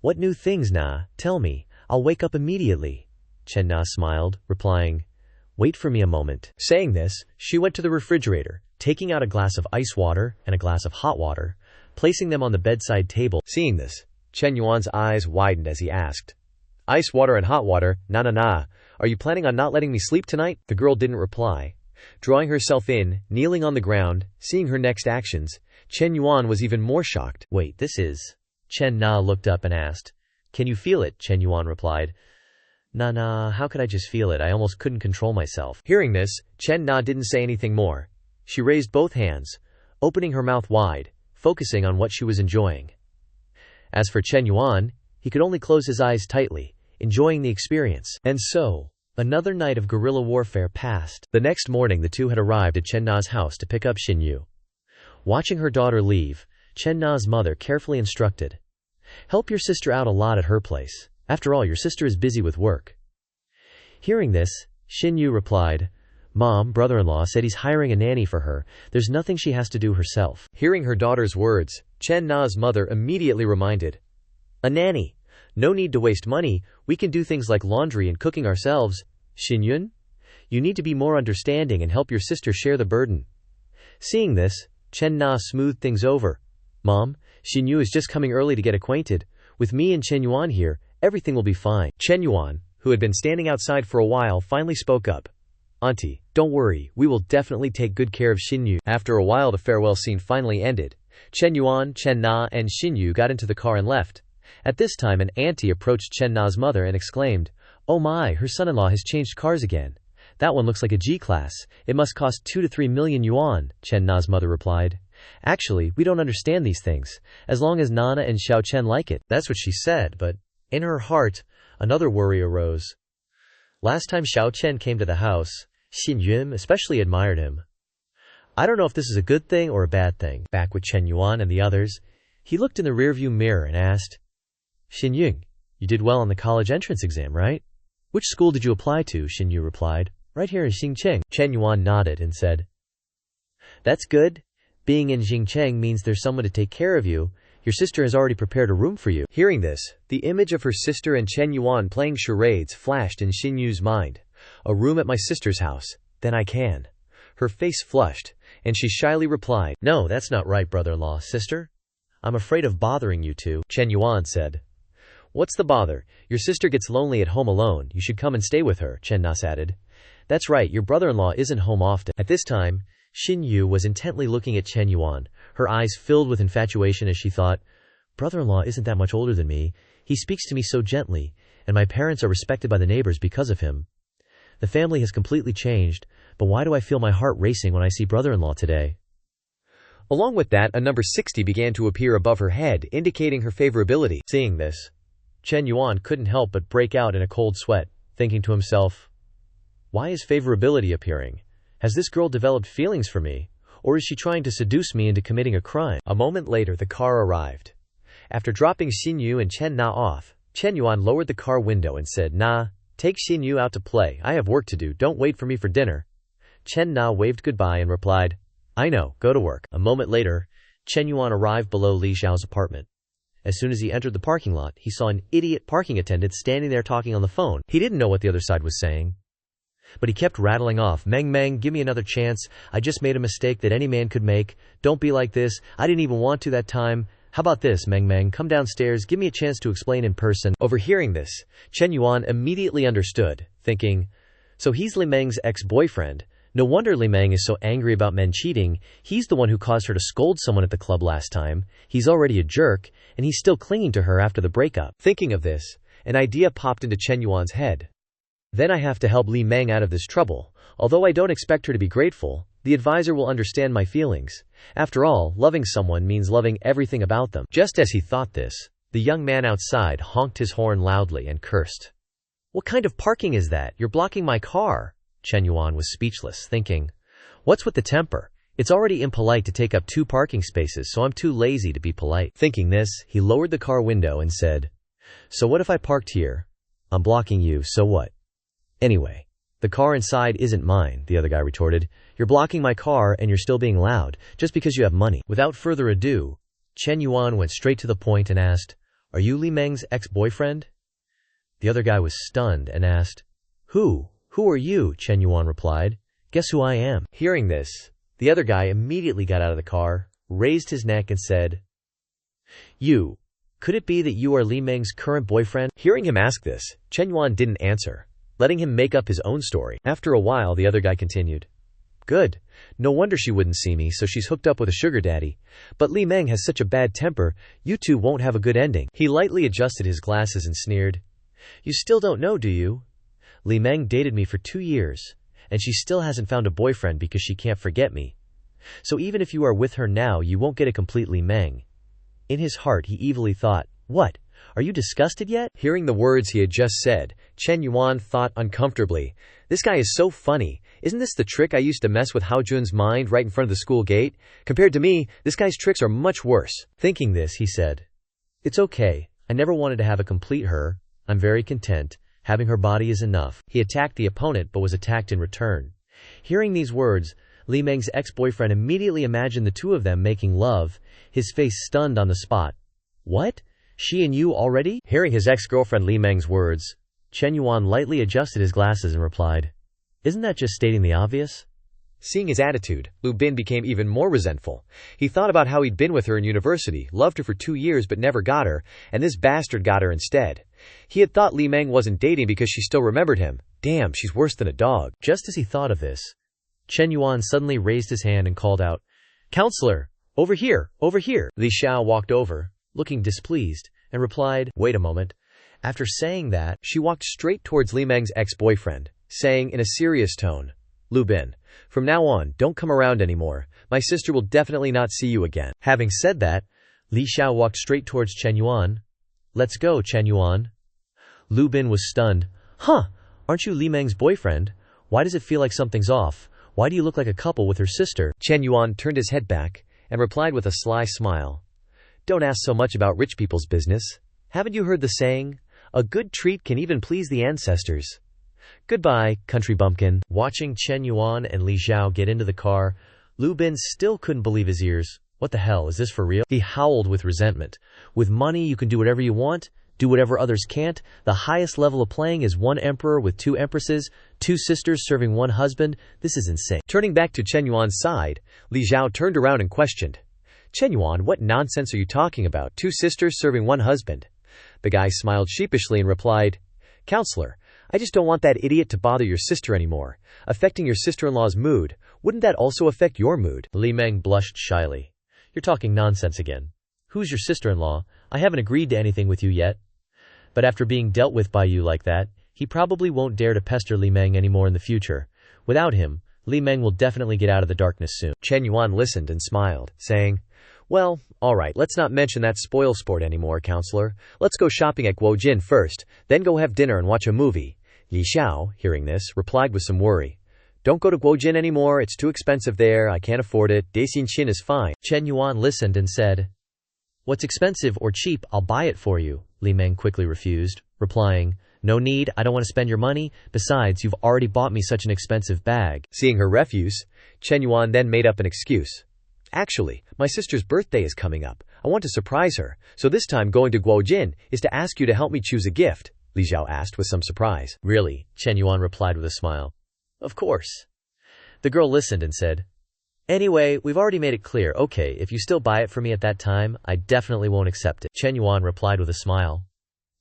What new things, Na? Tell me. I'll wake up immediately. Chen Na smiled, replying, Wait for me a moment. Saying this, she went to the refrigerator, taking out a glass of ice water and a glass of hot water, placing them on the bedside table. Seeing this, Chen Yuan's eyes widened as he asked, Ice water and hot water? Na. Are you planning on not letting me sleep tonight? The girl didn't reply. Drawing herself in, kneeling on the ground, seeing her next actions, Chen Yuan was even more shocked. Wait, this is... Chen Na looked up and asked, Can you feel it? Chen Yuan replied, Na, how could I just feel it? I almost couldn't control myself. Hearing this, Chen Na didn't say anything more. She raised both hands, opening her mouth wide, focusing on what she was enjoying. As for Chen Yuan, he could only close his eyes tightly, enjoying the experience. And so, another night of guerrilla warfare passed. The next morning the two had arrived at Chen Na's house to pick up Xin Yu. Watching her daughter leave, Chen Na's mother carefully instructed, Help your sister out a lot at her place. After all, your sister is busy with work. Hearing this, Xinyu replied, Mom, brother-in-law said he's hiring a nanny for her. There's nothing she has to do herself. Hearing her daughter's words, Chen Na's mother immediately reminded, A nanny. No need to waste money. We can do things like laundry and cooking ourselves. Xinyun, you need to be more understanding and help your sister share the burden. Seeing this, Chen Na smoothed things over. Mom, Xinyu is just coming early to get acquainted. With me and Chen Yuan here, everything will be fine. Chen Yuan, who had been standing outside for a while, finally spoke up. Auntie, don't worry, we will definitely take good care of Xinyu. After a while, the farewell scene finally ended. Chen Yuan, Chen Na, and Xinyu got into the car and left. At this time, an auntie approached Chen Na's mother and exclaimed, Oh my, her son-in-law has changed cars again. That one looks like a G-Class. It must cost 2 to 3 million yuan, Chen Na's mother replied. Actually, we don't understand these things, as long as Nana and Xiao Chen like it. That's what she said, but in her heart, another worry arose. Last time Xiao Chen came to the house, Xin Yun especially admired him. I don't know if this is a good thing or a bad thing. Back with Chen Yuan and the others, he looked in the rearview mirror and asked, Xin Yun, you did well on the college entrance exam, right? Which school did you apply to? Xin Yu replied. Right here in Xingcheng. Chen Yuan nodded and said, That's good. Being in Xingcheng means there's someone to take care of you. Your sister has already prepared a room for you. Hearing this, the image of her sister and Chen Yuan playing charades flashed in Xin Yu's mind. A room at my sister's house. Then I can. Her face flushed, and she shyly replied, No, that's not right, brother-in-law. Sister? I'm afraid of bothering you two. Chen Yuan said. What's the bother? Your sister gets lonely at home alone. You should come and stay with her, Chen Nas added. That's right, your brother-in-law isn't home often. At this time, Xin Yu was intently looking at Chen Yuan, her eyes filled with infatuation as she thought, Brother-in-law isn't that much older than me. He speaks to me so gently, and my parents are respected by the neighbors because of him. The family has completely changed, but why do I feel my heart racing when I see brother-in-law today? Along with that, a number 60 began to appear above her head, indicating her favorability. Seeing this, Chen Yuan couldn't help but break out in a cold sweat, thinking to himself, Why is favorability appearing? Has this girl developed feelings for me? Or is she trying to seduce me into committing a crime? A moment later, the car arrived. After dropping Xin Yu and Chen Na off, Chen Yuan lowered the car window and said, Na, take Xin Yu out to play. I have work to do. Don't wait for me for dinner. Chen Na waved goodbye and replied, I know, go to work. A moment later, Chen Yuan arrived below Li Xiao's apartment. As soon as he entered the parking lot, he saw an idiot parking attendant standing there talking on the phone. He didn't know what the other side was saying, but he kept rattling off, Meng Meng, give me another chance. I just made a mistake that any man could make. Don't be like this. I didn't even want to that time. How about this, Meng Meng, come downstairs, give me a chance to explain in person. Overhearing this, Chen Yuan immediately understood, thinking, so he's Li Meng's ex-boyfriend. No wonder Li Meng is so angry about men cheating. He's the one who caused her to scold someone at the club last time. He's already a jerk, and he's still clinging to her after the breakup. Thinking of this, an idea popped into Chen Yuan's head. Then I have to help Li Meng out of this trouble. Although I don't expect her to be grateful, the advisor will understand my feelings. After all, loving someone means loving everything about them. Just as he thought this, the young man outside honked his horn loudly and cursed. What kind of parking is that? You're blocking my car. Chen Yuan was speechless, thinking, what's with the temper? It's already impolite to take up 2 parking spaces, so I'm too lazy to be polite. Thinking this, he lowered the car window and said, So what if I parked here? I'm blocking you, so what? Anyway, the car inside isn't mine, the other guy retorted. You're blocking my car and you're still being loud, just because you have money. Without further ado, Chen Yuan went straight to the point and asked, Are you Li Meng's ex-boyfriend? The other guy was stunned and asked, Who are you? Chen Yuan replied, Guess who I am. Hearing this, the other guy immediately got out of the car, raised his neck and said, You, could it be that you are Li Meng's current boyfriend? Hearing him ask this, Chen Yuan didn't answer, letting him make up his own story. After a while, the other guy continued, Good. No wonder she wouldn't see me, so she's hooked up with a sugar daddy. But Li Meng has such a bad temper, you two won't have a good ending. He lightly adjusted his glasses and sneered, You still don't know, do you? Li Meng dated me for 2 years, and she still hasn't found a boyfriend because she can't forget me. So even if you are with her now, you won't get a complete Li Meng. In his heart, he evilly thought, What? Are you disgusted yet? Hearing the words he had just said, Chen Yuan thought uncomfortably, This guy is so funny. Isn't this the trick I used to mess with Hao Jun's mind right in front of the school gate? Compared to me, this guy's tricks are much worse. Thinking this, he said, It's okay. I never wanted to have a complete her. I'm very content. Having her body is enough. He attacked the opponent but was attacked in return. Hearing these words, Li Meng's ex-boyfriend immediately imagined the two of them making love, his face stunned on the spot. What? She and you already? Hearing his ex-girlfriend Li Meng's words, Chen Yuan lightly adjusted his glasses and replied, Isn't that just stating the obvious? Seeing his attitude, Lu Bin became even more resentful. He thought about how he'd been with her in university, loved her for 2 years but never got her, and this bastard got her instead. He had thought Li Meng wasn't dating because she still remembered him. Damn, she's worse than a dog. Just as he thought of this, Chen Yuan suddenly raised his hand and called out, Counselor, over here, over here. Li Xiao walked over, looking displeased, and replied, Wait a moment. After saying that, she walked straight towards Li Meng's ex-boyfriend, saying in a serious tone, Lu Bin, from now on, don't come around anymore. My sister will definitely not see you again. Having said that, Li Xiao walked straight towards Chen Yuan. Let's go, Chen Yuan. Lu Bin was stunned. Huh, aren't you Li Meng's boyfriend? Why does it feel like something's off? Why do you look like a couple with her sister? Chen Yuan turned his head back and replied with a sly smile. Don't ask so much about rich people's business. Haven't you heard the saying? A good treat can even please the ancestors. Goodbye, country bumpkin. Watching Chen Yuan and Li Xiao get into the car, Lu Bin still couldn't believe his ears. What the hell, is this for real? He howled with resentment. With money, you can do whatever you want, do whatever others can't. The highest level of playing is one emperor with 2 empresses, 2 sisters serving 1 husband. This is insane. Turning back to Chen Yuan's side, Li Xiao turned around and questioned, Chen Yuan, what nonsense are you talking about? 2 sisters serving 1 husband? The guy smiled sheepishly and replied, Counselor, I just don't want that idiot to bother your sister anymore. Affecting your sister-in-law's mood, wouldn't that also affect your mood? Li Meng blushed shyly. You're talking nonsense again. Who's your sister-in-law? I haven't agreed to anything with you yet. But after being dealt with by you like that, he probably won't dare to pester Li Meng anymore in the future. Without him, Li Meng will definitely get out of the darkness soon. Chen Yuan listened and smiled, saying, Well, alright, let's not mention that spoil sport anymore, counselor. Let's go shopping at Guojin first, then go have dinner and watch a movie. Li Xiao, hearing this, replied with some worry. Don't go to Guojin anymore, it's too expensive there, I can't afford it, Daixinqin is fine. Chen Yuan listened and said, What's expensive or cheap, I'll buy it for you. Li Meng quickly refused, replying, No need, I don't want to spend your money, besides you've already bought me such an expensive bag. Seeing her refuse, Chen Yuan then made up an excuse. Actually, my sister's birthday is coming up. I want to surprise her, so this time going to Guojin is to ask you to help me choose a gift, Li Xiao asked with some surprise. Really? Chen Yuan replied with a smile. Of course. The girl listened and said, Anyway, we've already made it clear. Okay, if you still buy it for me at that time, I definitely won't accept it. Chen Yuan replied with a smile.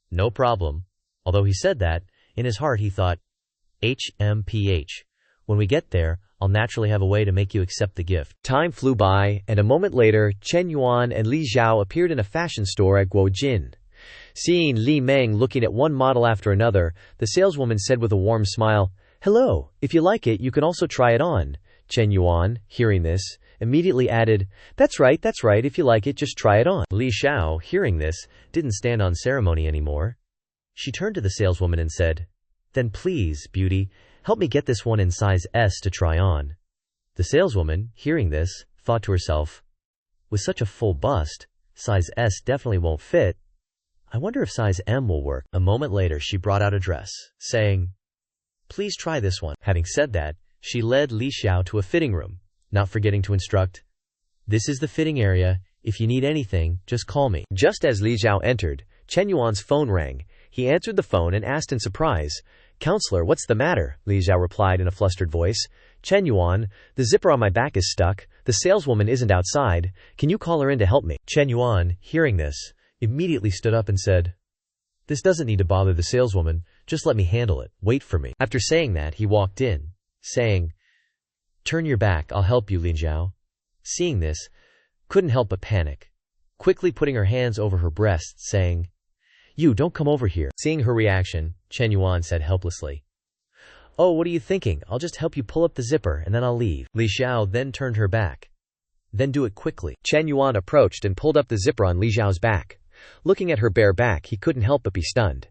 No problem. Although he said that, in his heart he thought, HMPH. When we get there, I'll naturally have a way to make you accept the gift. Time flew by, and a moment later, Chen Yuan and Li Xiao appeared in a fashion store at Guojin. Seeing Li Meng looking at one model after another, the saleswoman said with a warm smile, Hello, if you like it, you can also try it on. Chen Yuan, hearing this, immediately added, That's right, if you like it, just try it on. Li Xiao, hearing this, didn't stand on ceremony anymore. She turned to the saleswoman and said, Then please, beauty, help me get this one in size S to try on. The saleswoman, hearing this, thought to herself, With such a full bust, size S definitely won't fit. I wonder if size M will work. A moment later she brought out a dress, saying, Please try this one. Having said that, she led Li Xiao to a fitting room, not forgetting to instruct, This is the fitting area. If you need anything, just call me. Just as Li Xiao entered, Chen Yuan's phone rang. He answered the phone and asked in surprise, Counselor, what's the matter? Li Xiao replied in a flustered voice. Chen Yuan, the zipper on my back is stuck. The saleswoman isn't outside. Can you call her in to help me? Chen Yuan, hearing this, immediately stood up and said, This doesn't need to bother the saleswoman. Just let me handle it. Wait for me. After saying that, he walked in, saying, Turn your back, I'll help you, Li Xiao. Seeing this, couldn't help but panic, quickly putting her hands over her breasts, saying, You, don't come over here. Seeing her reaction, Chen Yuan said helplessly, Oh, what are you thinking? I'll just help you pull up the zipper and then I'll leave. Li Xiao then turned her back. Then do it quickly. Chen Yuan approached and pulled up the zipper on Li Xiao's back. Looking at her bare back, he couldn't help but be stunned.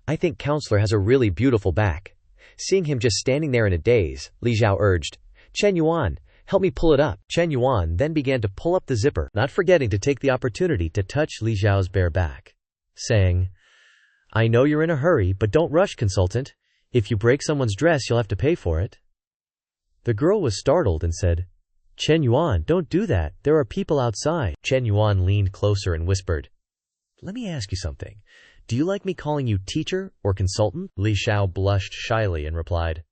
I think Counselor has a really beautiful back. Seeing him just standing there in a daze, Li Xiao urged, Chen Yuan, Help me pull it up. Chen Yuan then began to pull up the zipper, not forgetting to take the opportunity to touch Li Xiao's bare back, saying, I know you're in a hurry, but don't rush, consultant. If you break someone's dress, you'll have to pay for it. The girl was startled and said, Chen Yuan, don't do that. There are people outside. Chen Yuan leaned closer and whispered, Let me ask you something. Do you like me calling you teacher or consultant? Li Xiao blushed shyly and replied,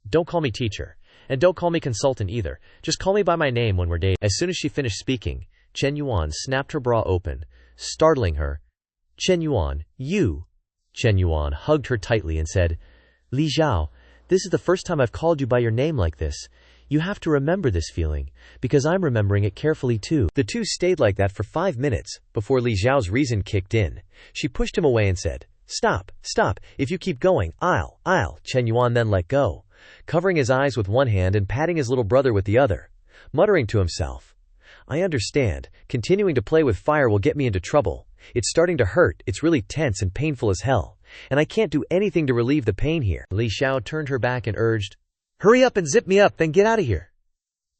Don't call me teacher, and don't call me consultant either. Just call me by my name when we're dating. As soon as she finished speaking, Chen Yuan snapped her bra open, startling her. Chen Yuan, you! Chen Yuan hugged her tightly and said, Li Xiao, this is the first time I've called you by your name like this. You have to remember this feeling, because I'm remembering it carefully too. The two stayed like that for 5 minutes, before Li Xiao's reason kicked in. She pushed him away and said, Stop, stop, if you keep going, I'll. Chen Yuan then let go, covering his eyes with one hand and patting his little brother with the other, muttering to himself, I understand, continuing to play with fire will get me into trouble. It's starting to hurt, it's really tense and painful as hell, and I can't do anything to relieve the pain here. Li Xiao turned her back and urged, Hurry up and zip me up, then get out of here.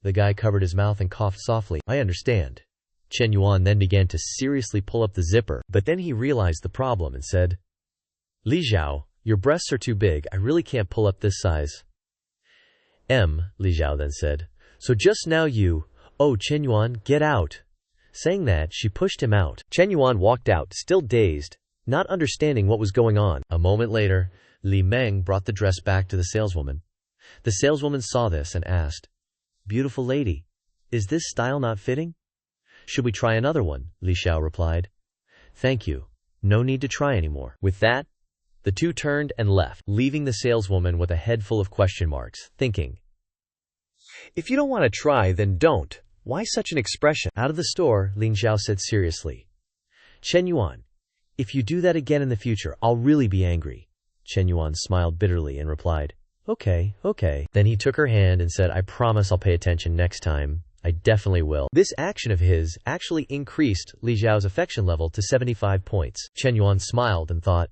The guy covered his mouth and coughed softly. I understand. Chen Yuan then began to seriously pull up the zipper, but then he realized the problem and said, Li Xiao, your breasts are too big, I really can't pull up this size. Li Xiao then said, So just now you, oh Chen Yuan, get out. Saying that, she pushed him out. Chen Yuan walked out, still dazed, not understanding what was going on. A moment later, Li Meng brought the dress back to the saleswoman. The saleswoman saw this and asked, Beautiful lady, is this style not fitting? Should we try another one? Li Xiao replied. Thank you. No need to try anymore. With that, the two turned and left, leaving the saleswoman with a head full of question marks, thinking, If you don't want to try, then don't. Why such an expression? Out of the store, Li Xiao said seriously, Chen Yuan, if you do that again in the future, I'll really be angry. Chen Yuan smiled bitterly and replied, Okay. Then he took her hand and said, I promise I'll pay attention next time. I definitely will. This action of his actually increased Li Xiao's affection level to 75 points. Chen Yuan smiled and thought,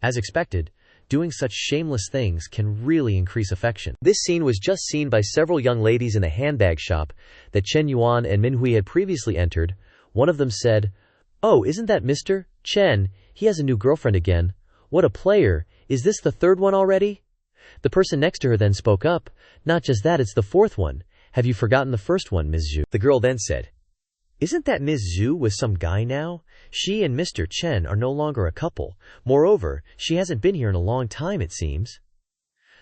as expected, doing such shameless things can really increase affection. This scene was just seen by several young ladies in the handbag shop that Chen Yuan and Manhua had previously entered. One of them said, Oh, isn't that Mr. Chen? He has a new girlfriend again. What a player. Is this the third one already? The person next to her then spoke up, Not just that, it's the fourth one. Have you forgotten the first one, Ms. Zhu? The girl then said, Isn't that Ms. Zhu with some guy now? She and Mr. Chen are no longer a couple. Moreover, she hasn't been here in a long time, it seems.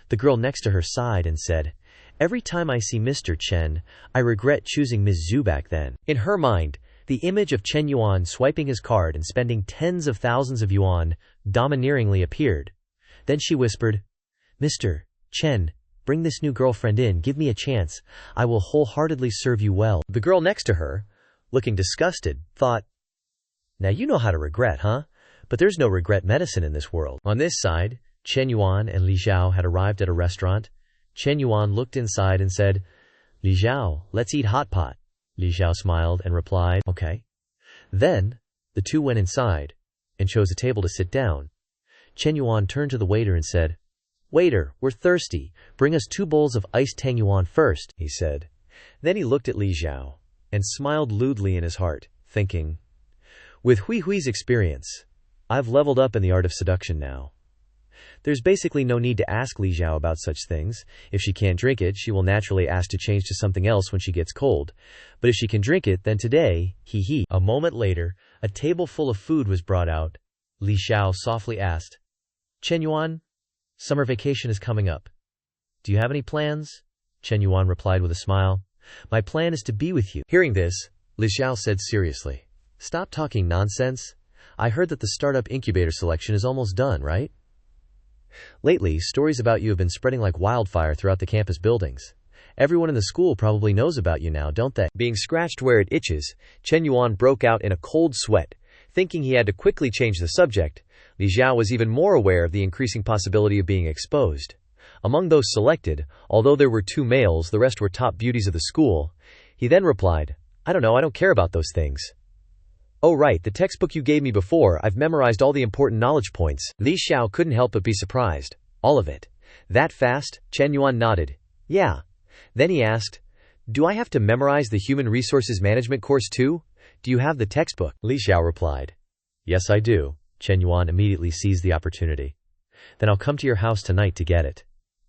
The girl next to her sighed and said, Every time I see Mr. Chen, I regret choosing Ms. Zhu back then. In her mind, the image of Chen Yuan swiping his card and spending tens of thousands of yuan domineeringly appeared. Then she whispered, Mr. Chen, bring this new girlfriend in, give me a chance. I will wholeheartedly serve you well. The girl next to her, looking disgusted, thought, Now you know how to regret, huh? But there's no regret medicine in this world. On this side, Chen Yuan and Li Xiao had arrived at a restaurant. Chen Yuan looked inside and said, Li Xiao, let's eat hot pot. Li Xiao smiled and replied, Okay. Then, the two went inside and chose a table to sit down. Chen Yuan turned to the waiter and said, Waiter, we're thirsty. Bring us 2 bowls of iced Tang Yuan first, he said. Then he looked at Li Xiao and smiled lewdly in his heart, thinking, With Hui Hui's experience, I've leveled up in the art of seduction now. There's basically no need to ask Li Xiao about such things. If she can't drink it, she will naturally ask to change to something else when she gets cold. But if she can drink it, then today, hee. A moment later, a table full of food was brought out. Li Xiao softly asked, Chen Yuan, summer vacation is coming up. Do you have any plans? Chen Yuan replied with a smile. My plan is to be with you. Hearing this, Li Xiao said seriously, Stop talking nonsense. I heard that the startup incubator selection is almost done, right? Lately, stories about you have been spreading like wildfire throughout the campus buildings. Everyone in the school probably knows about you now, don't they? Being scratched where it itches, Chen Yuan broke out in a cold sweat. Thinking he had to quickly change the subject, Li Xiao was even more aware of the increasing possibility of being exposed. Among those selected, although there were 2 males, the rest were top beauties of the school. He then replied, I don't know, I don't care about those things. Oh right, the textbook you gave me before, I've memorized all the important knowledge points. Li Xiao couldn't help but be surprised. All of it. That fast? Chen Yuan nodded. Yeah. Then he asked, Do I have to memorize the Human Resources Management course too? Do you have the textbook? Li Xiao replied. Yes, I do. Chen Yuan immediately seized the opportunity. Then I'll come to your house tonight to get it.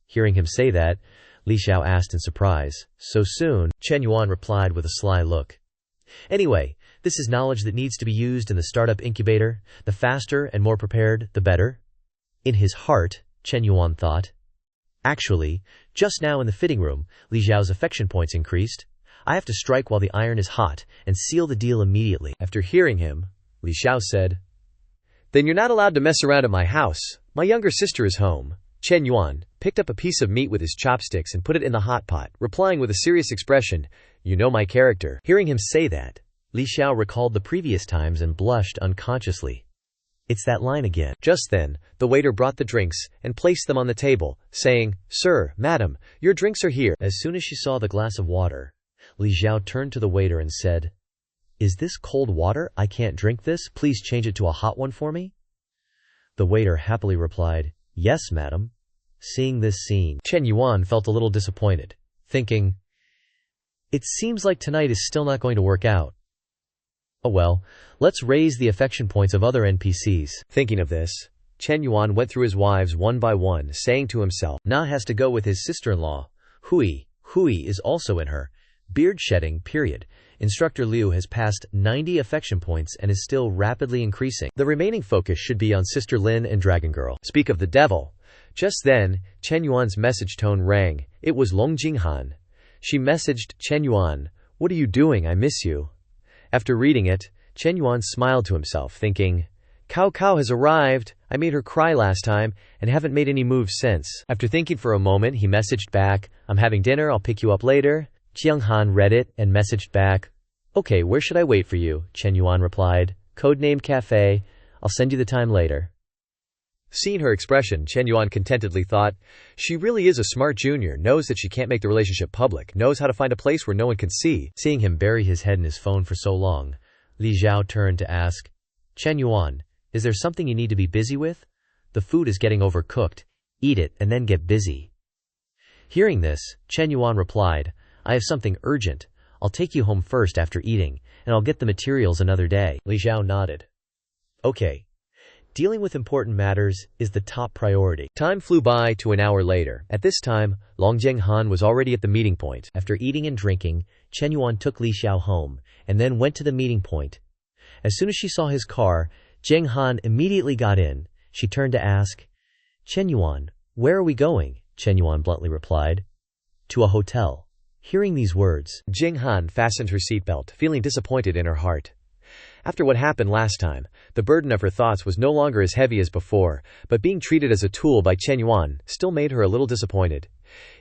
Hearing him say that, Li Xiao asked in surprise. So soon? Chen Yuan replied with a sly look. Anyway, this is knowledge that needs to be used in the startup incubator. The faster and more prepared, the better. In his heart, Chen Yuan thought. Actually, just now in the fitting room, Li Xiao's affection points increased. I have to strike while the iron is hot and seal the deal immediately. After hearing him, Li Xiao said, Then you're not allowed to mess around at my house. My younger sister is home. Chen Yuan picked up a piece of meat with his chopsticks and put it in the hot pot, replying with a serious expression, You know my character. Hearing him say that, Li Xiao recalled the previous times and blushed unconsciously. It's that line again. Just then, the waiter brought the drinks and placed them on the table, saying, Sir, madam, your drinks are here. As soon as she saw the glass of water, Li Xiao turned to the waiter and said, Is this cold water? I can't drink this. Please change it to a hot one for me. The waiter happily replied, Yes, madam. Seeing this scene, Chen Yuan felt a little disappointed, thinking, It seems like tonight is still not going to work out. Oh well, let's raise the affection points of other NPCs. Thinking of this, Chen Yuan went through his wives one by one, saying to himself, Na has to go with his sister-in-law. Hui is also in her. Beard shedding, period. Instructor Liu has passed 90 affection points and is still rapidly increasing. The remaining focus should be on Sister Lin and Dragon Girl. Speak of the devil. Just then, Chen Yuan's message tone rang. It was Long Jinghan. She messaged Chen Yuan, What are you doing? I miss you. After reading it, Chen Yuan smiled to himself, thinking, Cao Cao has arrived. I made her cry last time and haven't made any moves since. After thinking for a moment, he messaged back, I'm having dinner, I'll pick you up later. Jiang Han read it and messaged back, Okay, where should I wait for you? Chen Yuan replied, Codename Cafe. I'll send you the time later. Seeing her expression, Chen Yuan contentedly thought, She really is a smart junior, knows that she can't make the relationship public, knows how to find a place where no one can see. Seeing him bury his head in his phone for so long, Li Xiao turned to ask, Chen Yuan, is there something you need to be busy with? The food is getting overcooked. Eat it and then get busy. Hearing this, Chen Yuan replied, I have something urgent. I'll take you home first after eating, and I'll get the materials another day. Li Xiao nodded. Okay. Dealing with important matters is the top priority. Time flew by to an hour later. At this time, Long Jinghan was already at the meeting point. After eating and drinking, Chen Yuan took Li Xiao home, and then went to the meeting point. As soon as she saw his car, Zheng Han immediately got in. She turned to ask, Chen Yuan, where are we going? Chen Yuan bluntly replied, To a hotel. Hearing these words, Jing Han fastened her seatbelt, feeling disappointed in her heart. After what happened last time, the burden of her thoughts was no longer as heavy as before, but being treated as a tool by Chen Yuan still made her a little disappointed.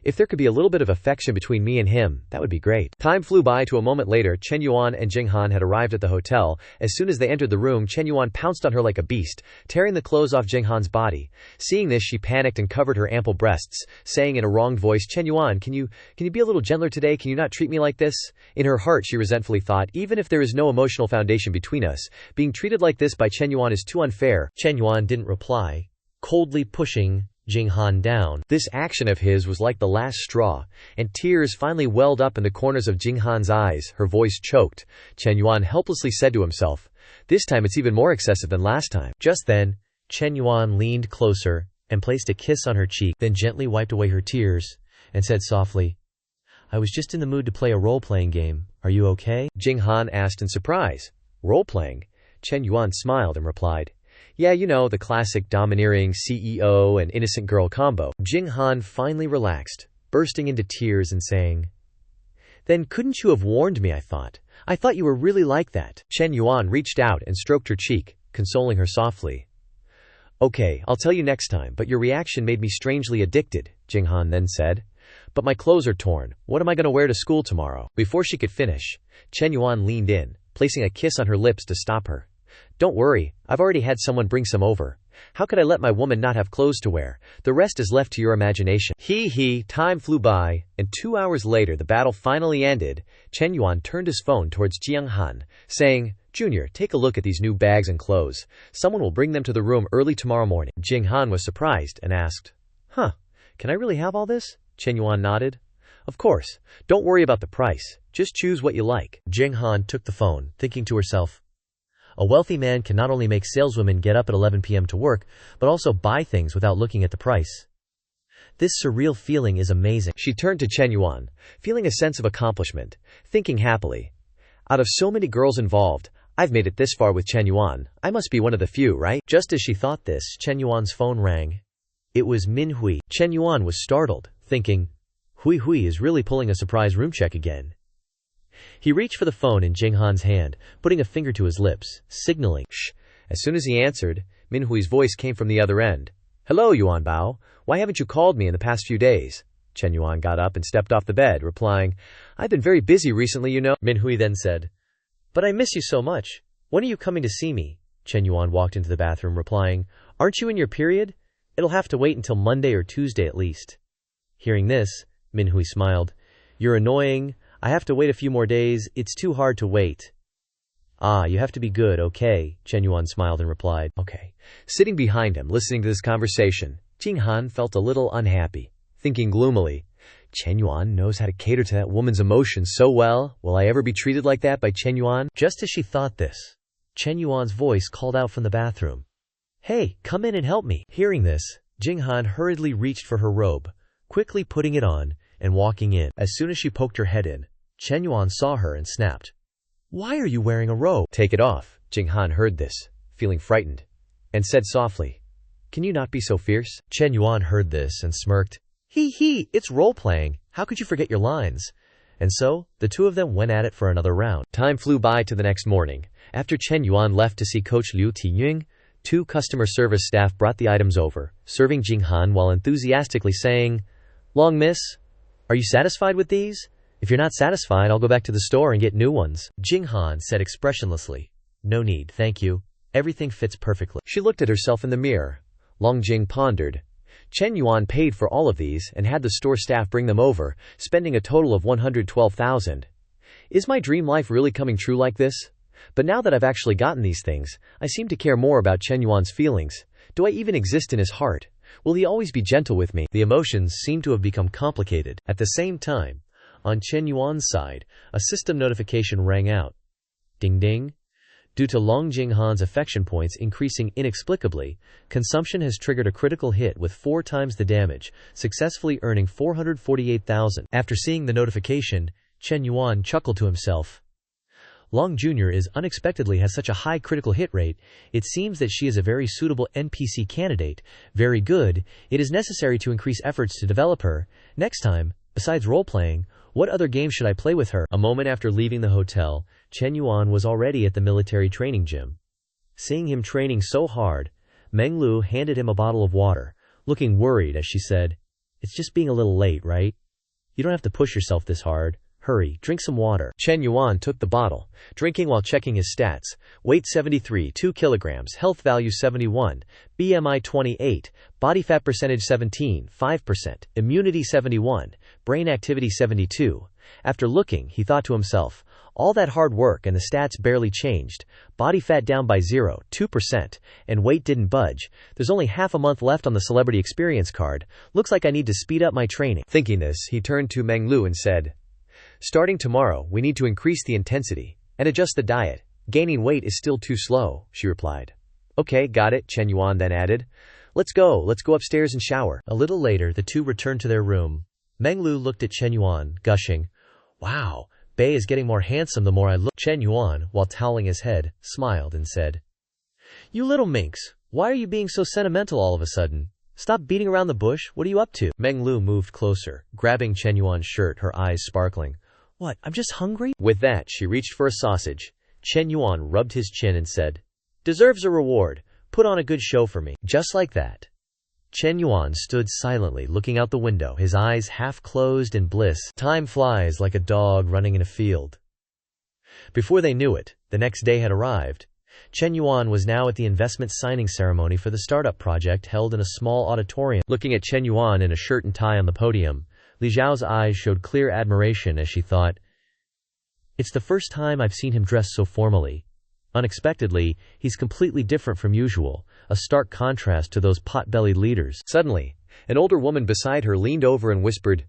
If there could be a little bit of affection between me and him, that would be great. Time flew by to a moment later. Chen Yuan and Jing Han had arrived at the hotel. As soon as they entered the room, Chen Yuan pounced on her like a beast, tearing the clothes off Jing Han's body. Seeing this, she panicked and covered her ample breasts, saying in a wronged voice, Chen Yuan, can you be a little gentler today? Can you not treat me like this? In her heart, she resentfully thought, even if there is no emotional foundation between us, being treated like this by Chen Yuan is too unfair. Chen Yuan didn't reply, coldly pushing Jing Han down. This action of his was like the last straw, and tears finally welled up in the corners of Jing Han's eyes. Her voice choked. Chen Yuan helplessly said to himself, this time it's even more excessive than last time. Just then, Chen Yuan leaned closer and placed a kiss on her cheek, then gently wiped away her tears and said softly, I was just in the mood to play a role-playing game. Are you okay? Jing Han asked in surprise. Role-playing? Chen Yuan smiled and replied, yeah, you know, the classic domineering CEO and innocent girl combo. Jing Han finally relaxed, bursting into tears and saying, Then couldn't you have warned me, I thought you were really like that. Chen Yuan reached out and stroked her cheek, consoling her softly. Okay, I'll tell you next time, but your reaction made me strangely addicted, Jing Han then said. But my clothes are torn. What am I going to wear to school tomorrow? Before she could finish, Chen Yuan leaned in, placing a kiss on her lips to stop her. Don't worry, I've already had someone bring some over. How could I let my woman not have clothes to wear? The rest is left to your imagination. Time flew by, and 2 hours later the battle finally ended. Chen Yuan turned his phone towards Jiang Han, saying, Junior, take a look at these new bags and clothes. Someone will bring them to the room early tomorrow morning. Jing Han was surprised and asked, Can I really have all this? Chen Yuan nodded. Of course, don't worry about the price, just choose what you like. Jing Han took the phone, thinking to herself, a wealthy man can not only make saleswomen get up at 11 p.m. to work, but also buy things without looking at the price. This surreal feeling is amazing. She turned to Chen Yuan, feeling a sense of accomplishment, thinking happily. Out of so many girls involved, I've made it this far with Chen Yuan. I must be one of the few, right? Just as she thought this, Chen Yuan's phone rang. It was Manhua. Chen Yuan was startled, thinking, Hui is really pulling a surprise room check again. He reached for the phone in Jing Han's hand, putting a finger to his lips, signaling, Shh. As soon as he answered, Minhui's voice came from the other end. Hello, Yuan Bao. Why haven't you called me in the past few days? Chen Yuan got up and stepped off the bed, replying, I've been very busy recently, you know. Manhua then said, But I miss you so much. When are you coming to see me? Chen Yuan walked into the bathroom, replying, Aren't you in your period? It'll have to wait until Monday or Tuesday at least. Hearing this, Manhua smiled. You're annoying. I have to wait a few more days. It's too hard to wait. Ah, you have to be good, okay? Chen Yuan smiled and replied, Okay. Sitting behind him, listening to this conversation, Jing Han felt a little unhappy, thinking gloomily, Chen Yuan knows how to cater to that woman's emotions so well. Will I ever be treated like that by Chen Yuan? Just as she thought this, Chen Yuan's voice called out from the bathroom. Hey, come in and help me. Hearing this, Jing Han hurriedly reached for her robe, quickly putting it on and walking in. As soon as she poked her head in, Chen Yuan saw her and snapped. Why are you wearing a robe? Take it off. Jing Han heard this, feeling frightened, and said softly, Can you not be so fierce? Chen Yuan heard this and smirked. It's role-playing. How could you forget your lines? And so, the two of them went at it for another round. Time flew by to the next morning. After Chen Yuan left to see Coach Liu Tiying, two customer service staff brought the items over, serving Jing Han while enthusiastically saying, Long miss, are you satisfied with these? If you're not satisfied, I'll go back to the store and get new ones. Jing Han said expressionlessly, No need, thank you. Everything fits perfectly. She looked at herself in the mirror. Long Jing pondered. Chen Yuan paid for all of these and had the store staff bring them over, spending a total of 112,000. Is my dream life really coming true like this? But now that I've actually gotten these things, I seem to care more about Chen Yuan's feelings. Do I even exist in his heart? Will he always be gentle with me? The emotions seem to have become complicated. At the same time, on Chen Yuan's side, a system notification rang out. Ding ding. Due to Long Jing Han's affection points increasing inexplicably, consumption has triggered a critical hit with 4 times the damage, successfully earning 448,000. After seeing the notification, Chen Yuan chuckled to himself. Long Jr. unexpectedly has such a high critical hit rate. It seems that she is a very suitable NPC candidate. Very good. It is necessary to increase efforts to develop her. Next time, besides role-playing, what other game should I play with her? A moment after leaving the hotel, Chen Yuan was already at the military training gym. Seeing him training so hard, Meng Lu handed him a bottle of water, looking worried as she said, It's just being a little late, right? You don't have to push yourself this hard. Hurry, drink some water. Chen Yuan took the bottle, drinking while checking his stats. Weight 73, 2 kilograms, health value 71, BMI 28, body fat percentage 17, 5%, immunity 71, brain activity 72. After looking, he thought to himself, all that hard work and the stats barely changed. Body fat down by 0, 2%, and weight didn't budge. There's only half a month left on the celebrity experience card. Looks like I need to speed up my training. Thinking this, he turned to Meng Lu and said, Starting tomorrow, we need to increase the intensity and adjust the diet. Gaining weight is still too slow, she replied. Okay, got it, Chen Yuan then added. Let's go upstairs and shower. A little later, the two returned to their room. Meng Lu looked at Chen Yuan, gushing, Wow, Bei is getting more handsome the more I look. Chen Yuan, while toweling his head, smiled and said, You little minx, why are you being so sentimental all of a sudden? Stop beating around the bush, what are you up to? Meng Lu moved closer, grabbing Chen Yuan's shirt, her eyes sparkling. What, I'm just hungry? With that, she reached for a sausage. Chen Yuan rubbed his chin and said, Deserves a reward. Put on a good show for me. Just like that. Chen Yuan stood silently looking out the window, his eyes half closed in bliss. Time flies like a dog running in a field. Before they knew it, the next day had arrived. Chen Yuan was now at the investment signing ceremony for the startup project held in a small auditorium. Looking at Chen Yuan in a shirt and tie on the podium, Li Zhao's eyes showed clear admiration as she thought, It's the first time I've seen him dressed so formally. Unexpectedly, he's completely different from usual, a stark contrast to those pot-bellied leaders. Suddenly, an older woman beside her leaned over and whispered,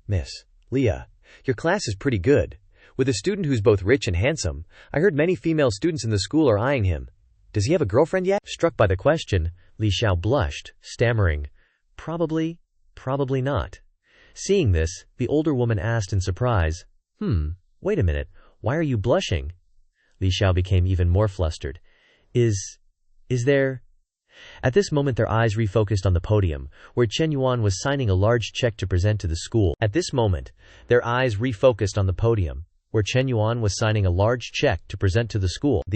Miss, Leah, your class is pretty good. With a student who's both rich and handsome, I heard many female students in the school are eyeing him. Does he have a girlfriend yet? Struck by the question, Li Xiao blushed, stammering, Probably not. Seeing this, the older woman asked in surprise, Wait a minute, why are you blushing? Li Xiao became even more flustered. Is there... At this moment their eyes refocused on the podium, where Chen Yuan was signing a large check to present to the school. The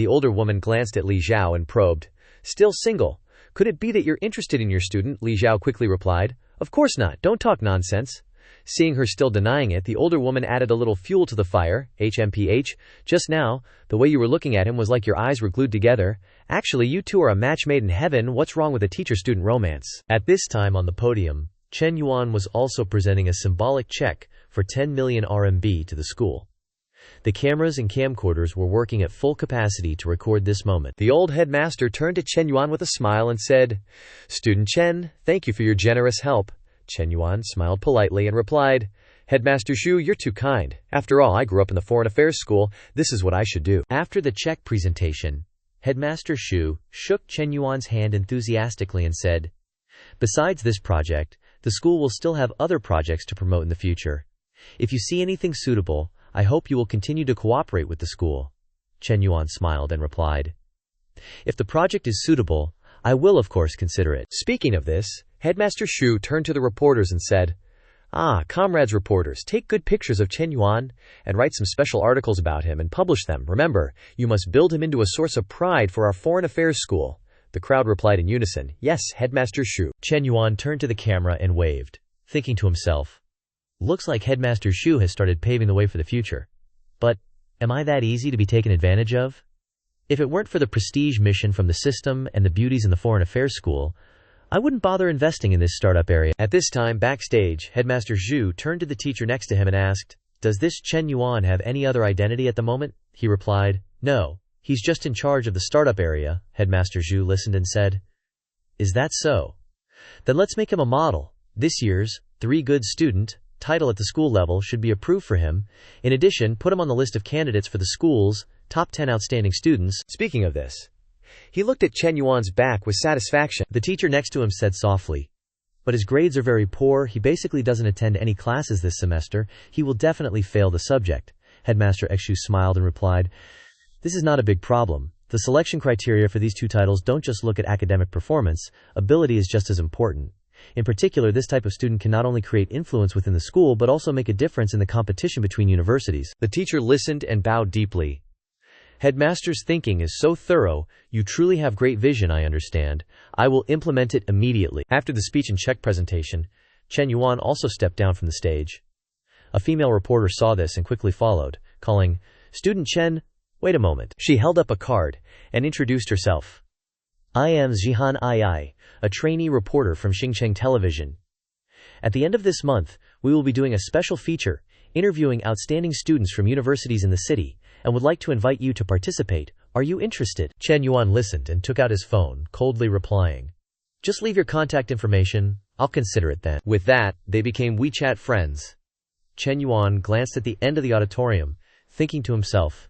older woman glanced at Li Xiao and probed, Still single. Could it be that you're interested in your student? Li Xiao quickly replied, Of course not, don't talk nonsense. Seeing her still denying it, the older woman added a little fuel to the fire. HMPH, just now, the way you were looking at him was like your eyes were glued together. Actually, you two are a match made in heaven. What's wrong with a teacher-student romance? At this time on the podium, Chen Yuan was also presenting a symbolic check for 10 million RMB to the school. The cameras and camcorders were working at full capacity to record this moment. The old headmaster turned to Chen Yuan with a smile and said, Student Chen, thank you for your generous help. Chen Yuan smiled politely and replied, Headmaster Xu, you're too kind. After all, I grew up in the Foreign Affairs School. This is what I should do. After the check presentation, Headmaster Xu shook Chen Yuan's hand enthusiastically and said, Besides this project, the school will still have other projects to promote in the future. If you see anything suitable, I hope you will continue to cooperate with the school. Chen Yuan smiled and replied, If the project is suitable, I will of course consider it. Speaking of this, Headmaster Xu turned to the reporters and said, comrades reporters, take good pictures of Chen Yuan and write some special articles about him and publish them. Remember, you must build him into a source of pride for our Foreign Affairs School. The crowd replied in unison, Yes, Headmaster Xu. Chen Yuan turned to the camera and waved, thinking to himself, Looks like Headmaster Xu has started paving the way for the future. But, am I that easy to be taken advantage of? If it weren't for the prestige mission from the system and the beauties in the Foreign Affairs School, I wouldn't bother investing in this startup area. At this time, backstage, Headmaster Xu turned to the teacher next to him and asked, Does this Chen Yuan have any other identity at the moment? He replied, No, he's just in charge of the startup area. Headmaster Xu listened and said, Is that so? Then let's make him a model. This year's 3 Good Student title at the school level should be approved for him. In addition, put him on the list of candidates for the school's top 10 outstanding students. Speaking of this, he looked at Chen Yuan's back with satisfaction. The teacher next to him said softly, But his grades are very poor. He basically doesn't attend any classes this semester. He will definitely fail the subject. Headmaster Xu smiled and replied, This is not a big problem. The selection criteria for these 2 titles don't just look at academic performance. Ability is just as important. In particular, this type of student can not only create influence within the school but also make a difference in the competition between universities. The teacher listened and bowed deeply. Headmaster's thinking is so thorough. You truly have great vision, I understand. I will implement it immediately. After the speech and check presentation, Chen Yuan also stepped down from the stage. A female reporter saw this and quickly followed, calling, Student Chen, wait a moment. She held up a card and introduced herself. I am Jihan Ai, a trainee reporter from Xincheng Television. At the end of this month, we will be doing a special feature, interviewing outstanding students from universities in the city, and would like to invite you to participate. Are you interested? Chen Yuan listened and took out his phone, coldly replying, Just leave your contact information. I'll consider it then. With that, they became WeChat friends. Chen Yuan glanced at the end of the auditorium, thinking to himself,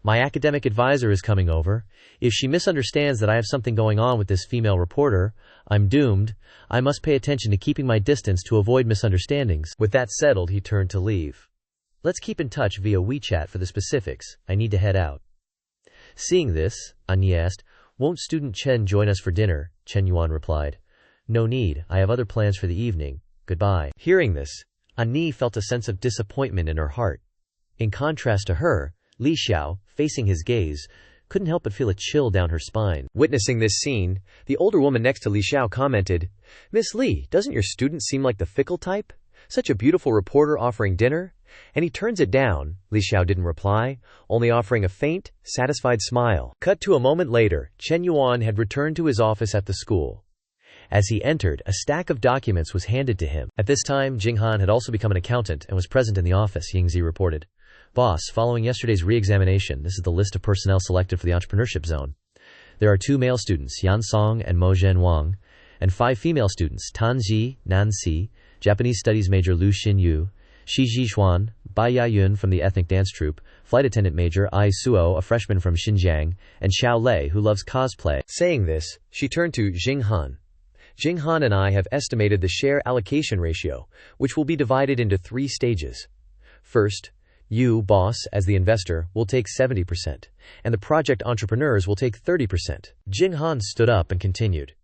My academic advisor is coming over. If she misunderstands that I have something going on with this female reporter, I'm doomed. I must pay attention to keeping my distance to avoid misunderstandings. With that settled, he turned to leave. Let's keep in touch via WeChat for the specifics. I need to head out. Seeing this, Annie asked, Won't student Chen join us for dinner? Chen Yuan replied, No need. I have other plans for the evening. Goodbye. Hearing this, Annie felt a sense of disappointment in her heart. In contrast to her, Li Xiao, facing his gaze, couldn't help but feel a chill down her spine. Witnessing this scene, the older woman next to Li Xiao commented, Miss Li, doesn't your student seem like the fickle type? Such a beautiful reporter offering dinner? And he turns it down. Li Xiao didn't reply, only offering a faint, satisfied smile. Cut to a moment later, Chen Yuan had returned to his office at the school. As he entered, a stack of documents was handed to him. At this time, Jinghan had also become an accountant and was present in the office, Yingzi reported. Boss, following yesterday's re-examination, this is the list of personnel selected for the entrepreneurship zone. There are 2 male students, Yan Song and Mo Zhen Wang, and 5 female students, Tan Ji, Nan Si, Japanese Studies major Lu Xinyu, Shi Zhichuan, Bai Yayun from the ethnic dance troupe, Flight Attendant Major Ai Suo, a freshman from Xinjiang, and Xiao Lei, who loves cosplay. Saying this, she turned to Jinghan. Jinghan and I have estimated the share allocation ratio, which will be divided into 3 stages. First, you, boss, as the investor, will take 70%, and the project entrepreneurs will take 30%. Jinghan stood up and continued.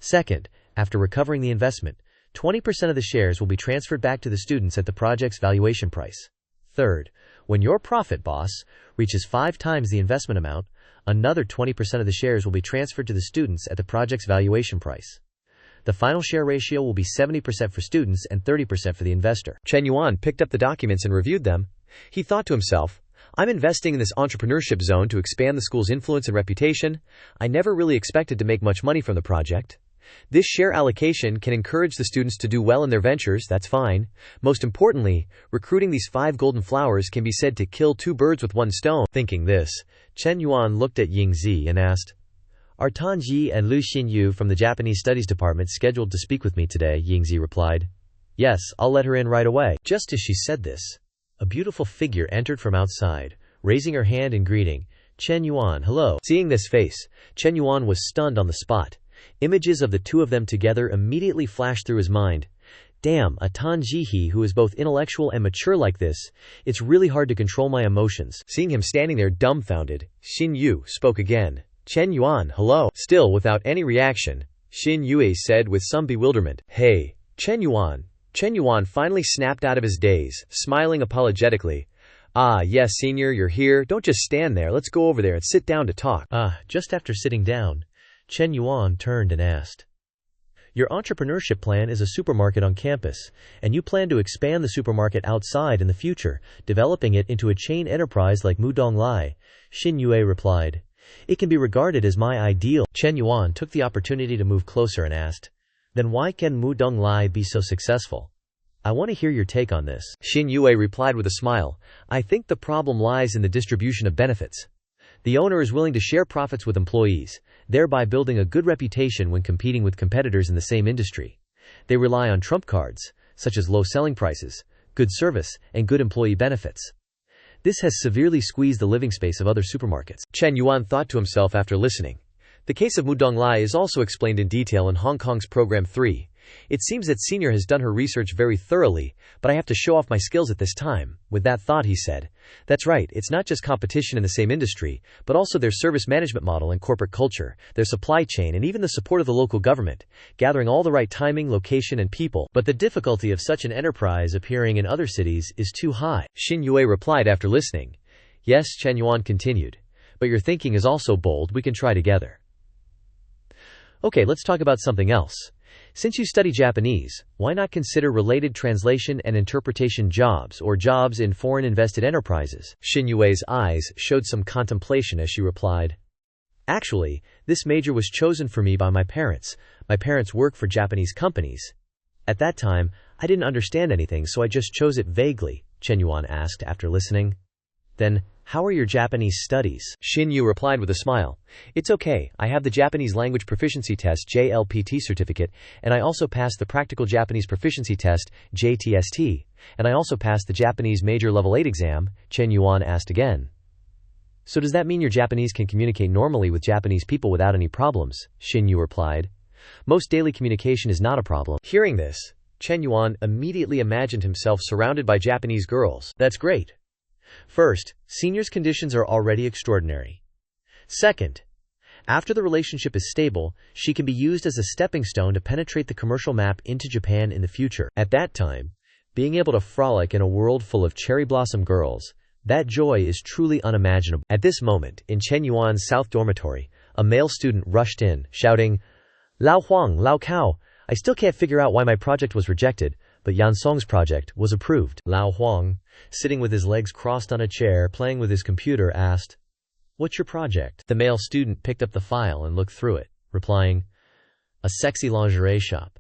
Second, after recovering the investment, 20% of the shares will be transferred back to the students at the project's valuation price. Third, when your profit, boss, reaches 5 times the investment amount, another 20% of the shares will be transferred to the students at the project's valuation price. The final share ratio will be 70% for students and 30% for the investor. Chen Yuan picked up the documents and reviewed them. He thought to himself, I'm investing in this entrepreneurship zone to expand the school's influence and reputation. I never really expected to make much money from the project. This share allocation can encourage the students to do well in their ventures, that's fine. Most importantly, recruiting these 5 golden flowers can be said to kill 2 birds with 1 stone. Thinking this, Chen Yuan looked at Ying Zi and asked, Are Tan Ji and Lu Xinyu from the Japanese Studies Department scheduled to speak with me today? Ying Zi replied, Yes, I'll let her in right away. Just as she said this, a beautiful figure entered from outside, raising her hand in greeting. Chen Yuan, hello. Seeing this face, Chen Yuan was stunned on the spot. Images of the 2 of them together immediately flashed through his mind. Damn, a Tan Jihe who is both intellectual and mature like this. It's really hard to control my emotions. Seeing him standing there dumbfounded, Xin Yu spoke again. Chen Yuan, hello. Still without any reaction, Xin Yue said with some bewilderment, Hey, Chen Yuan. Chen Yuan finally snapped out of his daze, smiling apologetically. Ah, yes, senior, you're here. Don't just stand there. Let's go over there and sit down to talk. Just after sitting down, Chen Yuan turned and asked, Your entrepreneurship plan is a supermarket on campus, and you plan to expand the supermarket outside in the future, developing it into a chain enterprise like Mudong Lai. Xin Yue replied, It can be regarded as my ideal. Chen Yuan took the opportunity to move closer and asked, Then why can Mudong Lai be so successful? I want to hear your take on this. Xin Yue replied with a smile, I think the problem lies in the distribution of benefits. The owner is willing to share profits with employees, thereby building a good reputation when competing with competitors in the same industry. They rely on trump cards, such as low selling prices, good service, and good employee benefits. This has severely squeezed the living space of other supermarkets. Chen Yuan thought to himself after listening. The case of Mudong Lai is also explained in detail in Hong Kong's Program 3. It seems that Senior has done her research very thoroughly, but I have to show off my skills at this time. With that thought, he said, That's right, it's not just competition in the same industry, but also their service management model and corporate culture, their supply chain and even the support of the local government, gathering all the right timing, location and people. But the difficulty of such an enterprise appearing in other cities is too high. Xin Yue replied after listening. Yes, Chen Yuan continued, but your thinking is also bold, we can try together. Okay, let's talk about something else. Since you study Japanese, why not consider related translation and interpretation jobs or jobs in foreign invested enterprises? Xin Yue's eyes showed some contemplation as she replied. Actually, this major was chosen for me by my parents. My parents work for Japanese companies. At that time, I didn't understand anything, so I just chose it vaguely, Chen Yuan asked after listening. Then, how are your Japanese studies? Xin Yu replied with a smile. It's okay, I have the Japanese Language Proficiency Test JLPT certificate, and I also passed the Practical Japanese Proficiency Test JTST, and I also passed the Japanese Major Level 8 exam, Chen Yuan asked again. So does that mean your Japanese can communicate normally with Japanese people without any problems? Xin Yu replied. Most daily communication is not a problem. Hearing this, Chen Yuan immediately imagined himself surrounded by Japanese girls. That's great. First, Senior's conditions are already extraordinary. Second, after the relationship is stable, she can be used as a stepping stone to penetrate the commercial map into Japan in the future. At that time, being able to frolic in a world full of cherry blossom girls, that joy is truly unimaginable. At this moment, in Chen Yuan's South Dormitory, a male student rushed in, shouting, Lao Huang, Lao Cao, I still can't figure out why my project was rejected, but Yan Song's project was approved. Lao Huang, sitting with his legs crossed on a chair playing with his computer, asked, What's your project? The male student picked up the file and looked through it, replying, A sexy lingerie shop.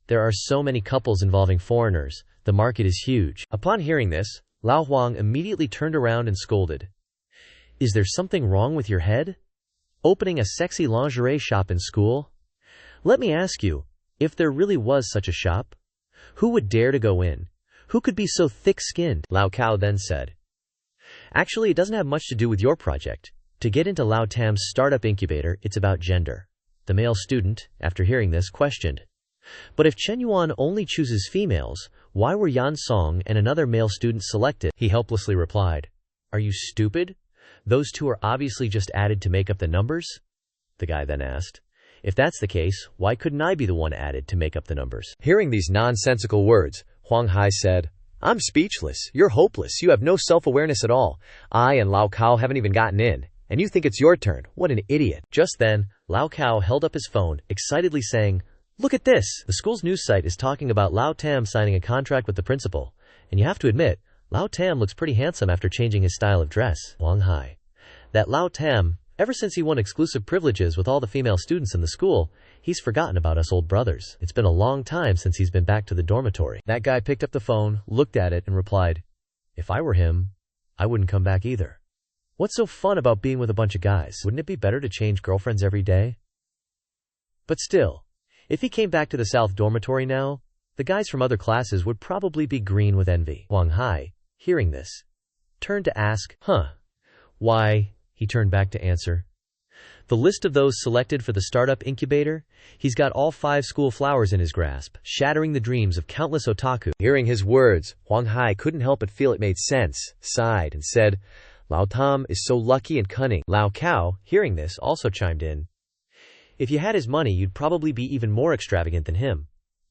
There are so many couples involving foreigners, the market is huge. Upon hearing this, Lao Huang immediately turned around and scolded. Is there something wrong with your head? Opening a sexy lingerie shop in school? Let me ask you, if there really was such a shop, who would dare to go in? Who could be so thick-skinned? Lao Kao then said. Actually, it doesn't have much to do with your project. To get into Lao Tam's startup incubator, it's about gender. The male student, after hearing this, questioned. But if Chen Yuan only chooses females, why were Yan Song and another male student selected? He helplessly replied. Are you stupid? Those two are obviously just added to make up the numbers? The guy then asked. If that's the case, why couldn't I be the one added to make up the numbers? Hearing these nonsensical words, Huang Hai said, I'm speechless. You're hopeless. You have no self-awareness at all. I and Lao Kao haven't even gotten in, and you think it's your turn. What an idiot. Just then, Lao Kao held up his phone, excitedly saying, Look at this! The school's news site is talking about Lao Tam signing a contract with the principal. And you have to admit, Lao Tam looks pretty handsome after changing his style of dress. Huang Hai. That Lao Tam, ever since he won exclusive privileges with all the female students in the school, he's forgotten about us old brothers. It's been a long time since he's been back to the dormitory. That guy picked up the phone, looked at it, and replied, If I were him, I wouldn't come back either. What's so fun about being with a bunch of guys? Wouldn't it be better to change girlfriends every day? But still, if he came back to the South dormitory now, the guys from other classes would probably be green with envy. Huang Hai, hearing this, turned to ask, Why? He turned back to answer. The list of those selected for the startup incubator, he's got all 5 school flowers in his grasp, shattering the dreams of countless otaku. Hearing his words, Huang Hai couldn't help but feel it made sense, sighed, and said, Lao Tam is so lucky and cunning. Lao Kao, hearing this, also chimed in. If you had his money, you'd probably be even more extravagant than him.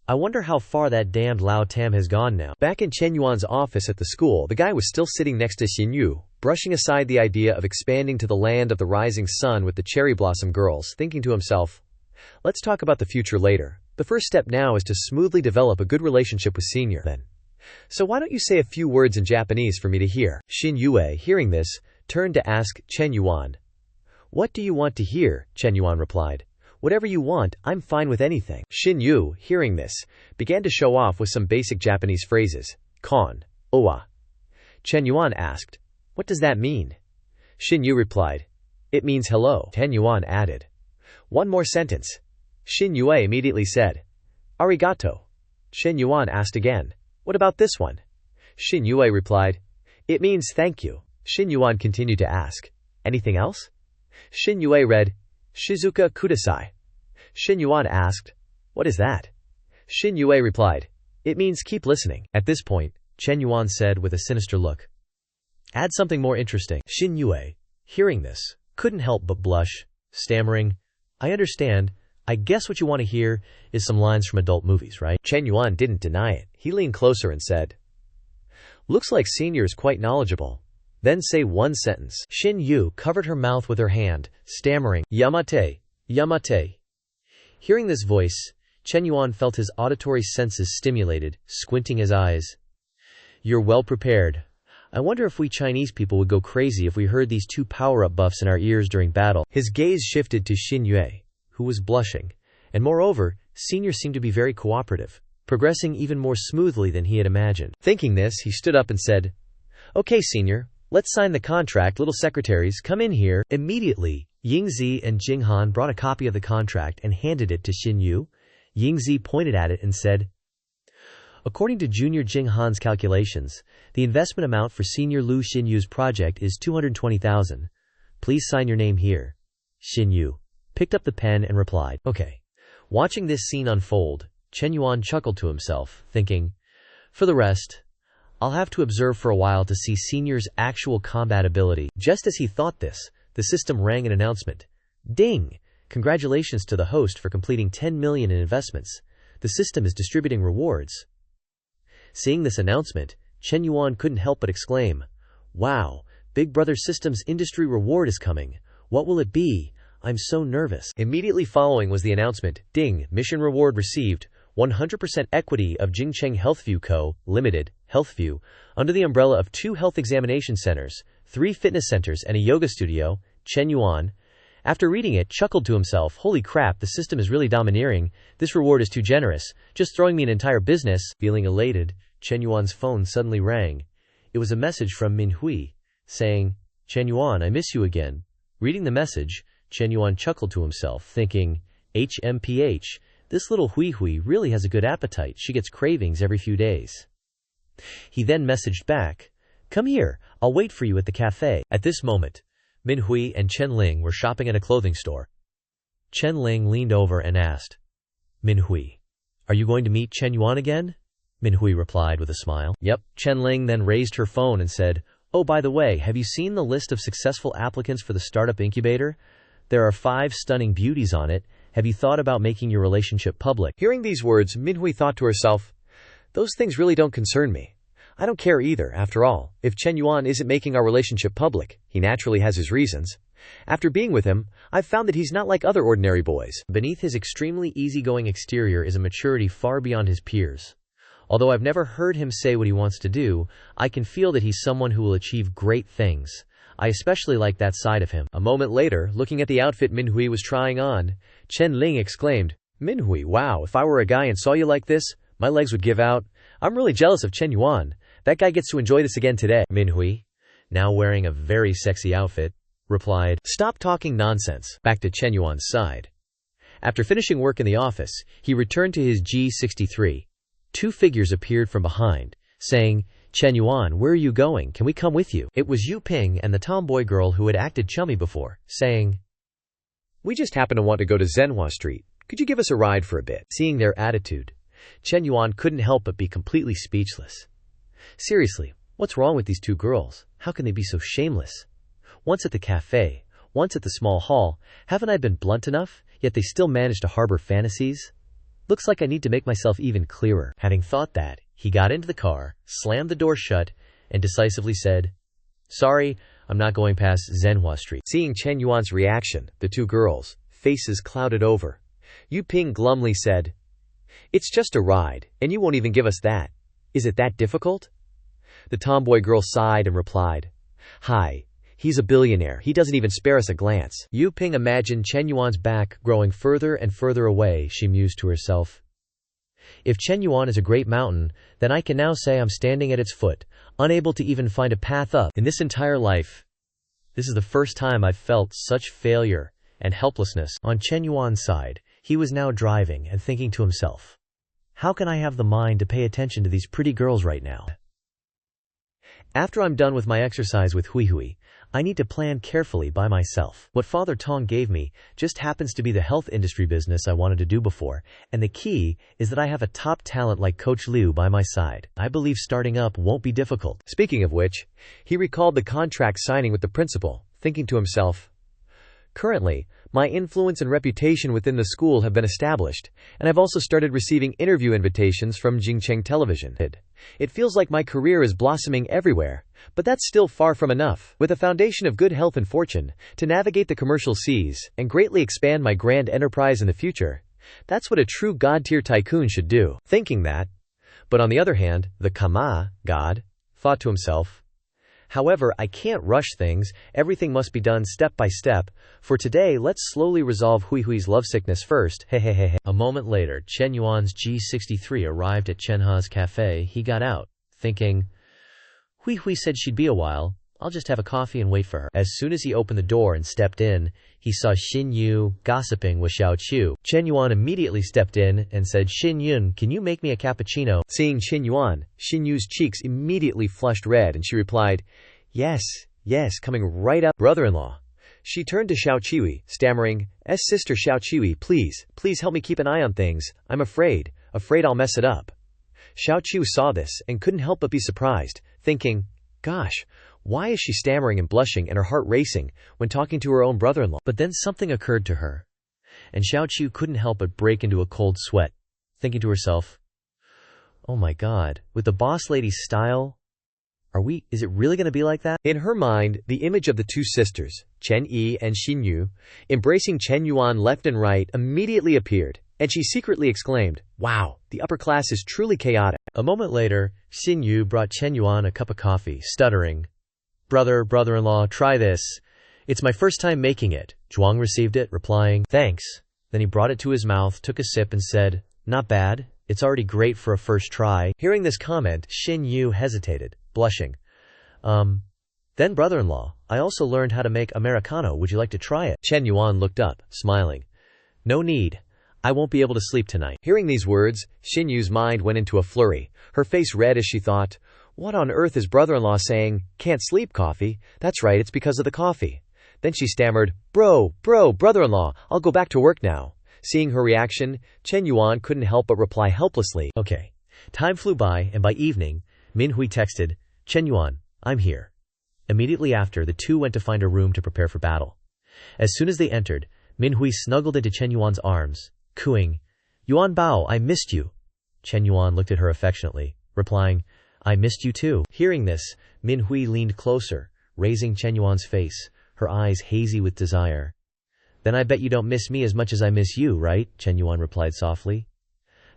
I wonder how far that damned Lao Tam has gone now. Back in Chen Yuan's office at the school, the guy was still sitting next to Xin Yu, brushing aside the idea of expanding to the land of the rising sun with the cherry blossom girls, thinking to himself, let's talk about the future later. The first step now is to smoothly develop a good relationship with Senior. Then, so why don't you say a few words in Japanese for me to hear? Xin Yue, hearing this, turned to ask Chen Yuan. What do you want to hear? Chen Yuan replied. Whatever you want, I'm fine with anything. Xin Yu, hearing this, began to show off with some basic Japanese phrases. Kon, owa. Chen Yuan asked, What does that mean? Xin Yu replied, It means hello. Chen Yuan added, One more sentence. Xin Yue immediately said, Arigato. Xin Yuan asked again, What about this one? Xin Yue replied, It means thank you. Xin Yuan continued to ask, Anything else? Xin Yue read, Shizuka kudasai. Xin Yuan asked, What is that? Xin Yue replied, It means keep listening. At this point, Chen Yuan said with a sinister look, Add something more interesting. Xin Yue, hearing this, couldn't help but blush, stammering, I understand. I guess what you want to hear is some lines from adult movies, right? Chen Yuan didn't deny it. He leaned closer and said, Looks like Senior's quite knowledgeable. Then say one sentence. Xin Yu covered her mouth with her hand, stammering, Yamate, Yamate. Hearing this voice, Chen Yuan felt his auditory senses stimulated, squinting his eyes. You're well prepared. I wonder if we Chinese people would go crazy if we heard these 2 power-up buffs in our ears during battle. His gaze shifted to Xin Yue, who was blushing, and moreover, Senior seemed to be very cooperative, progressing even more smoothly than he had imagined. Thinking this, he stood up and said, Okay, Senior. Let's sign the contract. Little secretaries, come in here. Immediately, Yingzi and Jinghan brought a copy of the contract and handed it to Xin Yu. Yingzi pointed at it and said, According to Junior Jinghan's calculations, the investment amount for Senior Lu Xin Yu's project is 220,000. Please sign your name here. Xin Yu picked up the pen and replied, Okay. Watching this scene unfold, Chen Yuan chuckled to himself, thinking, For the rest, I'll have to observe for a while to see Senior's actual combat ability. Just as he thought this, the system rang an announcement. Ding! Congratulations to the host for completing 10 million in investments. The system is distributing rewards. Seeing this announcement, Chen Yuan couldn't help but exclaim, Wow, Big Brother System's industry reward is coming. What will it be? I'm so nervous. Immediately following was the announcement, Ding! Mission reward received. 100% equity of Jingcheng Healthview Co., Limited, Healthview, under the umbrella of 2 health examination centers, 3 fitness centers, and a yoga studio. Chen Yuan, after reading it, chuckled to himself, Holy crap, the system is really domineering. This reward is too generous. Just throwing me an entire business. Feeling elated, Chen Yuan's phone suddenly rang. It was a message from Manhua, saying, Chen Yuan, I miss you again. Reading the message, Chen Yuan chuckled to himself, thinking, HMPH. This little Hui Hui really has a good appetite. She gets cravings every few days. He then messaged back, "Come here, I'll wait for you at the cafe." At this moment, Minhui and Chen Ling were shopping at a clothing store. Chen Ling leaned over and asked, "Minhui, are you going to meet Chen Yuan again?" Minhui replied with a smile, "Yep." Chen Ling then raised her phone and said, "Oh, by the way, have you seen the list of successful applicants for the startup incubator? There are 5 stunning beauties on it. Have you thought about making your relationship public?" Hearing these words, Minhui thought to herself, "Those things really don't concern me. I don't care either, after all. If Chen Yuan isn't making our relationship public, he naturally has his reasons. After being with him, I've found that he's not like other ordinary boys." Beneath his extremely easygoing exterior is a maturity far beyond his peers. Although I've never heard him say what he wants to do, I can feel that he's someone who will achieve great things. I especially like that side of him. A moment later, looking at the outfit Minhui was trying on, Chen Ling exclaimed, "Minhui, wow, if I were a guy and saw you like this, my legs would give out. I'm really jealous of Chen Yuan. That guy gets to enjoy this again today." Minhui, now wearing a very sexy outfit, replied, "Stop talking nonsense." Back to Chen Yuan's side. After finishing work in the office, he returned to his G63. 2 figures appeared from behind, saying, "Chen Yuan, where are you going? Can we come with you?" It was Yu Ping and the tomboy girl who had acted chummy before, saying, "We just happen to want to go to Manhua Street. Could you give us a ride for a bit?" Seeing their attitude, Chen Yuan couldn't help but be completely speechless. Seriously, what's wrong with these 2 girls? How can they be so shameless? Once at the cafe, once at the small hall, haven't I been blunt enough? Yet they still manage to harbor fantasies? Looks like I need to make myself even clearer. Having thought that, he got into the car, slammed the door shut, and decisively said, "Sorry, I'm not going past Manhua Street." Seeing Chen Yuan's reaction, the 2 girls' faces clouded over. Yu Ping glumly said, "It's just a ride, and you won't even give us that. Is it that difficult?" The tomboy girl sighed and replied, "Hi, he's a billionaire. He doesn't even spare us a glance." Yu Ping imagined Chen Yuan's back growing further and further away. She mused to herself, "If Chen Yuan is a great mountain, then I can now say I'm standing at its foot, unable to even find a path up. In this entire life, this is the first time I've felt such failure and helplessness." On Chen Yuan's side, he was now driving and thinking to himself, "How can I have the mind to pay attention to these pretty girls right now? After I'm done with my exercise with Hui Hui, I need to plan carefully by myself. What Father Tong gave me just happens to be the health industry business I wanted to do before, and the key is that I have a top talent like Coach Liu by my side. I believe starting up won't be difficult." Speaking of which, he recalled the contract signing with the principal, thinking to himself, "Currently, my influence and reputation within the school have been established, and I've also started receiving interview invitations from Jingcheng Television. It feels like my career is blossoming everywhere, but that's still far from enough. With a foundation of good health and fortune, to navigate the commercial seas and greatly expand my grand enterprise in the future, that's what a true god-tier tycoon should do." Thinking that, but on the other hand, the Kama, God, thought to himself, "However, I can't rush things. Everything must be done step by step. For today, let's slowly resolve Hui Hui's lovesickness first. Hehehehe." A moment later, Chen Yuan's G63 arrived at Chen Ha's cafe. He got out, thinking, "Hui Hui said she'd be a while. I'll just have a coffee and wait for her." As soon as he opened the door and stepped in, he saw Xin Yu gossiping with Xiao Qiu. Chen Yuan immediately stepped in and said, "Xin Yun, can you make me a cappuccino?" Seeing Chen Yuan, Xin Yu's cheeks immediately flushed red and she replied, Yes, coming right up, brother-in-law." She turned to Xiao Qiu, stammering, "Sister Xiao Qiu, please help me keep an eye on things. I'm afraid I'll mess it up." Xiao Qiu saw this and couldn't help but be surprised, thinking, "Gosh, why is she stammering and blushing and her heart racing when talking to her own brother-in-law?" But then something occurred to her, and Xiao Qiu couldn't help but break into a cold sweat, thinking to herself, "Oh my God, with the boss lady's style, is it really going to be like that?" In her mind, the image of the 2 sisters, Chen Yi and Xin Yu, embracing Chen Yuan left and right immediately appeared, and she secretly exclaimed, "Wow, the upper class is truly chaotic." A moment later, Xin Yu brought Chen Yuan a cup of coffee, stuttering, Brother-in-law, try this. It's my first time making it." Zhuang received it, replying, "Thanks." Then he brought it to his mouth, took a sip and said, "Not bad. It's already great for a first try." Hearing this comment, Xin Yu hesitated, blushing. Then brother-in-law, I also learned how to make Americano. Would you like to try it?" Chen Yuan looked up, smiling. "No need. I won't be able to sleep tonight. Hearing these words, Xin Yu's mind went into a flurry, her face red as she thought, what on earth is brother-in-law saying? Can't sleep, coffee? That's right, it's because of the coffee. Then she stammered, brother-in-law, I'll go back to work now. Seeing her reaction, Chen Yuan couldn't help but reply helplessly. Okay. Time flew by, and by evening, Manhua texted, Chen Yuan, I'm here. Immediately after, the two went to find a room to prepare for battle. As soon as they entered, Manhua snuggled into Chen Yuan's arms, cooing, Yuan Bao, I missed you. Chen Yuan looked at her affectionately, replying, I missed you too. Hearing this, Manhua leaned closer, raising Chen Yuan's face, her eyes hazy with desire. Then I bet you don't miss me as much as I miss you, right? Chen Yuan replied softly.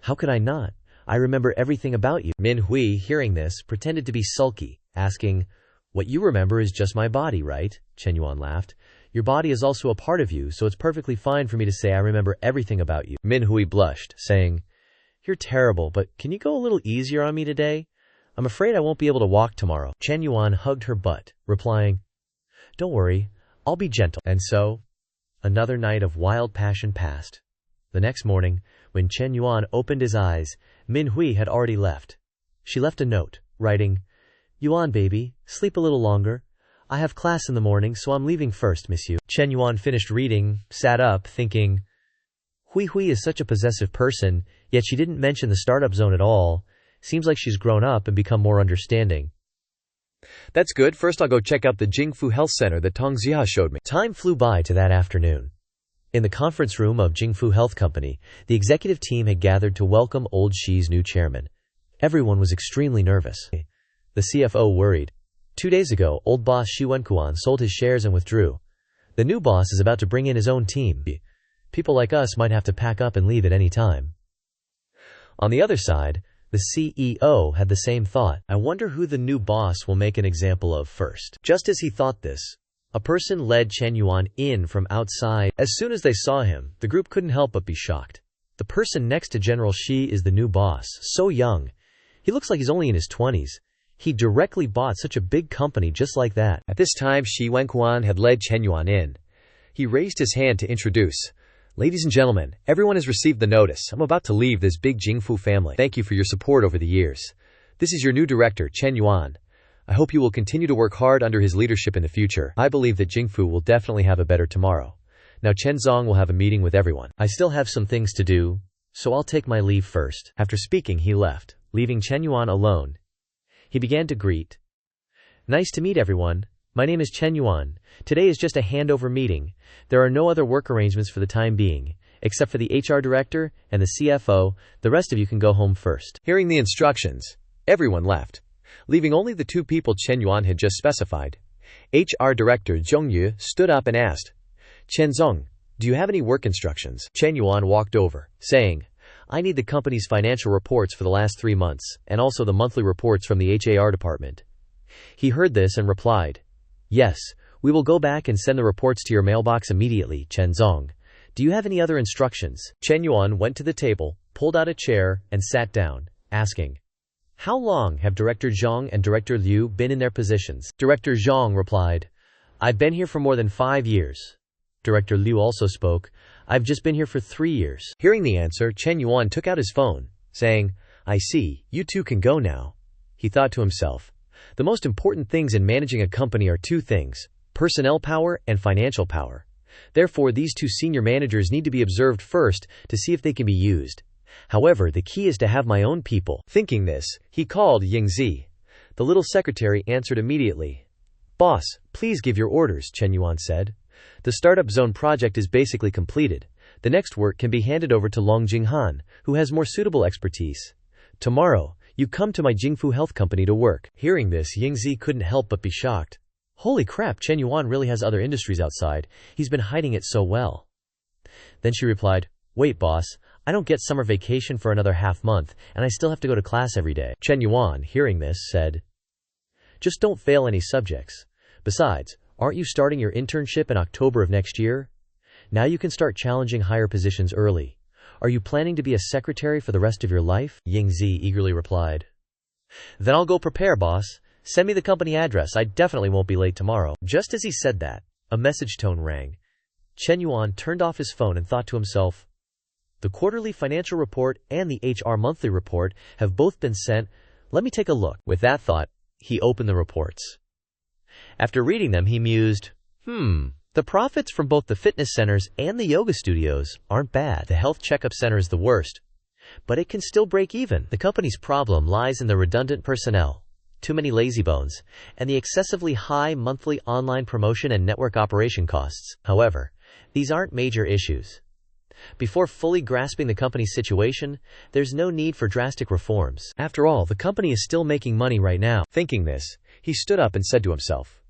How could I not? I remember everything about you. Manhua, hearing this, pretended to be sulky, asking, What you remember is just my body, right? Chen Yuan laughed. Your body is also a part of you, so it's perfectly fine for me to say I remember everything about you. Manhua blushed, saying, You're terrible, but can you go a little easier on me today? I'm afraid I won't be able to walk tomorrow. Chen Yuan hugged her butt, replying, Don't worry, I'll be gentle. And so, another night of wild passion passed. The next morning, when Chen Yuan opened his eyes, Manhua had already left. She left a note, writing, Yuan baby, sleep a little longer. I have class in the morning, so I'm leaving first, miss you. Chen Yuan finished reading, sat up, thinking, Hui is such a possessive person, yet she didn't mention the startup zone at all. Seems like she's grown up and become more understanding. That's good. First I'll go check out the Jingfu Health Center that Tong Xia showed me. Time flew by to that afternoon. In the conference room of Jingfu Health Company, the executive team had gathered to welcome Old Shi's new chairman. Everyone was extremely nervous. The CFO worried. 2 days ago, old boss Shi Wenkuan sold his shares and withdrew. The new boss is about to bring in his own team. People like us might have to pack up and leave at any time. On the other side, the CEO had the same thought. I wonder who the new boss will make an example of first. Just as he thought this, a person led Chen Yuan in from outside. As soon as they saw him, the group couldn't help but be shocked. The person next to General Shi is the new boss, so young. He looks like he's only in his 20s. He directly bought such a big company just like that. At this time, Shi Wenkuan had led Chen Yuan in. He raised his hand to introduce. Ladies and gentlemen, everyone has received the notice. I'm about to leave this big Jingfu family. Thank you for your support over the years. This is your new director, Chen Yuan. I hope you will continue to work hard under his leadership in the future. I believe that Jingfu will definitely have a better tomorrow. Now Chen Zong will have a meeting with everyone. I still have some things to do, so I'll take my leave first. After speaking, he left, leaving Chen Yuan alone. He began to greet. Nice to meet everyone. My name is Chen Yuan. Today is just a handover meeting. There are no other work arrangements for the time being. Except for the HR director and the CFO, the rest of you can go home first. Hearing the instructions, everyone left, leaving only the two people Chen Yuan had just specified. HR director Zhong Yu stood up and asked, Chen Zong, do you have any work instructions? Chen Yuan walked over, saying, I need the company's financial reports for the last 3 months, and also the monthly reports from the HAR department. He heard this and replied, Yes, we will go back and send the reports to your mailbox immediately, Chen Zong. Do you have any other instructions? Chen Yuan went to the table, pulled out a chair, and sat down, asking, How long have Director Zhang and Director Liu been in their positions? Director Zhang replied, I've been here for more than 5 years. Director Liu also spoke, I've just been here for 3 years. Hearing the answer, Chen Yuan took out his phone, saying, I see, you two can go now. He thought to himself, the most important things in managing a company are 2 things, personnel power and financial power. Therefore, these 2 senior managers need to be observed first to see if they can be used. However, the key is to have my own people. Thinking this, he called Yingzi. The little secretary answered immediately. Boss, please give your orders, Chen Yuan said. The Startup Zone project is basically completed. The next work can be handed over to Long Jinghan, who has more suitable expertise. Tomorrow, you come to my Jingfu Health Company to work. Hearing this, Yingzi couldn't help but be shocked. Holy crap, Chen Yuan really has other industries outside. He's been hiding it so well. Then she replied, Wait, boss, I don't get summer vacation for another half month, and I still have to go to class every day. Chen Yuan, hearing this, said, Just don't fail any subjects. Besides, aren't you starting your internship in October of next year? Now you can start challenging higher positions early. Are you planning to be a secretary for the rest of your life? Yingzi eagerly replied. Then I'll go prepare, boss. Send me the company address. I definitely won't be late tomorrow. Just as he said that, a message tone rang. Chen Yuan turned off his phone and thought to himself, The quarterly financial report and the HR monthly report have both been sent. Let me take a look. With that thought, he opened the reports. After reading them, he mused, the profits from both the fitness centers and the yoga studios aren't bad. The health checkup center is the worst, but it can still break even. The company's problem lies in the redundant personnel, too many lazy bones, and the excessively high monthly online promotion and network operation costs. However, these aren't major issues. Before fully grasping the company's situation, there's no need for drastic reforms. After all, the company is still making money right now. Thinking this, he stood up and said to himself,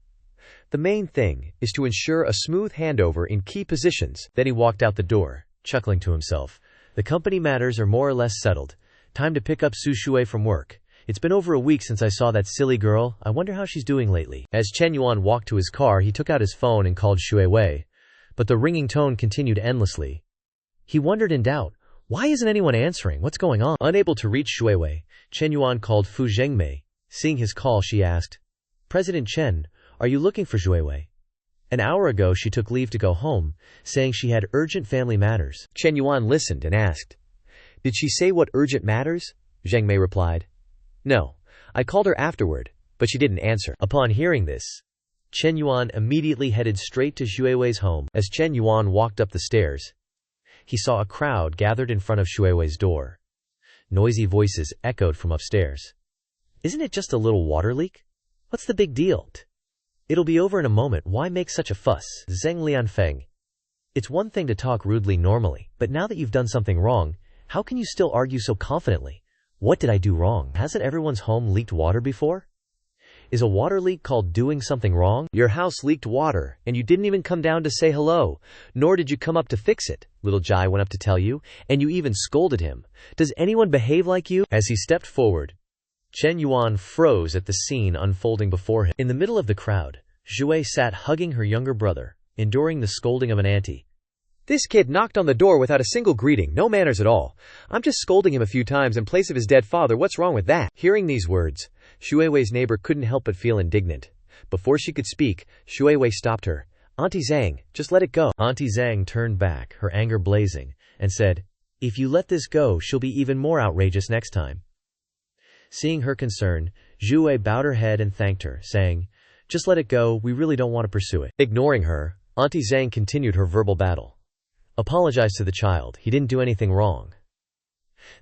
the main thing is to ensure a smooth handover in key positions. Then he walked out the door, chuckling to himself. The company matters are more or less settled. Time to pick up Su Shui from work. It's been over a week since I saw that silly girl. I wonder how she's doing lately. As Chen Yuan walked to his car, he took out his phone and called Shui Wei, but the ringing tone continued endlessly. He wondered in doubt, why isn't anyone answering? What's going on? Unable to reach Shui Wei, Chen Yuan called Fu Zhengmei. Seeing his call, she asked, President Chen, are you looking for Shui Wei? An hour ago she took leave to go home, saying she had urgent family matters. Chen Yuan listened and asked, did she say what urgent matters? Zhengmei replied, no, I called her afterward, but she didn't answer. Upon hearing this, Chen Yuan immediately headed straight to Shui Wei's home. As Chen Yuan walked up the stairs, he saw a crowd gathered in front of Shui Wei's door. Noisy voices echoed from upstairs. Isn't it just a little water leak? What's the big deal? It'll be over in a moment. Why make such a fuss? Zheng Lianfeng. It's one thing to talk rudely normally, but now that you've done something wrong, how can you still argue so confidently? What did I do wrong? Hasn't everyone's home leaked water before? Is a water leak called doing something wrong? Your house leaked water, and you didn't even come down to say hello, nor did you come up to fix it. Little Jai went up to tell you, and you even scolded him. Does anyone behave like you? As he stepped forward, Chen Yuan froze at the scene unfolding before him. In the middle of the crowd, Zhui sat hugging her younger brother, enduring the scolding of an auntie. This kid knocked on the door without a single greeting, no manners at all. I'm just scolding him a few times in place of his dead father. What's wrong with that? Hearing these words, Shui Wei's neighbor couldn't help but feel indignant. Before she could speak, Shui Wei stopped her. Auntie Zhang, just let it go. Auntie Zhang turned back, her anger blazing, and said, if you let this go, she'll be even more outrageous next time. Seeing her concern, Zhu Wei bowed her head and thanked her, saying, just let it go, we really don't want to pursue it. Ignoring her, Auntie Zhang continued her verbal battle. Apologize to the child, he didn't do anything wrong.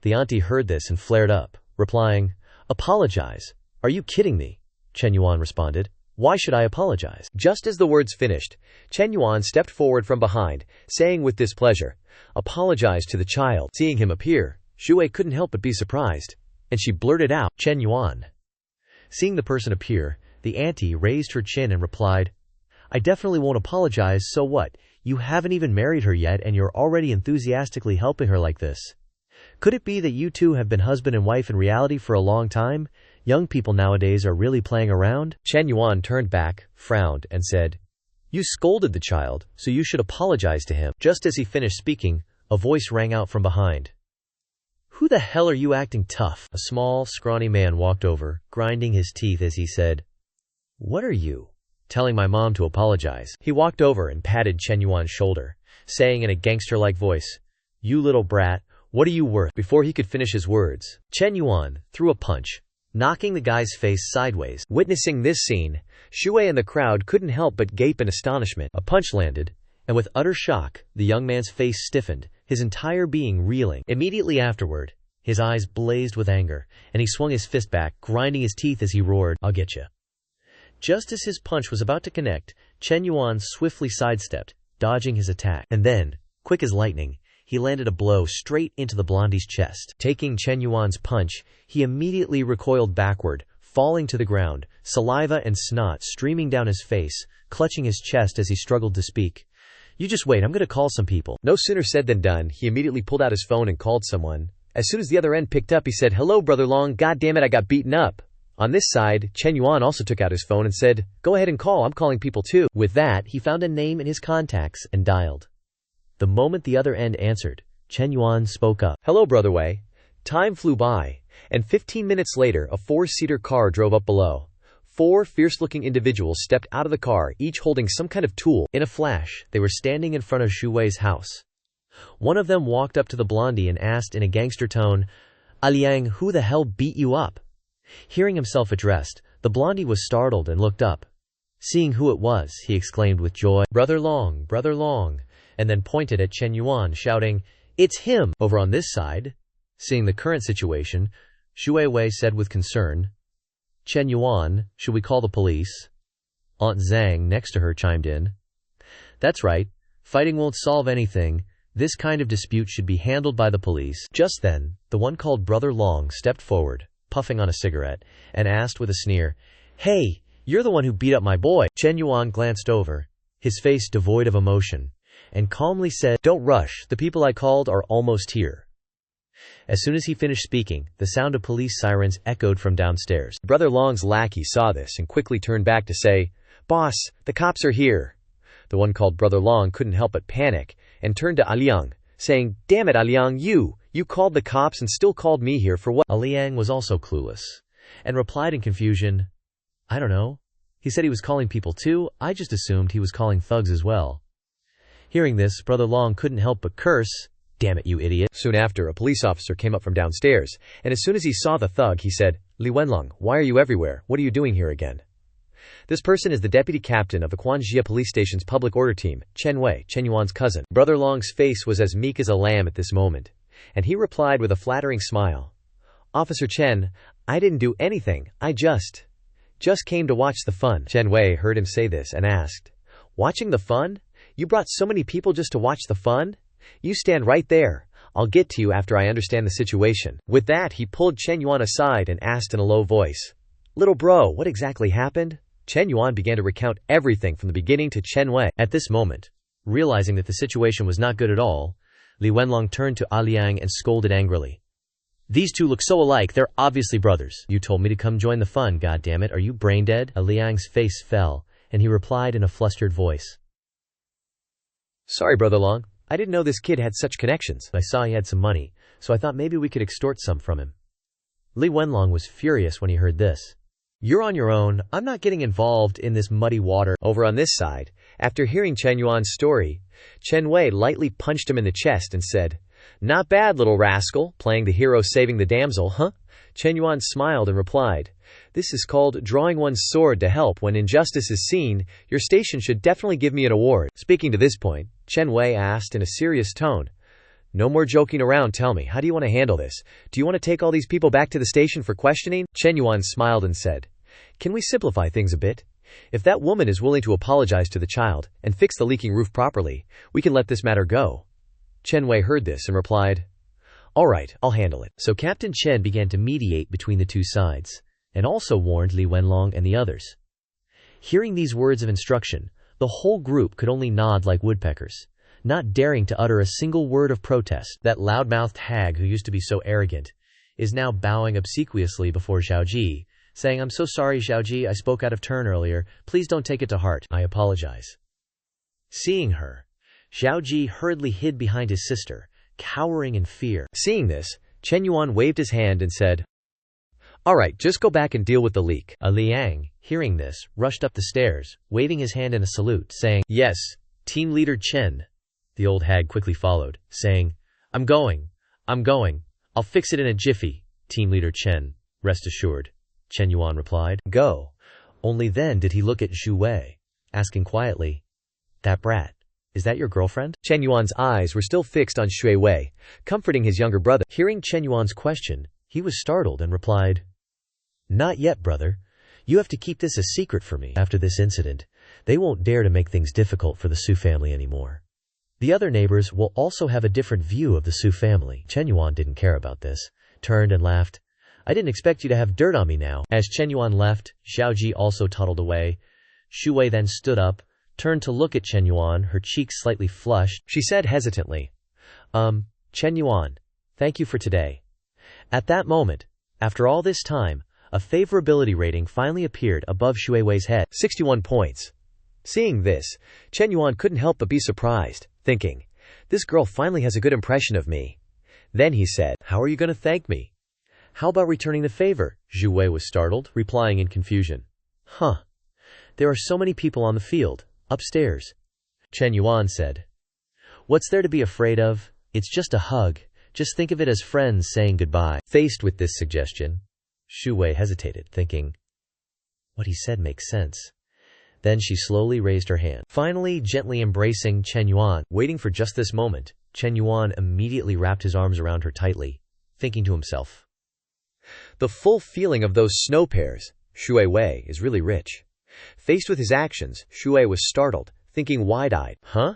The auntie heard this and flared up, replying, apologize? Are you kidding me? Chen Yuan responded, why should I apologize? Just as the words finished, Chen Yuan stepped forward from behind, saying with displeasure, apologize to the child. Seeing him appear, Zhu Wei couldn't help but be surprised, and she blurted out, Chen Yuan. Seeing the person appear, the auntie raised her chin and replied, I definitely won't apologize, so what? You haven't even married her yet and you're already enthusiastically helping her like this. Could it be that you two have been husband and wife in reality for a long time? Young people nowadays are really playing around? Chen Yuan turned back, frowned, and said, you scolded the child, so you should apologize to him. Just as he finished speaking, a voice rang out from behind. Who the hell are you acting tough? A small, scrawny man walked over, grinding his teeth as he said, what are you? Telling my mom to apologize. He walked over and patted Chen Yuan's shoulder, saying in a gangster-like voice, you little brat, what are you worth? Before he could finish his words, Chen Yuan threw a punch, knocking the guy's face sideways. Witnessing this scene, Shui Wei and the crowd couldn't help but gape in astonishment. A punch landed, and with utter shock, the young man's face stiffened, his entire being reeling. Immediately afterward, his eyes blazed with anger, and he swung his fist back, grinding his teeth as he roared, I'll get you. Just as his punch was about to connect, Chen Yuan swiftly sidestepped, dodging his attack. And then, quick as lightning, he landed a blow straight into the blondie's chest. Taking Chen Yuan's punch, he immediately recoiled backward, falling to the ground, saliva and snot streaming down his face, clutching his chest as he struggled to speak. You just wait, I'm gonna call some people. No sooner said than done, he immediately pulled out his phone and called someone. As soon as the other end picked up, he said, hello, Brother Long, God damn it, I got beaten up. On this side, Chen Yuan also took out his phone and said, go ahead and call, I'm calling people too. With that, he found a name in his contacts and dialed. The moment the other end answered, Chen Yuan spoke up. Hello, Brother Wei. Time flew by, and 15 minutes later, a 4-seater car drove up below. 4 fierce-looking individuals stepped out of the car, each holding some kind of tool. In a flash, they were standing in front of Zhu Wei's house. One of them walked up to the blondie and asked in a gangster tone, "Liang, who the hell beat you up?" Hearing himself addressed, the blondie was startled and looked up. Seeing who it was, he exclaimed with joy, Brother Long, and then pointed at Chen Yuan, shouting, "It's him, over on this side." Seeing the current situation, Xue Wei said with concern, "Chen Yuan, should we call the police?" Aunt Zhang, next to her, chimed in. "That's right. Fighting won't solve anything. This kind of dispute should be handled by the police." Just then, the one called Brother Long stepped forward, puffing on a cigarette, and asked with a sneer, "Hey, you're the one who beat up my boy." Chen Yuan glanced over, his face devoid of emotion, and calmly said, "Don't rush, the people I called are almost here." As soon as he finished speaking, the sound of police sirens echoed from downstairs. Brother Long's lackey saw this and quickly turned back to say, "Boss, the cops are here." The one called Brother Long couldn't help but panic and turned to Liang, saying, "Damn it, Liang, you called the cops and still called me here for what?" Liang was also clueless and replied in confusion, "I don't know. He said he was calling people too. I just assumed he was calling thugs as well." Hearing this, Brother Long couldn't help but curse, "Damn it, you idiot." Soon after, a police officer came up from downstairs, and as soon as he saw the thug, he said, "Li Wenlong, why are you everywhere? What are you doing here again?" This person is the deputy captain of the Quanjia police station's public order team, Chen Wei, Chen Yuan's cousin. Brother Long's face was as meek as a lamb at this moment, and he replied with a flattering smile, "Officer Chen, I didn't do anything. I just came to watch the fun." Chen Wei heard him say this and asked, "Watching the fun? You brought so many people just to watch the fun? You stand right there. I'll get to you after I understand the situation." With that, he pulled Chen Yuan aside and asked in a low voice, "Little bro, what exactly happened?" Chen Yuan began to recount everything from the beginning to Chen Wei. At this moment, realizing that the situation was not good at all, Li Wenlong turned to Liang and scolded angrily, "These two look so alike, they're obviously brothers. You told me to come join the fun, goddammit, are you brain dead?" Liang's face fell, and he replied in a flustered voice, "Sorry, Brother Long, I didn't know this kid had such connections. I saw he had some money, so I thought maybe we could extort some from him." Li Wenlong was furious when he heard this. "You're on your own. I'm not getting involved in this muddy water." Over on this side, after hearing Chen Yuan's story, Chen Wei lightly punched him in the chest and said, "Not bad, little rascal, playing the hero saving the damsel, huh?" Chen Yuan smiled and replied, "This is called drawing one's sword to help when injustice is seen. Your station should definitely give me an award." Speaking to this point, Chen Wei asked in a serious tone, "No more joking around, tell me, how do you want to handle this? Do you want to take all these people back to the station for questioning?" Chen Yuan smiled and said, "Can we simplify things a bit? If that woman is willing to apologize to the child and fix the leaking roof properly, we can let this matter go." Chen Wei heard this and replied, "All right, I'll handle it." So Captain Chen began to mediate between the two sides, and also warned Li Wenlong and the others. Hearing these words of instruction, the whole group could only nod like woodpeckers, not daring to utter a single word of protest. That loud-mouthed hag who used to be so arrogant is now bowing obsequiously before Xiaoji, saying, "I'm so sorry, Xiaoji, I spoke out of turn earlier. Please don't take it to heart. I apologize." Seeing her, Xiaoji hurriedly hid behind his sister, cowering in fear. Seeing this, Chen Yuan waved his hand and said, "All right, just go back and deal with the leak." Liang, hearing this, rushed up the stairs, waving his hand in a salute, saying, "Yes, Team Leader Chen." The old hag quickly followed, saying, I'm going. I'll fix it in a jiffy, Team Leader Chen, rest assured." Chen Yuan replied, "Go." Only then did he look at Xu Wei, asking quietly, "That brat, is that your girlfriend?" Chen Yuan's eyes were still fixed on Xu Wei, comforting his younger brother. Hearing Chen Yuan's question, he was startled and replied, "Not yet, brother. You have to keep this a secret for me. After this incident, they won't dare to make things difficult for the Su family anymore. The other neighbors will also have a different view of the Su family." Chen Yuan didn't care about this, turned and laughed, "I didn't expect you to have dirt on me now." As Chen Yuan left, Xiaoji also toddled away. Xu Wei then stood up, turned to look at Chen Yuan, her cheeks slightly flushed. She said hesitantly, Chen Yuan, thank you for today." At that moment, after all this time, a favorability rating finally appeared above Xu Wei's head, 61 points. Seeing this, Chen Yuan couldn't help but be surprised, thinking, "This girl finally has a good impression of me." Then he said, "How are you going to thank me?" "How about returning the favor?" Xu Wei was startled, replying in confusion, "There are so many people on the field, upstairs." Chen Yuan said, What's there to be afraid of? It's just a hug. Just think of it as friends saying goodbye. Faced with this suggestion, Shu Wei hesitated, thinking, what he said makes sense. Then she slowly raised her hand, finally gently embracing Chen Yuan. Waiting for just this moment, Chen Yuan immediately wrapped his arms around her tightly, thinking to himself, the full feeling of those snow pears, Shu Wei is really rich. Faced with his actions, Shu Wei was startled, thinking wide-eyed, huh?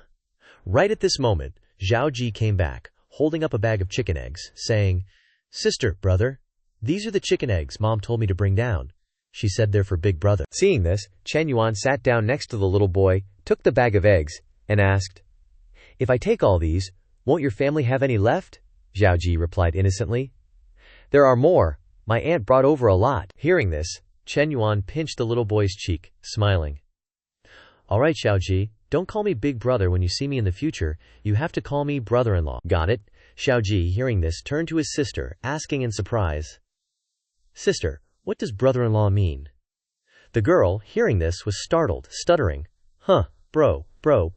Right at this moment, Zhao Ji came back, holding up a bag of chicken eggs, saying, sister, brother, these are the chicken eggs Mom told me to bring down. She said they're for big brother. Seeing this, Chen Yuan sat down next to the little boy, took the bag of eggs, and asked, if I take all these, won't your family have any left? Zhao Ji replied innocently. There are more. My aunt brought over a lot. Hearing this, Chen Yuan pinched the little boy's cheek, smiling. All right, Zhao Ji, don't call me big brother when you see me in the future. You have to call me brother-in-law. Got it? Zhao Ji, hearing this, turned to his sister, asking in surprise, sister, what does brother-in-law mean? The girl, hearing this, was startled, stuttering,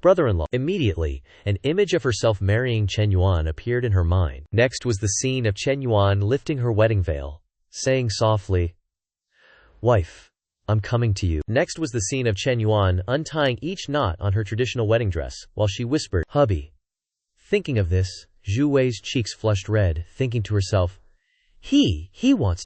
brother-in-law. Immediately, an image of herself marrying Chen Yuan appeared in her mind. Next was the scene of Chen Yuan lifting her wedding veil, saying softly, wife, I'm coming to you. Next was the scene of Chen Yuan untying each knot on her traditional wedding dress, while she whispered, hubby. Thinking of this, Zhu Wei's cheeks flushed red, thinking to herself, he wants to